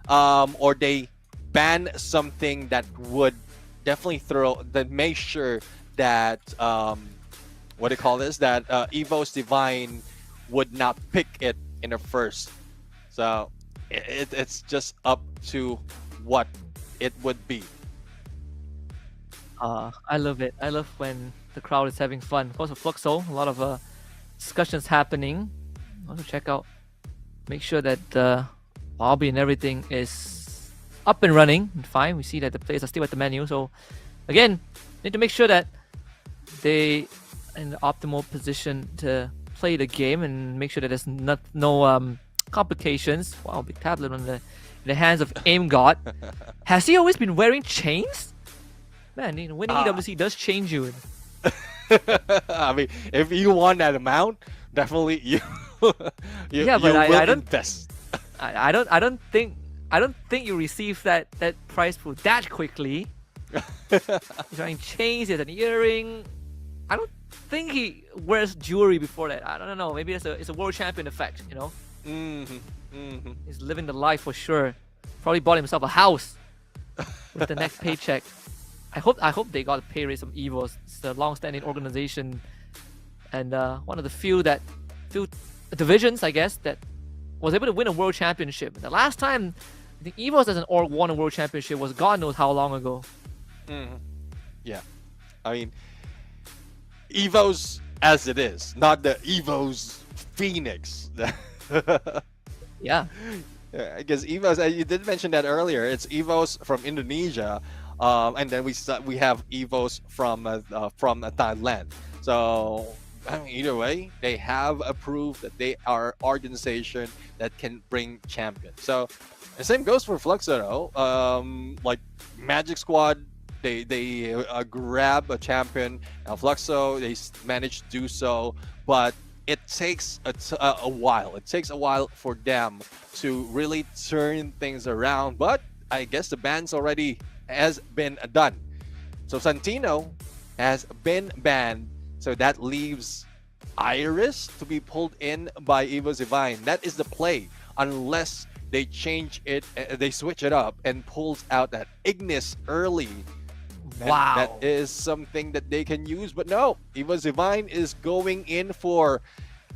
or they ban something that would definitely make sure that what do you call this? That Evo's Divine would not pick it in the first. So it's just up to what it would be. I love it. I love when the crowd is having fun. Of course, with Fluxo, a lot of discussions happening. Also check out, make sure that lobby and everything is up and running and fine. We see that the players are still at the menu. So again, need to make sure that they in the optimal position to play the game and make sure that there's no complications. Wow, big tablet on the hands of Aim God. Has he always been wearing chains? Man, winning EWC does change you. I mean, if you want that amount, definitely you yeah, but I don't invest. I don't think you receive that price pool that quickly. He's wearing chains, he has an earring. think he wears jewelry before that. I don't know. Maybe it's a world champion effect, you know? He's living the life for sure. Probably bought himself a house with the next paycheck. I hope they got a pay raise from EVOS. It's a long-standing organization and one of the few divisions, I guess, that was able to win a world championship. The last time I think EVOS as an org won a world championship was God knows how long ago. Yeah, I mean, EVOS as it is, not the EVOS Phoenix. Yeah. Because EVOS, you did mention that earlier. It's EVOS from Indonesia, and then we have EVOS from Thailand. So I mean, either way, they have approved that they are organization that can bring champions. So the same goes for Fluxo though. Like Magic Squad, they grab a champion. Now Fluxo, they managed to do so, but it takes a while. It takes a while for them to really turn things around. But I guess the ban's already has been done. So Santino has been banned. So that leaves Iris to be pulled in by EVOS Divine. That is the play, unless they change it, they switch it up and pulls out that Ignis early. Wow. And that is something that they can use, but no, EVOS Divine is going in for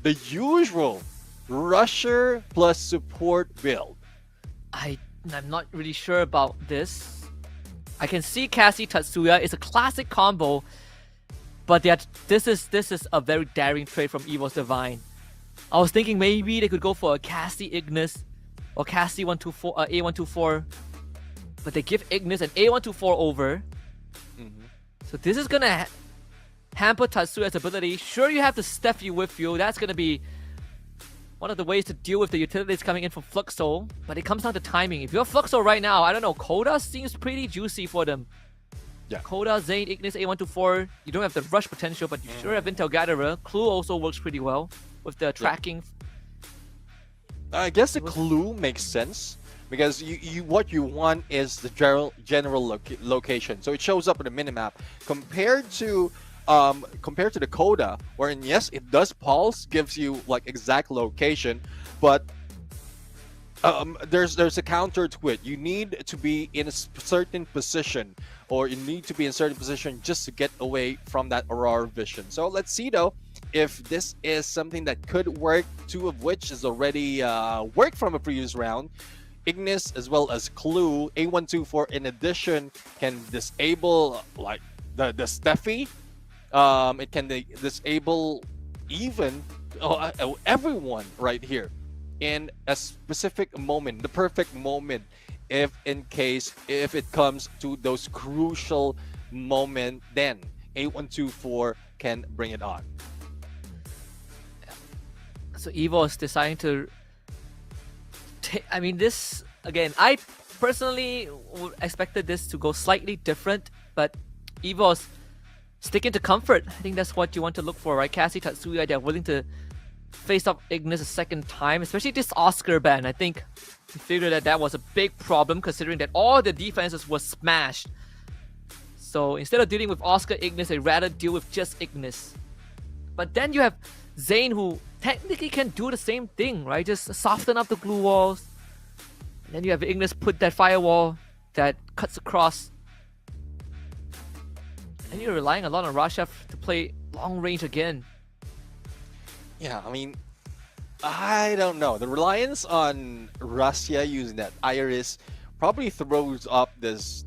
the usual rusher plus support build. I'm not really sure about this. I can see Cassie Tatsuya. It's a classic combo, but this is a very daring trade from EVOS Divine. I was thinking maybe they could go for a Cassie Ignis or Cassie A124, but they give Ignis an A124 over. So this is gonna hamper Tatsuya's ability. Sure, you have the Steffi with you. That's gonna be one of the ways to deal with the utilities coming in from Fluxo, but it comes down to timing. If you're Fluxo right now, I don't know, Coda seems pretty juicy for them. Yeah. Coda, Zane, Ignis, A124. You don't have the rush potential, but you sure have Intel Gatherer. Clue also works pretty well with the tracking. I guess the Clue makes sense because what you want is the general location, so it shows up in the minimap compared to the Coda, wherein yes, it does pulse, gives you like exact location, but there's a counter to it. You need to be in a certain position, or you need to be in a certain position just to get away from that Aurora vision. So let's see though if this is something that could work, two of which is already worked from a previous round. Ignis as well as Clue. A124 in addition can disable like the Steffi. It can disable even everyone right here in a specific moment, the perfect moment, if it comes to those crucial moment, then A124 can bring it on. So EVO is deciding to I mean, this again, I personally expected this to go slightly different, but EVO's sticking to comfort. I think that's what you want to look for, right? Cassie, Tatsuya, they're willing to face up Ignis a second time, especially this Oscar ban. I think we figured that was a big problem considering that all the defenses were smashed. So instead of dealing with Oscar Ignis, they'd rather deal with just Ignis. But then you have Zane, who technically can do the same thing, right? Just soften up the glue walls. And then you have Ignis put that firewall that cuts across. And you're relying a lot on Rashaf to play long range again. Yeah, I mean, I don't know. The reliance on Russia using that Iris probably throws up this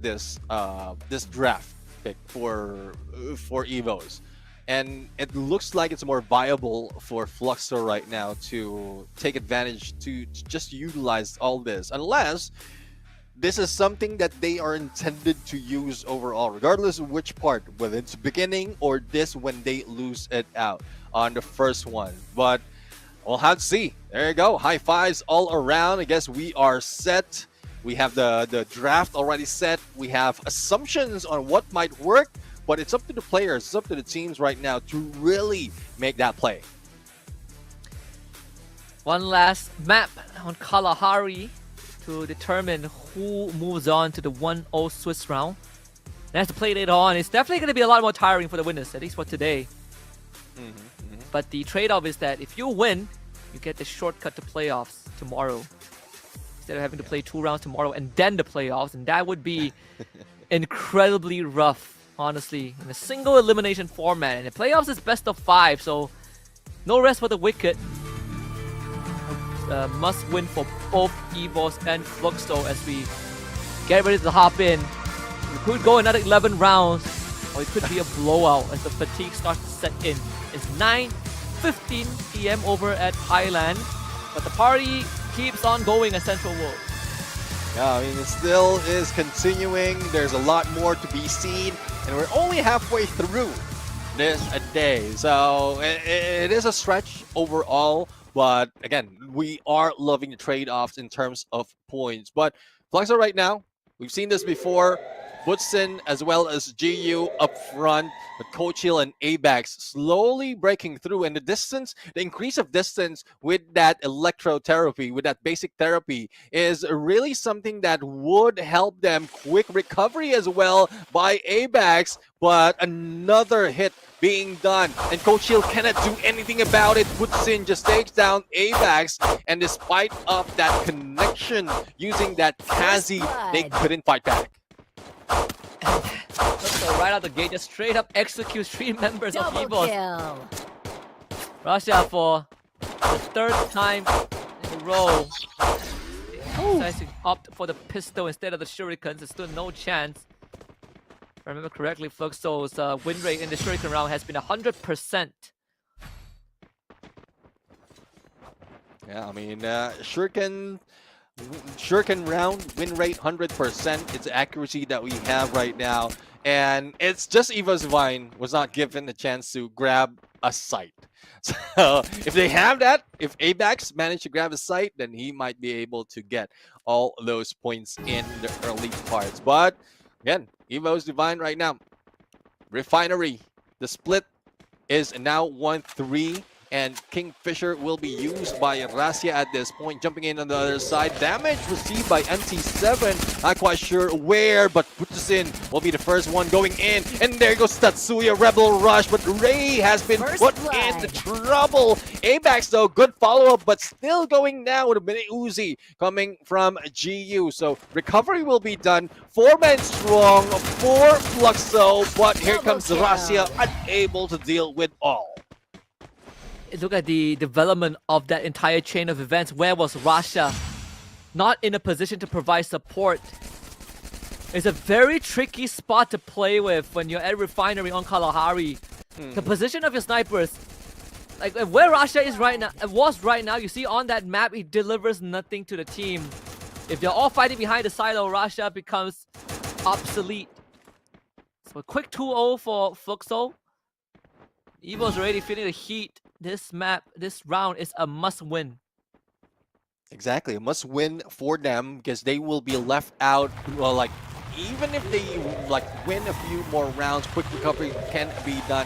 draft pick for EVOs. And it looks like it's more viable for Fluxo right now to take advantage, to just utilize all this. Unless this is something that they are intended to use overall, regardless of which part, whether it's beginning or this when they lose it out on the first one. But we'll have to see. There you go. High fives all around. I guess we are set. We have the draft already set. We have assumptions on what might work. But it's up to the players, it's up to the teams right now to really make that play. One last map on Kalahari to determine who moves on to the 1-0 Swiss round. And has to play later on. It's definitely going to be a lot more tiring for the winners, at least for today. But the trade-off is that if you win, you get the shortcut to playoffs tomorrow. Instead of having to play 2 rounds tomorrow and then the playoffs, and that would be incredibly rough, honestly, in a single elimination format. And the playoffs is best of 5, so no rest for the wicked. Must win for both Evos and Fluxo as we get ready to hop in. We could go another 11 rounds, or it could be a blowout as the fatigue starts to set in. It's 9:15 p.m. over at Highland, but the party keeps on going at Central World. Yeah, I mean, it still is continuing. There's a lot more to be seen, and we're only halfway through this day. So it is a stretch overall, but again, we are loving the trade-offs in terms of points. But Fluxo right now, we've seen this before. Butson as well as GU up front, but Coach Hill and Abax slowly breaking through. And the increase of distance with that electrotherapy, with that basic therapy, is really something that would help them. Quick recovery as well by Abax, but another hit being done, and Coach Hill cannot do anything about it. Butson just takes down Abax, and despite of that connection using that Kazi, they couldn't fight back. So right out the gate, just straight up executes 3 members of Double Evos. kill. Russia for the 3rd time in a row decides to opt for the pistol instead of the shurikens. There's still no chance. If I remember correctly, Fluxo's win rate in the shuriken round has been 100%. Yeah, I mean, Shuriken round win rate 100%. It's the accuracy that we have right now, and it's just Evo's Divine was not given a chance to grab a sight. So if they have that, if Abax managed to grab a sight, then he might be able to get all those points in the early parts. But again, Evo's Divine right now, Refinery, the split is now 1-3. And Kingfisher will be used by Rasia at this point. Jumping in on the other side. Damage received by MT7. Not quite sure where, but Butson will be the first one going in. And there goes Tatsuya Rebel Rush. But Ray has been put into trouble. Abax, though, good follow-up, but still going down with a mini Uzi coming from GU. So recovery will be done. 4 men strong for Fluxo. But here comes Rasia, unable to deal with all. Look at the development of that entire chain of events. Where was Rasha? Not in a position to provide support. It's a very tricky spot to play with when you're at Refinery on Kalahari. The position of your snipers, like where Rasha is right now, you see on that map, it delivers nothing to the team. If they're all fighting behind the silo, Rasha becomes obsolete. So a quick 2-0 for Fluxo. Evo's already feeling the heat. This map, this round is a must-win. Exactly, a must-win for them because they will be left out. Well, like even if they win a few more rounds, quick recovery can be done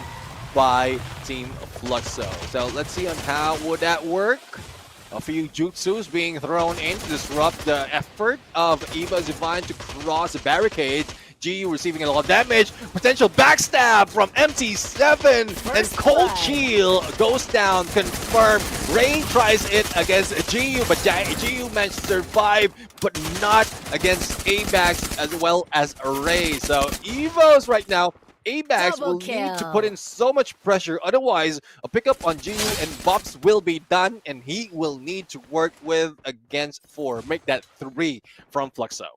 by Team Fluxo. So let's see on how would that work. A few jutsus being thrown in to disrupt the effort of Evo's Divine to cross the barricade. GU receiving a lot of damage. Potential backstab from MT7. And Cold Chill goes down. Confirmed. Ray tries it against GU, but GU managed to survive, but not against Abax as well as Ray. So Evos right now, Abax will need to put in so much pressure. Otherwise, a pickup on GU and Bobs will be done, and he will need to work with against 4. Make that 3 from Fluxo.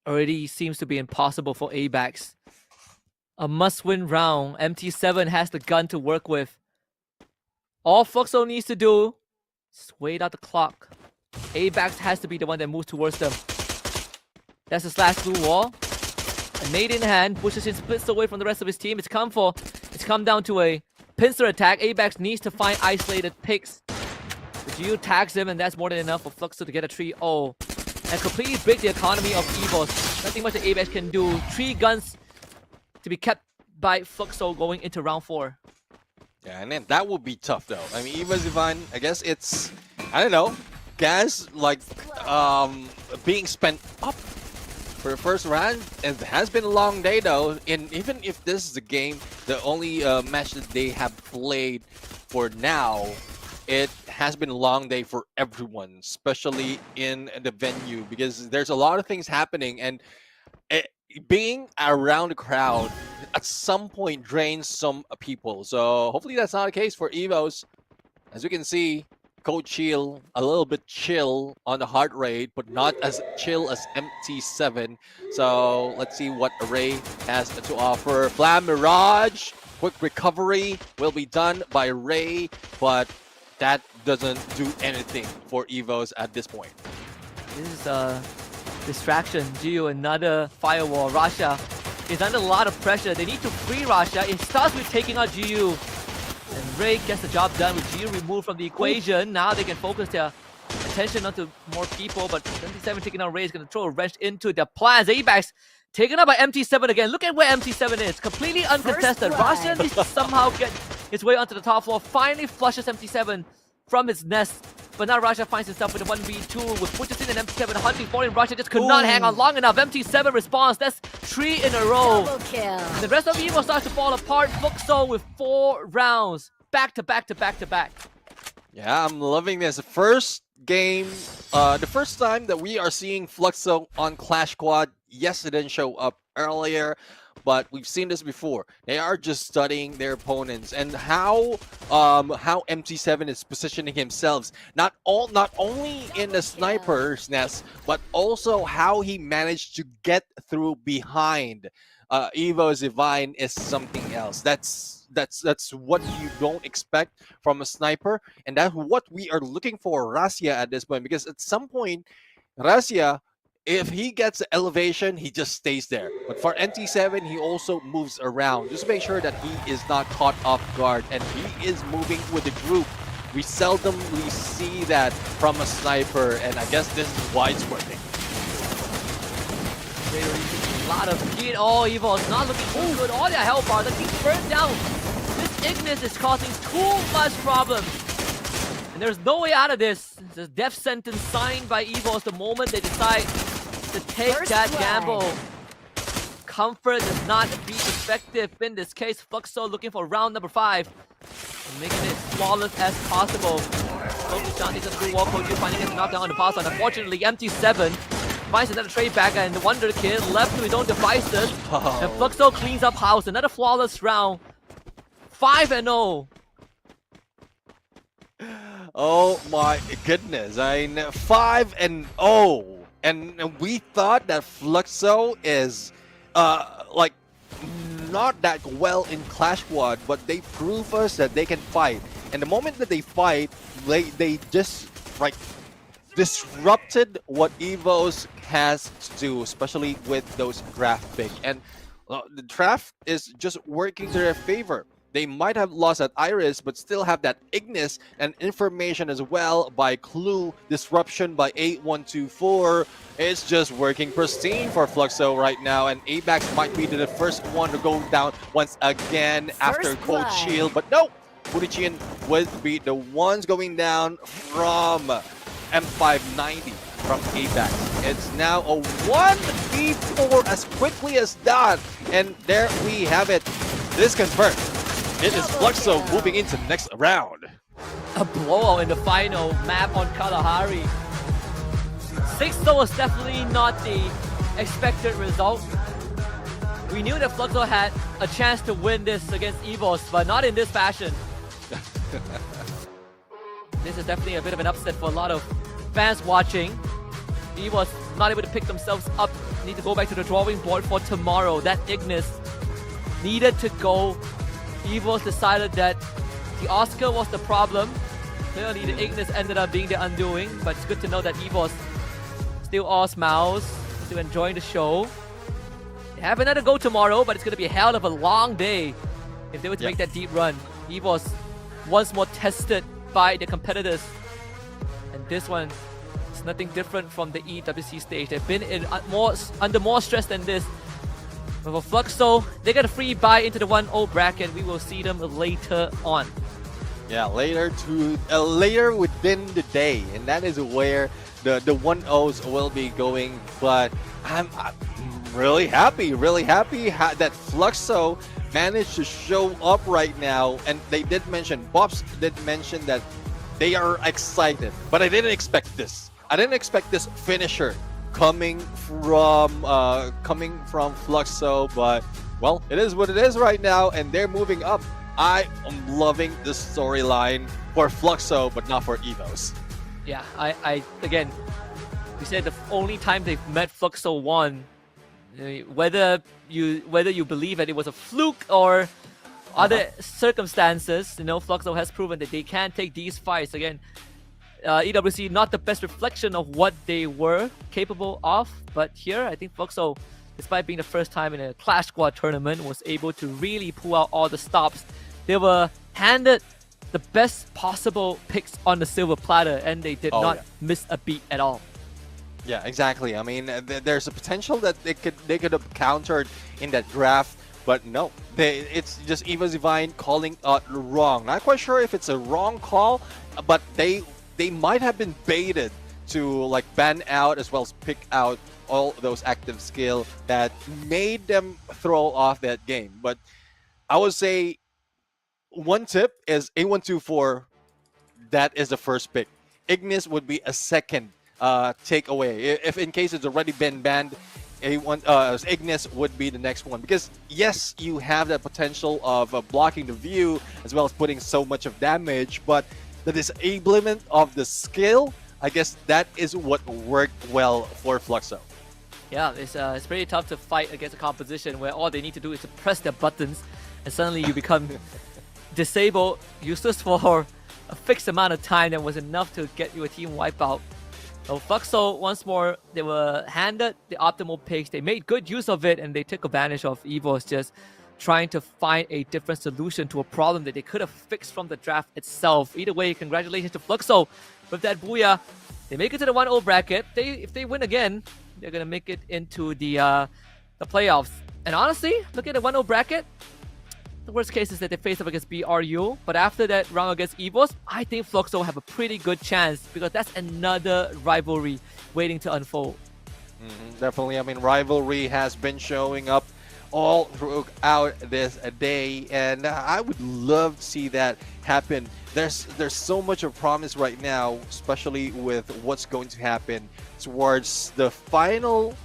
Already seems to be impossible for Abax. A must-win round. MT7 has the gun to work with. All Fluxo needs to do is wait out the clock. Abax has to be the one that moves towards them. That's a slash blue wall. A nade in hand, pushes in, splits away from the rest of his team. It's come down to a pincer attack. Abax needs to find isolated picks. The GU tags him, and that's more than enough for Fluxo to get a 3-0. And completely break the economy of Evos. Nothing much that Abax can do. 3 guns to be kept by Fluxo going into round 4. Yeah, and then that would be tough though. I mean, Evo's Divine, I guess it's, I don't know, gas like being spent up for the first round. It has been a long day though, and even if this is a game the only match that they have played for now, it has been a long day for everyone, especially in the venue, because there's a lot of things happening, and being around the crowd at some point drains some people. So hopefully that's not the case for Evos. As you can see, Coach Chill a little bit chill on the heart rate, but not as chill as MT7. So let's see what Ray has to offer. Flam Mirage, quick recovery will be done by Ray, but that doesn't do anything for Evos at this point. This is a distraction. Gio, another firewall. Rasha is under a lot of pressure. They need to free Rasha. It starts with taking out Gio. And Ray gets the job done with Gio removed from the equation. Now they can focus their attention onto more people, but MT7 taking out Ray is going to throw a wrench into their plans. ABAX taken out by MT7 again. Look at where MT7 is. Completely uncontested. Rasha needs to somehow get his way onto the top floor. Finally flushes MT7 from his nest. But now Rasha finds himself with a 1v2 with Pujasin and MT7 hunting for him. Rasha just could not hang on long enough. MT7 responds. That's 3 in a row. And the rest of Evo starts to fall apart. Fluxo with 4 rounds. Back to back to back to back. Yeah, I'm loving this. First game, the first time that we are seeing Fluxo on Clash Squad. Yes, it didn't show up earlier, but we've seen this before. They are just studying their opponents and how MT7 is positioning himself. Not only in the sniper's nest, but also how he managed to get through behind. Evo Divine is something else. That's what you don't expect from a sniper, and that's what we are looking for Razia at this point. Because at some point, Razia, if he gets the elevation, he just stays there. But for NT7, he also moves around. Just make sure that he is not caught off guard, and he is moving with the group. We seldomly see that from a sniper, and I guess this is why it's working. A lot of heat. Oh, Evo is not looking too good. All their health bars are getting burned down. This Ignis is causing too much problems. And there's no way out of this. It's a death sentence signed by Evos the moment they decide to take that gamble. Comfort does not be effective in this case. Fluxo looking for round number 5. And making it flawless as possible. Focus down into the blue wall. Koju finding his knockdown on the pass. Unfortunately, MT7 finds another trade back, and the Wonder Kid left to his own devices. And Fluxo cleans up house. Another flawless round. 5-0. Oh my goodness. I mean, 5-0. And we thought that Fluxo is like not that well in Clash Squad, but they prove us that they can fight. And the moment that they fight, they just like disrupted what Evos has to do, especially with those draft picks. And the draft is just working to their favor. They might have lost at Iris, but still have that Ignis and information as well by Clue, disruption by 8124. It's just working pristine for Fluxo right now, and ABAX might be the first one to go down once again after Cold Shield. But no, Purichian would be the ones going down from M590 from ABAX. It's now a 1v4 as quickly as that, and there we have it. This confirmed. It is Fluxo moving into the next round. A blowout in the final map on Kalahari. 6-0 was definitely not the expected result. We knew that Fluxo had a chance to win this against Evos, but not in this fashion. This is definitely a bit of an upset for a lot of fans watching. Evos not able to pick themselves up. Need to go back to the drawing board for tomorrow. That Ignis needed to go. Evos decided that the Oscar was the problem. Clearly the Ignis ended up being the undoing, but it's good to know that Evos still all smiles, still enjoying the show. They have another go tomorrow, but it's going to be a hell of a long day if they were to make that deep run. Evos once more tested by the competitors, and this one is nothing different from the EWC stage. They've been in under more stress than this. But for Fluxo, they got a free buy into the 1-0 bracket. We will see them later on. Yeah, later within the day, and that is where the 1-0s will be going. But I'm really happy that Fluxo managed to show up right now, and they did mention, Bobs did mention that they are excited, but I didn't expect this. I didn't expect this finisher coming from Fluxo, but well, it is what it is right now, and they're moving up. I am loving this storyline for Fluxo, but not for Evos. Yeah, I again, we said the only time they've met Fluxo won. Whether you believe that it was a fluke or other circumstances, Fluxo has proven that they can take these fights. Again, EWC not the best reflection of what they were capable of, but here I think Fluxo, despite being the first time in a Clash Squad tournament, was able to really pull out all the stops. They were handed the best possible picks on the silver platter, and they did not miss a beat at all. Yeah, exactly. I mean, there's a potential that they could have countered in that draft, but no. It's just Eva's Divine calling wrong. Not quite sure if it's a wrong call, but they might have been baited to like ban out as well as pick out all those active skill that made them throw off that game. But I would say one tip is A124. That is the first pick. Ignis would be a second takeaway. If in case it's already been banned, Ignis would be the next one, because yes, you have that potential of blocking the view as well as putting so much of damage, but the disablement of the skill, I guess that is what worked well for Fluxo. Yeah, it's pretty tough to fight against a composition where all they need to do is to press their buttons, and suddenly you become disabled, useless for a fixed amount of time that was enough to get your team wipeout. So Fluxo, once more, they were handed the optimal picks. They made good use of it, and they took advantage of Evo's just trying to find a different solution to a problem that they could have fixed from the draft itself. Either way, congratulations to Fluxo with that booyah. They make it to the 1-0 bracket. If they win again, they're going to make it into the playoffs. And honestly, looking at the 1-0 bracket, the worst case is that they face up against BRU, but after that round against Evos, I think Fluxo have a pretty good chance, because that's another rivalry waiting to unfold. Definitely. I mean, rivalry has been showing up all throughout this day, and I would love to see that happen. There's so much of promise right now, especially with what's going to happen towards the final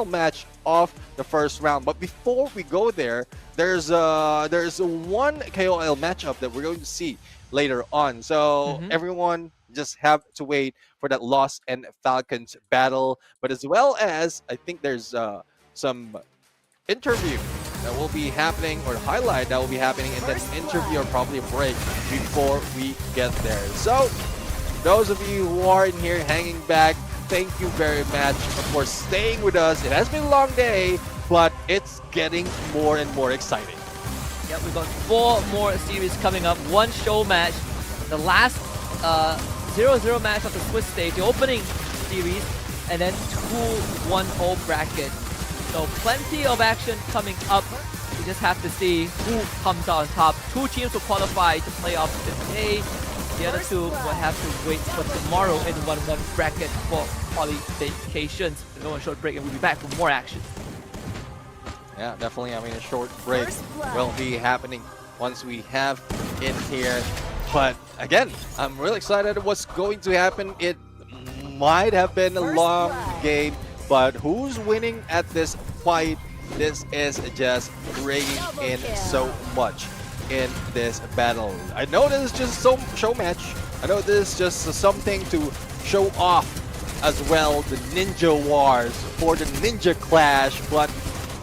match of the first round. But before we go there, there's one KOL matchup that we're going to see later on. So everyone just have to wait for that Lost and Falcons battle. But as well as, I think there's some interview that will be happening, or the highlight that will be happening in that interview, or probably a break before we get there. So those of you who are in here hanging back, thank you very much for staying with us. It has been a long day, but it's getting more and more exciting. Yep, we've got 4 more series coming up. 1 show match, the last 0-0 match of the Swiss stage, the opening series, and then 2 1-0 brackets. So plenty of action coming up. We just have to see who comes out on top. 2 teams will qualify to playoffs today. The other 2 will have to wait for tomorrow in 1-1 bracket for qualifications. We'll go on a short break and we'll be back for more action. Yeah, definitely. I mean, a short break will be happening once we have in here. But again, I'm really excited what's going to happen. It might have been a long game, but who's winning at this fight? This is just bringing in so much in this battle. I know this is just some show match. I know this is just something to show off as well, the Ninja Wars for the Ninja Clash, but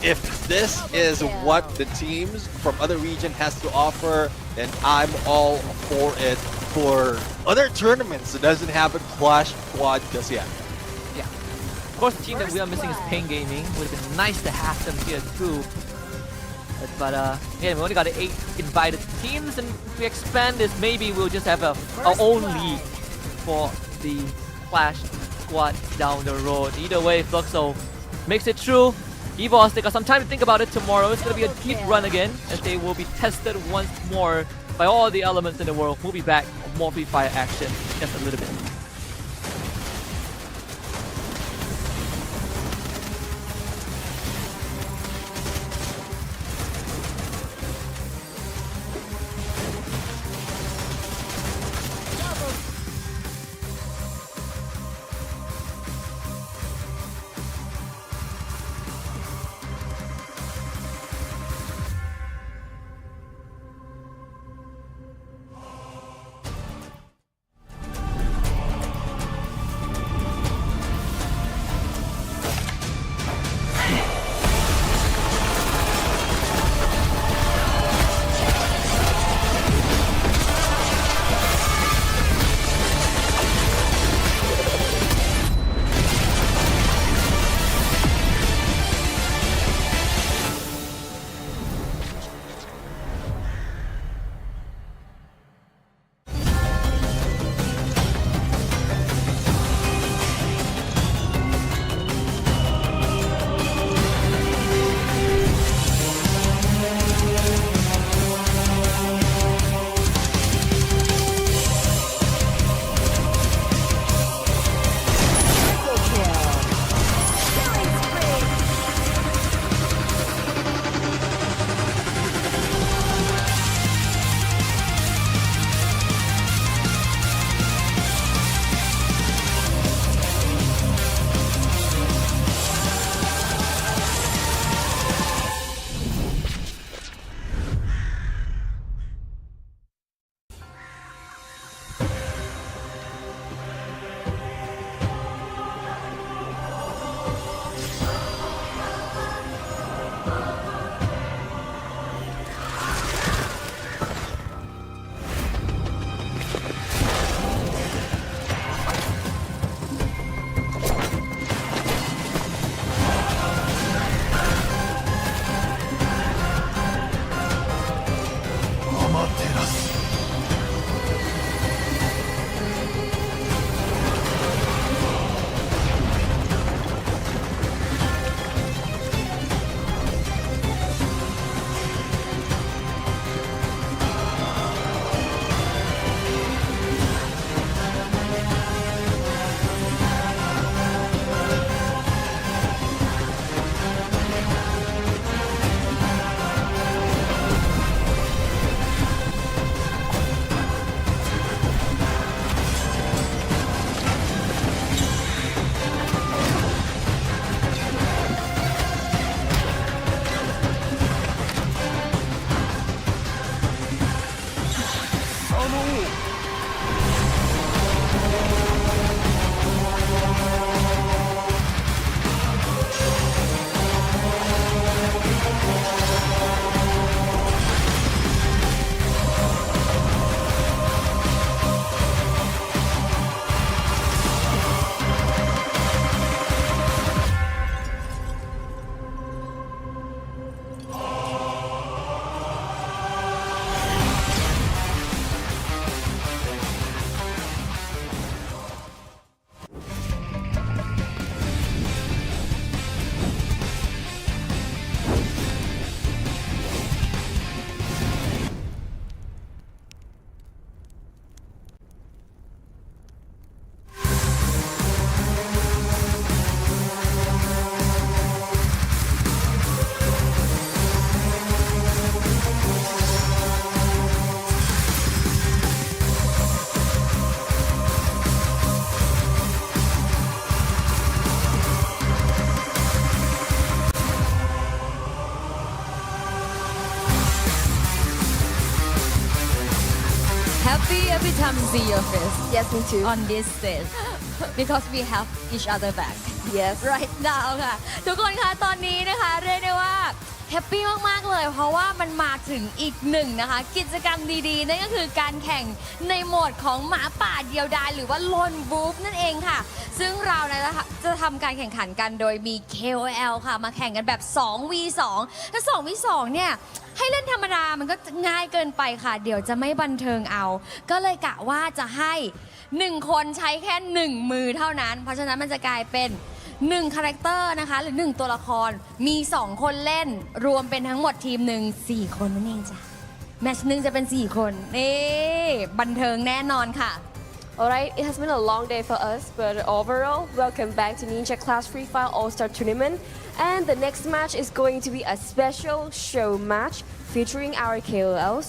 if this is what the teams from other region has to offer, then I'm all for it for other tournaments that doesn't have a Clash Squad just yet. Yeah. Of course, the team that we are missing is Pain Gaming. Would have been nice to have them here too. But again, we only got 8 invited teams, and if we expand this, maybe we'll just have our own league for the Clash Squad down the road. Either way, Fluxo makes it through. Evos, they got some time to think about it tomorrow. It's going to be a deep run again, as they will be tested once more by all the elements in the world. We'll be back for more Free Fire action in just a little bit. every time we see your face Yes, me too. on this stage because we have each other back Yes. right now ค่ะ ทุกคนคะตอนนี้นะคะเรียกได้ว่าแฮปปี้มาก ๆ เลย เพราะว่ามันมาถึงอีกหนึ่งนะคะ กิจกรรมดีๆ นั่นก็คือการแข่งในโหมดของหมาป่าเดียวดายหรือว่า Lone Wolf นั่นเองค่ะ ซึ่งเรานะคะจะทำการแข่งขันกันโดยมี KOL ค่ะ มาแข่งกันแบบ 2v2 ถ้า 2v2 เนี่ย ให้เล่นธรรมดามันก็ง่ายเกินไปค่ะ เดี๋ยวจะไม่บันเทิงเอา ก็เลยกะว่าจะให้1คนใช้แค่1มือเท่านั้น เพราะฉะนั้นมันจะกลายเป็น1คาแรคเตอร์นะคะหรือ1ตัวละครมี2คนเล่นรวมเป็นทั้งหมดทีมหนึ่ง4คนนั่นเองจ้ะแมตช์หนึ่งจะเป็น4คนนี่บันเทิงแน่นอนค่ะ Alright, it has been a long day for us, but overall, welcome back to Ninja Clash Free Fire All-Star Tournament. And the next match is going to be a special show match featuring our KOLs.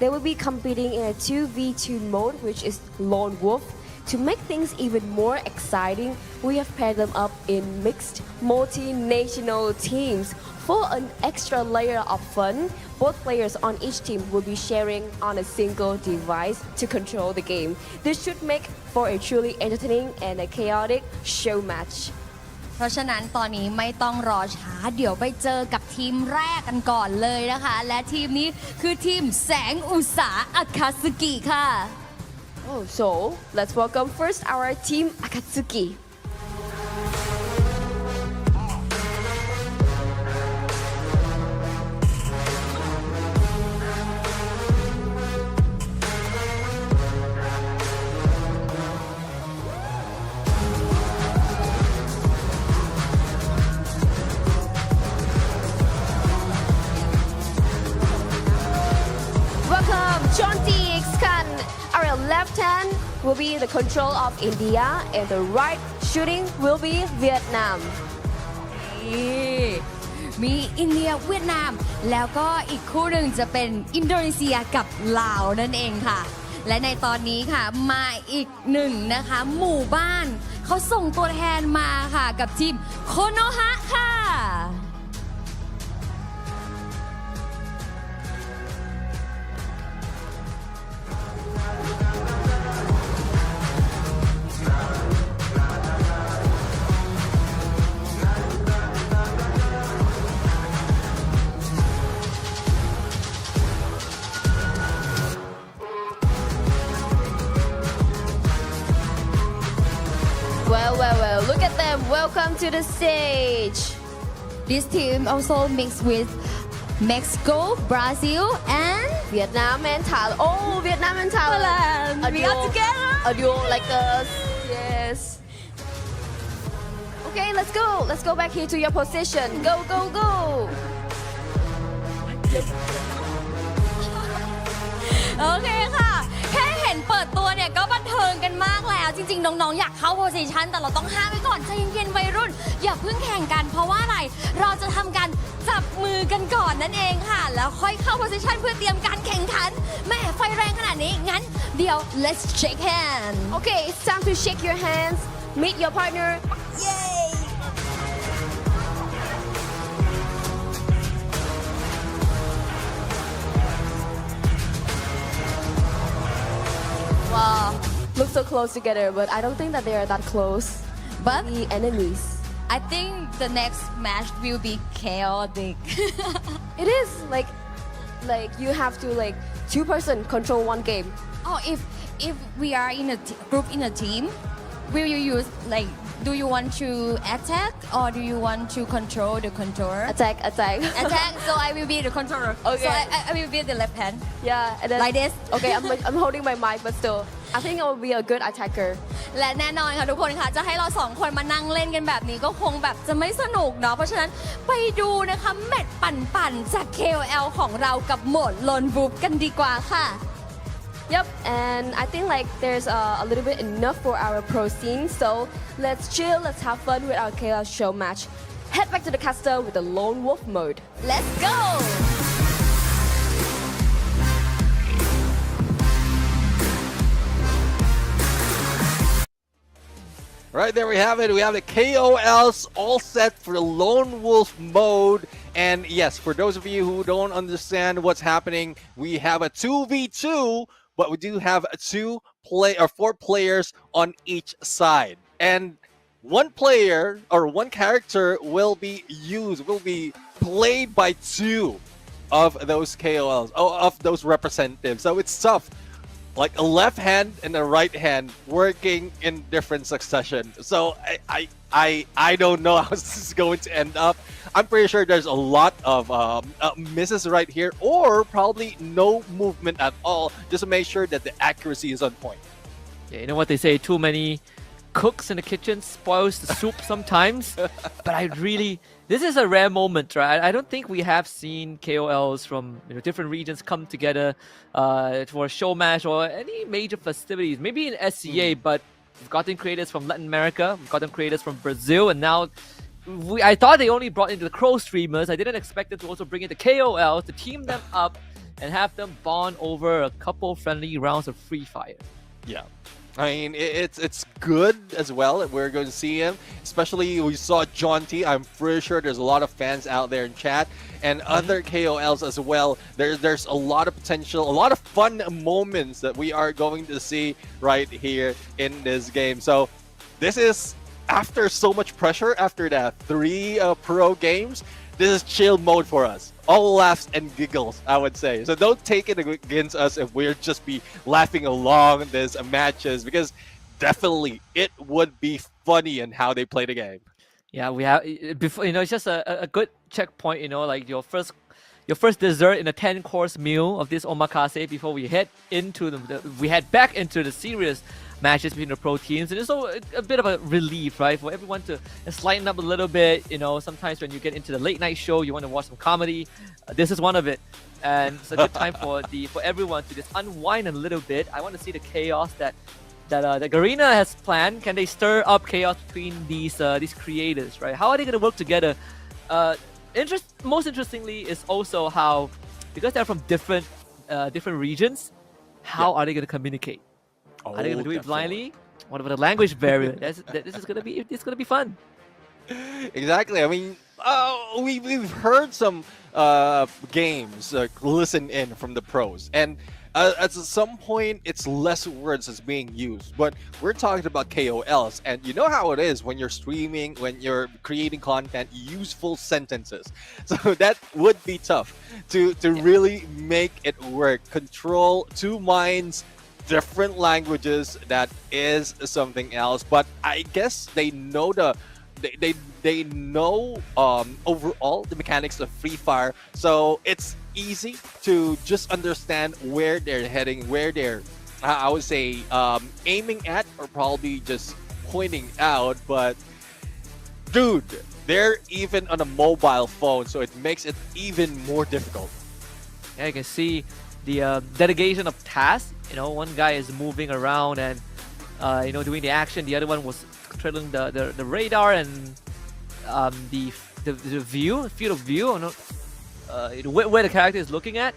They will be competing in a 2v2 mode, which is Lone Wolf. To make things even more exciting, we have paired them up in mixed multinational teams. For an extra layer of fun, both players on each team will be sharing on a single device to control the game. This should make for a truly entertaining and a chaotic show match. เพราะฉะนั้นตอนนี้ไม่ต้องรอช้าเดี๋ยวไปเจอกับทีมแรกกันก่อนเลยนะคะและทีมนี้คือทีมแสงอุตสาอาคาสึกิค่ะ Oh, so let's welcome first our team Akatsuki. Welcome, Chonti Xkan. Our left hand will be the control of India and the right shooting will be Vietnam. มีอินเดียเวียดนามแล้วก็อีกคู่หนึ่งจะเป็นอินโดนีเซียกับลาวนั่นเองค่ะและในตอนนี้ค่ะมาอีกหนึ่งนะคะหมู่บ้านเขาส่งตัวแทนมาค่ะกับทีมโคโนฮะค่ะ Well, look at them. Welcome to the stage. This team also mixed with Mexico, Brazil, and Vietnam and Thailand. Oh, Vietnam and Thailand. We are together. A duo like us. Yes. Okay, let's go. Let's go back here to your position. Go, go, go. โอเคค่ะ แค่เห็นเปิดตัวเนี่ยก็บันเทิงกันมากแล้ว จริงๆ น้องๆ อยากเข้าโพสิชันแต่เราต้องห้ามไว้ก่อนใจเย็นๆ วัยรุ่น อย่าเพิ่งแข่งกันเพราะว่าอะไร เราจะทำการจับมือกันก่อนนั่นเองค่ะ แล้วค่อยเข้าโพสิชันเพื่อเตรียมการแข่งขัน แม่ไฟแรงขนาดนี้ งั้นเดี๋ยว let's shake hands. Okay, it's time to shake your hands. Meet your partner. Yay! Wow, look so close together, but I don't think that they are that close. But the enemies. I think the next match will be chaotic. It is like you have to like two-person control one game. Oh, if we are in a group in a team, will you use like? Do you want to attack or do you want to control the controller? Attack. Attack. So I will be the controller. Okay. So I will be the left hand. Yeah. And then, like this. Okay. I'm holding my mic, but still, I think I will be a good attacker. และแน่นอนค่ะทุกคนค่ะจะให้เราสองคนมานั่งเล่นกันแบบนี้ก็คงแบบจะไม่สนุกเนาะเพราะฉะนั้นไปดูนะคะแมตช์ปั่นๆจาก KOL ของเรากับโหมด Lone Wolf กันดีกว่าค่ะ Yep, and I think like there's a little bit enough for our pro scene, so let's chill, let's have fun with our KOL show match. Head back to the caster with the Lone Wolf mode. Let's go! Right, there we have it. We have the KOLs all set for the Lone Wolf mode. And yes, for those of you who don't understand what's happening, we have a 2v2, but we do have four players on each side, and one player or one character will be played by two of those KOLs, of those representatives. So it's tough, like a left hand and a right hand working in different succession. So I don't know how this is going to end up. I'm pretty sure there's a lot of misses right here, or probably no movement at all, just to make sure that the accuracy is on point. Yeah, you know what they say, too many cooks in the kitchen spoils the soup sometimes. But this is a rare moment, right? I don't think we have seen KOLs from different regions come together for a show match or any major festivities. Maybe in SCA, but we've gotten creators from Latin America, we've gotten creators from Brazil, and now I thought they only brought in the Crow streamers. I didn't expect them to also bring in the KOLs to team them up and have them bond over a couple friendly rounds of Free Fire. Yeah. I mean, it's good as well that we're going to see him. Especially we saw John T. I'm pretty sure there's a lot of fans out there in chat and other KOLs as well. There's a lot of potential, a lot of fun moments that we are going to see right here in this game. So this is, after so much pressure, after that 3 pro games, this is chill mode for us. All laughs and giggles, I would say. So don't take it against us if we're just be laughing along these matches, because definitely it would be funny in how they play the game. Yeah, we have before. It's just a good checkpoint. Like your first dessert in a 10-course meal of this omakase before we head back into the serious matches between the pro teams. And it's also a bit of a relief, right, for everyone to just lighten up a little bit. Sometimes when you get into the late night show, you want to watch some comedy. This is one of it, and it's a good time for everyone to just unwind a little bit. I want to see the chaos that Garena has planned. Can they stir up chaos between these creators, right? How are they going to work together? Most interestingly is also how, because they're from different regions, how are they going to communicate? Are they going to do it blindly? What about the language barrier? This is going to be fun. Exactly. I mean, we've heard some games listen in from the pros, and at some point it's less words that's being used, but we're talking about KOLs, and you know how it is when you're streaming, when you're creating content, use full sentences. So that would be tough to really make it work. Control 2 minds, different languages, that is something else. But I guess they know they know overall the mechanics of Free Fire, so it's easy to just understand where they're heading, where they're I would say aiming at, or probably just pointing out. But dude, they're even on a mobile phone, so it makes it even more difficult. Yeah, you can see the dedication of tasks. One guy is moving around and doing the action. The other one was controlling the radar and the field of view, where the character is looking at.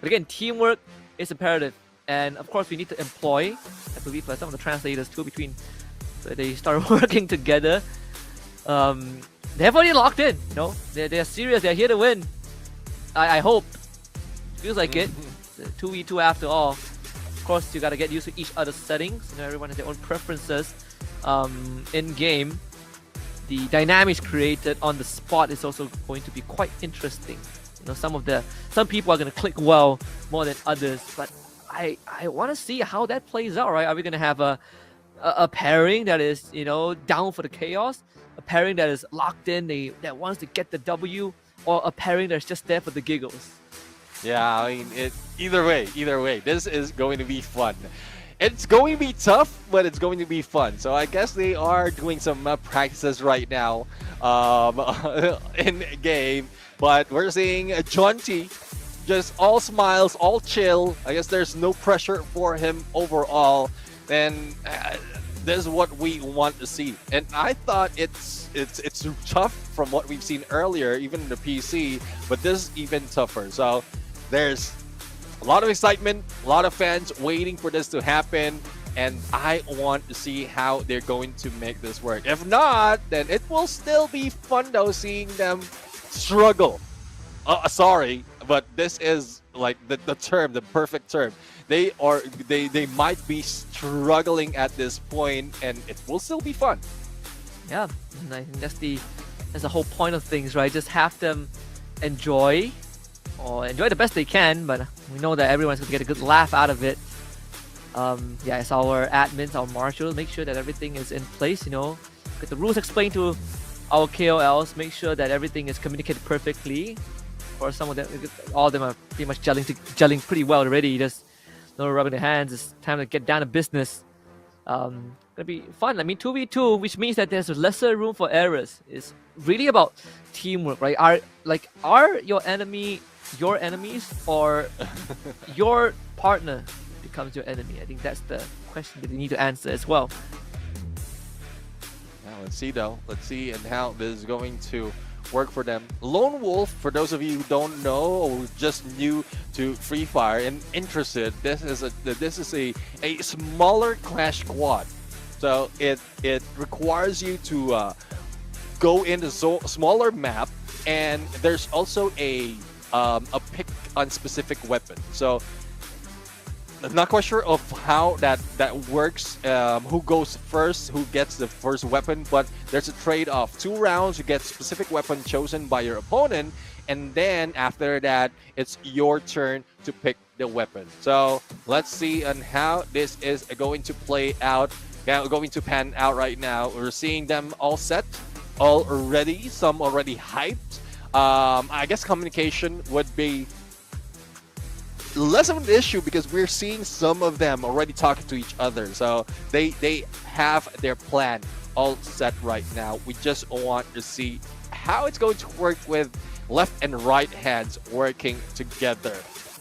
But again, teamwork is imperative, and of course we need to employ, I believe, some of the translators too, so they start working together. They have already locked in. They're serious. They're here to win. I hope. Feels like it. 2v2 after all. Of course, you gotta get used to each other's settings. Everyone has their own preferences. In game, the dynamics created on the spot is also going to be quite interesting. Some people are gonna click well more than others, but I want to see how that plays out. Right? Are we gonna have a pairing that is down for the chaos, a pairing that is locked in, that wants to get the W, or a pairing that's just there for the giggles? Yeah, I mean, either way, this is going to be fun. It's going to be tough, but it's going to be fun. So I guess they are doing some practices right now in game. But we're seeing John T, just all smiles, all chill. I guess there's no pressure for him overall. And this is what we want to see. And I thought it's tough from what we've seen earlier, even in the PC. But this is even tougher. So there's a lot of excitement, a lot of fans waiting for this to happen, and I want to see how they're going to make this work. If not, then it will still be fun though, seeing them struggle. Sorry, but this is like the perfect term. they might be struggling at this point, and it will still be fun. Yeah, and I think that's the whole point of things, right? Just have them enjoy the best they can, but we know that everyone's gonna get a good laugh out of it. Yeah, as our admins, our marshals, make sure that everything is in place, get the rules explained to our KOLs, make sure that everything is communicated perfectly. For some of them, all of them are pretty much gelling pretty well already. Just no rubbing their hands. It's time to get down to business. Gonna be fun. I mean, 2v2, which means that there's lesser room for errors. It's really about teamwork, right? Are your enemy your enemies, or your partner becomes your enemy? I think that's the question that you need to answer as well. Now let's see though. Let's see and how this is going to work for them. Lone Wolf, for those of you who don't know or just new to Free Fire and interested, this is a smaller clash squad. So it requires you to go into smaller map, and there's also a pick on specific weapon. So I'm not quite sure of how that works, who goes first, who gets the first weapon, but there's a trade-off. 2 rounds, you get specific weapon chosen by your opponent, and then after that, it's your turn to pick the weapon. So let's see on how this is going to play out, going to pan out right now. We're seeing them all set already, some already hyped. I guess communication would be less of an issue because we're seeing some of them already talking to each other. So they have their plan all set right now. We just want to see how it's going to work with left and right hands working together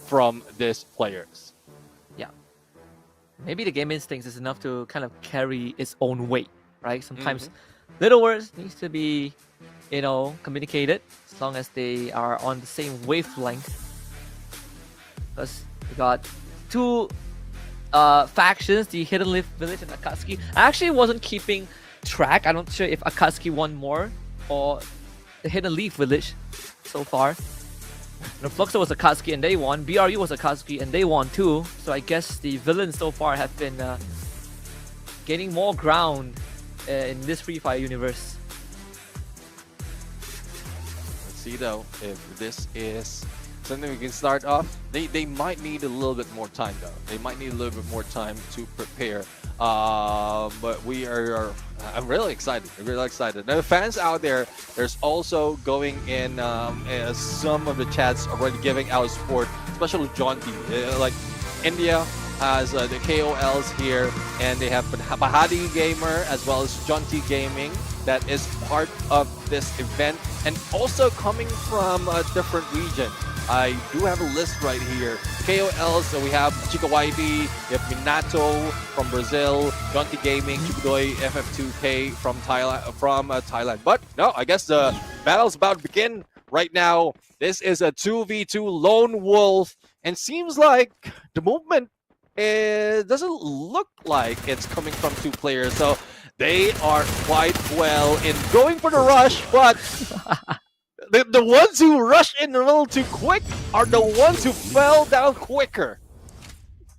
from these players. Yeah. Maybe the game instincts is enough to kind of carry its own weight, right? Sometimes little words needs to be, communicated as long as they are on the same wavelength. Because we got 2 factions, the Hidden Leaf Village and Akatsuki. I actually wasn't keeping track. I'm not sure if Akatsuki won more or the Hidden Leaf Village so far. Fluxo was Akatsuki and they won. BRU was Akatsuki and they won too. So I guess the villains so far have been gaining more ground in this Free Fire universe. Let's see though if this is something we can start off. They might need a little bit more time though. They might need a little bit more time to prepare. But we are I'm really excited. I'm really excited. Now the fans out there, there's also going in some of the chats already giving out support, especially John T. Like India has the KOLs here, and they have Bahadi Gamer as well as John T Gaming that is part of this event, and also coming from a different region. I do have a list right here. KOLs, so we have Chica YD, we have Minato from Brazil, John T Gaming, Chubudoy FF2K from Thailand. But no, I guess the battle's about to begin right now. This is a 2v2 Lone Wolf, and seems like the movement doesn't look like it's coming from 2 players. So they are quite well in going for the rush, but the ones who rush in a little too quick are the ones who fell down quicker.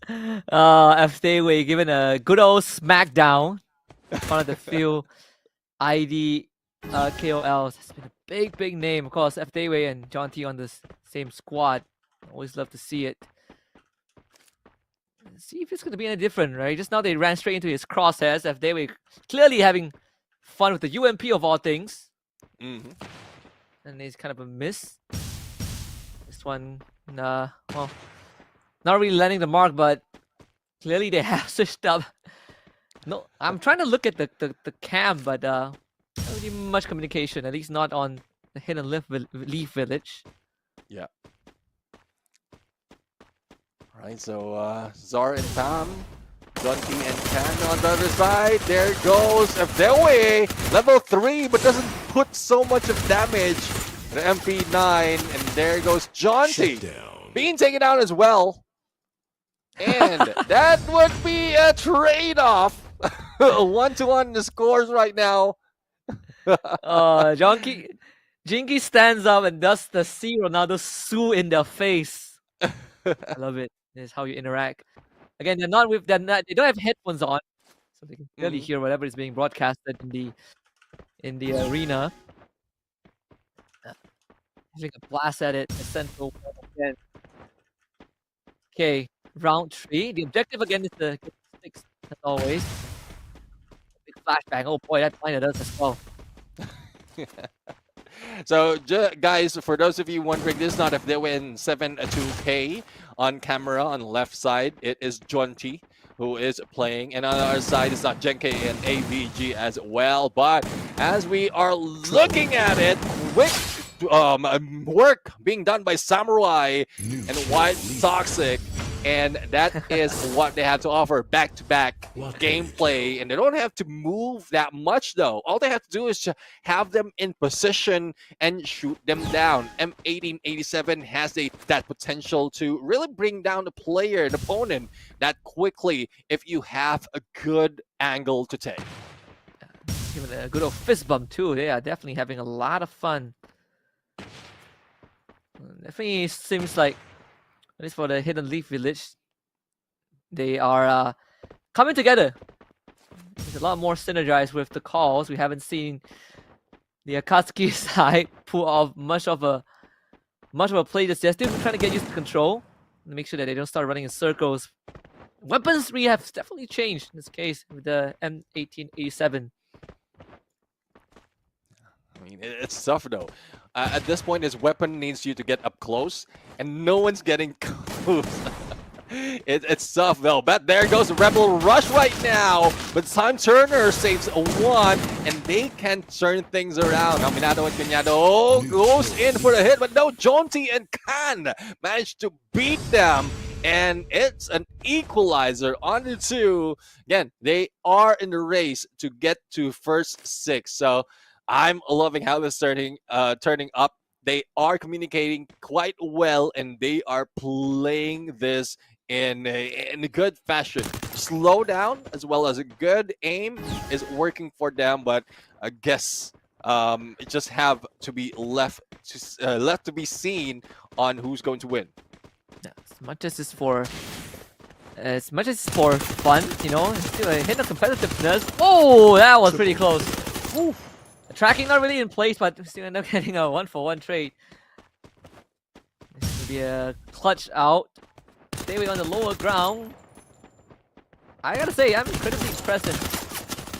FDway given a good old smackdown. One of the few ID KOLs. Has been a big name. Of course, FDway and John T on the same squad. Always love to see it. Let's see if it's going to be any different, right? Just now they ran straight into his crosshairs. FDway clearly having fun with the UMP of all things. And it's kind of a miss. This one, well, not really landing the mark, but clearly they have switched up. No, I'm trying to look at the cam, but not really much communication, at least not on the Hidden Leaf Village. Yeah. Alright, so Zar and Pam, Gunty and Tan on the other side. There goes FDway, level 3, but doesn't put so much of damage. The MP9, and there goes John T being taken out as well. And that would be a trade-off. 1-1 the scores right now. Jinky stands up and does the C Ronaldo Sue in their face. I love it. This is how you interact. Again, they don't have headphones on, so they can clearly Mhm. hear whatever is being broadcasted in the arena. Having a blast at it, a central again. Okay, round 3. The objective again is to get 6 as always. Big flashbang. Oh boy, that blinded us as well. So, guys, for those of you wondering, this is not if they win 7-2K on camera on the left side. It is Jonty who is playing, and on the other side is not Genke and AVG as well. But as we are looking at it, quick work being done by Samurai and White Toxic. And that is what they have to offer, back-to-back gameplay. And they don't have to move that much, though. All they have to do is to have them in position and shoot them down. M1887 has that potential to really bring down the player, the opponent, that quickly if you have a good angle to take. Give it a good old fist bump, too. They are definitely having a lot of fun. Definitely seems like, at least for the Hidden Leaf Village, they are coming together. It's a lot more synergized with the calls. We haven't seen the Akatsuki side pull off much of a play just yet. Still trying to get used to control and make sure that they don't start running in circles. Weaponry have definitely changed in this case with the M1887. I mean, it's tough though. At this point, his weapon needs you to get up close, and no one's getting close. It's tough though. But there goes the Rebel Rush right now. But Time Turner saves a 1, and they can turn things around. Minato and Cañado goes in for the hit, but no, Jonty and Khan managed to beat them. And it's an equalizer on the 2. Again, they are in the race to get to first 6. So I'm loving how this turning up. They are communicating quite well, and they are playing this in a good fashion. Slow down as well as a good aim is working for them, but I guess it just have to be left to be seen on who's going to win. Yeah, as much as it's for fun, you know, it's still a hint of competitiveness. Oh, that was pretty close. Ooh. Tracking not really in place, but still end up getting a 1-for-1 trade. This will be a clutch out. Stay away on the lower ground. I gotta say, I'm incredibly impressed in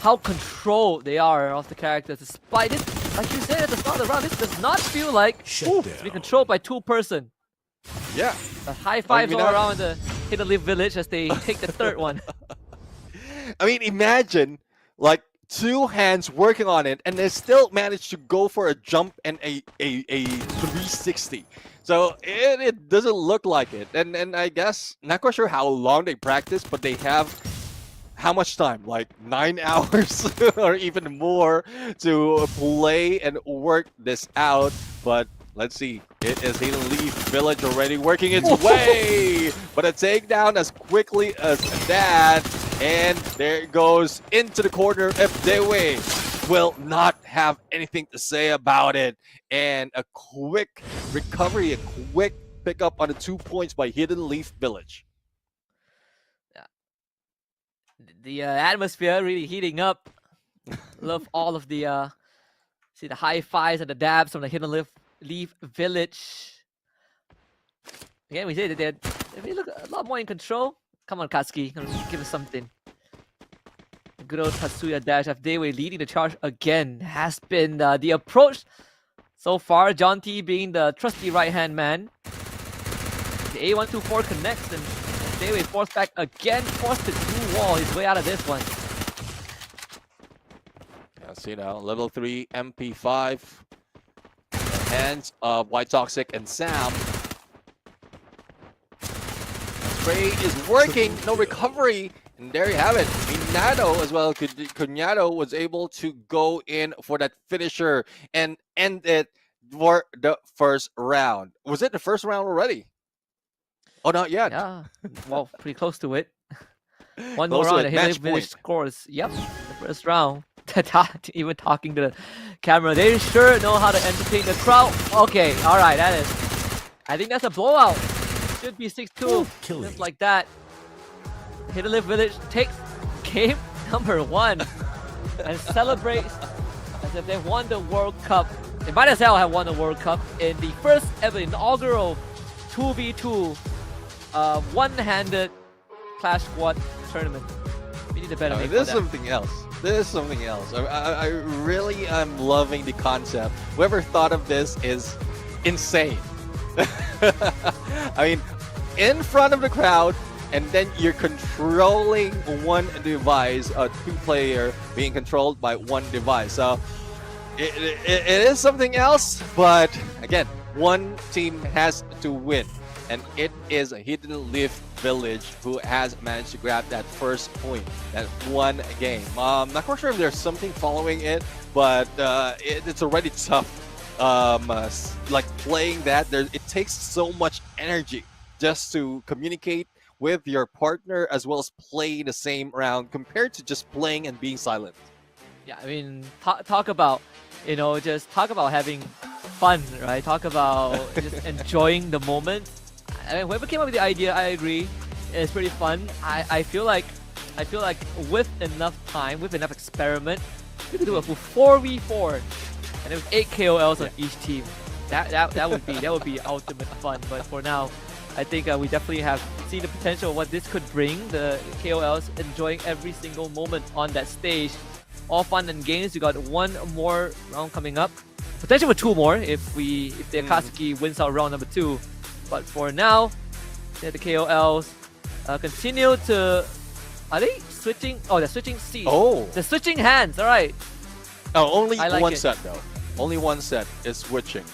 how controlled they are of the characters. Despite it, like you said at the start of the round, this does not feel like to be controlled by 2-person. Yeah. The high fives all around the Hidden Leaf Village as they take the 3rd one. I mean, imagine like 2 hands working on it, and they still managed to go for a jump and a 360. So it doesn't look like it. And I guess, not quite sure how long they practice, but they have how much time? Like 9 hours or even more to play and work this out. But let's see. It is Hidden Leaf Village already working its way. But a takedown as quickly as that. And there it goes into the corner. If Dewe will not have anything to say about it. And a quick recovery, a quick pickup on the 2 points by Hidden Leaf Village. The atmosphere really heating up. Love all of the see the high fives and the dabs from the Hidden Leaf Village. Again, we say that they look a lot more in control. Come on, Katsuki, give us something. Good old Tatsuya dash of Dewe leading the charge again has been the approach so far. Jonty being the trusty right-hand man. The A124 connects and Dewe forced back again, forced to do wall his way out of this one. Yeah, see now, level 3 MP5. Hands of White Toxic and Sam. Spray is working, no recovery. And there you have it. Minato as well. Cañado was able to go in for that finisher and end it for the first round. Was it the first round already? Oh, not yet. Yeah, well, pretty close to it. One more round, the Hidden Leaf Village scores. Yep, the first round. Even talking to the camera, they sure know how to entertain the crowd. Okay, all right, I think that's a blowout. Should be 6-2. Just like that. Hit Live Village takes game number 1 and celebrates as if they won the World Cup. They might as well have won the World Cup in the first ever inaugural 2v2 one-handed Clash Squad tournament. We need a better name for This is that. something else. This is something else. I really am loving the concept. Whoever thought of this is insane. I mean, in front of the crowd, and then you're controlling one device, a two-player being controlled by one device. So it is something else, but again, one team has to win, and it is a Hidden Leaf Village who has managed to grab that first point, that one game. Not quite sure if there's something following it, but it's already tough. Like playing that, it takes so much energy just to communicate with your partner as well as play the same round compared to just playing and being silent. Yeah, I mean, talk about, just talk about having fun, right? Talk about just enjoying the moment. I mean, whoever came up with the idea, I agree, it's pretty fun. I feel like with enough time, with enough experiment, we could do a full 4v4, and with 8 KOLs on each team. That would be ultimate fun. But for now, I think we definitely have seen the potential of what this could bring. The KOLs enjoying every single moment on that stage. All fun and games. We got one more round coming up. Potential for 2 more if the Akatsuki wins out round number 2. But for now, the KOLs continue to. Are they switching? Oh, they're switching seats. Oh, they're switching hands. All right. Oh, only like one it. set though. Only one set is switching.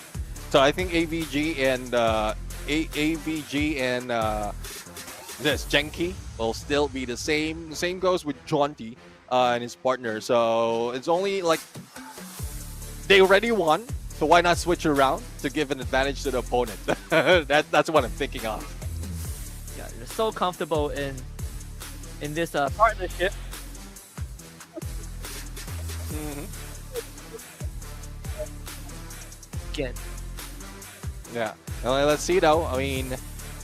So I think AVG and AVG and this Genki will still be the same. The same goes with Jonty and his partner. So it's only like they already won. So why not switch around to give an advantage to the opponent? That's what I'm thinking of. Yeah, they're so comfortable in this partnership. Again. Yeah. Well, let's see though. I mean,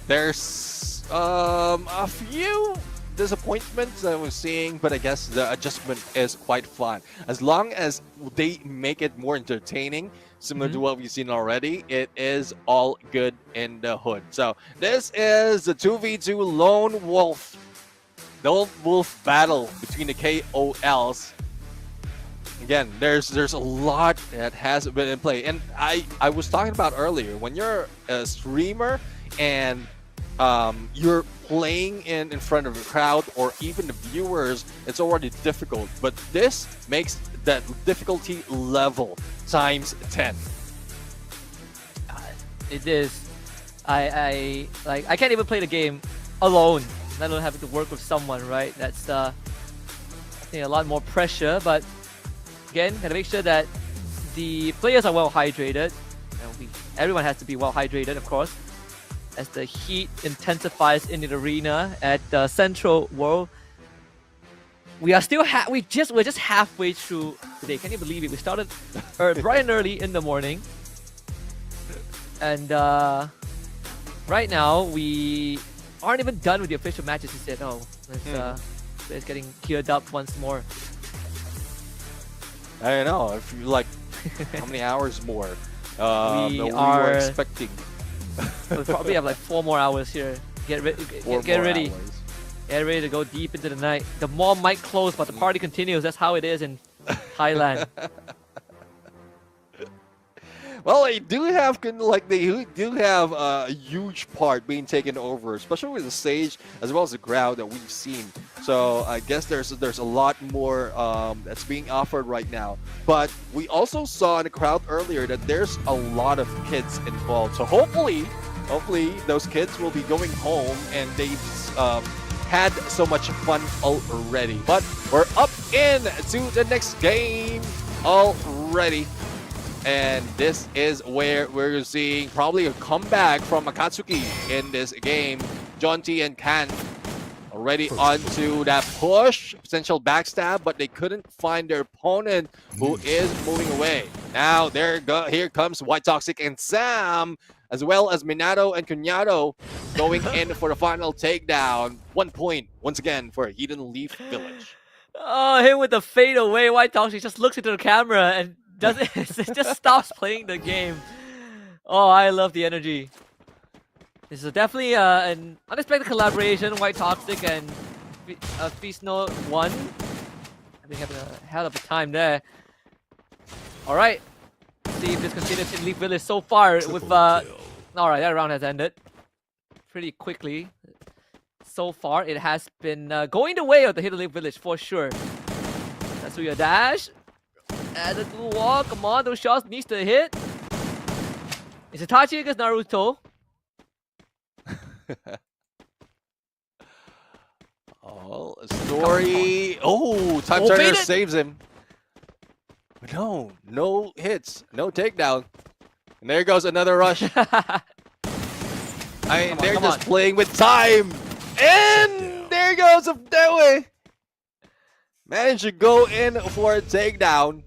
there's a few disappointments I was seeing, but I guess the adjustment is quite fun. As long as they make it more entertaining, similar to what we've seen already, it is all good in the hood. So this is the 2v2 Lone Wolf battle between the KOLs. Again, there's a lot that has been in play, and I was talking about earlier, when you're a streamer and you're playing in front of a crowd or even the viewers, it's already difficult, but this makes that difficulty level times 10. It is. I can't even play the game alone, let alone having to work with someone, right? That's I think a lot more pressure, but again, gotta make sure that the players are well hydrated. Everyone has to be well hydrated, of course, as the heat intensifies in the arena at Central World. We are still we're just halfway through today. Can you believe it? We started bright and early in the morning, and right now we aren't even done with the official matches. He said, "Oh, it's getting geared up once more." I don't know. If you like, how many hours more? We were expecting. We'll probably have like 4 more hours here. Get ready. Get ready to go deep into the night. The mall might close, but the party continues. That's how it is in Thailand. Well, they do have a huge part being taken over, especially with the stage as well as the crowd that we've seen. So I guess there's a lot more that's being offered right now. But we also saw in the crowd earlier that there's a lot of kids involved. So hopefully those kids will be going home and they've had so much fun already. But we're up into the next game already. And this is where we're seeing probably a comeback from Akatsuki in this game. Jonty and Kan already onto that push, potential backstab, but they couldn't find their opponent who is moving away. Now here comes White Toxic and Sam as well as Minato and Cuñado going in for the final takedown. 1 point once again for Hidden Leaf Village. Oh, him with the fade away. White Toxic just looks into the camera and doesn't just stops playing the game. Oh, I love the energy. This is definitely an unexpected collaboration. White Toxic and Feast Note 1. I think having a hell of a time there. All right, see if this continues in Leaf Village so far with all right, that round has ended pretty quickly. So far, it has been going the way of the Hidden Leaf Village for sure. Tatsuya dash. And the dual wall. Come on, those shots needs to hit. It's Itachi against Naruto. Oh, story. Oh, Time Turner saves him. No hits, no takedown. And there goes another rush. I mean, they're just playing with time. And there goes a that way. Managed to go in for a takedown.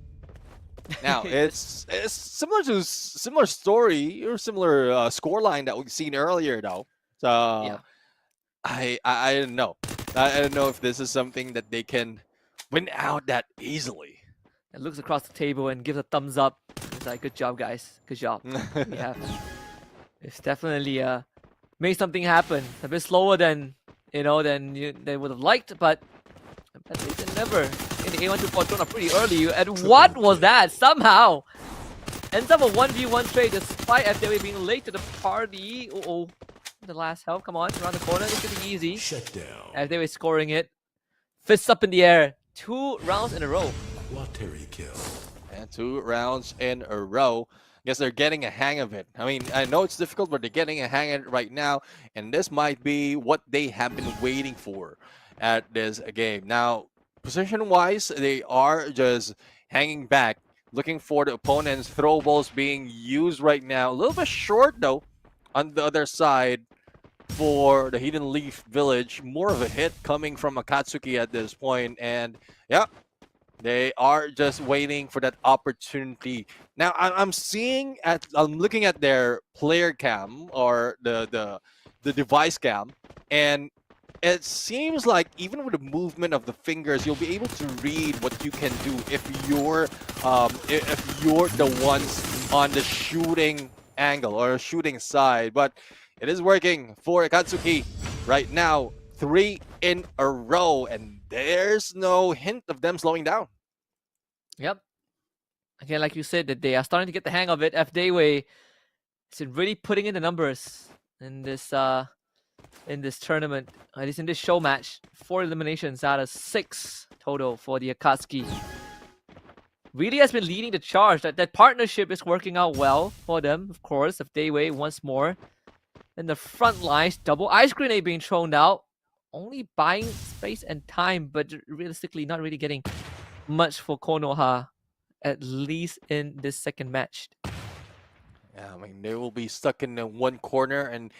Now it's similar story or similar scoreline that we've seen earlier though. So yeah. I don't know. I don't know if this is something that they can win out that easily. It looks across the table and gives a thumbs up. It's like, good job, guys. Good job. Yeah, it's definitely made something happen. A bit slower than they would have liked, but at least they never in the A1 to Fortuna pretty early. And what was that? Somehow ends up a 1v1 trade despite FDW being late to the party. The last help. Come on, around the corner. This should be easy. Shut down. FDW scoring it. Fists up in the air. 2 rounds in a row. Quateri kill. And 2 rounds in a row. Guess they're getting a hang of it. I mean, I know it's difficult, but they're getting a hang of it right now. And this might be what they have been waiting for at this game. Now, position-wise, they are just hanging back, looking for the opponent's throw balls being used right now. A little bit short, though, on the other side for the Hidden Leaf Village. More of a hit coming from Akatsuki at this point. And, yeah, they are just waiting for that opportunity. Now, I'm looking at their player cam or the device cam, and it seems like even with the movement of the fingers, you'll be able to read what you can do if you're the ones on the shooting angle or shooting side. But it is working for Akatsuki right now. 3 in a row, and there's no hint of them slowing down. Yep. Again, like you said, that they are starting to get the hang of it. FDW is really putting in the numbers in this tournament. At least in this show match. 4 eliminations out of 6 total for the Akatsuki. Really has been leading the charge. That partnership is working out well for them, of course. FDW once more. In the front lines, double ice grenade being thrown out. Only buying space and time, but realistically not really getting much for Konoha, at least in this second match. Yeah, I mean, they will be stuck in one corner, and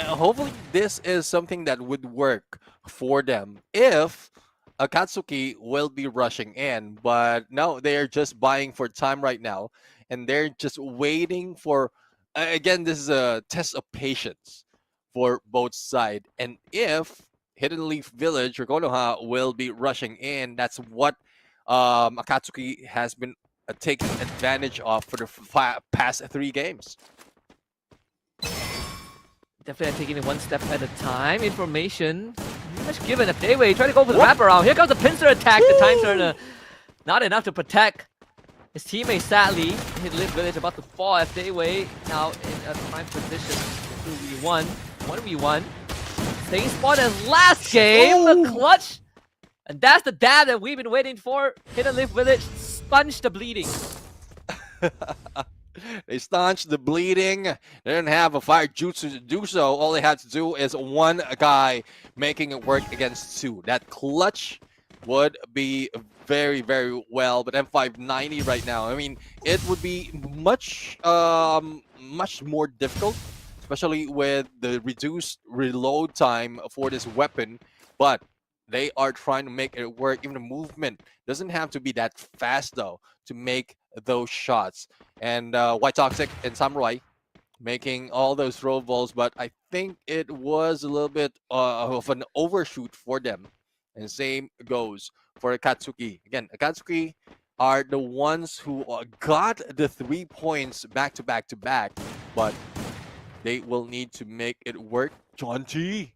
hopefully this is something that would work for them if Akatsuki will be rushing in. But no, they are just buying for time right now, and they're just waiting for, again, this is a test of patience for both sides. And if Hidden Leaf Village or Konoha will be rushing in, that's what Akatsuki has been taking advantage of for the past 3 games. Definitely taking it one step at a time. Information pretty much given. FDW trying to go for the wraparound. Here comes the pincer attack. The Time Turner not enough to protect his teammate. Sadly, Hidden Leaf Village about to fall. FDW now in a prime position. 2v1, 1v1. Same spot as last game. The clutch. And that's the dab that we've been waiting for. Hidden Leaf Village sponge the bleeding. They staunched the bleeding. They didn't have a fire jutsu to do so. All they had to do is one guy making it work against 2. That clutch would be very, very well. But M590 right now, I mean, it would be much more difficult, especially with the reduced reload time for this weapon. But they are trying to make it work. Even the movement doesn't have to be that fast, though, to make those shots. And White Toxic and Samurai making all those throw balls, but I think it was a little bit of an overshoot for them. And same goes for Akatsuki. Again, Akatsuki are the ones who got the 3 points back to back to back, but they will need to make it work. John T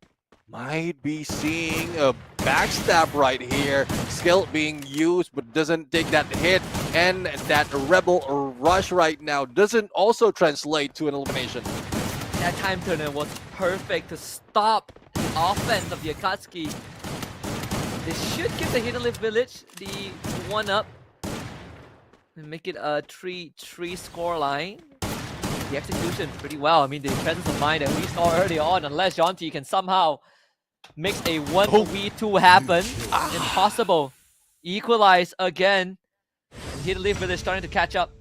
might be seeing a backstab right here. Skill being used, but doesn't take that hit. And that Rebel Rush right now doesn't also translate to an elimination. That time turner was perfect to stop the offense of the Akatsuki. They should give the Hidden Leaf Village the 1-up and make it a 3-3 score line. The execution pretty well. I mean, the presence of mind that we saw early on, unless Jonty can somehow makes a 1v2 happen. Impossible. Equalize again. Hidden Leaf Village starting to catch up.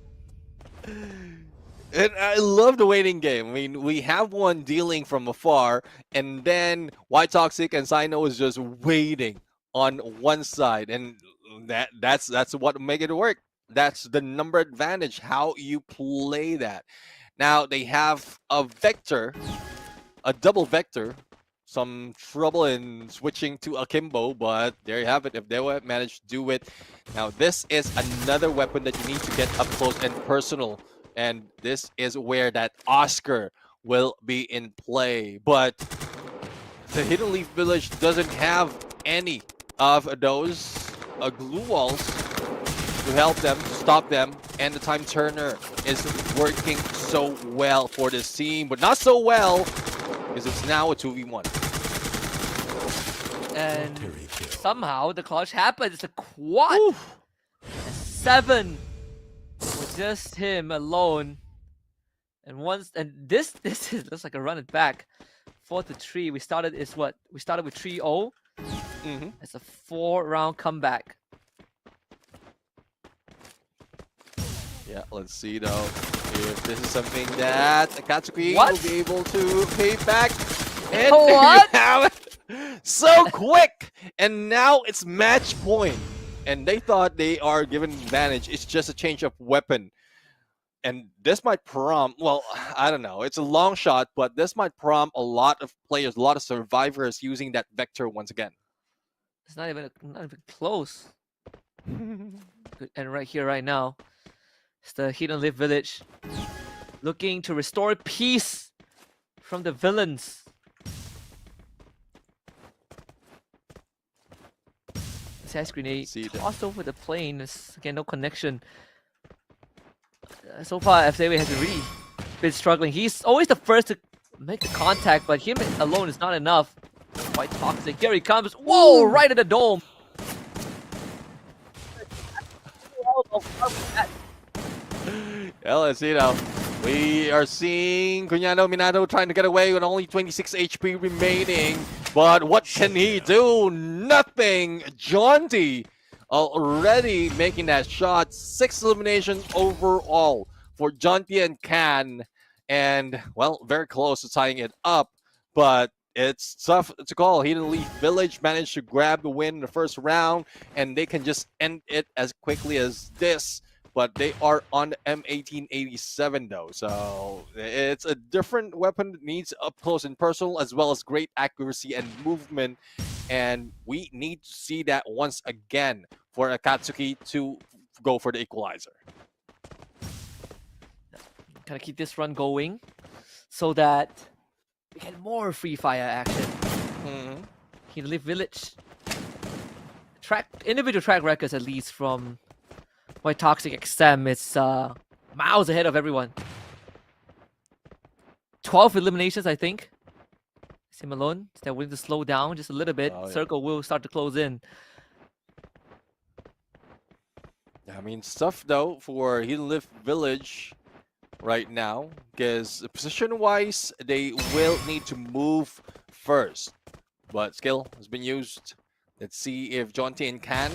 And I love the waiting game. I mean, we have one dealing from afar, and then White Toxic and Sino is just waiting on one side, and that's what make it work. That's the number advantage, how you play that. Now they have a vector, a double vector. Some trouble in switching to Akimbo, but there you have it. If they would manage to do it. Now this is another weapon that you need to get up close and personal. And this is where that Oscar will be in play. But the Hidden Leaf Village doesn't have any of those glue walls to help them, to stop them. And the time turner is working so well for this team, but not so well because it's now a 2v1. And somehow the clutch happens. It's a quad. 7 with just him alone. And this looks like a run it back. 4-3. We started with 3-0. It's a 4-round comeback. Yeah, let's see though if this is something that Akatsuki will be able to pay back. And what? You have it. So quick, and now it's match point. And they thought they are given advantage. It's just a change of weapon. And this might prompt, well, I don't know. It's a long shot, but this might prompt a lot of players, a lot of survivors using that vector once again. It's not even close. And right here, right now, it's the Hidden Leaf Village looking to restore peace from the villains. Ice grenade tossed over the plane. There's, again, no connection. So far, FZW has really been struggling. He's always the first to make the contact, but him alone is not enough. Quite toxic. Here he comes. Whoa! Right at the dome. Yeah, let's see now. We are seeing Cuñado Minato trying to get away with only 26 HP remaining. But what can he do? Nothing. Jonty already making that shot. 6 eliminations overall for Jonty and Can. And, well, very close to tying it up. But it's tough to call. Hidden Leaf Village managed to grab the win in the first round. And they can just end it as quickly as this. But they are on the M1887 though, so it's a different weapon that needs up close and personal as well as great accuracy and movement, and we need to see that once again for Akatsuki to go for the equalizer. Kind of keep this run going so that we get more Free Fire action. Hidden Leaf Village. Individual track records at least from White Toxic XM, it's miles ahead of everyone. 12 eliminations, I think. Sim alone, is that willing to slow down just a little bit? Circle will start to close in. I mean, stuff though for Hidden Leaf Village right now, because position-wise, they will need to move first. But skill has been used. Let's see if Jonty and Can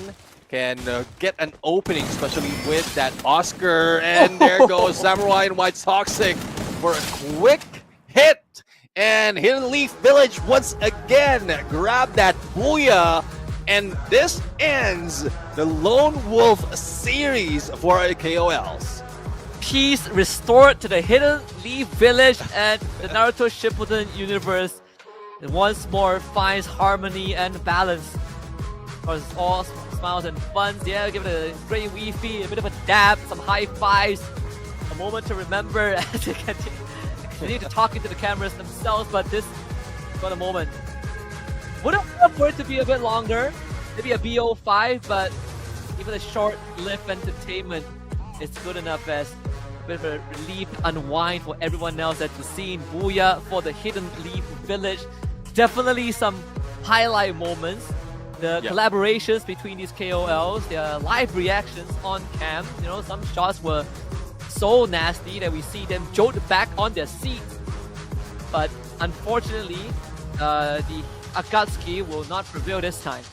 get an opening, especially with that Oscar. And there goes Samurai and White Toxic for a quick hit. And Hidden Leaf Village once again grab that booyah. And this ends the Lone Wolf series for KOLs. peace restored to the Hidden Leaf Village and the Naruto Shippuden universe. It once more finds harmony and balance. Of course, it's all smiles and funs. Yeah, give it a great Wi-Fi, a bit of a dab, some high fives, a moment to remember as they continue to talk into the cameras themselves. But this got a moment. Would have loved for it to be a bit longer, maybe a BO5, but even a short-lived entertainment is good enough as a bit of a relief unwind for everyone else that was seeing Booyah for the Hidden Leaf Village. Definitely some highlight moments. The collaborations between these KOLs, their live reactions on cam. You know, some shots were so nasty that we see them jolt back on their seats. But unfortunately, the Akatsuki will not prevail this time.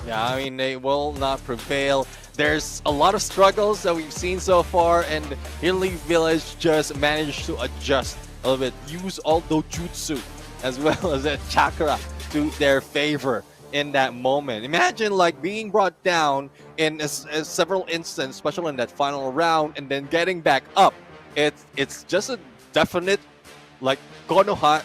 Yeah, I mean, they will not prevail. There's a lot of struggles that we've seen so far, and Hidden Leaf Village just managed to adjust a little bit, use all dojutsu as well as the chakra to their favor in that moment. Imagine like being brought down in several instances, especially in that final round, and then getting back up. It's just a definite like Konoha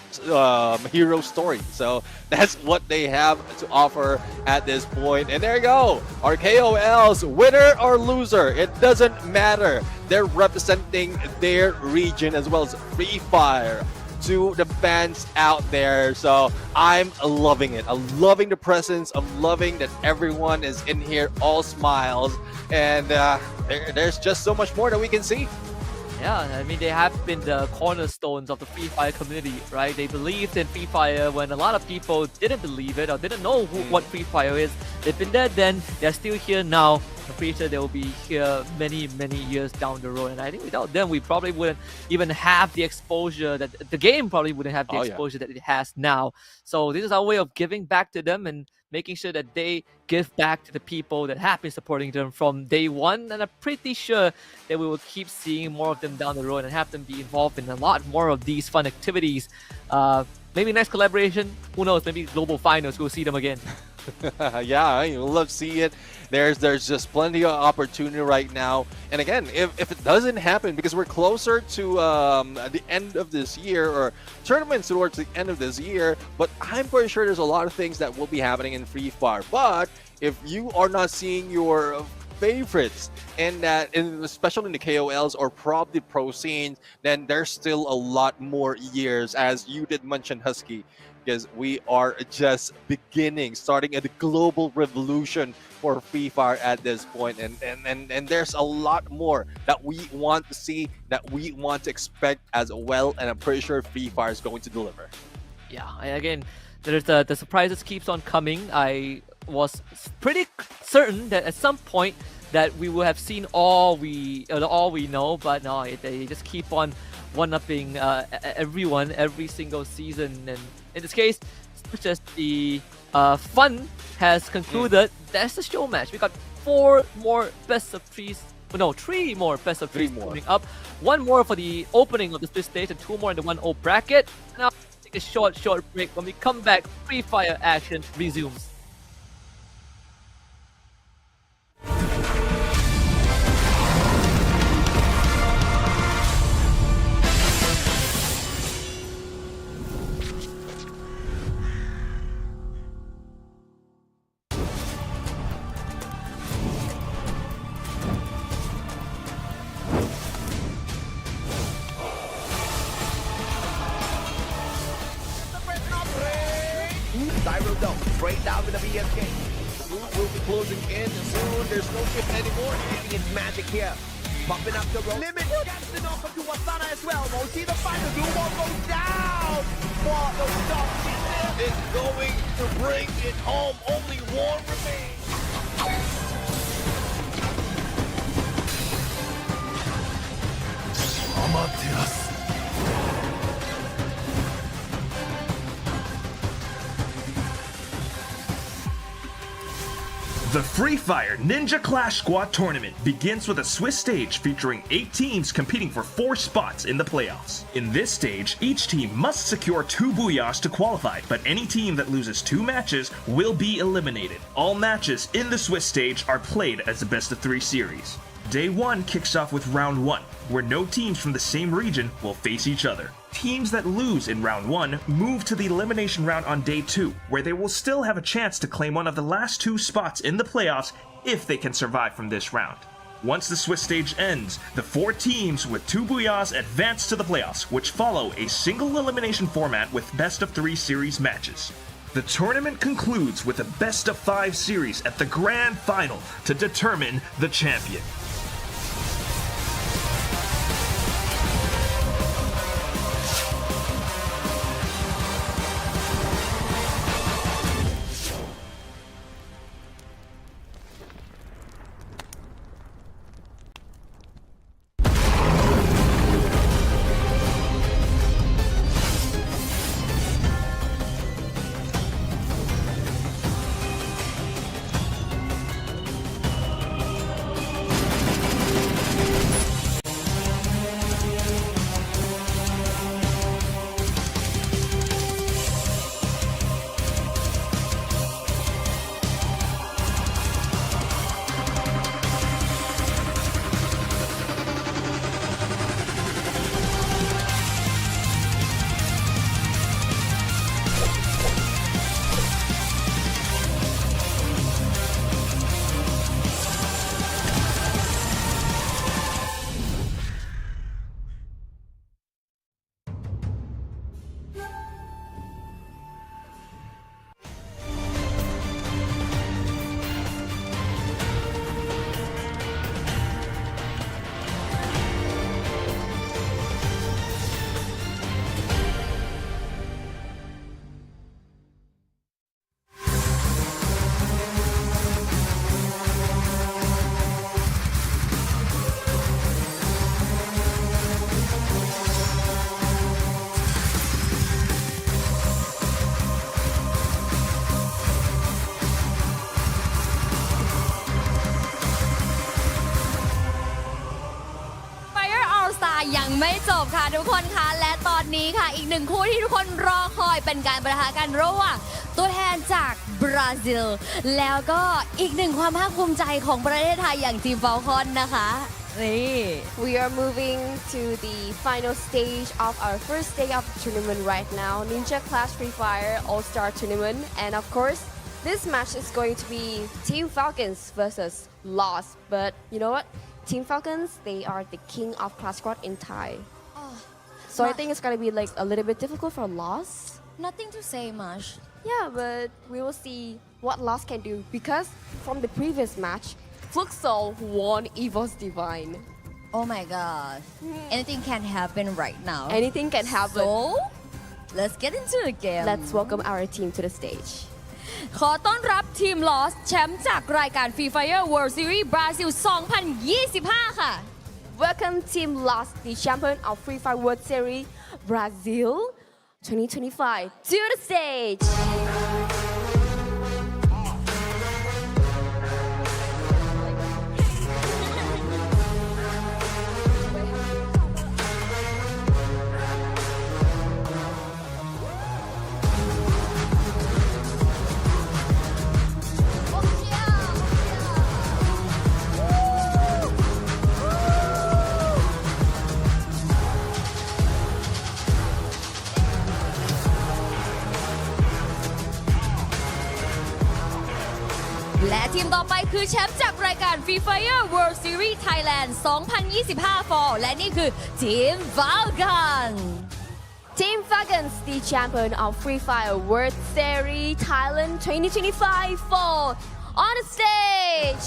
hero story. So that's what they have to offer at this point. And there you go, our KOLs, winner or loser, it doesn't matter. They're representing their region as well as Free Fire to the fans out there. So I'm loving it. I'm loving the presence. I'm loving that everyone is in here, all smiles, and there's just so much more that we can see. Yeah, I mean, they have been the cornerstones of the Free Fire community, right? They believed in Free Fire when a lot of people didn't believe it or didn't know what Free Fire is. They've been there then, they're still here now. I'm pretty sure they will be here many, many years down the road. And I think without them, we probably wouldn't even have the exposure that the game probably wouldn't have the exposure that it has now. So this is our way of giving back to them and making sure that they give back to the people that have been supporting them from day one. And I'm pretty sure that we will keep seeing more of them down the road and have them be involved in a lot more of these fun activities. Maybe next collaboration, who knows, maybe global finals, we'll see them again. Yeah, I love to see it. There's just plenty of opportunity right now. And again, if it doesn't happen, because we're closer to the end of this year, or tournaments towards the end of this year, but I'm pretty sure there's a lot of things that will be happening in Free Fire. But if you are not seeing your favorites and especially in the KOLs or probably pro scenes, then there's still a lot more years, as you did mention, Husky, because we are just starting a global revolution for Free Fire at this point, and there's a lot more that we want to see, that we want to expect as well, and I'm pretty sure Free Fire is going to deliver. Yeah, and again, there's the surprises keeps on coming. I was pretty certain that at some point that we will have seen all we know, but no, they just keep on one-upping everyone every single season. And in this case, it's just the fun has concluded. That's the show match. We got 4 more best of 3s. No, 3 more best of 3s coming up. 1 more for the opening of the split stage and 2 more in the 1-0 bracket. Now take a short break. When we come back, Free Fire action resumes. Break down with the BSK. Will be closing in soon. There's no shift anymore. It's magic here. Bumping up the road. Limit gets the knock up to Wasana as well. We'll see the final duo goes down. For the stop is going to bring it home. Only 1 remains. Amaterasu. The Free Fire Ninja Clash Squad Tournament begins with a Swiss stage featuring 8 teams competing for 4 spots in the playoffs. In this stage, each team must secure 2 booyahs to qualify, but any team that loses 2 matches will be eliminated. All matches in the Swiss stage are played as a best of 3 series. Day 1 kicks off with round 1, where no teams from the same region will face each other. Teams that lose in round 1 move to the elimination round on day 2, where they will still have a chance to claim one of the last 2 spots in the playoffs if they can survive from this round. Once the Swiss stage ends, the 4 teams with 2 Booyahs advance to the playoffs, which follow a single elimination format with best of 3 series matches. The tournament concludes with a best of 5 series at the grand final to determine the champion.ยังไม่จบค่ะทุกคนคะและตอนนี้ค่ะอีกหนึ่งคู่ที่ทุกคนรอคอยเป็นการปะทะกันระหว่างตัวแทนจากบราซิลแล้วก็อีกหนึ่งความภาคภูมิใจของประเทศไทยอย่างทีมฟอลคอนนะคะนี่ We are moving to the final stage of our first day of the tournament right now, Ninja Clash Free Fire All-Star Tournament, and of course, this match is going to be Team Falcons versus Lost. But you know what? Team Falcons, they are the king of Clash Squad in Thai. So I think it's gonna be like a little bit difficult for Lost. Nothing to say much. Yeah, but we will see what Lost can do because from the previous match, Fluxol won Evo's Divine. Oh my god. Anything can happen right now. Anything can happen. So, let's get into the game. Let's welcome our team to the stage. ขอต้อนรับทีม Lost แชมป์จากรายการ Free Fire World Series Brazil 2025 ค่ะ Welcome Team Lost, the champion of Free Fire World Series Brazil 2025 to the stage.และทีมต่อไปคือแชมป์จากรายการ Free Fire World Series Thailand 2025 Fall และนี่คือทีม Falcon Team Falcons, the champion of Free Fire World Series Thailand 2025 Fall on the stage.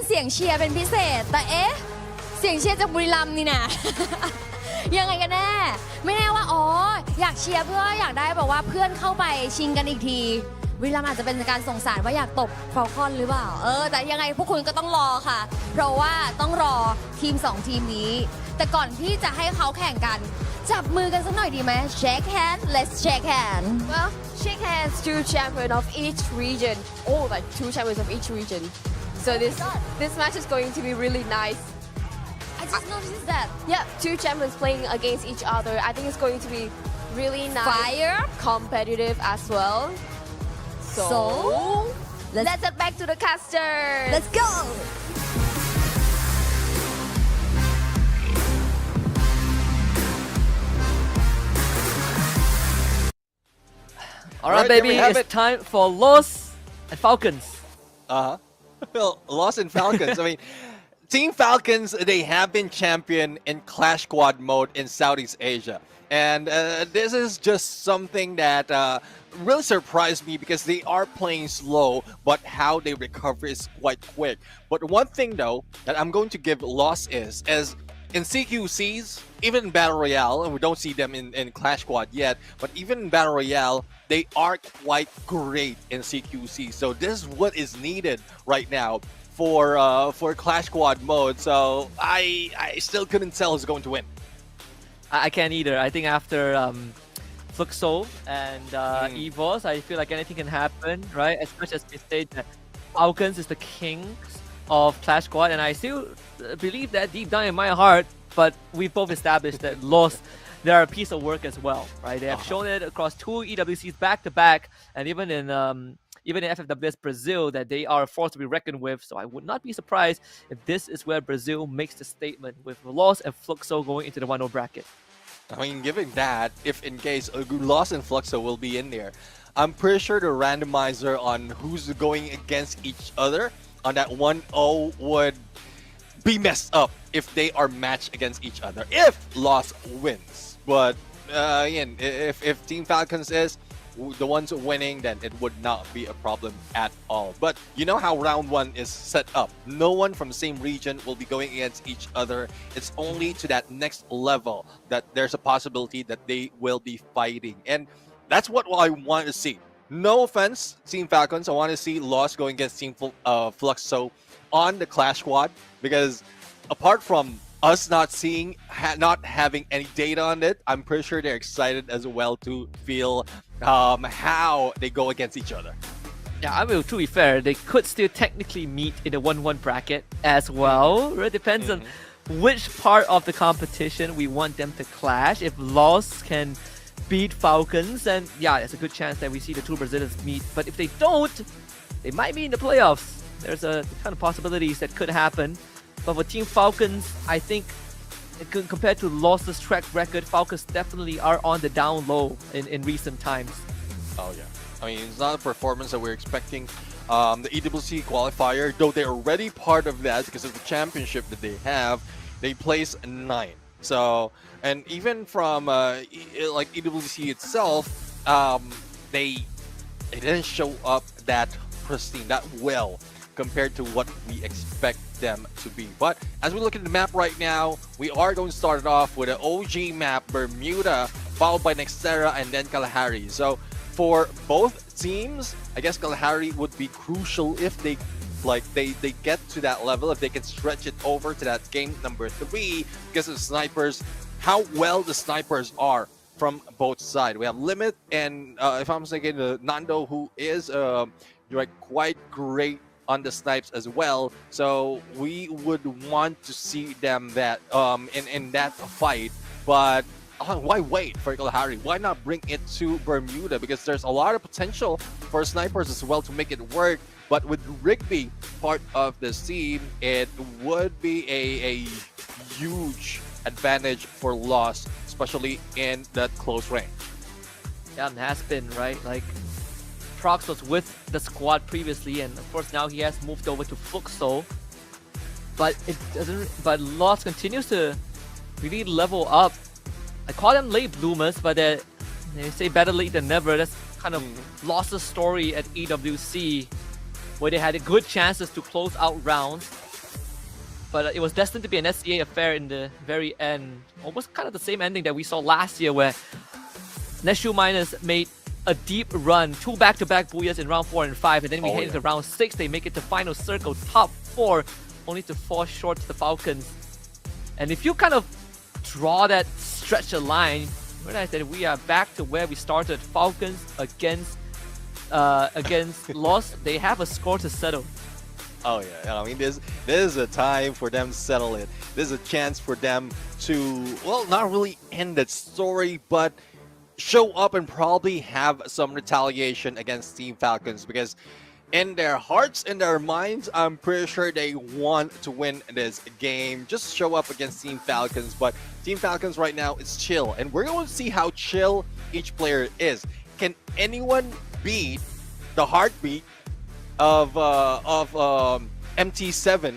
เสียงเชียร์เป็นพิเศษแต่เอ๊ะเสียงเชียร์จากบุรีรัมย์นี่นะ ยังไงกันแน่ไม่แน่ว่าอ๋ออยากเชียร์เพื่ออยากได้แบบว่าเพื่อนเข้าไปชิงกันอีกที วิลลัมอาจจะเป็นการส่งสารว่าอยากตบฟอลคอนหรือเปล่าแต่ยังไงพวกคุณก็ต้องรอค่ะ เพราะว่าต้องรอทีม 2 ทีมนี้ แต่ก่อนที่จะให้เขาแข่งกันจับมือกันสักหน่อยดีไหม shake hand let's shake hand Well, shake hands, 2 champions of each region. Oh, like 2 champions of each region. So this match is going to be really nice. I just noticed that. Yeah, 2 champions playing against each other. I think it's going to be really nice. Fire. Competitive as well. So let's head back to the casters. Let's go. All right, baby, it's time for Los and Falcons. Well, Lost and Falcons. I mean, Team Falcons, they have been champion in Clash Squad mode in Southeast Asia. And this is just something that really surprised me because they are playing slow, but how they recover is quite quick. But one thing, though, that I'm going to give Lost is in CQCs, even in Battle Royale, and we don't see them in Clash Squad yet, but even in Battle Royale, they are quite great in CQC. So this is what is needed right now for Clash Squad mode. So I still couldn't tell who's going to win. I can't either. I think after Fluxo and EVOS, I feel like anything can happen, right? As much as we say that Falcons is the kings of Clash Squad, and I still believe that deep down in my heart, but we both established that Lost, they are a piece of work as well, right? They have shown it across 2 EWCs back to back, and even in FFWS Brazil, that they are a force to be reckoned with. So I would not be surprised if this is where Brazil makes the statement with Lost and Fluxo going into the 1-0 bracket. I mean, given that, if in case Lost and Fluxo will be in there, I'm pretty sure the randomizer on who's going against each other on that 1-0 would be messed up if they are matched against each other, if Lost wins. But again, if Team Falcons is the ones winning, then it would not be a problem at all. But you know how round 1 is set up. No one from the same region will be going against each other. It's only to that next level that there's a possibility that they will be fighting. And that's what I want to see. No offense, Team Falcons. I want to see Lost going against Team Fluxo on the Clash Squad, because apart from us not seeing, not having any data on it, I'm pretty sure they're excited as well to feel how they go against each other. Yeah, I mean, to be fair, they could still technically meet in the 1-1 bracket as well. It depends on which part of the competition we want them to clash. If Lost can beat Falcons, then yeah, there's a good chance that we see the 2 Brazilians meet. But if they don't, they might be in the playoffs. There's a ton of possibilities that could happen. But for Team Falcons, I think compared to Lost's track record, Falcons definitely are on the down low in recent times. Oh yeah, I mean, it's not a performance that we're expecting. The EWC qualifier, though they're already part of that because of the championship that they have, they place 9. So, and even from like EWC itself, they didn't show up that pristine, that well, compared to what we expect them to be. But as we look at the map right now, we are going to start it off with an OG map, Bermuda, followed by Nextera and then Kalahari. So for both teams, I guess Kalahari would be crucial if they get to that level, if they can stretch it over to that game number 3, because of the snipers, how well the snipers are from both sides. We have Limit and if I'm mistaken, Nando, who is quite great on the snipes as well. So we would want to see them that in that fight. But why wait for Kalahari? Why not bring it to Bermuda? Because there's a lot of potential for snipers as well to make it work. But with Rigby part of this team, it would be a huge advantage for Lost, especially in that close range. Yeah, it has been, right? Like, Prox was with the squad previously, and of course now he has moved over to Fluxo. But it doesn't. But Lost continues to really level up. I call them late bloomers, but they say better late than never. That's kind of Lost's story at EWC, where they had good chances to close out rounds. But it was destined to be an SCA affair in the very end. Almost kind of the same ending that we saw last year, where Neshu Miners made a deep run, 2 back-to-back Booyahs in round 4 and 5, and then we head into round 6. They make it to final circle, top 4, only to fall short to the Falcons. And if you kind of draw that stretch a line, realize that we are back to where we started. Falcons against Lost. They have a score to settle. Oh yeah, I mean this is a time for them to settle it. This is a chance for them to, well, not really end that story, but show up and probably have some retaliation against Team Falcons, because in their hearts, in their minds, I'm pretty sure they want to win this game. Just show up against Team Falcons, but Team Falcons right now is chill, and we're going to see how chill each player is. Can anyone beat the heartbeat of MT7?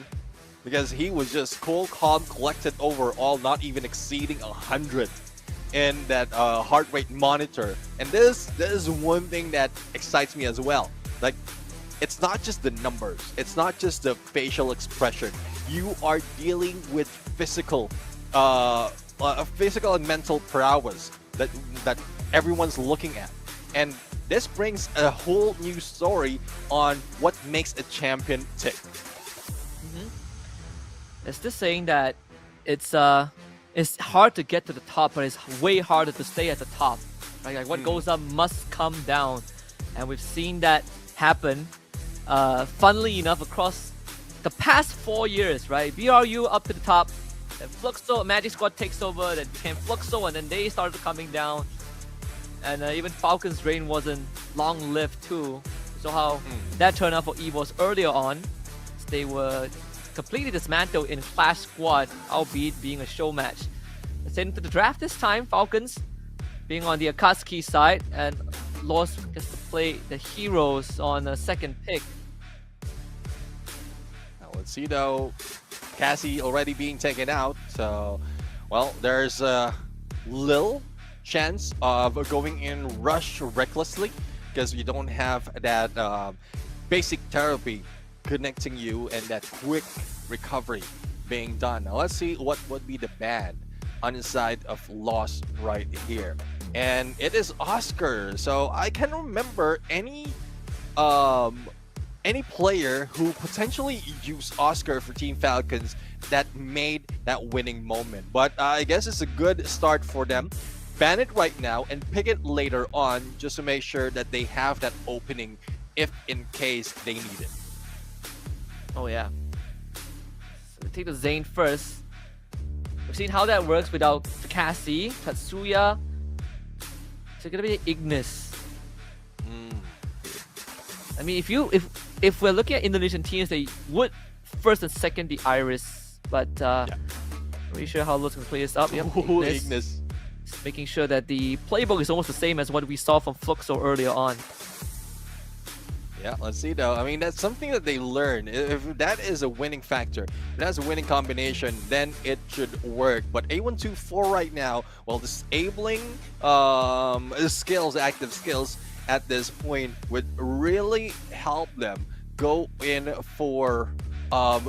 Because he was just cool, calm, collected overall, not even exceeding 100 in that heart rate monitor. And this is one thing that excites me as well. Like, it's not just the numbers, it's not just the facial expression. You are dealing with physical and mental prowess that everyone's looking at. And this brings a whole new story on what makes a champion tick. It's this saying that it's hard to get to the top, but it's way harder to stay at the top. Right? Like what goes up must come down, and we've seen that happen. Funnily enough, across the past 4 years, right? BRU up to the top, then Fluxo, Magic Squad takes over, then became Fluxo, and then they started coming down. And even Falcon's reign wasn't long-lived too. So how that turned out for EVOS earlier on, they were completely dismantled in Clash Squad, albeit being a show match. Let's head into the draft this time. Falcons being on the Akatsuki side, and Lost gets to play the Heroes on the second pick. Now let's see though, Cassie already being taken out, so well, there's a little chance of going in rush recklessly because you don't have that basic therapy connecting you and that quick recovery being done. Now let's see what would be the ban on the side of Lost right here. And it is Oscar. So I can remember any player who potentially used Oscar for Team Falcons that made that winning moment. But I guess it's a good start for them. Ban it right now and pick it later on just to make sure that they have that opening if in case they need it. Oh yeah. So we take the Zane first. We've seen how that works without Cassie, Tatsuya. So it's gonna be Ignis. I mean, if we're looking at Indonesian teams, they would first and second the Iris, but pretty sure how Lost can play this up. Yep, Ignis. Just making sure that the playbook is almost the same as what we saw from Fluxo earlier on. Yeah, let's see though. I mean, that's something that they learn. If that is a winning factor, if that's a winning combination, then it should work. But A124 right now, while disabling skills, active skills at this point would really help them go in for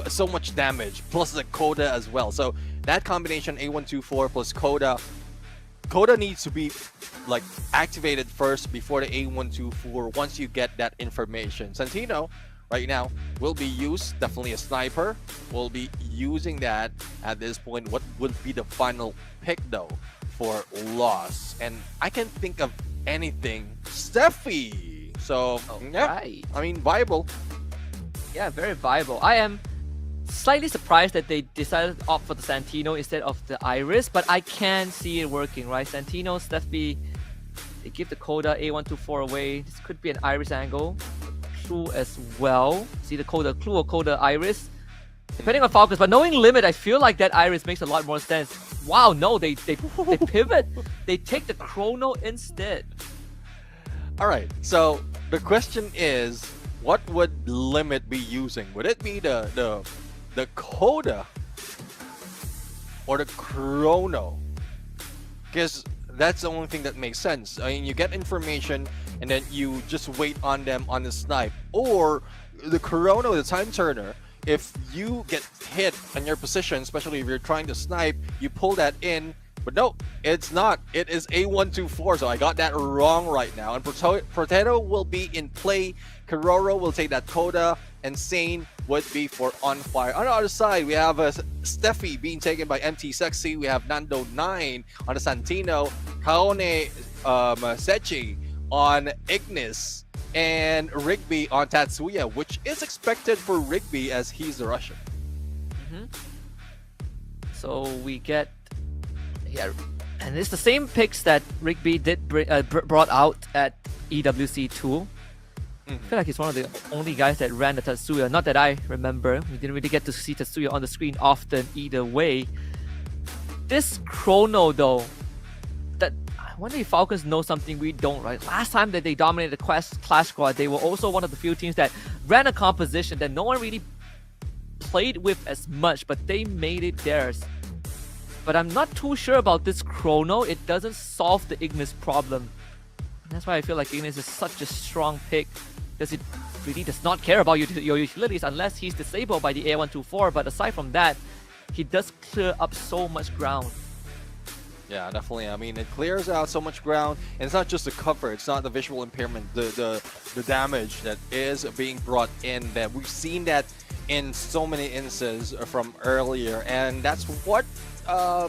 so much damage, plus the Coda as well. So that combination A124 plus Coda needs to be like activated first before the A124 once you get that information. Santino right now will be used, definitely a sniper, will be using that at this point. What would be the final pick though for Lost? And I can think of anything. Steffi! So, yeah, right. I mean, viable. Yeah, very viable. I am slightly surprised that they decided to opt for the Santino instead of the Iris, but I can see it working, right? Santino, Steffi, they give the Coda A124 away. This could be an Iris angle. Clue as well. See the Coda, Clue or Coda Iris. Depending on Falcons, but knowing Limit, I feel like that Iris makes a lot more sense. Wow, no, they pivot. They take the Chrono instead. Alright, so the question is, what would Limit be using? Would it be the Coda or the Chrono? Because that's the only thing that makes sense. I mean, you get information and then you just wait on them on the snipe. Or the Chrono, the time turner, if you get hit on your position, especially if you're trying to snipe, you pull that in But no, it's not. It is A124, so I got that wrong right now. And Potato will be in play. Karoro will take that Coda, and Sane would be for On Fire. On the other side, we have Steffi being taken by MT Sexy. We have Nando 9 on the Santino, Kaone Sechi on Ignis, and Rigby on Tatsuya, which is expected for Rigby as he's the Russian. So we get, yeah, and it's the same picks that Rigby did brought out at EWC2. I feel like he's one of the only guys that ran the Tatsuya. Not that I remember. We didn't really get to see Tatsuya on the screen often either way. This Chrono though, that I wonder if Falcons know something we don't, right? Last time that they dominated the Clash Squad, they were also one of the few teams that ran a composition that no one really played with as much, but they made it theirs. But I'm not too sure about this Chrono. It doesn't solve the Ignis problem. And that's why I feel like Ignis is such a strong pick, because it really does not care about your utilities unless he's disabled by the A124. But aside from that, he does clear up so much ground. Yeah, definitely. I mean, it clears out so much ground, and it's not just the cover, it's not the visual impairment, the damage that is being brought in. That we've seen that in so many instances from earlier, and that's what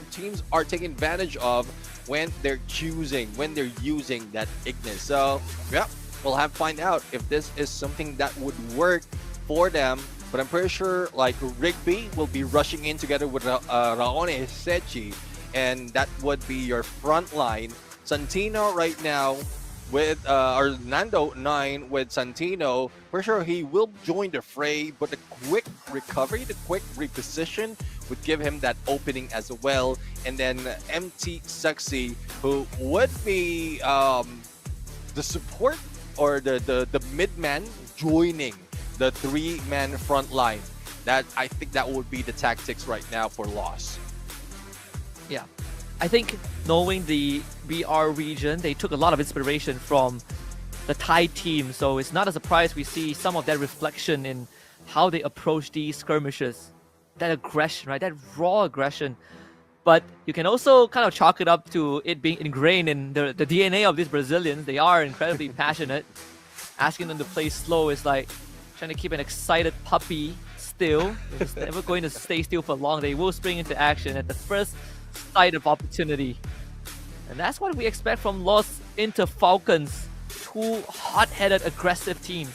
teams are taking advantage of when they're using that Ignis. So yeah, we'll have to find out if this is something that would work for them. But I'm pretty sure like Rigby will be rushing in together with Raone Sechi, and that would be your front line. Santino right now with or Nando 9 with Santino, for sure he will join the fray, but the quick recovery, the quick reposition would give him that opening as well. And then MT Sexy, who would be the support or the mid-man joining the 3-man front line. That I think that would be the tactics right now for Loss. Yeah, I think knowing the BR region, they took a lot of inspiration from the Thai team, so it's not a surprise we see some of that reflection in how they approach these skirmishes. That aggression, right? That raw aggression. But you can also kind of chalk it up to it being ingrained in the DNA of these Brazilians. They are incredibly passionate. Asking them to play slow is like trying to keep an excited puppy still. They're just never going to stay still for long. They will spring into action at the first sight of opportunity. And that's what we expect from Lost into Falcons. Two hot-headed, aggressive teams.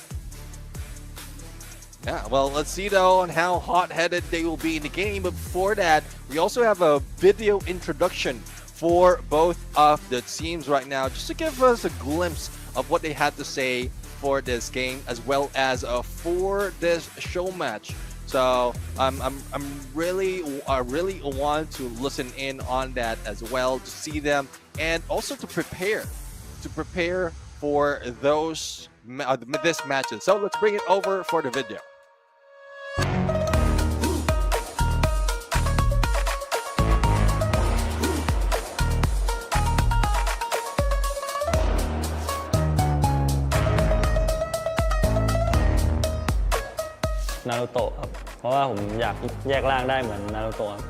Yeah, well, let's see though on how hot-headed they will be in the game. But before that, we also have a video introduction for both of the teams right now, just to give us a glimpse of what they had to say for this game, as well as for this show match. So I'm really want to listen in on that as well, to see them and also to prepare for those this matches. So let's bring it over for the video.นารูโตะครับเพราะว่าผมอยากแยกร่างได้เหมือนนารูโตะ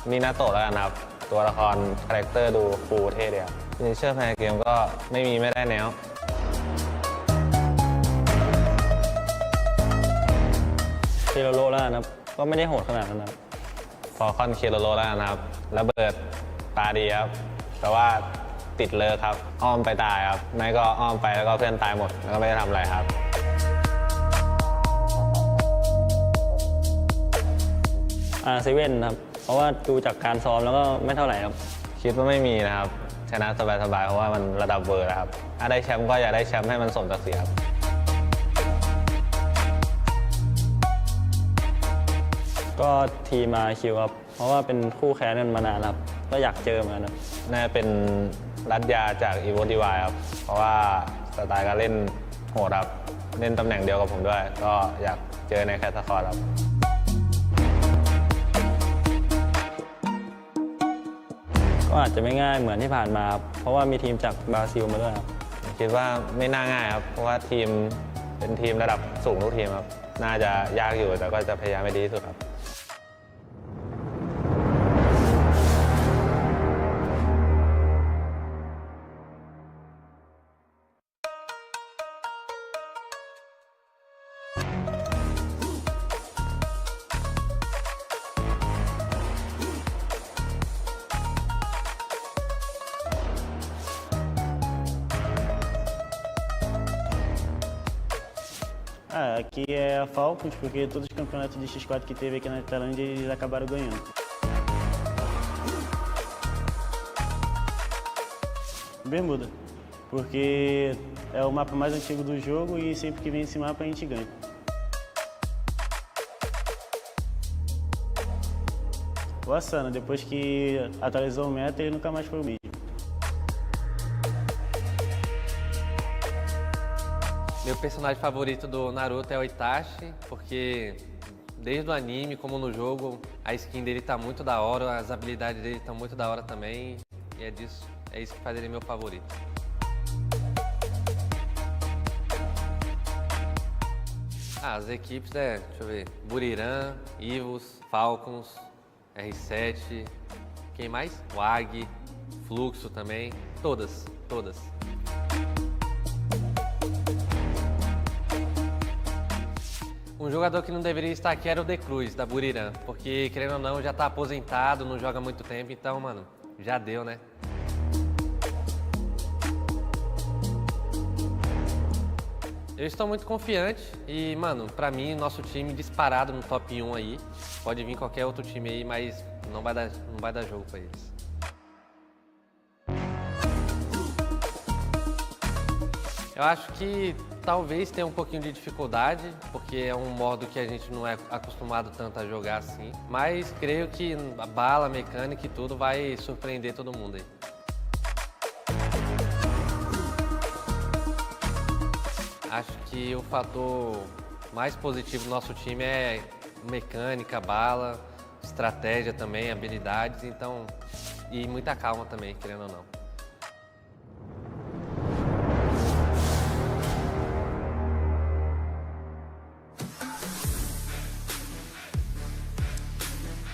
นี่นาโตะแล้วกันครับตัวละครคาแรคเตอร์ดูฟูเท่ดีครับฟินิชเชอร์ภายในเกมก็ไม่ได้แนวเคโรโลแล้วนะครับก็ไม่ได้โหดขนาดนั้นครับฟอลคอนเคโรโลแล้วนะครับระเบิดตาดีครับแต่ว่าติดเลิกครับอ้อมไปตายครับไม่ก็อ้อมไปแล้วก็เพื่อนตายหมดแล้วก็ไม่ได้ทำอะไรครับเซเว่นครับเพราะว่าดูจากการซ้อมแล้วก็ไม่เท่าไหร่ครับคิดว่าไม่มีนะครับชนะสบายๆเพราะว่ามันระดับเวอร์นะครับถ้าได้แชมป์ก็อยากได้แชมป์ให้มันสมศักดิ์ศรีครับก็ทีมาคิวครับเพราะว่าเป็นคู่แข่งกันมานานครับก็อยากเจอเหมือนกันน่าจะเป็นรัตยาจากอีโวดีวายครับเพราะว่าสไตล์การเล่นโหดครับเล่นตำแหน่งเดียวกับผมด้วยก็อยากเจอในแคทคอร์ครับก็อาจจะไม่ง่ายเหมือนที่ผ่านมาเพราะว่ามีทีมจากบราซิลมาด้วยครับคิดว่าไม่น่าง่ายครับเพราะว่าทีมเป็นทีมระดับสูงทุกทีมครับน่าจะยากอยู่แต่ก็จะพยายามให้ดีที่สุดครับ Ah, aqui é a Falcons, porque todos os campeonatos de X4 que teve aqui na Tailândia, eles acabaram ganhando. Bermuda, porque é o mapa mais antigo do jogo e sempre que vem esse mapa a gente ganha. O Asana, depois que atualizou o meta, ele nunca mais foi o mesmo. Meu personagem favorito do Naruto é o Itachi, porque desde o anime como no jogo, a skin dele tá muito da hora, as habilidades dele estão muito da hora também, e é isso que faz ele meu favorito. As equipes, deixa eu ver, Buriram, Ivos, Falcons, R7, quem mais? WAG, Fluxo também, todas. Um jogador que não deveria estar aqui era o The Cruz, da Buriram, porque, querendo ou não, já tá aposentado, não joga há muito tempo, então, mano, já deu, né? Eu estou muito confiante e, mano, pra mim, nosso time disparado no top 1 aí. Pode vir qualquer outro time aí, mas não vai dar jogo pra eles. Eu acho que talvez tenha um pouquinho de dificuldade, porque é um modo que a gente não é acostumado tanto a jogar assim. Mas creio que a bala, a mecânica e tudo vai surpreender todo mundo aí. Acho que o fator mais positivo do nosso time é mecânica, bala, estratégia também, habilidades, então, e muita calma também, querendo ou não.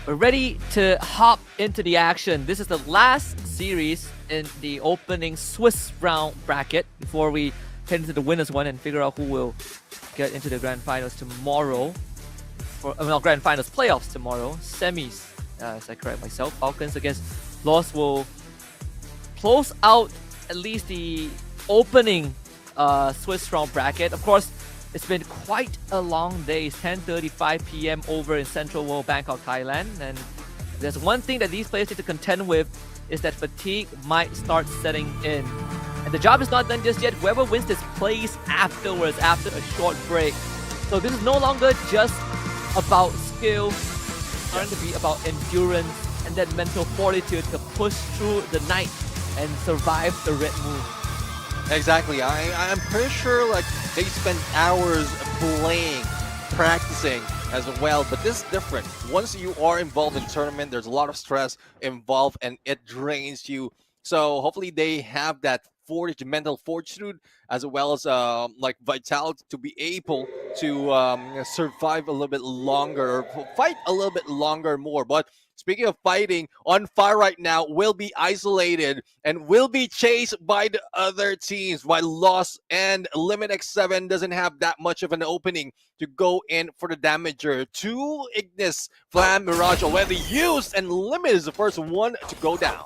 We're ready to hop into the action. This is the last series in the opening Swiss round bracket before we head into the winners one and figure out who will get into the grand finals tomorrow. Grand finals playoffs tomorrow. Semis, as I correct myself. Falcons against Lost will close out at least the opening Swiss round bracket. Of course, it's been quite a long day. It's 10:35 p.m. over in Central World, Bangkok, Thailand. And there's one thing that these players need to contend with is that fatigue might start setting in. And the job is not done just yet. Whoever wins this plays afterwards, after a short break. So this is no longer just about skill. It's starting to be about endurance and that mental fortitude to push through the night and survive the red moon. Exactly. I'm pretty sure like they spend hours playing, practicing as well, but this is different. Once you are involved in tournament, there's a lot of stress involved and it drains you. So hopefully they have that mental fortitude as well as like vitality to be able to survive a little bit longer, or fight a little bit longer more. But speaking of fighting, On Fire right now will be isolated and will be chased by the other teams. While Lost and Limit X7 doesn't have that much of an opening to go in for the damager. Two Ignis Flam Mirage already used, and Limit is the first one to go down.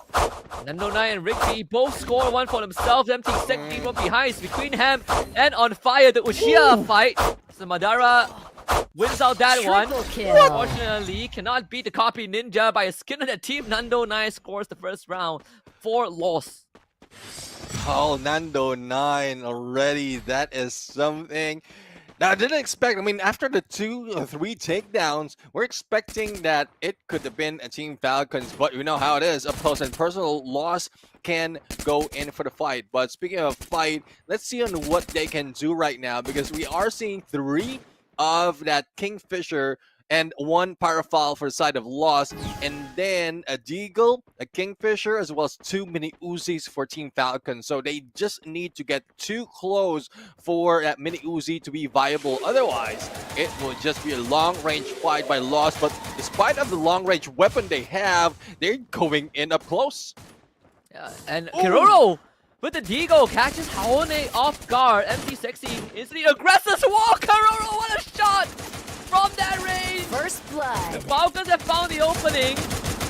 Nando9 and Rigby both score one for themselves. Empty second from behind. It's between Ham and On Fire. The Uchiha fight. So Madara wins out that one. Unfortunately, cannot beat the copy ninja by a skin on the team. Nando9 scores the first round for Lost. Oh, Nando9 already. That is something. Now, I didn't expect, I mean, after the 2 or 3 takedowns, we're expecting that it could have been a Team Falcons, but you know how it is. Up close and personal, Lost can go in for the fight. But speaking of fight, let's see on what they can do right now, because we are seeing 3 of that Kingfisher and 1 Parafoul for the side of Lost, and then a Deagle, a Kingfisher, as well as 2 Mini Uzis for Team Falcon. So they just need to get too close for that Mini Uzi to be viable. Otherwise, it will just be a long-range fight by Lost. But despite of the long-range weapon they have, they're going in up close. Yeah, and Kiroro with the Deagle catches Haone off guard. Empty Sexy instantly aggressive wall. Kiroro, what a shot! From that range! First blood. The Falcons have found the opening.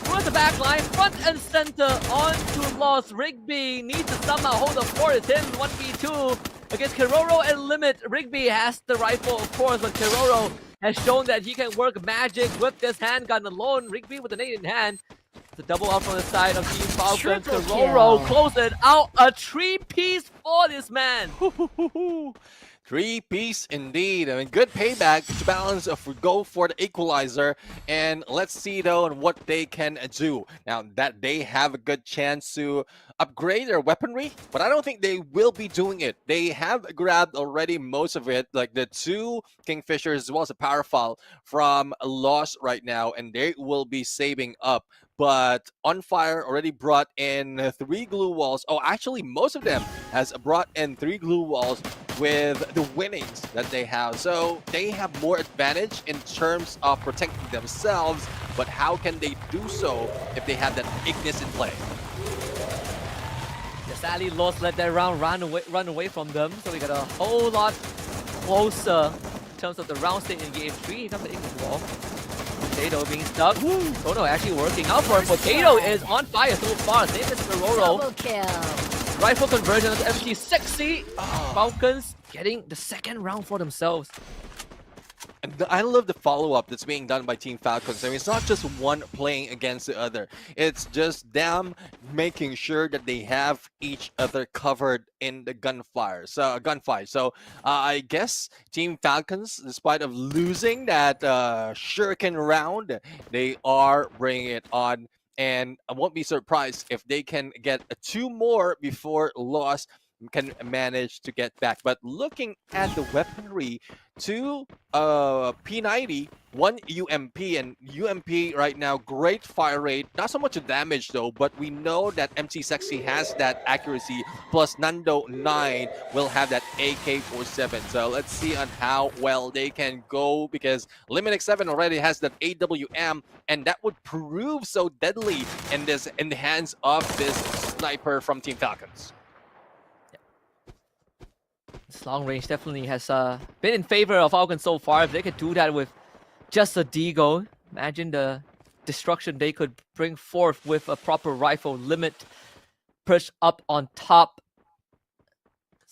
Through the back line, front and center onto Lost. Rigby needs to somehow hold the fort. It's him 1v2 against Keroro and Limit. Rigby has the rifle, of course, but Keroro has shown that he can work magic with this handgun alone. Rigby with the nade in hand. It's a double up on the side of Team Falcon. Keroro close it out. A 3-piece for this man. 3-piece indeed. I mean, good payback to balance if we go for the equalizer. And let's see though what they can do. Now that they have a good chance to upgrade their weaponry, but I don't think they will be doing it. They have grabbed already most of it, like the 2 Kingfishers as well as a Powerful from Lost right now, and they will be saving up. But On Fire already brought in 3 glue walls. Oh, actually, most of them has brought in 3 glue walls with the winnings that they have. So they have more advantage in terms of protecting themselves, but how can they do so if they have that Ignis in play? Yeah, sadly, Lost let that round run away from them, so we got a whole lot closer in terms of the round state in game 3. Here comes the Ignis wall. Potato being stuck. Toto actually working out for him. Potato is on fire so far. Same as Keroro. Double kill. Rifle conversion of MT sexy. Falcons getting the second round for themselves. And I love the follow-up that's being done by Team Falcons. I mean, it's not just one playing against the other. It's just them making sure that they have each other covered in the gunfight. So I guess Team Falcons, despite of losing that shuriken round, they are bringing it on. And I won't be surprised if they can get 2 more before Lost can manage to get back. But looking at the weaponry, 2 P90, 1 UMP, and UMP right now, great fire rate, not so much damage though, but we know that MC Sexy has that accuracy, plus Nando 9 will have that AK-47. So let's see on how well they can go, because Limit 7 already has that AWM, and that would prove so deadly in the hands of this sniper from Team Falcons. This long range definitely has been in favor of Falcon so far. If they could do that with just a Deagle, imagine the destruction they could bring forth with a proper rifle. Limit perched up on top.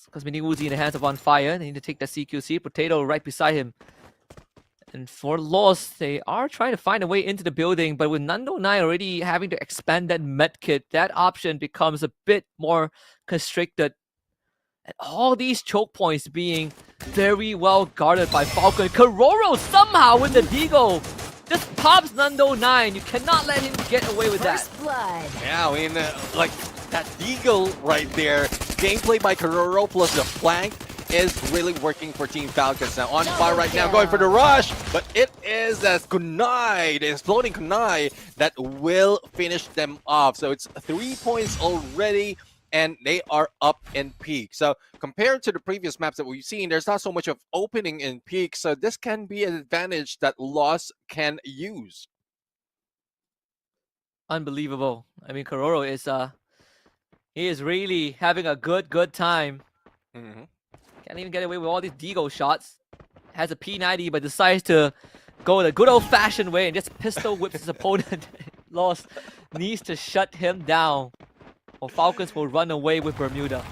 Because Mini Uzi in the hands of On Fire. They need to take that CQC. Potato right beside him. And for Lost, they are trying to find a way into the building, but with Nando 9 already having to expand that medkit, that option becomes a bit more constricted. And all these choke points being very well guarded by Falcon. Keroro somehow with the Deagle just pops Nando 9. You cannot let him get away with that. Blood. Yeah, I mean, like that Deagle right there, gameplay by Keroro plus the flank is really working for Team Falcons. Now On Fire right now going for the rush, but it is as Kunai, the exploding Kunai, that will finish them off. So it's 3 points already, and they are up in peak. So compared to the previous maps that we've seen, there's not so much of opening in peak. So this can be an advantage that Lost can use. Unbelievable. I mean, Keroro is he is really having a good time. Can't even get away with all these Deagle shots. Has a P90, but decides to go the good old-fashioned way and just pistol whips his opponent. Lost needs to shut him down, or Falcons will run away with Bermuda.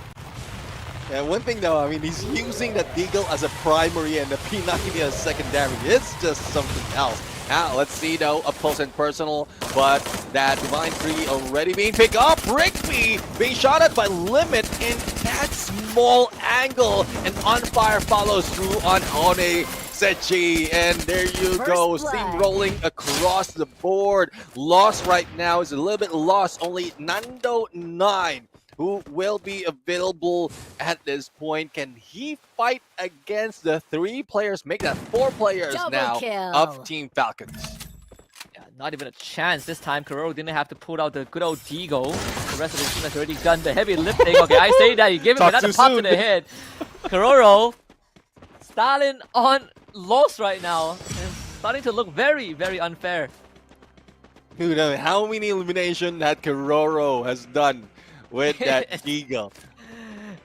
Yeah, one thing though, I mean, he's using that Deagle as a primary and the P90 as secondary. It's just something else. Now, let's see though, up close and personal, but that Divine Tree already being picked up. Rigby being shot at by Limit in that small angle, and On Fire follows through on One Sechi, and there you go, steamrolling across the board. Lost right now is a little bit lost, only Nando 9 who will be available at this point. Can he fight against the 3 players, make that 4 players now of Team Falcons? Yeah, not even a chance this time. Keroro didn't have to pull out the good old Deagle. The rest of the team has already done the heavy lifting. Okay, I say that, you give him another pop to the head. Keroro, starting on Lost right now, and starting to look very, very unfair. Dude, I mean, how many elimination that Keroro has done with that Deagle?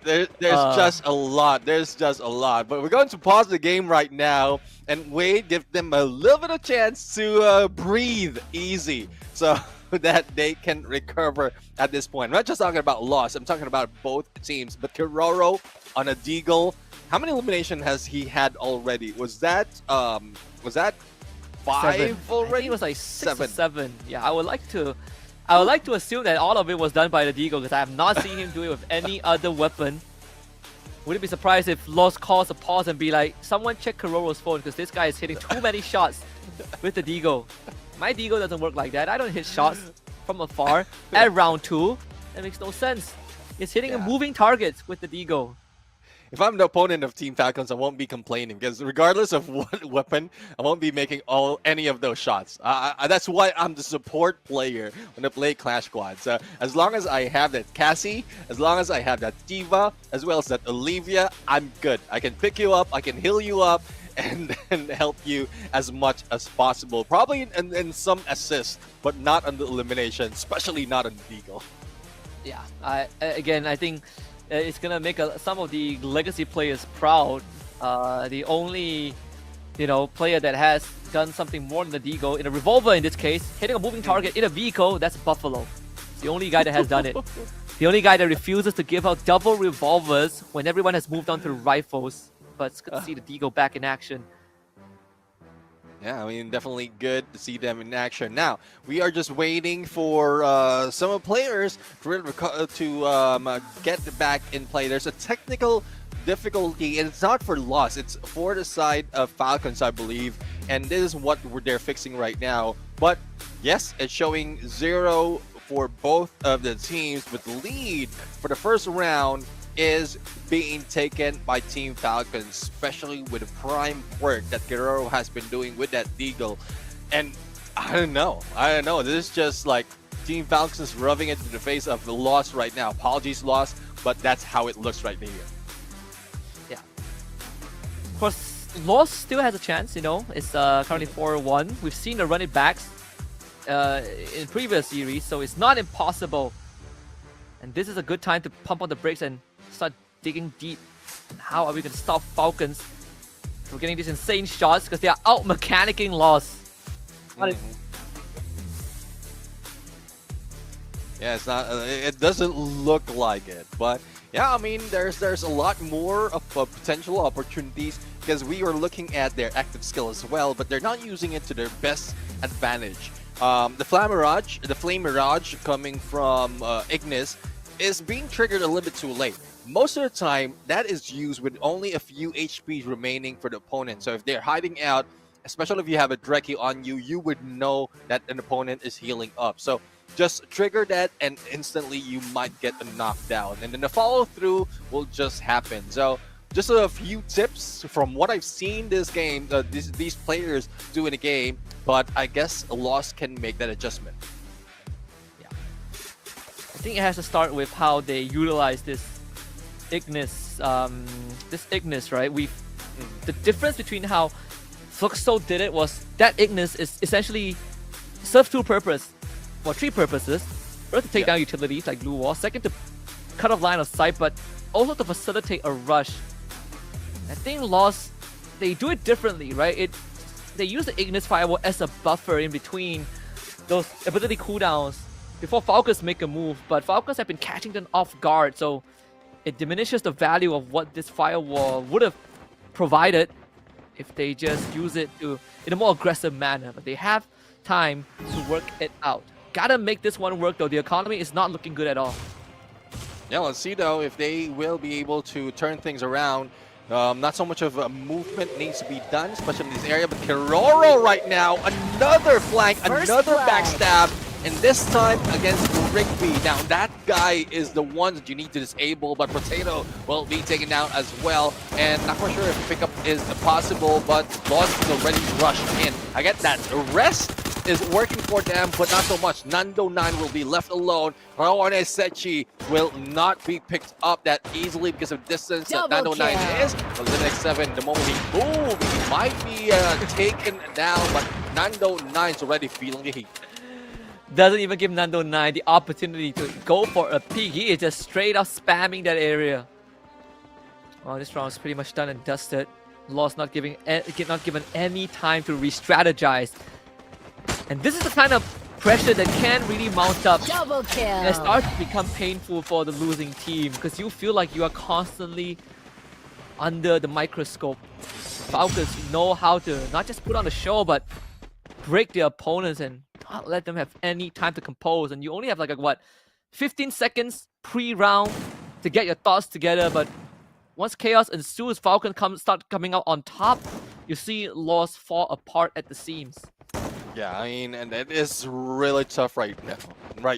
There's just a lot. There's just a lot. But we're going to pause the game right now and wait, give them a little bit of chance to breathe easy. So that they can recover at this point. I'm not just talking about loss, I'm talking about both teams. But Kiroro on a Deagle, how many elimination has he had already? Was that 5 Seven. already? I think it was like 6 or 7. Yeah, I would like to assume that all of it was done by the Deagle because I have not seen him do it with any other weapon. Wouldn't be surprised if Lost calls a pause and be like, someone check Kiroro's phone because this guy is hitting too many shots with the Deagle. My Deagle doesn't work like that. I don't hit shots from afar at round 2. That makes no sense. It's hitting moving targets with the Deagle. If I'm the opponent of Team Falcons, I won't be complaining because regardless of what weapon, I won't be making any of those shots. That's why I'm the support player when I play Clash Squad. So as long as I have that Cassie, as long as I have that Diva, as well as that Olivia, I'm good. I can pick you up, I can heal you up, and help you as much as possible. Probably in some assists, but not on the elimination, especially not on the Deagle. Yeah, I think it's gonna make some of the legacy players proud. The only, player that has done something more than the Deagle in a revolver in this case, hitting a moving target in a vehicle, that's Buffalo. It's the only guy that has done it. The only guy that refuses to give out double revolvers when everyone has moved on to rifles. But it's good to see the Deagle back in action. Yeah, I mean, definitely good to see them in action. Now, we are just waiting for some players to get back in play. There's a technical difficulty, and it's not for loss. It's for the side of Falcons, I believe. And this is what they're fixing right now. But yes, it's showing 0 for both of the teams, but the lead for the first round is being taken by Team Falcons, especially with the prime work that Guerrero has been doing with that Deagle. And I don't know. This is just like Team Falcons rubbing it in the face of the loss right now. Apologies, loss, but that's how it looks right here. Yeah. Of course, loss still has a chance, It's currently 4-1. We've seen the run it backs in previous series, so it's not impossible. And this is a good time to pump on the brakes and start digging deep. And how are we going to stop Falcons from getting these insane shots because they are out mechanicking loss? Yeah, it's not. It doesn't look like it, but yeah, I mean, there's a lot more of potential opportunities because we are looking at their active skill as well, but they're not using it to their best advantage. The Flame Mirage coming from Ignis is being triggered a little bit too late. Most of the time, that is used with only a few HP remaining for the opponent. So if they're hiding out, especially if you have a Dreki on you, you would know that an opponent is healing up. So just trigger that and instantly you might get a knockdown. And then the follow-through will just happen. So just a few tips from what I've seen this game, these players do in a game, but I guess a loss can make that adjustment. I think it has to start with how they utilize this Ignis, right? The difference between how Fluxo did it was that Ignis is essentially serves two purposes, well, 3 purposes. First, to take down utilities like Blue Wall. Second, to cut off line of sight, but also to facilitate a rush. I think Lost, they do it differently, right? They use the Ignis Firewall as a buffer in between those ability cooldowns before Falcons make a move, but Falcons have been catching them off guard, so it diminishes the value of what this firewall would have provided if they just use it in a more aggressive manner. But they have time to work it out. Gotta make this one work though. The economy is not looking good at all. Yeah, let's see though if they will be able to turn things around. Not so much of a movement needs to be done, especially in this area, but Kiroro right now, another flank, another backstab, and this time against Rigby. Now that guy is the one that you need to disable, but Potato will be taken down as well, and not quite sure if pickup is possible, but Lost is already rushed in. I get that. The rest is working for them, but not so much. Nando 9 will be left alone. Rawane Sechi will not be picked up that easily because of distance that Nando 9 is. But the next 7, the moment he moves, he might be taken down, but Nando 9 is already feeling the heat. Doesn't even give Nando 9 the opportunity to go for a peek. He is just straight up spamming that area. Well, this round is pretty much done and dusted. Lost not given any time to re-strategize. And this is the kind of pressure that can really mount up. Double kill. And it starts to become painful for the losing team because you feel like you are constantly under the microscope. Falcons know how to not just put on a show, but break their opponents and not let them have any time to compose. And you only have like 15 seconds pre-round to get your thoughts together. But once chaos ensues, Falcons start coming out on top. You see Lost fall apart at the seams. Yeah, I mean, and it is really tough right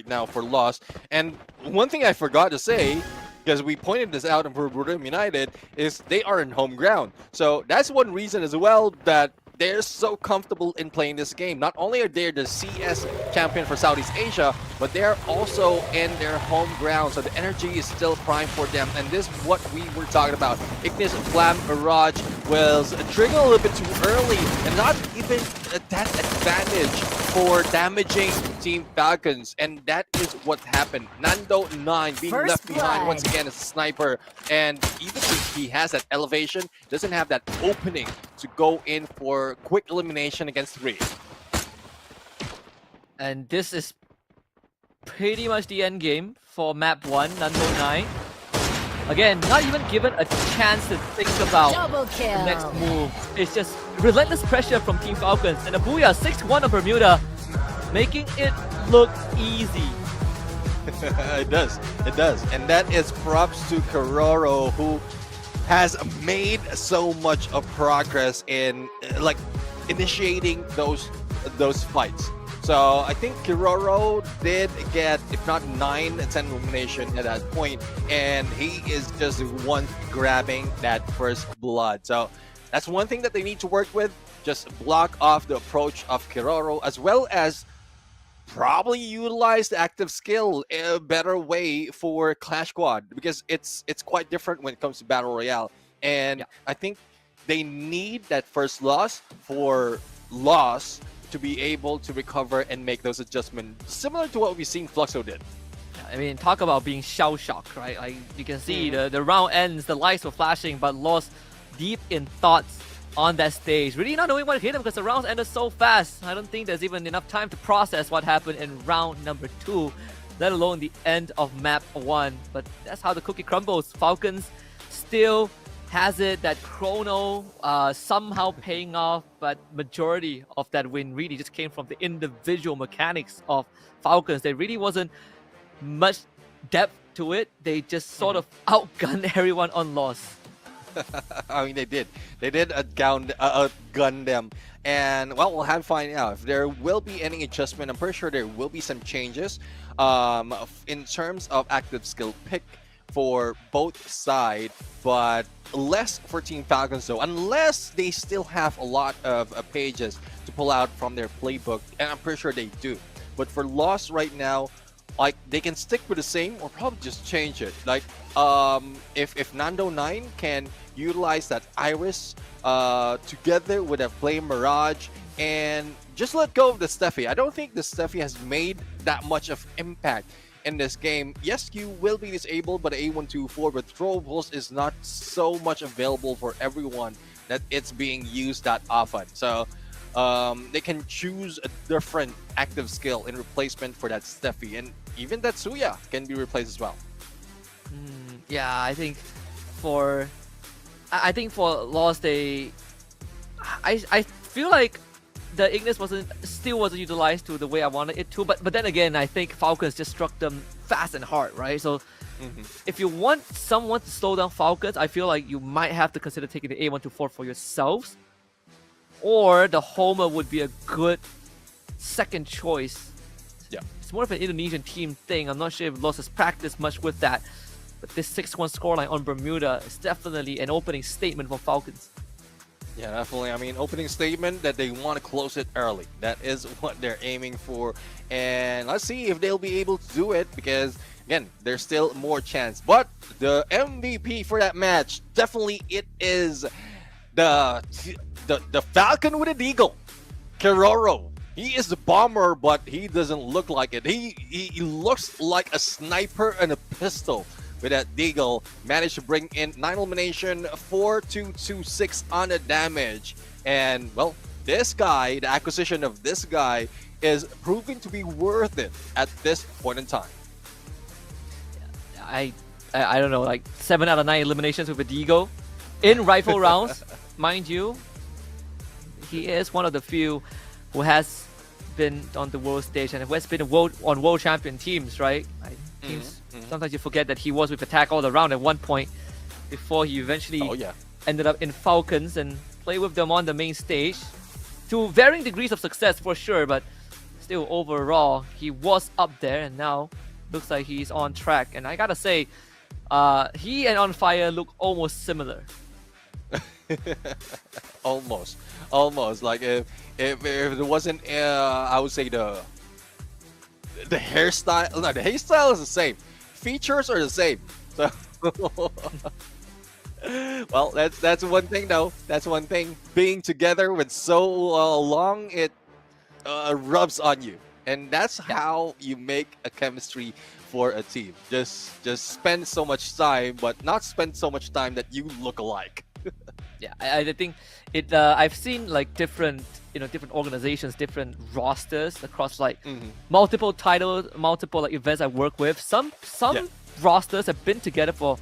now for Lost. And one thing I forgot to say, because we pointed this out in Vietnamese United, is they are in home ground. So that's one reason as well that they're so comfortable in playing this game. Not only are they the CS champion for Southeast Asia, but they're also in their home ground. So the energy is still prime for them. And this is what we were talking about. Ignis Flam Mirage was triggered a little bit too early and not even that advantage for damaging Team Falcons. And that is what happened. Nando 9 being left behind once again as a sniper. And even if he has that elevation, doesn't have that opening to go in for quick elimination against 3. And this is pretty much the end game for map 1, Nando 9. Again, not even given a chance to think about the next move. It's just relentless pressure from Team Falcons. And a booyah 6-1 on Bermuda, making it look easy. It does. And that is props to Kiroro, who has made so much of progress in like initiating those fights. So I think Kiroro did get, if not 9, 10 elimination at that point, and he is just one grabbing that first blood. So that's one thing that they need to work with. Just block off the approach of Kiroro, as well as probably utilize the active skill in a better way for Clash Squad, because it's quite different when it comes to Battle Royale. And I think they need that first loss for Loss to be able to recover and make those adjustments, similar to what we've seen Fluxo did. I mean, talk about being shell-shocked, right? Like, you can see the round ends, the lights were flashing, but Lost deep in thoughts on that stage. Really not knowing what hit him because the rounds ended so fast. I don't think there's even enough time to process what happened in round number 2, let alone the end of map 1. But that's how the cookie crumbles. Falcons still has it, that chrono somehow paying off, but majority of that win really just came from the individual mechanics of Falcons. There really wasn't much depth to it. They just sort of outgunned everyone on Loss. I mean, they did outgun them. And well, we'll have to find out if there will be any adjustment. I'm pretty sure there will be some changes in terms of active skill pick for both sides, but less for Team Falcons though, unless they still have a lot of pages to pull out from their playbook, and I'm pretty sure they do. But for Lost right now, like, they can stick with the same or probably just change it. Like, if Nando 9 can utilize that Iris together with a Flame Mirage and just let go of the Steffi. I don't think the Steffi has made that much of impact in this game. Yes, you will be disabled by the A124, but throwables is not so much available for everyone that it's being used that often. So they can choose a different active skill in replacement for that Steffi, and even that Suya can be replaced as well. Yeah, I think for Lost, I feel like the Ignis still wasn't utilized to the way I wanted it to, but then again, I think Falcons just struck them fast and hard, right? So if you want someone to slow down Falcons, I feel like you might have to consider taking the A124 for yourselves, or the Homer would be a good second choice. Yeah, it's more of an Indonesian team thing. I'm not sure if Lost has practiced much with that, but this 6-1 scoreline on Bermuda is definitely an opening statement for Falcons. Yeah, definitely. I mean, opening statement that they want to close it early. That is what they're aiming for. And let's see if they'll be able to do it, because, again, there's still more chance. But the MVP for that match, definitely it is the Falcon with an Eagle, Kiroro. He is the bomber, but he doesn't look like it. He looks like a sniper and a pistol. With that Deagle, managed to bring in 9 elimination, 4,226 on the damage. And, well, this guy, the acquisition of this guy, is proving to be worth it at this point in time. I don't know, like 7 out of 9 eliminations with Digo in rifle rounds, mind you. He is one of the few who has been on the world stage and who has been on world champion teams, right? Sometimes you forget that he was with Attack all around at one point before he eventually ended up in Falcons and played with them on the main stage to varying degrees of success for sure, but still overall he was up there, and now looks like he's on track. And I gotta say, he and On Fire look almost similar. almost like if there wasn't I would say the hairstyle. No, the hairstyle is the same, features are the same, so well, that's one thing though. That's one thing, being together with so long, it rubs on you, and that's how you make a chemistry for a team. Just spend so much time, but not spend so much time that you look alike. Yeah, I think it. I've seen like different organizations, different rosters across like multiple titles, multiple like events I work with. Some rosters have been together for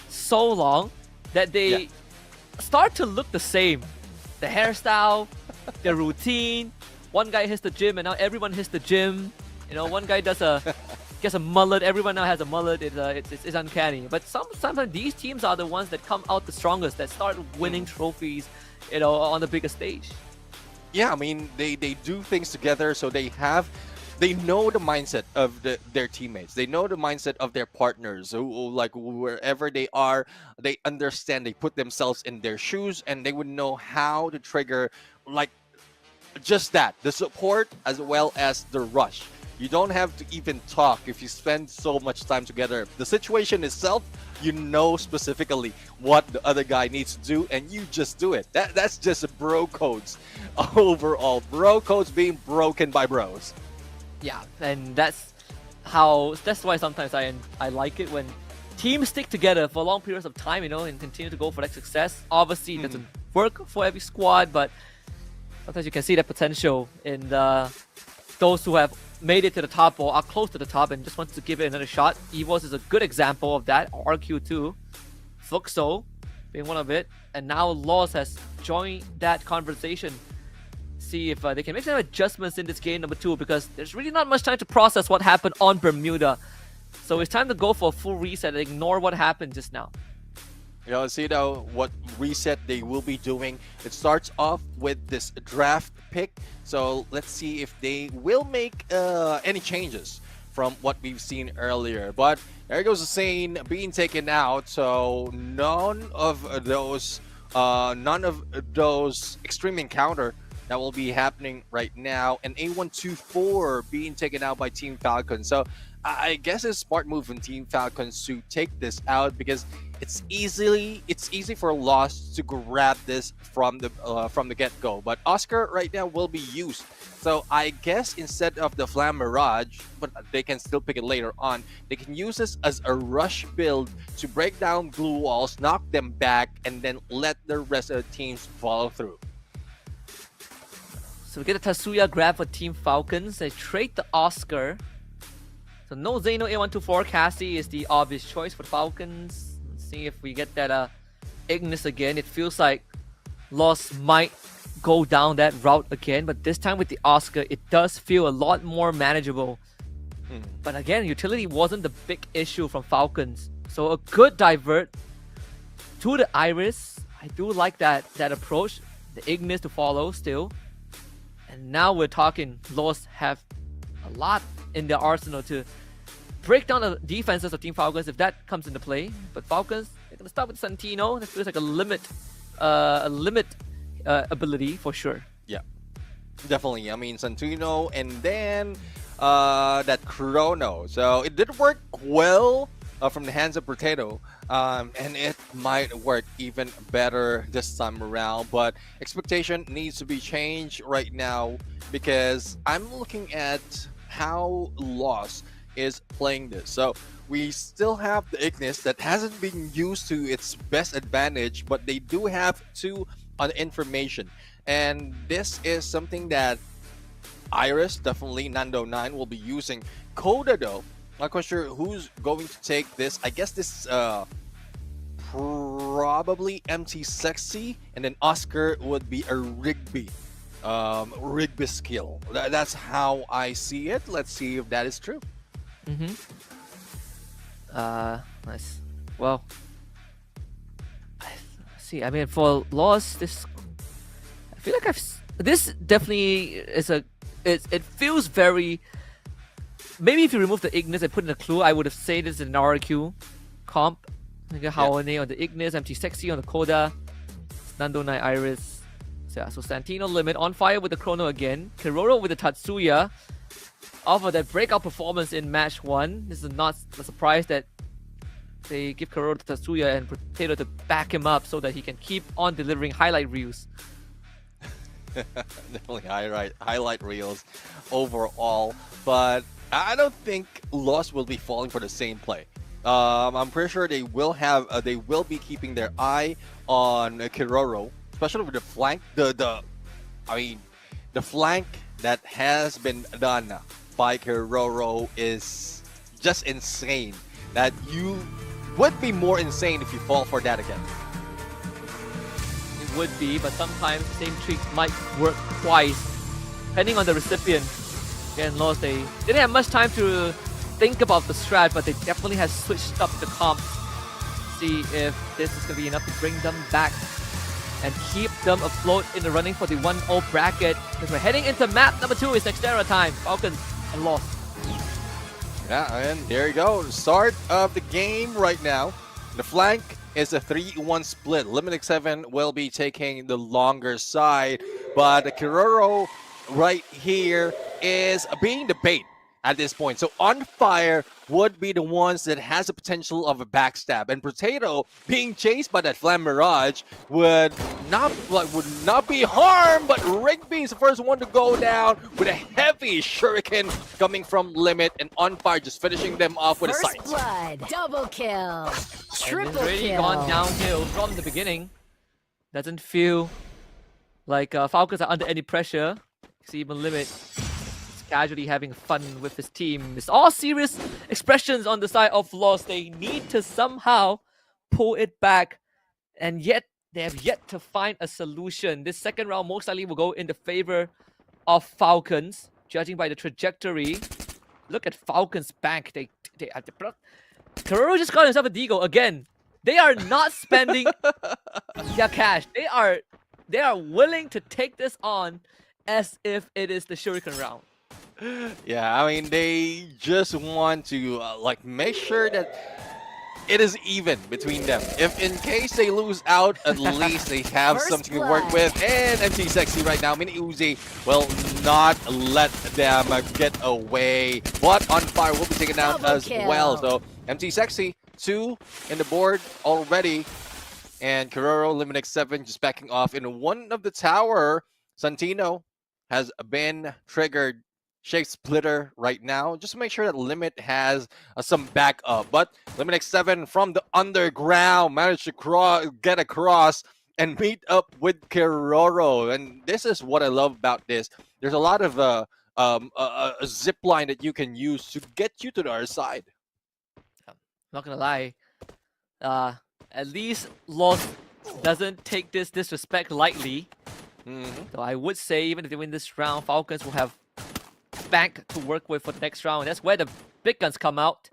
so long that they start to look the same. The hairstyle, the routine. One guy hits the gym, and now everyone hits the gym. One guy gets a mullet, everyone now has a mullet. It's uncanny. But sometimes these teams are the ones that come out the strongest, that start winning trophies, on the biggest stage. Yeah, I mean, they do things together, so they know the mindset of their teammates. They know the mindset of their partners. Who like wherever they are, they understand. They put themselves in their shoes, and they would know how to trigger like just that, the support as well as the rush. You don't have to even talk if you spend so much time together. The situation itself, you know specifically what the other guy needs to do, and you just do it. That's just bro codes overall. Bro codes being broken by bros. Yeah, and that's why sometimes I like it when teams stick together for long periods of time, and continue to go for that success. Obviously, it doesn't work for every squad, but sometimes you can see that potential in those who have made it to the top or are close to the top and just want to give it another shot. EVOS is a good example of that. RQ2, Fuxo being one of it, and now Lost has joined that conversation. See if they can make some adjustments in this game number 2, because there's really not much time to process what happened on Bermuda. So it's time to go for a full reset and ignore what happened just now. See now what reset they will be doing. It starts off with this draft pick. So let's see if they will make any changes from what we've seen earlier. But there goes the saying being taken out. So none of those extreme encounter that will be happening right now, and A124 being taken out by Team Falcon. So I guess it's a smart move from Team Falcons to take this out, because it's easy for Lost to grab this from the get-go. But Oscar right now will be used. So I guess instead of the Flam Mirage, but they can still pick it later on, they can use this as a rush build to break down blue walls, knock them back, and then let the rest of the teams follow through. So we get a Tatsuya grab for Team Falcons. They trade the Oscar. So no Zeno A124. Cassie is the obvious choice for the Falcons. Let's see if we get that Ignis again. It feels like Lost might go down that route again, but this time with the Oscar, it does feel a lot more manageable. But again, utility wasn't the big issue from Falcons. So a good divert to the Iris. I do like that approach. The Ignis to follow still. And now we're talking, Lost have a lot in their arsenal to break down the defenses of Team Falcons if that comes into play. But Falcons, they're going to start with Santino. That feels like a limit ability for sure. Yeah, definitely. I mean, Santino, and then that Chrono. So it did work well from the hands of Potato, and it might work even better this time around. But expectation needs to be changed right now, because I'm looking at how Lost is playing this. So we still have the Ignis that hasn't been used to its best advantage, but they do have two information. And this is something that Iris, definitely Nando 9 will be using. Coda though, not quite sure who's going to take this. I guess this probably MT Sexy, and then Oscar would be a Rigby. Rigby skill. That's how I see it. Let's see if that is true. Nice. Well, see. I mean, for Lost, this I feel like this definitely is a. It feels very. Maybe if you remove the Ignis and put in a clue, I would have said this is an RQ comp. Haone on the Ignis, MT Sexy on the Coda, Nando 9 Iris. So, yeah, so Santino Limit on fire with the Chrono again. Kiroro with the Tatsuya. Off of that breakout performance in match 1. This is not a surprise that they give Kiroro the Tatsuya and Potato to back him up so that he can keep on delivering highlight reels. Definitely highlight reels overall, but I don't think Lost will be falling for the same play. I'm pretty sure they will be keeping their eye on Kiroro, especially with the flank. The flank that has been done by Kiroro is just insane. That you would be more insane if you fall for that again. It would be, but sometimes the same trick might work twice, depending on the recipient. Again, Lost, they didn't have much time to think about the strat, but they definitely have switched up the comp. See if this is going to be enough to bring them back and keep them afloat in the running for the 1-0 bracket. Because we're heading into map number 2. It's Nextera time. Falcons and Lost. Yeah, and there you go. Start of the game right now. The flank is a 3-1 split. Limited 7 will be taking the longer side, but the Kiroro right here is being the bait at this point. So On Fire would be the ones that has the potential of a backstab, and Potato being chased by that Flam Mirage would not be harmed, but Rigby is the first one to go down with a heavy shuriken coming from Limit, and On Fire just finishing them off with a sight. First blood, double kill, triple It's really kill. gone downhill from the beginning. Doesn't feel like Falcons are under any pressure. See, even Limit casually having fun with his team. It's all serious expressions on the side of Lost. They need to somehow pull it back, and yet they have yet to find a solution. This second round most likely will go in the favor of Falcons, judging by the trajectory. Look at Falcons' bank. Kiroro just got himself a deagle again. They are not spending their cash. They are willing to take this on as if it is the Shuriken round. Yeah, I mean, they just want to make sure that it is even between them. If in case they lose out, at least they have something to work with. And MT Sexy right now, Mini Uzi will not let them get away. But On Fire will be taken down as well. So MT Sexy, 2 in the board already. And Kiroro, Limited 7 just backing off in one of the tower. Santino has been triggered. Shape Splitter right now, just to make sure that Limit has some backup. But Limit X7 from the underground managed to get across and meet up with Kiroro. And this is what I love about this. There's a lot of a zip line that you can use to get you to the other side. Not gonna lie, at least Lost doesn't take this disrespect lightly. So I would say even if they win this round, Falcons will have bank to work with for the next round. That's where the big guns come out.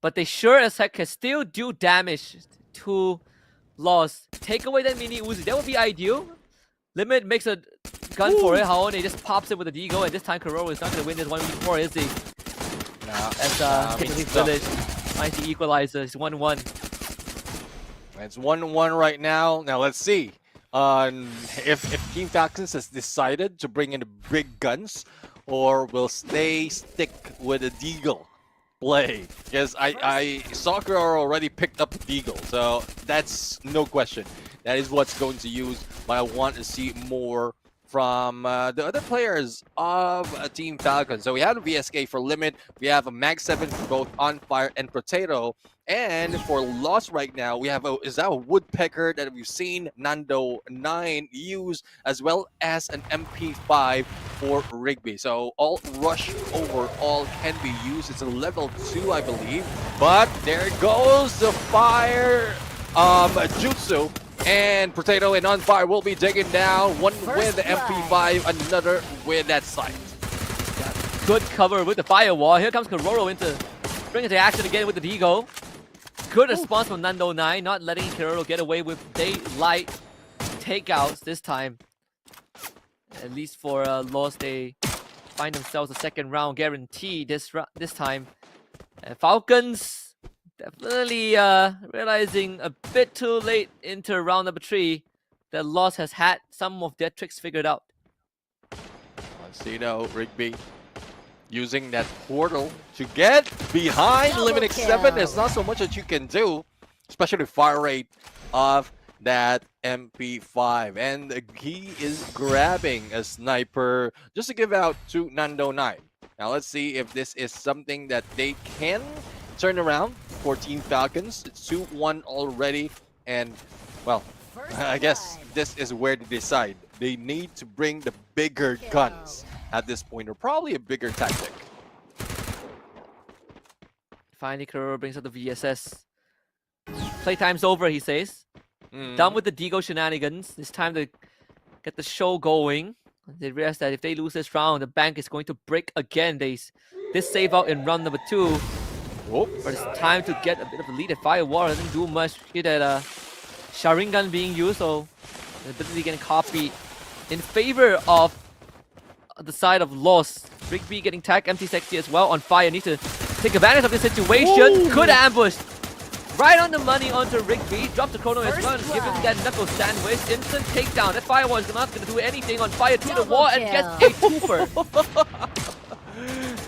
But they sure as heck can still do damage to Lost. Take away that Mini Uzi. That would be ideal. Limit makes a gun for it. Haone just pops it with a deagle. And this time Kiroro is not going to win this 1v4, is he? As Typically Village finds the equalizer. It's 1-1. It's 1-1 right now. Now let's see. If Team Falcons has decided to bring in the big guns, or will they stick with a deagle play? Because I saw Kiroro already picked up a deagle, so that's no question. That is what's going to use, but I want to see more from the other players of Team Falcon. So we have a VSK for Limit, we have a Mag 7 for both On Fire and Potato, and for Lost right now, we have a Woodpecker that we've seen Nando 9 use, as well as an MP5 for Rigby. So all rush overall can be used. It's a level 2, I believe, but there goes the fire jutsu. And Potato and On Fire will be taken down. One with the MP5, another with that sight. Good cover with the firewall. Here comes Kororo in to bring it to action again with the Deagle. Good response from Nando 9, not letting Kororo get away with daylight takeouts this time. At least for Lost, they find themselves a second round guarantee this time. And Falcons definitely realizing a bit too late into round number 3 that Lost has had some of their tricks figured out. Let's see now, Rigby using that portal to get behind Limit X7. There's not so much that you can do, especially the fire rate of that MP5. And he is grabbing a sniper just to give out to Nando 9. Now let's see if this is something that they can turn around for Team Falcons. It's 2-1 already, and well, I guess this is where they decide they need to bring the bigger guns at this point, or probably a bigger tactic. Finally, Kororo brings up the VSS. Playtime's over, he says. Done with the Deagle shenanigans. It's time to get the show going. They realize that if they lose this round, the bank is going to break again. This save out in round number 2. But it's time to get a bit of a lead at Firewall. Doesn't do much. Here that Sharingan being used, so the ability getting copied in favor of the side of Lost. Rigby getting tagged, empty sexy as well. On Fire, needs to take advantage of this situation. Good ambush. Right on the money onto Rigby. Drops the chrono as well. Give him that knuckle sandwich. Instant takedown. That Firewall is not going to do anything. On Fire to the wall and gets a twofer.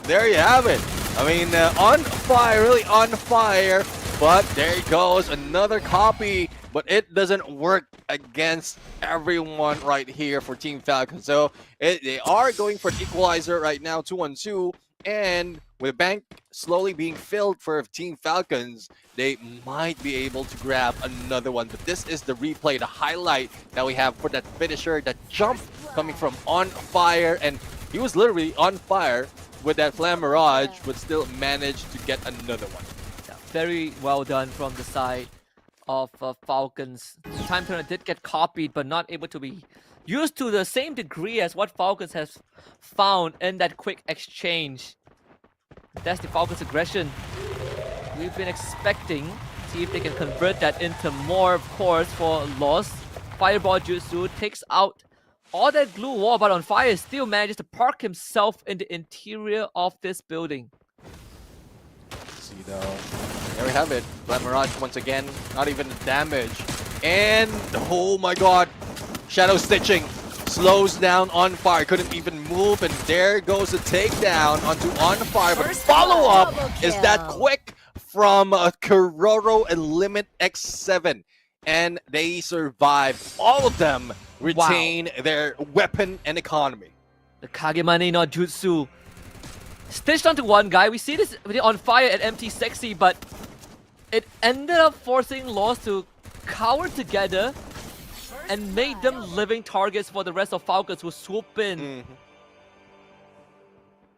There you have it. I mean, On Fire, really on fire. But there goes another copy. But it doesn't work against everyone right here for Team Falcon. So they are going for an equalizer right now, 2-on-2. And with the bank slowly being filled for Team Falcons, they might be able to grab another one. But this is the replay, the highlight that we have for that finisher, that jump coming from On Fire. And he was literally on fire with that Flame Mirage, but still managed to get another one. Yeah, very well done from the side of Falcons. The time turner did get copied, but not able to be used to the same degree as what Falcons has found in that quick exchange. That's the Falcons' aggression. We've been expecting, see if they can convert that into more, of course, for Lost. Fireball Jutsu takes out all that glue wall, but On Fire still manages to park himself in the interior of this building. See though, there we have it. Flame Mirage once again, not even the damage. And oh my god, Shadow Stitching slows down On Fire, couldn't even move, and there goes the takedown onto On Fire. But follow-up is that quick from Kororo and Limit X7. And they survive. All of them retain their weapon and economy. The Kagemane no Jutsu stitched onto one guy. We see this with On Fire at Empty Sexy, but it ended up forcing Lost to cower together and made them living targets for the rest of Falcons who swoop in.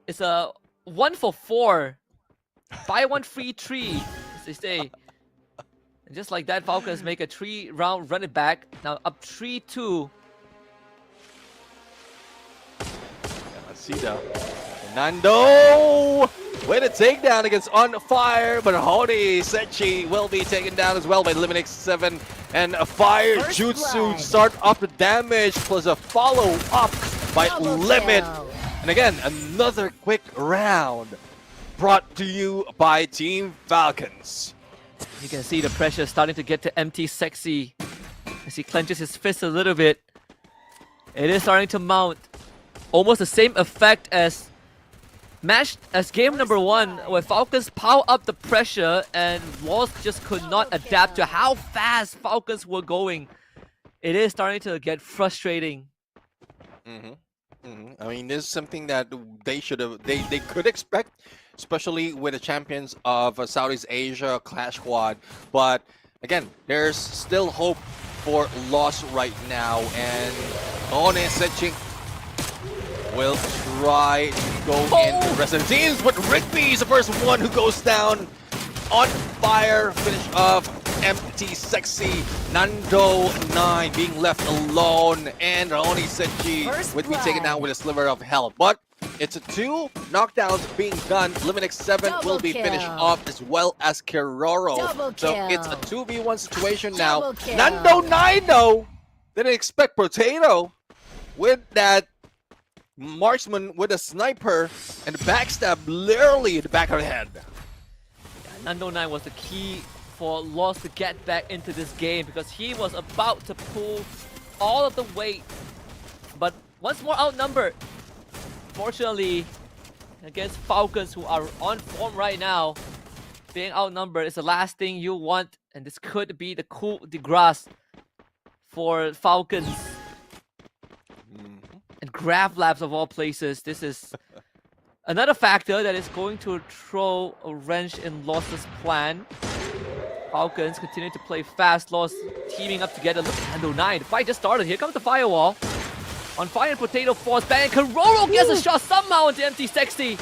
It's a 1 for 4. Buy one free 3, as they say. And just like that, Falcons make a 3-round run it back. Now up 3-2. Let's see though. Nando with a takedown against On Fire, but Hody Sechi will be taken down as well by Limit X7. And a Fire Jutsu to start up the damage, plus a follow-up by Limit. And again, another quick round brought to you by Team Falcons. You can see the pressure starting to get to Empty Sexy as he clenches his fist a little bit. It is starting to mount. Almost the same effect as game number 1, where Falcons power up the pressure and Lost just could not adapt to how fast Falcons were going. It is starting to get frustrating. I mean, this is something that they should have, they could expect, especially with the champions of Southeast Asia Clash Squad. But again, there's still hope for Lost right now, and One Sechi will try to go into Resident Teams, but Rigby is the first one who goes down on fire. Finish off empty sexy. Nando 9 being left alone, and One Sechi would be taken down with a sliver of health. But it's a 2 knockdowns being done. Liminex 7 will be finished off, as well as Kiroro. So it's a 2v1 situation now. Nando 9 though didn't expect Potato with that marksman with a sniper and backstab literally in the back of the head. Nando 9 was the key for Lost to get back into this game because he was about to pull all of the weight, but once more outnumbered. Fortunately, against Falcons, who are on form right now, being outnumbered is the last thing you want, and this could be the coup de grace for Falcons. And Grab Labs of all places, this is another factor that is going to throw a wrench in Lost's plan. Falcons continue to play fast, Lost teaming up together. Look at Nando 9, the fight just started. Here comes the firewall. On fire and Potato force back, and Kiroro gets a shot somehow into empty sexy.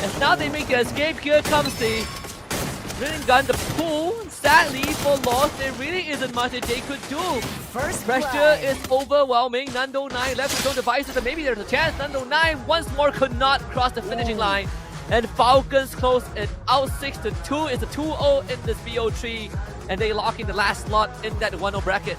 And now they make the escape. Here comes the drilling gun, the pull. Sadly for Lost, there really isn't much that they could do. Pressure is overwhelming. Nando 9 left his own devices, and maybe there's a chance. Nando 9 once more could not cross the finishing line. And Falcons close it out 6-2. It's a 2-0 in this BO3, and they lock in the last slot in that 1-0 bracket.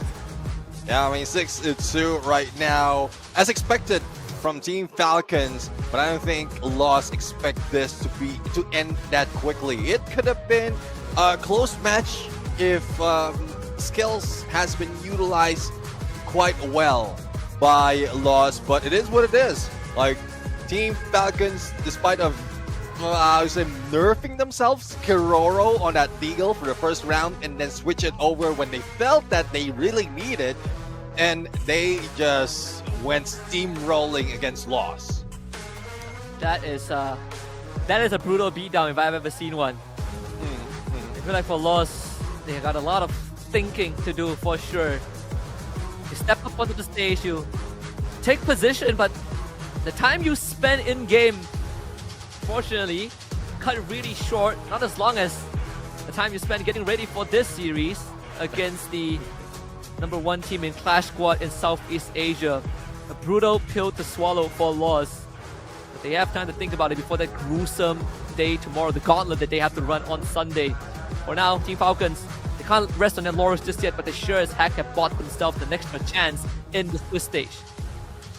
Yeah, I mean 6-2 right now, as expected from Team Falcons, but I don't think Lost expect this to end that quickly. It could have been a close match if skills has been utilized quite well by Lost, but it is what it is. Like Team Falcons, despite of I would say nerfing themselves, Kiroro on that deagle for the first round and then switch it over when they felt that they really needed, and they just went steamrolling against Lost. That is a brutal beatdown if I've ever seen one. I feel like for Lost, they got a lot of thinking to do for sure. You step up onto the stage, you take position, but the time you spend in game, fortunately, cut really short. Not as long as the time you spend getting ready for this series against the #1 team in Clash Squad in Southeast Asia. A brutal pill to swallow for Lost. But they have time to think about it before that gruesome day tomorrow, the gauntlet that they have to run on Sunday. For now, Team Falcons, they can't rest on their laurels just yet, but they sure as heck have bought themselves the next chance in the Swiss stage.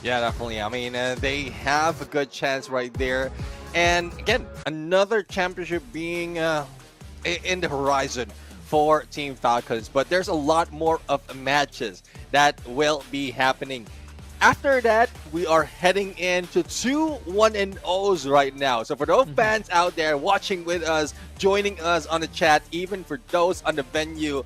Yeah, definitely. I mean, they have a good chance right there. And again, another championship being in the horizon for Team Falcons. But there's a lot more of matches that will be happening. After that, we are heading into 2 1-0s right now. So for those fans out there watching with us, joining us on the chat, even for those on the venue,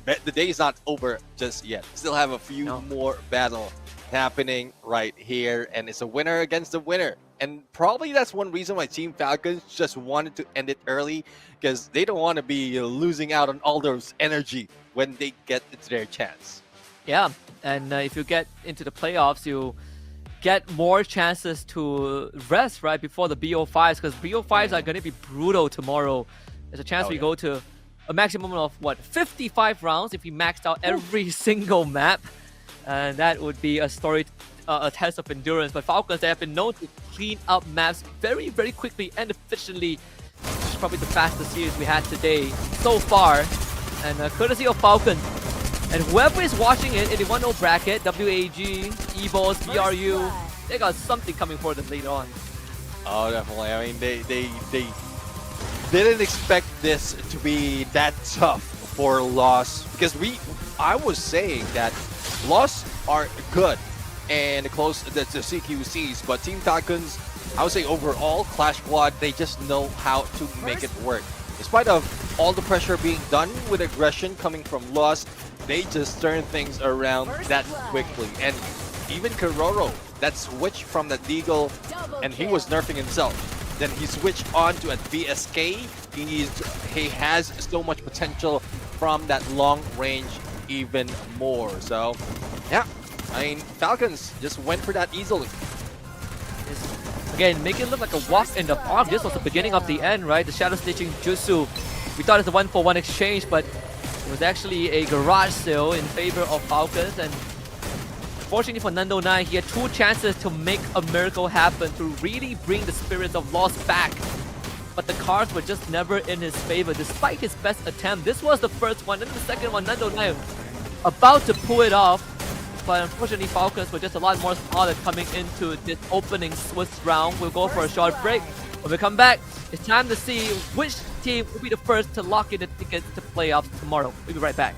the day is not over just yet. Still have a few more battles happening right here, and it's a winner against a winner. And probably that's one reason why Team Falcons just wanted to end it early, because they don't want to be losing out on all those energy when they get into their chance. Yeah, and if you get into the playoffs, you get more chances to rest right before the BO5s, because BO5s are going to be brutal tomorrow. There's a chance we go to a maximum of, what, 55 rounds if we maxed out every single map. And that would be a test of endurance. But Falcons, they have been known to clean up maps very, very quickly and efficiently. Which is probably the fastest series we had today so far. And courtesy of Falcons. And whoever is watching it in the 1-0 bracket, WAG, EVOS, BRU, they got something coming for them later on. Oh, definitely. I mean, they didn't expect this to be that tough for Lost, because I was saying that Lost are good and close to the CQCs, but Team Falcons, I would say overall, Clash Squad, they just know how to make it work. Despite of all the pressure being done with aggression coming from Lost, they just turn things around that quickly. And even Kiroro that switch from that Deagle, and he was nerfing himself. Then he switched on to a VSK. He has so much potential from that long range even more. So, yeah, I mean, Falcons just went for that easily. Again, make it look like a walk in the park. This was the beginning of the end, right? The Shadow Stitching Jutsu. We thought it was a 1-for-1 exchange, but it was actually a garage sale in favor of Falcons. And fortunately for Nando9, he had 2 chances to make a miracle happen, to really bring the spirits of Lost back. But the cards were just never in his favor, despite his best attempt. This was the first one, and the second one, Nando9 about to pull it off. But unfortunately, Falcons were just a lot more solid coming into this opening Swiss round. We'll go for a short break. When we come back, it's time to see which team will be the first to lock in the tickets to playoffs tomorrow. We'll be right back.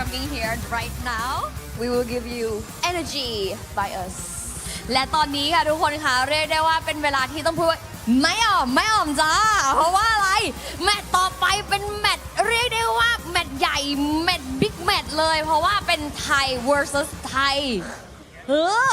coming here right now. We will give you energy by us. และตอนนี้ค่ะทุกคนคะเรียกได้ว่าเป็นเวลาที่ต้องพูดว่า ไม่อ่อมจ้าเพราะว่าอะไรแมตช์ต่อไปเป็นแมตช์เรียกได้ว่าแมตช์ใหญ่แมตช์บิ๊กแมตช์เลยเพราะว่าเป็นไทย versus ไทย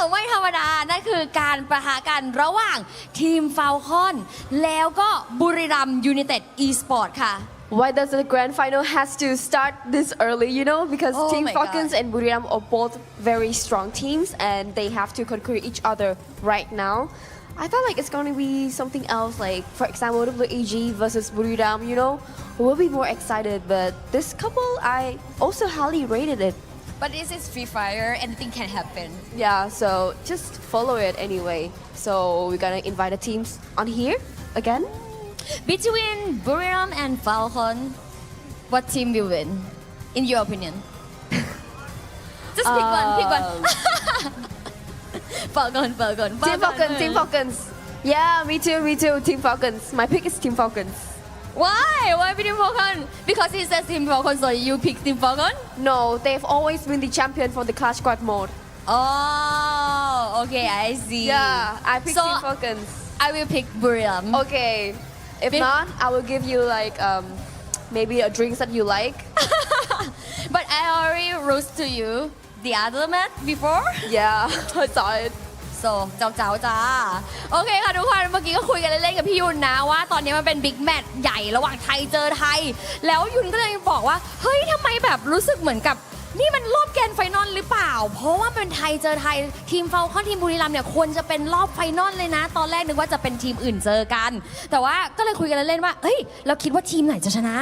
ไม่ธรรมดานั่นคือการประทะกันระหว่างทีมฟาลคอนแล้วก็บุรีรัมย์ยูไนเต็ดอีสปอร์ตค่ะ Why does the grand final has to start this early, you know? Because Team Falcons and Buriram are both very strong teams and they have to conquer each other right now. I thought like it's going to be something else, like for example WAG versus Buriram, you know? We'll be more excited, but this couple, I also highly rated it. But this is Free Fire, anything can happen. Yeah, so just follow it anyway. So we're gonna invite the teams on here again. Between Buriram and Falcon, what team will win, in your opinion? Just pick one. Falcon. Team Falcons. Yeah, me too. Team Falcons. My pick is Team Falcons. Why Team Falcon? Because he says Team Falcon, so you pick Team Falcon? No, they've always been the champion for the Clash Squad mode. Oh, okay, I see. Yeah, I pick Team Falcons. I will pick Buriram. Okay. If not, I will give you like maybe a drink that you like. But I already roast to you the other match before. Yeah, I saw it. So เจ้าจ้าโอเคค่ะทุกคนเมื่อกี้ก็คุยกันเล่นๆกับพี่ยุนนะว่าตอนนี้มันเป็นบิ๊กแมตช์ใหญ่ระหว่างไทยเจอไทยแล้วยุนก็เลยบอกว่าเฮ้ยทำไมแบบรู้สึกเหมือนกับนี่มันรอบแกรนด์ไฟนอลหรือเปล่าเพราะว่าเป็นไทยเจอไทยทีมฟาลคอนทีมบุรีรัมย์เนี่ยควรจะเป็นรอบไฟนอลเลยนะตอนแรกนึกว่าจะเป็นทีมอื่นเจอกันแต่ว่าก็เลยคุยกันเล่นๆว่าเฮ้ยเราคิดว่าทีมไหนจะชนะ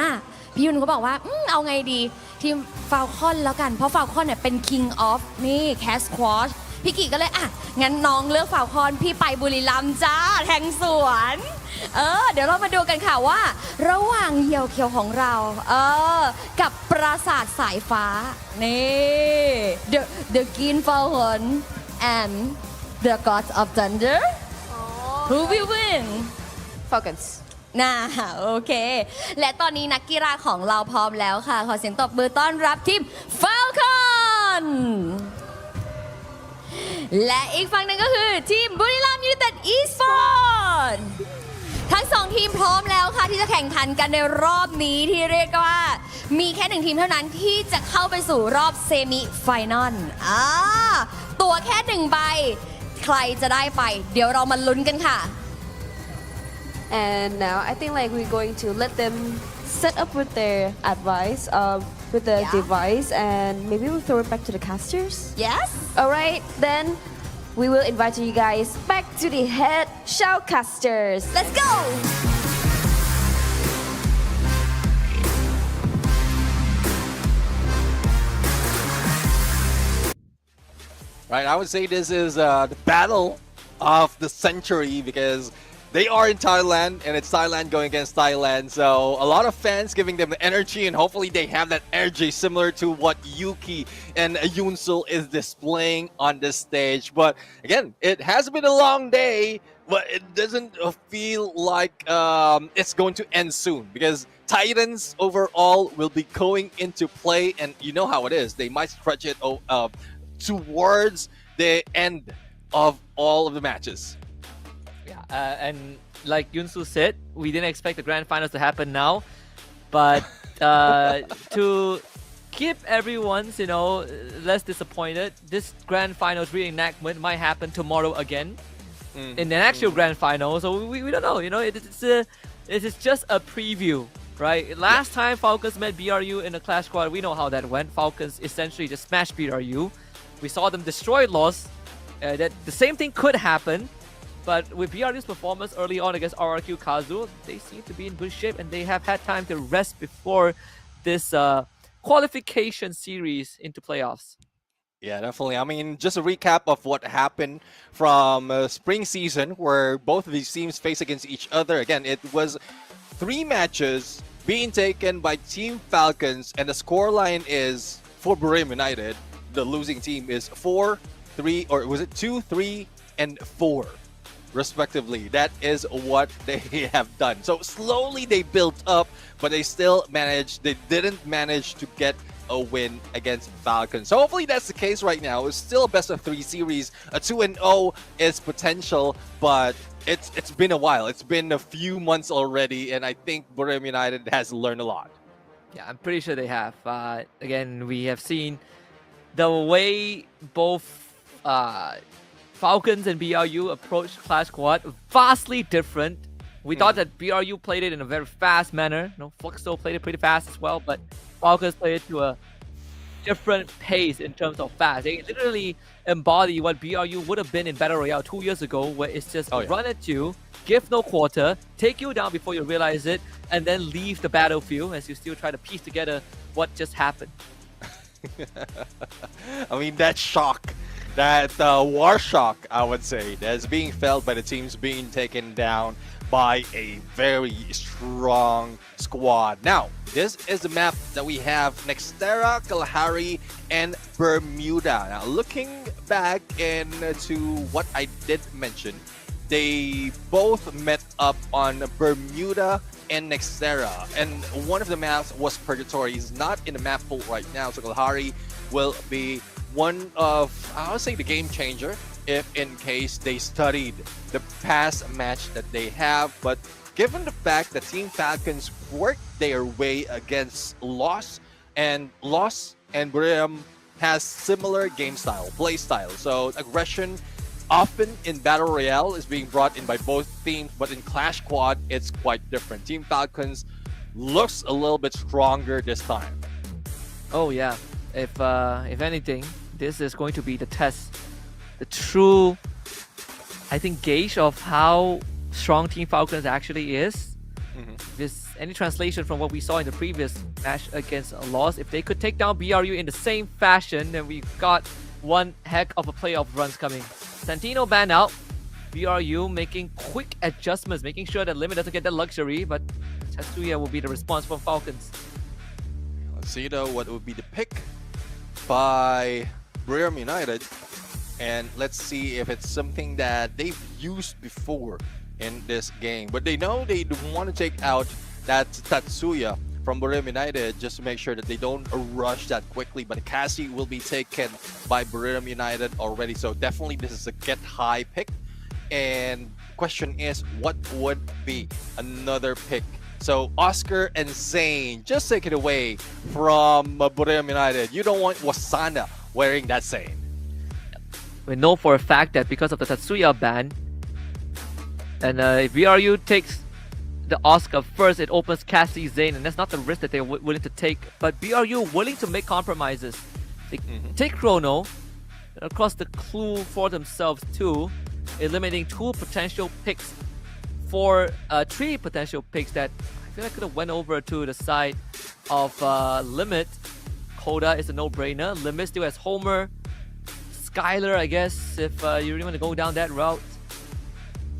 พี่ยุนก็บอกว่าเอาไงดีทีมฟาลคอนแล้วกันเพราะฟาลคอนเนี่ยเป็น King of นี่ Cash Squad พี่กิก็เลยงั้นน้องเลือกฝ่าคอนพี่ไปบุรีรัมย์จ้าแทงสวนเดี๋ยวเรามาดูกันค่ะว่าระหว่างเหยี่ยวเขียวของเรากับปราสาทสายฟ้านี่ the Green Falcon and the Gods of Thunder who will win Falconsโอเคและตอนนี้นักกีฬาของเราพร้อมแล้วค่ะขอเสียงตบมือต้อนรับทีม Falconและอีกฝั่งหนึ่งก็คือทีมบุรีรัมย์ยูไนเต็ดอีสปอร์ตทั้งสองทีมพร้อมแล้วค่ะที่จะแข่งขันกันในรอบนี้ที่เรียกว่ามีแค่หนึ่งทีมเท่านั้นที่จะเข้าไปสู่รอบเซมิไฟนอลตัวแค่หนึ่งใบใครจะได้ไปเดี๋ยวเรามาลุ้นกันค่ะ And now I think like we're going to let them set up with their advice with the device and maybe we'll throw it back to the casters. Yes. Alright, then we will invite you guys back to the head shoutcasters. Let's go! Right, I would say this is the battle of the century because they are in Thailand and it's Thailand going against Thailand. So a lot of fans giving them the energy and hopefully they have that energy similar to what Yuki and Yoonsul is displaying on this stage. But again, it has been a long day, but it doesn't feel like it's going to end soon because Titans overall will be going into play and you know how it is. They might stretch it towards the end of all of the matches. And like Yoonsu said, we didn't expect the grand finals to happen now, but to keep everyone's less disappointed, this grand finals reenactment might happen tomorrow again in an actual grand final. So we don't know. It is just a preview, right? Last time Falcons met BRU in a Clash Squad, we know how that went. Falcons essentially just smashed BRU. We saw them destroy Lost. That the same thing could happen. But with BRU's performance early on against RRQ Kazu, they seem to be in good shape and they have had time to rest before this qualification series into playoffs. Yeah, definitely. I mean, just a recap of what happened from spring season where both of these teams face against each other. Again, it was 3 matches being taken by Team Falcons and the scoreline is for Buriram United. The losing team is 4-3, or was it 2-3 and 4? Respectively. That is what they have done. So slowly they built up, but they didn't manage to get a win against Falcons. So hopefully that's the case right now. It's still a best of 3 series. A 2-0 is potential, but it's been a while. It's been a few months already, and I think Buriram United has learned a lot. Yeah, I'm pretty sure they have. Again, we have seen the way both Falcons and BRU approach Clash Squad vastly different. We thought that BRU played it in a very fast manner. Fluxo played it pretty fast as well, but Falcons played it to a different pace in terms of fast. They literally embody what BRU would have been in Battle Royale 2 years ago, where it's just run at you, give no quarter, take you down before you realize it, and then leave the battlefield as you still try to piece together what just happened. I mean, that shock, that war shock, I would say, that's being felt by the teams being taken down by a very strong squad. Now, this is the map that we have: Nextera, Kalahari, and Bermuda. Now, looking back into what I did mention, they both met up on Bermuda and Nextera, and one of the maps was Purgatory. He's not in the map pool right now, so Kalahari will be one of, I would say, the game changer if in case they studied the past match that they have. But given the fact that Team Falcons worked their way against Lost, and Buriram has similar game style, play style, so aggression often in Battle Royale is being brought in by both teams, but in Clash Squad it's quite different. Team Falcons looks a little bit stronger this time. Oh yeah, if anything, this is going to be the test, the true, I think, gauge of how strong Team Falcons actually is. If there's any translation from what we saw in the previous match against Lost, if they could take down BRU in the same fashion, then we've got one heck of a playoff runs coming. Santino ban out, BRU making quick adjustments, making sure that Limit doesn't get that luxury, but Tetsuya will be the response from Falcons. Let's see though what would be the pick by Buriram United, and let's see if it's something that they've used before in this game. But they know they want to take out that Tatsuya from Buriram United just to make sure that they don't rush that quickly. But Cassie will be taken by Buriram United already, so definitely this is a get high pick. And question is, what would be another pick? So Oscar and Zane, just take it away from Buriram United. You don't want Wasana wearing that Zane. We know for a fact that because of the Tatsuya ban, and if BRU takes the Oscar first, it opens Cassie, Zane, and that's not the risk that they're willing to take. But BRU willing to make compromises. They take Chrono, and of course the clue for themselves too, eliminating 2 potential picks for 3 potential picks that I feel like could have went over to the side of Limit. Coda is a no-brainer. Limit still has Homer, Skylar, I guess, if you really want to go down that route.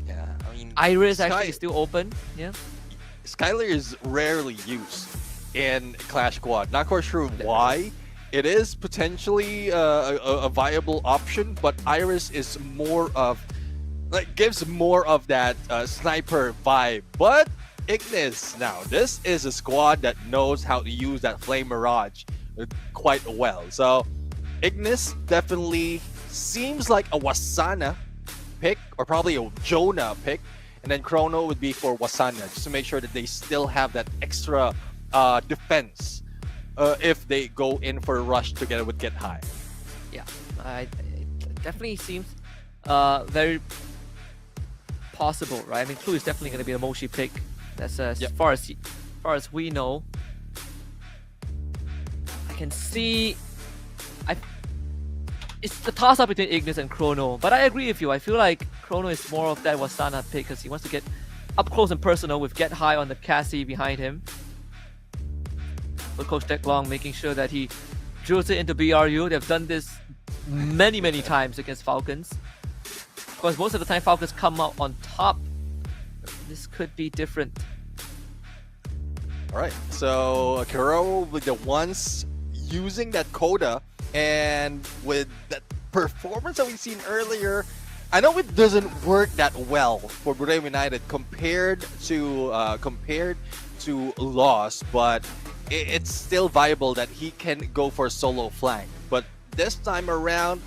Yeah, I mean, Iris actually is still open. Yeah, Skylar is rarely used in Clash Squad. Not quite sure why. It is potentially a viable option, but Iris is more of, like, gives more of that sniper vibe. But Ignis, now this is a squad that knows how to use that Flame Mirage quite well. So Ignis definitely seems like a Wasana pick, or probably a Jonah pick, and then Chrono would be for Wasana, just to make sure that they still have that extra defense if they go in for a rush together with Get High. Yeah, it definitely seems very possible, right? I mean, Clue is definitely going to be a Moshi pick. That's as far as we know. I can see. It's the toss-up between Ignis and Chrono, but I agree with you. I feel like Chrono is more of that Wasana pick because he wants to get up close and personal with Get High on the Cassie behind him. But Coach Deck Long making sure that he drills it into BRU. They've done this many, many times against Falcons. Of course, most of the time Falcons come out on top. This could be different. All right, so Kuro with the ones using that Coda, and with that performance that we've seen earlier, I know it doesn't work that well for Buriram United compared to Lost, but it's still viable that he can go for a solo flank. But this time around,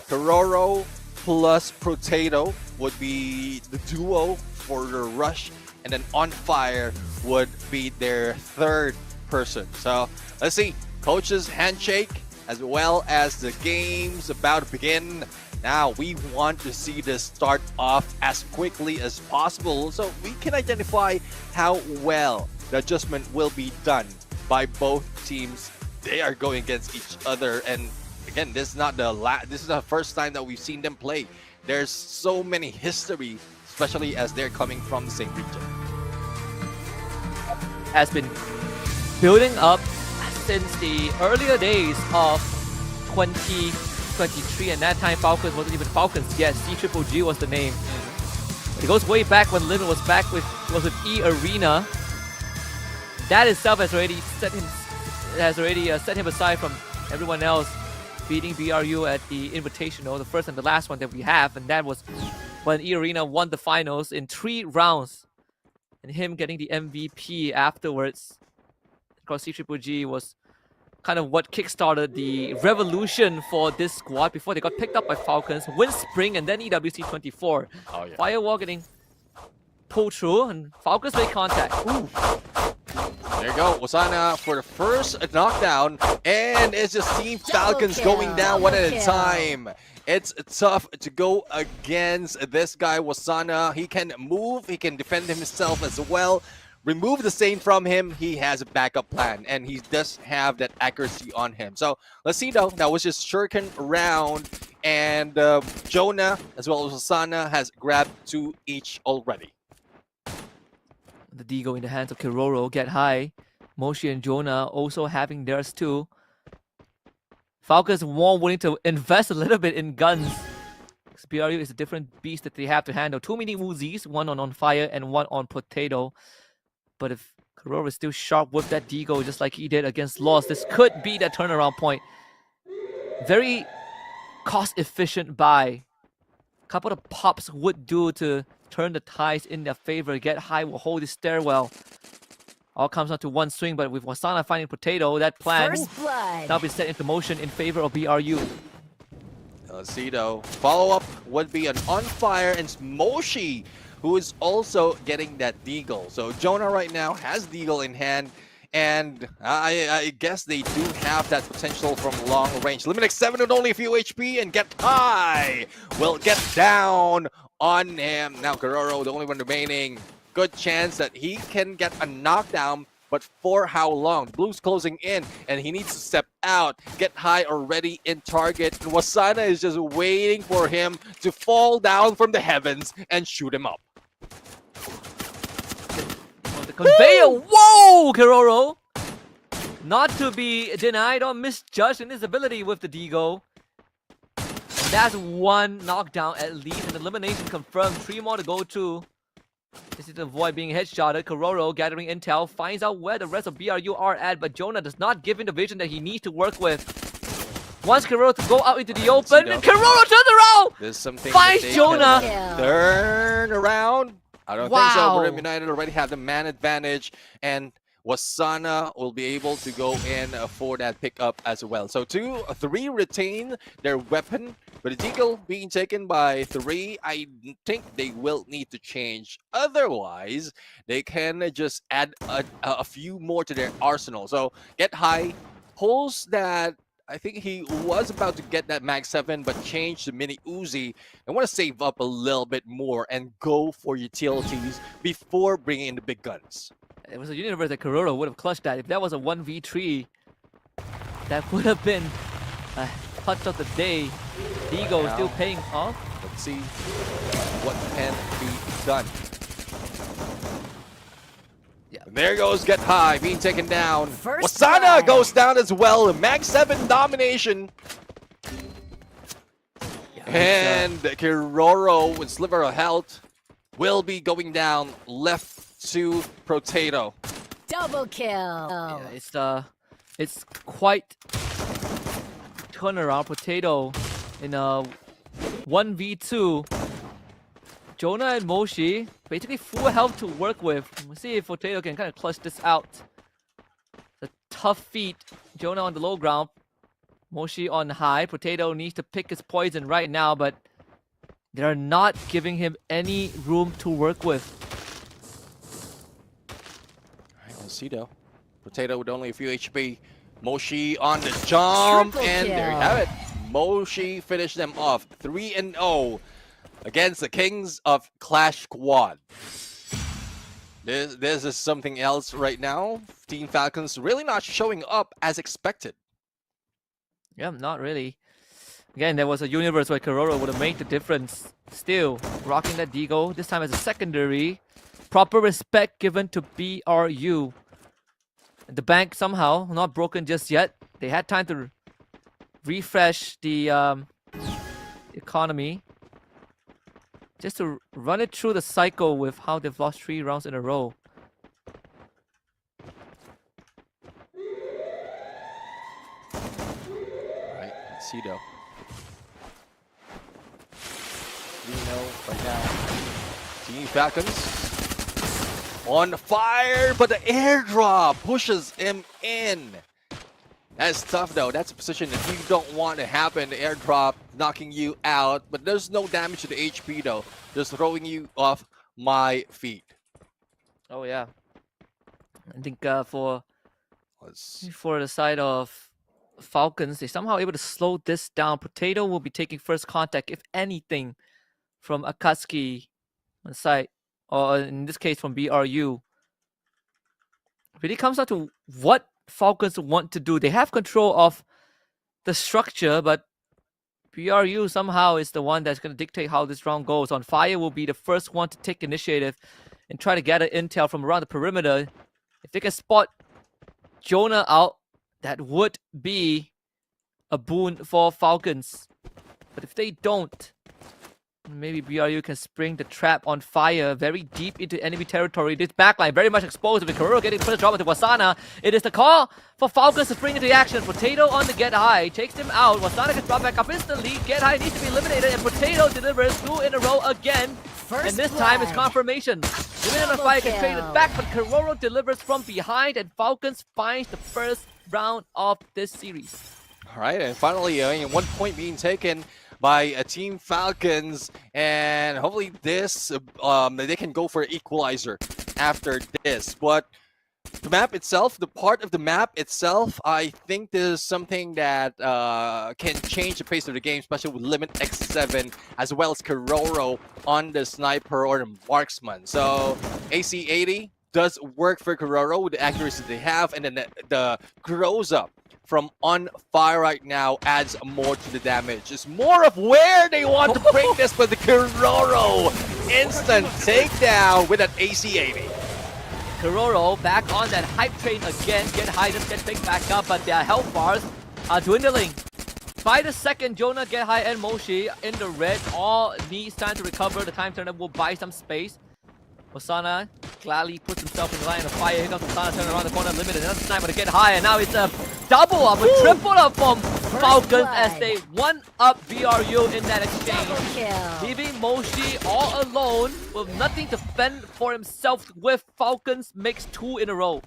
Kororo plus Potato would be the duo for the rush, and then On Fire would be their third person. So let's see, coach's handshake as well as the game's about to begin. Now we want to see this start off as quickly as possible so we can identify how well the adjustment will be done by both teams. They are going against each other, and again, this is not this is the first time that we've seen them play. There's so many history, especially as they're coming from the same region. Has been building up since the earlier days of 2023, and that time Falcons wasn't even Falcons yet. C-Triple-G was the name. It goes way back when Lin was back with E Arena. That itself has already set him aside from everyone else, beating BRU at the Invitational, the first and the last one that we have, and that was when E Arena won the finals in 3 rounds, and him getting the MVP afterwards. Of course, C-Triple-G was kind of what kickstarted the revolution for this squad before they got picked up by Falcons, win Spring, and then EWC24. Oh, yeah. Firewall getting pulled through, and Falcons make contact. Ooh. There you go, Wasana for the first knockdown, and it's just Team Falcons going down one at a time. It's tough to go against this guy, Wasana. He can move, he can defend himself as well. Remove the Saint from him, he has a backup plan, and he does have that accuracy on him. So let's see though, that was just shuriken round, and Jonah as well as Wasana has grabbed 2 each already. The Deagle in the hands of Kiroro get high. Moshi and Jonah also having theirs too. Falcons more willing to invest a little bit in guns. BRU is a different beast that they have to handle. 2 mini Uzis, one on Fire and one on Potato. But if Kiroro is still sharp with that Deagle just like he did against Lost, this could be that turnaround point. Very cost efficient buy. Couple of pops would do to turn the tides in their favor. Get high will hold the stairwell. All comes down to one swing, but with Wasana finding Potato, that plan now be set into motion in favor of BRU. Let's see though. Follow-up would be an On Fire and Moshi, who is also getting that Deagle. So Jonah right now has Deagle in hand, and I guess they do have that potential from long range. Limited 7 with only a few HP, and Get High will get down on him. Now Kiroro, the only one remaining. Good chance that he can get a knockdown, but for how long? Blue's closing in, and he needs to step out. Get High already in target, and Wasana is just waiting for him to fall down from the heavens and shoot him up. The conveyor, whoa, Kiroro! Not to be denied or misjudged in his ability with the Deagle. That's 1 knockdown at least, and elimination confirmed. 3 more to go to. This is to avoid being headshotted. Kiroro gathering intel, finds out where the rest of BRU are at, but Jonah does not give him the vision that he needs to work with. Wants Kiroro to go out into the open, and Kiroro turns around! There's something finds Jonah! Turn around. I don't think so. Grim United already have the man advantage, and Wasana will be able to go in for that pickup as well. So 3 retain their weapon, but the Deagle being taken by 3, I think they will need to change. Otherwise, they can just add a few more to their arsenal. So Get High pulls that. I think he was about to get that Mag 7, but changed the Mini Uzi. I want to save up a little bit more and go for utilities before bringing in the big guns. It was a universe that Kiroro would have clutched that. If that was a 1v3, that would have been a touch of the day. Deagle is still paying off. Let's see what can be done. Yeah. And there goes Get High being taken down. Wasana goes down as well. Mag 7 domination. Yeah, and Kiroro with sliver of health will be going down left to Potato. Double kill. Yeah, it's quite turnaround. Potato in a 1v2. Jonah and Moshi basically full health to work with. We'll see if Potato can kind of clutch this out. It's a tough feat. Jonah on the low ground, Moshi on high. Potato needs to pick his poison right now, but They're not giving him any room to work with. All right, let's see though. Potato with only a few HP. Moshi on the jump, and there you have it. Moshi finished them off 3-0 against the Kings of Clash Squad. This is something else right now. Team Falcons really not showing up as expected. Yeah, not really. Again, there was a universe where Kororo would have made the difference. Still, rocking that Deagle, this time as a secondary. Proper respect given to BRU. The bank somehow not broken just yet. They had time to refresh the economy. Just to run it through the cycle with how they've lost 3 rounds in a row. Right, let's see though. 3-0 right now. Team Falcons on fire, but the airdrop pushes him in. That's tough though. That's a position that you don't want to happen. The airdrop knocking you out, but there's no damage to the HP though. Just throwing you off my feet. Oh yeah. I think for the side of Falcons, they're somehow able to slow this down. Potato will be taking first contact, if anything, from Akatsuki on the side, or in this case from BRU. It really comes down to what Falcons want to do. They have control of the structure, but BRU somehow is the one that's going to dictate how this round goes. On Fire will be the first one to take initiative and try to gather intel from around the perimeter. If they can spot Jonah out, that would be a boon for Falcons. But if they don't, maybe BRU can spring the trap on Fire very deep into enemy territory. This backline very much exposed with Kororo getting first drop into Wasana. It is the call for Falcons to spring into action. Potato on the get high, takes him out. Wasana gets brought back up instantly. Get high needs to be eliminated, and Potato delivers 2 in a row again. And this time it's confirmation. Limited on Fire can trade it back, but Kororo delivers from behind, and Falcons finds the first round of this series. All right, and finally, 1 point being taken by a Team Falcons, and hopefully this they can go for an equalizer after this. But the map itself, the part of the map itself, I think this is something that can change the pace of the game, especially with Limit X7 as well as Kororo on the sniper or the marksman. So AC80 does work for Kororo with the accuracy they have, and then the grows up from on fire right now adds more to the damage. It's more of where they want to bring this, but the Kororo instant takedown with an AC80. Kororo back on that hype train again. Get high, just get picked back up, but their health bars are dwindling. By the second, Jonah, Get High, and Moshi in the red all needs time to recover. The time turner will buy some space. Wasana gladly puts himself in the line of fire. Here comes Wasana turning around the corner, limited. Another sniper to get high, and now it's a double up, a triple up from Falcons as they one up BRU in that exchange. Leaving Moshi all alone with nothing to fend for himself with. Falcons makes 2 in a row.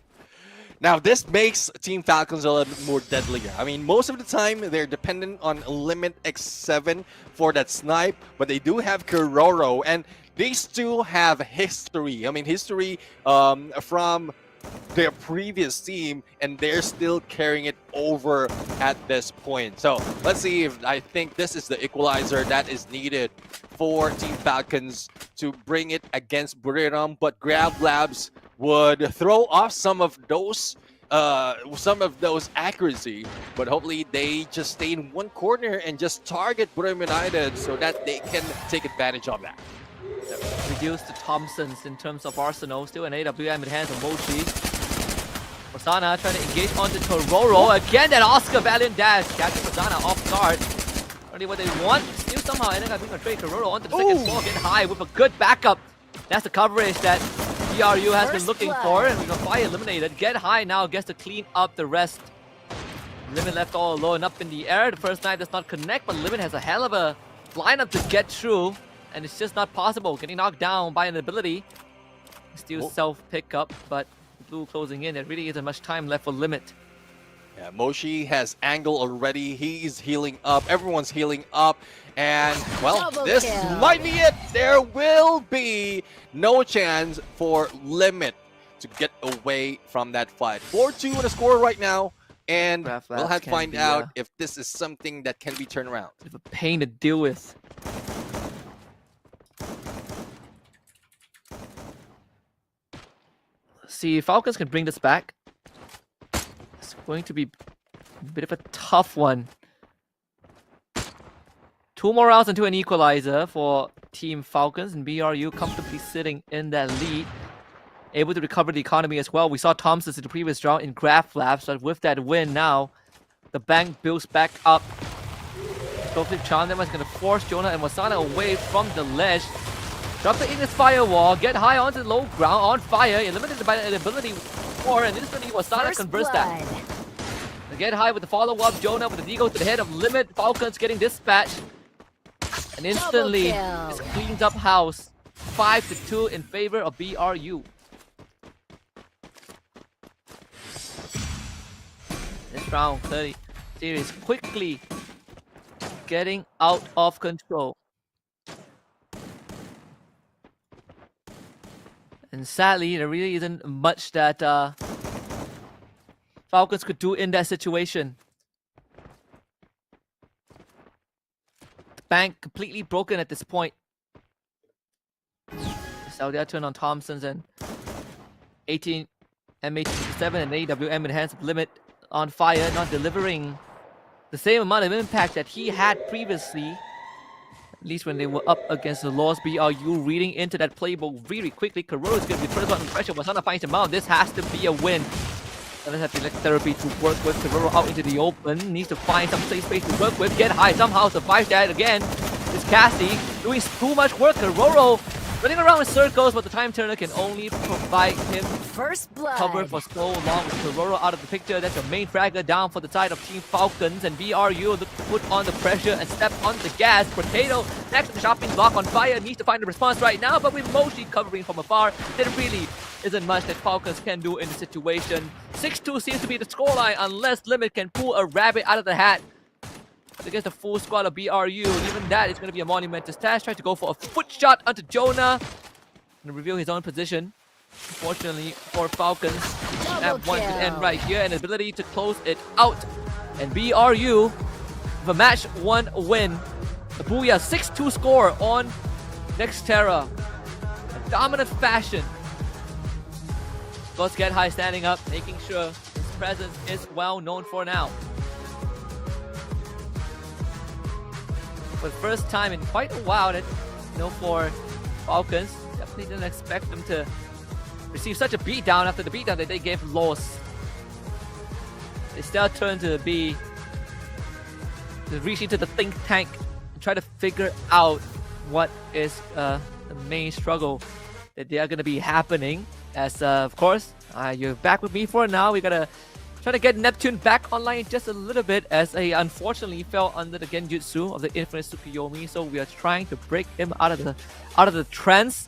Now, this makes Team Falcons a little bit more deadlier. I mean, most of the time, they're dependent on Limit X7 for that snipe, but they do have Kororo, and these two have history. I mean, history from their previous team, and they're still carrying it over at this point. So, let's see if I think this is the equalizer that is needed for Team Falcons to bring it against Buriram, but Grab Labs would throw off some of those accuracy, but hopefully they just stay in one corner and just target Buriram United so that they can take advantage of that. Reduce the Thompsons in terms of arsenal. Still an AWM in hands of Mochi. Wasana trying to engage onto Kororo. Again, that Oscar Valiant dash. Catching Wasana off guard. Only what they want. Still somehow ending up being a trade Kororo onto the second floor. Get high with a good backup. That's the coverage that BRU has been looking for. And we got Fire eliminated. Get high now gets to clean up the rest. Limit left all alone up in the air. The first knife does not connect, but Limit has a hell of a lineup to get through. And it's just not possible. Getting knocked down by an ability. Still self-pick up, but Blue closing in. There really isn't much time left for Limit. Yeah, Moshi has angle already. He's healing up. Everyone's healing up. And, well, this might be it. There will be no chance for Limit to get away from that fight. 4-2 in the score right now. And we'll have to find out if this is something that can be turned around. Bit of a pain to deal with. Let's see if Falcons can bring this back. It's going to be a bit of a tough one. 2 more rounds into an equalizer for Team Falcons, and BRU comfortably sitting in that lead. Able to recover the economy as well. We saw Thompson in the previous round in Graph Labs, but with that win now, the bank builds back up. Flip Chandler is going to force Jonah and Wasana away from the ledge. Drop the Ignis Firewall, get high onto the low ground, on fire, eliminated by the ability 4, and instantly Wasana converts that. They get high with the follow-up, Jonah with the deagle to the head of Limit. Falcons getting dispatched. And instantly, this cleans up house. 5-2 in favor of BRU. This round 30 series quickly getting out of control. And sadly, there really isn't much that Falcons could do in that situation. The bank completely broken at this point. Saudi turn on Thompson's and 18 M87 and AWM enhanced Limit on fire, not delivering the same amount of impact that he had previously. At least when they were up against the Lost. BRU reading into that playbook really quickly. Karoro is going to be first on pressure. Wasana finds him out. This has to be a win. Doesn't have electric therapy to work with. Karoro out into the open. Needs to find some safe space to work with. Get high. Somehow survives that again. Is Cassie doing too much work. Karoro running around in circles, but the time turner can only provide him cover for so long. With Karoro out of the picture, that's your main fragger down for the side of Team Falcons, and BRU look to put on the pressure and step on the gas. Potato next to the shopping block on fire, needs to find a response right now, but with Moshi covering from afar, there really isn't much that Falcons can do in the situation. 6-2 seems to be the scoreline unless Limit can pull a rabbit out of the hat against the full squad of BRU. Even that is going to be a monumentous task. Trying to go for a foot shot onto Jonah and reveal his own position. Unfortunately for Falcons, that one could end right here, and the ability to close it out. And BRU with a match 1 win. The Booyah 6-2 score on Nextera. A dominant fashion. Let's get high standing up, making sure his presence is well known for now. For the first time in quite a while that, for Falcons, definitely didn't expect them to receive such a beatdown after the beatdown that they gave Lost. They still turn to reach into the think tank and try to figure out what is the main struggle that they are going to be happening. As of course, you're back with me for now. We gotta try to get Neptune back online just a little bit, as he unfortunately fell under the Genjutsu of the Infinite Tsukuyomi. So we are trying to break him out of the trance.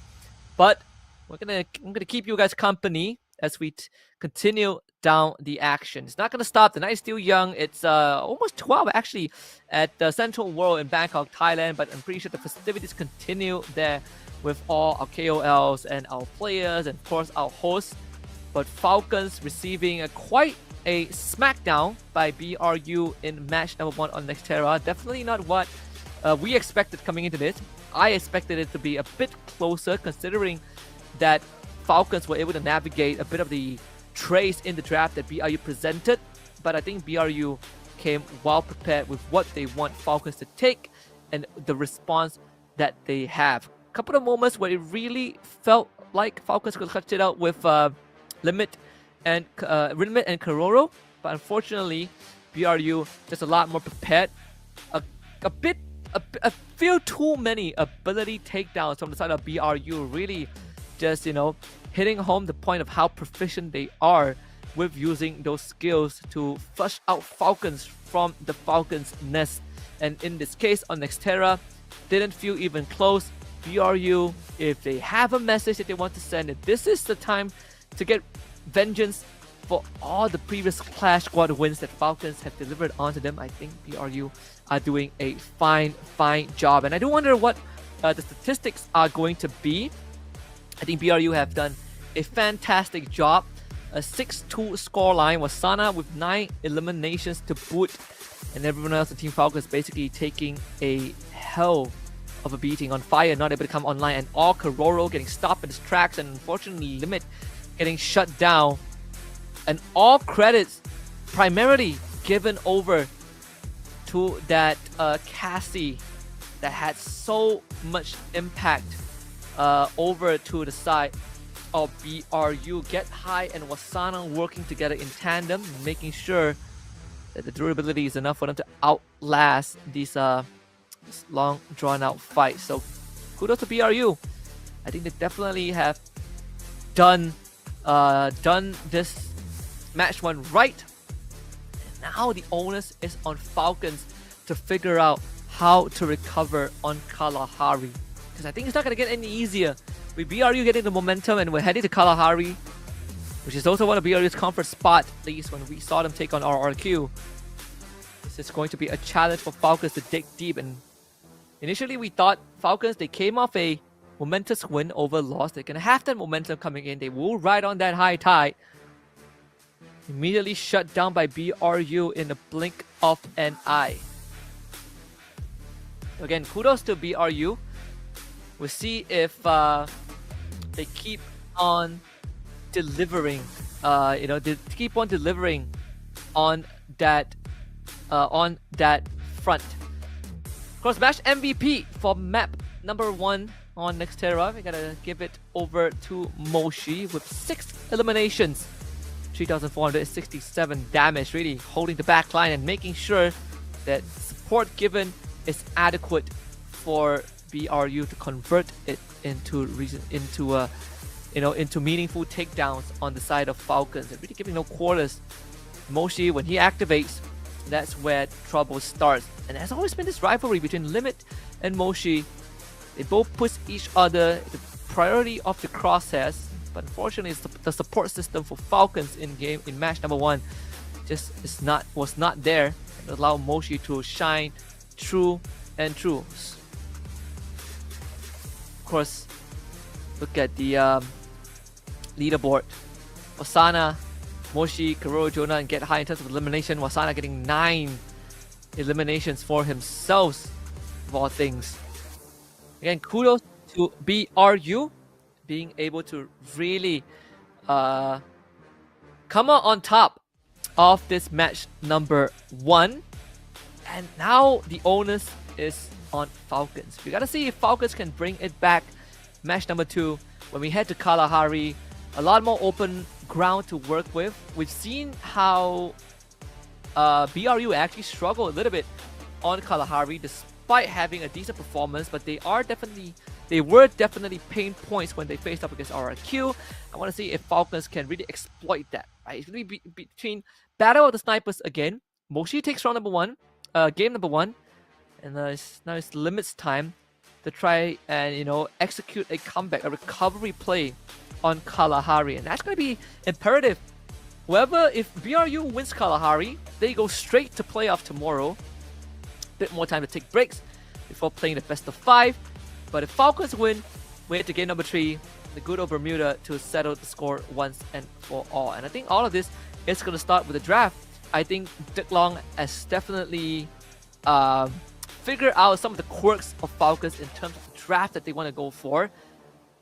But I'm gonna keep you guys company as we continue down the action. It's not gonna stop. The night is still young. It's almost 12 actually at the Central World in Bangkok, Thailand. But I'm pretty sure the festivities continue there with all our KOLs and our players and of course our hosts. But Falcons receiving quite a smackdown by BRU in match number 1 on Nextera. Definitely not what we expected coming into this. I expected it to be a bit closer, considering that Falcons were able to navigate a bit of the trace in the draft that BRU presented. But I think BRU came well prepared with what they want Falcons to take and the response that they have. A couple of moments where it really felt like Falcons could clutch it out with Limit and Karoro, but unfortunately BRU just a lot more prepared. A few too many ability takedowns from the side of BRU, really just hitting home the point of how proficient they are with using those skills to flush out Falcons from the Falcons nest. And in this case on Nextera, didn't feel even close. BRU, if they have a message that they want to send, this is the time to get vengeance for all the previous Clash Squad wins that Falcons have delivered onto them. I think BRU are doing a fine job. And I do wonder what the statistics are going to be. I think BRU have done a fantastic job. A 6-2 scoreline. Wasana with 9 eliminations to boot. And everyone else, the Team Falcons, basically taking a hell of a beating. On Fire not able to come online, and all Kororo getting stopped in his tracks, and unfortunately Limit getting shut down. And all credits primarily given over to that Cassie that had so much impact over to the side of BRU. Get High and Wasana working together in tandem, making sure that the durability is enough for them to outlast these long drawn out fights. So kudos to BRU. I think they definitely have done this match one right. And now the onus is on Falcons to figure out how to recover on Kalahari, because I think it's not going to get any easier with BRU getting the momentum, and we're heading to Kalahari, which is also one of BRU's comfort spot, at least when we saw them take on RRQ. This is going to be a challenge for Falcons to dig deep. And initially we thought Falcons, they came off a momentous win over loss. They're going to have that momentum coming in. They will ride on that high tide. Immediately shut down by BRU in the blink of an eye. Again, kudos to BRU. We'll see if they keep on delivering. They keep on delivering on that front. Of course, match MVP for map number 1 on Nextera. We gotta give it over to Moshi with 6 eliminations, 3,467 damage, really holding the back line and making sure that support given is adequate for BRU to convert it into meaningful takedowns on the side of Falcons, and really giving no quarters. Moshi, when he activates, that's where trouble starts. And there's always been this rivalry between Limit and Moshi. They both push each other, the priority of the crosshairs, but unfortunately the support system for Falcons in match number 1 just was not there, and allowed Moshi to shine true and true. Of course, look at the leaderboard. Wasana, Moshi, Kororo, Jonah, and Get High in terms of elimination. Wasana getting 9 eliminations for himself, of all things. Again, kudos to BRU being able to really come out on top of this match number 1. And now the onus is on Falcons. We gotta see if Falcons can bring it back. Match number 2, when we head to Kalahari, a lot more open ground to work with. We've seen how BRU actually struggled a little bit on Kalahari despite having a decent performance, but they were definitely pain points when they faced up against RRQ. I want to see if Falcons can really exploit that. Right? It's going to be between Battle of the Snipers again. Moshi takes round number 1, game number 1, and now it's Limit's time to try and execute a comeback, a recovery play on Kalahari, and that's going to be imperative. However, if BRU wins Kalahari, they go straight to playoff tomorrow. Bit more time to take breaks before playing the best of 5. But if Falcons win, we head to game number 3, the good old Bermuda, to settle the score once and for all. And I think all of this is going to start with the draft. I think Dick Long has definitely figured out some of the quirks of Falcons in terms of the draft that they want to go for.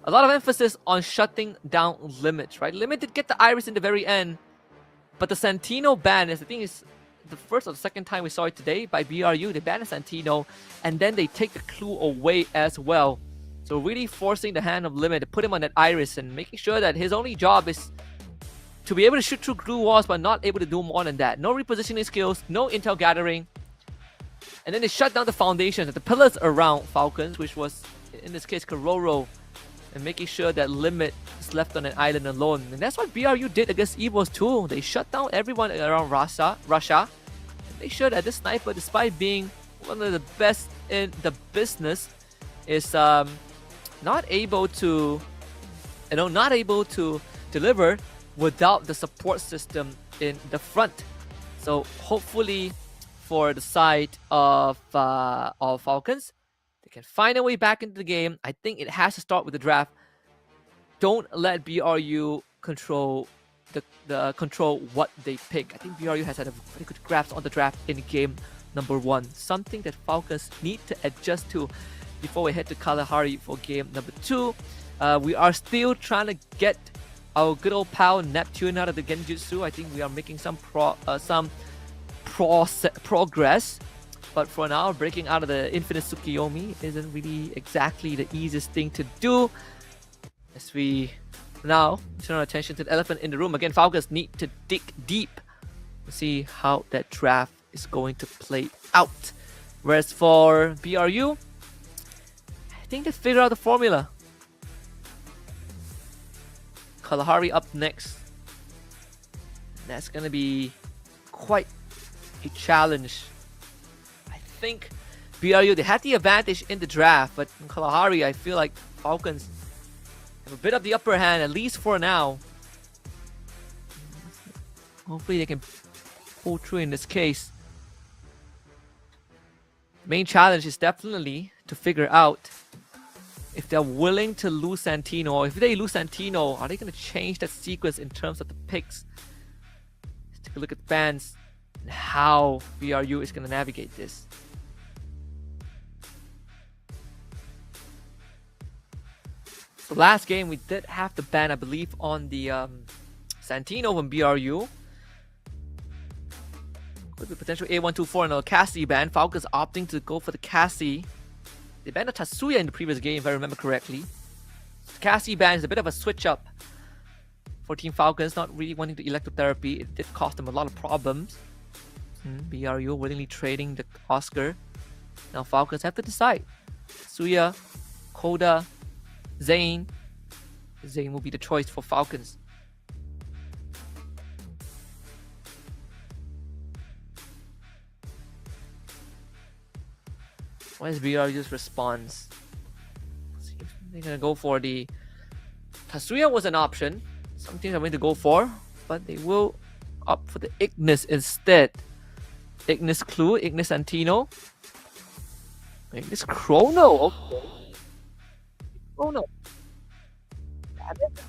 A lot of emphasis on shutting down Limit, right? Limit did get the Iris in the very end, but the Santino ban is, I think, is the first or the second time we saw it today by BRU. They ban the Santino, and then they take the clue away as well. So really forcing the hand of Limit to put him on that Iris and making sure that his only job is to be able to shoot through glue walls, but not able to do more than that. No repositioning skills, no intel gathering. And then they shut down the foundations, the pillars around Falcons, which was, in this case, Kororo, and making sure that Limit is left on an island alone. And that's what BRU did against EVOS too. They shut down everyone around Russia. And they showed that this sniper, despite being one of the best in the business, is not able to deliver without the support system in the front. So hopefully for the side of Falcons, they can find a way back into the game. I think it has to start with the draft. Don't let BRU control control what they pick. I think BRU has had a very good grasp on the draft in game number 1. Something that Falcons need to adjust to before we head to Kalahari for game number 2. We are still trying to get our good old pal Neptune out of the Genjutsu. I think we are making some progress. But for now, breaking out of the Infinite Tsukiyomi isn't really exactly the easiest thing to do. As we now turn our attention to the elephant in the room. Again, Falcons need to dig deep to see how that draft is going to play out. Whereas for BRU, I think they figured out the formula. Kalahari up next. That's going to be quite a challenge. I think BRU, they had the advantage in the draft, but in Kalahari, I feel like Falcons have a bit of the upper hand, at least for now. Hopefully they can pull through in this case. The main challenge is definitely to figure out if they're willing to lose Santino, or if they lose Santino, are they going to change that sequence in terms of the picks? Let's take a look at the bans and how BRU is going to navigate this. So last game we did have the ban, I believe, on the Santino from BRU. Could be potential A124 and a Cassie ban. Falcons opting to go for the Cassie. They banned a Tatsuya in the previous game, if I remember correctly. The Cassie ban is a bit of a switch up for Team Falcons, not really wanting the electrotherapy. It did cost them a lot of problems. BRU willingly trading the Oscar. Now Falcons have to decide. Tatsuya, Koda, Zane. Zane will be the choice for Falcons. What is BRU's response? Let's see if they're gonna go for the Tatsuya was an option. Some teams are going to go for, but they will opt for the Ignis instead. Ignis Clue, Ignis Santino, Ignis Chrono. Okay. Chrono. Damn it.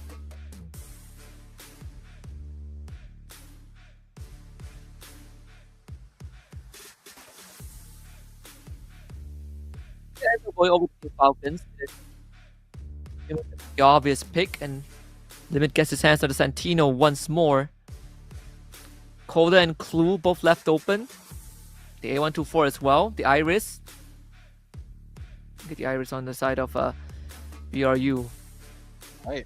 Going over to the Falcons. The obvious pick, and Limit gets his hands on the Santino once more. Koda and Clue both left open. The A124 as well. The Iris. Get the Iris on the side of BRU. Right.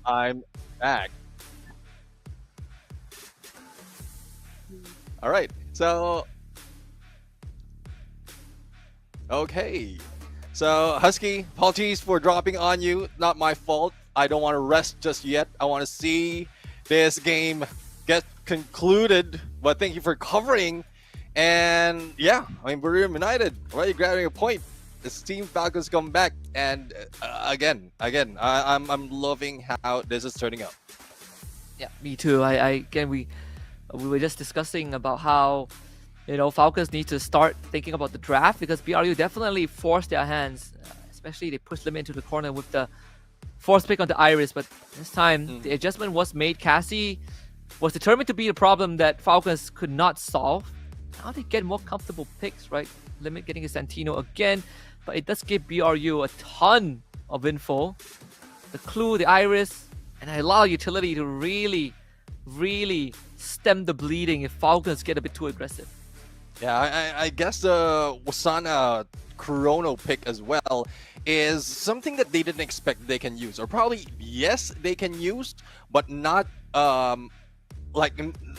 I'm back. All right. So okay. So Husky, apologies for dropping on you. Not my fault. I don't want to rest just yet. I want to see this game get concluded. But thank you for covering. And yeah, I mean, we're united. Already grabbing a point. This Team Falcons come back, and again, I'm loving how this is turning out. Yeah, me too. Again, we were just discussing about how, you know, Falcons need to start thinking about the draft, because BRU definitely forced their hands, especially they pushed them into the corner with the force pick on the Iris. But this time, the adjustment was made. Cassie was determined to be the problem that Falcons could not solve. Now they get more comfortable picks, right? Limit getting a Santino again, but it does give BRU a ton of info. The Clue, the Iris, and a lot of utility to really, really stem the bleeding if Falcons get a bit too aggressive. Yeah, I guess the Wasana Chrono pick as well is something that they didn't expect they can use. Or probably, yes, they can use, but not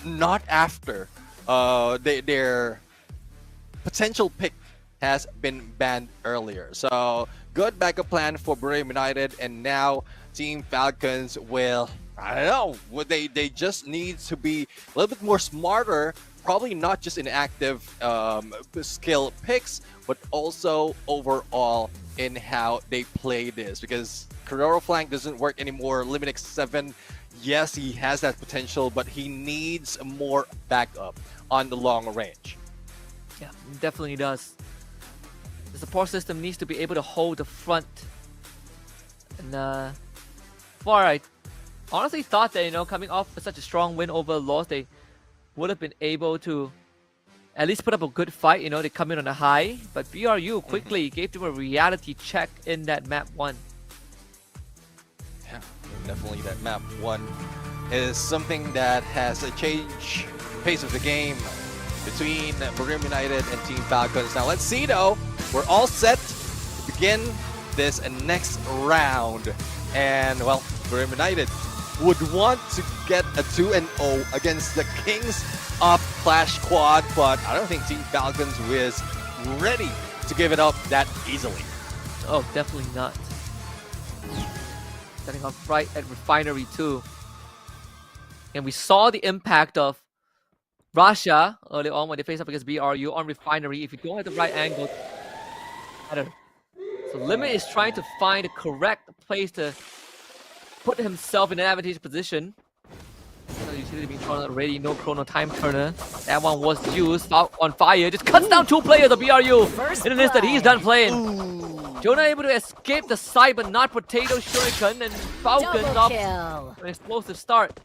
not after their potential pick has been banned earlier. So good backup plan for Brave United, and now Team Falcons will, I don't know, they just need to be a little bit more smarter, probably not just in active skill picks, but also overall in how they play this, because Kuroro flank doesn't work anymore. Liminix 7, yes, he has that potential, but he needs more backup on the long range. Yeah, definitely does. The support system needs to be able to hold the front. And well, I honestly thought that, you know, coming off such a strong win over Lost, they would have been able to at least put up a good fight. You know, they come in on a high, but BRU quickly gave them a reality check in that map 1. Yeah, definitely that map 1 is something that has changed the pace of the game between Brim United and Team Falcons. Now let's see though, we're all set to begin this next round. And well, Brim United would want to get a 2-0 against the Kings of Clash Squad, but I don't think Team Falcons is ready to give it up that easily. Oh, definitely not. Starting off right at Refinery too. And we saw the impact of Russia early on when they face up against BRU on Refinery. If you don't have the right angle, better. So Limit is trying to find the correct place to put himself in an advantageous position. Utility being thrown already, no chrono time turner. That one was used, out on fire, just cuts down 2 players of BRU. In an instant, he's done playing. Jonah able to escape the side, but not Potato Shuriken, and Falcons off an explosive start.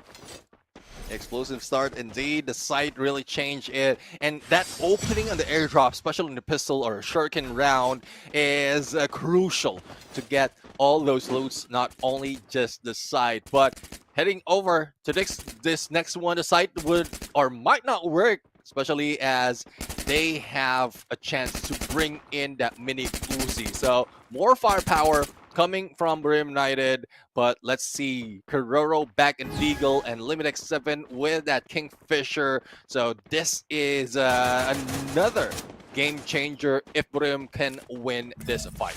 Explosive start indeed. The site really changed it, and that opening on the airdrop, especially in the pistol or shuriken round, is crucial to get all those loots, not only just the site. But heading over to this next one, the site would or might not work, especially as they have a chance to bring in that mini Uzi. So more firepower coming from Brim United, but let's see, Keroro back in Deagle and Limit X7 with that Kingfisher. So this is another game changer if Brim can win this fight.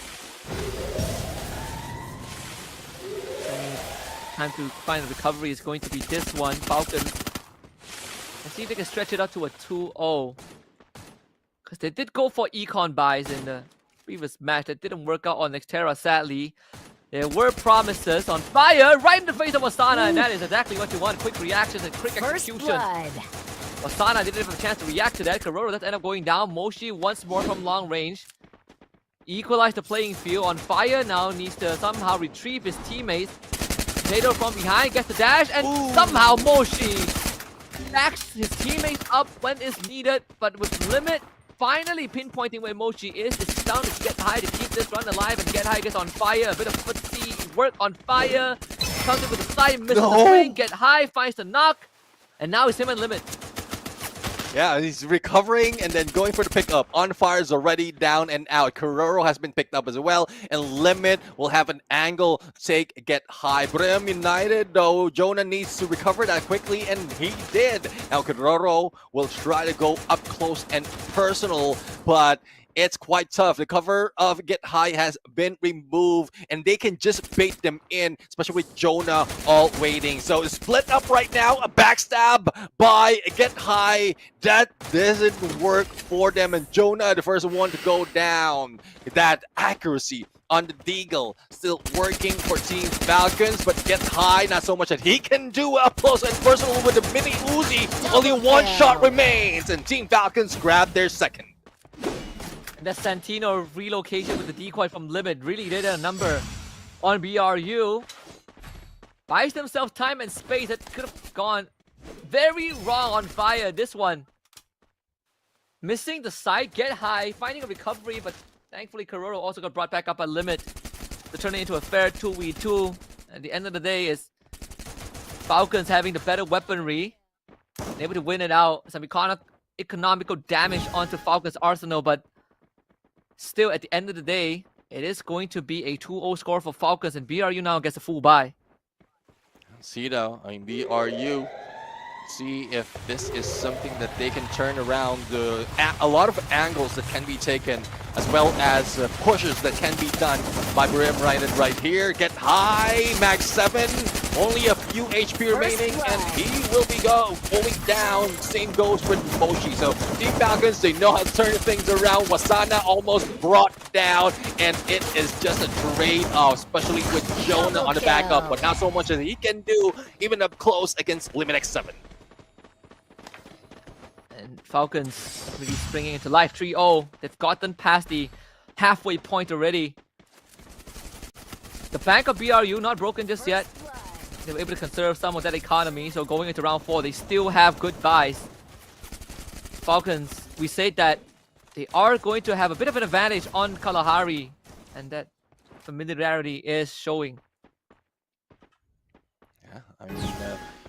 Time to find a recovery is going to be this one. Falcons. Let's see if they can stretch it up to a 2-0. Because they did go for econ buys in the previous match. That didn't work out on Nextera, sadly. There were promises on fire right in the face of Wasana, and that is exactly what you want. Quick reactions and quick execution. Wasana didn't have a chance to react to that. Keroro does end up going down. Moshi once more from long range. Equalize the playing field. On fire now, needs to somehow retrieve his teammates. Potato from behind gets the dash, and somehow Moshi backs his teammates up when is needed, but with Limit finally pinpointing where Mochi is, it's down to Get High to keep this run alive, and Get High gets on fire. A bit of footsie work on fire. Comes in with a side, misses the swing. Get High finds the knock, and now it's him and Limit. Yeah, he's recovering and then going for the pickup. On Fire is already down and out. Keroro has been picked up as well, and Limit will have an angle take Get High. Brim United, though, Jonah needs to recover that quickly, and he did. Now Keroro will try to go up close and personal, but it's quite tough. The cover of Get High has been removed, and they can just bait them in, especially with Jonah all waiting. So it's split up right now. A backstab by Get High. That doesn't work for them, and Jonah, the first one to go down. That accuracy on the Deagle still working for Team Falcons, but Get High, not so much that he can do up close and personal with the mini Uzi. Only one shot remains, and Team Falcons grab their second. That Santino relocation with the decoy from Limit really did a number on BRU. Buys themselves time and space that could have gone very wrong on Fire. This one missing the side, Get High, finding a recovery, but thankfully Keroro also got brought back up by Limit to turn it into a fair 2v2. At the end of the day is Falcons having the better weaponry, able to win it out. Some economical damage onto Falcons' arsenal, but still, at the end of the day, it is going to be a 2-0 score for Falcons, and BRU now gets a full buy. See though, I mean, BRU, see if this is something that they can turn around. A lot of angles that can be taken, as well as pushes that can be done by Brim right here. Get High, Mag 7, only a few HP remaining, and he will be going down. Same goes with Moshi. So Team Falcons, they know how to turn things around. Wasana almost brought down, and it is just a trade-off, especially with Jonah on the backup, but not so much as he can do, even up close against Limit X7. And Falcons really springing into life. 3-0. They've gotten past the halfway point already. The bank of BRU not broken just yet. They were able to conserve some of that economy, so going into round 4, they still have good buys. Falcons, we said that they are going to have a bit of an advantage on Kalahari, and that familiarity is showing. Yeah, I mean,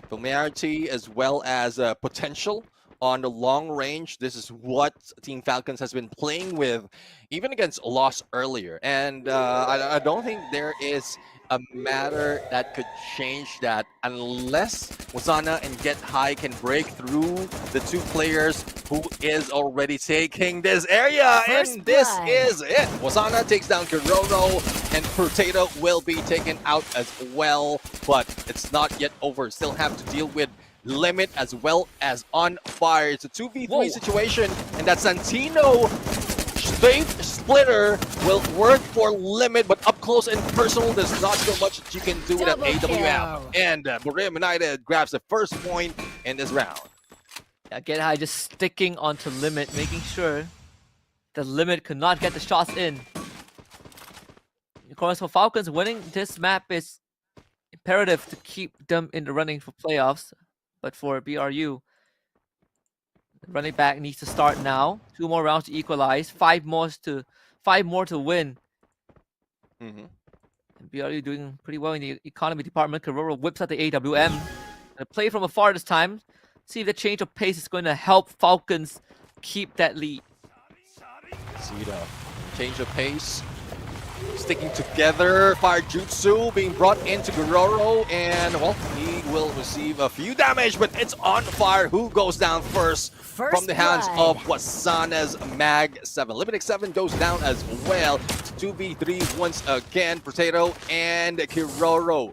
familiarity as well as potential on the long range. This is what Team Falcons has been playing with, even against Lost earlier. And I don't think there is a matter that could change that unless Wasana and Get High can break through the two players who is already taking this area. And this is it. Wasana takes down Kiroro, and Potato will be taken out as well. But it's not yet over. Still have to deal with Limit as well as On Fire. It's a 2v3 situation, and that Santino Safe Splitter will work for Limit, but up close and personal, there's not so much that you can do with that AWM. And Boreum United grabs the first point in this round. Yeah, Get High just sticking onto Limit, making sure the Limit could not get the shots in. Of course, for Falcons, winning this map is imperative to keep them in the running for playoffs. But for BRU, the running back needs to start now. 2 more rounds to equalize, 5 more to win. And BRU doing pretty well in the economy department. Kiroro whips out the AWM. And play from afar this time. See if the change of pace is going to help Falcons keep that lead. See the change of pace. Sticking together, Fire Jutsu being brought into Gororo, and well, he will receive a few damage, but it's On Fire who goes down first from the hands of Wasana's Mag 7. Limit X7 goes down as well. It's 2v3 once again, Potato and Kiroro.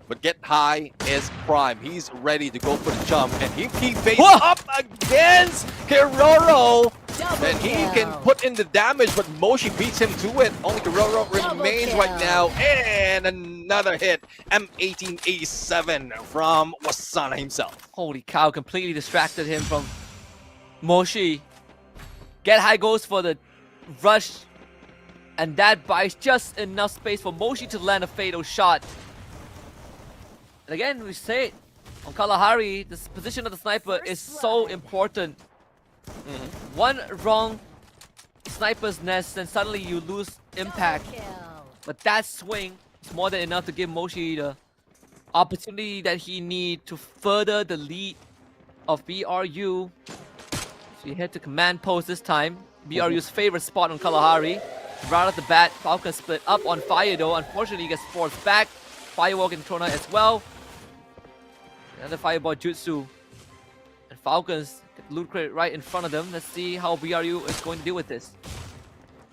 But Get High is prime. He's ready to go for the jump, and he faces up against Kiroro. And he can put in the damage, but Moshi beats him to it. Only Kiroro remains right now. And another hit. M1887 from Wasana himself. Holy cow, completely distracted him from Moshi. Get High goes for the rush. And that buys just enough space for Moshi to land a fatal shot. And again, we say it, on Kalahari, the position of the sniper is so important. One wrong sniper's nest, and suddenly you lose impact. But that swing is more than enough to give Moshi the opportunity that he needs to further the lead of BRU. So you head to command post this time. BRU's favorite spot on Kalahari. Right off the bat, Falcon split up on Fire though. Unfortunately, he gets forced back. Firewall getting thrown out as well. Another Fireball Jutsu. And Falcons get loot crate right in front of them. Let's see how BRU is going to deal with this.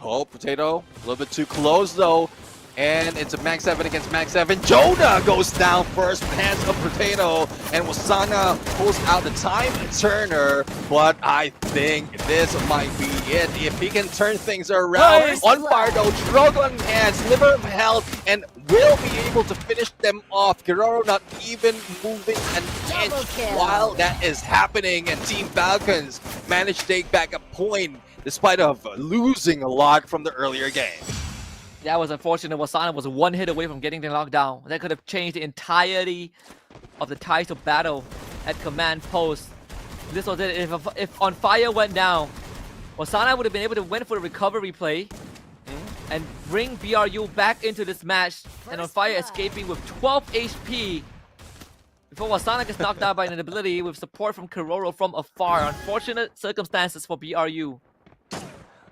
Oh, Potato, a little bit too close though. And it's a Mag 7 against Mag 7. Jonah goes down first, hands of Potato, and Wasana pulls out the time turner. But I think this might be it. If he can turn things around. On Fire though, Dragon has sliver of health and will be able to finish them off. Kiroro not even moving an inch while that is happening. And Team Falcons managed to take back a point despite of losing a lot from the earlier game. That was unfortunate. Wasana was 1 hit away from getting the lockdown. That could have changed the entirety of the ties of battle at command post. This was it. If On Fire went down, Wasana would have been able to win for the recovery play and bring BRU back into this match. And On Fire escaping with 12 HP before Wasana gets knocked out by an ability with support from Kiroro from afar. Unfortunate circumstances for BRU.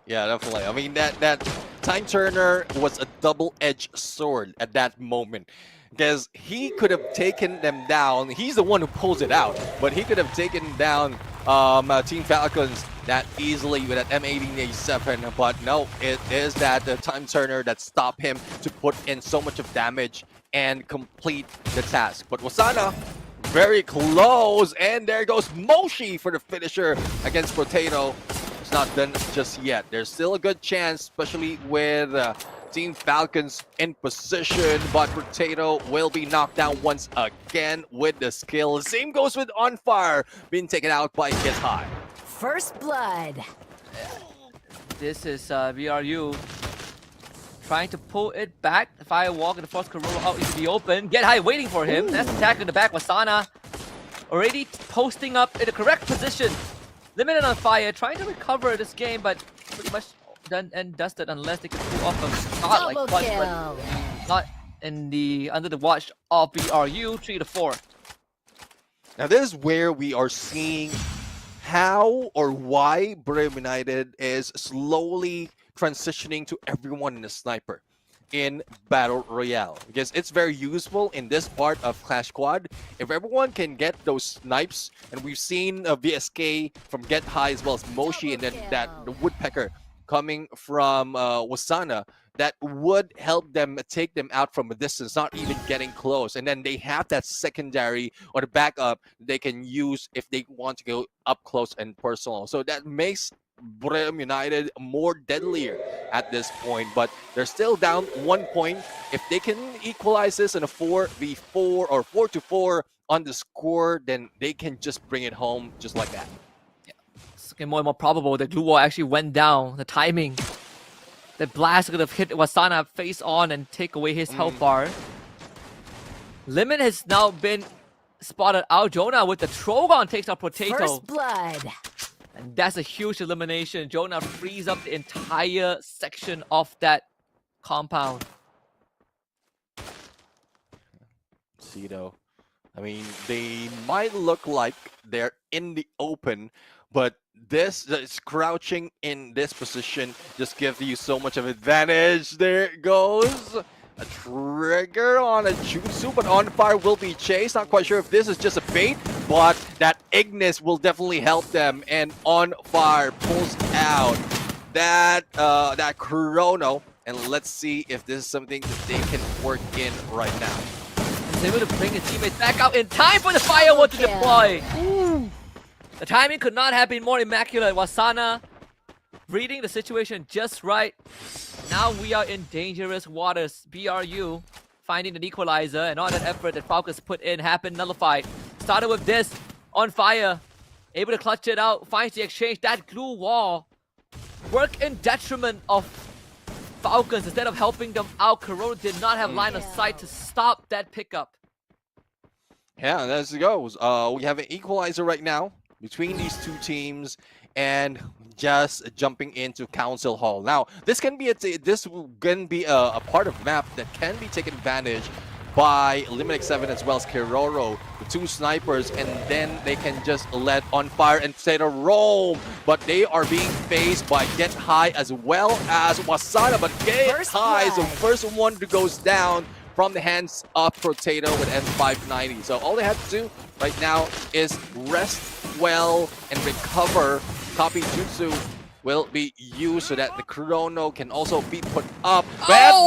Yeah, definitely. I mean, that time turner was a double-edged sword at that moment, because he could have taken them down. He's the one who pulls it out, but he could have taken down Team Falcons that easily with that M1887. But no, it is that time turner that stopped him to put in so much of damage and complete the task. But Wasana, very close, and there goes Moshi for the finisher against Potato. It's not done just yet. There's still a good chance, especially with Team Falcons in position, but Potato will be knocked down once again with the skill. Same goes with On Fire, being taken out by Get High. First blood. This is VRU trying to pull it back. The Firewalk and the force Corona out into the open. Get High waiting for him. Ooh. That's attack in the back. Wasana already posting up in the correct position. Limited on fire, trying to recover this game, but pretty much done and dusted unless they can pull off a shot like Clutch, but not in the under the watch of BRU. 3-4. Now this is where we are seeing how or why Brave United is slowly transitioning to everyone in the sniper in Battle Royale, because it's very useful in this part of Clash Squad. If everyone can get those snipes, and we've seen VSK from Get High as well as Moshi, and then the Woodpecker coming from Wasana, that would help them take them out from a distance, not even getting close. And then they have that secondary or the backup they can use if they want to go up close and personal. So that makes Brem United more deadlier at this point, but they're still down 1 point. If they can equalize this in a 4v4 or 4-4 on the score, then they can just bring it home just like that. Yeah. It's getting more and more probable that Glue Wall actually went down. The timing, the blast could have hit Wasana face on and take away his health bar. Limit has now been spotted out. Jonah with the Trogon takes out Potato. First blood. And that's a huge elimination. Jonah frees up the entire section of that compound. Cito, I mean, they might look like they're in the open, but this crouching in this position just gives you so much of advantage. There it goes. A trigger on a Jutsu, but On Fire will be chased. Not quite sure if this is just a bait, but that Ignis will definitely help them. And On Fire pulls out that Chrono. And let's see if this is something that they can work in right now. He's able to bring his teammates back out in time for the Firewall to deploy. Ooh. The timing could not have been more immaculate. Wasana reading the situation just right. Now we are in dangerous waters. BRU finding an equalizer, and all that effort that Falcons put in happened nullified. Started with this, On Fire, able to clutch it out, finds the exchange. That glue wall work in detriment of Falcons instead of helping them out. Corona did not have line of sight to stop that pickup. Yeah, as it goes. We have an equalizer right now between these two teams, and just jumping into Council Hall. Now, this can be a part of map that can be taken advantage by Limit 7 as well as Kiroro, the two snipers, and then they can just let On Fire and Potato roam. But they are being faced by Get High as well as Wasana. But Get High is the first one who goes down from the hands of Potato with M590. So all they have to do right now is rest well and recover. Copy Jutsu will be used so that the Chrono can also be put up. Oh!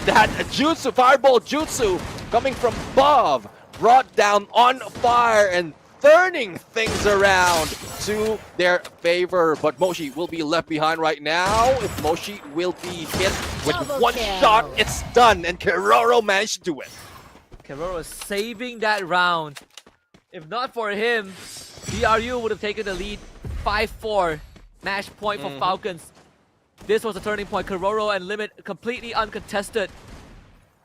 That Jutsu, Fireball Jutsu coming from above, brought down On Fire and turning things around to their favor. But Moshi will be left behind right now. If Moshi will be hit with one shot, it's done. And Kiroro managed to do it. Kiroro is saving that round. If not for him, BRU would have taken the lead 5-4. Match point for Falcons. This was a turning point. Kiroro and Limit completely uncontested.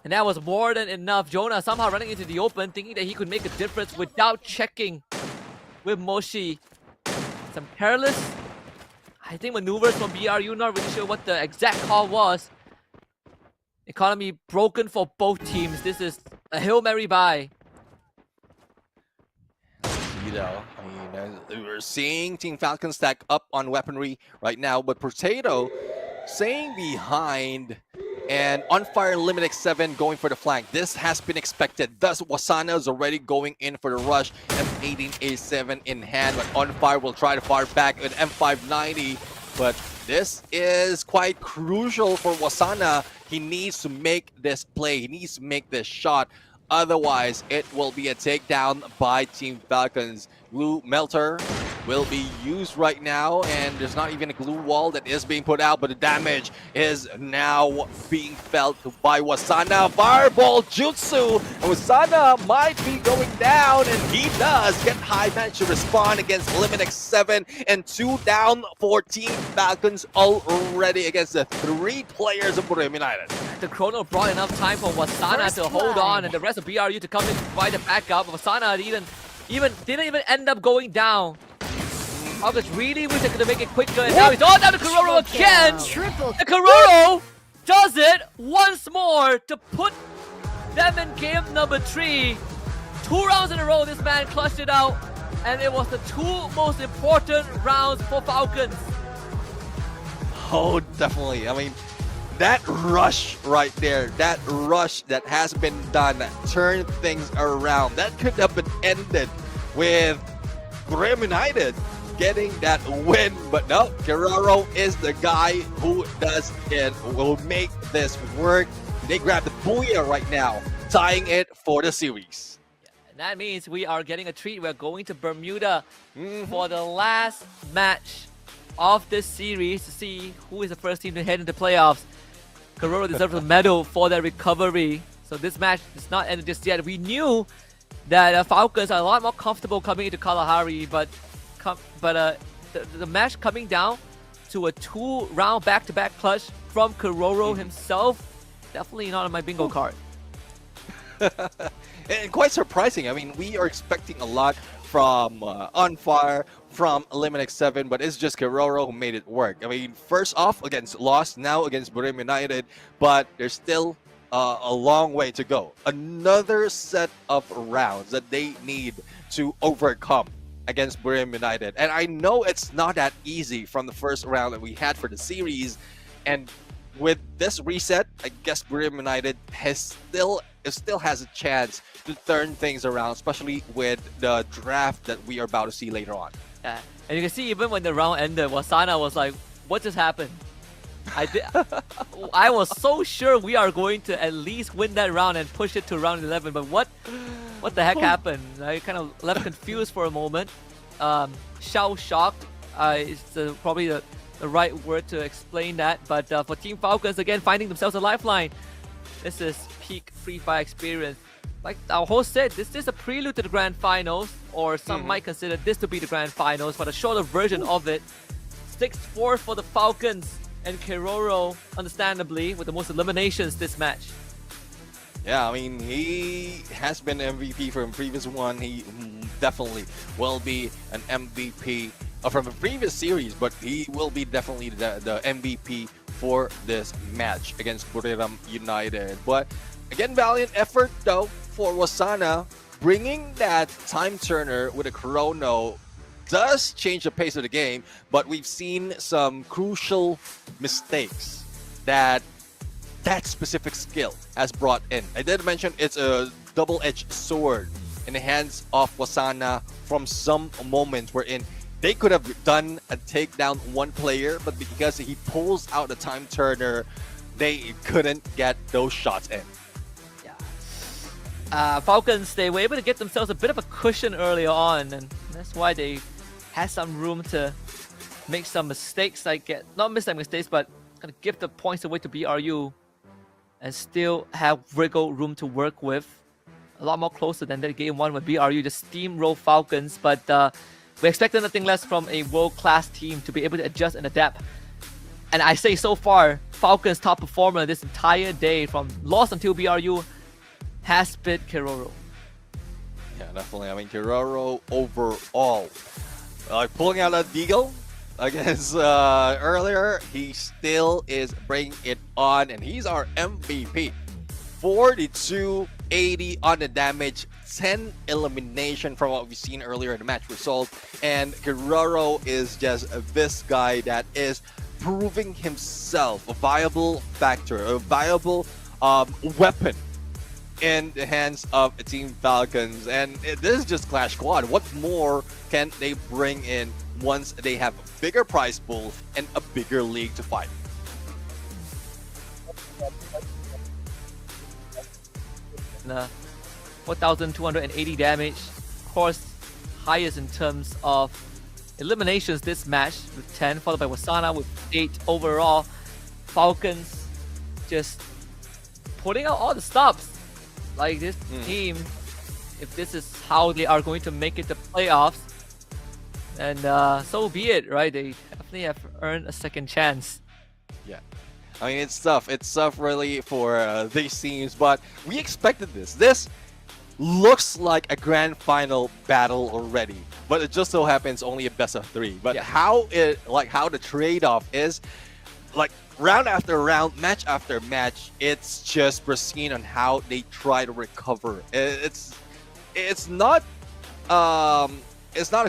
And that was more than enough. Jonah somehow running into the open, thinking that he could make a difference without checking with Moshi. Some careless, I think, maneuvers from BRU. Not really sure what the exact call was. Economy broken for both teams. This is a Hail Mary bye. You know, we're seeing Team Falcons stack up on weaponry right now, but Potato staying behind, and On Fire and Limit 7 going for the flank. This has been expected. Thus, Wasana is already going in for the rush. M18A7 in hand, but On Fire will try to fire back with M590. But this is quite crucial for Wasana He needs to make this play. He needs to make this shot. Otherwise, it will be a takedown by Team Falcons. Glue Melter will be used right now, and there's not even a glue wall that is being put out, but the damage is now being felt by Wasana. Fireball Jutsu, and Wasana might be going down, and he does get high manage to respond against Limited 7, and 2 down for Team Falcons already against the 3 players of Burim United. The Chrono brought enough time for Wasana to hold on, and the rest of BRU to come in to provide the backup. Wasana didn't even end up going down. Falcons really wish they could make it quicker, and now he's all down to Kororo again! And Kororo does it once more to put them in game number 3. 2 rounds in a row, this man clutched it out, and it was the 2 most important rounds for Falcons. Oh, definitely. I mean, that rush right there, that rush that has been done, that turned things around, that could have been ended with Burim United getting that win, but no, Kororo is the guy who does it, will make this work. They grab the Booyah right now, tying it for the series. And that means we are getting a treat. We're going to Bermuda for the last match of this series to see who is the first team to head into playoffs. Kororo deserves a medal for their recovery. So this match is not ended just yet. We knew that Falcons are a lot more comfortable coming into Kalahari, but the match coming down to a 2-round back-to-back clutch from Kororo himself, definitely not on my bingo card. And quite surprising. I mean, we are expecting a lot from On Fire, from Limited 7, but it's just Kororo who made it work. I mean, first off against Lost, now against Burim United, but there's still a long way to go. Another set of rounds that they need to overcome against Burim United. And I know it's not that easy from the first round that we had for the series. And with this reset, I guess Burim United still has a chance to turn things around, especially with the draft that we are about to see later on. Yeah. And you can see even when the round ended, Wasana was like, what just happened? I was so sure we are going to at least win that round and push it to round 11, but what the heck happened? I kind of left confused for a moment. Shell shocked is probably the right word to explain that, but for Team Falcons, again, finding themselves a lifeline. This is peak Free Fire experience. Like our host said, this is a prelude to the Grand Finals, or some might consider this to be the Grand Finals, but a shorter version of it. 6-4 for the Falcons, and Kororo, understandably, with the most eliminations this match. Yeah, I mean, he has been MVP from the previous one. He definitely will be an MVP from the previous series, but he will be definitely the MVP for this match against Burim United. But again, valiant effort though for Wasana. Bringing that time turner with a chrono does change the pace of the game, but we've seen some crucial mistakes that specific skill has brought in. I did mention it's a double-edged sword in the hands of Wasana from some moments wherein they could have done a takedown one player, but because he pulls out the time turner, they couldn't get those shots in. Falcons, they were able to get themselves a bit of a cushion earlier on, and that's why they had some room to make some mistakes, not miss mistakes, but kind of give the points away to BRU and still have wiggle room to work with. A lot more closer than that game 1 with BRU just steamroll Falcons, but we expected nothing less from a world-class team to be able to adjust and adapt. And I say so far, Falcons' top performer this entire day, from Lost until BRU, has been Kororo. Yeah, definitely. I mean, Kororo overall, pulling out a deagle against earlier, he still is bringing it on, and he's our MVP. 42-80 on the damage, 10 elimination from what we've seen earlier in the match result, and Kororo is just this guy that is proving himself a viable factor, a viable weapon in the hands of Team Falcons. And this is just Clash Squad. What more can they bring in once they have a bigger prize pool and a bigger league to fight? 4,280 damage. Of course, highest in terms of eliminations this match with 10, followed by Wasana with 8 overall. Falcons just putting out all the stops. Like this team, if this is how they are going to make it to playoffs, and so be it, right? They definitely have earned a second chance. Yeah. I mean, it's tough. It's tough really for these teams, but we expected this. This looks like a grand final battle already, but it just so happens only a best of 3. But how the trade-off is, like round after round, match after match, it's just pristine on how they try to recover. It's not a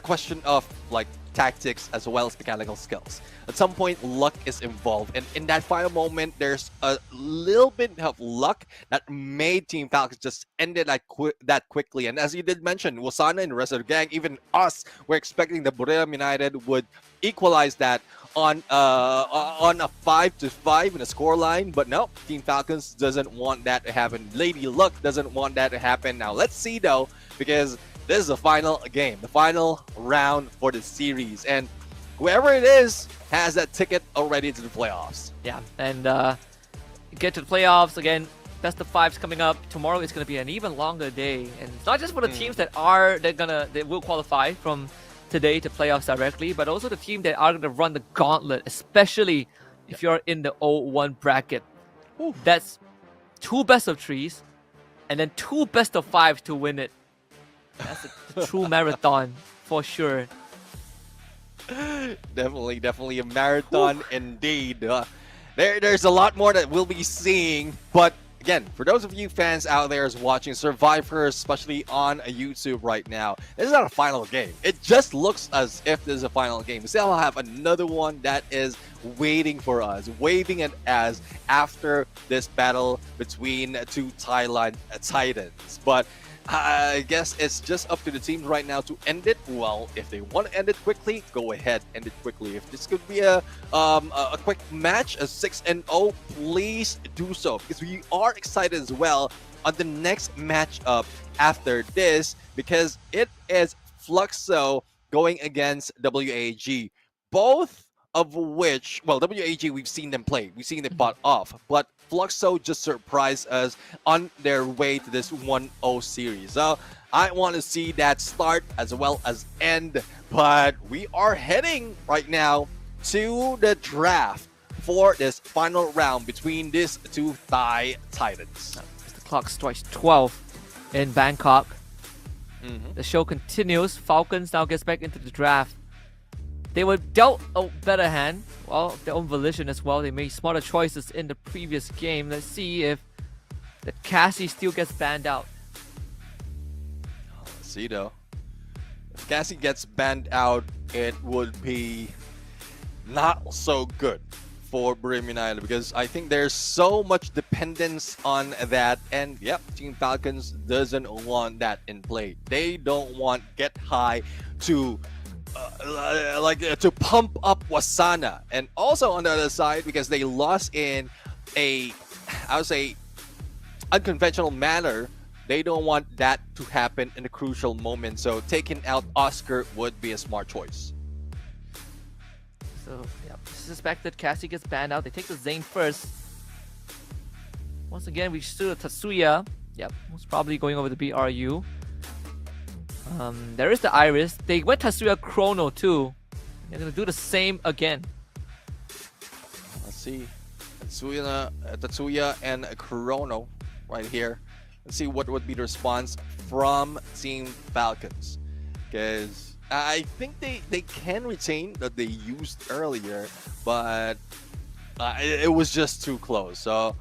question of like tactics as well as mechanical skills. At some point, luck is involved, and in that final moment, there's a little bit of luck that made Team Falcons just ended that quickly. And as you did mention, Wasana and the rest of the gang, even us, were expecting the Battlegrounds United would equalize that on a 5-5 in a scoreline, but no, Team Falcons doesn't want that to happen. Lady Luck doesn't want that to happen. Now let's see though, because this is the final game, the final round for the series, and whoever it is has that ticket already to the playoffs. Yeah, and get to the playoffs again. Best of 5s coming up. Tomorrow is going to be an even longer day, and it's not just for the teams that will qualify from today to playoffs directly, but also the team that are going to run the gauntlet, especially if you're in the 0-1 bracket. That's 2 best of 3s and then 2 best of 5s to win it. That's a true marathon for sure. Definitely a marathon indeed. There's a lot more that we'll be seeing, but again, for those of you fans out there watching Survivor, especially on YouTube right now, this is not a final game. It just looks as if this is a final game. We still have another one that is waiting for us, waving at us after this battle between 2 Thailand Titans. But I guess it's just up to the teams right now to end it. Well, if they want to end it quickly, go ahead, end it quickly. If this could be a quick match, a 6-0, please do so, because we are excited as well on the next matchup after this, because it is Fluxo going against WAG. Both of which, well, WAG, we've seen them play, we've seen them butt off, but Fluxo just surprised us on their way to this 1-0 series. So I want to see that start as well as end, but we are heading right now to the draft for this final round between these 2 Thai Titans. As the clock strikes 12 in Bangkok, the show continues. Falcons now gets back into the draft. They were dealt a better hand, well, their own volition as well. They made smarter choices in the previous game. Let's see if the Cassie still gets banned out. Let's see though. If Cassie gets banned out, it would be not so good for Battlegrounds United, because I think there's so much dependence on that, and yep, Team Falcons doesn't want that in play. They don't want Get High to to pump up Wasana, and also on the other side, because they lost in a, I would say, unconventional manner, they don't want that to happen in a crucial moment. So taking out Oscar would be a smart choice. So yeah, suspected Cassie gets banned out. They take the Zane first. Once again, we still Tatsuya. Yep, most probably going over the BRU. There is the Iris. They went Tatsuya Chrono too. They're gonna do the same again. Let's see, Tatsuya and Chrono right here. Let's see what would be the response from Team Falcons, because I think they can retain that they used earlier, but it was just too close. So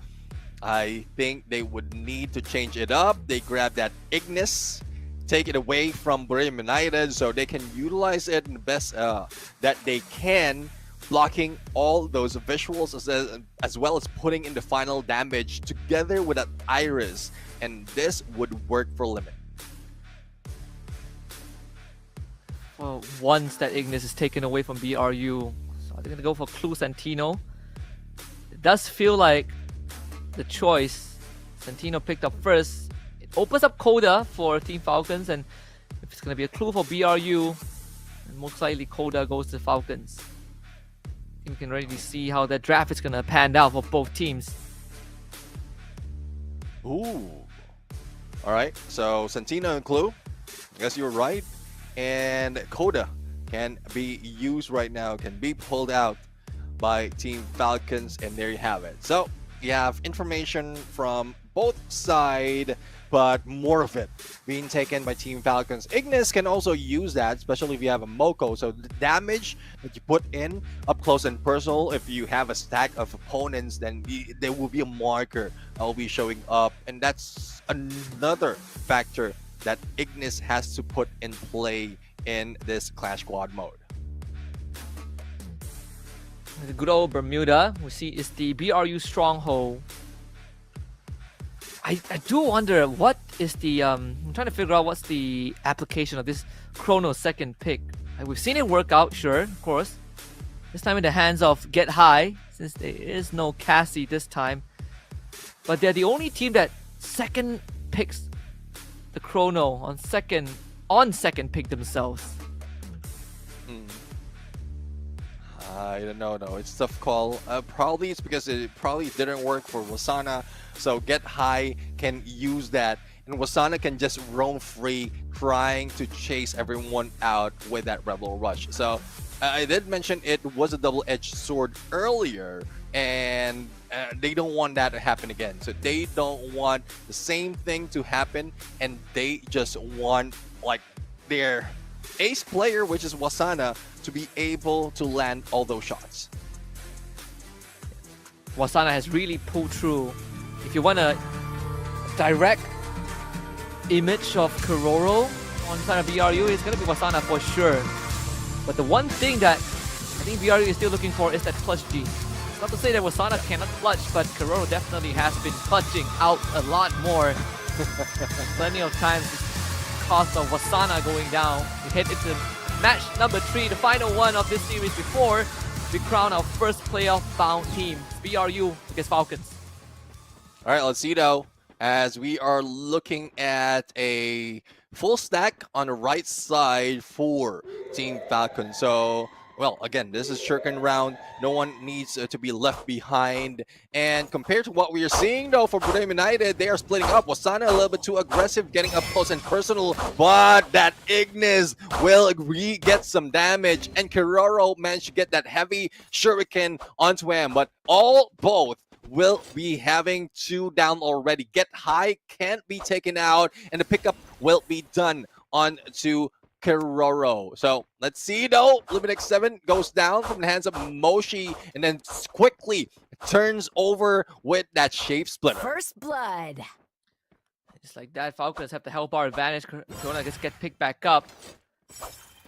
I think they would need to change it up. They grab that Ignis, take it away from Battlegrounds United so they can utilize it in the best that they can, blocking all those visuals as well as putting in the final damage together with that Iris, and this would work for Limit. Well, once that Ignis is taken away from BRU, so they're gonna go for Clue Santino. It does feel like the choice. Santino picked up first. It opens up Coda for Team Falcons, and if it's going to be a clue for BRU, most likely Coda goes to Falcons. You can already see how that draft is going to pan out for both teams. Ooh. All right, so Santino and Clue, I guess you're right. And Coda can be used right now, can be pulled out by Team Falcons, and there you have it. So you have information from both sides, but more of it being taken by Team Falcons. Ignis can also use that, especially if you have a Moko. So the damage that you put in up close and personal, if you have a stack of opponents, then there will be a marker that will be showing up. And that's another factor that Ignis has to put in play in this Clash Squad mode. The good old Bermuda, we see, is the BRU stronghold. I do wonder what is the I'm trying to figure out what's the application of this Chrono second pick. We've seen it work out, sure, of course. This time in the hands of Get High, since there is no Cassie this time. But they're the only team that second picks the Chrono on second pick themselves. I don't know, no, it's a tough call. Probably it's because it probably didn't work for Wasana, so Get High can use that, and Wasana can just roam free, trying to chase everyone out with that Rebel Rush. So I did mention it was a double-edged sword earlier, and they don't want that to happen again. So they don't want the same thing to happen, and they just want like their ace player, which is Wasana, to be able to land all those shots. Wasana has really pulled through. If you want a direct image of Keroro on side of BRU, it's going to be Wasana for sure. But the one thing that I think BRU is still looking for is that clutch G. It's not to say that Wasana cannot clutch, but Keroro definitely has been clutching out a lot more. Plenty of times cost of Wasana going down. We head into match number 3, the final one of this series before we crown our first playoff bound team, BRU against Falcons. All right, let's see though, as we are looking at a full stack on the right side for Team Falcon. So, well, again, this is Shuriken round. No one needs to be left behind. And compared to what we are seeing, though, for Buram United, they are splitting up. Wasana a little bit too aggressive, getting up close and personal. But that Ignis will get some damage. And Keroro managed to get that heavy Shuriken onto him. But both will be having 2 down already. Get High can't be taken out. And the pickup will be done onto Keroro. So let's see though. Limit 7 goes down from the hands of Moshi and then quickly turns over with that shape splitter. First blood. Just like that, Falcons have to help our advantage. Corona just get picked back up.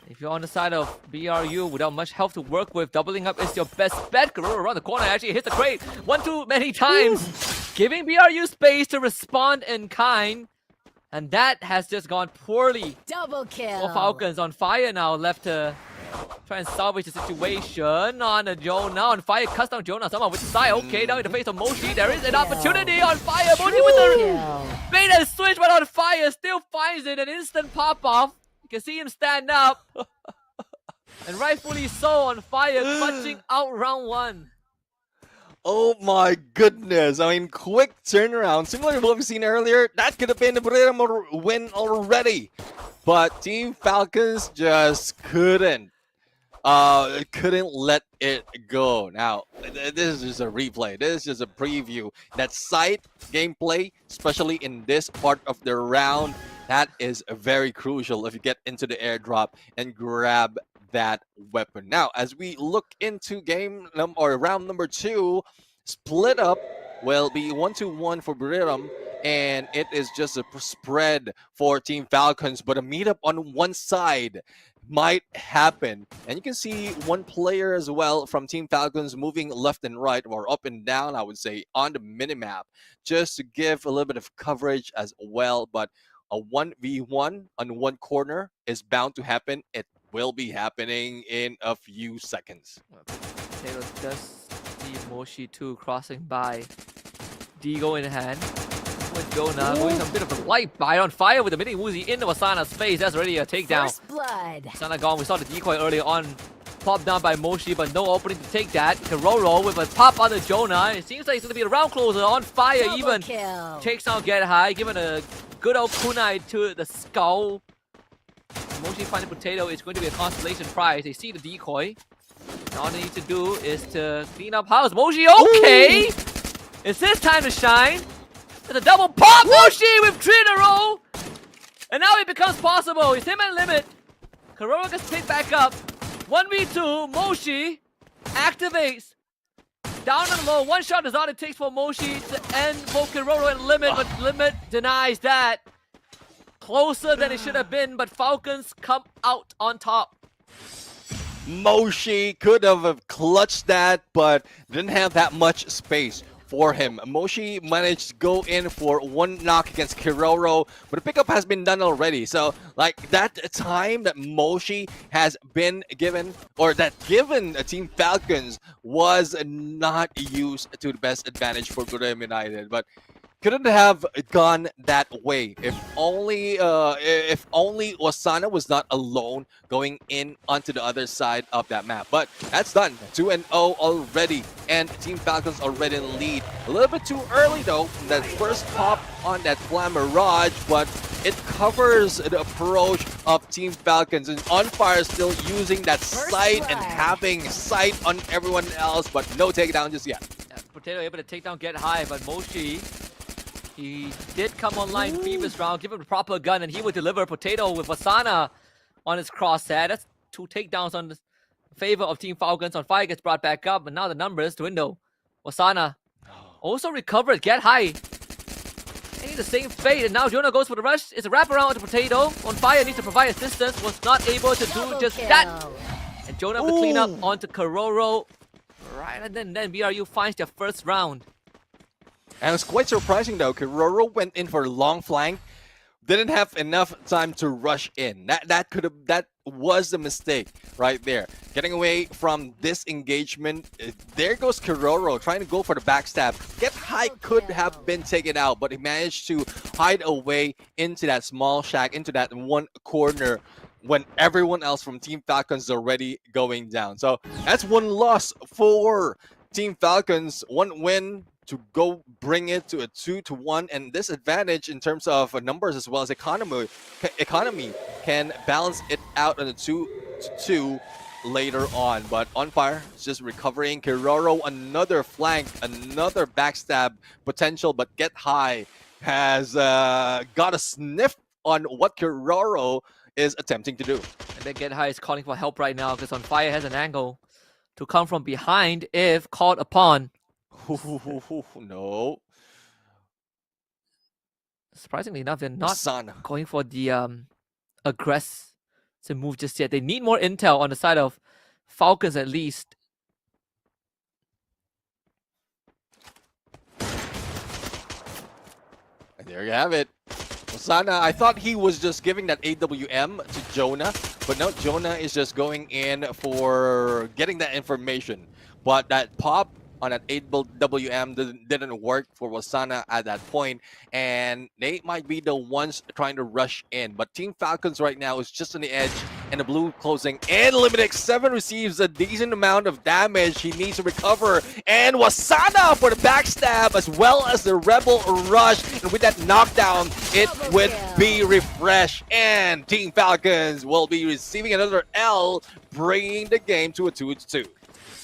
If you're on the side of BRU without much health to work with, doubling up is your best bet. Keroro around the corner actually hits the crate one too many times, giving BRU space to respond in kind. And that has just gone poorly. Double kill. For Falcons on fire now, left to try and salvage the situation on Jonah. On fire, cuts down Jonah somehow with the side. Okay, now in the face of Moshi, there is an opportunity on fire. Moshi with the bait and switch, but on fire still finds it. An instant pop off. You can see him stand up. And rightfully so on fire, clutching out round 1. Oh my goodness. I mean, quick turnaround. Similar to what we've seen earlier, that could have been the Buram win already. But Team Falcons just couldn't let it go. Now, this is just a replay. This is just a preview. That side gameplay, especially in this part of the round, that is very crucial if you get into the airdrop and grab that weapon. Now, as we look into round number 2, split up will be 1-1 for Buram, and it is just a spread for Team Falcons, but a meetup on one side might happen. And you can see one player as well from Team Falcons moving left and right, or up and down, I would say, on the minimap, just to give a little bit of coverage as well. But a 1v1 on one corner is bound to happen. It will be happening in a few seconds. Taylor does see Moshi too crossing by. Deagle in hand. With Jonah going some bit of a light bite on fire with the mini Woozy into Wasana's face. That's already a takedown. First blood. Wasana gone. We saw the decoy earlier on. Popped down by Moshi, but no opening to take that. Kiroro with a pop on the Jonah. It seems like he's going to be a round closer. On fire Double even. kill. Takes down Get High. Giving a good old kunai to the skull. Moshi finding Potato is going to be a constellation prize. They see the decoy. And all they need to do is to clean up house. Moshi, okay! Ooh. It's his time to shine. There's a double pop. Moshi with 3 in a row. And now it becomes possible. It's him and Limit. Kiroro gets picked back up. 1v2. Moshi activates. Down and low. One shot is all it takes for Moshi to end both Kiroro and Limit. But Limit denies that. Closer than it should have been. But Falcons come out on top. Moshi could have clutched that, but didn't have that much space for him. Moshi managed to go in for 1 knock against Kiroro, but the pickup has been done already. So, like, that time that Moshi has been given, or that given Team Falcons, was not used to the best advantage for Garena United. But couldn't have gone that way if only Wasana was not alone going in onto the other side of that map. But that's done. 2-0 already, and Team Falcons already in the lead. A little bit too early though from that first pop on that Flam Mirage, but it covers the approach of Team Falcons, and On Fire still using that sight and having sight on everyone else, but no takedown just yet. Yeah, Potato able to take down Get High, but Moshi, he did come online previous round, give him a proper gun, and he would deliver. Potato with Wasana on his crosshair. That's 2 takedowns on the favor of Team Falcons. On Fire gets brought back up, but now the numbers dwindle. Wasana also recovered. Get High. And the same fate, and now Jonah goes for the rush. It's a wraparound onto Potato. On Fire needs to provide assistance. Was not able to do just that. And Jonah with clean up onto Kiroro. Right, and then BRU finds their first round. And it's quite surprising though. Kiroro went in for a long flank, didn't have enough time to rush in. That was the mistake right there. Getting away from this engagement. There goes Kiroro trying to go for the backstab. Get High could have been taken out, but he managed to hide away into that small shack, into that one corner, when everyone else from Team Falcons is already going down. So that's 1 loss for Team Falcons, 1 win to go bring it to a 2-1, and this advantage in terms of numbers as well as economy can balance it out on a 2-2 later on. But On Fire is just recovering. Kiroro, another flank, another backstab potential, but Get High has got a sniff on what Kiroro is attempting to do. And then Get High is calling for help right now because On Fire has an angle to come from behind if called upon. No. Surprisingly enough, they're not going for the aggressive move just yet. They need more intel on the side of Falcons at least. And there you have it. Wasana, I thought he was just giving that AWM to Jonah, but no, Jonah is just going in for getting that information. But that pop on that 8WM didn't work for Wasana at that point, and they might be the ones trying to rush in. But Team Falcons right now is just on the edge, and the blue closing in. Limit X7 receives a decent amount of damage. He needs to recover, and Wasana for the backstab as well as the Rebel Rush. And with that knockdown, it would be refreshed, and Team Falcons will be receiving another L, bringing the game to a 2-2.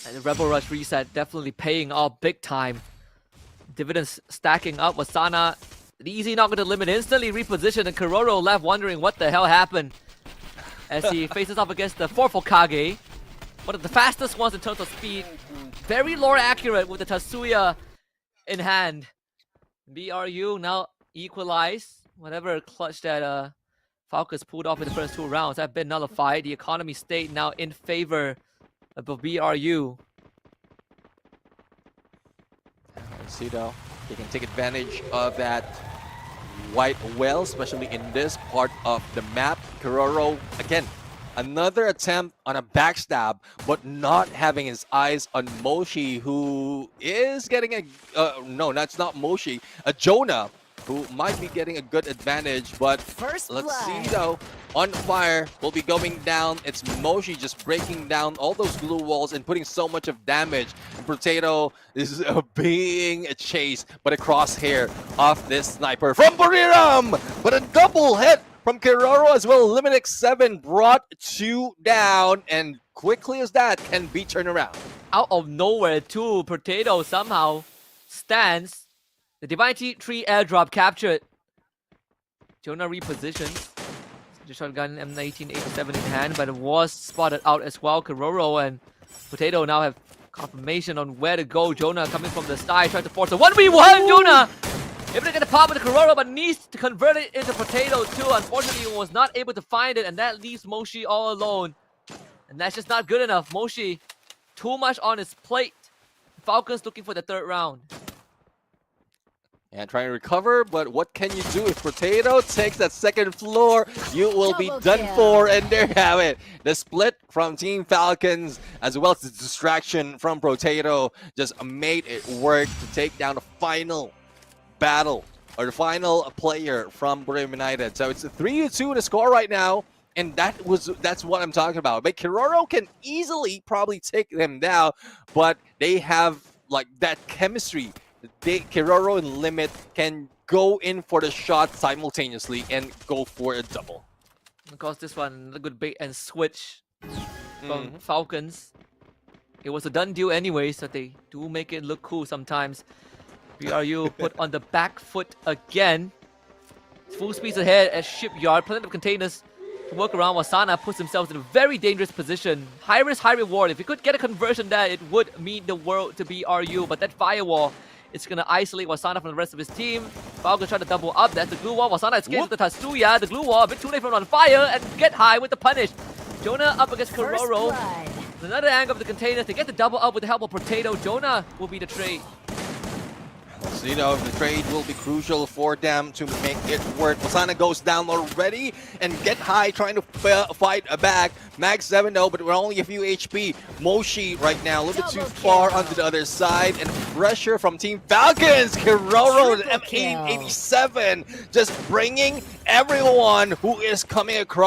And the Rebel Rush reset definitely paying off big time. Dividends stacking up. Wasana, easy not going to limit, instantly repositioned, and Kiroro left wondering what the hell happened as he faces off against the 4 Kage. One of the fastest ones in terms of speed. Very lore accurate with the Tatsuya in hand. BRU now equalize. Whatever clutch that Falcons pulled off in the first 2 rounds have been nullified. The economy state now in favor of BRU. Let's see though, they can take advantage of that white whale, especially in this part of the map. Kiroro, again, Another attempt on a backstab, but not having his eyes on Moshi, who is getting a no, that's not Moshi, a Jonah, who might be getting a good advantage. But let's see though. On fire will be going down. It's Moshi just breaking down all those glue walls and putting so much of damage. Potato is being chased, but a crosshair off this sniper from Buriram, but a double hit from Kiroro as well. Limit 7 brought 2 down, and quickly as that can be turned around. Out of nowhere, too, Potato somehow stands. The Divine Tree airdrop captured. Jonah repositions. The shotgun M1987 in hand, but it was spotted out as well. Kiroro and Potato now have confirmation on where to go. Jonah coming from the side, trying to force a 1v1. Jonah able to get the pop with the Kiroro, but needs to convert it into Potato too. Unfortunately, he was not able to find it, and that leaves Moshi all alone. And that's just not good enough. Moshi, too much on his plate. Falcons looking for the 3rd round. And trying to recover, but what can you do? If Potato takes that 2nd floor, you will be done for. And there you have it. The split from Team Falcons, as well as the distraction from Potato, just made it work to take down the final battle, or the final player from Buriram United. So it's a 3-2 the score right now. And that's what I'm talking about. But Kiroro can easily probably take them down, but they have like that chemistry. Kiroro and Limit can go in for the shot simultaneously and go for a double. Of course, this one, a good bait and switch from Falcons. It was a done deal anyway, so they do make it look cool sometimes. BRU put on the back foot again. Full speed ahead at Shipyard. Plenty of containers to work around. Wasana puts himself in a very dangerous position. High risk, high reward. If he could get a conversion there, it would mean the world to BRU. But that firewall, it's going to isolate Wasana from the rest of his team. Falcons trying to double up. That's the glue wall. Wasana escapes with the Tatsuya. The glue wall a bit too late from on fire, and get high with the punish. Jonah up against Kiroro. Another angle of the containers to get the double up with the help of Potato. Jonah will be the trade. So, you know, the trade will be crucial for them to make it work. Wasana goes down already, and Get High trying to fight back. Mag 7 though, but we're only a few HP. Moshi right now a little bit too far onto the other side, and pressure from Team Falcons. Kiroro and M1887 just bringing everyone who is coming across